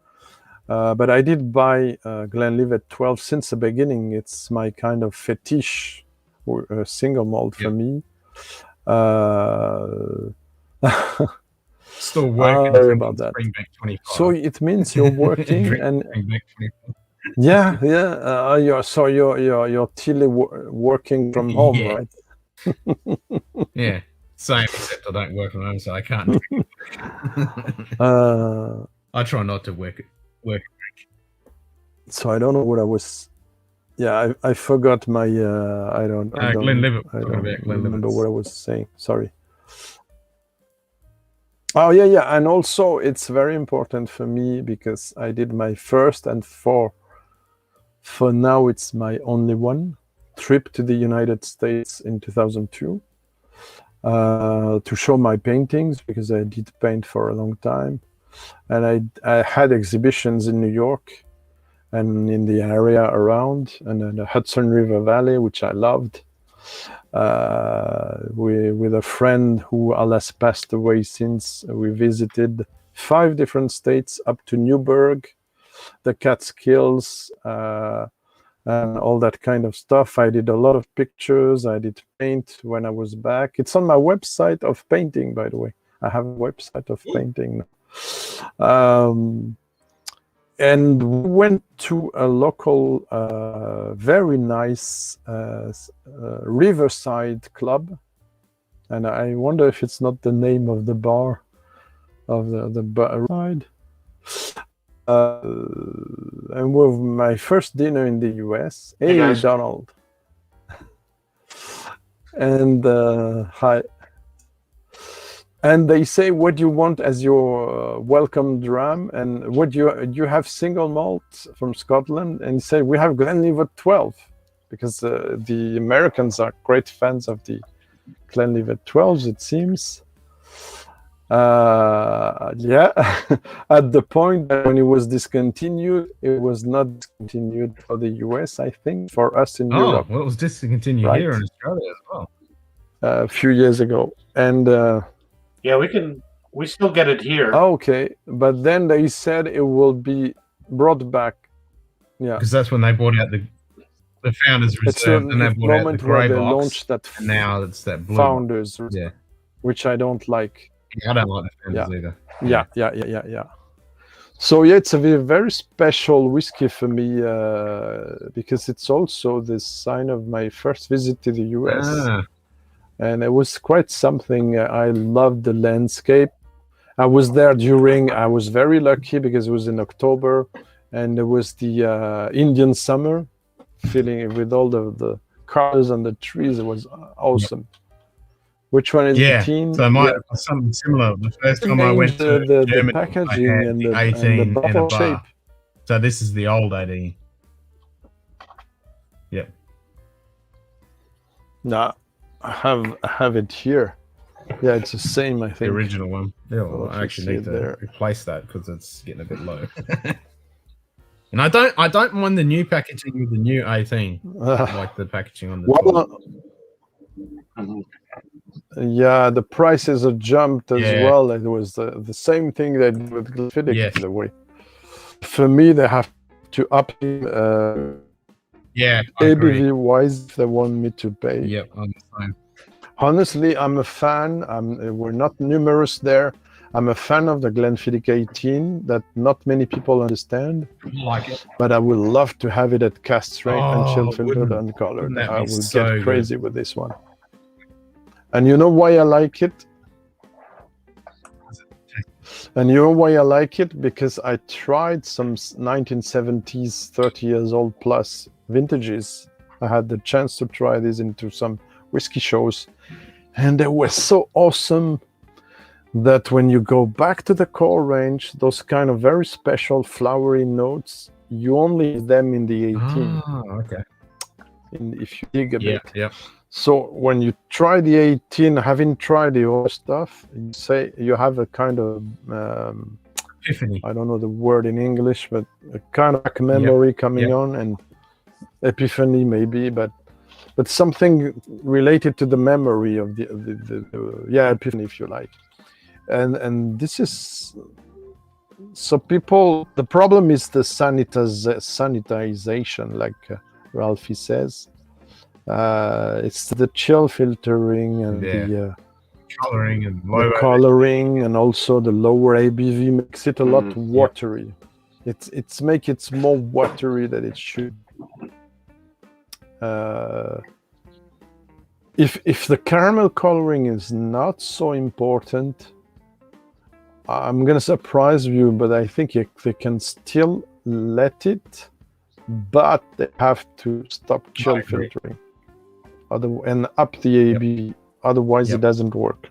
but I did buy Glenlivet 12 since the beginning. It's my kind of fetish, or single malt for me. Still working. Sorry about that. Springback 25. So it means you're working and Springback 25. yeah. You're working from home, Yeah. right? Yeah, same, except I don't work from home, so I can't. I try not to work. So I don't know what I was. Yeah, I forgot my. I don't remember what I was saying. Sorry. Oh yeah, and also it's very important for me because I did my first and for now it's my only one trip to the United States in 2002 to show my paintings because I did paint for a long time, and I had exhibitions in New York and in the area around, and in the Hudson River Valley, which I loved. With a friend who alas passed away since, we visited 5 different states up to Newburgh, the Catskills, and all that kind of stuff. I did a lot of pictures. I did paint when I was back. It's on my website of painting, by the way. I have a website of painting. And we went to a local, very nice riverside club. And I wonder if it's not the name of the bar, of the bar side. And with my first dinner in the US. Hey, Donald. And hi. And they say, what do you want as your welcome dram? And what do you have single malt from Scotland? And he said, we have Glenlivet 12, because the Americans are great fans of the Glenlivet 12s, it seems. Yeah, at the point that when it was discontinued, it was not discontinued for the US, I think, for us in Europe. Well, it was discontinued here in Australia as well. A few years ago. And yeah, we still get it here. Okay, but then they said it will be brought back. Yeah, because that's when they brought out the Founders Reserve, and they brought out the grey box. Launched that and now it's that blue Founders, yeah, which I don't like. I don't like the Founders either. Yeah. So yeah, it's a very special whiskey for me because it's also the sign of my first visit to the US. And it was quite something. I loved the landscape. I was there I was very lucky because it was in October and it was the Indian summer, feeling with all the colors on the trees. It was awesome. Which one is the team? So something similar. The first time I went to Germany, the packaging I had and the the 18 and a bottle bar. shape. So this is the old 18. Yep. No, I have it here. Yeah, it's the same, I think. The original one. Yeah, well, I you actually see need it to there. replace that because it's getting a bit low. And I don't mind the new packaging with the new 18. Like the packaging on the top. Yeah, the prices have jumped as well. It was the same thing they did with Glenfiddich, by the way. For me, they have to up ABV wise if they want me to pay. Yep, I'm the same. Honestly, I'm a fan. We're not numerous there. I'm a fan of the Glenfiddich 18 that not many people understand. Like it. But I would love to have it at cast strength and chill filtered wouldn't and colored. that I be will so get crazy good? with this one. And you know why I like it? And you know why I like it? Because I tried some 1970s, 30 years old plus vintages. I had the chance to try these into some whiskey shows. And they were so awesome that when you go back to the core range, those kind of very special flowery notes, you only get them in the 18. Okay. If you dig a bit. Yeah. So when you try the 18, having tried the other stuff, you say you have a kind of epiphany. I don't know the word in English, but a kind of memory coming on, and epiphany maybe, but something related to the memory of the epiphany, if you like. And this is so people. The problem is the sanitization, like Ralphie says. It's the chill filtering and the coloring and the low coloring and also the lower ABV makes it a lot watery. It's make it more watery than it should. If the caramel coloring is not so important, I'm gonna surprise you, but I think they can still let it, but they have to stop chill filtering, and up the ABV. Otherwise, it doesn't work.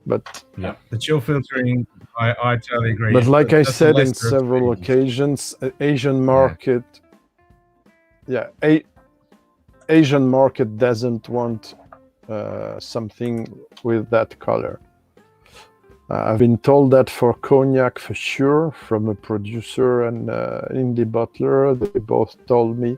But the chill filtering, I totally agree. But like I That's the said in lesser of several evils. occasions, Asian market, Asian market doesn't want something with that color. I've been told that for cognac for sure, from a producer and indie bottler. They both told me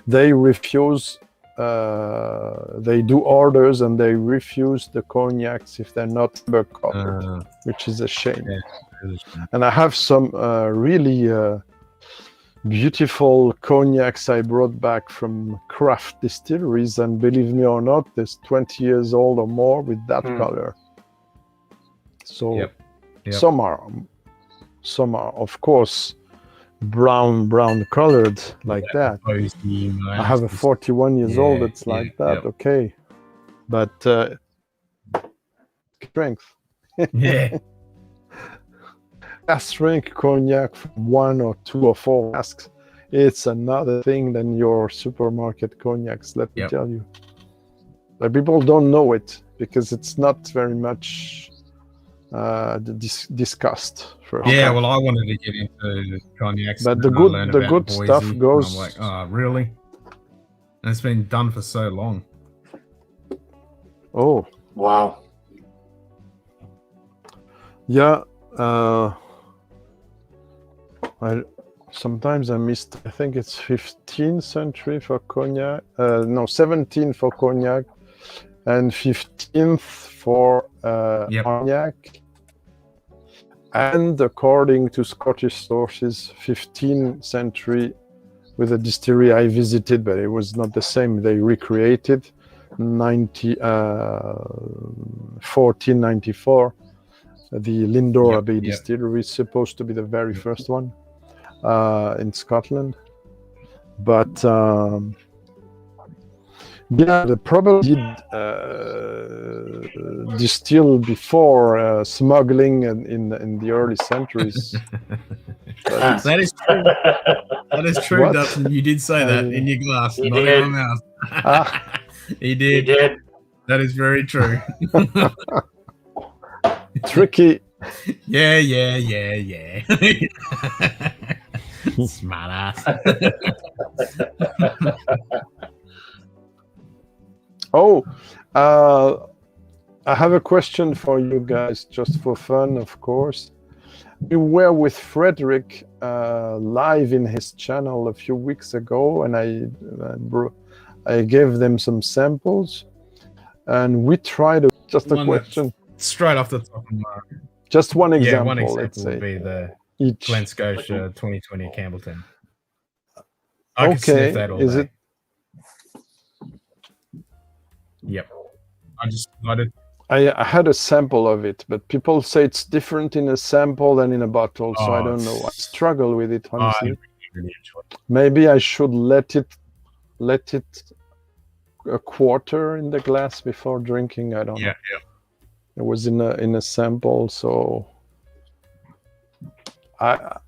they refuse. They do orders and they refuse the cognacs if they're not amber colored, which is a shame. And I have some really beautiful cognacs I brought back from craft distilleries, and believe me or not, there's 20 years old or more with that color. So some are, of course, brown colored like that. I have a 41 years old that's like that. Okay, but strength. Strength cognac from 1 or 2 or 4 casks, it's another thing than your supermarket cognacs, let me tell you. But people don't know it because it's not very much discussed. Well, I wanted to get into cognacs, but the good stuff goes. I'm like, oh, really? And it's been done for so long. Oh, wow. Yeah. Sometimes I missed. I think it's 15th century for cognac. No, 17 for cognac, and 15th for cognac. And according to Scottish sources, 15th century with a distillery I visited, but it was not the same. They recreated 1494. The Lindor Abbey distillery is supposed to be the very first one in Scotland. But they probably did distill before smuggling in the early centuries. That is true. That is true, What? Dutton. You did say that in your glass, He not did. in my mouth. He did. He did. That is very true. Tricky. Yeah. Smart ass. Oh, I have a question for you guys, just for fun, of course. We were with Frederick live in his channel a few weeks ago, and I gave them some samples, and we tried just a question. Straight off the top of my Just one example. one example let's say. would be the Each. Glen Scotia 2020 Campbellton. I can sniff that all is day. it? Yep. I did. I had a sample of it, but people say it's different in a sample than in a bottle, so I don't know. I struggle with it, honestly. Really enjoy it. Maybe I should let it a quarter in the glass before drinking. I don't know. It was in a sample, so I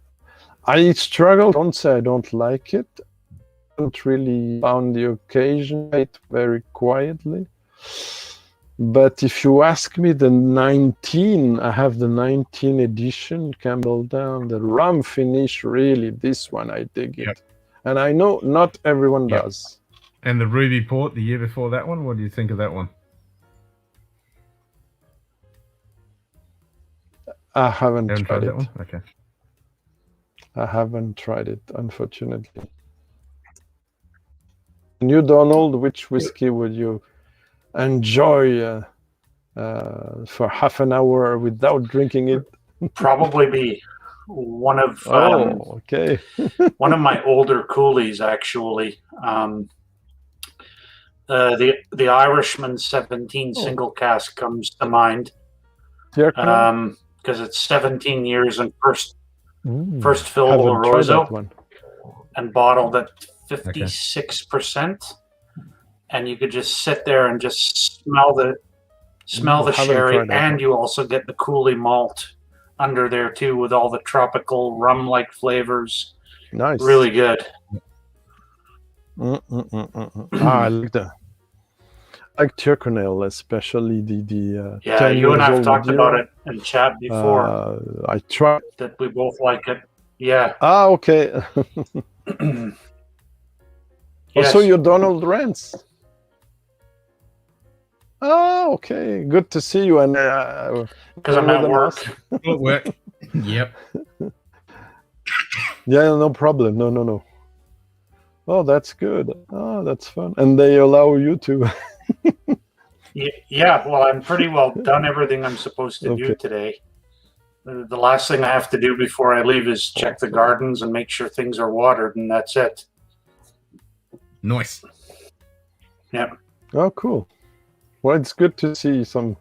struggle. Don't say I don't like it. I don't really found the occasion it very quietly. But if you ask me, the 19, I have the 19 edition Campbelltown, the rum finish, really, this one, I dig it. And I know not everyone does. And the Ruby Port the year before that one, what do you think of that one? I haven't tried that it. one? Okay. I haven't tried it, unfortunately. And you, Donald, which whiskey would you enjoy for half an hour without drinking it? Probably be one of okay. one of my older coolies, actually. The Irishman 17 single cask comes to mind. Because it's 17 years and first fill Oloroso and bottled at 56%. And you could just sit there and just smell the sherry, and you also get the coulis malt under there too, with all the tropical rum-like flavors. Nice, really good. I like that. I like Tyrconnell, especially the. Yeah, you and I have talked about it in chat before. I tried that. We both like it. Yeah. Ah, okay. Yes. Also, you're Donald Rance. Oh, okay. Good to see you. And because I'm at work. At work. Yep. Yeah, no problem. No. Oh, that's good. Oh, that's fun. And they allow you to. Yeah, well, I'm pretty well done everything I'm supposed to do today. The last thing I have to do before I leave is check the gardens and make sure things are watered, and that's it. Nice. Yeah. Oh, cool. Well, it's good to see some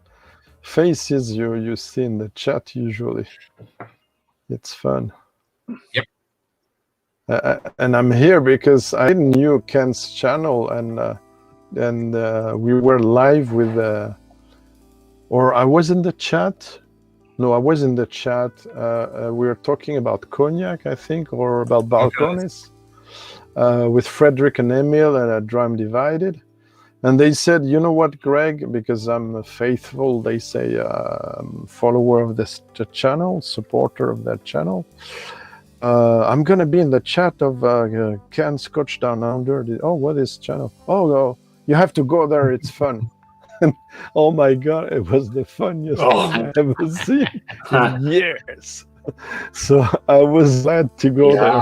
faces you see in the chat usually. It's fun. Yep. And I'm here because I knew Ken's channel, and we were live with, or I was in the chat. No, I was in the chat. We were talking about cognac, I think, or about balcones, with Frederick and Emil at Dram Divided. And they said, you know what, Greg, because I'm a faithful, they say, follower of the channel, supporter of that channel. I'm going to be in the chat of Ken Scotch Down Under. Oh, what is channel? Oh, you have to go there. It's fun. And, oh, my God. It was the funniest thing I've ever seen in years. So I was glad to go there.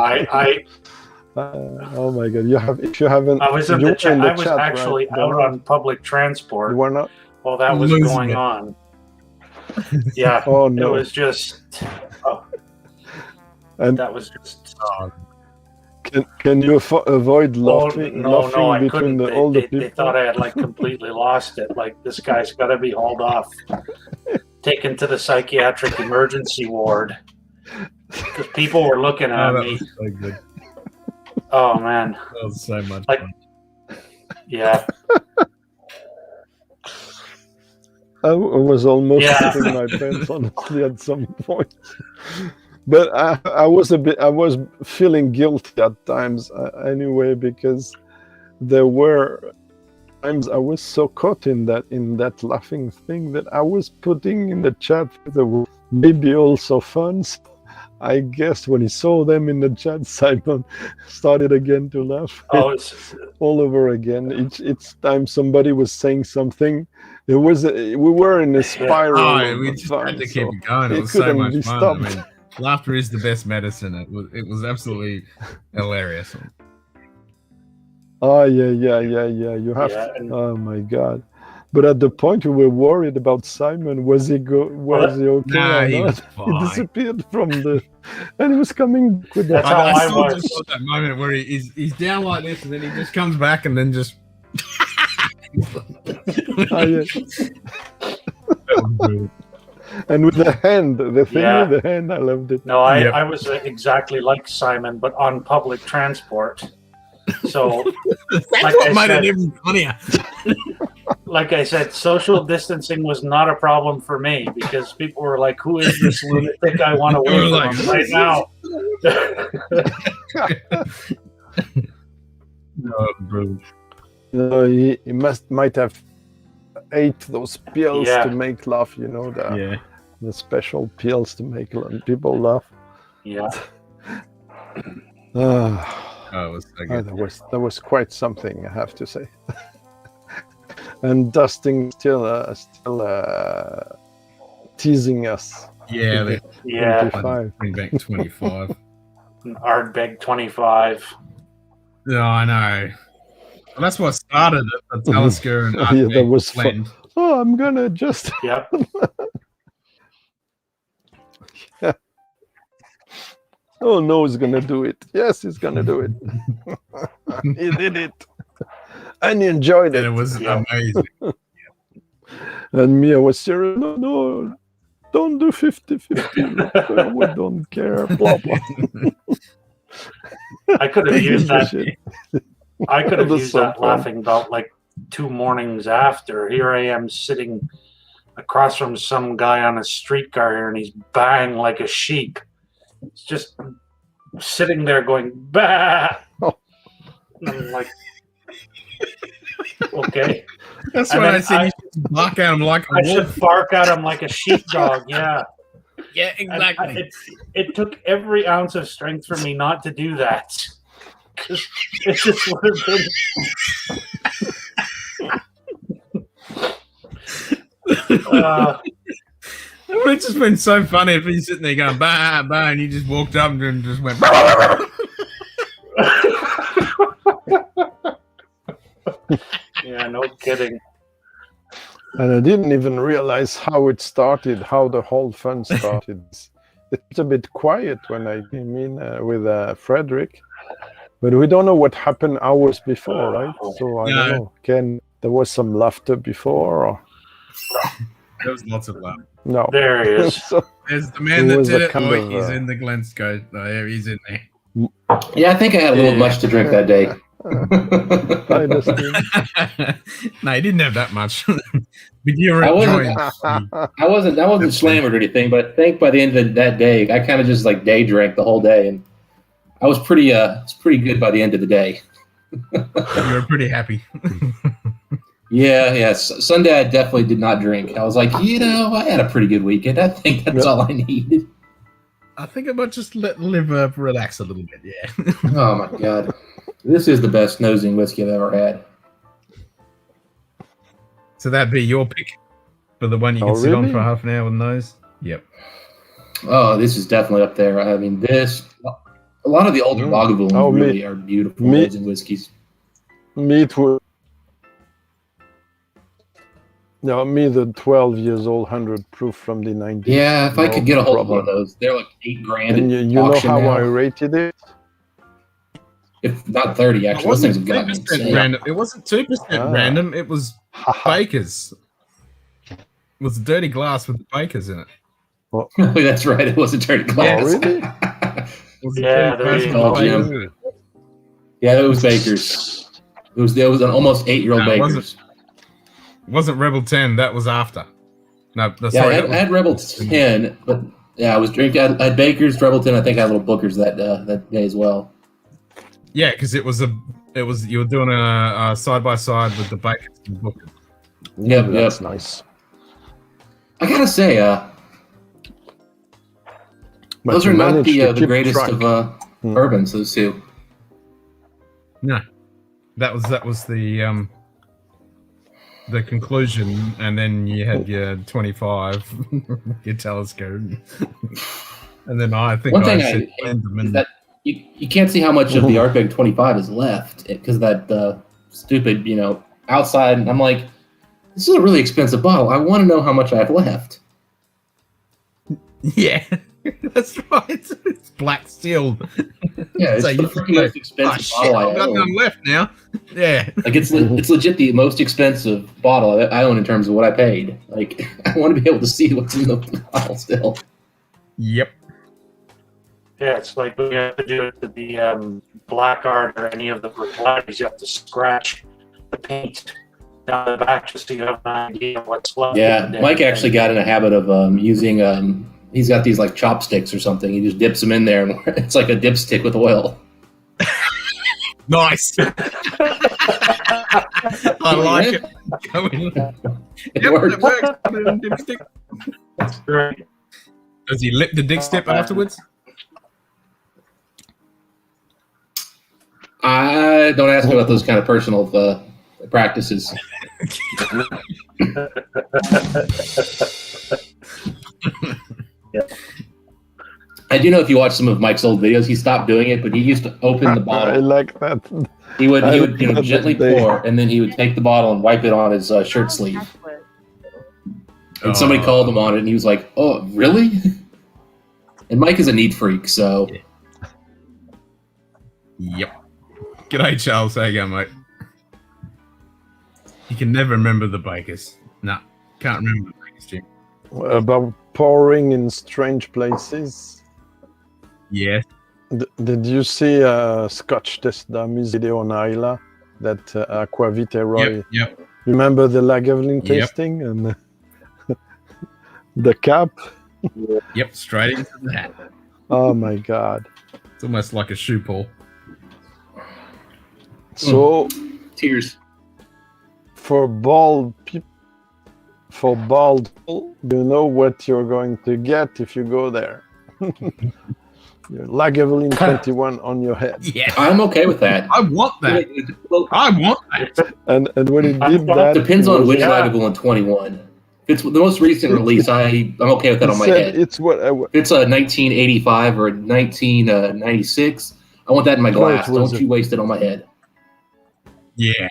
Oh, my God. If you haven't. I was in the chat. I was actually out on public transport. You were not? While that was going on. Yeah. Oh, no. It was just. And that was just. Can you avoid laughing, I between couldn't. all the people? They thought I had completely lost it. This guy's got to be hauled off, taken to the psychiatric emergency ward, because people were looking at me. Was so good. Oh man, that was so much fun. Yeah. I was almost shitting my pants, honestly, at some point. But I was feeling guilty at times anyway, because there were times I was so caught in that laughing thing that I was putting in the chat the maybe also fun. I guess when he saw them in the chat, Simon started again to laugh all over again. Each time somebody was saying something, we were in a spiral. We just had to keep it going. It was so much fun. I mean, laughter is the best medicine. It was absolutely hilarious. Oh yeah. You have to. Oh my God. But at the point we were worried about Simon. Was he okay? Nah, he was fine. He disappeared from and he was coming with that. I saw just that moment where he's down like this, and then he just comes back and then just. And with the hand, the thing with the hand, I loved it. No, I was exactly like Simon, but on public transport. So that's what made it even funnier. Like I said, social distancing was not a problem for me, because people were like, "Who is this lunatic? I want to wait for him right now." No, he might have ate those pills to make laugh. The special pills to make people laugh. Yeah. It was so good. That was quite something, I have to say. And Dustin still teasing us. Yeah. 25. Ardbeg 25. Ardbeg 25. No, I know. Well, that's what started it. The Talisker and Ardbeg that was blend. fun. Oh, I'm gonna just. Yep. Oh no, he's gonna do it. Yes, he's gonna do it. He did it. And he enjoyed it. And it was amazing. And me, I was serious. No, don't do 50-50. We don't care. Blah blah. I could have used that. Shit. I could have That was used so that fun. laughing about like 2 mornings after. Here I am sitting across from some guy on a streetcar here, and he's bang like a sheep. It's just sitting there going bah. And I'm like, okay. That's And what then I said. You should bark at him like a I wolf. should bark at him like a sheepdog. Yeah. Yeah, And exactly. it took every ounce of strength for me not to do that. 'Cause it just would have been. It would have just been so funny if he's sitting there going bah bah, and you just walked up and just went. Yeah, no kidding. And I didn't even realize how it started, how the whole fun started. It's a bit quiet when I came in with Frederick, but we don't know what happened hours before, right? So I don't know. Ken, there was some laughter before, or There was lots of love. no? There he is. So There's the man it that was did a it. kind Oh, of, he's in the Glencoe. Oh, he's in there. Yeah, I think I had a little much to drink that day. Hi, Dustin. No, he didn't have that much. But you were I enjoying wasn't, it. I wasn't slammered or anything, but I think by the end of that day, I kind of just like day drank the whole day, and I was pretty good by the end of the day. You were pretty happy. Yeah. Sunday I definitely did not drink. I was like, I had a pretty good weekend. I think that's all I needed. I think I might just let the liver relax a little bit. Yeah. Oh my god, this is the best nosing whiskey I've ever had. So that'd be your pick for the one you can sit on for half an hour with nose. Yep. Oh, this is definitely up there. I mean, a lot of the older Lagavulin really are beautiful nosing whiskeys. Me too. No, me the 12 years old 100 proof from the 90s. Yeah, if I could get a hold of one of problem. those, they're like $8,000. And you know auction how now. I rated it? If not 30, actually, those things have gotten 2% insane. random. It wasn't 2% random. It was Baker's. It was a dirty glass with Baker's in it. Oh, that's right. It was a dirty glass. Oh, really? Yeah, there you go. Jim. Yeah, it was Baker's. It was an almost 8-year-old No, it Baker's. Wasn't Rebel 10. That was after. No, Yeah, sorry. I had Rebel 10, but yeah, I was drinking. I had Baker's, Rebel 10. I think I had little Booker's that day as well. Yeah, because you were doing a side by side with the Baker's and Booker. Yep, That's nice. I gotta say, those are not the greatest of bourbons. Those two. No, that was the conclusion, and then you had your 25, your telescope, and then I think One thing I said I blend them is in. that you can't see how much of the Ardbeg 25 is left because of that stupid, outside. And I'm like, this is a really expensive bottle. I want to know how much I have left. Yeah, that's right. It's black steel. Yeah, it's So the you freaking most expensive bottle I I've got own. none left now. Yeah, Like it's legit the most expensive bottle I own in terms of what I paid. Like I want to be able to see what's in the bottle still. Yep. Yeah, it's like when you have to do it to the black art or any of the varieties, you have to scratch the paint down the back just so you have an idea of what's left. Yeah, Mike actually got in a habit of using. He's got these like chopsticks or something. He just dips them in there, and it's like a dipstick with oil. Nice. I like it. It works. It works. Put it in dipstick. That's great. Does he lip the dick step afterwards? I don't ask me about those kind of personal practices. I do know if you watch some of Mike's old videos, he stopped doing it, but he used to open the bottle. I like that. He would gently pour, and then he would take the bottle and wipe it on his shirt sleeve. And somebody called him on it, and he was like, "Oh, really?" And Mike is a neat freak, so. Yep. G'day, Charles. How you going, mate? You can never remember the bakers. No, can't remember the bakers, Jim. About pouring in strange places. Yes. Did you see Scotch Test Dummies video on Isla? That Aquavite Roy. Yep. Remember the Lagavulin Yep. tasting and the cap? Yep, straight into that. Oh my god. It's almost like a shoe pull. So tears. For bald people, you know what you're going to get if you go there. Lagavulin 21 on your head. Yeah, I'm okay with that. I want that. I want that. And when it did that, depends on which yeah. Lagavulin 21. If it's the most recent release, I'm okay with that on my head. It's what if it's a 1985 or 1996, I want that in my glass. Don't you waste it on my head. Yeah.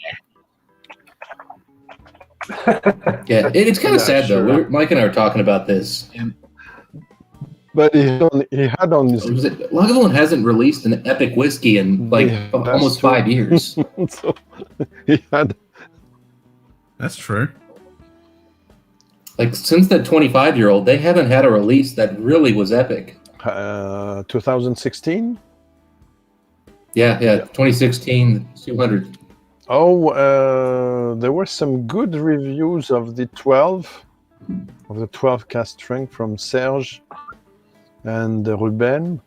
Yeah, it's kind of sad though. Mike and I were talking about this. But he had on his. Lagavulin hasn't released an epic whiskey in almost 5 years. So he had. That's true. Like since the 25-year-old, they haven't had a release that really was epic. 2016. Yeah, 2016, 200. Oh, there were some good reviews of the 12 cask strength from Serge and Ruben,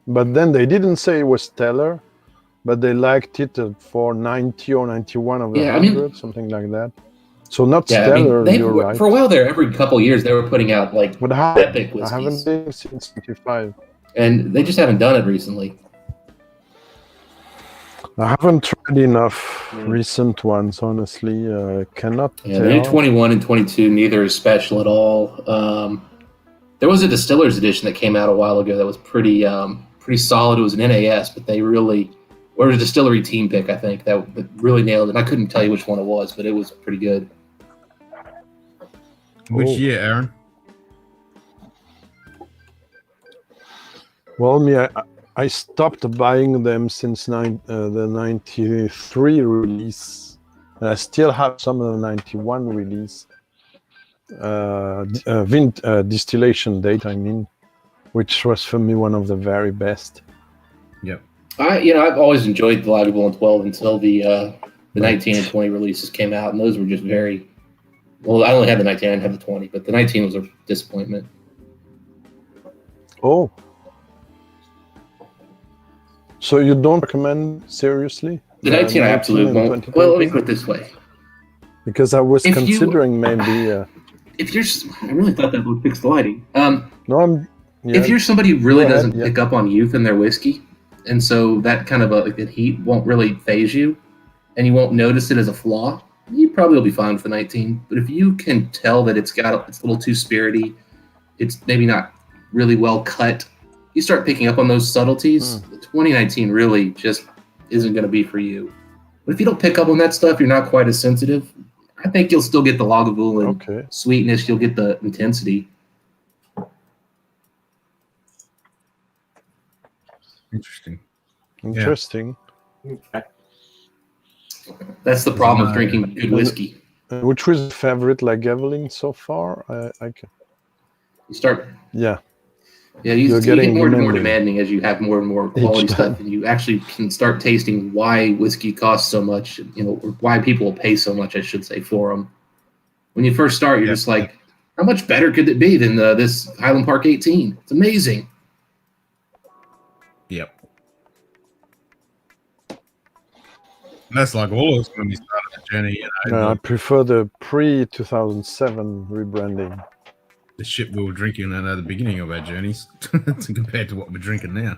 but then they didn't say it was stellar, but they liked it for 90 or 91 of the 100, something like that. So not stellar. You're right. For a while there, every couple of years, they were putting out like epic whiskeys. I haven't been since 95, and they just haven't done it recently. I haven't tried enough recent ones, honestly. Cannot tell. The 21 and 22, neither is special at all. There was a distiller's edition that came out a while ago that was pretty solid. It was an NAS, but they really, or it was a distillery team pick, I think, that really nailed it. I couldn't tell you which one it was, but it was pretty good. Which year, Aaron? Well, I stopped buying them since the 93 release. And I still have some of the 91 release. Distillation date, I mean, which was for me one of the very best. Yep. I've always enjoyed the Lagavulin 12 until the 19 and 20 releases came out, and those were just very. Well, I only had the 19, I didn't have the 20, but the 19 was a disappointment. Oh. So you don't recommend seriously? The 19 I absolutely won't. Well, let me put it this way. Because I was considering maybe. If you're, I really thought that would fix the lighting. No, if you're somebody who really doesn't pick up on youth in their whiskey, and so that kind of the heat won't really phase you, and you won't notice it as a flaw, you probably will be fine with the 19. But if you can tell that it's a little too spirity, it's maybe not really well cut, you start picking up on those subtleties. The 2019 really just isn't going to be for you. But if you don't pick up on that stuff, you're not quite as sensitive. I think you'll still get the Lagavulin sweetness. You'll get the intensity. Interesting. Yeah. That's the problem with drinking good whiskey. Which was your favorite Lagavulin so far? I can. You start. Yeah. Yeah, you get more and more demanding as you have more and more quality stuff, and you actually can start tasting why whiskey costs so much, or why people will pay so much, I should say, for them. When you first start, you're just like, how much better could it be than this Highland Park 18? It's amazing. Yep. That's like all of us when we started the journey. I prefer the pre-2007 rebranding. The shit we were drinking at the beginning of our journeys compared to what we're drinking now.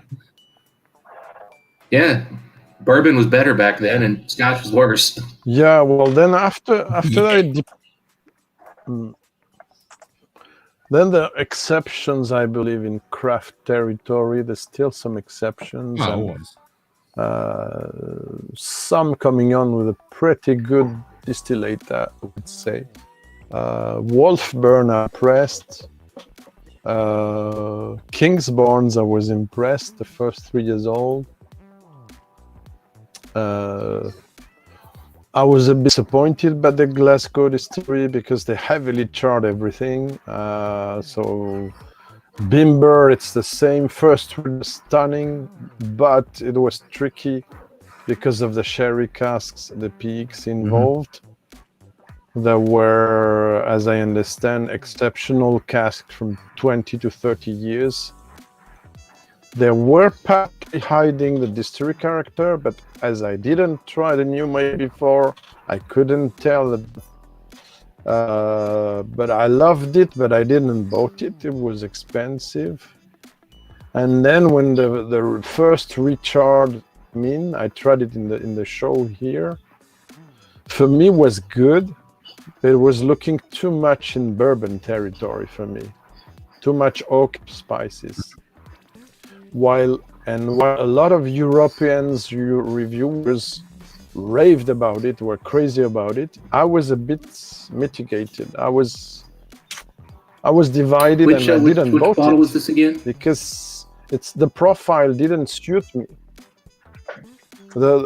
Yeah, bourbon was better back then, and Scotch was worse. Yeah, well, then after that, then the exceptions, I believe, in craft territory. There's still some exceptions. Always. Some coming on with a pretty good distillate, I would say. Wolfburn I pressed. Kingsborns I was impressed the first 3 years old. I was a bit disappointed by the Glasgow distillery because they heavily charred everything. So Bimber, it's the same. First was stunning, but it was tricky because of the sherry casks, the peaks involved. There were, as I understand, exceptional casks from 20 to 30 years. There were partly hiding the distillery character, but as I didn't try the new make before, I couldn't tell. But I loved it, but I didn't bought it. It was expensive. And then when the first recharge I tried it in the show here. For me, was good. It was looking too much in bourbon territory for me. Too much oak spices. While a lot of Europeans reviewers raved about it, were crazy about it, I was a bit mitigated. I was divided, and I didn't which vote bottle it was this again? because the profile didn't suit me. The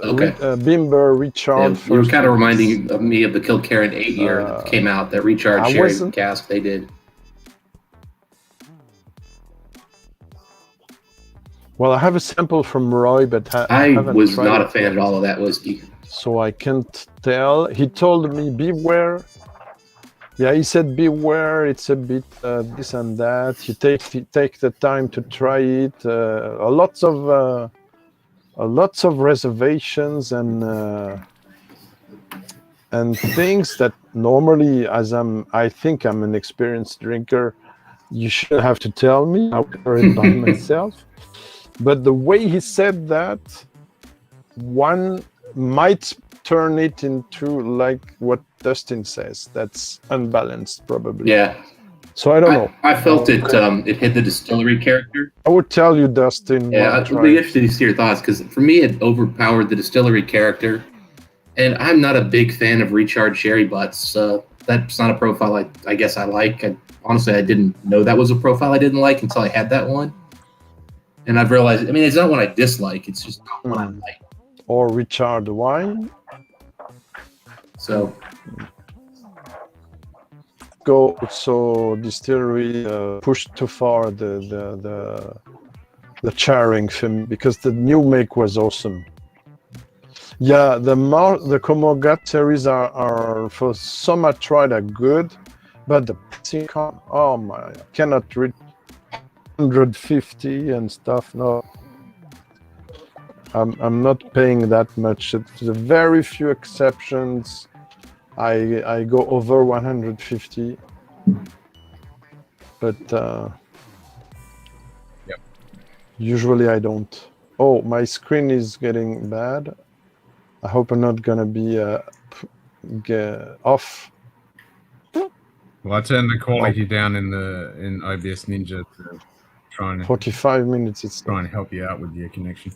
Bimber Richard. You were kind of reminding me of the Kilkerran 8-year that came out, that recharge sherry cask they did. Well, I have a sample from Roy, but I haven't was tried not it a fan yet. at all of that whiskey. So I can't tell. He told me beware. Yeah, he said beware. It's a bit this and that. You take the time to try it. Lots of reservations and things that normally, I think I'm an experienced drinker, you shouldn't have to tell me. I'll cover it by myself. But the way he said that, one might turn it into like what Dustin says. That's unbalanced, probably. Yeah. So I don't know. I felt it hid the distillery character. I would tell you, Dustin. Yeah, I'd be interested to see your thoughts, because for me, it overpowered the distillery character. And I'm not a big fan of recharged sherry butts. That's not a profile I guess I like. Honestly, I didn't know that was a profile I didn't like until I had that one. And I've realized, I mean, it's not one I dislike. It's just not one I like. Or recharged wine. So distillery pushed too far the charring for me, because the new make was awesome. Yeah, the Komogat series are for some I tried are good, but the pricing, oh my, I cannot read 150 and stuff. No, I'm not paying that much. There's very few exceptions. I go over 150, but usually I don't. Oh, my screen is getting bad. I hope I'm not gonna be off. Well, I turned the quality down in OBS Ninja to try and 45 minutes. It's trying to help you out with your connection.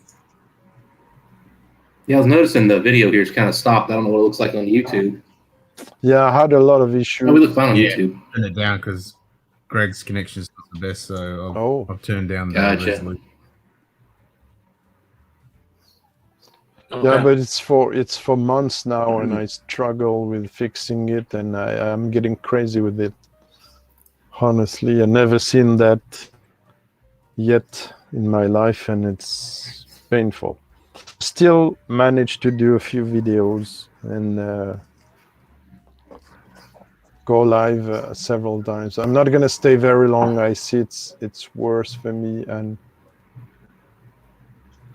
yeah, I was noticing the video here is kind of stopped. I don't know what it looks like on YouTube. Yeah, I had a lot of issues. Oh, we look fine on YouTube. Turn it down because Greg's connection is not the best, so I've turned down the resolution. Yeah, but it's for months now, and I struggle with fixing it, and I'm getting crazy with it. Honestly, I've never seen that yet in my life, and it's painful. Still managed to do a few videos and go live several times. I'm not gonna stay very long. I see it's worse for me, and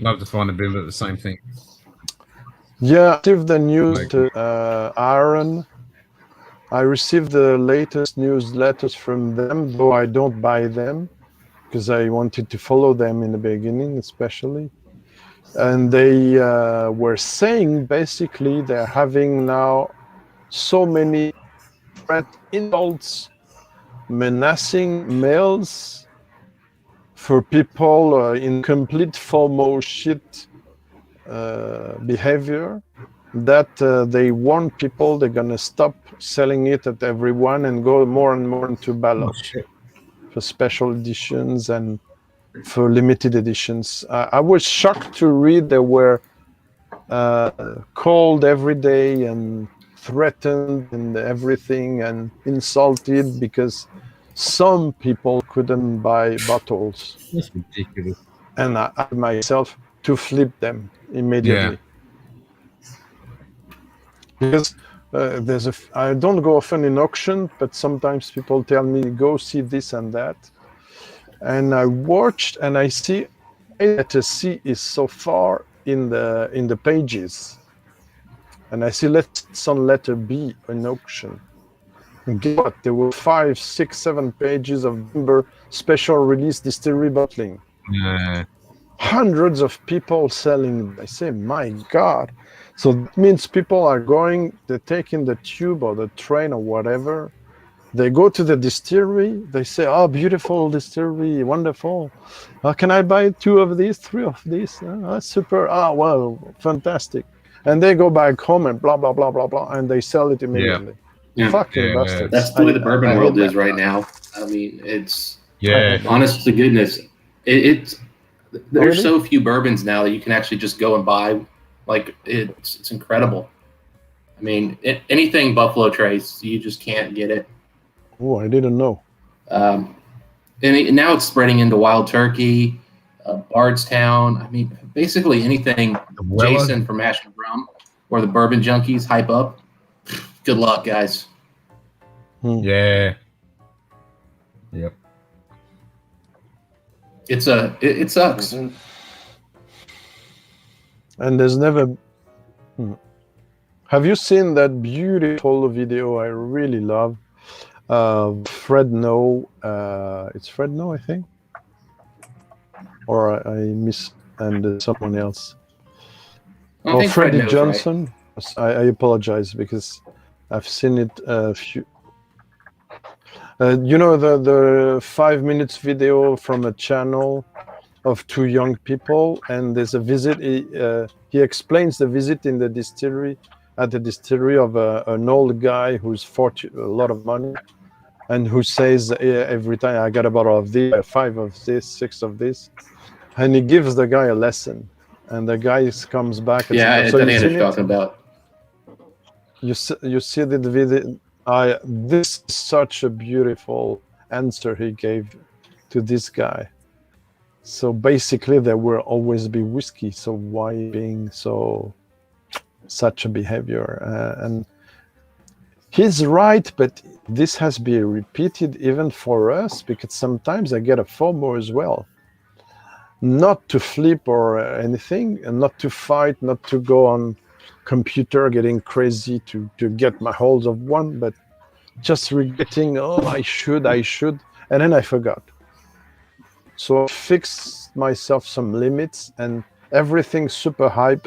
love to find a bit of the same thing. yeah, I received the news to Aaron. I received the latest newsletters from them, though I don't buy them because I wanted to follow them in the beginning, especially. And they were saying basically they're having now so many threat insults, menacing mails for people in complete FOMO shit behavior, that they warn people they're gonna stop selling it at everyone and go more and more into ballot for special editions and for limited editions. I was shocked to read there were called every day and threatened and everything and insulted because some people couldn't buy bottles. That's ridiculous. And I myself to flip them immediately. Because I don't go often in auction, but sometimes people tell me, go see this and that. And I watched and I see letter C is so far in the pages. And I see some letter B in auction. And guess what? There were 5, 6, 7 pages of special release distillery bottling. Yeah. Hundreds of people selling. I say, my God. So that means people are they're taking the tube or the train or whatever. They go to the distillery. They say, oh, beautiful distillery, wonderful. Can I buy 2 of these, 3 of these? That's super. Ah, well, fantastic. And they go back home and blah, blah, blah, blah, blah. And they sell it immediately. Yeah. Fucking bastards. That's the way the bourbon world is right now. I mean, it's honest to goodness. There's Really? so few bourbons now that you can actually just go and buy. Like it's incredible. I mean, anything Buffalo Trace, you just can't get it. Oh, I didn't know. And now it's spreading into Wild Turkey, Bardstown. I mean, basically anything Jason from Mash and Rum or the Bourbon Junkies hype up. Good luck, guys. Yeah. Yep. It sucks. And there's never. Have you seen that beautiful video I really love? Fred No. It's Fred No, I think. Or I miss and someone else. I think Fred Freddie knows, Johnson. Right? I apologize because I've seen it a few. You know the 5 minutes video from a channel of 2 young people, and there's a visit. He explains the visit in the distillery of an old guy who's a lot of money, and who says every time I got a bottle of this, 5 of this, 6 of this, and he gives the guy a lesson, and the guy comes back. And Yeah, so I know what you're talking about. You see the video. This is such a beautiful answer he gave to this guy. So basically, there will always be whiskey. So why being such a behavior? And he's right, but this has been repeated even for us, because sometimes I get a FOMO as well. Not to flip or anything, and not to fight, not to go on computer getting crazy to get my holds of one, but just regretting, I should, and then I forgot. So I fixed myself some limits, and everything super hype.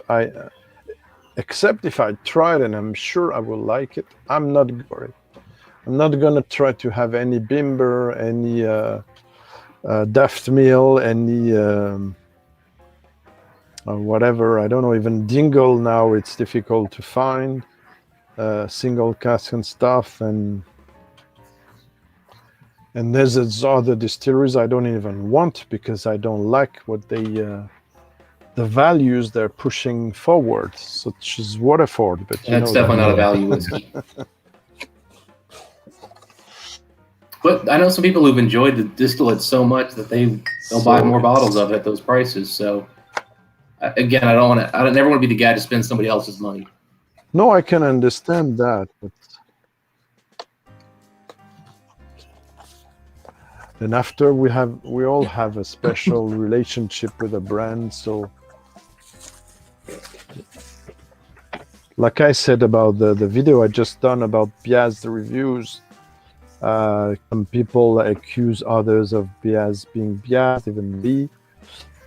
Except if I tried and I'm sure I will like it, I'm not worried. I'm not gonna try to have any Bimber, any Daft Meal, any whatever. I don't know, even Dingle now. It's difficult to find single cask and stuff, and there's other distilleries I don't even want because I don't like what the values they're pushing forward, such as Waterford. But that's definitely not a value whiskey. But I know some people who've enjoyed the distillate so much that they'll buy more bottles of it at those prices. So again, I never want to be the guy to spend somebody else's money. No, I can understand that, but then after we all have a special relationship with a brand. So like I said about the video I just done about Biaz, the reviews, some people accuse others of Biaz being Biaz, even me.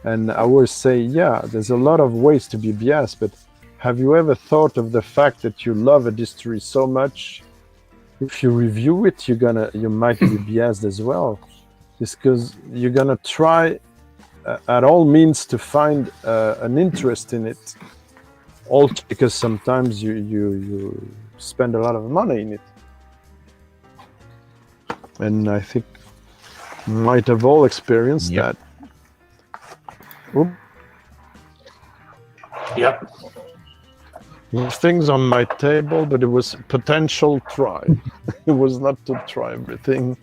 And I always say, yeah, there's a lot of ways to be biased, but have you ever thought of the fact that you love a distillery so much, if you review it, you might be biased as well. It's because you're gonna try at all means to find an interest in it. Also because sometimes you spend a lot of money in it. And I think you might have all experienced that. Oop. Yep. There's things on my table, but it was potential try. It was not to try everything.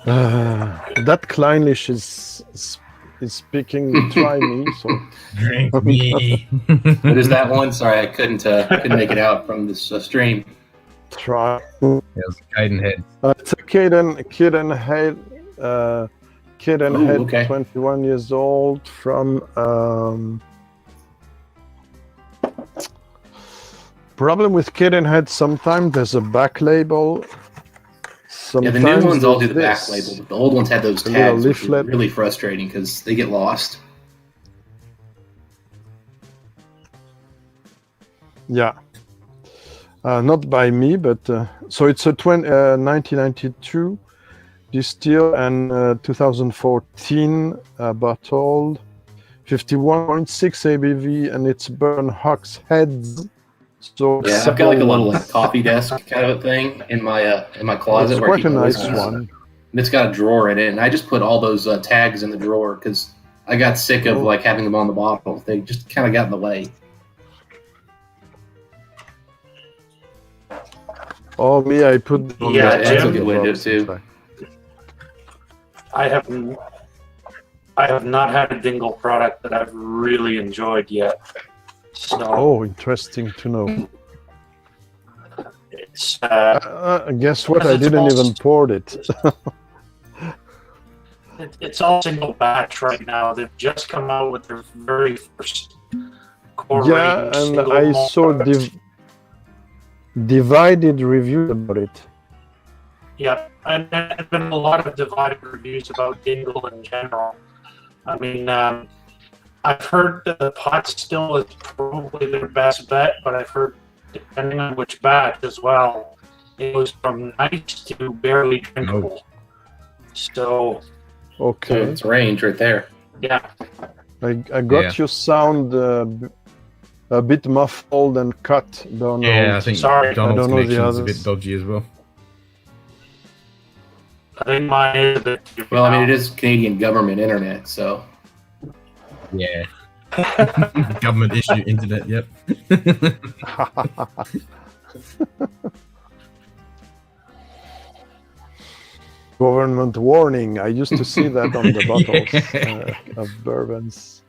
That Kleinish is speaking. Try me. So Drink me. What is that one? Sorry, I couldn't make it out from this stream. Try. Yeah, it's Caden Head. It's a kid and head. Kid and Ooh, head, okay. 21 years old, from problem with kid and head. Sometimes there's a back label. Sometimes Yeah, the new ones all do the there's back label, but the old ones had those a little tags, which is leaflet. really frustrating because they get lost. Yeah. Not by me, but so it's a 1992 distill and 2014 bottled, 51.6 ABV, and it's burn Hawks heads. So Yeah, I've got like a little like coffee desk kind of a thing in my closet It's where I quite keep a my nice whiskeys. one. And it's got a drawer in it, and I just put all those tags in the drawer because I got sick of like having them on the bottle. They just kind of got in the way. Oh, me, I put them on Yeah, the that's a Jim, good way to do it too. I have not had a Dingle product that I've really enjoyed yet. So Oh, interesting to know. it's Guess what? I it's didn't all- even pour it. it's all single batch right now. They've just come out with their very first core Yeah, range and single I malt saw product. divided review about it. Yeah, and there's been a lot of divided reviews about Dingle in general. I mean, I've heard that the pot still is probably their best bet, but I've heard, depending on which batch as well, it goes from nice to barely drinkable. So, Okay. So it's range right there. yeah. I got Yeah. your sound a bit muffled and cut. Don't know. Yeah, I think Sorry. Donald's I don't know the connection is a others. bit dodgy as well. I think mine is a bit. Well, I mean, it is Canadian government internet, so Yeah. Government issue internet, yep. Government warning. I used to see that on the bottles of bourbons.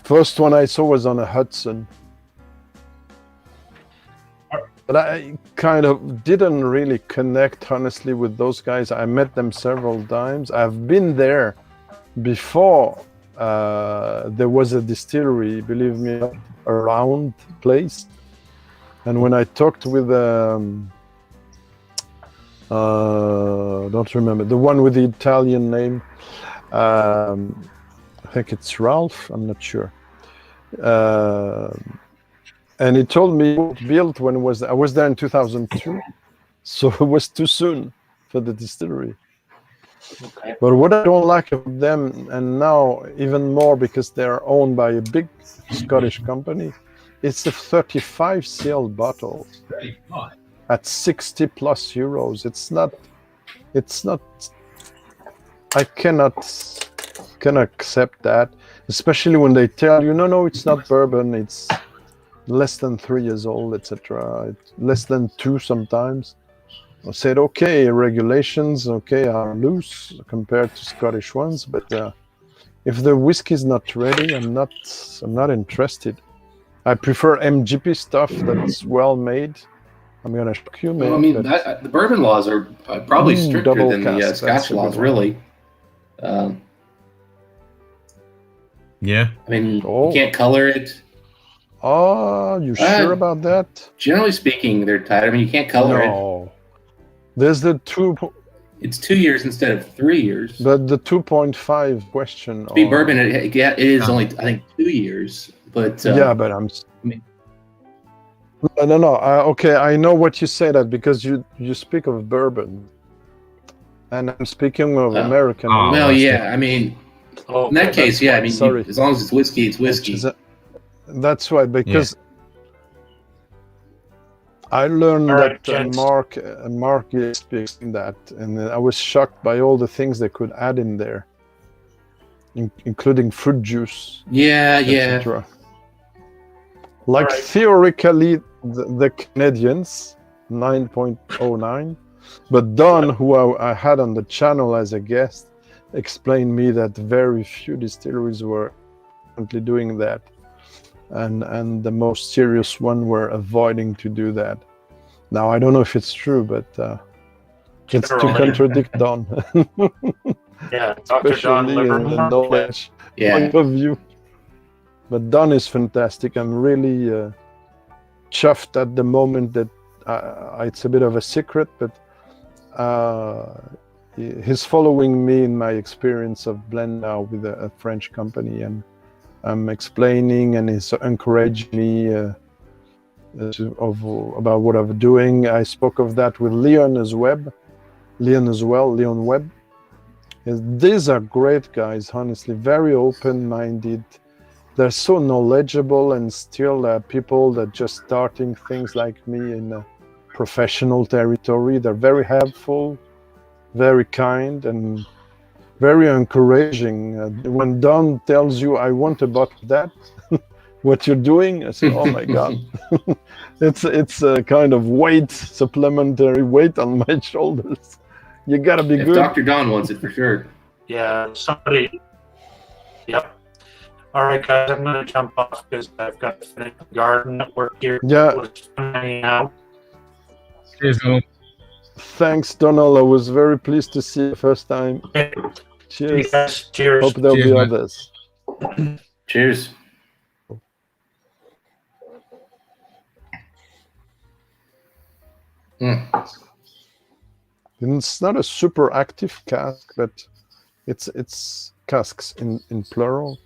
First one I saw was on a Hudson. But I kind of didn't really connect, honestly, with those guys. I met them several times. I've been there before there was a distillery, believe me, around place. And when I talked with, don't remember, the one with the Italian name, I think it's Ralph, I'm not sure. And he told me it was built when I was there in 2002, so it was too soon for the distillery. Okay. But what I don't like of them, and now even more because they're owned by a big Scottish company, it's a 35 cl bottle at 60 plus euros. It's not. I cannot accept that, especially when they tell you, no, it's not bourbon. It's less than 3 years old, etc. Less than 2 sometimes. I said, okay, regulations, okay, are loose compared to Scottish ones, but if the whiskey is not ready, I'm not interested. I prefer MGP stuff that's well made. I'm gonna shock you, man. well, I mean, but the bourbon laws are probably stricter double than the cast, that's Scotch a good laws, one. really. Yeah. I mean, Oh. you can't color it. Oh, you sure about that? Generally speaking, they're tight. I mean, you can't color it. No. There's the 2. It's 2 years instead of 3 years. But the 2.5 question. To be on- bourbon, it is only, I think, 2 years. But yeah, but I'm. No. Okay, I know what you say that because you speak of bourbon, and I'm speaking of American. well, yeah. I mean, in that case, yeah. I mean, Sorry. as long as it's whiskey, it's whiskey. That's why, because I learned All right, that gents. Mark is fixing that, and I was shocked by all the things they could add in there, including fruit juice. Yeah, yeah. etc. Like All right. theoretically, the Canadians 9.09, but Don, who I had on the channel as a guest, explained me that very few distilleries were currently doing that, and the most serious one were avoiding to do that. Now I don't know if it's true, but it's to Generally. contradict Don. Yeah, Dr. Don Especially in the Livermore. knowledge point of view. But Don is fantastic. I'm really chuffed at the moment that it's a bit of a secret, but he's following me in my experience of blend now with a French company, and I'm explaining, and he's encouraging me about what I'm doing. I spoke of that with Leon as well. Leon Webb. These are great guys, honestly, very open-minded. They're so knowledgeable, and still people that just starting things like me in a professional territory. They're very helpful, very kind, and very encouraging. When Don tells you, I want a bottle of that, what you're doing, I say, oh my God. It's a kind of weight, supplementary weight on my shoulders. You gotta be If good. Dr. Don wants it for sure. Yeah, somebody. Yep. All right, guys, I'm going to jump off because I've got to finish the garden work here. Yeah. It was fun hanging out. Cheers, Donald. Thanks, Donald. I was very pleased to see you the first time. Okay. Cheers. Yes, cheers. Hope there'll Cheers, be man. others. Cheers. It's not a super active cask, but it's casks in plural.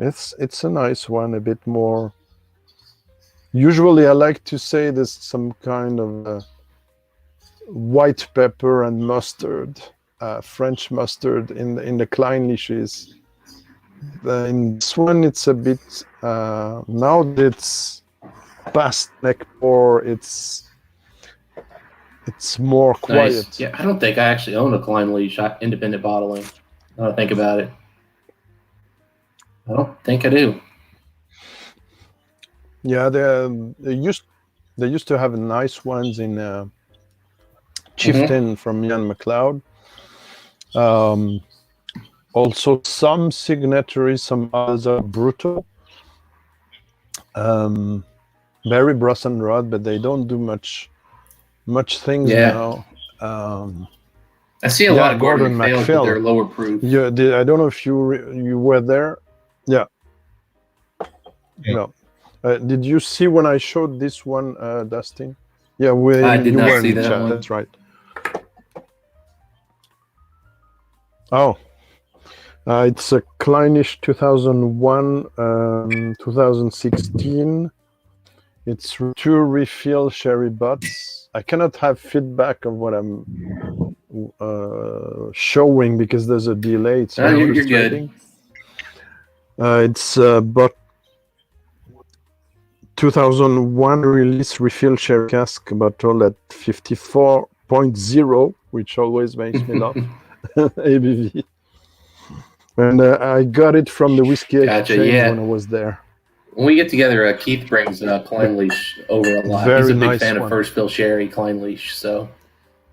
It's a nice one, a bit more. Usually, I like to say there's some kind of white pepper and mustard, French mustard in the Kleinliches. In this one, it's a bit now that it's past neck pour. It's more quiet. Nice. Yeah, I don't think I actually own a Klein Leash independent bottling. Now that I think about it. I don't think I do. Yeah, they used to have nice ones in Chieftain from Ian McLeod. Also, some signatories, some others are brutal. Very Brass and Rod, but they don't do much things now. I see a lot of Gordon MacPhail, but they're lower proof. Yeah, I don't know if you were there. Yeah. No. Did you see when I showed this one, Dustin? Yeah, I did you not were see in the that chat. one. That's right. Oh, it's a Kleinish 2001, 2016. It's 2 refill sherry butts. I cannot have feedback of what I'm showing because there's a delay. It's very you're frustrating. good. It's but 2001 release refill sherry cask bottle at 54.0, which always makes me laugh. ABV. And I got it from the Whiskey Exchange when I was there. When we get together, Keith brings Klein Leash over a lot. Very He's a big nice fan one. of First Fill Sherry, Klein Leash. So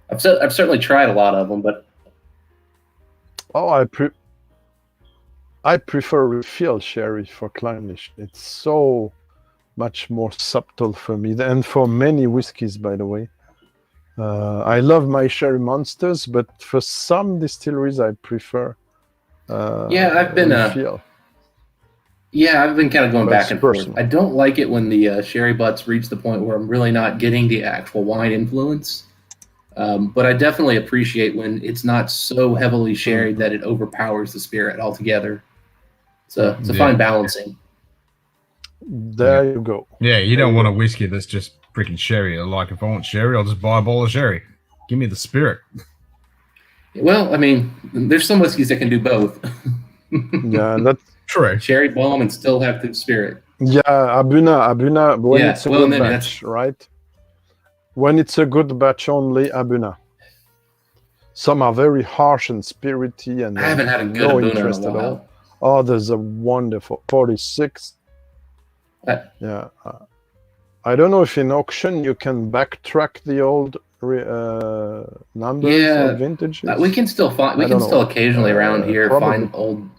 I've certainly tried a lot of them, but I prefer refill sherry for Kleinish. It's so much more subtle for me, and for many whiskeys, by the way. I love my sherry monsters, but for some distilleries, I prefer. I've been refill. I've been kind of going But back it's and personal. forth. I don't like it when the sherry butts reach the point where I'm really not getting the actual wine influence. But I definitely appreciate when it's not so heavily sherried that it overpowers the spirit altogether. It's a fine balancing. There you go. Yeah, you don't want a whiskey that's just freaking sherry. Like, if I want sherry, I'll just buy a bowl of sherry. Give me the spirit. Well, I mean, there's some whiskeys that can do both. Yeah, that's true. Sherry bomb and still have the spirit. Yeah, Abuna, when it's a good then batch, right? When it's a good batch only, Abuna. Some are very harsh and spirity, and I haven't had a good no Abuna interest in a at while. all. Oh, there's a wonderful 46. Yeah. I don't know if in auction you can backtrack the old numbers of vintages. We can still find. We I can don't still know. occasionally around here Probably. find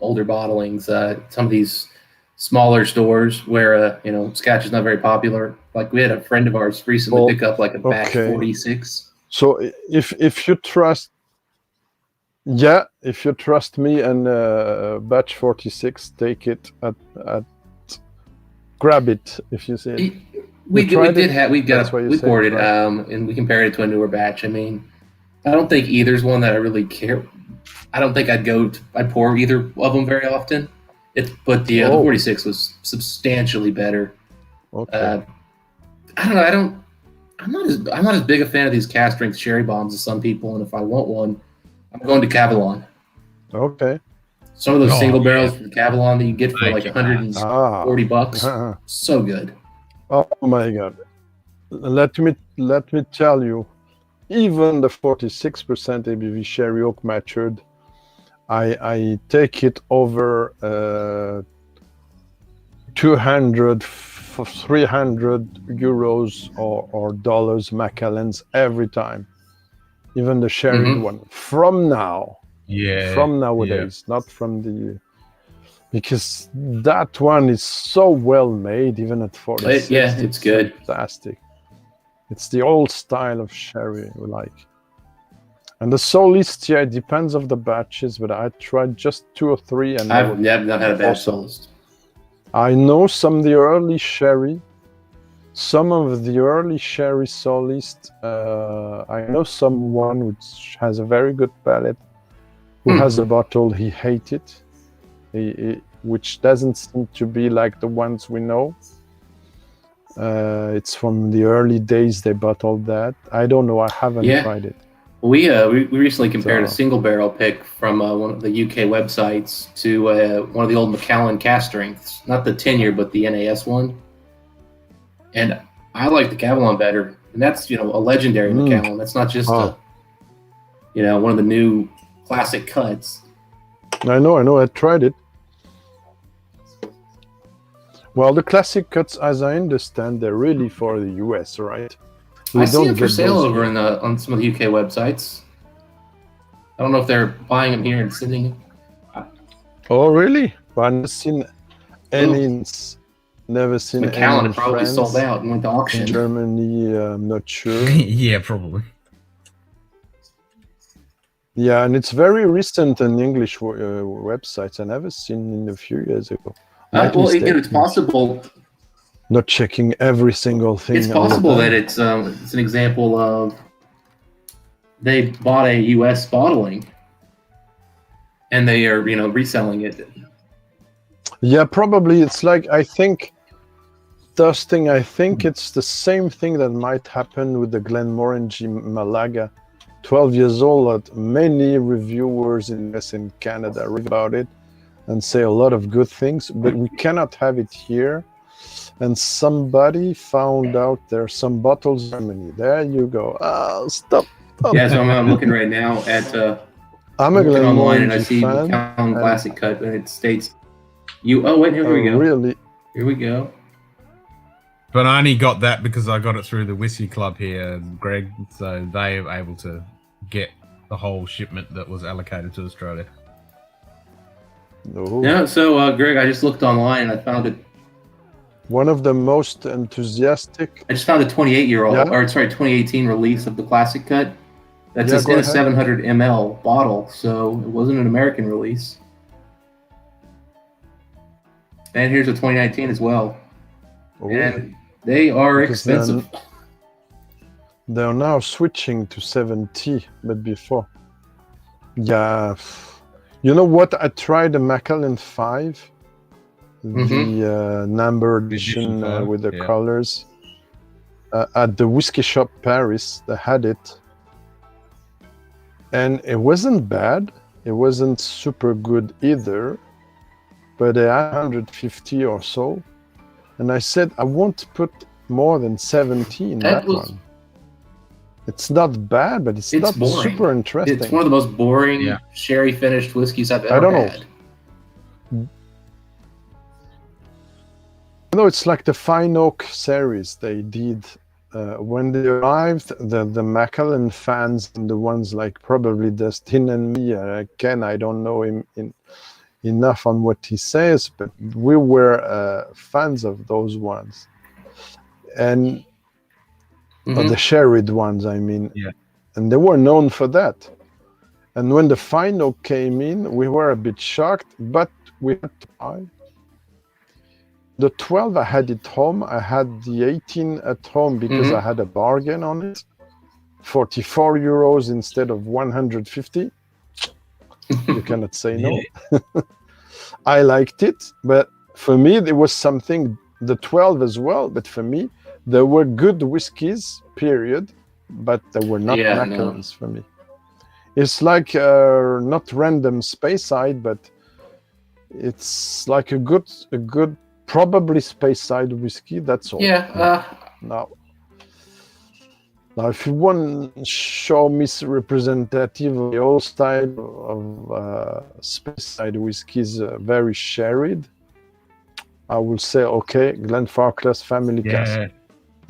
older bottlings. Some of these smaller stores where Scotch is not very popular. Like we had a friend of ours recently pick up like a batch 46. So if you trust, if you trust me and batch 46, take it at grab it if you see it. We poured it, and we compared it to a newer batch. I mean, I don't think either's one that I really care. I don't think I'd pour either of them very often. But the 46 was substantially better. Okay. I don't know. I'm not as big a fan of these cask strength sherry bombs as some people, and if I want one, I'm going to Cavalon. Okay. Some of those single barrels from Cavalon that you get for like $140. So good. Oh my God. Let me tell you, even the 46% ABV sherry oak matured, I take it over 200 for 300 euros or dollars Macallans every time. Even the sherry one. From now. Yeah. From nowadays, not from the... Because that one is so well made, even at 46. It's good. Fantastic. It's the old style of sherry we like. And the Solist, it depends of the batches, but I tried just 2 or 3. And I've not had a bad Solist. I know some of the early sherry. Some of the early sherry Solist. I know someone which has a very good palate, who has a bottle he hated. Which doesn't seem to be like the ones we know. It's from the early days they bottled that. I don't know. I haven't tried it. We recently compared a single barrel pick from one of the UK websites to one of the old Macallan cask strengths, not the 10-year, but the NAS one. And I like the Cavalon better, and that's a legendary Macallan. That's not just one of the new classic cuts. I know. I tried it. Well, the classic cuts, as I understand, they're really for the US, right? I see them for sale over on some of the UK websites. I don't know if they're buying them here and sending them. Oh, really? Well, I've never seen any. Never seen Macallan any. Probably France, sold out and went to auction. Germany, I'm not sure. Yeah, probably. Yeah, and it's very recent on English websites. I never seen in a few years ago. It's possible. Not checking every single thing. It's possible that it's an example of they bought a U.S. bottling and they are reselling it. Yeah, probably. It's like I think it's the same thing that might happen with the Glenmorangie Malaga. 12 years old. That many reviewers in US and Canada read about it and say a lot of good things, but we cannot have it here. And somebody found out there's some bottles in Germany. There you go. Oh, stop. Yeah, so I'm looking right now at I'm a online and I Glenmorangie see fan, Macallan Classic Cut and it states here we go. Really? Here we go. But I only got that because I got it through the Whiskey Club here, Greg. So they were able to get the whole shipment that was allocated to Australia. No. Yeah, so Greg, I just looked online and I found it. One of the most enthusiastic. I just found a 2018 release of the Classic Cut. That's just in a 700 ml bottle, so it wasn't an American release. And here's a 2019 as well. Oh. And they are expensive. They're now switching to 7T, but before. Yeah. You know what? I tried the Macallan 5, the number edition with the colors. At the whiskey shop Paris, they had it. And it wasn't bad. It wasn't super good either. But they had 150 or so. And I said, I won't put more than 70 in that one. It's not bad, but it's not boring. super interesting. It's one of the most boring sherry finished whiskeys I've ever I don't know. had. No, it's like the Fine Oak series they did when they arrived. The Macallan fans and the ones like probably Dustin and me. Ken, I don't know him enough on what he says, but we were fans of those ones, and the sherried ones. I mean, and they were known for that. And when the Fine Oak came in, we were a bit shocked, but we had to buy. The 12 I had at home. I had the 18 at home because I had a bargain on it. 44 euros instead of 150. You cannot say no. I liked it, but for me, there was something, the 12 as well, but for me, there were good whiskeys, period, but they were not Macallans for me. It's like not random Speyside, but it's like a good probably Speyside whiskey. That's all. Now, if you want to show me representative of the old style of Speyside whiskeys, very sherried, I will say okay, Glenfarclas Family Cask,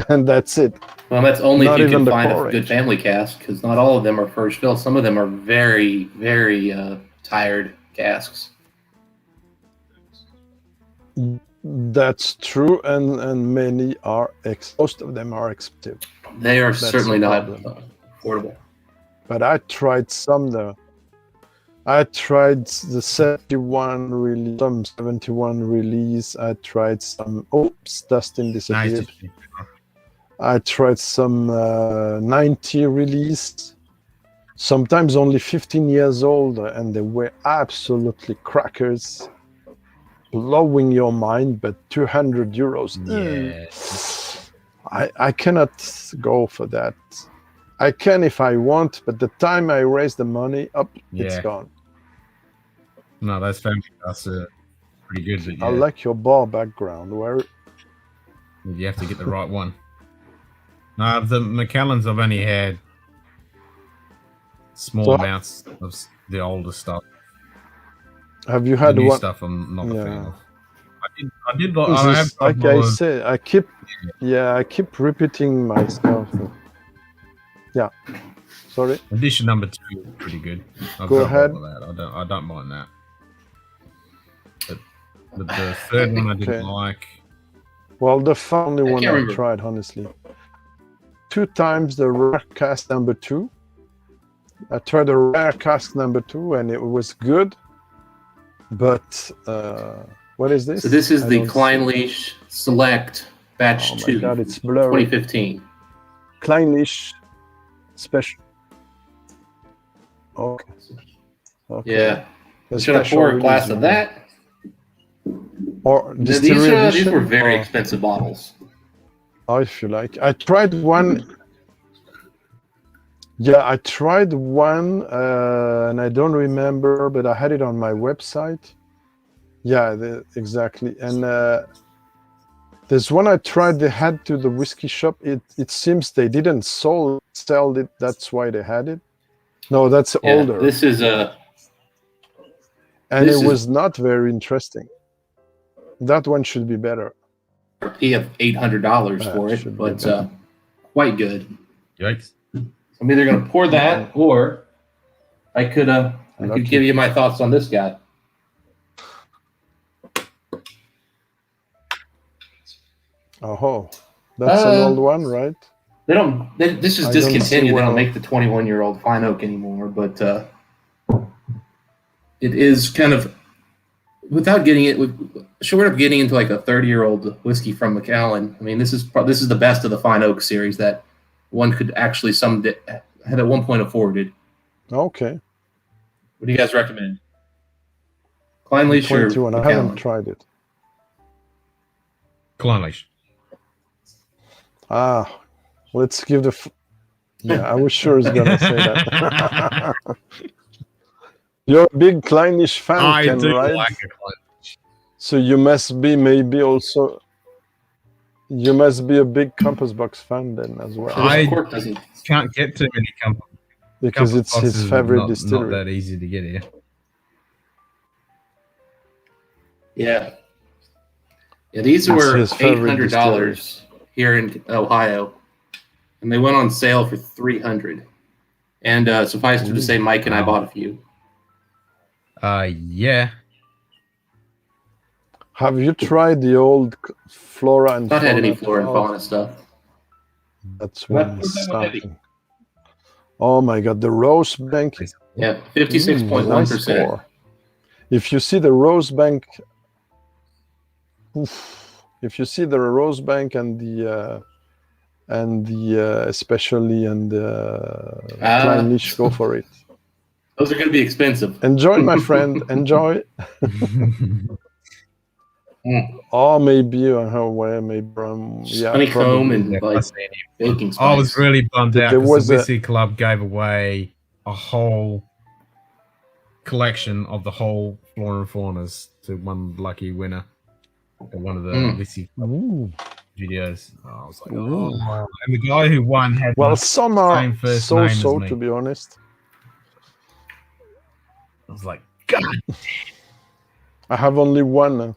and that's it. Well, that's only Not if you even can the find core a good range. family cask, because not all of them are first fill. Some of them are very, very tired casks. That's true, and many are most of them are expensive. They are That's certainly the not problem. affordable. But I tried some though. I tried the 71 release, some 71 release. I tried some. Oops, Dustin disappeared. I tried some 90 release. Sometimes only 15 years old, and they were absolutely crackers, blowing your mind. But 200 euros. I cannot go for that. I can if I want, but the time I raise the money, it's gone. No, those family casks are pretty good, but I like your bar background. Where you have to get the right one. No, the Macallans I've only had small amounts of the older stuff. have you had the new one? stuff I'm not a fan of. I This have is, like I say, I keep repeating myself. Yeah, sorry. Edition number 2 is pretty good. I've Go got ahead. all of that. I don't mind that. But the third one I didn't like. Well, the only one can't I remember. tried, honestly. 2 times the rare cask number 2. I tried the rare cask number 2, and it was good. But what is this? So this is I the don't see. Kleinleach Select Batch Oh my 2, God, it's blurry. 2015. Kleinleach special. Okay. Yeah. The Should I special pour a glass release, of that? Or These distillery were edition? very Or- expensive bottles. Oh, if you like. I tried one. Yeah, I tried one, and I don't remember, but I had it on my website. Yeah, exactly. And there's one I tried. They had to the whiskey shop. It seems they didn't sell it. That's why they had it. No, that's Yeah, older. this is a. And this it is- was not very interesting. That one should be better. He have $800 for it, should be but better. quite good. Yikes. I'm either going to pour that, or I could give you my thoughts on this guy. Oh, that's an old one, right? They don't. This is I don't see discontinued. They well. don't make the 21-year-old Fine Oak anymore. But it is kind of without getting it. Short of getting into like a 30-year-old whiskey from Macallan. I mean, this is the best of the Fine Oak series that one could actually had at one point afforded. Okay. What do you guys recommend? Kleinleach or 21. I Macallan? haven't tried it. Kleinleach. Ah, let's give the. Yeah, I was sure he's gonna say that. You're a big Kleinleach fan, I Ken, do right? like a Kleinleach. So you must be maybe also. You must be a big Compass Box fan then as well. I can't get too many because Compass it's his boxes, favorite not distillery. that easy to get here. Yeah. Yeah, these That's were his favorite $800 here in Ohio, and they went on sale for $300. And suffice to say, Mike and I bought a few. Yeah. Have you tried the old flora and Not fauna? had any flora and fauna stuff. That's one something. Oh my god, the Rosebank. Yeah, 56.1%. Nice score. If you see the Rosebank, if you see the Rosebank and the especially and the Kleinlich, go for it. Those are going to be expensive. Enjoy, my friend. Enjoy. Or maybe where maybe yeah, honeycomb probably. and like baking spice. I was really bummed out There because was the a- Whiskey Club gave away a whole collection of the whole flora and faunas to one lucky winner at one of the Whiskey Club videos. I was like, oh. And the guy who won had Well, the some are same first name as so-so, me. to be honest. I was like, God. I have only one.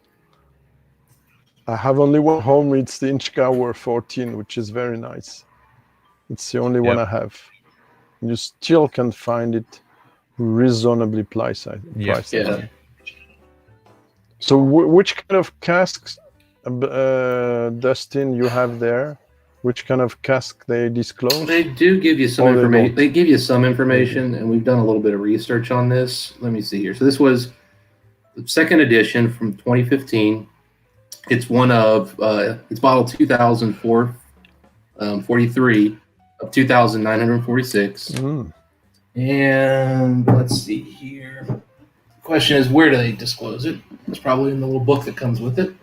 I have only one home. It's the Inchgauer 14, which is very nice. It's the only one I have. You still can find it reasonably priced. Yeah. So, which kind of casks, Dustin, you have there? Which kind of cask they disclose? They do give you some Or they information. don't? They give you some information, and we've done a little bit of research on this. Let me see here. So this was the second edition from 2015. It's one of it's bottle 2004, 43 of 2,946. And let's see here. The question is, where do they disclose it? It's probably in the little book that comes with it.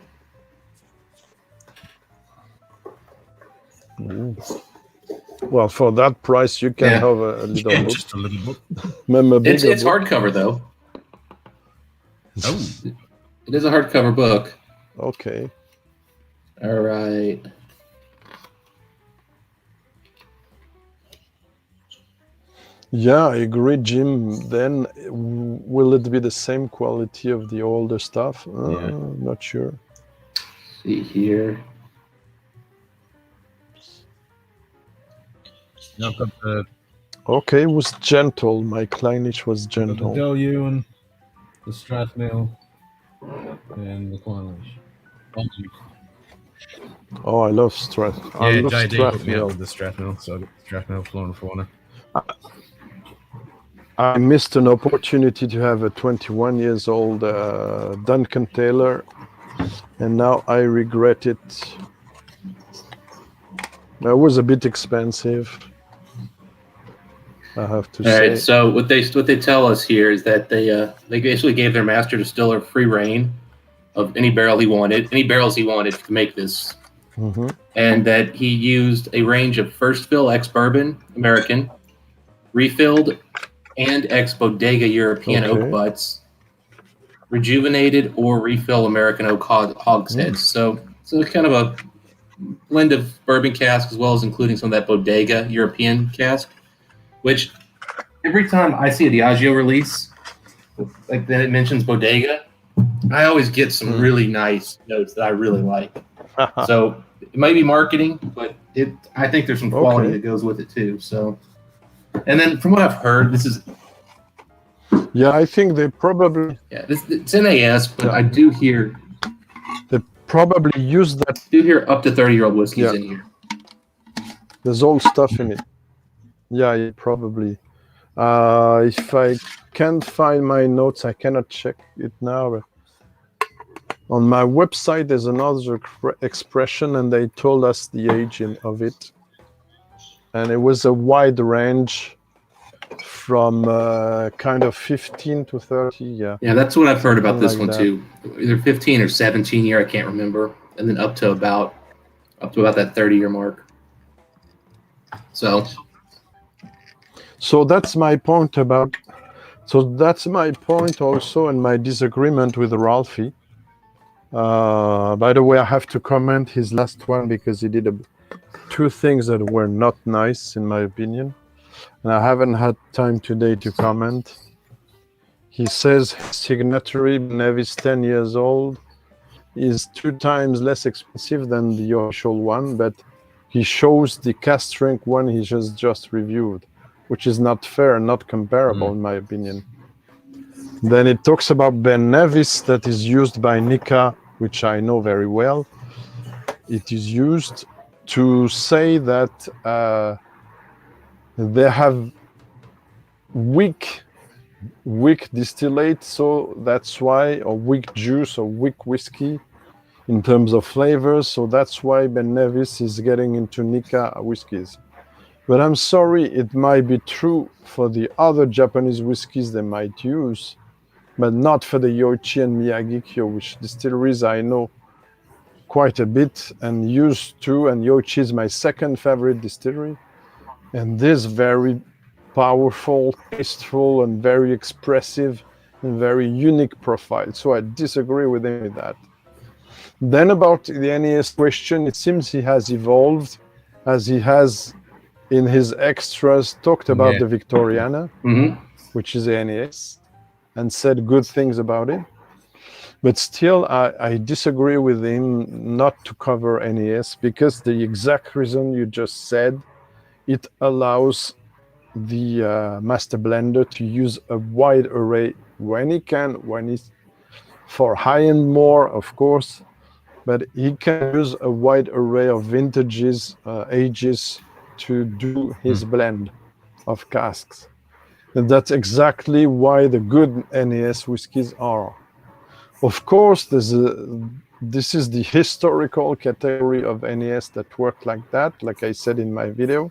Well, for that price, you can have a little book. Just a little book. It's hardcover though. Oh, it is a hardcover book. Okay. All right. Yeah, I agree, Jim. Then will it be the same quality of the older stuff? Not sure. See here. I've got the Okay, it was gentle. My Kleinlich was gentle. the Deluan, the Strathmill, and the Kleinlich. Oh, I love Strath. I Yeah, love JD put me up Strathmill. with the Strathmill, so I got the Strathmill flora and fauna. I missed an opportunity to have a 21 years old Duncan Taylor, and now I regret it. That was a bit expensive, I have to All say. right. So what they tell us here is that they basically gave their master distiller free reign of any barrels he wanted to make this, and that he used a range of first fill ex bourbon American, refilled and ex bodega European oak butts, rejuvenated or refill American oak hogsheads. So kind of a blend of bourbon cask as well as including some of that bodega European cask, which every time I see a Diageo release, like that it mentions bodega, I always get some really nice notes that I really like. So it might be marketing, but I think there's some quality that goes with it too. So, and then from what I've heard, this is Yeah, I think they probably it's NAS, but I do hear they probably use that. Do hear up to 30-year-old whiskeys in here. There's old stuff in it. Yeah, probably. If I can't find my notes, I cannot check it now. But on my website, there's another expression, and they told us the age of it, and it was a wide range from kind of 15 to 30. Yeah. Yeah, that's what I've heard about this Something one like too. Either 15 or 17 year, I can't remember, and then up to about that 30-year mark. So that's my point about. So that's my point also, and my disagreement with Ralphie. By the way, I have to comment his last one because he did two things that were not nice, in my opinion. And I haven't had time today to comment. He says his signatory, Nevis 10 years old, is 2 times less expensive than the official one, but he shows the cask strength one he just reviewed, which is not fair, not comparable, in my opinion. Then it talks about Ben Nevis that is used by Nika, which I know very well. It is used to say that they have weak distillate, so that's why, or weak juice or weak whiskey in terms of flavors, so that's why Ben Nevis is getting into Nika whiskeys. But I'm sorry, it might be true for the other Japanese whiskeys they might use, but not for the Yoichi and Miyagi-Kyo, which distilleries I know quite a bit and used to, and Yoichi is my second favorite distillery. And this very powerful, tasteful, and very expressive and very unique profile. So I disagree with him with that. Then about the NES question, it seems he has evolved, as he has in his extras talked about the Victoriana, which is the NES, and said good things about it. But still, I disagree with him not to cover NES because the exact reason you just said, it allows the master blender to use a wide array when he can, when he's for high-end more, of course, but he can use a wide array of vintages, ages to do his blend of casks. And that's exactly why the good NES whiskies are. Of course, this is the historical category of NES that work like that, like I said in my video.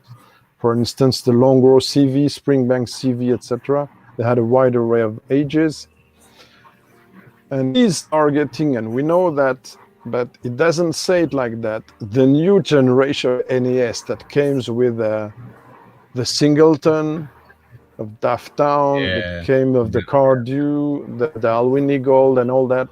For instance, the Longrow CV, Springbank CV, etc. They had a wide array of ages. And he's targeting, and we know that, but it doesn't say it like that. The new generation of NES that came with the Singleton of Dafttown, that came of the Cardew, the Alwyn Gold, and all that.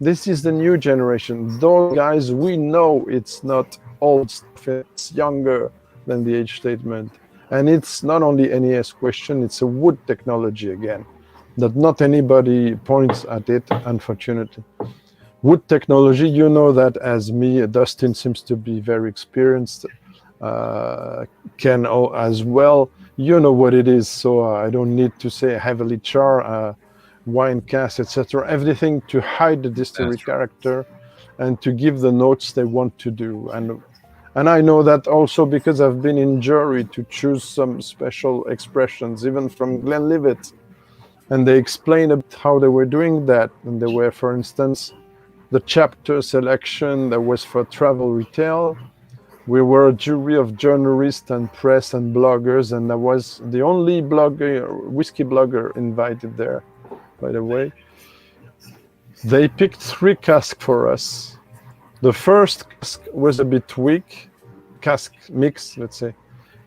This is the new generation. Those guys, we know it's not old stuff, it's younger than the age statement. And it's not only NES question, it's a wood technology again, that not anybody points at it, unfortunately. Wood technology, you know that as me, Dustin seems to be very experienced, Ken as well. You know what it is, so I don't need to say heavily char, wine cask, etc. Everything to hide the distillery character and to give the notes they want to do. And I know that also because I've been in jury to choose some special expressions, even from Glenlivet. And they explained about how they were doing that. And they were, for instance, the chapter selection that was for travel retail. We were a jury of journalists and press and bloggers, and I was the only whiskey blogger invited there, by the way. They picked 3 casks for us. The first cask was a bit weak, cask mix, let's say.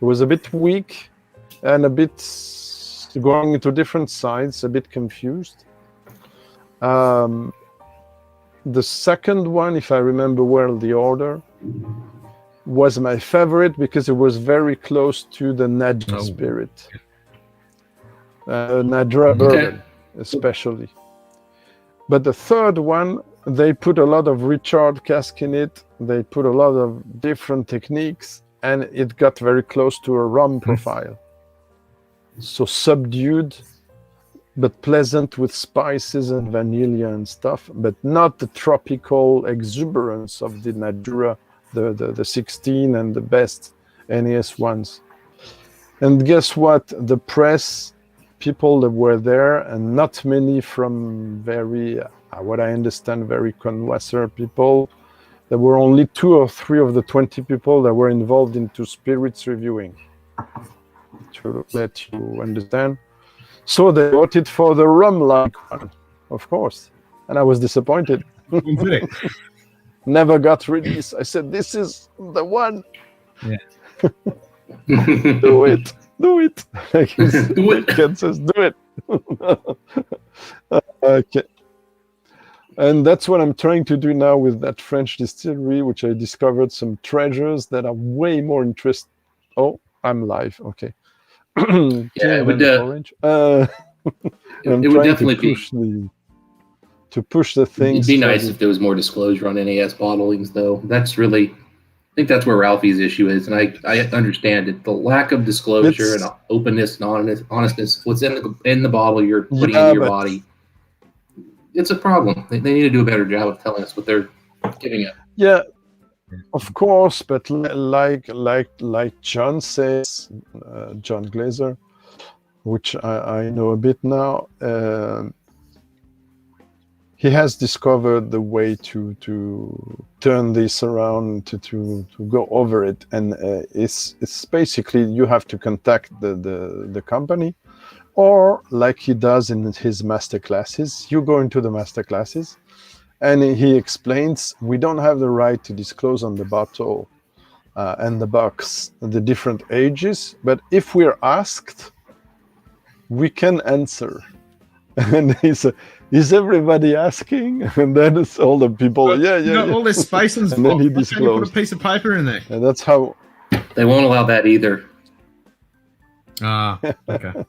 It was a bit weak and a bit going into different sides, a bit confused. The second one, if I remember well the order, was my favorite because it was very close to the Nadja spirit. Nadra bourbon, especially. But the third one, they put a lot of Richard cask in it. They put a lot of different techniques, and it got very close to a rum profile. So subdued, but pleasant with spices and vanilla and stuff, but not the tropical exuberance of the Nadura, the 16 and the best NES ones. And guess what? The press people that were there, and not many from very, what I understand, very connoisseur people. There were only 2 or 3 of the 20 people that were involved into spirits reviewing, to let you understand. So they voted for the rum-like one, of course. And I was disappointed. Never got released. I said, this is the one. Yeah. Do it. Do it. Do it. Ken says, do it. Okay. And that's what I'm trying to do now with that French distillery, which I discovered some treasures that are way more interesting. Oh, I'm live. Okay. Yeah, it would. Orange. I'm it would trying definitely to push the things. It'd be nice if there was more disclosure on NAS bottlings, though. That's really, I think that's where Ralphie's issue is, and I understand it. The lack of disclosure and openness and honestness, what's in the bottle you're putting into your body. It's a problem. They need to do a better job of telling us what they're giving us. Yeah, of course, but like John says, John Glazer, which I know a bit now, he has discovered the way to turn this around, to go over it, and it's basically you have to contact the company. Or like he does in his master classes, you go into the master classes and he explains, we don't have the right to disclose on the bottle and the box the different ages, but if we're asked, we can answer. And he said, is everybody asking? And then it's all the people, yeah. All this space and then he disclosed. disclosed. Put a piece of paper in there. And that's how... They won't allow that either. Ah, okay.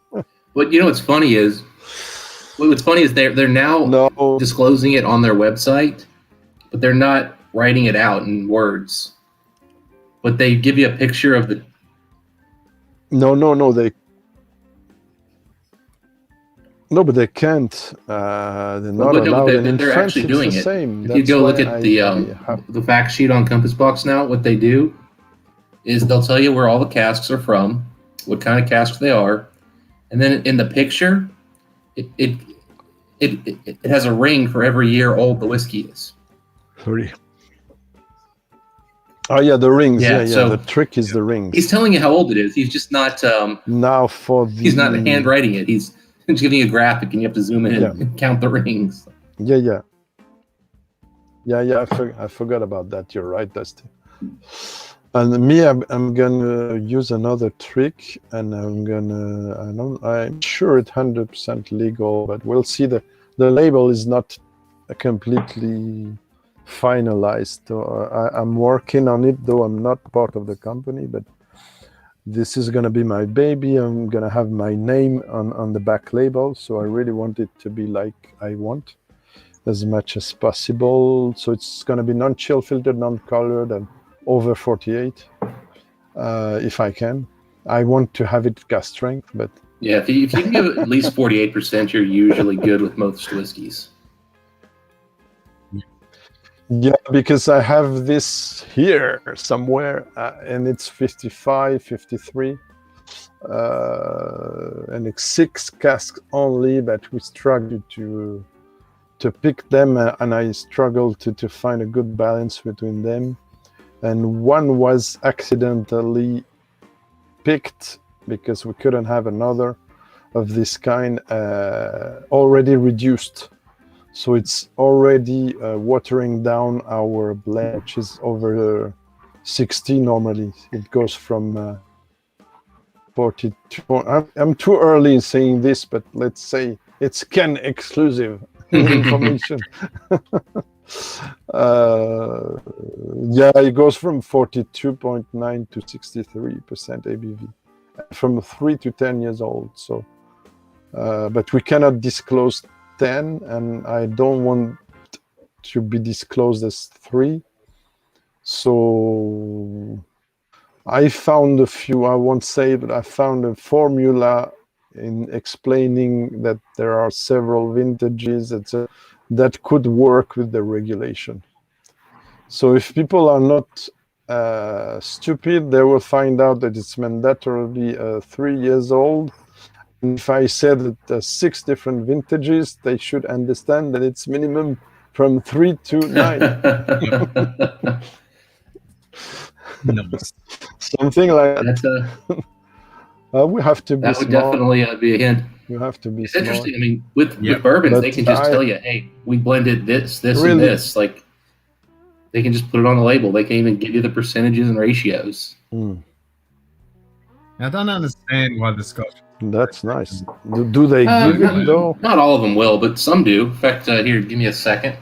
But you know what's funny is they're now disclosing it on their website, but they're not writing it out in words. But they give you a picture of the. No, but they can't. They're not allowed. And they're French, actually doing the it. same. If you go look at the fact sheet on Compass Box now, what they do is they'll tell you where all the casks are from, what kind of casks they are. And then in the picture, it has a ring for every year old the whiskey is. 3. Oh yeah, the rings. Yeah. So the trick is the rings. He's telling you how old it is. He's just not. Now he's not handwriting it. He's giving you a graphic, and you have to zoom in and count the rings. Yeah. I forgot about that. You're right, Dusty. And me, I'm gonna use another trick, and I'm sure it's 100% legal, but we'll see. The label is not completely finalized. I'm working on it, though I'm not part of the company, but this is gonna be my baby. I'm gonna have my name on the back label, so I really want it to be like I want, as much as possible. So it's gonna be non-chill filtered, non-colored, and over 48, if I can. I want to have it gas strength, but yeah, if you can give it at least 48%, you're usually good with most whiskeys. Yeah, because I have this here somewhere, and it's 55, 53, and it's 6 casks only, but we struggled to pick them, and I struggled to find a good balance between them. And one was accidentally picked because we couldn't have another of this kind already reduced. So it's already watering down our blend, which is over 60 normally. It goes from 42. I'm too early in saying this, but let's say it's Ken exclusive information. It goes from 42.9 to 63% ABV from 3 to 10 years old. So, but we cannot disclose 10, and I don't want to be disclosed as 3. So I found a few, I won't say, but I found a formula in explaining that there are several vintages that could work with the regulation. So if people are not stupid, they will find out that it's mandatorily 3 years old. And if I said that there's 6 different vintages, they should understand that it's minimum from 3 to 9. Something like that. We have to be That would smart. definitely be a hint. You have to be It's smart. interesting. I mean, with bourbons, they can just tell you, hey, we blended this, and this. Like, they can just put it on the label. They can even give you the percentages and ratios. I don't understand why the Scotch. That's nice. Do they give it though? Not all of them will, but some do. In fact, here, give me a second.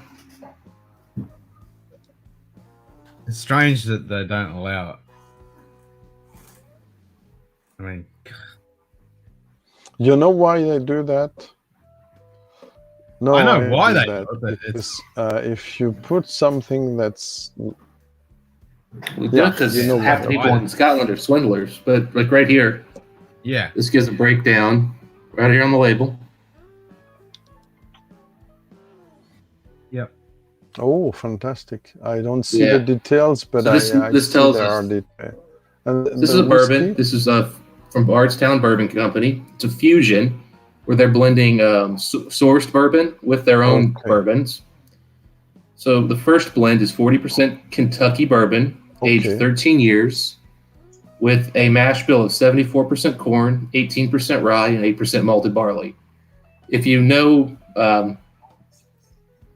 It's strange that they don't allow it. I mean, You know why they do that? No, I know why do they that. do it, but Because, if you put something that's We do it because half the people in Scotland are swindlers. But like right here, yeah, this gives a breakdown right here on the label. Yep. Oh, fantastic! I don't see the details, but So I this see tells there us- are details. And This is the a bourbon. whiskey? This is from Bardstown Bourbon Company. It's a fusion where they're blending sourced bourbon with their own bourbons. So the first blend is 40% Kentucky bourbon, aged 13 years, with a mash bill of 74% corn, 18% rye, and 8% malted barley. If you know,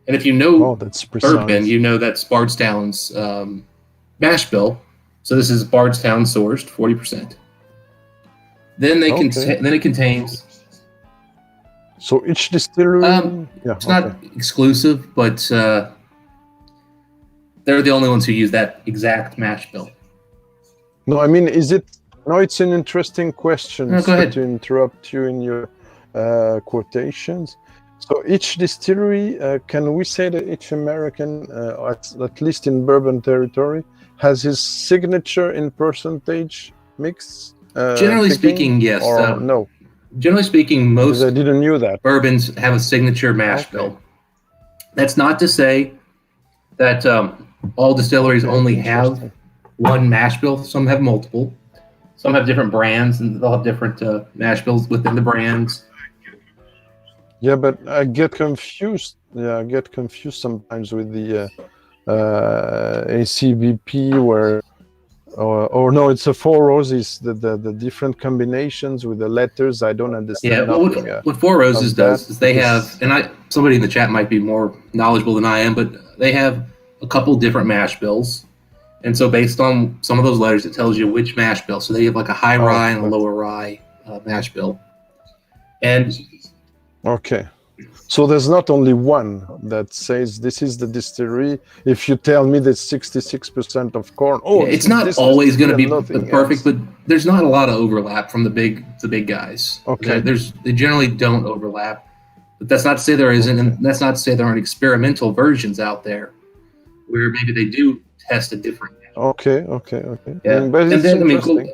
that's bourbon, precise. you know that's Bardstown's mash bill. So this is Bardstown sourced, 40%. Then then it contains. So each distillery, It's not exclusive, but they're the only ones who use that exact mash bill. No, I mean, is it? No, it's an interesting question. No, go ahead. To interrupt you in your quotations. So each distillery, can we say that each American, at least in bourbon territory, has his signature in percentage mix? Generally speaking, yes. Or no. Generally speaking, most I didn't know that. bourbons have a signature mash bill. That's not to say that all distilleries only have one mash bill. Some have multiple. Some have different brands, and they'll have different mash bills within the brands. Yeah, but I get confused. Yeah, I get confused sometimes with the ACBP where, or no, it's a Four Roses. The different combinations with the letters. I don't understand. Yeah, well, what Four Roses does is they have, and somebody in the chat might be more knowledgeable than I am, but they have a couple different mash bills. And so based on some of those letters, it tells you which mash bill. So they have like a high rye and a lower rye mash bill. And okay. So there's not only one that says this is the distillery. If you tell me that 66% of corn, it's not always going to be the perfect, but there's not a lot of overlap from the big guys. Okay. They generally don't overlap, but that's not to say there isn't, and that's not to say there aren't experimental versions out there where maybe they do test a different. Okay. Yeah, But it's interesting.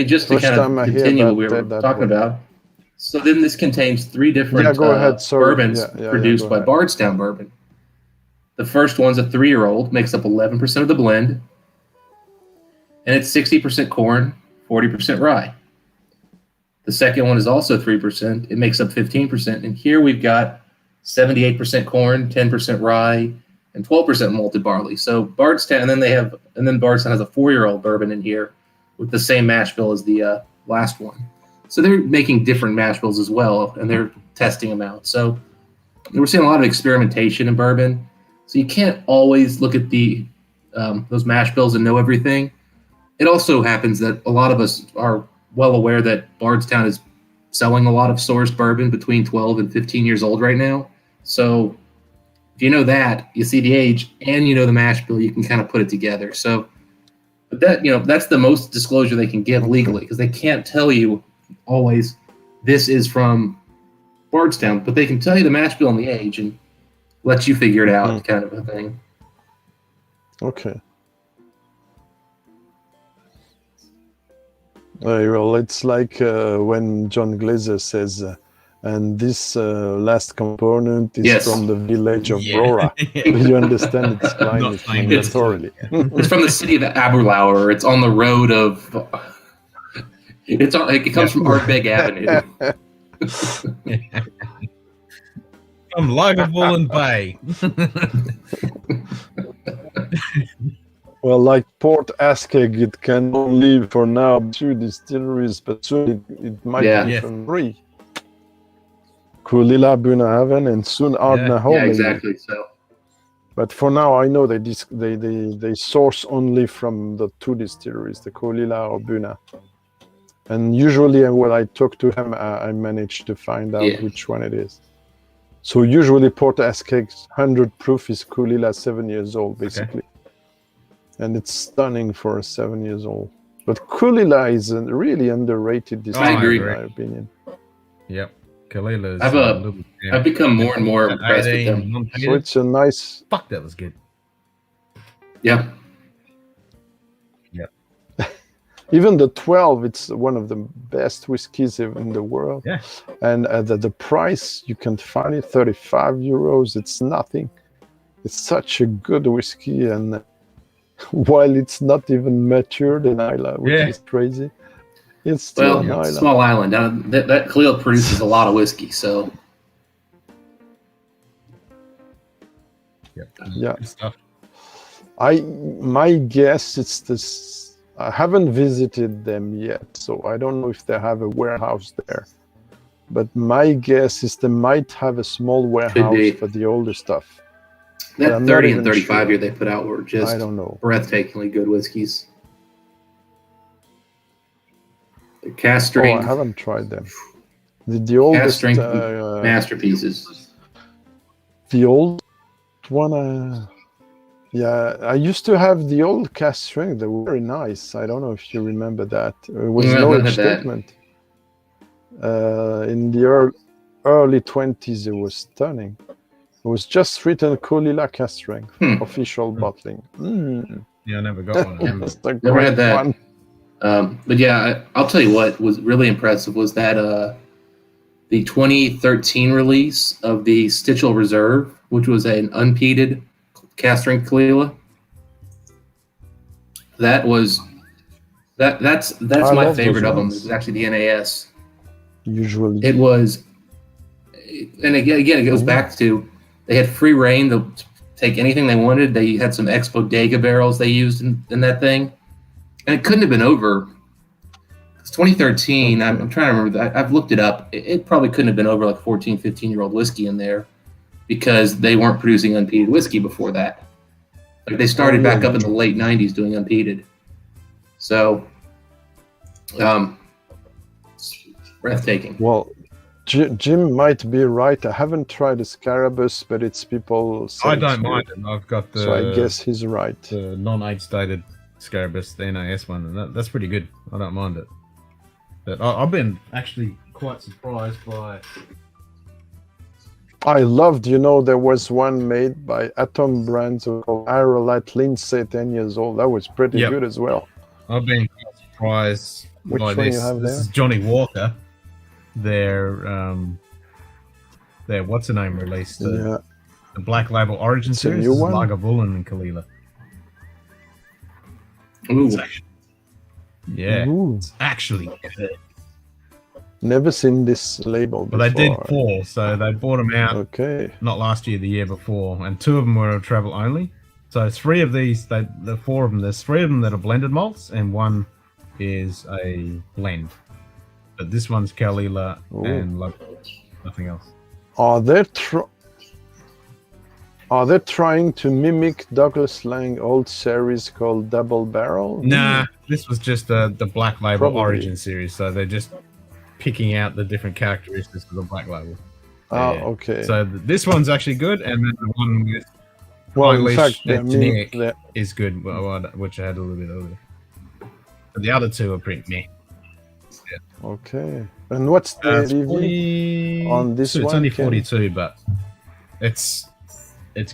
Just to kind of continue what we were talking about. So then this contains three different bourbons produced by Bardstown Bourbon. The first one's a 3-year-old, makes up 11% of the blend, and it's 60% corn, 40% rye. The second one is also 3%. It makes up 15%, and here we've got 78% corn, 10% rye, and 12% malted barley. So Bardstown, and then Bardstown has a 4-year-old bourbon in here with the same mash bill as the last one. So they're making different mash bills as well, and they're testing them out. So we're seeing a lot of experimentation in bourbon. So you can't always look at the those mash bills and know everything. It also happens that a lot of us are well aware that Bardstown is selling a lot of sourced bourbon between 12 and 15 years old right now. So if you know that, you see the age, and you know the mash bill, you can kind of put it together. So but that's the most disclosure they can give legally, because they can't tell you always this is from Bardstown, but they can tell you the mash bill and the age and let you figure it out, kind of a thing. Okay. Well, it's like when John Glazer says, and this last component is from the village of Brora. You understand its line is mandatorily. It's from the city of Aberlour. It's on the road of... It comes from Ardbeg Avenue. From Lagavulin Bay. Well, like Port Askeg, it can only for now 2 distilleries, but soon it might be from 3. Coolilla, Bunnahabhain, and soon Ardnahoe. Yeah, exactly. So, but for now, I know they source only from the 2 distilleries, the Coolilla or Bunna. And usually, when I talk to him, I manage to find out which one it is. So usually, Port Askeg's 100 proof is Coolilla, 7 years old, basically. and it's stunning for a 7 years old. But Kulila is a really underrated distillery, I agree. in my opinion. Yep. Kalila's I've become more and more impressed with them. So it's a nice. Fuck, that was good. Yeah. Yep. Even the 12, it's one of the best whiskeys in the world. Yeah. And the price, you can find it 35 euros. It's nothing. It's such a good whiskey, and while it's not even matured in Islay, which is crazy, it's still an island. Small island. That Kalila produces a lot of whiskey, so. Yeah. Good stuff. My guess it's this. I haven't visited them yet, so I don't know if they have a warehouse there. But my guess is they might have a small warehouse for the older stuff. That 30 and 35 year they put out were just I don't know. breathtakingly good whiskeys. The cast strength. I haven't tried them. The oldest cast strength masterpieces. The old one. Yeah, I used to have the old cast strength. They were very nice. I don't know if you remember that. It was no age statement. In the early 20s, it was stunning. It was just written Kulila cast strength, official bottling. Yeah, I never got one. Never had that. But yeah, I'll tell you what was really impressive was that the 2013 release of the Stichel Reserve, which was an unpeated cast strength Kalila. That's my favorite of them. It was actually the NAS. Usually, it was, and again, it goes back to they had free reign to take anything they wanted. They had some ex bodega barrels they used in that thing, and it couldn't have been over. It's 2013. I'm trying to remember that. I've looked it up. It probably couldn't have been over like 14, 15-year-old whiskey in there because they weren't producing unpeated whiskey before that. Like they started back up in the late 90s doing unpeated. So, breathtaking. Well, Jim might be right. I haven't tried the Scarabus, but it's people. I don't mind it. I've got the. So I guess he's right. The non-age stated Scarabus, the NAS one, and that's pretty good. I don't mind it. But I've been actually quite surprised by. I loved, there was one made by Atom Brands called Aerolite Lindsay, 10 years old. That was pretty good as well. I've been quite surprised Which by one this. you have This there? is Johnny Walker. Their what's the name released? The Black Label Origin It's a Series. new This is one? Lagavulin and Kalila. Ooh. Yeah, Ooh. it's actually good. Never seen this label before. But they did 4, so they bought them out. Okay. Not last year, the year before, and 2 of them were travel only. So 3 of these, the 4 of them. There's 3 of them that are blended malts, and 1 is a blend. But this one's Kalila and nothing else. Are they trying to mimic Douglas Lang old series called Double Barrel? Nah, this was just the Black Label Probably. Origin Series, so they're just picking out the different characteristics of the Black Label. Oh, okay. So this one's actually good, and then the one with Well, in Polish fact, generic they're- is good, which I had a little bit earlier. But the other 2 are pretty meh. Okay. And what's the ABV on this It's one? only Ken? 42, but it's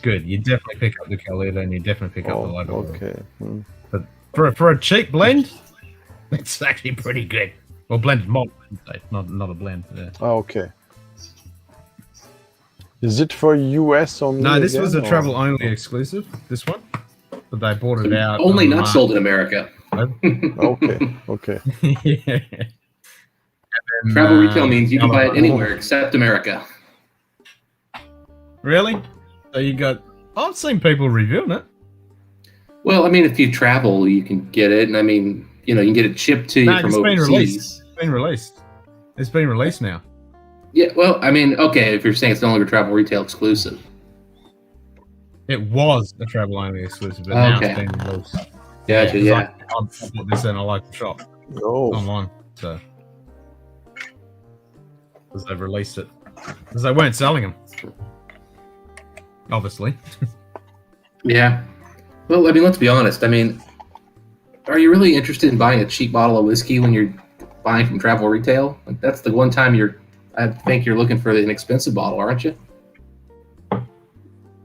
good. You definitely pick up the Kalila and you definitely pick up the Lagavulin. Okay. But for a cheap blend, it's actually pretty good. Well, blended malt, not a blend. Yeah. Oh, okay. Is it for US only? No, this was a again, or- travel only exclusive. This one, but they bought it out. Only on not March. sold in America. Okay. Yeah. And then, Travel retail means you can buy it Yellow- anywhere except America. Really? So you got? I've seen people reviewing it. Well, I mean, if you travel, you can get it, and I mean, you can get it shipped to you No, from it's been overseas. released. It's been released. It's been released now. Yeah, well, I mean, okay, if you're saying it's no longer travel retail exclusive. It was a travel only exclusive, but now Okay. it's been released. Gotcha, 'cause yeah. I bought this in a local shop online, so because they released it because they weren't selling them, obviously. Yeah. Well, I mean, let's be honest. I mean, are you really interested in buying a cheap bottle of whiskey when you're buying from travel retail? Like, that's the one time I think you're looking for an expensive bottle, aren't you?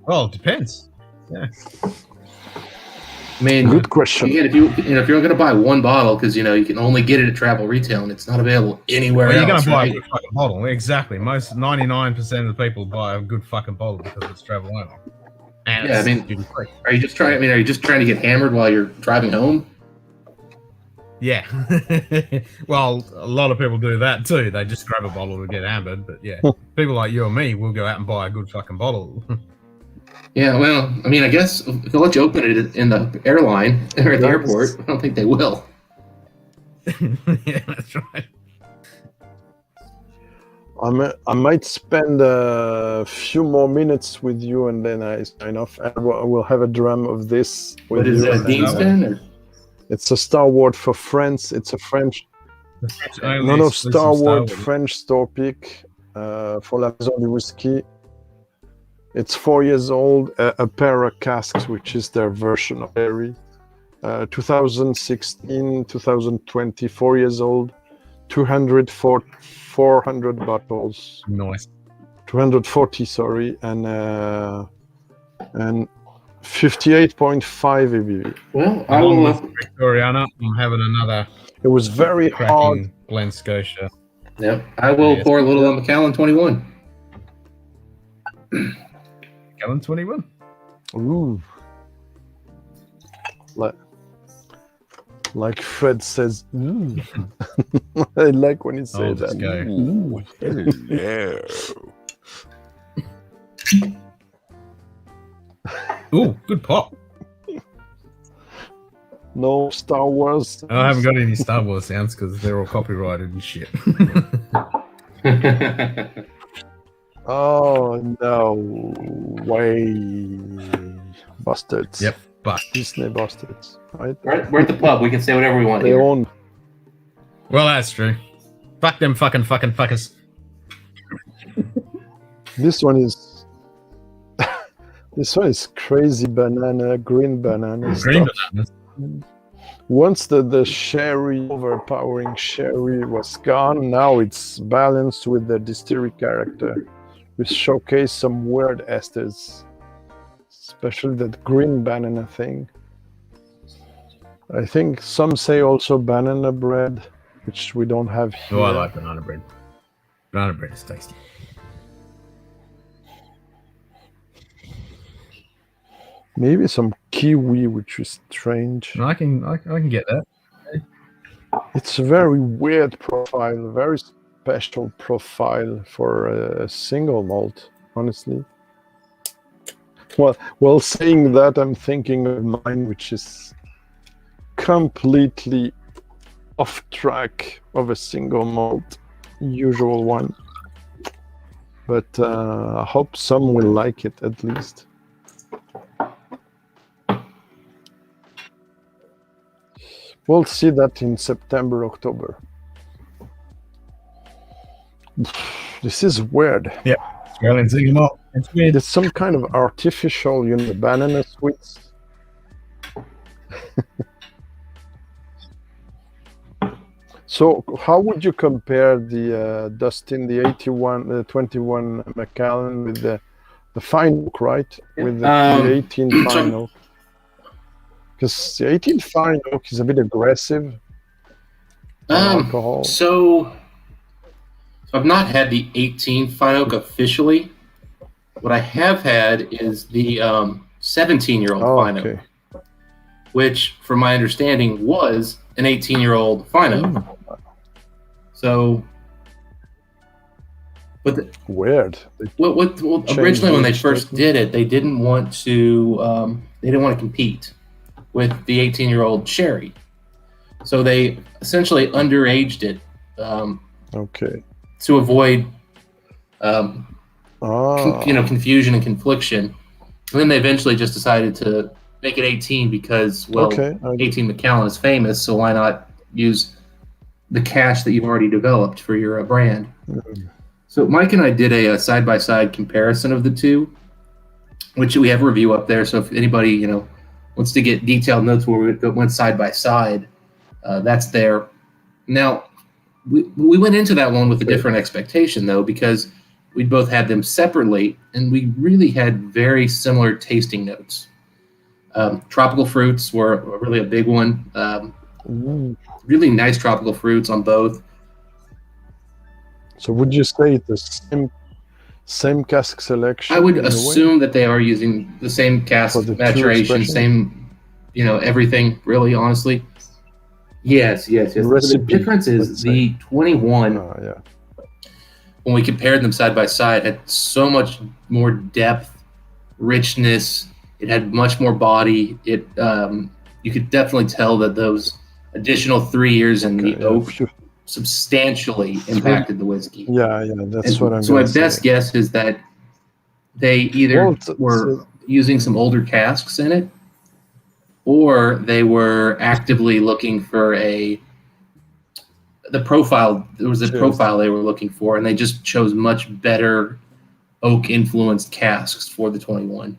Well, it depends. Yeah. I mean, Good question. Again, if you're going to buy one bottle because you can only get it at travel retail and it's not available anywhere Well, you're else, going to buy right? a good fucking bottle. Exactly. Most 99% of the people buy a good fucking bottle because it's travel only. And Yeah, I mean, are you just trying to get hammered while you're driving home? Yeah. Well, a lot of people do that too. They just grab a bottle to get hammered. But yeah, people like you and me will go out and buy a good fucking bottle. Yeah, well, I mean, I guess if they'll let you open it in the airline or at the airport, I don't think they will. Yeah, that's right. I might spend a few more minutes with you, and then I sign off. And we'll have a dram of this with What is you. it, Deanston? Or? It's a Star Wars for France. It's a French. Star Wars French store pick for La Maison du Whisky. It's 4 years old. A pair of casks, which is their version of Perry. 2016, 2020, 4 years old. 400 bottles. Nice. 240, sorry, and 58.5 ABV. Well, I will. Victoriana, I'm having another. It was very hard. Blend Scotia. Yep, I will pour a little on Macallan 21. Macallan 21. Ooh. Like Fred says, ooh. I like when he says that. Ooh, hello. Ooh, good pop. No Star Wars. I haven't got any Star Wars sounds because they're all copyrighted and shit. Oh, no way. Bastards. Yep, but Disney bastards. Right? We're at the pub. We can say whatever we want They here. own. Well, that's true. Fuck them fucking fuckers. This one is. This one is crazy banana, green banana. Green stuff. bananas. Once the sherry, overpowering sherry was gone, now it's balanced with the distillery character. We showcase some weird esters, especially that green banana thing. I think some say also banana bread, which we don't have here. Oh, I like banana bread. Banana bread is tasty. Maybe some kiwi, which is strange. I can get that. It's a very weird profile, very special profile for a single malt, honestly. Well, saying that, I'm thinking of mine, which is completely off track of a single malt, usual one. But I hope some will like it at least. We'll see that in September, October. This is weird. Yeah, Australian single malt. It's weird. It's some kind of artificial, banana sweets. So, how would you compare the Dustin, the 21 Macallan with the fine oak, right? With the 18 fine oak. Because the 18 fine oak is a bit aggressive. Alcohol. So I've not had the 18 fine oak officially. What I have had is the 17-year-old fine oak, which, from my understanding, was an 18-year-old fine oak. So, but weird. Originally, when they first did it, they didn't want to. They didn't want to compete with the 18-year-old sherry, so they essentially underaged it. To avoid, confusion and confliction. And then they eventually just decided to make it 18 because, 18 Macallan is famous, so why not use the cash that you've already developed for your brand? So Mike and I did a side-by-side comparison of the two, which we have a review up there. So if anybody, wants to get detailed notes where we went side by side, that's there. Now, we went into that one with a different expectation, though, because we both had them separately, and we really had very similar tasting notes. Tropical fruits were really a big one. Really nice tropical fruits on both. So would you say the same cask selection? I would assume that they are using the same cask maturation, same, everything, really, honestly. Yes. The difference is the 21, when we compared them side by side, had so much more depth, richness. It had much more body. It you could definitely tell that those additional 3 years in the oak substantially impacted the whiskey. Yeah, that's what I'm So my gonna best say. guess is that they either were using some older casks in it, or they were actively looking for the profile. There was a profile they were looking for, and they just chose much better oak influenced casks for the 21.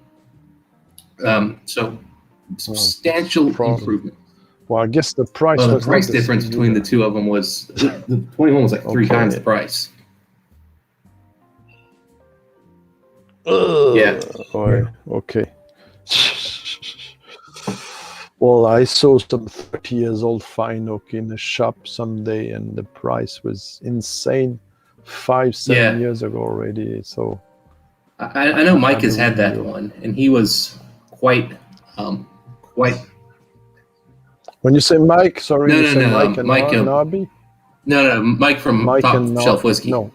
So substantial improvement. Well, I guess the price Well, the was price not the difference same between the either. two of them was the 21 was like three times the price. Yeah. Okay. Well, I saw some 30 years old fine oak in a shop someday, and the price was insane. 5-7 years ago already. So I know Mike has had that one, and he was quite. When you say Mike, sorry, No, you no, say no, Mike and Mike, Narby? No, Mike from Mike Top and Shelf Whiskey. No.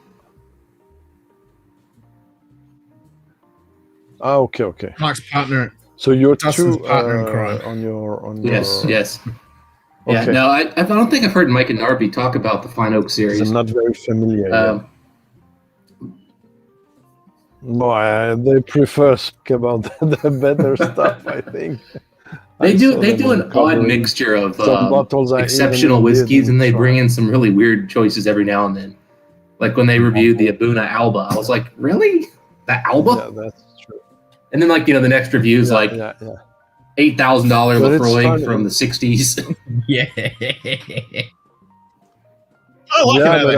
Ah, okay. Mike's partner. So you're Dustin's two partner in crime. on your Yes. Okay. Yeah, no, I don't think I've heard Mike and Narby talk about the Fine Oak series. I'm not very familiar. No, they prefer to speak about the better stuff, I think. They I do saw them an odd uncovering mixture of some bottles I exceptional even whiskeys, didn't and they try. bring in some really weird choices every now and then. Like when they reviewed the Abuna Alba, I was like, really? The Alba? Yeah, that's true. And then, the next review is $8,000 But it's Lafroig funny. from the 60s. Yeah. Yeah, but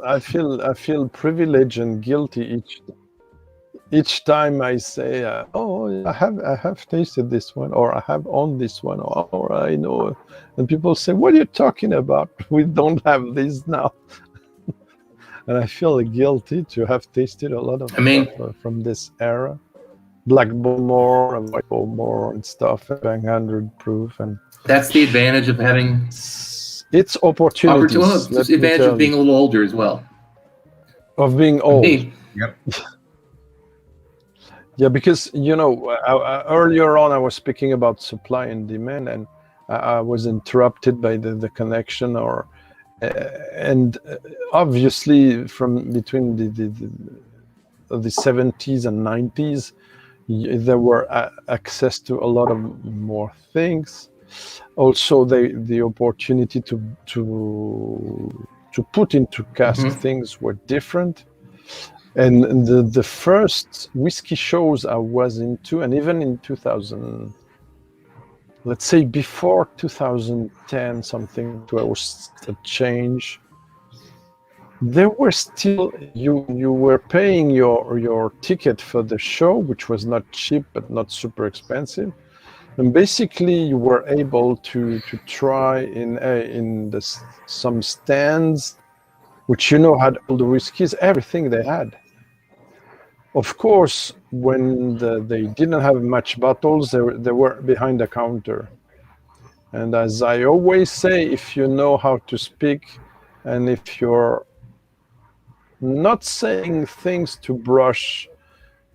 I feel privileged and guilty each time I say, I have tasted this one, or I have owned this one, or I know, and people say, what are you talking about? We don't have this now. And I feel guilty to have tasted a lot of stuff from this era. Black Bowmore and White Bowmore and stuff, 100 proof. And That's the advantage of having... It's opportunities. It's the advantage of being a little older as well. Of being old. Yep. Yeah, because, earlier on I was speaking about supply and demand, and I was interrupted by the connection, and obviously from between the 70s and 90s, there were access to a lot of more things. Also, the opportunity to put into cask things were different. And the first whiskey shows I was into, and even in 2000, let's say before 2010 something, there was a change. There were still, you were paying your ticket for the show, which was not cheap but not super expensive. And basically, you were able to try in some stands, which had all the whiskeys, everything they had. Of course, when they didn't have much bottles, they were behind the counter. And as I always say, if you know how to speak, and if you're not saying things to brush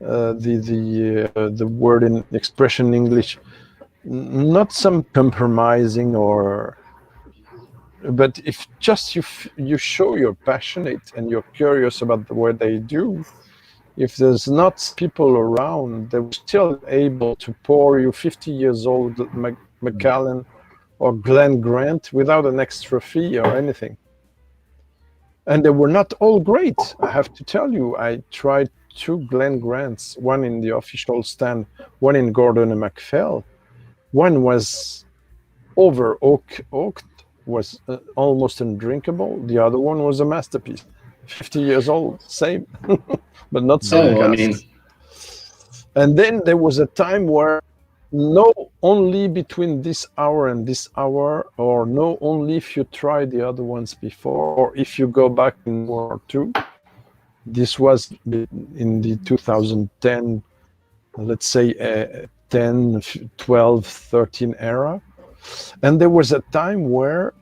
the word in expression in English, not some compromising but if just you show you're passionate and you're curious about what they do, if there's not people around, they're still able to pour you 50 years old Macallan or Glen Grant without an extra fee or anything. And they were not all great, I have to tell you. I tried 2 Glen Grants, one in the official stand, one in Gordon and MacPhail. One was over oaked, was almost undrinkable. The other one was a masterpiece. 50 years old, same, but not same cask. And then there was a time where no only between this hour and this hour, or no only if you try the other ones before, or if you go back in World War II. This was in the 2010, let's say 10, 12, 13 era. And there was a time where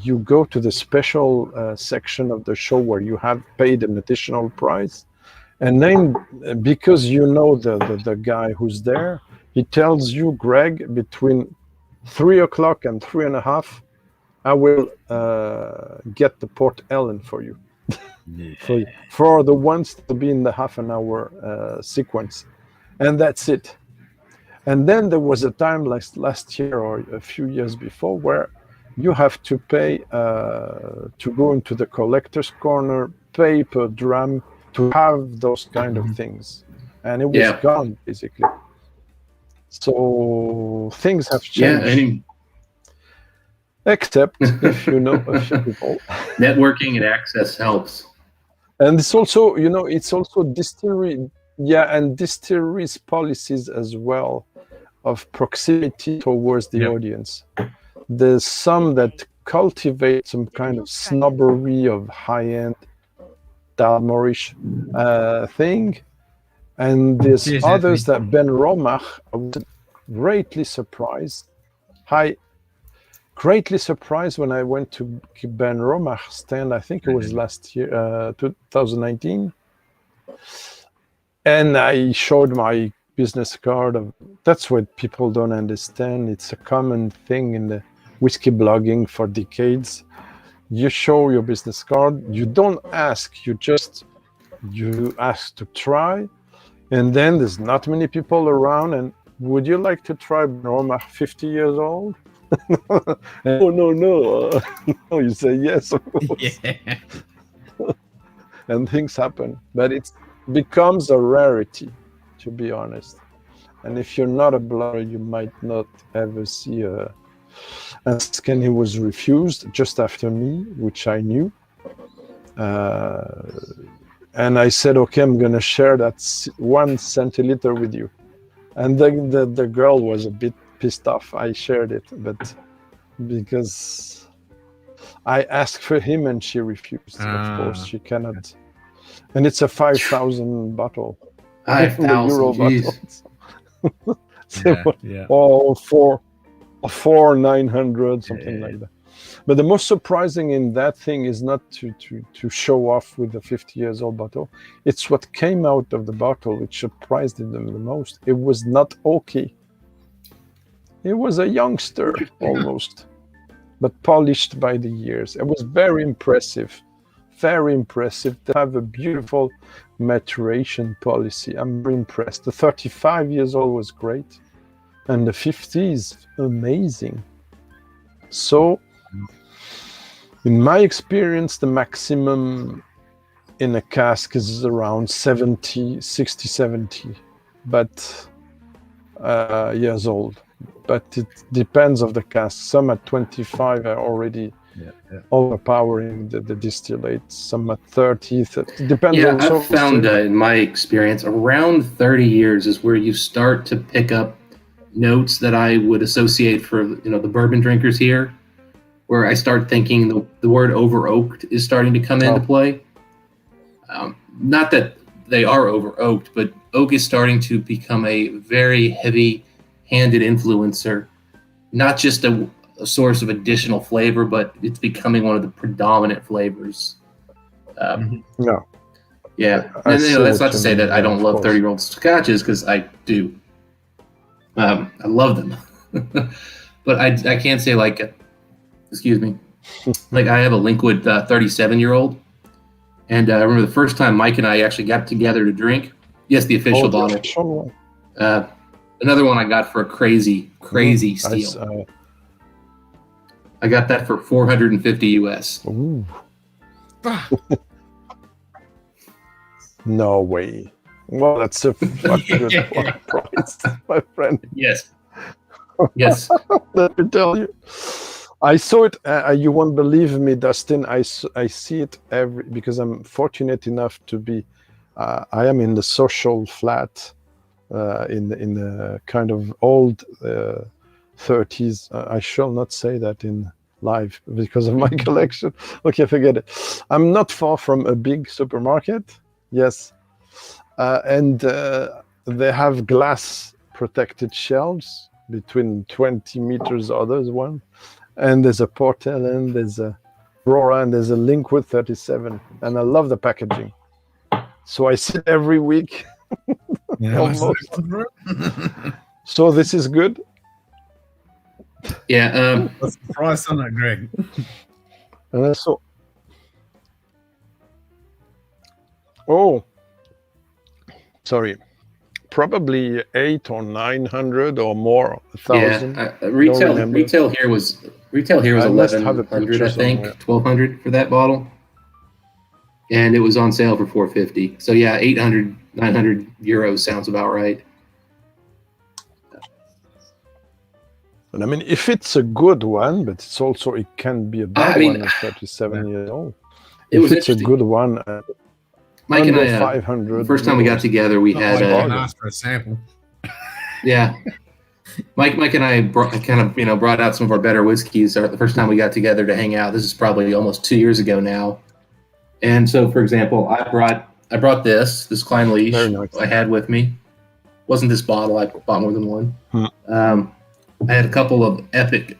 you go to the special section of the show where you have paid an additional price. And then because you know the guy who's there, he tells you, Greg, between 3 o'clock and 3:30, I will get the Port Ellen for you. For the ones to be in the half an hour sequence. And that's it. And then there was a time like last year or a few years before where you have to pay to go into the collector's corner, pay per dram to have those kind of things. And it was gone, basically. So things have changed. Except if you know a few people. Networking and access helps. And it's also, it's also distillery, and distilleries policies as well of proximity towards the audience. There's some that cultivate some kind of snobbery of high-end Dalmorish thing, and there's others that Ben Romach, I was greatly surprised. Greatly surprised when I went to Ben Romach's stand, I think it was last year, 2019. And I showed my business card. That's what people don't understand. It's a common thing in the whiskey blogging for decades. You show your business card. You don't ask. You ask to try. And then there's not many people around. And would you like to try Romach 50 years old? No. No, you say yes. And things happen. But it becomes a rarity, to be honest. And if you're not a blogger, you might not ever see a scan. He was refused just after me, which I knew. And I said, okay, I'm going to share that 1 centiliter with you. And the girl was a bit pissed off. I shared it, but because I asked for him and she refused. Of course, she cannot. And it's a 5,000 bottle. 5,000 euro bottles. Or 4,900, something like that. But the most surprising in that thing is not to show off with the 50 years old bottle. It's what came out of the bottle which surprised them the most. It was not okay. It was a youngster almost, but polished by the years. It was very impressive. Very impressive. They have a beautiful maturation policy. I'm very impressed. The 35 years old was great. And the 50 is amazing. So, in my experience, the maximum in a cask is around 60, 70, but years old. But it depends of the cask. Some at 25 are already overpowering the distillate. Some at 30. It depends. I've found in my experience, around 30 years is where you start to pick up notes that I would associate for the bourbon drinkers here, where I start thinking the word over oaked is starting to come into play. Not that they are over oaked, but oak is starting to become a very heavy-handed influencer, not just a source of additional flavor, but it's becoming one of the predominant flavors. And that's not to say that I don't love 30-year-old scotches, because I do. I love them. But I can't say excuse me, I have a Linkwood 37-year-old. And I remember the first time Mike and I actually got together to drink. Yes, the official bottle. Another one I got for a crazy steal. I got that for $450 US. Ooh. No way. Well, that's a fucking price, my friend. Yes. Yes. Let me tell you. I saw it. You won't believe me, Dustin. I see it because I'm fortunate enough to be. I am in the social flat, in the kind of old 30s. I shall not say that in live because of my collection. Okay, forget it. I'm not far from a big supermarket. Yes, and they have glass protected shelves between 20 meters. Others one. And there's a Portland, there's a Aurora, and there's a Linkwood 37. And I love the packaging. So I sit every week. Yeah, almost. So this is good. Yeah. What's the price on that, Greg? And I saw. Oh, sorry. Probably 800 or 900 or more. 1,000. Yeah. Retail here was 1,100, I think, 1,200 for that bottle, and it was on sale for 450. So yeah, 800, 900 euros sounds about right. And I mean, if it's a good one, but it's also it can be a bad one at 37 years old. If it's a good one, Mike and I, 500. First time we got together, we had asked for a sample. Yeah. Mike and I brought out some of our better whiskeys the first time we got together to hang out. This is probably almost 2 years ago now. And so, for example, I brought this Klein Leash I had with me. Wasn't this bottle? I bought more than one. I had a couple of epic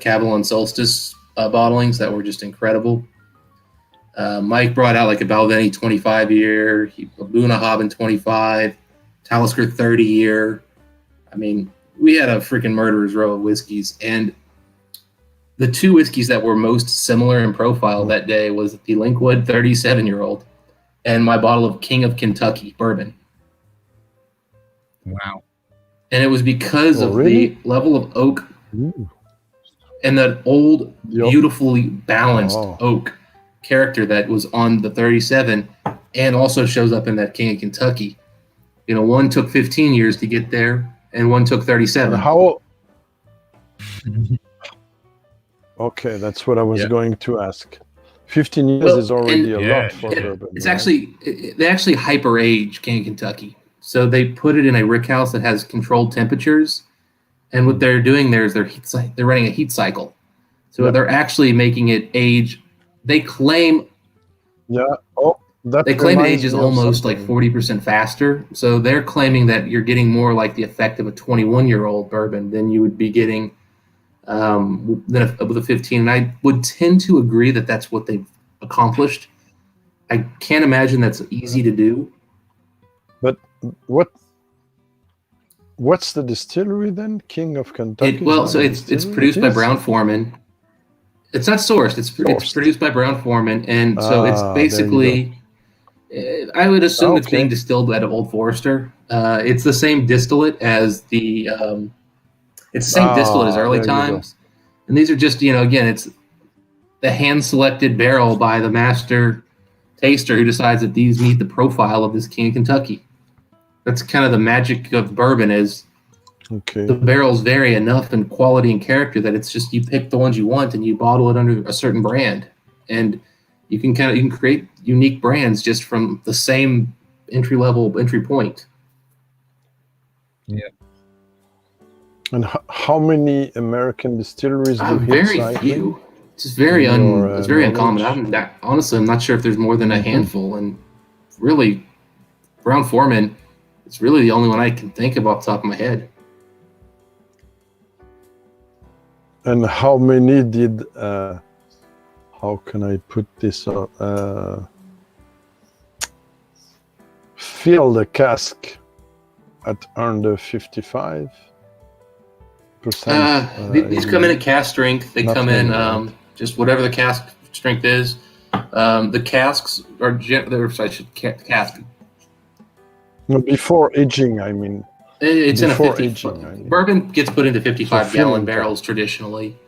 Cavalon Solstice bottlings that were just incredible. Mike brought out like a Balvenie 25-year, a Bunnahabhain 25, Talisker 30-year. I mean, we had a freaking murderer's row of whiskeys. And the two whiskeys that were most similar in profile that day was the Linkwood 37-year-old and my bottle of King of Kentucky bourbon. Wow. And it was because of the level of oak and that old, beautifully balanced oak character that was on the 37 and also shows up in that King of Kentucky. You know, one took 15 years to get there and one took 37. How? Okay, that's what I was going to ask. 15 years is already a lot for bourbon. It's actually, they actually hyper age King of Kentucky. So they put it in a rickhouse that has controlled temperatures. And what they're doing there is they're running a heat cycle. So they're actually making it age. They claim it ages almost like 40% faster. So they're claiming that you're getting more like the effect of a 21-year-old bourbon than you would be getting with a 15. And I would tend to agree that that's what they've accomplished. I can't imagine that's easy to do. But what's the distillery then? King of Kentucky? It's produced by Brown-Forman. It's not sourced. It's produced by Brown-Forman, and so it's basically. I would assume it's being distilled out of Old Forester. It's the same distillate as the. It's the same distillate as Early Times, and these are just again it's the hand-selected barrel by the master taster who decides that these meet the profile of this King of Kentucky. That's kind of the magic of bourbon is. Okay. The barrels vary enough in quality and character that it's just you pick the ones you want and you bottle it under a certain brand, and you can create unique brands just from the same entry point. Yeah. And how many American distilleries do very few. It's very it's very uncommon. Honestly, I'm not sure if there's more than a handful, and really, Brown-Forman, it's really the only one I can think of off the top of my head. And how many did, how can I put this up? Fill the cask at under 55%? These come in at cask strength. They come in just whatever the cask strength is. The casks are cask. No, before aging, I mean. It's in a 50. Bourbon gets put into 55-gallon barrels traditionally.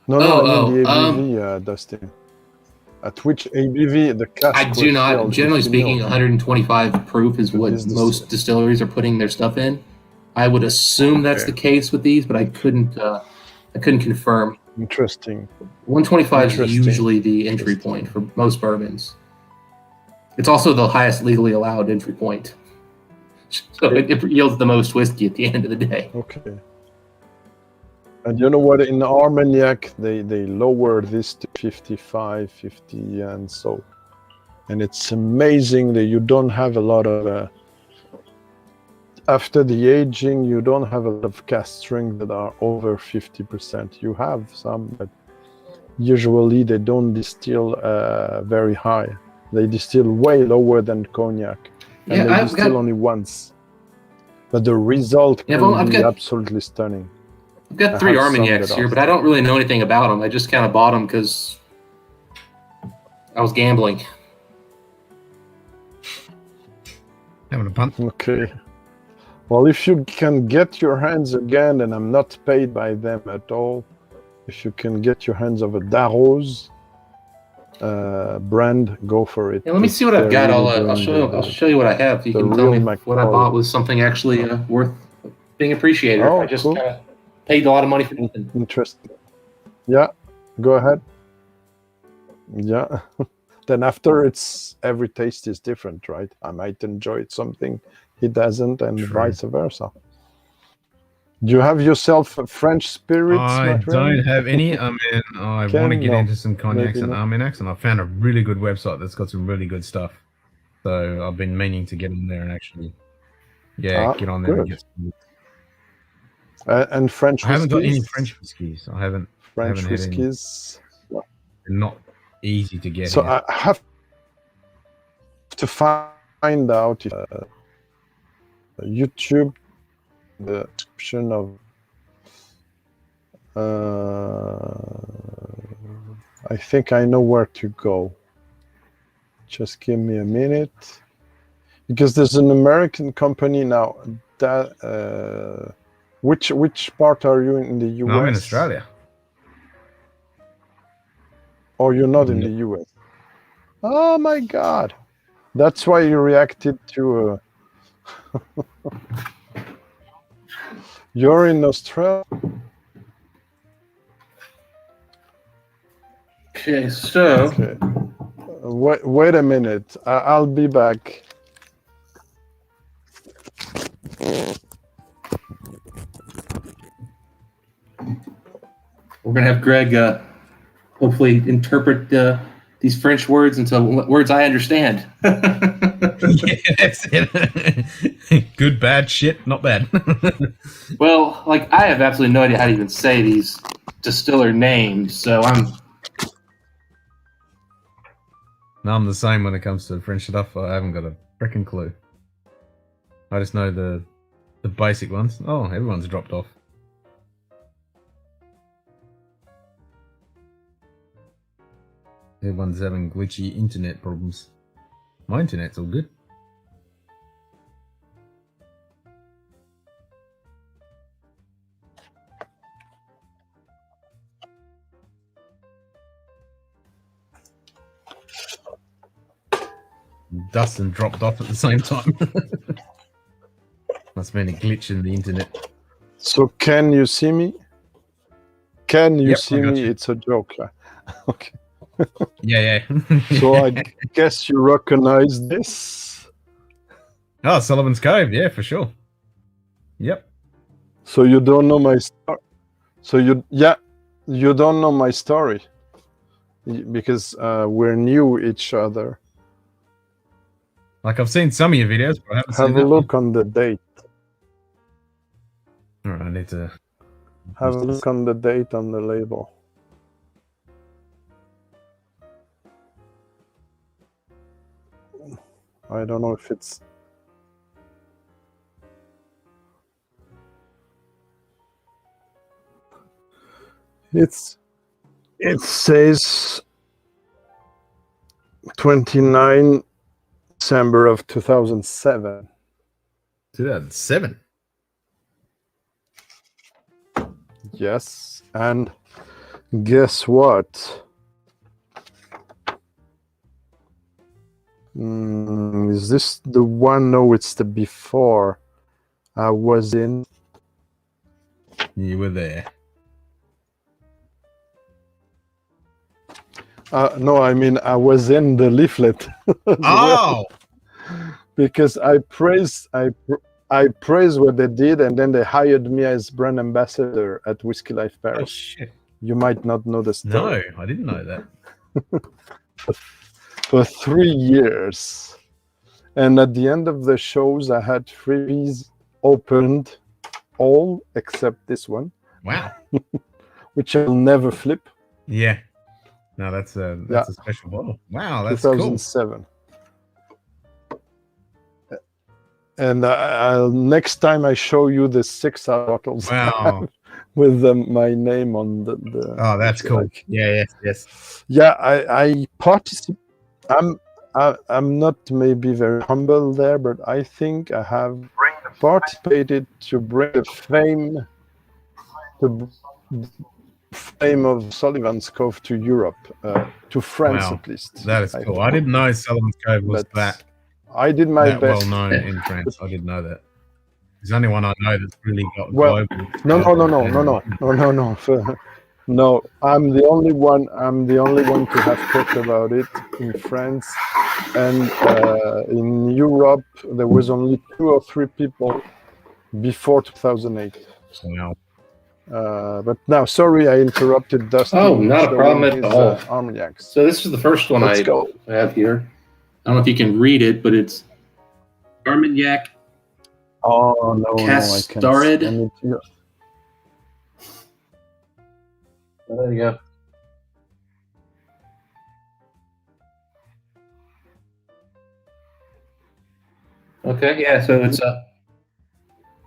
No, the ABV, Dustin. At which ABV the cask I do was not. filled, Generally if you speaking, know. 125 proof is what This most distilleries are putting their stuff in. I would assume that's the case with these, but I couldn't confirm. Interesting. 125 is Interesting. usually the entry point for most bourbons. It's also the highest legally allowed entry point. So it yields the most whiskey at the end of the day. Okay. And you know what? In Armagnac, they lower this to 55, 50, and so. And it's amazing that you don't have a lot of... after the aging, you don't have a lot of cask strength that are over 50%. You have some, but usually they don't distill very high. They distill way lower than cognac. And Yeah, they I've distill got- only once. But the result Yeah, can well, I've be got- absolutely stunning. I've got I 3 have some Armagnacs that here, are- but I don't really know anything about them. I just kind of bought them because I was gambling. Having a punt. Okay. Well, if you can get your hands again, and I'm not paid by them at all, if you can get your hands of a Darros brand, go for it. Yeah, let me see what I've got. Really I'll show you. doing I'll show you what I have. You the can tell real me if what I McCoy. bought was something actually worth being appreciated. Oh, I just cool. kind of paid a lot of money for nothing. Interesting. Yeah, go ahead. Yeah. Then after, it's every taste is different, right? I might enjoy something he doesn't, and vice versa. Do you have yourself French spirits? I my friend? don't have any. I mean, I want to Ken? get No, into some cognacs maybe and not. Armagnacs, and I found a really good website that's got some really good stuff. So I've been meaning to get on there and actually, get on there and good. get some. And French I haven't got any whiskies? French whiskies. I haven't French had any. whiskies. They're not easy to get So here. I have to find out if YouTube, the description of I think I know where to go. Just give me a minute, because there's an American company now that which part are you in the US? No, I'm in Australia. Oh, you're not in the US. Oh my God, that's why you reacted to. You're in Australia. Okay, so Okay. Wait a minute. I'll be back. we're gonna have Greg hopefully interpret these French words into words I understand. Yeah, that's it. Good, bad, shit, not bad. Well, like I have absolutely no idea how to even say these distiller names, so No, I'm the same when it comes to French stuff. I haven't got a freaking clue. I just know the basic ones. Oh, everyone's dropped off. Everyone's having glitchy internet problems. My internet's all good. Dustin dropped off at the same time. Must have been a glitch in the internet. So can you see me? Can you Yep, I see got me? you. It's a joke. Okay. Yeah. So I guess you recognize this. Oh, Sullivan's Cove, yeah, for sure. Yep. So you don't know my story. So you don't know my story because we're new each other. Like I've seen some of your videos, but I haven't Have seen a that look on the date. one. Alright, I need to Have a look on the date on the label. I don't know if it's. It says 29 December of 2007. 2007. Yes, and guess what? Is this the one? No, it's the before I was in. You were there. No, I mean I was in the leaflet. as well. Because I praised what they did, and then they hired me as brand ambassador at Whiskey Life Paris. Oh shit! You might not know the story. No, I didn't know that. For 3 years, and at the end of the shows, I had freebies opened, all except this one. Wow! Which I'll never flip. Yeah. No, that's a special bottle. Wow, that's 2007. And next time I show you the 6 bottles. Wow. With my name on the oh, that's cool. Like, yes. Yeah, I participate. I'm not maybe very humble there, but I think I have participated to bring the fame of Sullivan's Cove to Europe, to France at least. That is cool. I didn't know Sullivan's Cove was that. I did my that best. well known in France. I didn't know that. It's the only one I know that's really got Well, global. No. No, I'm the only one. I'm the only one to have talked about it in France, and in Europe there was only 2 or 3 people before 2008. Wow. But now, sorry, I interrupted Dustin. Oh, not a problem at all. Armagnacs. So this is the first one I have here. I don't know if you can read it, but it's Armagnac. Oh no, Castarid. Oh, there you go. Okay, yeah, so it's a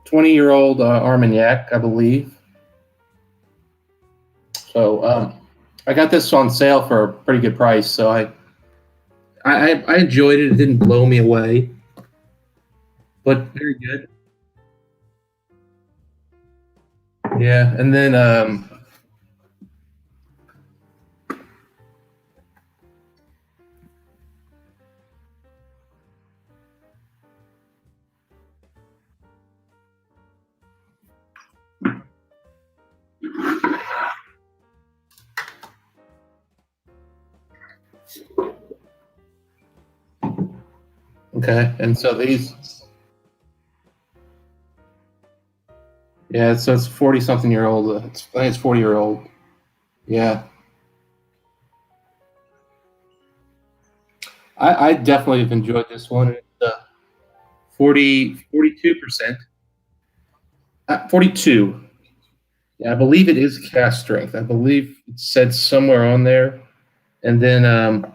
20-year-old Armagnac, I believe. So I got this on sale for a pretty good price, so I enjoyed it. It didn't blow me away, but very good. Yeah, and then okay, and so these, yeah, so it's 40-something-year-old. I think it's 40-year-old. Yeah. I definitely have enjoyed this one. It's 42%. 42. Yeah, I believe it is cast strength. I believe it said somewhere on there. And then, and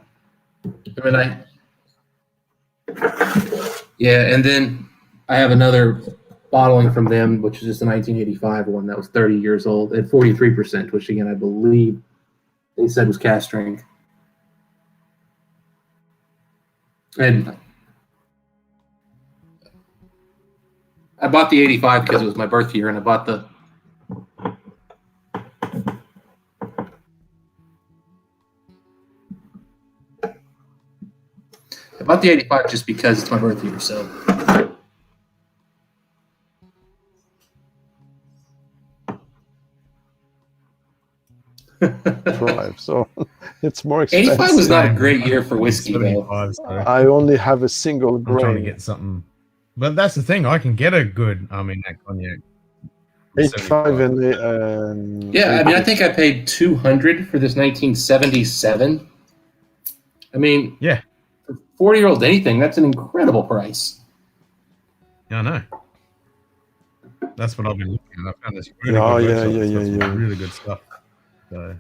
then I have another bottling from them, which is just a 1985 one that was 30 years old at 43%, which again I believe they said was cast strength. And I bought the 85 because it was my birth year, and I bought the I bought the 85 just because it's my birth year, so. So it's more expensive. 85 was not a great year for whiskey, though. I only have a single grain. I'm trying to get something, but that's the thing. I can get a good Armagnac cognac. 85 and yeah, I mean, I think I paid $200 for this 1977. I mean, yeah, for 40-year-old anything, that's an incredible price. Yeah, I know. That's what I've been looking at. I found this really good really good stuff. So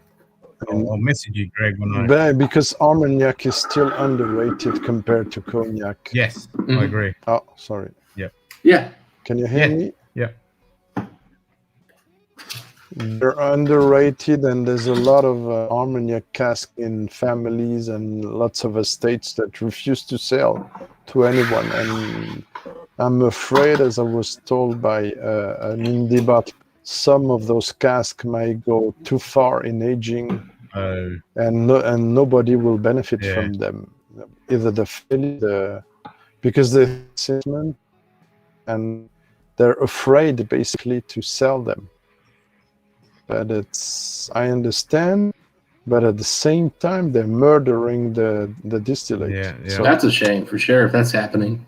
I'll message you, Greg, when because Armagnac is still underrated compared to cognac. Yes, I agree. Oh, sorry. Yep. Yeah. Can you hear me? Yeah. They're underrated, and there's a lot of Armagnac cask in families and lots of estates that refuse to sell to anyone. And I'm afraid, as I was told by an indie bottle, some of those casks might go too far in aging, and nobody will benefit from them. either the because they're salesmen and they're afraid basically to sell them. But I understand, but at the same time they're murdering the distillate. Yeah. So that's a shame for sure if that's happening.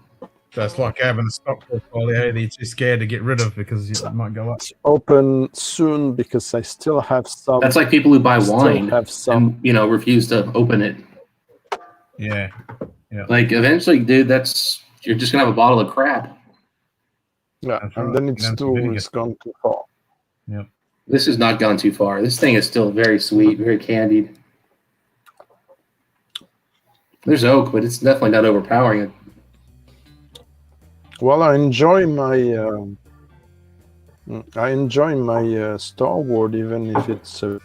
That's like having a stock portfolio that you're too scared to get rid of because it might go up. It's open soon because I still have some. That's like people who buy wine have some. and refuse to open it. Yeah. Like eventually, dude, you're just gonna have a bottle of crap. Yeah, and then it's gone too far. Yeah. This has not gone too far. This thing is still very sweet, very candied. There's oak, but it's definitely not overpowering it. Well, I enjoy my Starward, even if it's a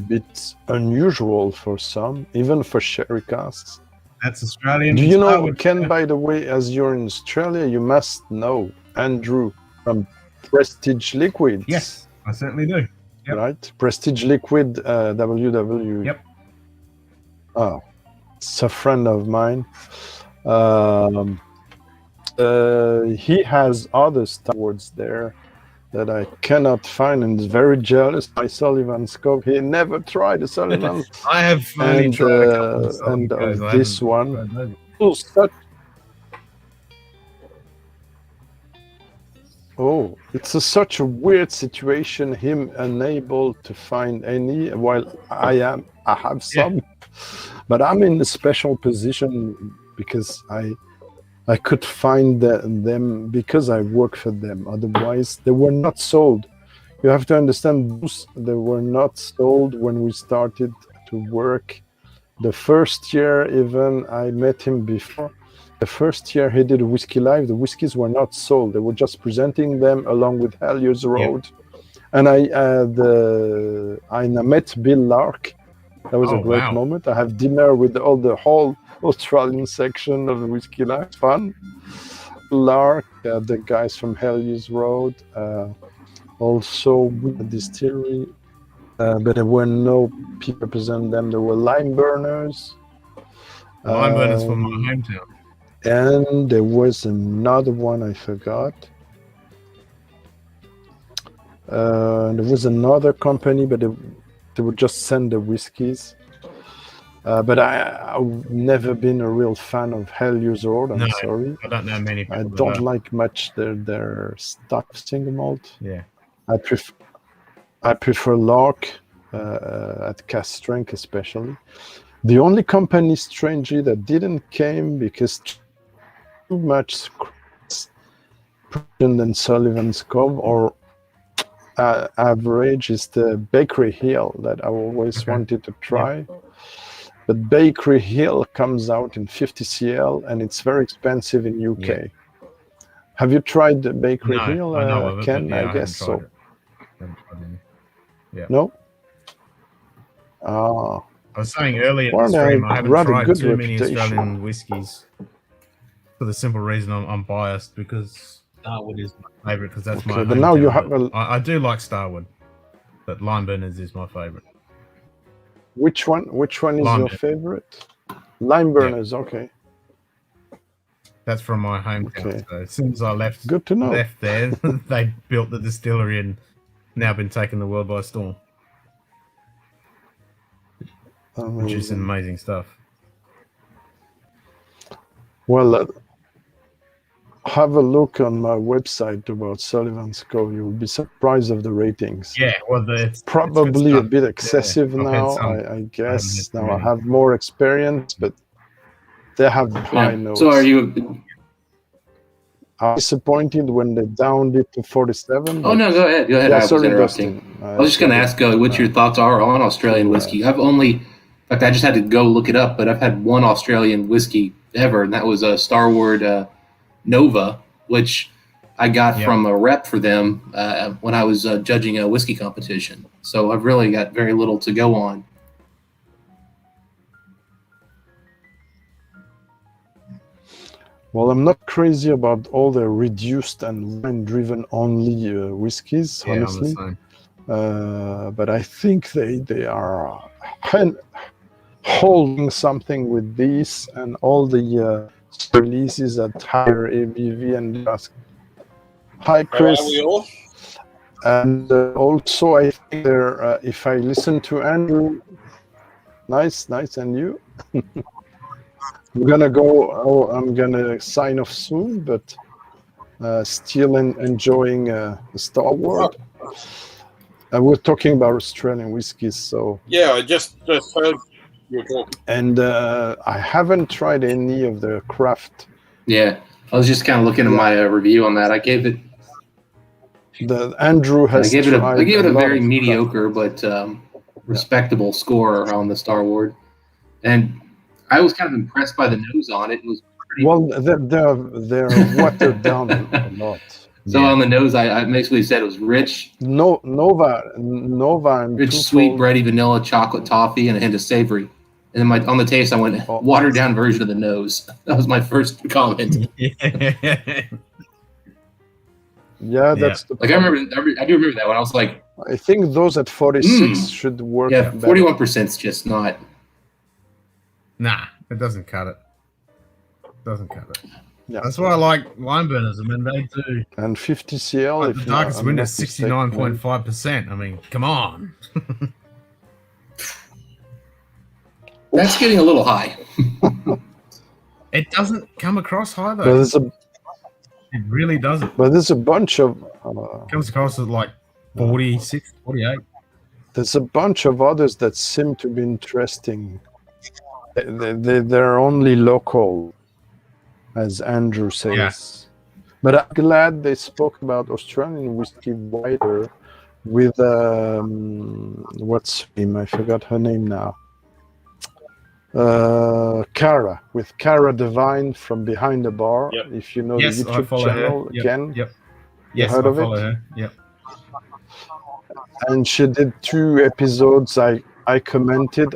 bit unusual for some, even for sherry casks. That's Australian. Do you know, Ken, by the way, as you're in Australia, you must know Andrew from Prestige Liquids. Yes, I certainly do. Yep. Right? Prestige Liquid, WW. Yep. Oh, it's a friend of mine. He has other Starwards there that I cannot find, and is very jealous. My Sullivan's Cove. He never tried a Sullivan. I have only tried a couple of and Sullivan's. of this one. Oh, it's such a weird situation. Him unable to find any, while I have some, but I'm in a special position because I could find them because I work for them. Otherwise, they were not sold. You have to understand, they were not sold when we started to work. The first year, even I met him before. The first year he did a Whiskey Live, the whiskeys were not sold. They were just presenting them along with Hellier's Road. And I met Bill Lark. That was a great moment. I have dinner with the whole Australian section of the Whiskey Live. Fun. Lark, the guys from Hellier's Road, also with the distillery. But there were no people representing them. There were lime burners. Lime burners from my hometown. And there was another one I forgot. There was another company, but they would just send the whiskies. But I've never been a real fan of Hellier's Road. I'm sorry. I don't know many people. I don't like much their stock single malt. Yeah. I prefer Lark at cask strength, especially. The only company, strangely, that didn't came because too much than Sullivan's Cove or average is the Bakery Hill that I always wanted to try. Yeah. But Bakery Hill comes out in 50 cl and it's very expensive in UK. Yeah. Have you tried the Bakery Hill, I know of it, Ken? yeah, I guess so. Yeah. No? I was saying earlier in the stream, I haven't tried too many Australian whiskies for the simple reason I'm biased because Starward is my favourite because that's my. But now you have I do like Starward, but Lime Burners is my favourite. Which one? Which one is your favorite? Lime Burners. Okay. That's from my hometown. Okay. So as soon as I left, good to know. Left there, they built the distillery and now been taking the world by storm. Which is amazing stuff. Well, have a look on my website about Sullivan's Cove. You'll be surprised of the ratings. Yeah, well, it's probably a bit excessive now. I guess now I have more experience, but they have high notes. So, are you? I'm disappointed when they downed it to 47. Oh no, go ahead. Go ahead. Yeah, I was interrupting. I was just going to ask what your thoughts are on Australian whiskey. I've only, in fact, I just had to go look it up, but I've had one Australian whiskey ever, and that was a Starward Nova, which I got from a rep for them when I was judging a whiskey competition. So I've really got very little to go on. Well, I'm not crazy about all the reduced and wine-driven only whiskeys, honestly. but I think they are holding something with these and all the releases at higher ABV and just. Hi, Chris. How are we all? And also, I think there, if I listen to Andrew, nice, and you? I'm gonna go. Oh, I'm gonna sign off soon, but still enjoying the Star Wars. We're talking about Australian whiskies, so. Yeah, I just heard you were talking. And I haven't tried any of the craft. Yeah, I was just kind of looking at my review on that. I gave it. Andrew has. I gave it a very mediocre but respectable score on the Star Wars, and I was kind of impressed by the nose on it. It was pretty. Well, they're watered down a lot. So on the nose, I basically said it was rich. Nova, and rich, sweet, bready, vanilla, chocolate, toffee, and a hint of savory. And then on the taste, I went watered down version of the nose. That was my first comment. Yeah, that's the like I do remember that one. I was like, I think those at 46 should work. Yeah, 41% is just not. Nah, it doesn't cut it. Doesn't cut it. Yeah. That's why I like wine burners. I mean, they do. And 50 CL. Like the darkest window is 69.5%. I mean, come on. That's getting a little high. It doesn't come across high though. But it really doesn't. But there's a bunch of. Comes across as like 46, 48. There's a bunch of others that seem to be interesting. They're only local, as Andrew says. Yeah. But I'm glad they spoke about Australian whiskey wider with what's her name? I forgot her name now. Cara, with Cara Devine from Behind the Bar. Yep. If you know Yes, the I YouTube follow channel her. Yep. again. Yep. You Yes, heard I of follow it? her. Yep. And she did 2 episodes. I commented.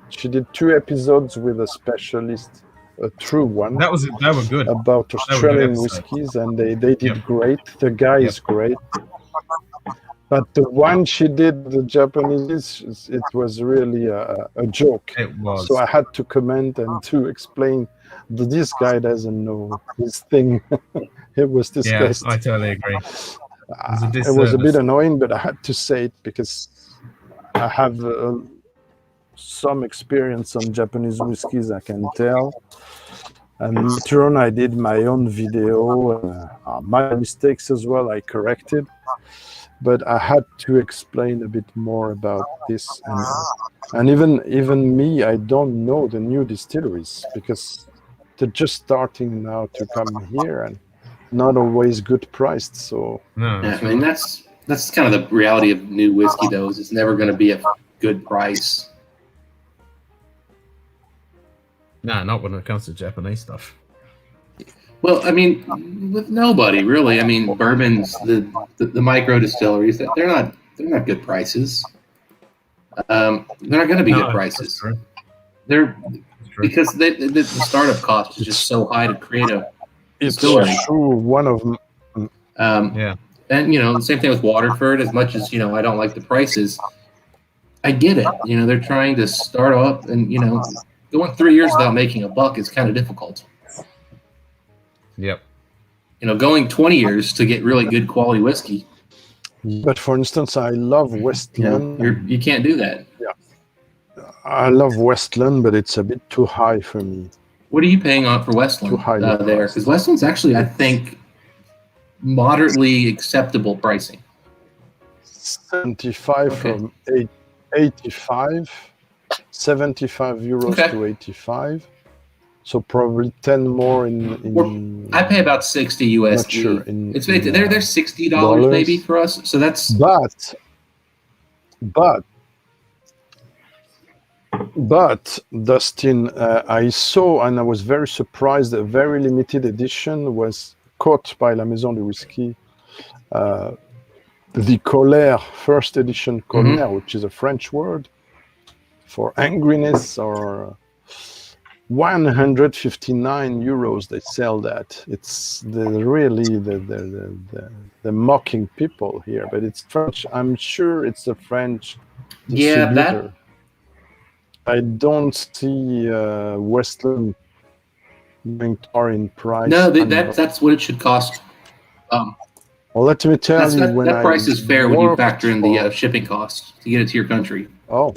She did 2 episodes with a specialist, a true one. They were good. About They were good Australian episodes. whiskies, and they did great. The guy is great. But the one she did, the Japanese, it was really a joke. It was. So I had to comment and to explain that this guy doesn't know his thing. It was disgusting. Yeah, I totally agree. It was a bit annoying, but I had to say it because I have some experience on Japanese whiskies, I can tell. And later on, I did my own video. My mistakes as well, I corrected. But I had to explain a bit more about this. And even me, I don't know the new distilleries because they're just starting now to come here and not always good priced. So Yeah, I mean that's kind of the reality of new whiskey, though. Is it's never going to be a good price. No, not when it comes to Japanese stuff. Well, I mean, with nobody really. I mean, bourbons, the micro distilleries, they're not good prices. They're not going to be good prices. They're because the startup cost is just so high to create a distillery. It's true. One of them. Yeah. And the same thing with Waterford. As much as I don't like the prices, I get it. They're trying to start up, and going 3 years without making a buck is kind of difficult. Yep. Going 20 years to get really good quality whiskey. But for instance, I love Westland. You can't do that. Yeah. I love Westland, but it's a bit too high for me. What are you paying on for Westland Too high there? Because Westland's actually, I think, moderately acceptable pricing. 75 from 85, 75 euros to 85. So probably 10 more in I pay about 60 USD. Not sure, they're $60 maybe for us. So that's But Dustin, I saw and I was very surprised. A very limited edition was caught by La Maison de Whisky. The Colère first edition Colère, which is a French word for angriness or 159 euros they sell that. It's really the mocking people here, but it's French. I'm sure it's a French distributor. I don't see Westland going tar in price. No, that's what it should cost. Well, let me tell you, when that price is fair when you worked factor in the shipping costs to get it to your country. Oh,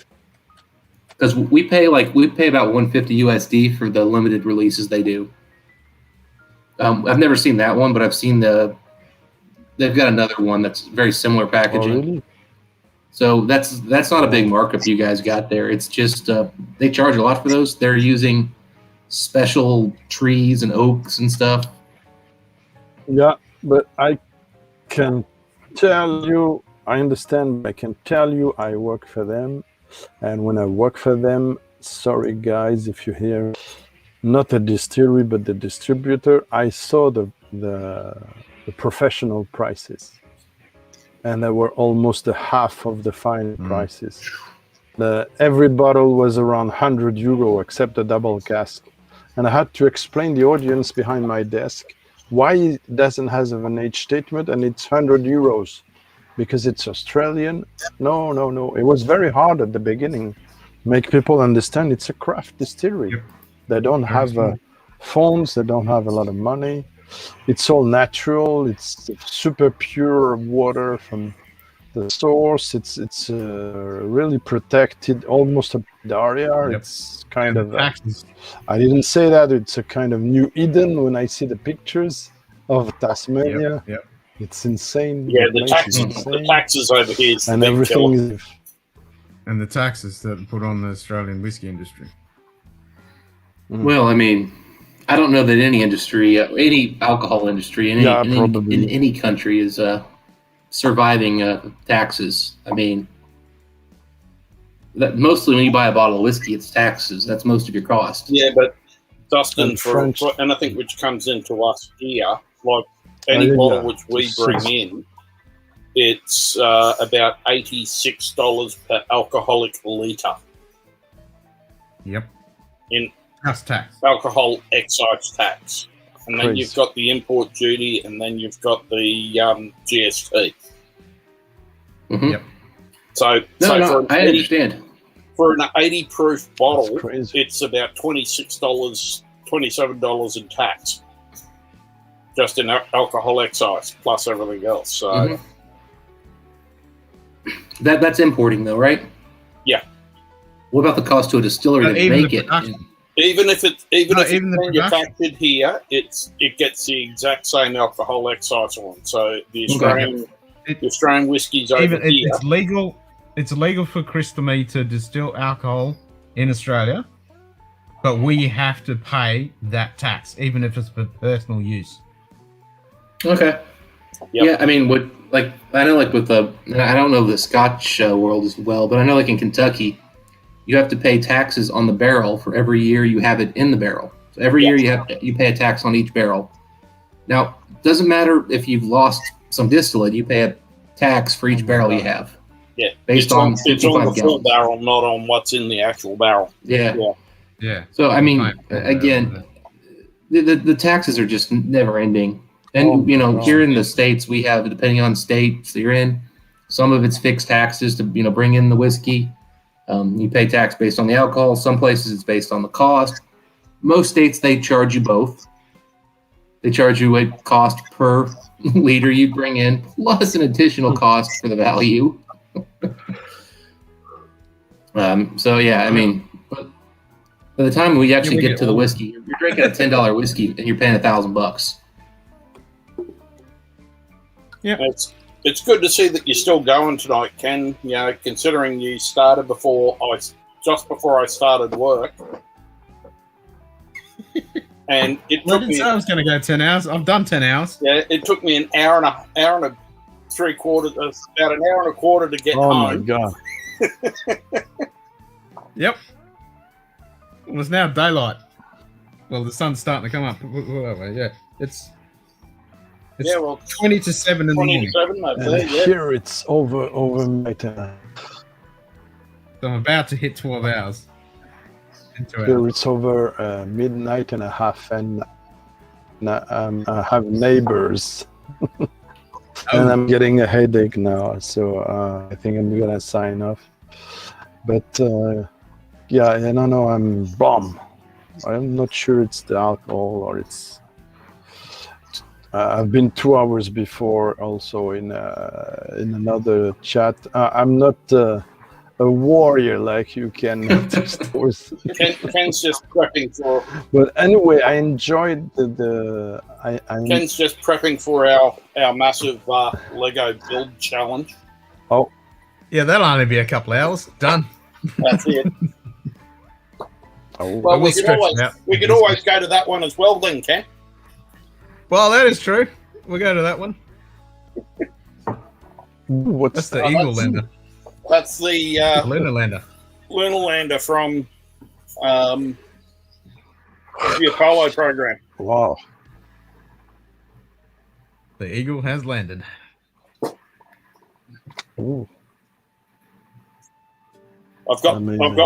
because we pay about 150 USD for the limited releases they do. I've never seen that one, but I've seen they've got another one that's very similar packaging. Oh, really? So that's not a big markup you guys got there. It's just they charge a lot for those. They're using special trees and oaks and stuff. Yeah, but I can tell you, I understand, but I can tell you I work for them. And when I work for them, sorry guys, if you hear, not a distillery, but the distributor, I saw the professional prices. And they were almost a half of the final prices. Every bottle was around 100 euro, except the double cask. And I had to explain the audience behind my desk why it doesn't have an age statement and it's 100 euros. Because it's Australian. No. It was very hard at the beginning. Make people understand it's a craft distillery. Yep. They don't have phones. They don't have a lot of money. It's all natural. It's super pure water from the source. It's really protected, almost a area. Yep. It's kind of. I didn't say that. It's a kind of New Eden when I see the pictures of Tasmania. Yep. It's insane. Yeah, the taxes over here, and everything. And the taxes that are put on the Australian whiskey industry. Well, I mean, I don't know that any industry, any alcohol industry in any country is surviving taxes. I mean, mostly when you buy a bottle of whiskey, it's taxes. That's most of your cost. Yeah, but Dustin, for anything which comes into us here, like any bottle which we bring in, it's about $86 per alcoholic litre. Yep. In tax. Alcohol excise tax. And then you've got the import duty, and then you've got the GST. Mm-hmm. Yep. So I understand. For an 80 proof bottle, it's about $26, $27 in tax. Just in alcohol excise plus everything else. So that's importing, though, right? Yeah. What about the cost to a distillery to make it? Even if it's manufactured here, it gets the exact same alcohol excise on. So the Australian whiskies over here. It's legal for Crystal Me to distill alcohol in Australia, but we have to pay that tax, even if it's for personal use. Okay. Yep. Yeah, I mean, I know, with I don't know the Scotch world as well, but I know, in Kentucky, you have to pay taxes on the barrel for every year you have it in the barrel. So every year you pay a tax on each barrel. Now, it doesn't matter if you've lost some distillate, you pay a tax for each barrel you have. Yeah, based on the full barrel, not on what's in the actual barrel. Yeah. So I mean, again, the taxes are just never ending. And here in the States, we have, depending on states you're in, some of it's fixed taxes to bring in the whiskey. You pay tax based on the alcohol. Some places it's based on the cost. Most states they charge you both. They charge you a cost per liter you bring in, plus an additional cost for the value. So yeah, I mean, by the time we actually get to the whiskey, you're drinking a $10 whiskey and you're paying $1,000. Yeah, it's good to see that you're still going tonight, Ken. Considering you started just before I started work, and it took me. I was going to go 10 hours. I've done 10 hours. Yeah, it took me an hour and a three-quarter, about an hour and a quarter to get home. Oh my god! Yep. Well, it's now daylight. Well, the sun's starting to come up. Whatever. Yeah, it's 20 to 7 in the morning. Here it's over my time. So I'm about to hit 12 hours. Here it's over midnight and a half, and I have neighbors. And I'm getting a headache now, so I think I'm gonna sign off. But yeah, I don't know. I'm bomb. I'm not sure it's the alcohol or it's. I've been 2 hours before, also in another chat. I'm not a warrior like you, Ken. Ken's just prepping for. But anyway, I enjoyed Ken's just prepping for our massive Lego build challenge. Oh, yeah, that'll only be a couple hours. Done. That's it. Oh, well, we could always go to that one as well, then, Ken. Well, that is true. We'll go to that one. What's the Eagle Lander? That's the Lunar Lander. Lunar Lander from the Apollo program. Wow. The Eagle has landed. Ooh. I've got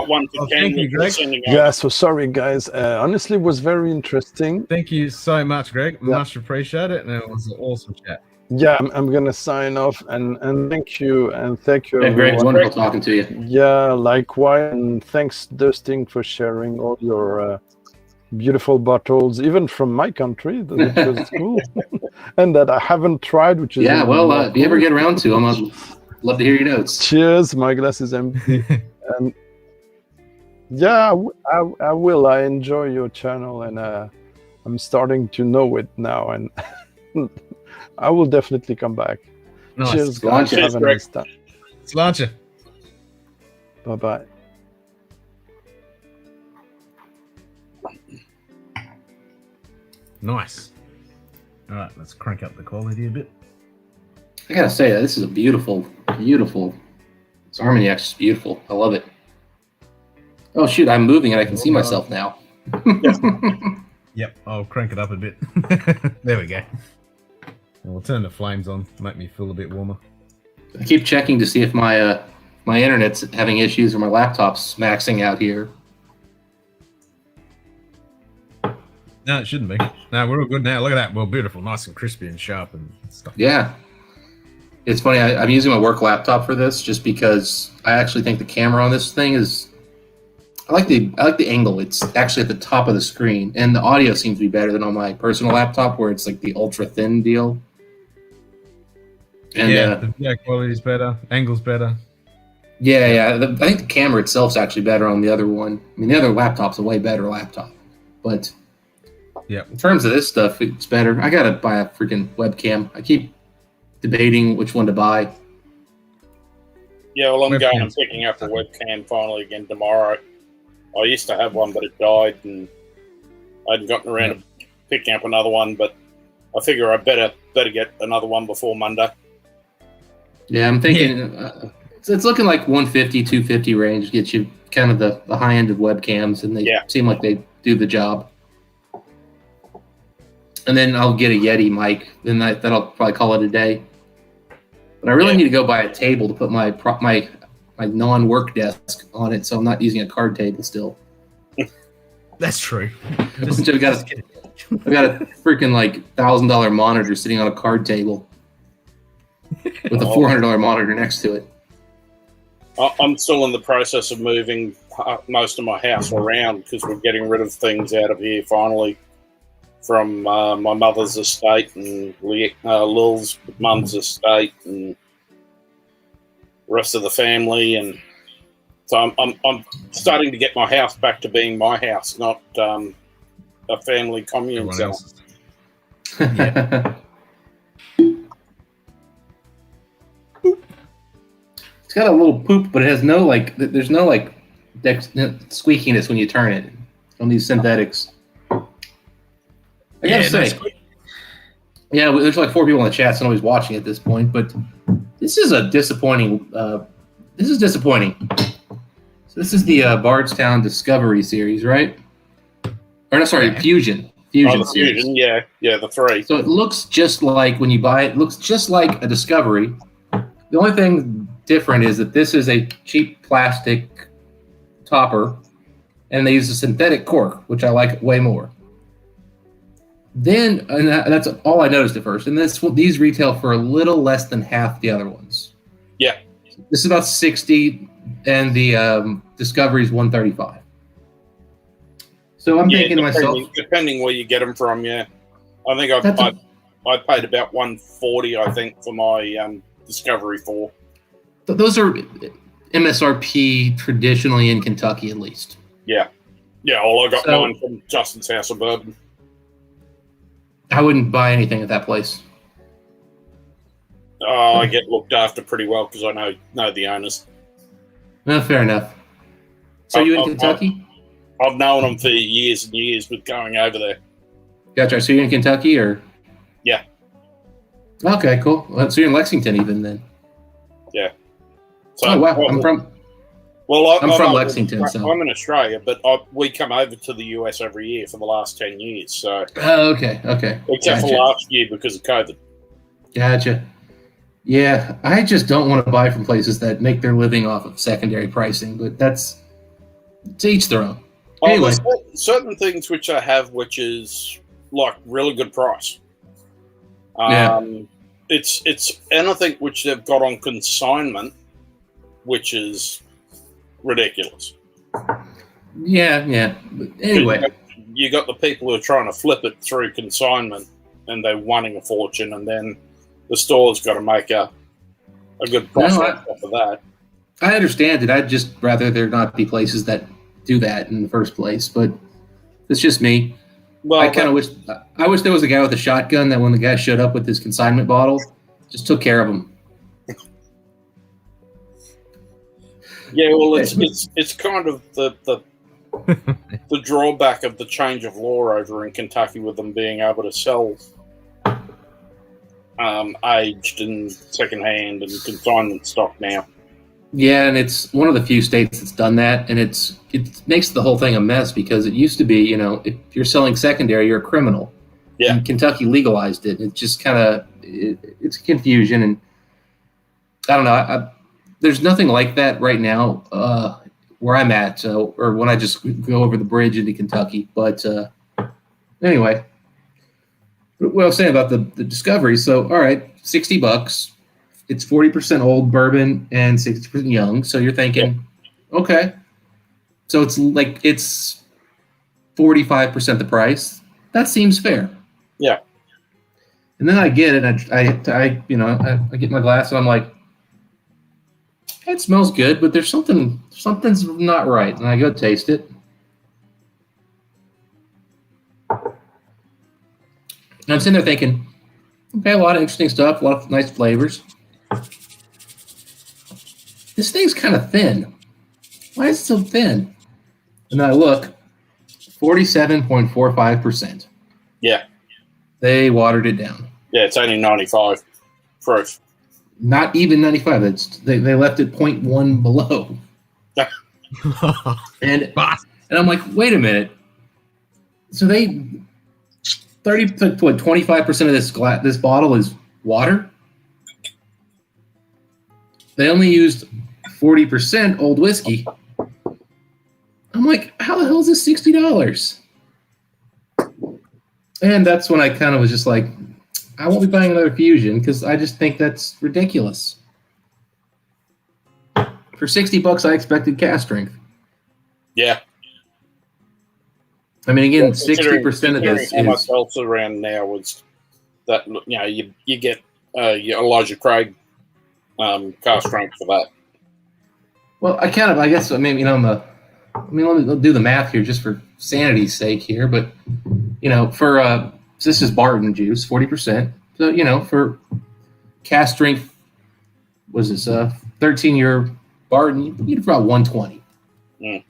one for Ken. Thank you, Greg. Yeah, so sorry, guys. Honestly, it was very interesting. Thank you so much, Greg. Yeah. Much appreciate it, and it was an awesome chat. Yeah, I'm gonna sign off, and thank you, Hey, Greg, it's wonderful talking to you. Yeah, likewise, and thanks, Dustin, for sharing all your beautiful bottles, even from my country, which was cool, and that I haven't tried, which is if you ever get around to them, I'd love to hear your notes. Cheers, my glass is empty. And yeah, I will. I enjoy your channel, and I'm starting to know it now, and I will definitely come back. Nice. Cheers, guys. Have a nice time. Sláinte. Bye-bye. Nice. All right, let's crank up the quality a bit. I gotta say, this is a beautiful. This Armagnac is beautiful. I love it. Oh shoot, I'm moving and I can see myself now. Yep, I'll crank it up a bit. There we go. We'll turn the flames on, make me feel a bit warmer. I keep checking to see if my my internet's having issues or my laptop's maxing out here. No, it shouldn't be. No, we're all good now. Look at that. We're beautiful, nice and crispy and sharp and stuff. Yeah. It's funny, I'm using my work laptop for this just because I actually think the camera on this thing is... I like the angle. It's actually at the top of the screen, and the audio seems to be better than on my personal laptop where it's like the ultra thin deal. And, yeah, the video quality's better, angle's better. Yeah. I think the camera itself's actually better on the other one. I mean, the other laptop's a way better laptop, but yeah, in terms of this stuff, it's better. I gotta buy a freaking webcam. I keep debating which one to buy. Yeah, well, I'm going and picking up a webcam finally again tomorrow. I used to have one, but it died, and I hadn't gotten around to picking up another one. But I figure I better get another one before Monday. Yeah, I'm thinking it's looking like 150, 250 range gets you kind of the high end of webcams, and they seem like they do the job. And then I'll get a Yeti mic, then that'll probably call it a day. But I really need to go buy a table to put my non-work desk on it, so I'm not using a card table still. That's true. I've got a freaking like $1,000 monitor sitting on a card table with a $400 monitor next to it. I'm still in the process of moving most of my house around because we're getting rid of things out of here finally from my mother's estate and Lil's mum's estate and the rest of the family, and so I'm starting to get my house back to being my house, not a family commune center. Yeah. It's got a little poop, but it has no there's no squeakiness when you turn it on these synthetics. I gotta say, there's like 4 people in the chat, so nobody's watching at this point, but this is a disappointing. This is disappointing. So this is the Bardstown Discovery series, right? Or no, sorry, Fusion series. Fusion, yeah, the 3. So it looks just like when you buy it. It looks just like a Discovery. The only thing different is that this is a cheap plastic topper, and they use a synthetic cork, which I like way more. Then, and that's all I noticed at first. And these retail for a little less than half the other ones. Yeah. This is about 60, and the Discovery is 135. So I'm thinking to myself, depending where you get them from, yeah. I think I paid about 140, I think, for my Discovery 4. Those are MSRP traditionally in Kentucky, at least. Yeah. Yeah, well, I got mine from Justin's House of Bourbon. I wouldn't buy anything at that place. I get looked after pretty well because I know the owners. No, fair enough. So you in Kentucky? I've known them for years and years with going over there. Gotcha. So you're in Kentucky, or? Yeah. Okay, cool. So you're in Lexington even then? Yeah. So, oh, wow. I'm from Lexington. I'm in Australia, but we come over to the US every year for the last 10 years. So. Oh, okay. Except for last year because of COVID. Gotcha. Yeah, I just don't want to buy from places that make their living off of secondary pricing, but that's to each their own. Anyway, there's certain things which I have, which is like really good price. It's anything which they've got on consignment, which is ridiculous. Yeah. But anyway, you got the people who are trying to flip it through consignment, and they're wanting a fortune, and then the store's got to make a good profit off of that. I understand it. I'd just rather there not be places that do that in the first place, but it's just me. Well, I kind of wish there was a guy with a shotgun that when the guy showed up with his consignment bottle, just took care of him. Yeah, well, it's kind of the drawback of the change of law over in Kentucky with them being able to sell aged and secondhand and consignment stock now. Yeah, and it's one of the few states that's done that, and it makes the whole thing a mess because it used to be, if you're selling secondary, you're a criminal. Yeah. And Kentucky legalized it. It just kind of it's confusion, and I don't know. There's nothing like that right now where I'm at, or when I just go over the bridge into Kentucky. But anyway, what I was saying about the Discovery. So, all right, $60. It's 40% old bourbon and 60% young. So you're thinking, okay. So it's 45% the price. That seems fair. Yeah. And then I get it. I get my glass and I'm like, it smells good, but something's not right. And I go taste it. And I'm sitting there thinking, okay, a lot of interesting stuff, a lot of nice flavors. This thing's kind of thin. Why is it so thin? And I look, 47.45%. Yeah. They watered it down. Yeah, it's only 95 proof. Not even 95. They left it 0.1 below. and I'm like, wait a minute. So they 25% of this bottle is water. They only used 40% old whiskey. I'm like, how the hell is this $60? And that's when I kind of was just like, I won't be buying another Fusion because I just think that's ridiculous. For $60, I expected cask strength. Yeah. I mean, again, 60% of this is... much else around now was that, you get your Elijah Craig cask strength for that. Well, let me do the math here just for sanity's sake here, but, for, this is Barton juice, 40%. So, for cask strength, was this 13-year Barton, you get about 120. Mm.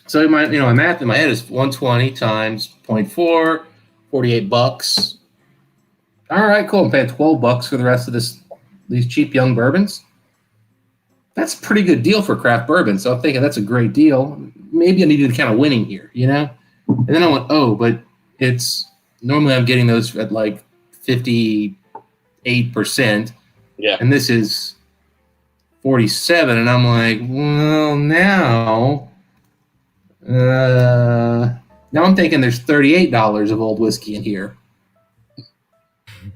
So my math in my head is 120 times 0.4, $48. All right, cool. I'm paying $12 for the rest of these cheap young bourbons. That's a pretty good deal for craft bourbon. So I'm thinking that's a great deal. Maybe I needed kind of winning here, And then I went, but it's normally I'm getting those at like 58%. Yeah. And this is 47. And I'm like, well, now Now I'm thinking there's $38 of old whiskey in here.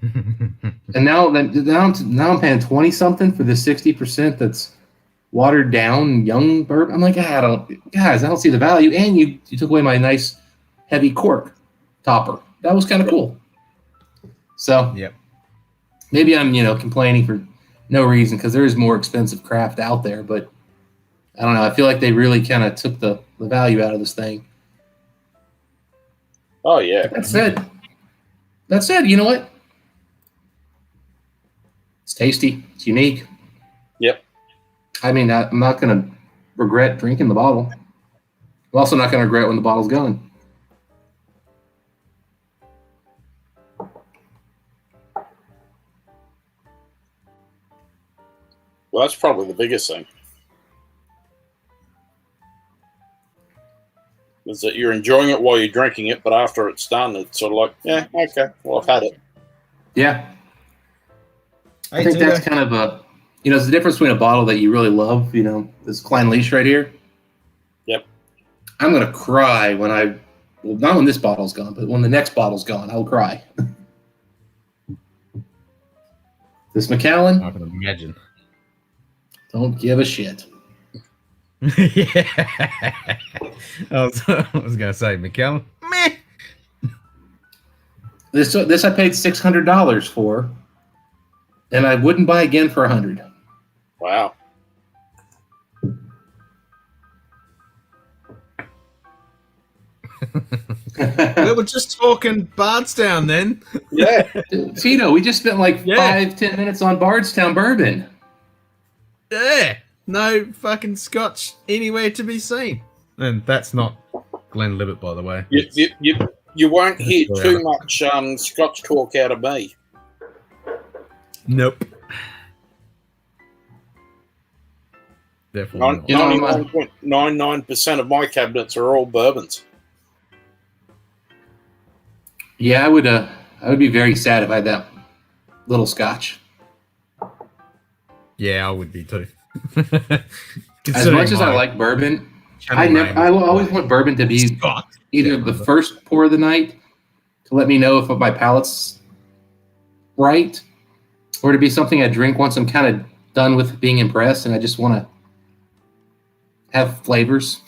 And now I'm paying 20 something for the 60% that's watered down young bourbon. I'm like, I don't see the value. And you took away my nice heavy cork topper. That was kind of cool. So yep. Maybe I'm complaining for no reason because there is more expensive craft out there, but I don't know. I feel like they really kind of took the value out of this thing. Oh yeah. That said, you know what? It's tasty. It's unique. Yep. I mean, I'm not going to regret drinking the bottle. I'm also not going to regret when the bottle's gone. Well, that's probably the biggest thing. Is that you're enjoying it while you're drinking it, but after it's done, it's sort of like, yeah, okay, well, I've had it. Yeah. I think that's kind of it's the difference between a bottle that you really love, this Klein Leash right here. Yep. I'm going to cry not when this bottle's gone, but when the next bottle's gone, I'll cry. This Macallan? I can imagine. Don't give a shit. Yeah. I was going to say, Macallan, meh. This I paid $600 for, and I wouldn't buy again for $100. Wow. We were just talking Bardstown then. Yeah. Tito, we just spent like 5-10 minutes on Bardstown bourbon. Yeah. No fucking Scotch anywhere to be seen. And that's not Glenlivet, by the way. You won't hear too much Scotch talk out of me. Nope. Definitely not. 99.99% of my cabinets are all bourbons. Yeah, I would be very sad if I had that little Scotch. Yeah, I would be too. As much as I like bourbon, I will always want bourbon to be either the first pour of the night to let me know if my palate's right, or to be something I drink once I'm kind of done with being impressed and I just want to have flavors.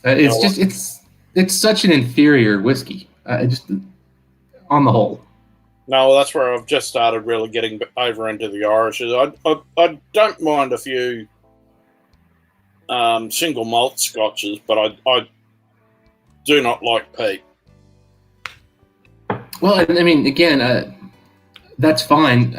It's such an inferior whiskey. Just on the whole. No, that's where I've just started really getting over into the Irishes. I don't mind a few single malt scotches, but I do not like peat. Well, I mean, again, that's fine.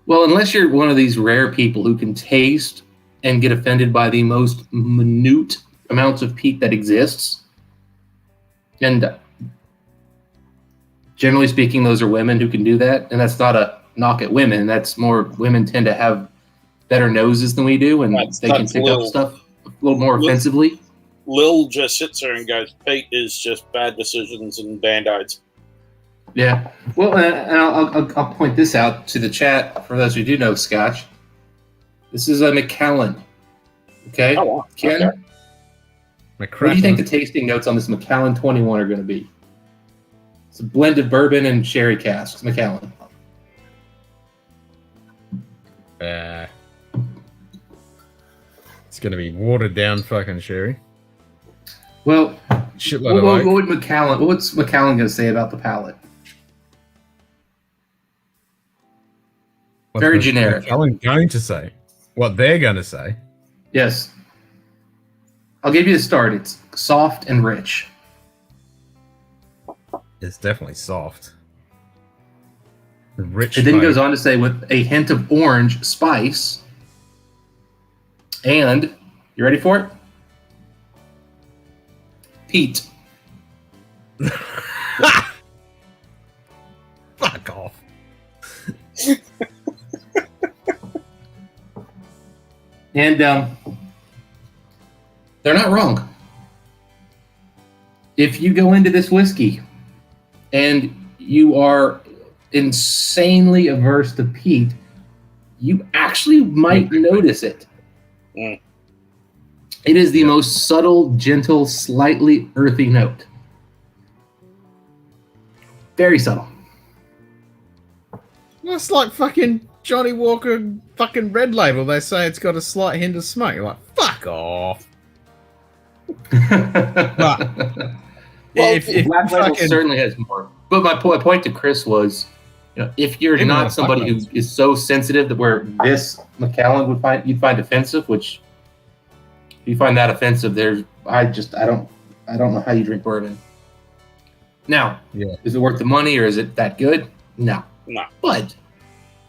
Unless you're one of these rare people who can taste and get offended by the most minute amounts of peat that exists, and generally speaking, those are women who can do that, and that's not a knock at women. That's more women tend to have better noses than we do, and they can pick up stuff a little more offensively. Lil just sits there and goes, "Peat is just bad decisions and band-aids." Yeah. Well, and I'll point this out to the chat for those who do know Scotch. This is a Macallan. Okay? Oh, wow. Ken? Okay. What do you think the tasting notes on this Macallan 21 are going to be? It's a blend of bourbon and sherry casks, Macallan. It's going to be watered down fucking sherry. Well, Shitload what would Macallan? What's Macallan going to say about the palate? Very generic. Macallan going to say what they're going to say. Yes. I'll give you the start. It's soft and rich. It's definitely soft. Rich. It then goes on to say with a hint of orange spice. And, you ready for it? Peat. Fuck off. And they're not wrong. If you go into this whiskey and you are insanely averse to peat, you actually might notice it. Mm. It is the most subtle, gentle, slightly earthy note. Very subtle. That's like fucking Johnny Walker fucking Red Label. They say it's got a slight hint of smoke. You're like, fuck off. But if Black Label fucking, certainly has more. But my point to Chris was, if you're Even not the somebody who fuck is so sensitive that where this Macallan you'd find offensive, which if you find that offensive, I don't know how you drink bourbon. Now, is it worth the money or is it that good? No. No. But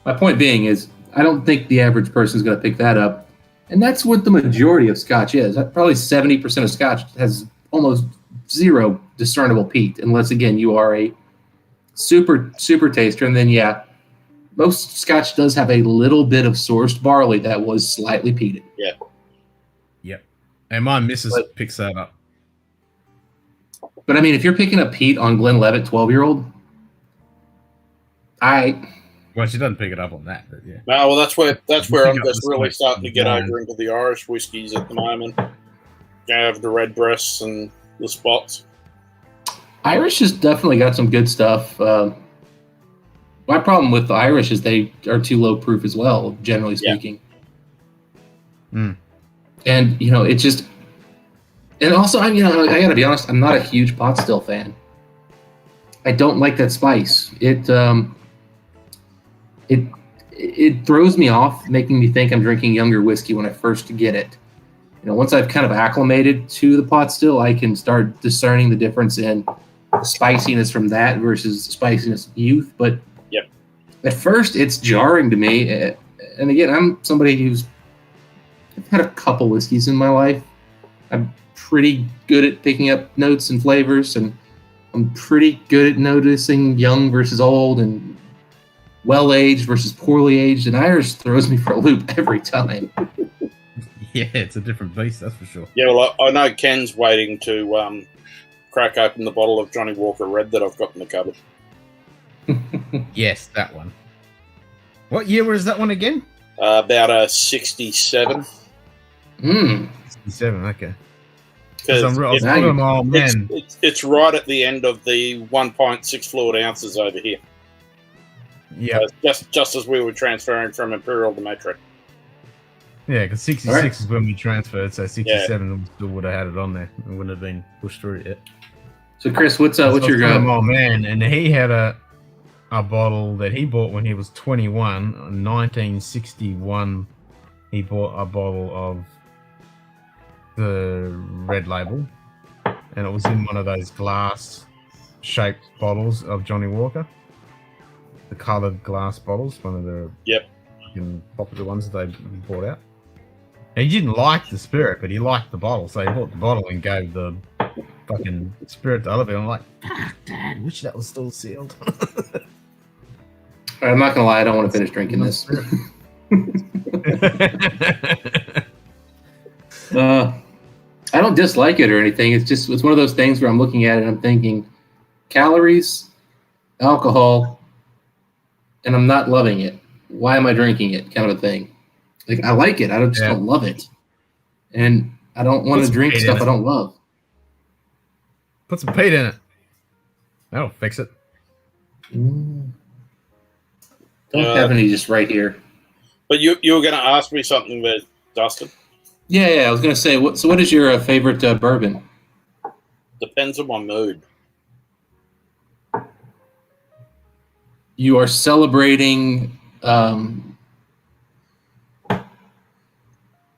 my point being is, I don't think the average person is going to pick that up, and that's what the majority of Scotch is. Probably 70% of Scotch has almost zero discernible peat, unless again you are a super taster, and then most Scotch does have a little bit of sourced barley that was slightly peated. Yeah. Yep. And my missus picks that up. But I mean, if you're picking up peat on Glenlivet 12-year-old, well, she doesn't pick it up on that, but yeah. No, well, that's where I'm just really smoke starting to get wine. over into the Irish whiskies at the moment. You have the red breasts and the spots. Irish has definitely got some good stuff. My problem with the Irish is they are too low proof as well, generally speaking. Mm. And it just, and also I gotta be honest, I'm not a huge pot still fan. I don't like that spice. It throws me off, making me think I'm drinking younger whiskey when I first get it. Once I've kind of acclimated to the pot still, I can start discerning the difference in the spiciness from that versus the spiciness of youth. But at first, it's jarring to me. And again, I'm somebody I've had a couple whiskeys in my life. I'm pretty good at picking up notes and flavors, and I'm pretty good at noticing young versus old and well-aged versus poorly aged, and Irish throws me for a loop every time. Yeah, it's a different beast, that's for sure. Yeah, well, I know Ken's waiting to crack open the bottle of Johnny Walker Red that I've got in the cupboard. Yes, that one. What year was that one again? About a 67. 67, okay. Because it's right at the end of the 1.6 fluid ounces over here. Yeah, just as we were transferring from Imperial to Metric. Yeah, because 66 is when we transferred, so 67 still would have had it on there. It wouldn't have been pushed through yet. So, Chris, what's your old man? And he had a bottle that he bought when he was 21. In 1961, he bought a bottle of the Red Label, and it was in one of those glass-shaped bottles of Johnny Walker. The coloured glass bottles, one of the popular ones that they brought out. And he didn't like the spirit, but he liked the bottle, so he bought the bottle and gave the fucking spirit to Oliver. I'm like, fuck, Dad, wish that was still sealed. I'm not gonna lie, I don't want to finish drinking this. I don't dislike it or anything. It's one of those things where I'm looking at it and I'm thinking calories, alcohol, and I'm not loving it. Why am I drinking it? Kind of a thing. Like, I like it. I just don't love it. And I don't want to drink stuff I don't love. Put some peat in it. That'll fix it. Don't have any just right here. But you were going to ask me something there, Dustin? Yeah. I was going to say, what is your favorite bourbon? Depends on my mood. You are celebrating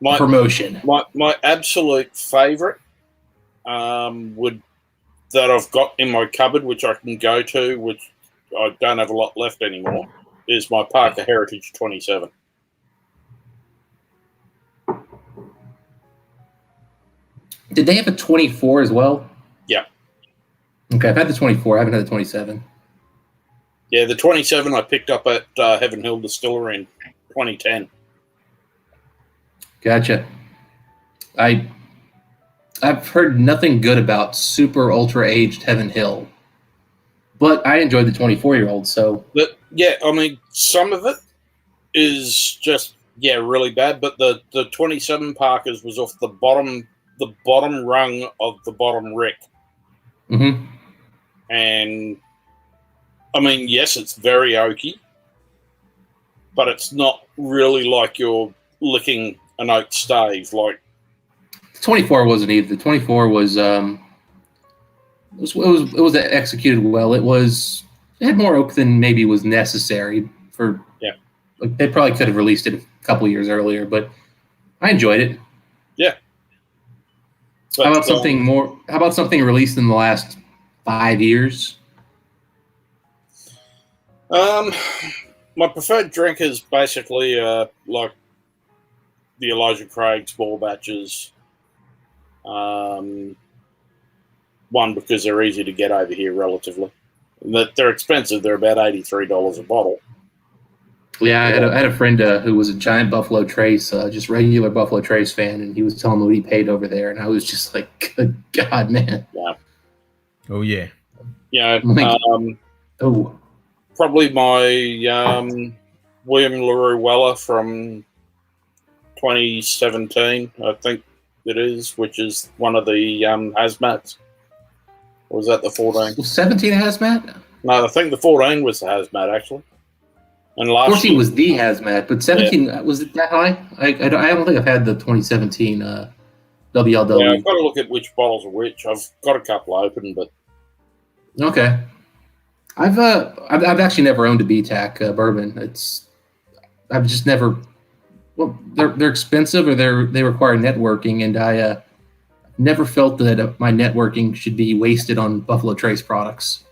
promotion. My absolute favorite that I've got in my cupboard, which I can go to, which I don't have a lot left anymore, is my Parker Heritage 27. Did they have a 24 as well? Yeah. Okay, I've had the 24. I haven't had the 27. Yeah, the 27 I picked up at Heaven Hill Distillery in 2010. Gotcha. I've heard nothing good about super ultra aged Heaven Hill, but I enjoyed the 24-year-old. So, But yeah, I mean, some of it is just Yeah, really bad. But the 27 Parkers was off the bottom rung of the bottom rick. Mm-hmm. And I mean, yes, it's very oaky, but it's not really like you're licking an oak stave. Like 24 wasn't either. The 24 was it was executed well. It had more oak than maybe was necessary for. Yeah. Like they probably could have released it a couple years earlier, but I enjoyed it. Yeah. How about something more? How about something released in the last 5 years? My preferred drink is basically like the Elijah Craig's ball batches. One, because they're easy to get over here relatively. They're expensive. They're about $83 a bottle. Yeah, I had a friend who was a giant Buffalo Trace, just regular Buffalo Trace fan, and he was telling me what he paid over there, and I was just like, good God, man. Yeah. Oh, yeah. Yeah. Oh. Probably my William LaRue Weller from 2017, I think it is, which is one of the hazmats. Or was that the 14? Was 17 a hazmat? No, I think the 14 was the hazmat, actually. And last 14 year, was the hazmat, but 17, was it that high? I don't think I've had the 2017 WLW. Yeah, I've got to look at which bottles are which. I've got a couple open, but... Okay. I've actually never owned a BTAC bourbon. I've just never. Well, they're expensive or they require networking, and I never felt that my networking should be wasted on Buffalo Trace products.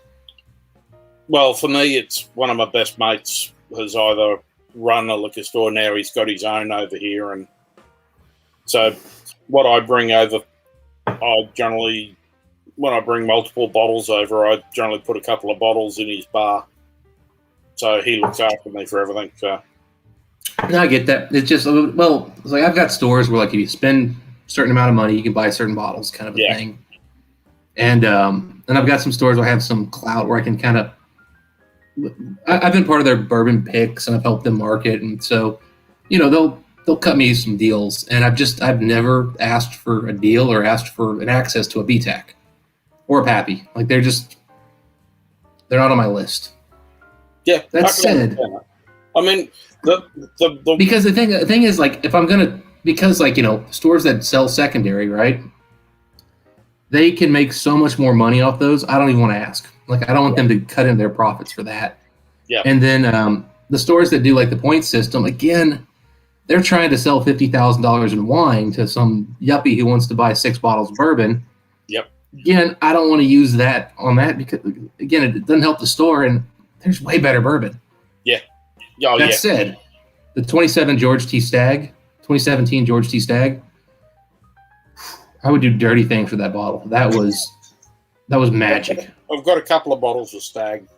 Well, for me, it's one of my best mates has either run a liquor store, now he's got his own over here, and so what I bring over, I generally. When I bring multiple bottles over, I generally put a couple of bottles in his bar. So he looks after me for everything. So. No, I get that. It's just, well, it's like I've got stores where like if you spend a certain amount of money, you can buy certain bottles kind of a thing. And I've got some stores where I have some clout where I can kind of, I've been part of their bourbon picks and I've helped them market. And so, they'll cut me some deals. And I've never asked for a deal or asked for an access to a BTAC. Or a Pappy. Like they're not on my list. Yeah. That said, I mean, the because the thing is like if I'm gonna stores that sell secondary, right? They can make so much more money off those. I don't even want to ask. Like I don't want them to cut in their profits for that. Yeah. And then the stores that do like the point system, again, they're trying to sell $50,000 in wine to some yuppie who wants to buy 6 bottles of bourbon. Yep. Again, I don't want to use that on that because, again, it doesn't help the store, and there's way better bourbon. Yeah. Oh, that said, the 2017 George T. Stagg, I would do dirty things for that bottle. That was magic. I've got a couple of bottles of Stagg.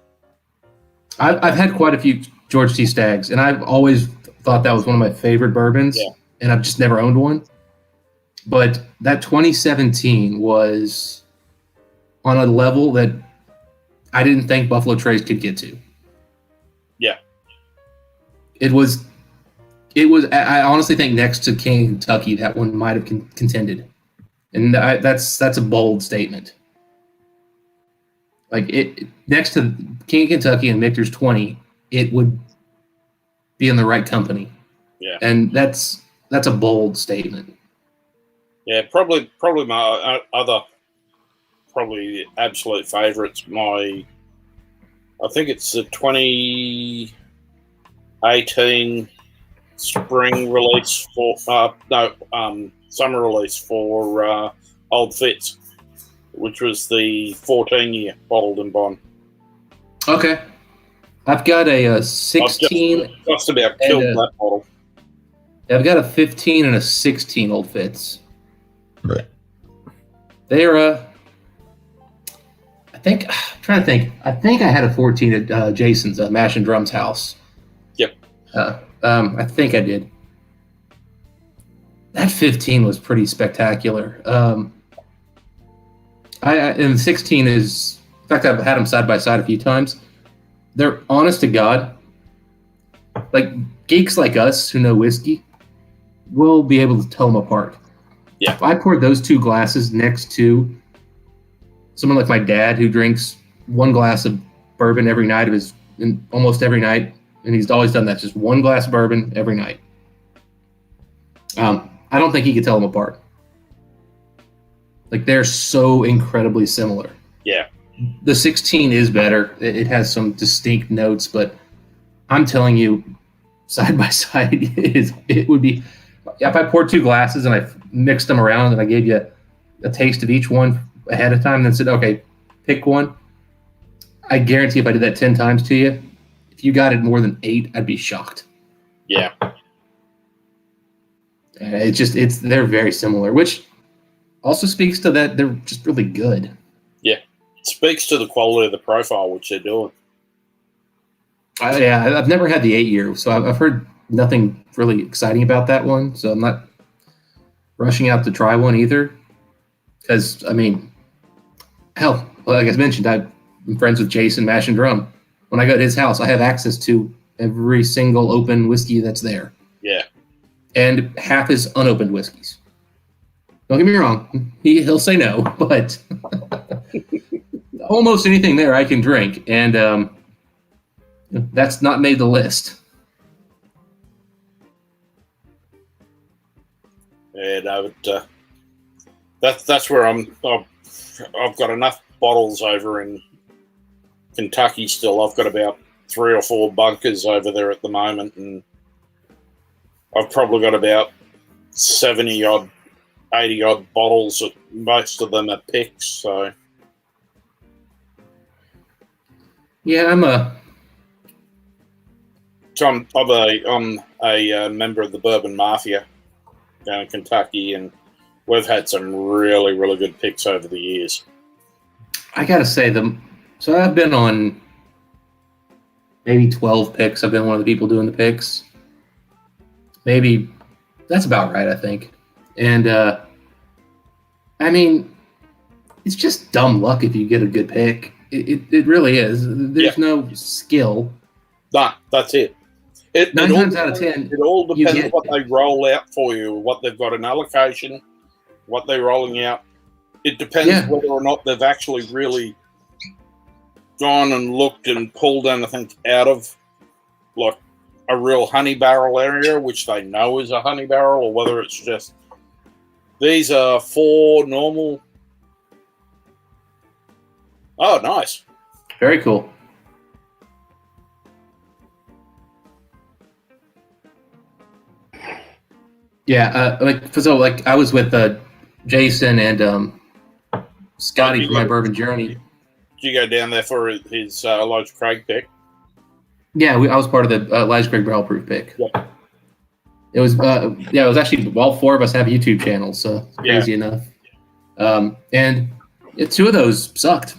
I've had quite a few George T. Staggs, and I've always thought that was one of my favorite bourbons, and I've just never owned one. But that 2017 was on a level that I didn't think Buffalo Trace could get to. Yeah. It was. I honestly think next to King Kentucky, that one might have contended, and that's a bold statement. Like it next to King Kentucky and Michter's 20, it would be in the right company. Yeah. And that's a bold statement. Yeah, probably my other absolute favorites. I think it's the 2018 spring release summer release for Old Fitz, which was the 14-year bottled and bond. Okay, I've got a 16. Just about killed that bottle. I've got a 15 and a 16 Old Fitz. Right. They're I'm trying to think. I think I had a 14 at Jason's Mash and Drums house. Yep. I think I did. That 15 was pretty spectacular. And 16 is, in fact, I've had them side by side a few times. They're honest to God. Like geeks like us who know whiskey will be able to tell them apart. Yeah. If I poured those two glasses next to someone like my dad who drinks one glass of bourbon every night almost every night, and he's always done that, just one glass of bourbon every night. I don't think he could tell them apart. Like, they're so incredibly similar. Yeah. The 16 is better. It has some distinct notes, but I'm telling you, side by side, it would be, if I poured two glasses and I mixed them around and I gave you a taste of each one ahead of time and then said, okay, pick one. I guarantee if I did that 10 times to you, if you got it more than 8, I'd be shocked. Yeah. They're very similar, which also speaks to that they're just really good. Yeah. It speaks to the quality of the profile, which they're doing. I've never had the 8-year, so I've heard nothing really exciting about that one, so I'm not rushing out to try one either. Because, I mean, hell, like I mentioned, I'm friends with Jason Mash and Drum. When I go to his house, I have access to every single open whiskey that's there. Yeah. And half his unopened whiskeys. Don't get me wrong, he'll say no, but almost anything there I can drink, and that's not made the list. Yeah, no, but that's where I've got enough bottles over in Kentucky still. I've got about 3 or 4 bunkers over there at the moment, and I've probably got about 70-odd, 80-odd bottles. Most of them are picks, so... Yeah, I'm a member of the Bourbon Mafia down in Kentucky, and we've had some really, really good picks over the years. I gotta say so I've been on maybe 12 picks. I've been one of the people doing the picks. Maybe that's about right, I think. And I mean, it's just dumb luck if you get a good pick. It really is. There's no skill. Nah, that's it. 9 times out of 10, it all depends what they roll out for you, what they've got in allocation, what they're rolling out. It depends whether or not they've actually really gone and looked and pulled anything out of, like, a real honey barrel area, which they know is a honey barrel, or whether it's just, these are 4 normal. Oh, nice. Very cool. Yeah, I was with Jason and Scotty for my bourbon journey. Did you go down there for his Elijah Craig pick? Yeah, I was part of the Elijah Craig barrel proof pick. Yeah. It was it was actually all 4 of us have YouTube channels, so it's crazy enough. And 2 of those sucked.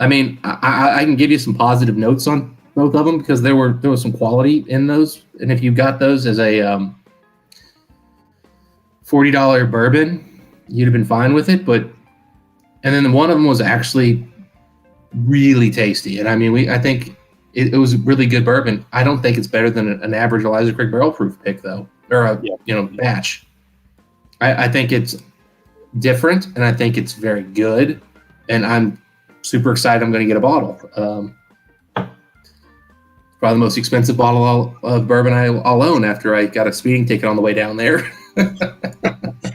I mean, I can give you some positive notes on both of them because there was some quality in those, and if you got those as a $40 bourbon, you'd have been fine with it. And then one of them was actually really tasty, and I mean, I think it was really good bourbon. I don't think it's better than an average Elijah Craig barrel proof pick though, or a batch. I think it's different, and I think it's very good, and I'm super excited I'm going to get a bottle. Probably the most expensive bottle of bourbon I'll own after I got a speeding ticket on the way down there.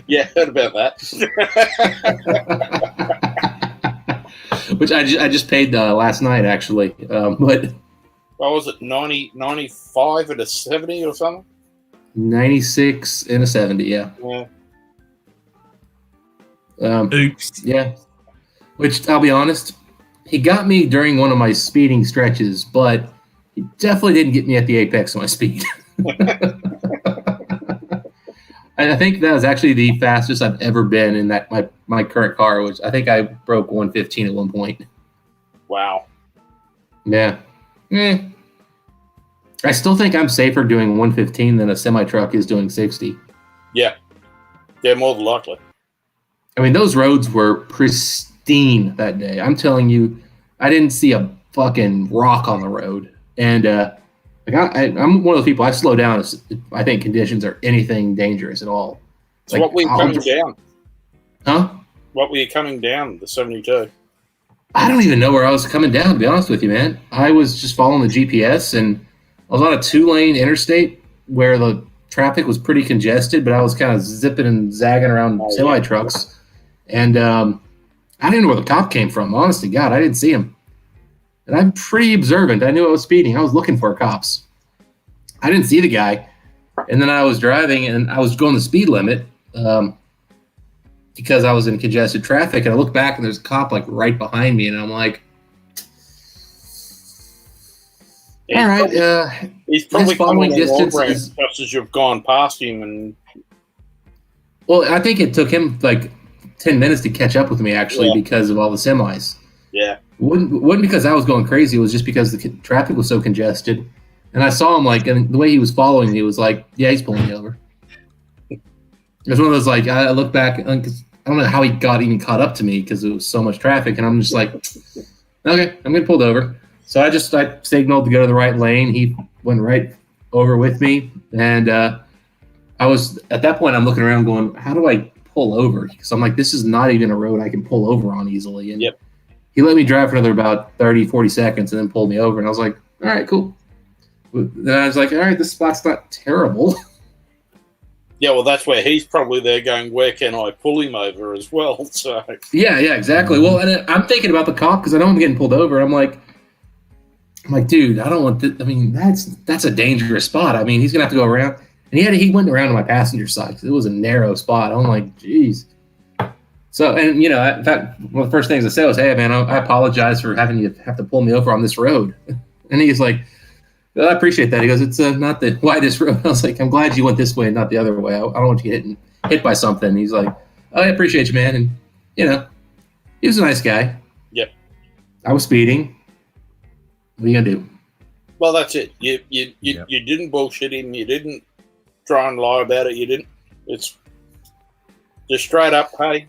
Yeah, heard about that. Which I just paid last night, actually. But what was it, 95 and a 70 or something? 96 and a 70, yeah. Oops. Yeah. Which, I'll be honest, he got me during one of my speeding stretches, but he definitely didn't get me at the apex of my speed. I think that was actually the fastest I've ever been in my current car, which I think I broke 115 at one point. Wow. Yeah. I still think I'm safer doing 115 than a semi-truck is doing 60. Yeah. Yeah, more than likely. I mean, those roads were pristine that day. I'm telling you, I didn't see a fucking rock on the road. And Like I'm one of those people. I slow down if I think conditions are anything dangerous at all. So what were you coming down? Huh? What were you coming down? The 72. I don't even know where I was coming down, to be honest with you, man. I was just following the GPS, and I was on a 2-lane interstate where the traffic was pretty congested, but I was kind of zipping and zagging around semi-trucks. And I didn't know where the cop came from. Honest to God, I didn't see him. And I'm pretty observant. I knew I was speeding. I was looking for cops. I didn't see the guy. And then I was driving, and I was going the speed limit because I was in congested traffic. And I look back, and there's a cop like right behind me, and I'm like, all right. He's probably following coming distance just as you've gone past him. And well, I think it took him like 10 minutes to catch up with me, actually, because of all the semis. Yeah. It wasn't because I was going crazy. It was just because the traffic was so congested. And I saw him, like, and the way he was following me was like, yeah, he's pulling me over. It was one of those, like, I look back, because I don't know how he got even caught up to me because it was so much traffic. And I'm just like, okay, I'm getting pulled over. So I signaled to go to the right lane. He went right over with me. And I was, at that point, I'm looking around going, how do I pull over? Because I'm like, this is not even a road I can pull over on easily. And he let me drive for another about 30, 40 seconds and then pulled me over. And I was like, all right, cool. Then I was like, all right, this spot's not terrible. yeah, well, that's where he's probably there going, where can I pull him over as well? So yeah, exactly. Well, and I'm thinking about the cop because I know I'm getting pulled over. I'm like, dude, I don't want this. I mean, that's a dangerous spot. I mean, he's gonna have to go around. And he went around to my passenger side because it was a narrow spot. I'm like, geez. So, and you know, in fact, one of the first things I said was, hey, man, I apologize for having you have to pull me over on this road. And he's like, well, I appreciate that. He goes, it's not the widest road. I was like, I'm glad you went this way and not the other way. I don't want you getting hit by something. And he's like, oh, I appreciate you, man. And, you know, he was a nice guy. Yep. I was speeding. What are you going to do? Well, that's it. You didn't bullshit him. You didn't try and lie about it. You didn't. It's just straight up, hey.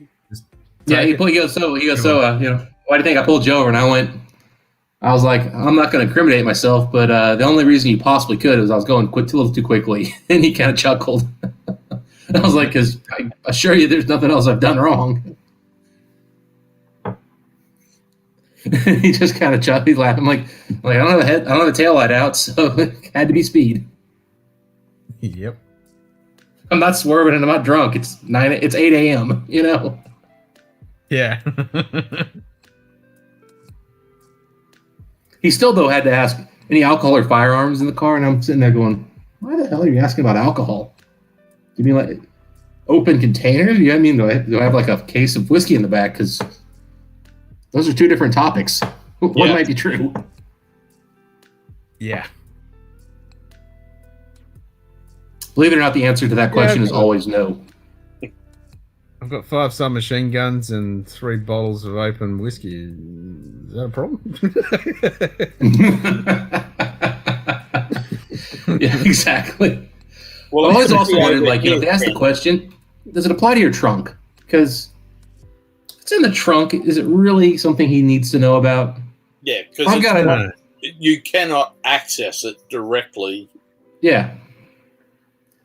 Yeah, he goes, you know, why do you think I pulled you over? And I was like, I'm not going to incriminate myself, but the only reason you possibly could is I was going a little too quickly. And he kind of chuckled. I was like, because I assure you there's nothing else I've done wrong. He just kind of chuckled. He laughed. I'm like, I don't have a tail light out, so it had to be speed. Yep. I'm not swerving and I'm not drunk. It's 8 a.m., you know? Yeah. He still, though, had to ask any alcohol or firearms in the car, and I'm sitting there going, why the hell are you asking about alcohol? Do you mean like open containers? Yeah, I mean, do I have like a case of whiskey in the back? Because those are two different topics. One might be true. Yeah. Believe it or not, the answer to that question is always no. I've got 5 submachine guns and 3 bottles of open whiskey. Is that a problem? Yeah, exactly. Well, I always also wondered, like, you know, they ask the question, does it apply to your trunk? Because if it's in the trunk, is it really something he needs to know about? Yeah, because you cannot access it directly. Yeah.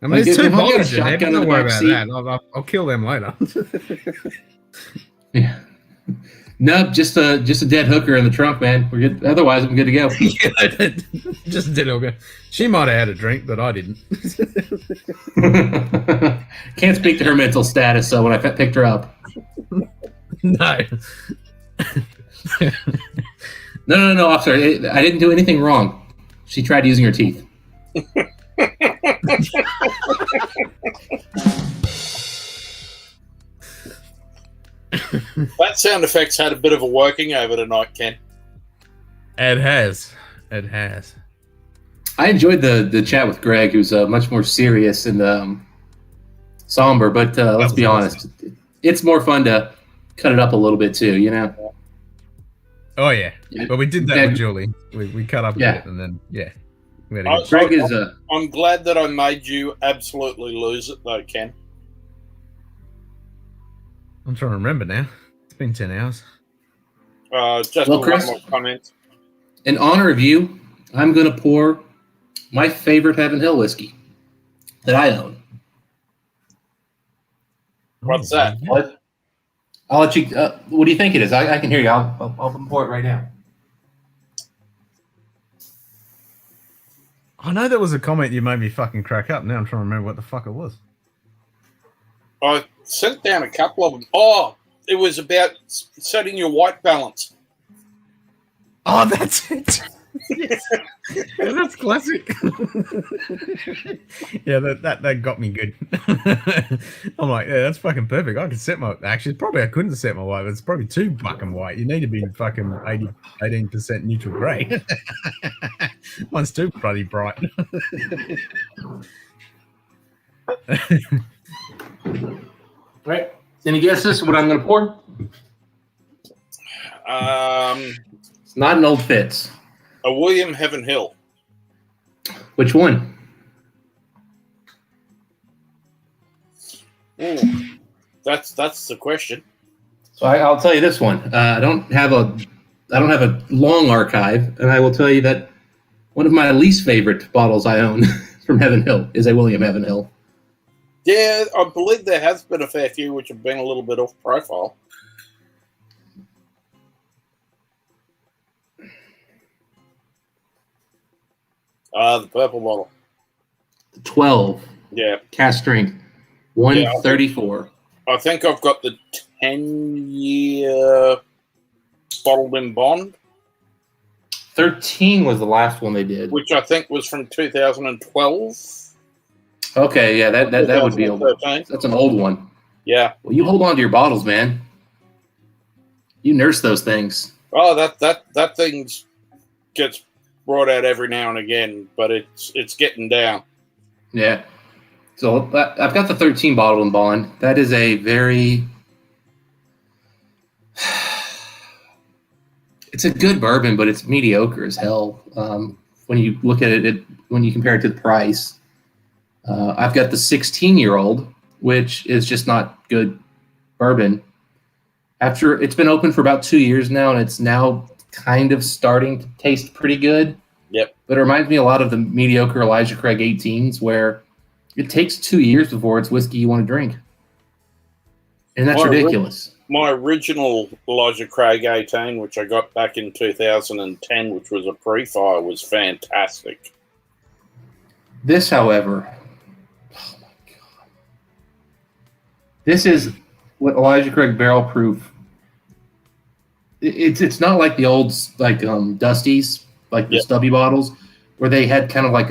I mean, there's 2 bodies in there, but don't worry about that. I'll kill them later. Yeah. No, just a dead hooker in the trunk, man. We're good. Otherwise, I'm good to go. Yeah, just a dead hooker. She might have had a drink, but I didn't. Can't speak to her mental status, so when I picked her up. No. No, officer. I didn't do anything wrong. She tried using her teeth. That sound effect's had a bit of a working over tonight, Ken. It has. I enjoyed the chat with Greg, who's much more serious and somber, but let's be honest, it's more fun to cut it up a little bit too, you know? Oh, yeah. But we did that with Julie. We cut up a bit and then, Greg is I'm glad that I made you absolutely lose it, though, Ken. I'm trying to remember now. It's been 10 hours. Just well, Chris, one more comment. In honor of you, I'm going to pour my favorite Heaven Hill whiskey that I own. What's that? What? I'll let you. What do you think it is? I can hear you. I'll pour it right now. I know there was a comment you made me fucking crack up. Now I'm trying to remember what the fuck it was. I sent down a couple of them. Oh, it was about setting your white balance. Oh, that's it. Yes. Yeah, that's classic. Yeah, that got me good. I'm like, yeah, that's fucking perfect. I could set my actually probably I couldn't set my white, but it's probably too fucking white. You need to be fucking 18% neutral grey. Mine's too bloody bright. Right. Any guesses what I'm gonna pour? It's not an Old Fitz. A William Heaven Hill. Which one? Ooh, that's the question. So I'll tell you this one. I don't have a long archive, and I will tell you that one of my least favorite bottles I own from Heaven Hill is a William Heaven Hill. Yeah, I believe there has been a fair few which have been a little bit off profile. The purple bottle. 12. Yeah. Cast strength. 134. I think I've got the 10-year bottled in bond. 13 was the last one they did. Which I think was from 2012. Okay, yeah, that would be old. That's an old one. Yeah. Well, you hold on to your bottles, man. You nurse those things. Oh, that thing gets brought out every now and again, but it's getting down. Yeah. So I've got the 13 bottle in bond. That is a very... It's a good bourbon, but it's mediocre as hell. When you look at it, when you compare it to the price. I've got the 16-year-old, which is just not good bourbon. After it's been open for about 2 years now, and it's now kind of starting to taste pretty good. Yep. But it reminds me a lot of the mediocre Elijah Craig 18s, where it takes 2 years before it's whiskey you want to drink. And that's ridiculous. My original Elijah Craig 18, which I got back in 2010, which was a pre-fire, was fantastic. This, however, oh my God. This is what Elijah Craig barrel proof. It's not like the old Dusties, like the stubby bottles, where they had kind of like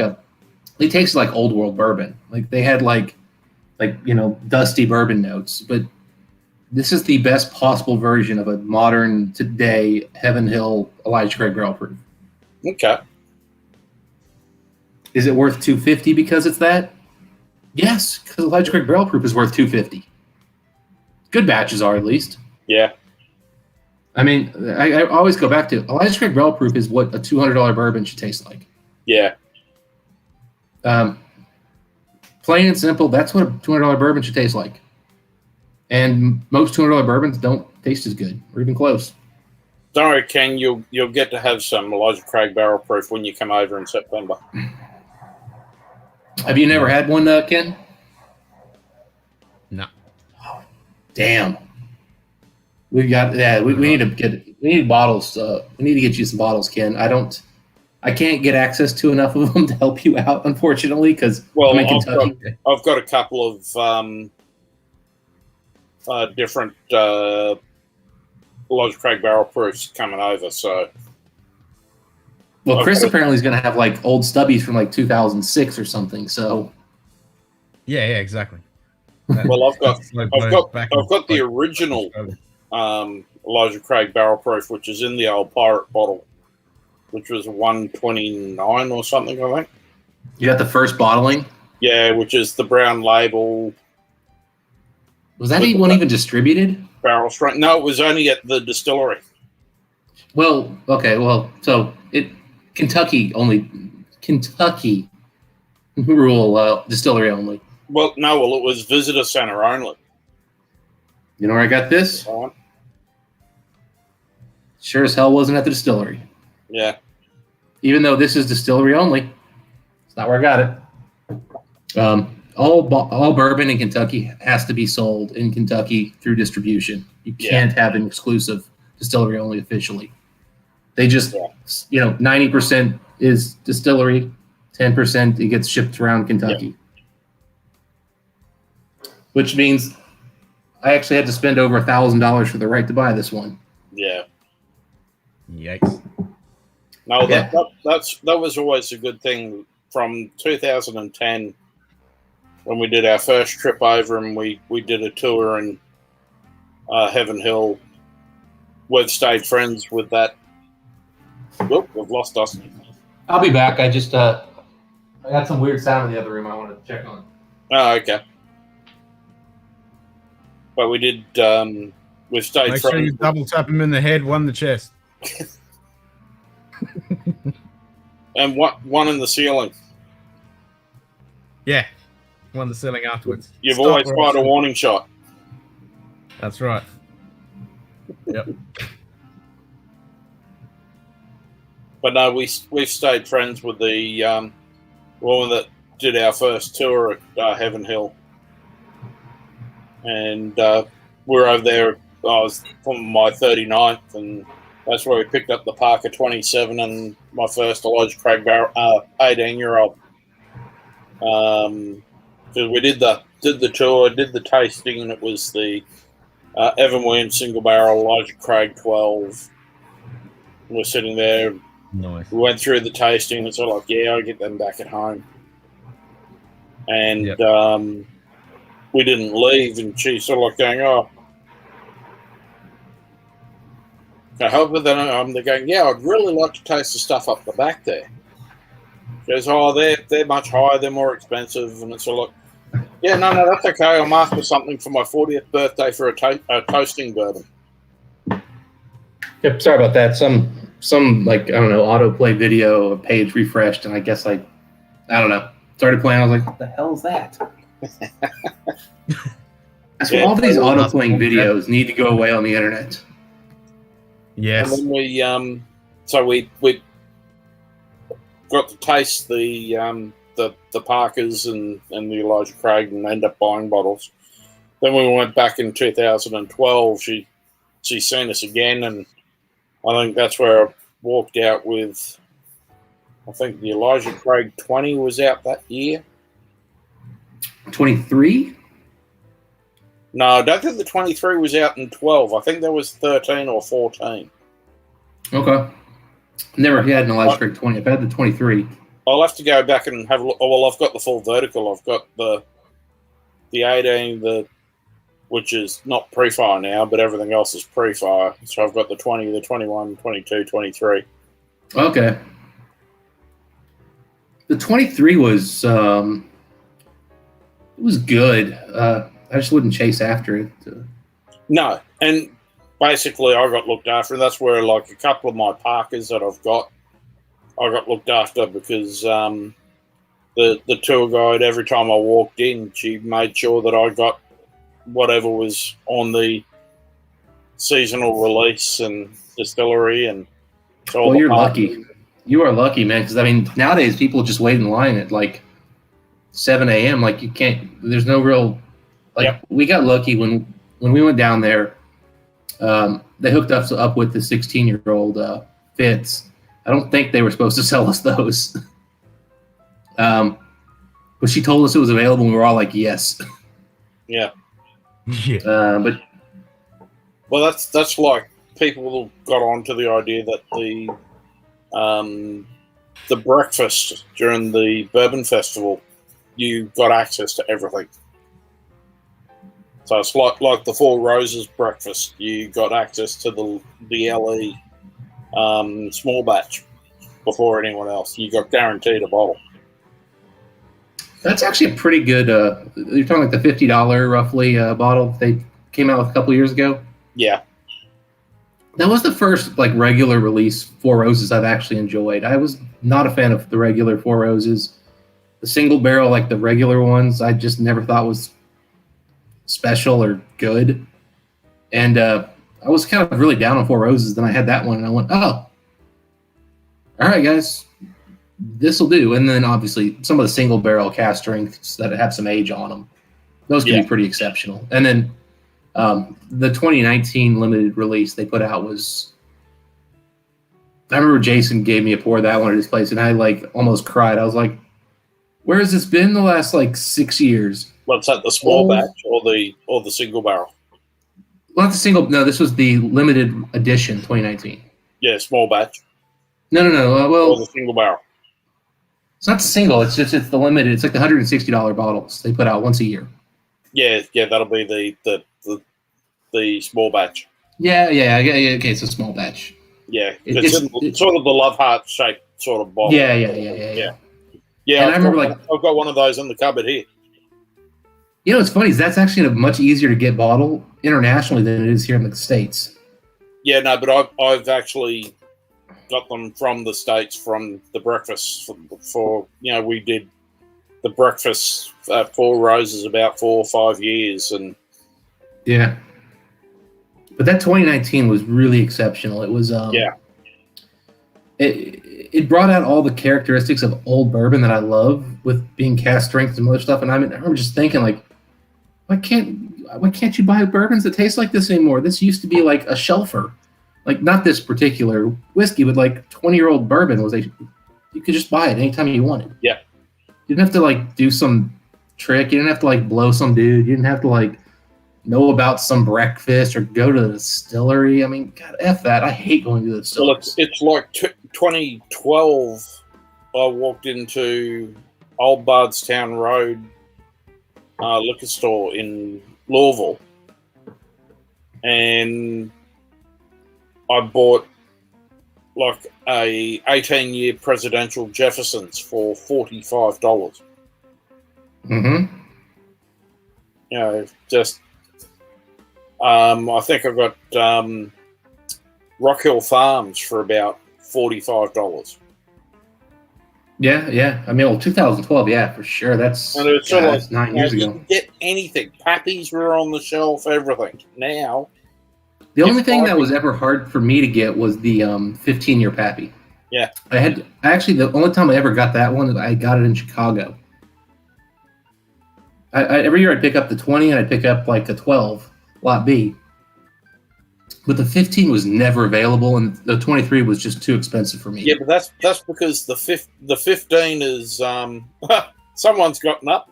they tasted like old world bourbon. Like they had like dusty bourbon notes. But this is the best possible version of a modern today Heaven Hill Elijah Craig barrel proof. Okay. Is it worth $250 because it's that? Yes, because Elijah Craig barrel proof is worth $250. Good batches are, at least. Yeah. I mean, I always go back to Elijah Craig barrel proof is what a $200 bourbon should taste like. Yeah. Plain and simple, that's what a $200 bourbon should taste like. And most $200 bourbons don't taste as good, or even close. Don't worry, Ken, you'll get to have some Elijah Craig barrel proof when you come over in September. Have you never had one, Ken? No. Damn. We need to we need bottles. We need to get you some bottles, Ken. I can't get access to enough of them to help you out, unfortunately, because I'm in Kentucky. I've got a couple of different Elijah Craig barrel proofs coming over. So, well, Chris apparently is going to have like old stubbies from like 2006 or something. So, yeah, exactly. Well, I've got the original Elijah Craig barrel proof, which is in the old pirate bottle, which was 129 or something, I think. You got the first bottling? Yeah, which is the brown label. Was that one even distributed? Barrel strength? No, it was only at the distillery. Well, okay, so Kentucky rule distillery only. Well, no, it was visitor center only. You know where I got this? Sure as hell wasn't at the distillery. Yeah. Even though this is distillery only, it's not where I got it. All bourbon in Kentucky has to be sold in Kentucky through distribution. You can't have an exclusive distillery only officially. They just, 90% is distillery, 10% it gets shipped around Kentucky. Which means I actually had to spend over $1,000 for the right to buy this one. Yeah. Yikes. No, that was always a good thing from 2010 when we did our first trip over and we did a tour in Heaven Hill. We've stayed friends with that. Whoop, we've lost us. I'll be back. I just I got some weird sound in the other room I want to check on. Oh, okay. But we did. We've stayed Make friends. sure you double tap him in the head, one the chest. And one in the ceiling. Yeah, one the ceiling afterwards. You've Stop always or fired a else- warning shot. That's right. Yep. But no, we've stayed friends with the woman that did our first tour at Heaven Hill, and we're over there. I was from my 39th, and that's where we picked up the Parker 27 and my first Elijah Craig 18-year-old. Because we did the tour, did the tasting, and it was the Evan Williams single barrel Elijah Craig 12. We're sitting there. Nice. We went through the tasting. It's all like, yeah, I'll get them back at home. And we didn't leave, and she's sort of like going, oh, can I help with that? They're going, yeah, I'd really like to taste the stuff up the back there. She goes, oh, they're much higher, they're more expensive, and it's all like, yeah, no, that's okay. I'm after something for my 40th birthday for a toasting bourbon. Yep, sorry about that. Some like, I don't know, autoplay video, a page refreshed, and I guess I don't know, started playing. I was like, what the hell is that? That's why all these auto-playing videos need to go away on the internet. Yes. And then we got to taste the Parkers and the Elijah Craig and end up buying bottles. Then we went back in 2012. She seen us again, and I think that's where I walked out with, I think the Elijah Craig 20 was out that year. 23? No, I don't think the 23 was out in 12. I think that was 13 or 14. Okay. Never had an Elijah Craig 20. I've had the 23. I'll have to go back and have a look. Oh, well, I've got the full vertical. I've got the 18, which is not pre-fire now, but everything else is pre-fire. So I've got the 20, the 21, 22, 23. Okay. The 23 was it was good. I just wouldn't chase after it. No, and basically I got looked after, and that's where like a couple of my Parkers that I've got, I got looked after because the tour guide, every time I walked in, she made sure that I got whatever was on the seasonal release and distillery. And well, you're lucky. You are lucky, man, because I mean, nowadays people just wait in line at like 7 a.m. Like you can't. There's no real. Like we got lucky when we went down there. They hooked us up with the 16-year-old Fitz. I don't think they were supposed to sell us those. But she told us it was available, and we were all like, yes. Yeah. Yeah. But well, that's like people got onto the idea that the breakfast during the Bourbon Festival, you got access to everything. So it's like the Four Roses breakfast. You got access to the LE small batch before anyone else. You got guaranteed a bottle. that's actually a pretty good. You're talking like the $50 roughly bottle they came out with a couple years ago. Yeah. That was the first like regular release Four Roses I've actually enjoyed. I was not a fan of the regular Four Roses. The single barrel, like the regular ones, I just never thought was special or good. And I was kind of really down on Four Roses. Then I had that one, and I went, "Oh, all right, guys, this will do. And then obviously some of the single barrel cast strengths that have some age on them, those can be pretty exceptional. And then the 2019 limited release they put out was, I remember Jason gave me a pour of that one at his place, and I like almost cried. I was like, where has this been the last like 6 years? What's that, the small batch or the single barrel? Well, not the single. No, this was the limited edition 2019. Yeah, small batch. No. Well, or the single barrel. It's not single. It's the limited. It's like the $160 bottles they put out once a year. Yeah, that'll be the small batch. Yeah. Okay, it's a small batch. Yeah, it's sort of the love heart shaped sort of bottle. Yeah. Yeah, And I remember I've got one of those in the cupboard here. You know, what's funny is that's actually a much easier to get bottle internationally than it is here in the States. Yeah, no, but I've actually got them from the States from the breakfast for we did the breakfast at Four Roses about 4 or 5 years, and yeah. But that 2019 was really exceptional. It was It brought out all the characteristics of old bourbon that I love, with being cast strength and other stuff. And I remember just thinking, like, why can't you buy bourbons that taste like this anymore? This used to be like a shelfer, like not this particular whiskey, but like 20-year-old bourbon you could just buy it anytime you wanted. Yeah, you didn't have to like do some trick. You didn't have to like blow some dude. You didn't have to like know about some breakfast or go to the distillery. I mean, God, F that. I hate going to the distillery. Well, it's like 2012. I walked into Old Bardstown Road liquor store in Louisville, and I bought like a 18-year presidential Jefferson's for $45. Mm-hmm. You know, just I think I got Rock Hill Farms for about $45. Yeah. I mean, 2012, yeah, for sure. That's, and it was sort of that's 9 years you ago. could get anything. Pappies were on the shelf, everything. Now, The only thing that was ever hard for me to get was the 15-year Pappy. Yeah. The only time I ever got that one, I got it in Chicago. Every year I'd pick up the 20 and I'd pick up like a 12, Lot B. But the 15 was never available, and the 23 was just too expensive for me. yeah, but that's because the 15 is someone's gotten up.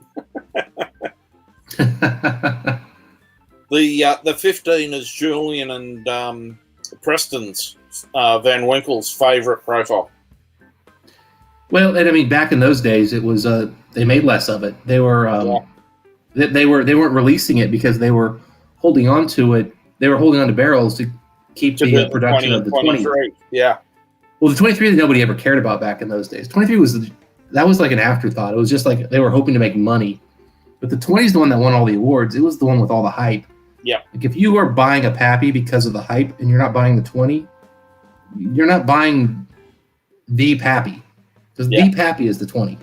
The 15 is Julian and Preston's Van Winkle's favorite profile. Well, and I mean, back in those days, it was they made less of it. They were they weren't releasing it because they were holding on to it. They were holding on to barrels to keep the production of the 20. Yeah. Well, the 23 that nobody ever cared about back in those days. 23 was like an afterthought. It was just like they were hoping to make money. But the 20 is the one that won all the awards. It was the one with all the hype. Yeah. Like if you are buying a Pappy because of the hype and you're not buying the 20, you're not buying the Pappy. Because the Pappy is the 20.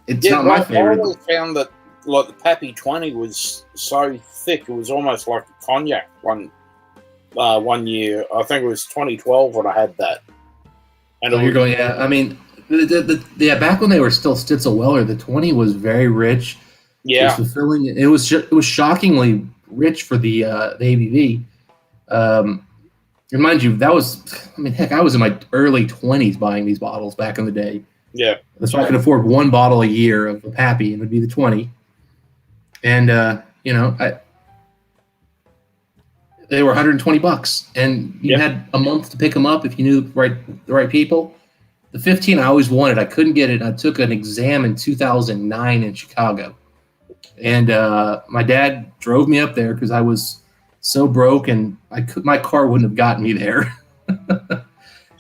It's not my favorite. I always found that like the Pappy 20 was so thick, it was almost like a cognac one year. I think it was 2012 when I had that. And you're going, yeah. I mean, back when they were still Stitzel Weller, the 20 was very rich. Yeah. It was fulfilling. It was shockingly rich for the ABV. And mind you, I was in my early 20s buying these bottles back in the day. Yeah. That's why I could afford one bottle a year of a Pappy, and it would be the 20. And, they were $120, and you had a month to pick them up if you knew the right people. The 15 I always wanted. I couldn't get it. I took an exam in 2009 in Chicago. And my dad drove me up there because I was so broke, and my car wouldn't have gotten me there.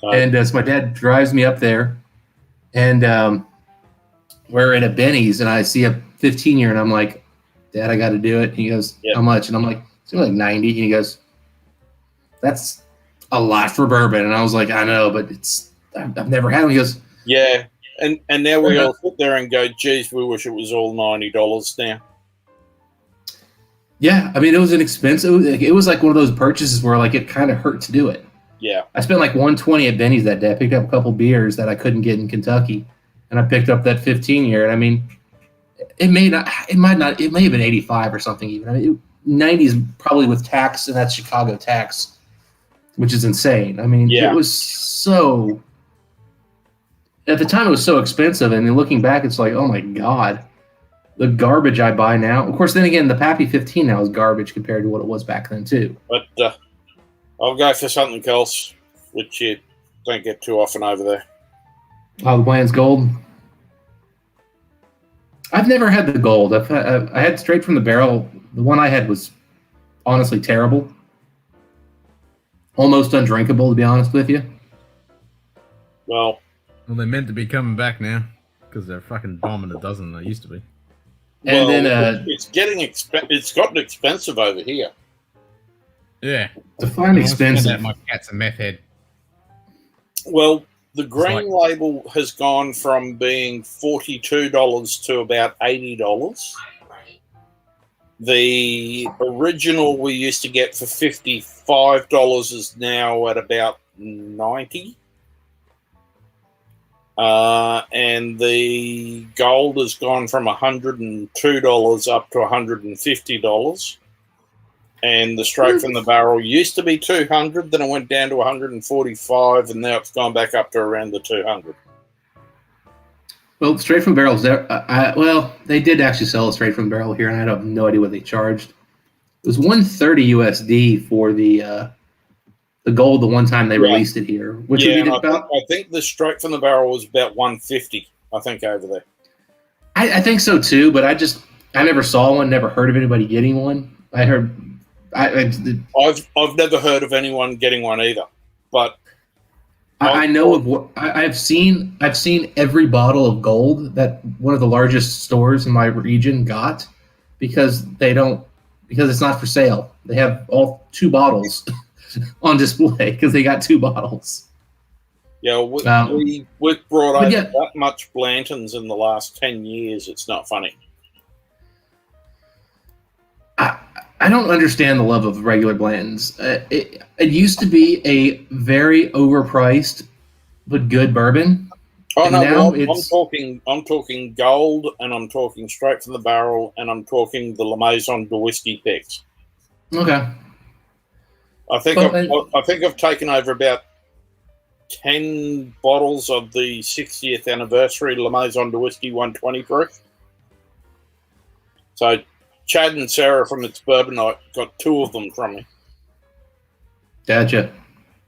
And so my dad drives me up there, and we're at a Benny's, and I see a 15-year, and I'm like, Dad, I got to do it. And he goes, how much? And I'm like, it's like 90. And he goes, that's a lot for bourbon. And I was like, I know, but I've never had them. He goes, yeah. And now we all sit there and go, geez, we wish it was all $90 now. Yeah, I mean, it was an expensive. It was like one of those purchases where like it kind of hurt to do it. Yeah. I spent like 120 at Benny's that day. I picked up a couple beers that I couldn't get in Kentucky, and I picked up that 15 year. And I mean, it may have been 85 or something even. I mean, 90s probably with tax, and that's Chicago tax, which is insane. I mean, Yeah. it was so. At the time, it was so expensive, and then looking back, it's like, oh my god, the garbage I buy now. Of course, then again, the Pappy 15 now is garbage compared to what it was back then too. But I'll go for something else, which you don't get too often over there. Oh, the Bland's Gold. I've never had the gold. I had straight from the barrel. The one I had was honestly terrible, almost undrinkable, to be honest with you. Well, they're meant to be coming back now because they're fucking bombing a dozen they used to be. And then it's getting it's gotten expensive over here. Yeah, define expensive. My cat's a meth head. Well, the green label has gone from being $42 to about $80. The original we used to get for $55 is now at about $90. And the gold has gone from $102 up to $150. And the straight from the barrel used to be $200, then it went down to $145, and now it's gone back up to around the $200. Well, straight from barrels, they did actually sell a straight from barrel here, and I have no idea what they charged. It was $130 USD for the gold the one time they released it here, which would be about. I think the straight from the barrel was about $150. I think over there. I think so too, but I never saw one, never heard of anybody getting one. I heard. I've never heard of anyone getting one either, but I know of what I've seen. I've seen every bottle of gold that one of the largest stores in my region got because it's not for sale. They have all 2 bottles on display because they got 2 bottles. Yeah, we've brought over that much Blantons in the last 10 years. It's not funny. I don't understand the love of regular Blantons. It used to be a very overpriced but good bourbon. Oh no, I'm talking gold, and I'm talking straight from the barrel, and I'm talking the La Maison de whiskey picks. Okay. I think I've taken over about 10 bottles of the 60th anniversary La Maison de whiskey 120 proof. So Chad and Sarah from It's Bourbon Night got 2 of them from me. Gotcha.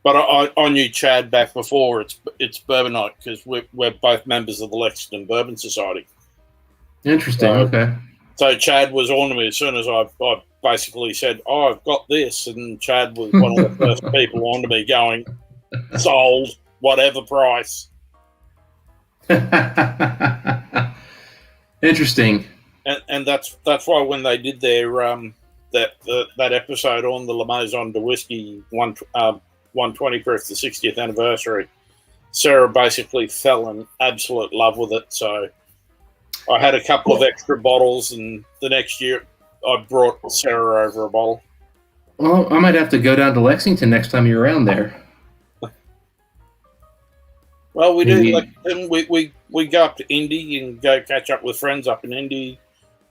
But I knew Chad back before It's Bourbon Night because we're both members of the Lexington Bourbon Society. Interesting. Okay. So Chad was on to me as soon as I basically said, "Oh, I've got this," and Chad was one of the first people on to me going, "Sold, whatever price." Interesting. And that's why when they did their that episode on the La Maison de whiskey 120 proof, the 60th anniversary, Sarah basically fell in absolute love with it. So I had a couple of extra bottles, and the next year I brought Sarah over a bottle. Well, I might have to go down to Lexington next time you're around there. Well, we do. We go up to Indy and go catch up with friends up in Indy.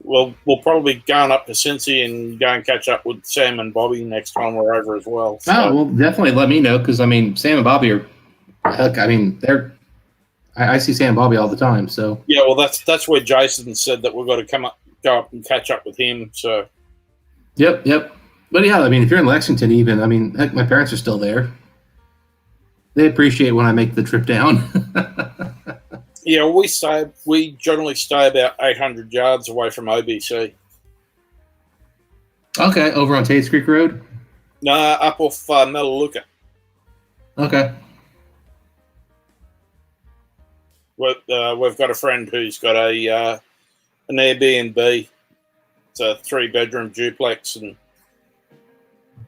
We'll probably go up to Cincy and go and catch up with Sam and Bobby next time we're over as well. So. Oh, well, definitely let me know because I mean, Sam and Bobby are. Heck, I mean, I see Sam and Bobby all the time. So yeah, well, that's where Jason said that we've got to go up and catch up with him. So. Yep. But yeah, I mean, if you're in Lexington, even I mean, heck, my parents are still there. They appreciate when I make the trip down. Yeah, we generally stay about 800 yards away from OBC. Okay, over on Tates Creek Road? No, up off Melaleuca. Okay. We've got a friend who's got an Airbnb. It's a 3-bedroom duplex, and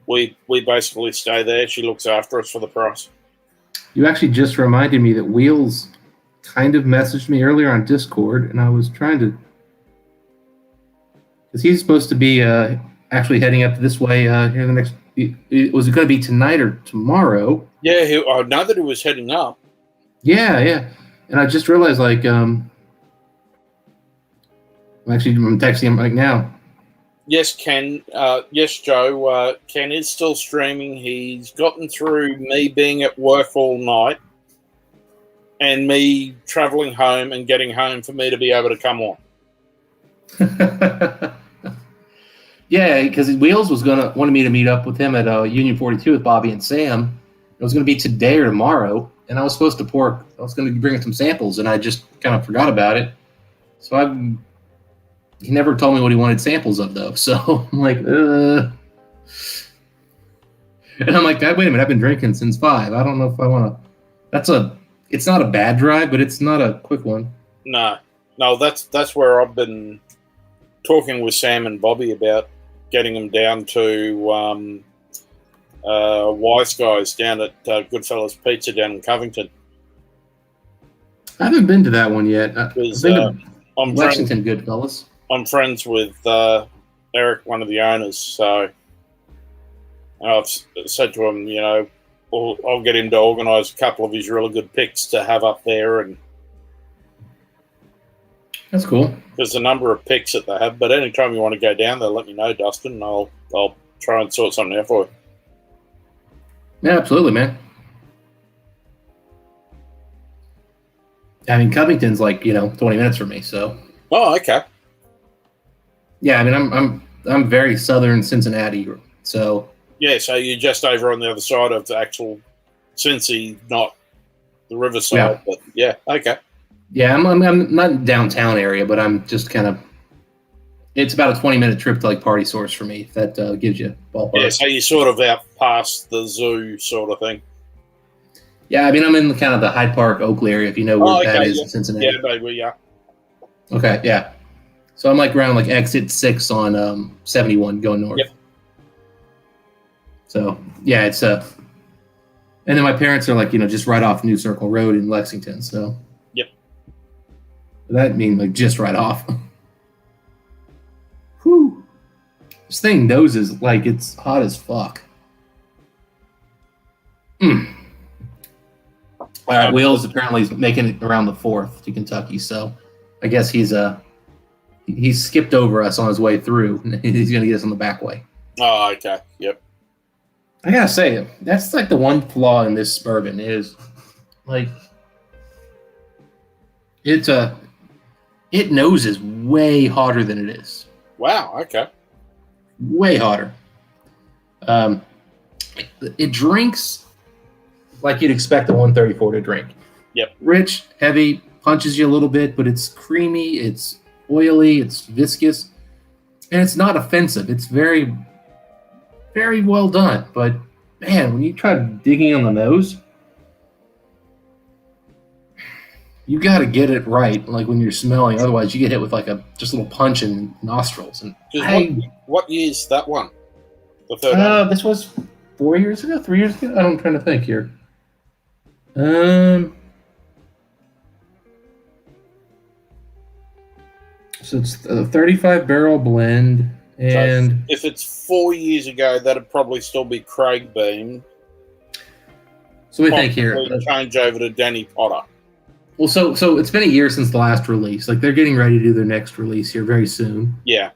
we basically stay there. She looks after us for the price. You actually just reminded me that Wheels kind of messaged me earlier on Discord, and I was trying to, because he's supposed to be actually heading up this way here in the next was it going to be tonight or tomorrow? Yeah, I know that he was heading up. Yeah. And I just realized, like, I'm texting him right now. Yes, Ken. Yes, Joe. Ken is still streaming. He's gotten through me being at work all night and me traveling home and getting home for me to be able to come on. Yeah, because Wheels wanted me to meet up with him at Union 42 with Bobby and Sam. It was going to be today or tomorrow, and I was supposed to bring some samples, and I just kind of forgot about it. So he never told me what he wanted samples of, though. So I'm like, And I'm like, wait a minute, I've been drinking since 5. I don't know if I want to. It's not a bad drive, but it's not a quick one. No, that's where I've been talking with Sam and Bobby about getting them down to Wise Guys down at Goodfellas Pizza down in Covington. I haven't been to that one yet. I've been to I'm Lexington Goodfellas. I'm friends with Eric, one of the owners, so I've said to him, I'll get him to organise a couple of his really good picks to have up there, and that's cool. There's a number of picks that they have, but anytime you want to go down there, let me know, Dustin, and I'll try and sort something out for you. Yeah, absolutely, man. I mean, Covington's like 20 minutes from me, so. Oh, okay. Yeah, I mean, I'm very southern Cincinnati, so. Yeah, so you're just over on the other side of the actual Cincy, not the riverside. Yeah. But yeah, okay. Yeah, I'm not downtown area, but I'm just kind of. It's about a 20-minute trip to like Party Source for me. If that gives you a ballpark. Yeah, so you're sort of out past the zoo, sort of thing. Yeah, I mean, I'm in kind of the Hyde Park, Oakley area, if you know where that is in Cincinnati. Yeah, maybe, yeah. Okay, yeah. So I'm like around like exit 6 on 71 going north. Yep. So yeah, it's and then my parents are like just right off New Circle Road in Lexington. So. Yep. That means like just right off. Whew. This thing noses like it's hot as fuck. Wheels apparently is making it around the 4th to Kentucky, so I guess he's skipped over us on his way through. He's gonna get us on the back way. Oh, okay. Yep. I gotta say, that's like the one flaw in this bourbon is like it noses way hotter than it is. Wow, okay. Way hotter. It drinks like you'd expect a 134 to drink. Yep. Rich, heavy, punches you a little bit, but it's creamy, it's oily, it's viscous, and it's not offensive. It's very, very well done. But man, when you try digging on the nose, you got to get it right. Like when you're smelling, otherwise you get hit with like a just little punch in nostrils. And what year's that one? The third one? This was 4 years ago, 3 years ago. I'm trying to think here. So it's a 35 barrel blend, and so if it's 4 years ago, that'd probably still be Craig Beam. So we think here. Change over to Danny Potter. Well, so it's been a year since the last release. Like they're getting ready to do their next release here very soon. Yeah.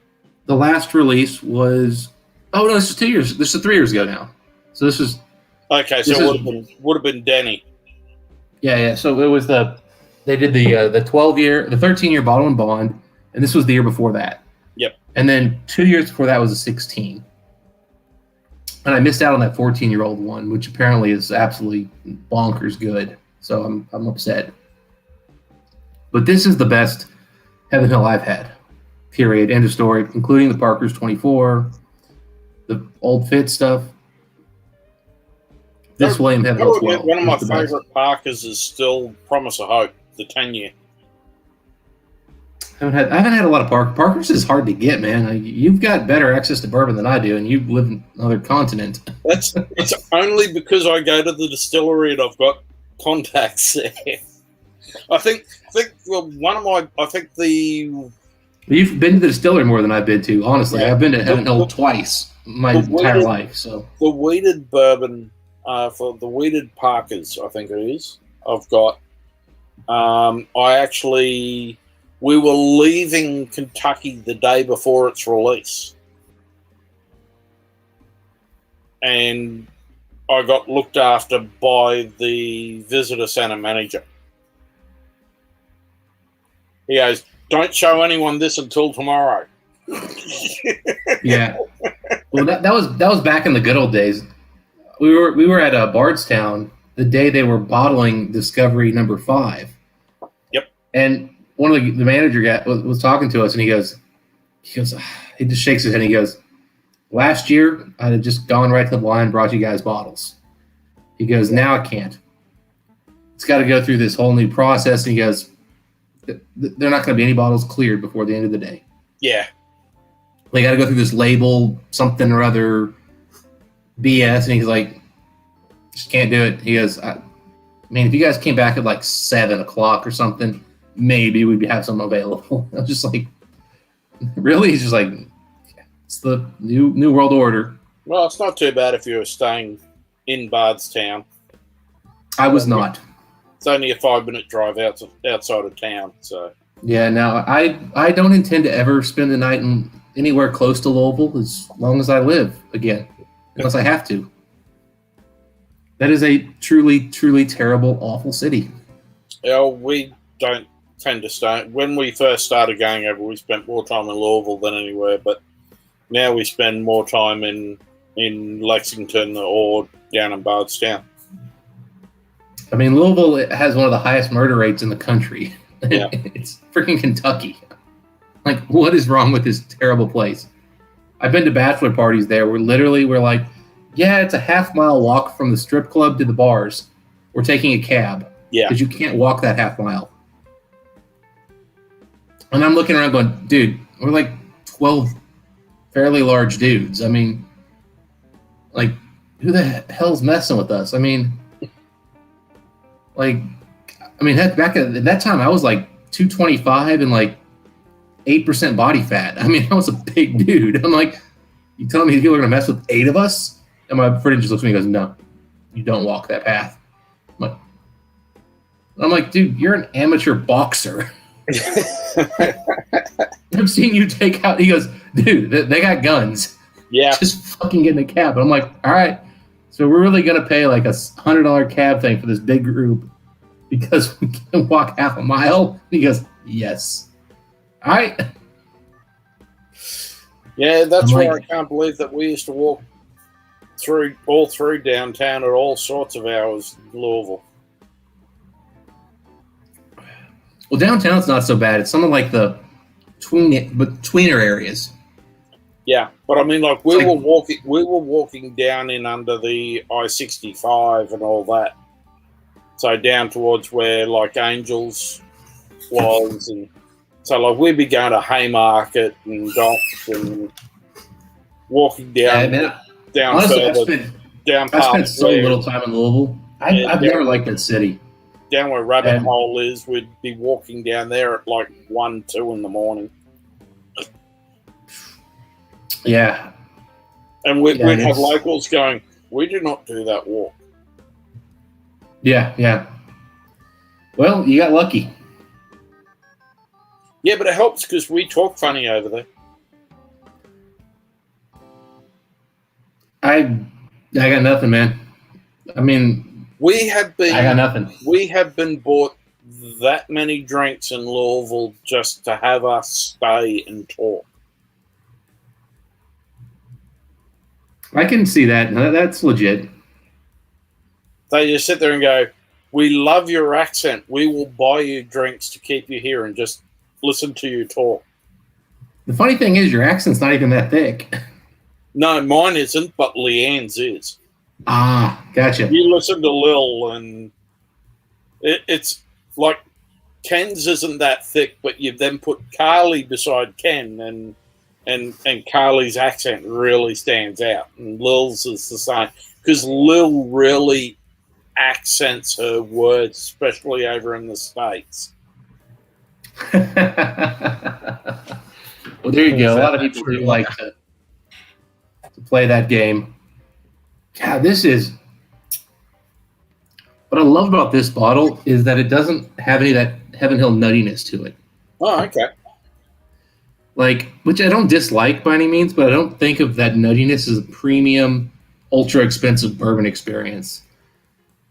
The last release was this is 2 years. This is 3 years ago now. So this is okay. So it would have been Danny. Yeah. So it was they did the 13-year bottle and bond, and this was the year before that. Yep. And then 2 years before that was a 16. And I missed out on that 14-year-old one, which apparently is absolutely bonkers good. So I'm upset. But this is the best Heaven Hill I've had. Period. End of story. Including the Parker's 24, the Old Fit stuff. This William Heaven Hill 12. One of my favorite Parkers is still Promise of Hope, the 10-year. I haven't had a lot of Parker's is hard to get, man. You've got better access to bourbon than I do, and you live in another continent. It's only because I go to the distillery and I've got contacts there. I think the You've been to the distillery more than I've been to. Honestly, Yeah. I've been to Heaven Hill twice my entire life. So the weeded bourbon for the weeded Parkers, I think it is. I've got. We were leaving Kentucky the day before its release, and I got looked after by the visitor center manager. He goes, "Don't show anyone this until tomorrow." yeah. Well, that was back in the good old days. We were at Bardstown the day they were bottling Discovery number 5. Yep. And one of the manager guy was talking to us, and he just shakes his head and he goes, "Last year I'd have just gone right to the line and brought you guys bottles." He goes, "Now I can't. It's got to go through this whole new process." And he goes, "They're not going to be any bottles cleared before the end of the day. Yeah. They got to go through this label, something or other, BS." And he's like, "Just can't do it." He goes, I mean, if you guys came back at like 7 o'clock or something, maybe we'd have some available." I was just like, really? He's just like, it's the new world order. Well, it's not too bad if you were staying in Bardstown. I was not. It's only a 5-minute drive outside of town. So Yeah, now I don't intend to ever spend the night in anywhere close to Louisville as long as I live again, unless I have to. That is a truly, truly terrible, awful city. Yeah, we don't tend to stay. When we first started going over, we spent more time in Louisville than anywhere, but now we spend more time in Lexington or down in Bardstown. I mean, Louisville has one of the highest murder rates in the country. Yeah. It's freaking Kentucky. Like, what is wrong with this terrible place? I've been to bachelor parties there where literally we're like, yeah, it's a half-mile walk from the strip club to the bars. We're taking a cab. Yeah. Because you can't walk that half mile. And I'm looking around going, dude, we're like 12 fairly large dudes. I mean, like, who the hell's messing with us? I mean, heck, back at that time, I was like 225 and like 8% body fat. I mean, I was a big dude. I'm like, you telling me people are going to mess with 8 of us? And my friend just looks at me and goes, no, you don't walk that path. I'm like, dude, you're an amateur boxer. I've seen you take out. He goes, dude, they got guns. Yeah. Just fucking get in the cab. And I'm like, all right. So we're really going to pay like $100 cab thing for this big group because we can walk half a mile? He goes, yes. All right. Yeah, that's I'm why like, I can't believe that we used to walk all through downtown at all sorts of hours in Louisville. Well, downtown's not so bad. It's some of like the tweener areas. Yeah, but I mean, like we were walking down in under the I-65 and all that. So down towards where like Angels was, and so like we'd be going to Haymarket and Docks and walking down down honestly, further down I past spent so where- little time in Louisville. I've never liked that city. down where Rabbit And- Hole is. We'd be walking down there at like 1, 2 in the morning. Yeah. And we'd have it's- locals going, we do not do that walk. Yeah. Well, you got lucky. Yeah, but it helps because we talk funny over there. I got nothing, man. I mean, I got nothing. We have been bought that many drinks in Louisville just to have us stay and talk. I can see that. That's legit. They just sit there and go, we love your accent. We will buy you drinks to keep you here and just listen to you talk. The funny thing is, your accent's not even that thick. No, mine isn't, but Leanne's is. Ah, gotcha. You listen to Lil, and it's like Ken's isn't that thick, but you then put Carly beside Ken, and Carly's accent really stands out, and Lil's is the same because Lil really accents her words, especially over in the States. Well, there you go. A lot of people do like to play that game. God, this is what I love about this bottle is that it doesn't have any of that Heaven Hill nuttiness to it. Oh, okay. Like, which I don't dislike by any means, but I don't think of that nuttiness as a premium, ultra expensive bourbon experience.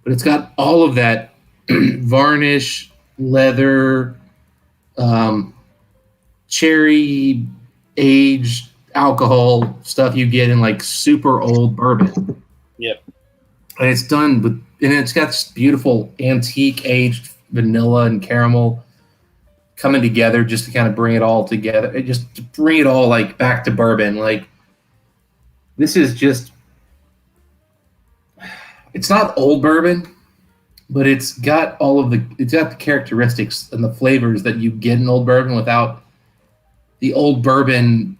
But it's got all of that varnish, leather, cherry, aged alcohol stuff you get in like super old bourbon. Yep. And it's done with, and it's got this beautiful antique aged vanilla and caramel coming together just to kind of bring it all together. Just to bring it all like back to bourbon. Like, this is just, it's not old bourbon, but it's got the characteristics and the flavors that you get in old bourbon without the old bourbon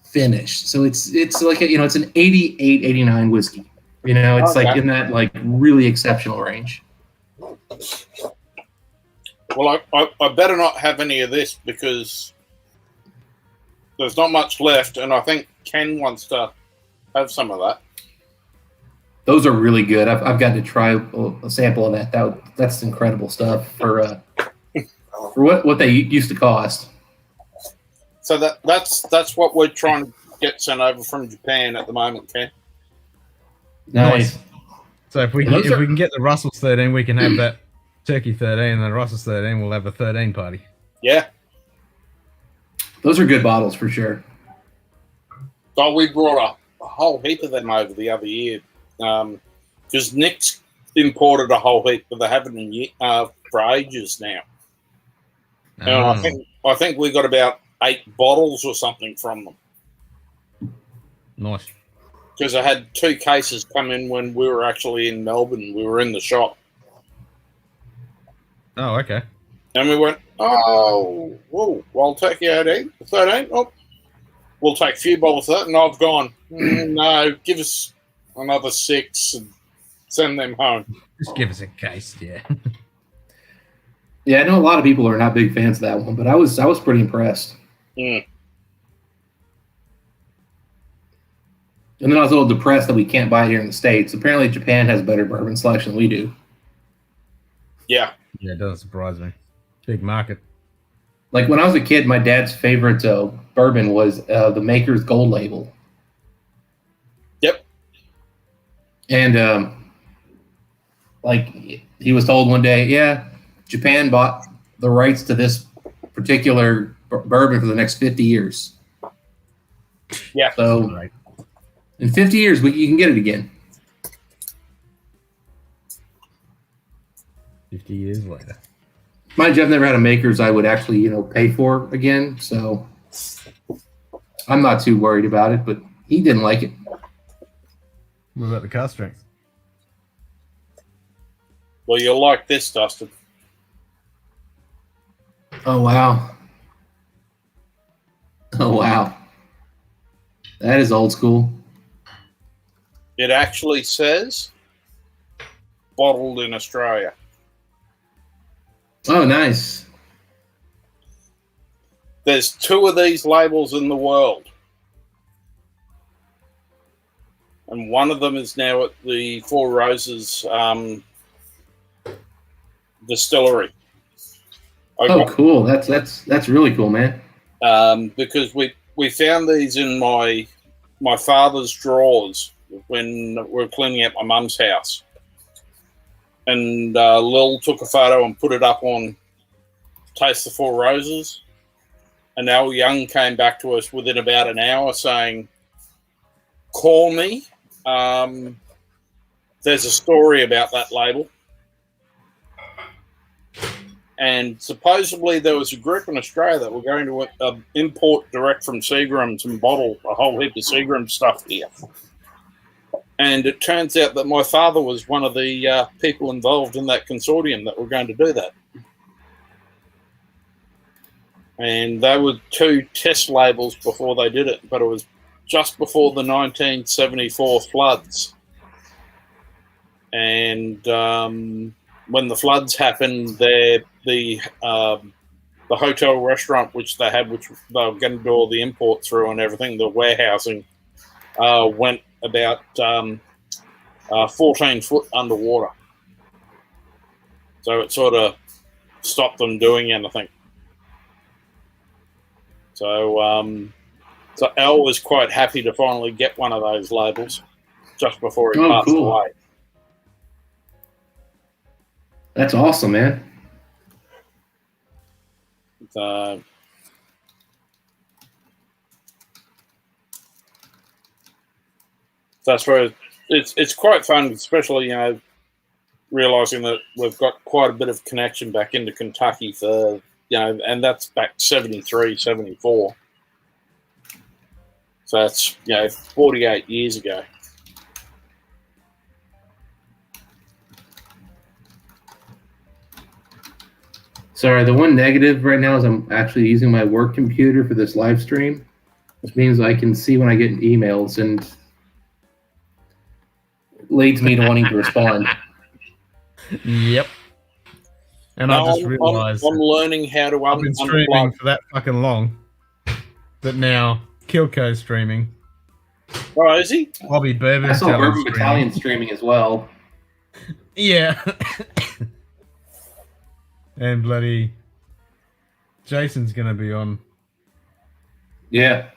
finish. So it's like it's an 88, 89 whiskey. It's like in that like really exceptional range. Well, I better not have any of this because there's not much left, and I think Ken wants to have some of that. Those are really good. I've got to try a sample of that. That's incredible stuff for what they used to cost. So that's what we're trying to get sent over from Japan at the moment, Ken. Nice. So if we can get the Russell's 13, we can have that Turkey 13, and then Russell's 13, we'll have a 13 party. Yeah. Those are good bottles for sure. So we brought a whole heap of them over the other year because Nick's imported a whole heap, but they haven't for ages now. And I think we got about 8 bottles or something from them. Nice. Because I had 2 cases come in when we were actually in Melbourne. We were in the shop. Oh, okay. And we went, whoa, well, I'll take you 18, 13. Oh, we'll take a few bottles of that. And I've gone, no, give us another 6 and send them home. Just give us a case, yeah. Yeah, I know a lot of people are not big fans of that one, but I was pretty impressed. Mm. And then I was a little depressed that we can't buy it here in the States. Apparently Japan has better bourbon selection than we do. Yeah. Yeah, it doesn't surprise me. Big market. Like when I was a kid, my dad's favorite bourbon was the Maker's Gold Label. Yep. And like he was told one day, yeah, Japan bought the rights to this particular bourbon for the next 50 years. Yeah. So right. In 50 years, you can get it again. 50 years later. Mind you, I've never had a Maker's I would actually, pay for again. So I'm not too worried about it, but he didn't like it. What about the cask strength? Well, you'll like this, Dustin. Oh, wow. Oh, wow. That is old school. It actually says bottled in Australia. Oh, nice. There's 2 of these labels in the world. And one of them is now at the Four Roses distillery. Cool. That's really cool, man. Because we found these in my father's drawers when we were cleaning out my mum's house. And Lil took a photo and put it up on Taste the Four Roses. And Al Young came back to us within about an hour saying, call me. There's a story about that label. And supposedly there was a group in Australia that were going to import direct from Seagram's and bottle a whole heap of Seagram's stuff here. And it turns out that my father was one of the people involved in that consortium that were going to do that. And they were 2 test labels before they did it, but it was just before the 1974 floods. And when the floods happened, the the hotel restaurant which they had, which they were going to do all the import through and everything, the warehousing, went about 14 foot underwater. So it sort of stopped them doing anything. So so Al was quite happy to finally get one of those labels just before he passed away. That's awesome, man. So that's where it's quite fun, especially realizing that we've got quite a bit of connection back into Kentucky for and that's back 73, 74. So that's 48 years ago. Sorry, the one negative right now is I'm actually using my work computer for this live stream, which means I can see when I get emails and leads me to wanting to respond. Yep. And I just realized I'm learning how to I've been streaming for that fucking long that now Kilco's streaming. Oh, is he? Bobby Bourbon. I saw Bourbon Battalion streaming as well. Yeah. And bloody Jason's gonna be on. Yeah.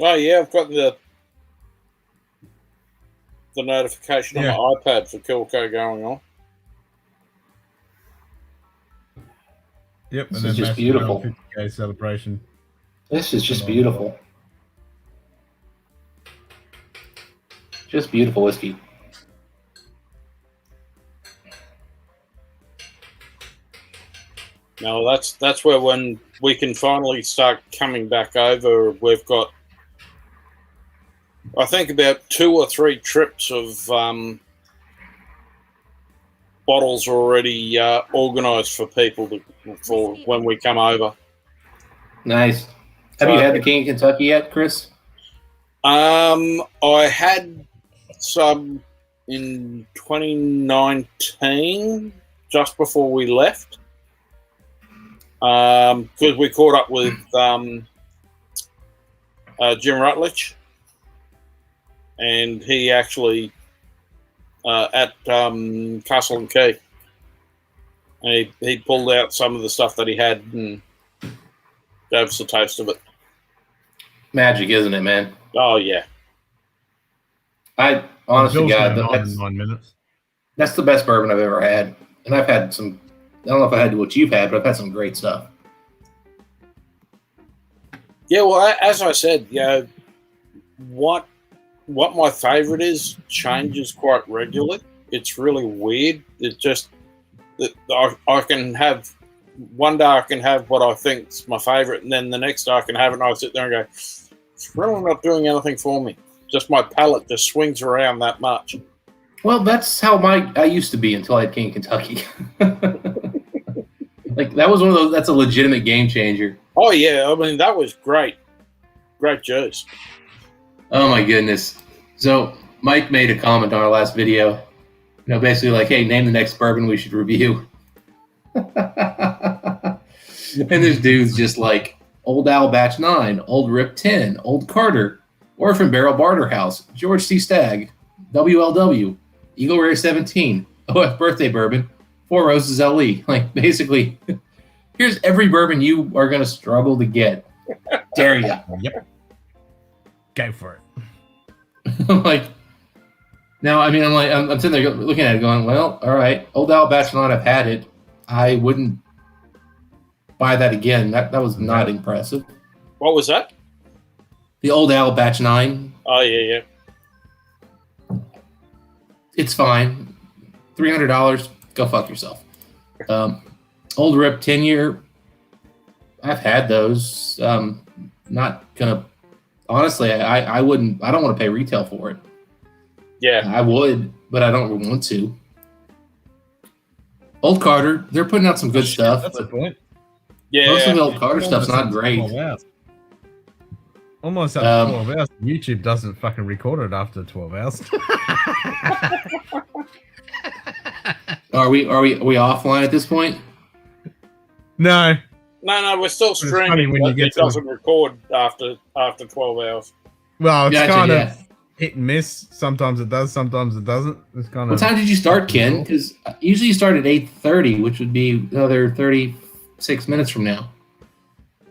Oh yeah, I've got the notification on my iPad for Kilco going on. Yep, This and is then just beautiful. 50K celebration. This is just beautiful. Just beautiful whiskey. No, that's where when we can finally start coming back over, we've got I think about 2 or 3 trips of bottles already organised for people for when we come over. Nice. Have you had the King of Kentucky yet, Chris? I had some in 2019, just before we left, because we caught up with Jim Rutledge, and he actually at Castle and Key, and he pulled out some of the stuff that he had and gave us a taste of it. Magic, isn't it, man? Oh yeah. I honestly, God, that's 9 minutes. That's the best bourbon I've ever had, and I've had some. I don't know if I had what you've had, but I've had some great stuff. Yeah, well, as I said, what my favorite is changes quite regularly. It's really weird. It's just that I can have one day I can have what I think's my favorite, and then the next day I can have it, and I sit there and go, it's really not doing anything for me. Just my palate just swings around that much. Well, that's how I used to be until I had King of Kentucky. Like that was one of those. That's a legitimate game changer. Oh yeah, I mean that was great juice. Oh my goodness! So Mike made a comment on our last video. Basically like, hey, name the next bourbon we should review. And this dude's just like Old Owl Batch 9, Old Rip 10, Old Carter, Orphan Barrel Barter House, George C. Stagg, WLW, Eagle Rare 17, OF Birthday Bourbon, Four Roses LE. Like, basically, here's every bourbon you are going to struggle to get. Dare ya. Yep. Go for it. I'm like, now, I mean, I'm sitting there looking at it going, well, all right, Old Owl Batch 9, I've had it. I wouldn't buy that again. That was not impressive. What was that? The Old Owl Batch 9. Oh, yeah. It's fine. $300, go fuck yourself. Old Rip 10-year, I've had those. Not gonna, honestly, I wouldn't, I don't want to pay retail for it. Yeah. I would, but I don't want to. Old Carter, they're putting out some good stuff. That's the point. Yeah. Most of the Old Carter stuff's not great. Almost up to 12 hours. YouTube doesn't fucking record it after 12 hours. Are we offline at this point? No. No, we're still funny streaming, when you but get it to the- doesn't record after 12 hours. Well, it's Gotcha, kind yeah. of hit and miss. Sometimes it does, sometimes it doesn't. It's kind What of. time did you start, Ken? Because usually you start at 8:30, which would be another 36 minutes from now.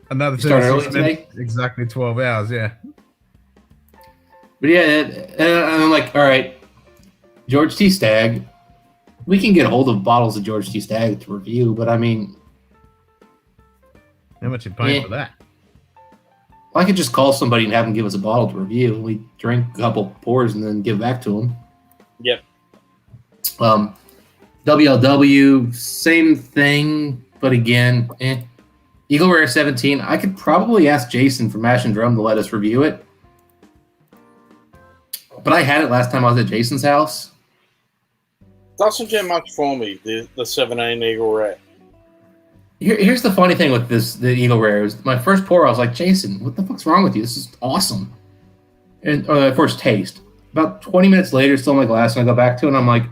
Another You start 36 early minutes, exactly 12 hours, yeah. But yeah, and I'm like, all right, George T. Stagg. We can get a hold of bottles of George T. Stagg to review, but I mean, How much you paying Yeah. for that? I could just call somebody and have them give us a bottle to review. We drink a couple pours and then give back to them. Yep. WLW, same thing, but again, Eagle Rare 17. I could probably ask Jason from Mash and Drum to let us review it. But I had it last time I was at Jason's house. Doesn't do much for me, the 17 Eagle Rare. Here's the funny thing with the Eagle Rare is my first pour, I was like, Jason, what the fuck's wrong with you? This is awesome. And first taste. About 20 minutes later, still in my glass, and I go back to it, and I'm like,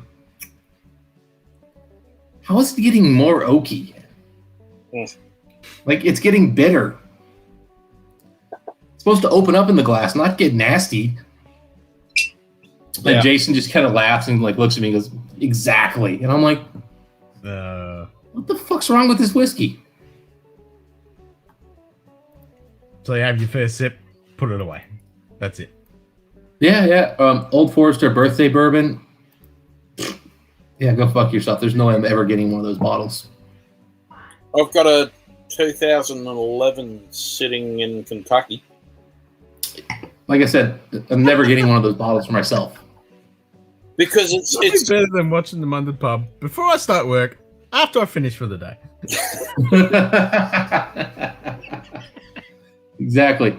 how is it getting more oaky? Like, it's getting bitter. It's supposed to open up in the glass, not get nasty. And Jason just kind of laughs and like looks at me and goes, exactly. And I'm like, what the fuck's wrong with this whiskey? So you have your first sip, put it away. That's it. Yeah. Old Forester birthday bourbon. Yeah, go fuck yourself. There's no way I'm ever getting one of those bottles. I've got a 2011 sitting in Kentucky. Like I said, I'm never getting one of those bottles for myself. Because it's better than watching the Munted pub before I start work, after I finish for the day. Exactly.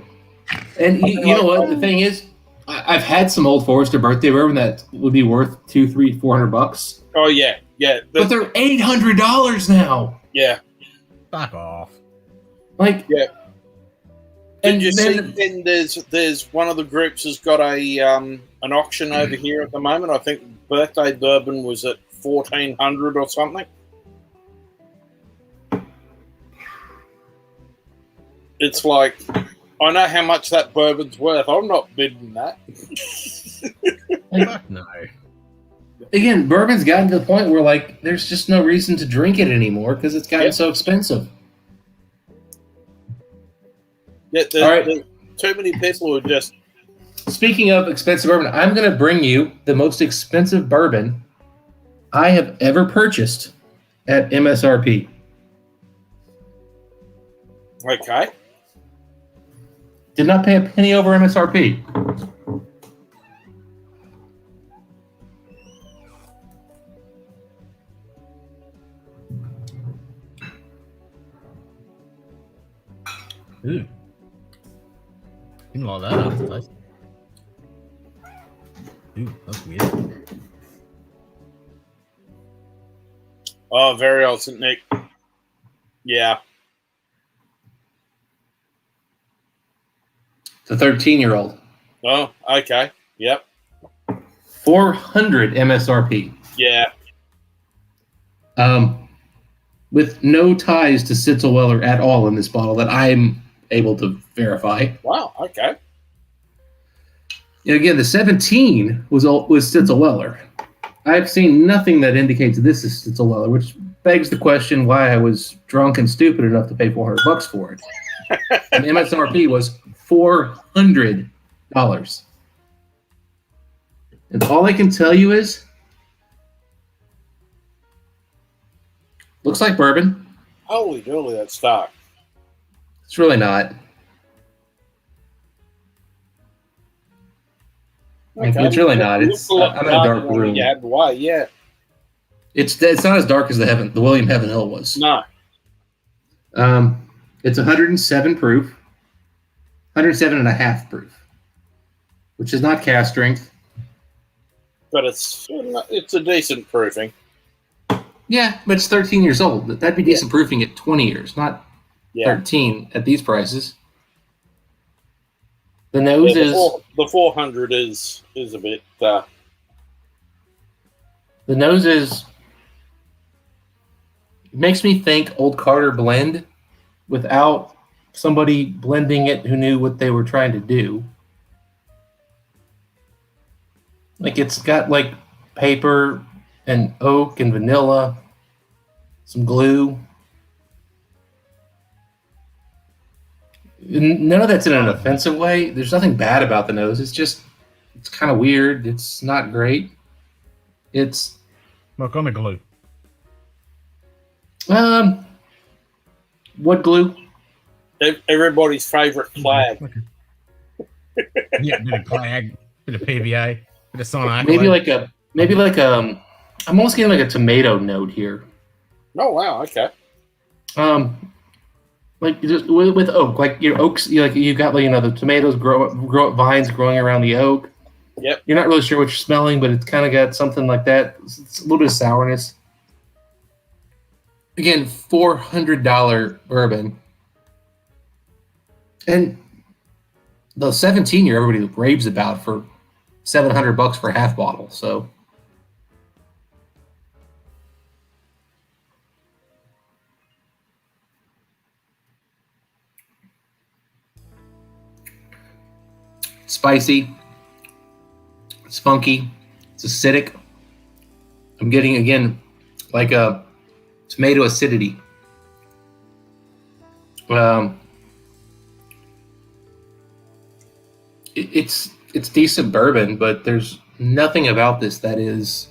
And you know what? The thing is, I've had some Old Forester birthday bourbon that would be worth $200, $300, $400. Oh yeah. But they're $800 now. Yeah. Fuck off. Like, yeah. And Did you then- see? Then there's one of the groups has got a an auction over here at the moment. I think birthday bourbon was at 1,400 or something. It's like, I know how much that bourbon's worth. I'm not bidding that. Fuck no. Again, bourbon's gotten to the point where like there's just no reason to drink it anymore because it's gotten so expensive. Yeah, there's too many people who are just. Speaking of expensive bourbon, I'm going to bring you the most expensive bourbon I have ever purchased at MSRP. Okay. Did not pay a penny over MSRP. Ooh. Didn't like that aftertaste. Ooh, that's weird. Oh, very old St. Nick. Yeah. It's a 13-year-old. Oh, okay. Yep. 400 MSRP. Yeah. With no ties to Sitzelweller at all in this bottle that I'm able to verify. Wow. Okay. And again, the 17 was Sitzelweller. I've seen nothing that indicates this is Sitzelweller, which begs the question why I was drunk and stupid enough to pay $400 for it. And MSRP was $400. And all I can tell you is, looks like bourbon. Holy dooly, that's dark. It's really not. Like, it's really not. It's I'm in a dark room. Yeah, why? Yeah. It's not as dark as the William Heaven Hill was. No. It's 107 proof, 107 and a half proof, which is not cast strength. But it's a decent proofing. Yeah, but it's 13 years old. That'd be decent proofing at 20 years, not 13 at these prices. The nose is the 400 is a bit. The nose is makes me think Old Carter blend without somebody blending it who knew what they were trying to do. Like it's got like paper and oak and vanilla, some glue. None of that's in an offensive way. There's nothing bad about the nose. It's kind of weird. It's not great. It's Look on the glue. What glue? Everybody's favorite flag. Yeah, bit of clag, bit of PVA, bit of Sonic. Maybe like I'm almost getting like a tomato note here. Oh wow, okay. Like just with oak, like your oaks, you've got like the tomatoes grow up vines growing around the oak. Yep. You're not really sure what you're smelling, but it's kind of got something like that. It's a little bit of sourness. Again, $400 bourbon, and the 17-year everybody raves about for $700 for a half bottle. So. Spicy, it's funky, it's acidic. I'm getting, again, like a tomato acidity. It's decent bourbon, but there's nothing about this that is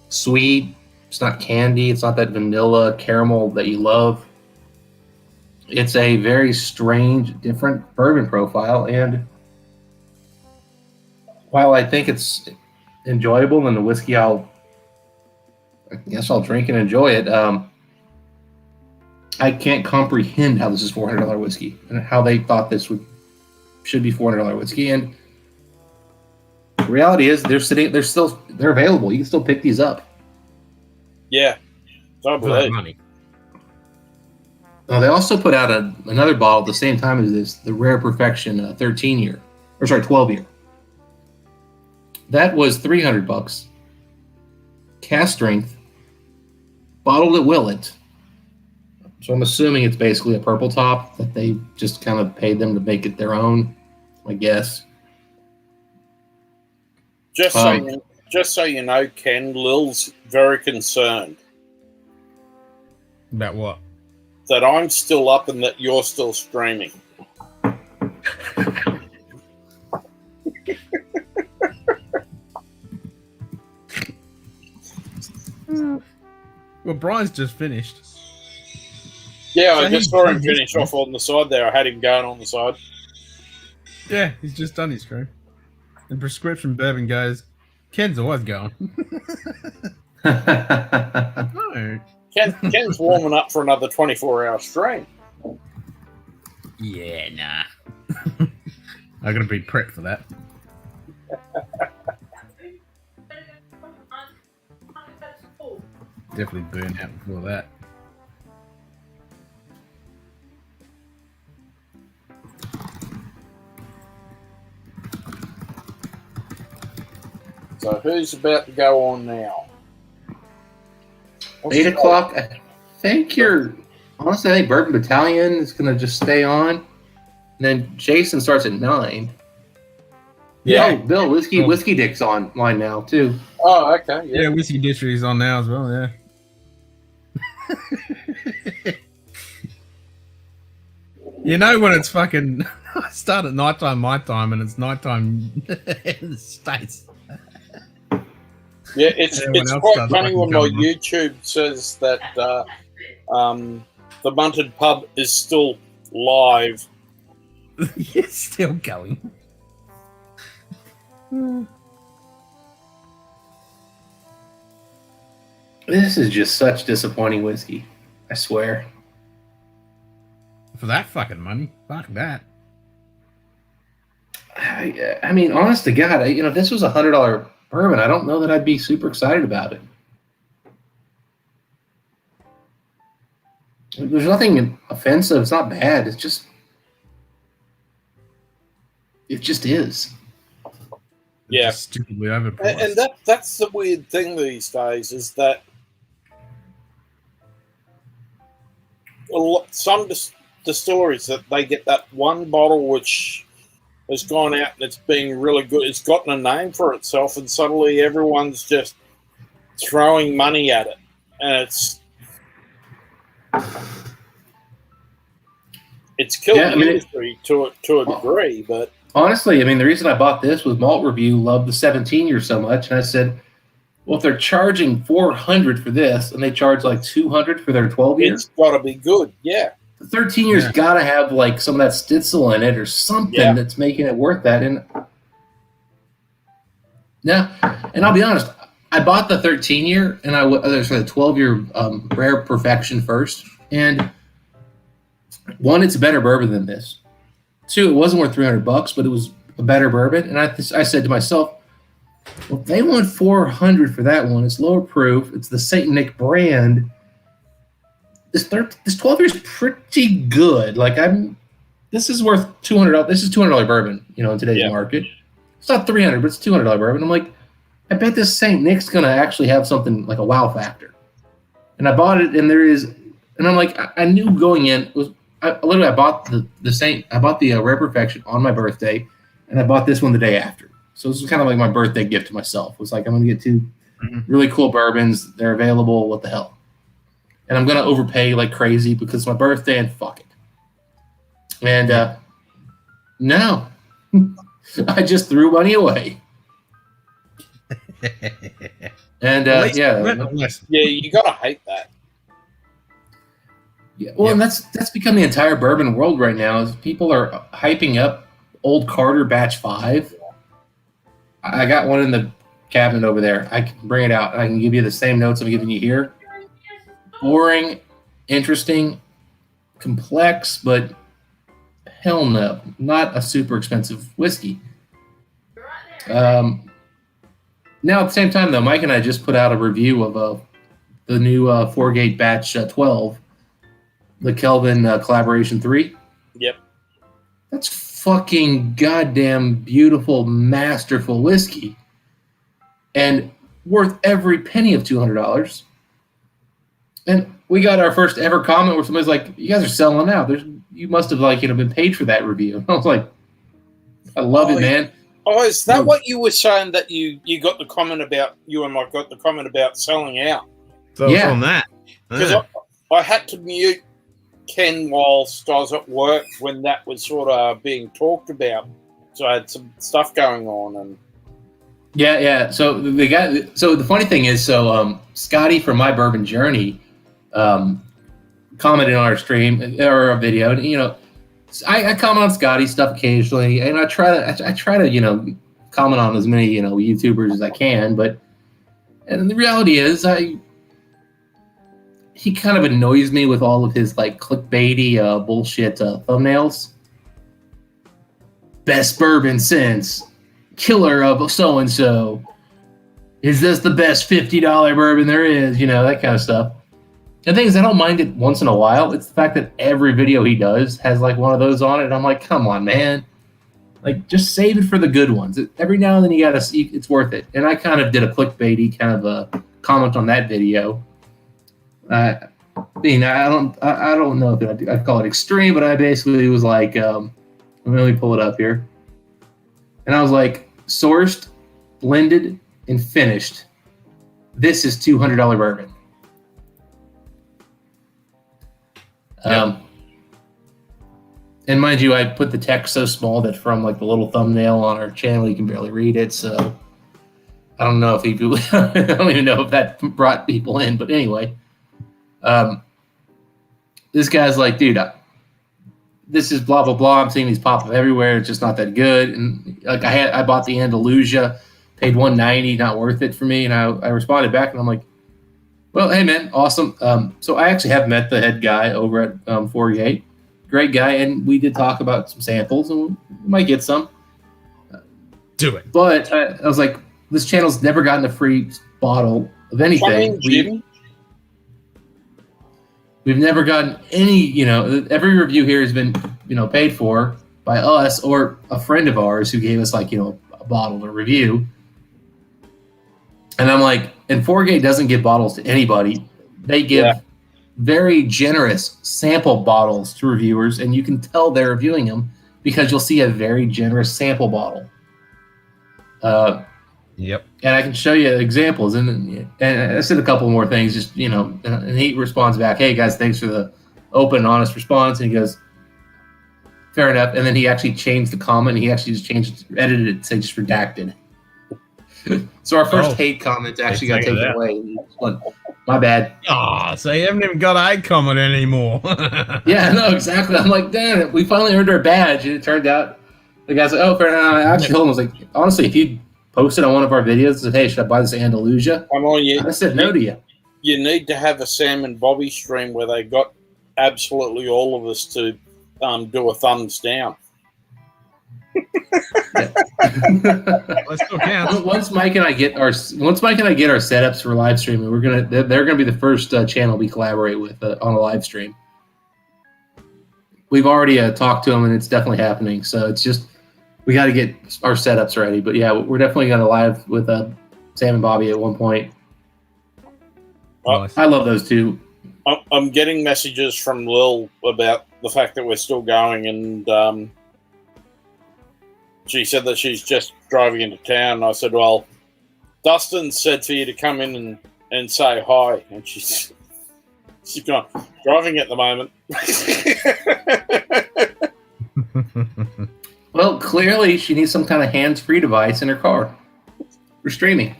sweet. It's not candy. It's not that vanilla caramel that you love. It's a very strange, different bourbon profile, and while I think it's enjoyable and the whiskey, I guess I'll drink and enjoy it. I can't comprehend how this is $400 whiskey and how they thought this should be $400 whiskey. And the reality is, they're available. You can still pick these up. Yeah, I believe. Money. They also put out another bottle at the same time as this, the Rare Perfection 12-year. That was $300. Cast strength, bottled at Willet. So I'm assuming it's basically a purple top that they just kind of paid them to make it their own, I guess. Just so you know, Ken, Lil's very concerned. About what? That I'm still up and that you're still streaming. Well, Brian's just finished. Yeah, So I just saw him finish off on the side there. I had him going on the side. Yeah, he's just done his stream. And prescription bourbon goes, Ken's always going. No. Ken's warming up for another 24-hour stream. Yeah, nah. I'm going to be prepped for that. Definitely burn out before that. So who's about to go on now? 8 o'clock. I think honestly, I think Bourbon Battalion is going to just stay on. And then Jason starts at 9. Yeah. Oh, Bill, Whiskey Dick's online now, too. Oh, okay. Yeah, Whiskey District's on now as well, yeah. You know when it's fucking... I start at nighttime my time, and it's nighttime in the States. Yeah, it's quite funny when my YouTube says that the Munted pub is still live. It's still going. This is just such disappointing whiskey. I swear. For that fucking money? Fuck that. I mean, honest to God, if this was $100 bourbon, I don't know that I'd be super excited about it. There's nothing offensive. It's not bad. It just is. Yeah, stupidly overpriced. And that's the weird thing these days is that some distilleries that they get that one bottle which has gone out and it's been really good. It's gotten a name for itself, and suddenly everyone's just throwing money at it, and it's killed the industry to a degree. But honestly, I mean, the reason I bought this was Malt Review loved the 17 year so much, and I said, well, if they're charging $400 for this, and they charge like $200 for their 12 year, it's got to be good. Yeah, the 13 years got to have like some of that Stitzel in it or something that's making it worth that. And and I'll be honest, I bought the 13 year and the 12 year Rare Perfection first, and one, it's a better bourbon than this. Two, it wasn't worth $300, but it was a better bourbon. And I said to myself, well, if they want $400 for that one, it's lower proof, it's the Saint Nick brand. This 12 year is pretty good. Like this is worth $200. This is $200 bourbon, in today's market. It's not $300, but it's $200 bourbon. I'm like, I bet this Saint Nick's gonna actually have something like a wow factor. And I bought it, and I'm like, I knew going in I bought the Rare Perfection on my birthday, and I bought this one the day after. So this was kind of like my birthday gift to myself. It was like, I'm gonna get two really cool bourbons. They're available. What the hell? And I'm gonna overpay like crazy because it's my birthday, and fuck it. And no, I just threw money away. And you gotta hate that. Yeah, well, and that's become the entire bourbon world right now. Is people are hyping up Old Carter Batch 5. I got one in the cabinet over there. I can bring it out. I can give you the same notes I'm giving you here. Boring, interesting, complex, but hell no, not a super expensive whiskey. Now, at the same time, though, Mike and I just put out a review of the new Four-Gate Batch 12, the Kelvin Collaboration 3. Yep. That's fucking goddamn beautiful, masterful whiskey. And worth every penny of $200. And we got our first ever comment where somebody's like, you guys are selling out. You must have been paid for that review. I was like, I love it, man. Oh, is that what you were saying that you got the comment about, you and Mike got the comment about selling out? So yeah. On that. Because I had to mute Ken whilst I was at work when that was sort of being talked about. So I had some stuff going on. And yeah. So the funny thing is, Scotty from My Bourbon Journey commented on our stream or our video, and I comment on Scotty's stuff occasionally, and I try to comment on as many YouTubers as I can, and the reality is he kind of annoys me with all of his clickbaity bullshit thumbnails. Best bourbon since, killer of so and so, is this the best $50 bourbon there is? That kind of stuff. The thing is, I don't mind it once in a while. It's the fact that every video he does has one of those on it. And I'm like, come on, man. Just save it for the good ones. Every now and then you gotta see it's worth it. And I kind of did a clickbaity kind of a comment on that video. I don't know if I'd call it extreme, but I basically was like, let me pull it up here. And I was like, sourced, blended, and finished. This is $200 bourbon. And mind you, I put the text so small that from the little thumbnail on our channel, you can barely read it. So I don't know if I don't even know if that brought people in, but anyway, this guy's like, dude, this is blah, blah, blah. I'm seeing these pop up everywhere. It's just not that good. And I bought the Andalusia, paid $190, not worth it for me. And I responded back and I'm like, well, hey, man, awesome. So I actually have met the head guy over at Four-Gate. Great guy, and we did talk about some samples, and we might get some. Do it. But I was like, this channel's never gotten a free bottle of anything. We've never gotten any, every review here has been, paid for by us or a friend of ours who gave us a bottle or review. And I'm like, and Four-Gate doesn't give bottles to anybody. They give very generous sample bottles to reviewers, and you can tell they're reviewing them because you'll see a very generous sample bottle. Yep. And I can show you examples, and I said a couple more things. Just and he responds back, "Hey guys, thanks for the open, honest response." And he goes, "Fair enough." And then he actually changed the comment. He actually just edited it to say just redacted. So our first hate comment actually got taken away. My bad. Oh, so you haven't even got a hate comment anymore. Yeah, no, exactly. I'm like, damn it, we finally earned our badge, and it turned out the guy's like, "Oh, fair enough." I actually told him, I was like, honestly, if you posted on one of our videos and said, "Hey, should I buy this Andalusia?" I said no to you. You need to have a Sam and Bobby stream where they got absolutely all of us to do a thumbs down. Let's go count. Once Mike and I get our setups for live streaming, they're gonna be the first channel we collaborate with on a live stream. We've already talked to them, and it's definitely happening. So it's just we got to get our setups ready. But yeah, we're definitely gonna live with Sam and Bobby at one point. I love those two. I'm getting messages from Lil about the fact that we're still going, and she said that she's just driving into town. And I said, "Well, Dustin said for you to come in and say hi." And she's gone, "Driving at the moment." Well, clearly she needs some kind of hands-free device in her car for streaming.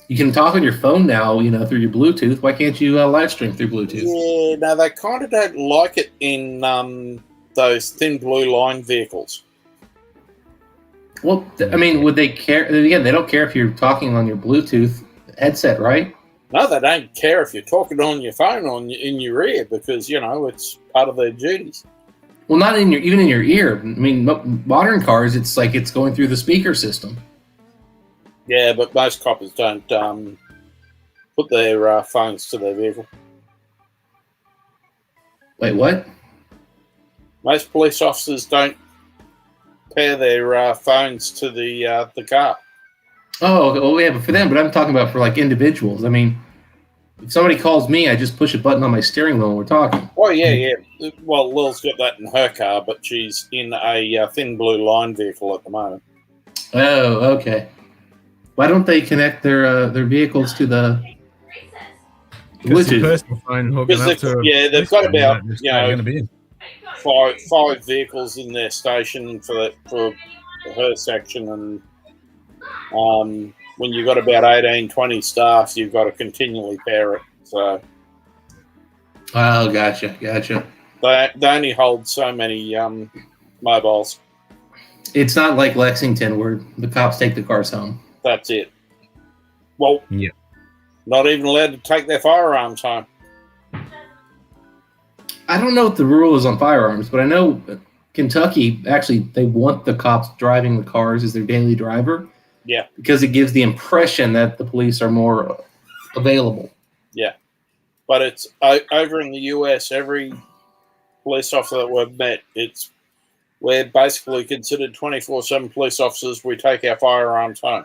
You can talk on your phone now, through your Bluetooth. Why can't you live stream through Bluetooth? Yeah, no, they kind of don't like it in those thin blue line vehicles. Well, I mean, would they care? Again, they don't care if you're talking on your Bluetooth headset, right? No, they don't care if you're talking on your phone in your ear because, it's part of their duties. Well, not even in your ear. I mean, modern cars, it's like it's going through the speaker system. Yeah, but most coppers don't put their phones to their vehicle. Wait, what? Most police officers don't pair their phones to the car. Oh, okay. Well, yeah, but for them. But I'm talking about for like individuals. I mean, if somebody calls me, I just push a button on my steering wheel and we're talking. Oh, yeah. Well, Lil's got that in her car, but she's in a thin blue line vehicle at the moment. Oh, okay. Why don't they connect their vehicles to the Bluetooth? Personal phone hooking up to they've got about five vehicles in their station for her section, and when you've got about 18, 20 staff, you've got to continually pair it. So, oh, gotcha. They only hold so many mobiles. It's not like Lexington where the cops take the cars home. That's it. Well, yeah. Not even allowed to take their firearms home. I don't know what the rule is on firearms, but I know Kentucky, actually, they want the cops driving the cars as their daily driver. Yeah. Because it gives the impression that the police are more available. Yeah. But it's over in the US, every police officer that we've met, we're basically considered 24/7 police officers. We take our firearms home.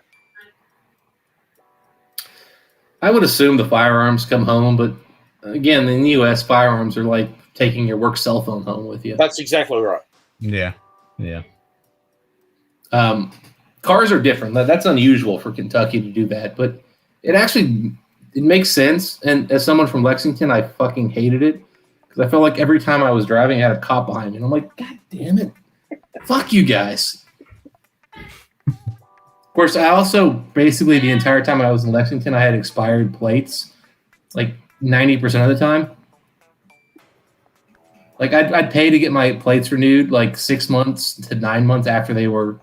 I would assume the firearms come home, but again, in the U.S., firearms are like taking your work cell phone home with you. That's exactly right. Yeah. Cars are different. That's unusual for Kentucky to do that, but it makes sense. And as someone from Lexington, I fucking hated it because I felt like every time I was driving, I had a cop behind me, and I'm like, God damn it, fuck you guys. Of course, I also basically the entire time I was in Lexington, I had expired plates, like 90% of the time. Like I'd pay to get my plates renewed like 6 months to 9 months after they were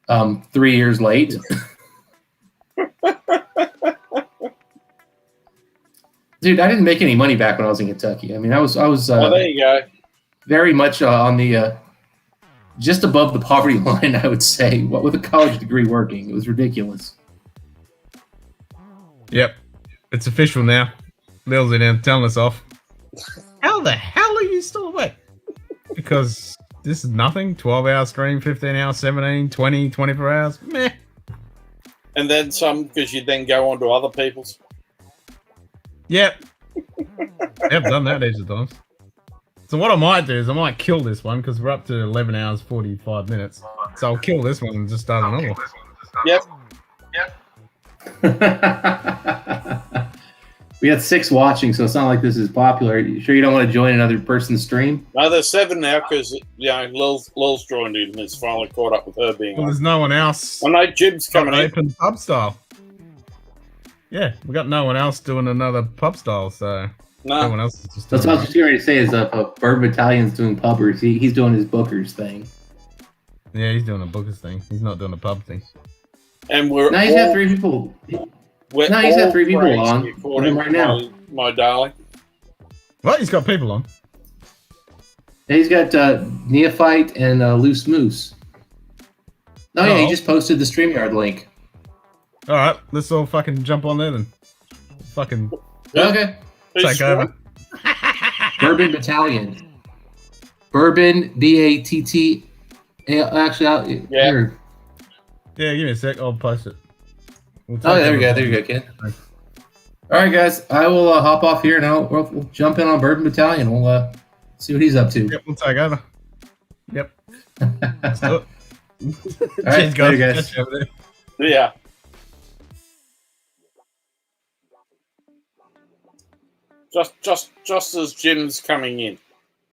3 years late. Dude, I didn't make any money back when I was in Kentucky. I mean, I was. There you go. Very much on the. Just above the poverty line, I would say, with a college degree working. It was ridiculous. Yep. It's official now. Lil's in there telling us off. How the hell are you still awake? Because this is nothing. 12-hour stream, 15 hours, 17, 20, 24 hours. Meh. And then some because you then go on to other people's. Yep. I've done that heaps of times. So what I might do is I might kill this one because we're up to 11 hours 45 minutes. So I'll kill this one and just start another one. Yep. We got 6 watching, so it's not like this is popular. You sure you don't want to join another person's stream? No, there's 7 now because Lil's joined in and it's finally caught up with her being. Well, there's no one else. I know Jim's coming in. Open pub style. Yeah, we got no one else doing another pub style, so no one else is just. That's what I was just ready to say is Bourbon Italian's doing pubbers. He's doing his bookers thing. Yeah, he's doing a bookers thing. He's not doing a pub thing. And we're now he's got 3 people. He's got 3 people on right now. My darling. What? He's got people on. Yeah, he's got Neophyte and Loose Moose. Oh yeah, he just posted the StreamYard link. All right, let's all fucking jump on there then. Fucking. Okay. Take over. Bourbon Battalion. Bourbon BATT. Actually, here. Yeah, give me a sec. I'll post it. There we go. There you go, Ken. All right, guys. I will hop off here and we'll jump in on Bourbon Battalion. We'll see what he's up to. Yep, we'll take over. Yep. Let's do it. All right, guys. Yeah. Just as Jim's coming in.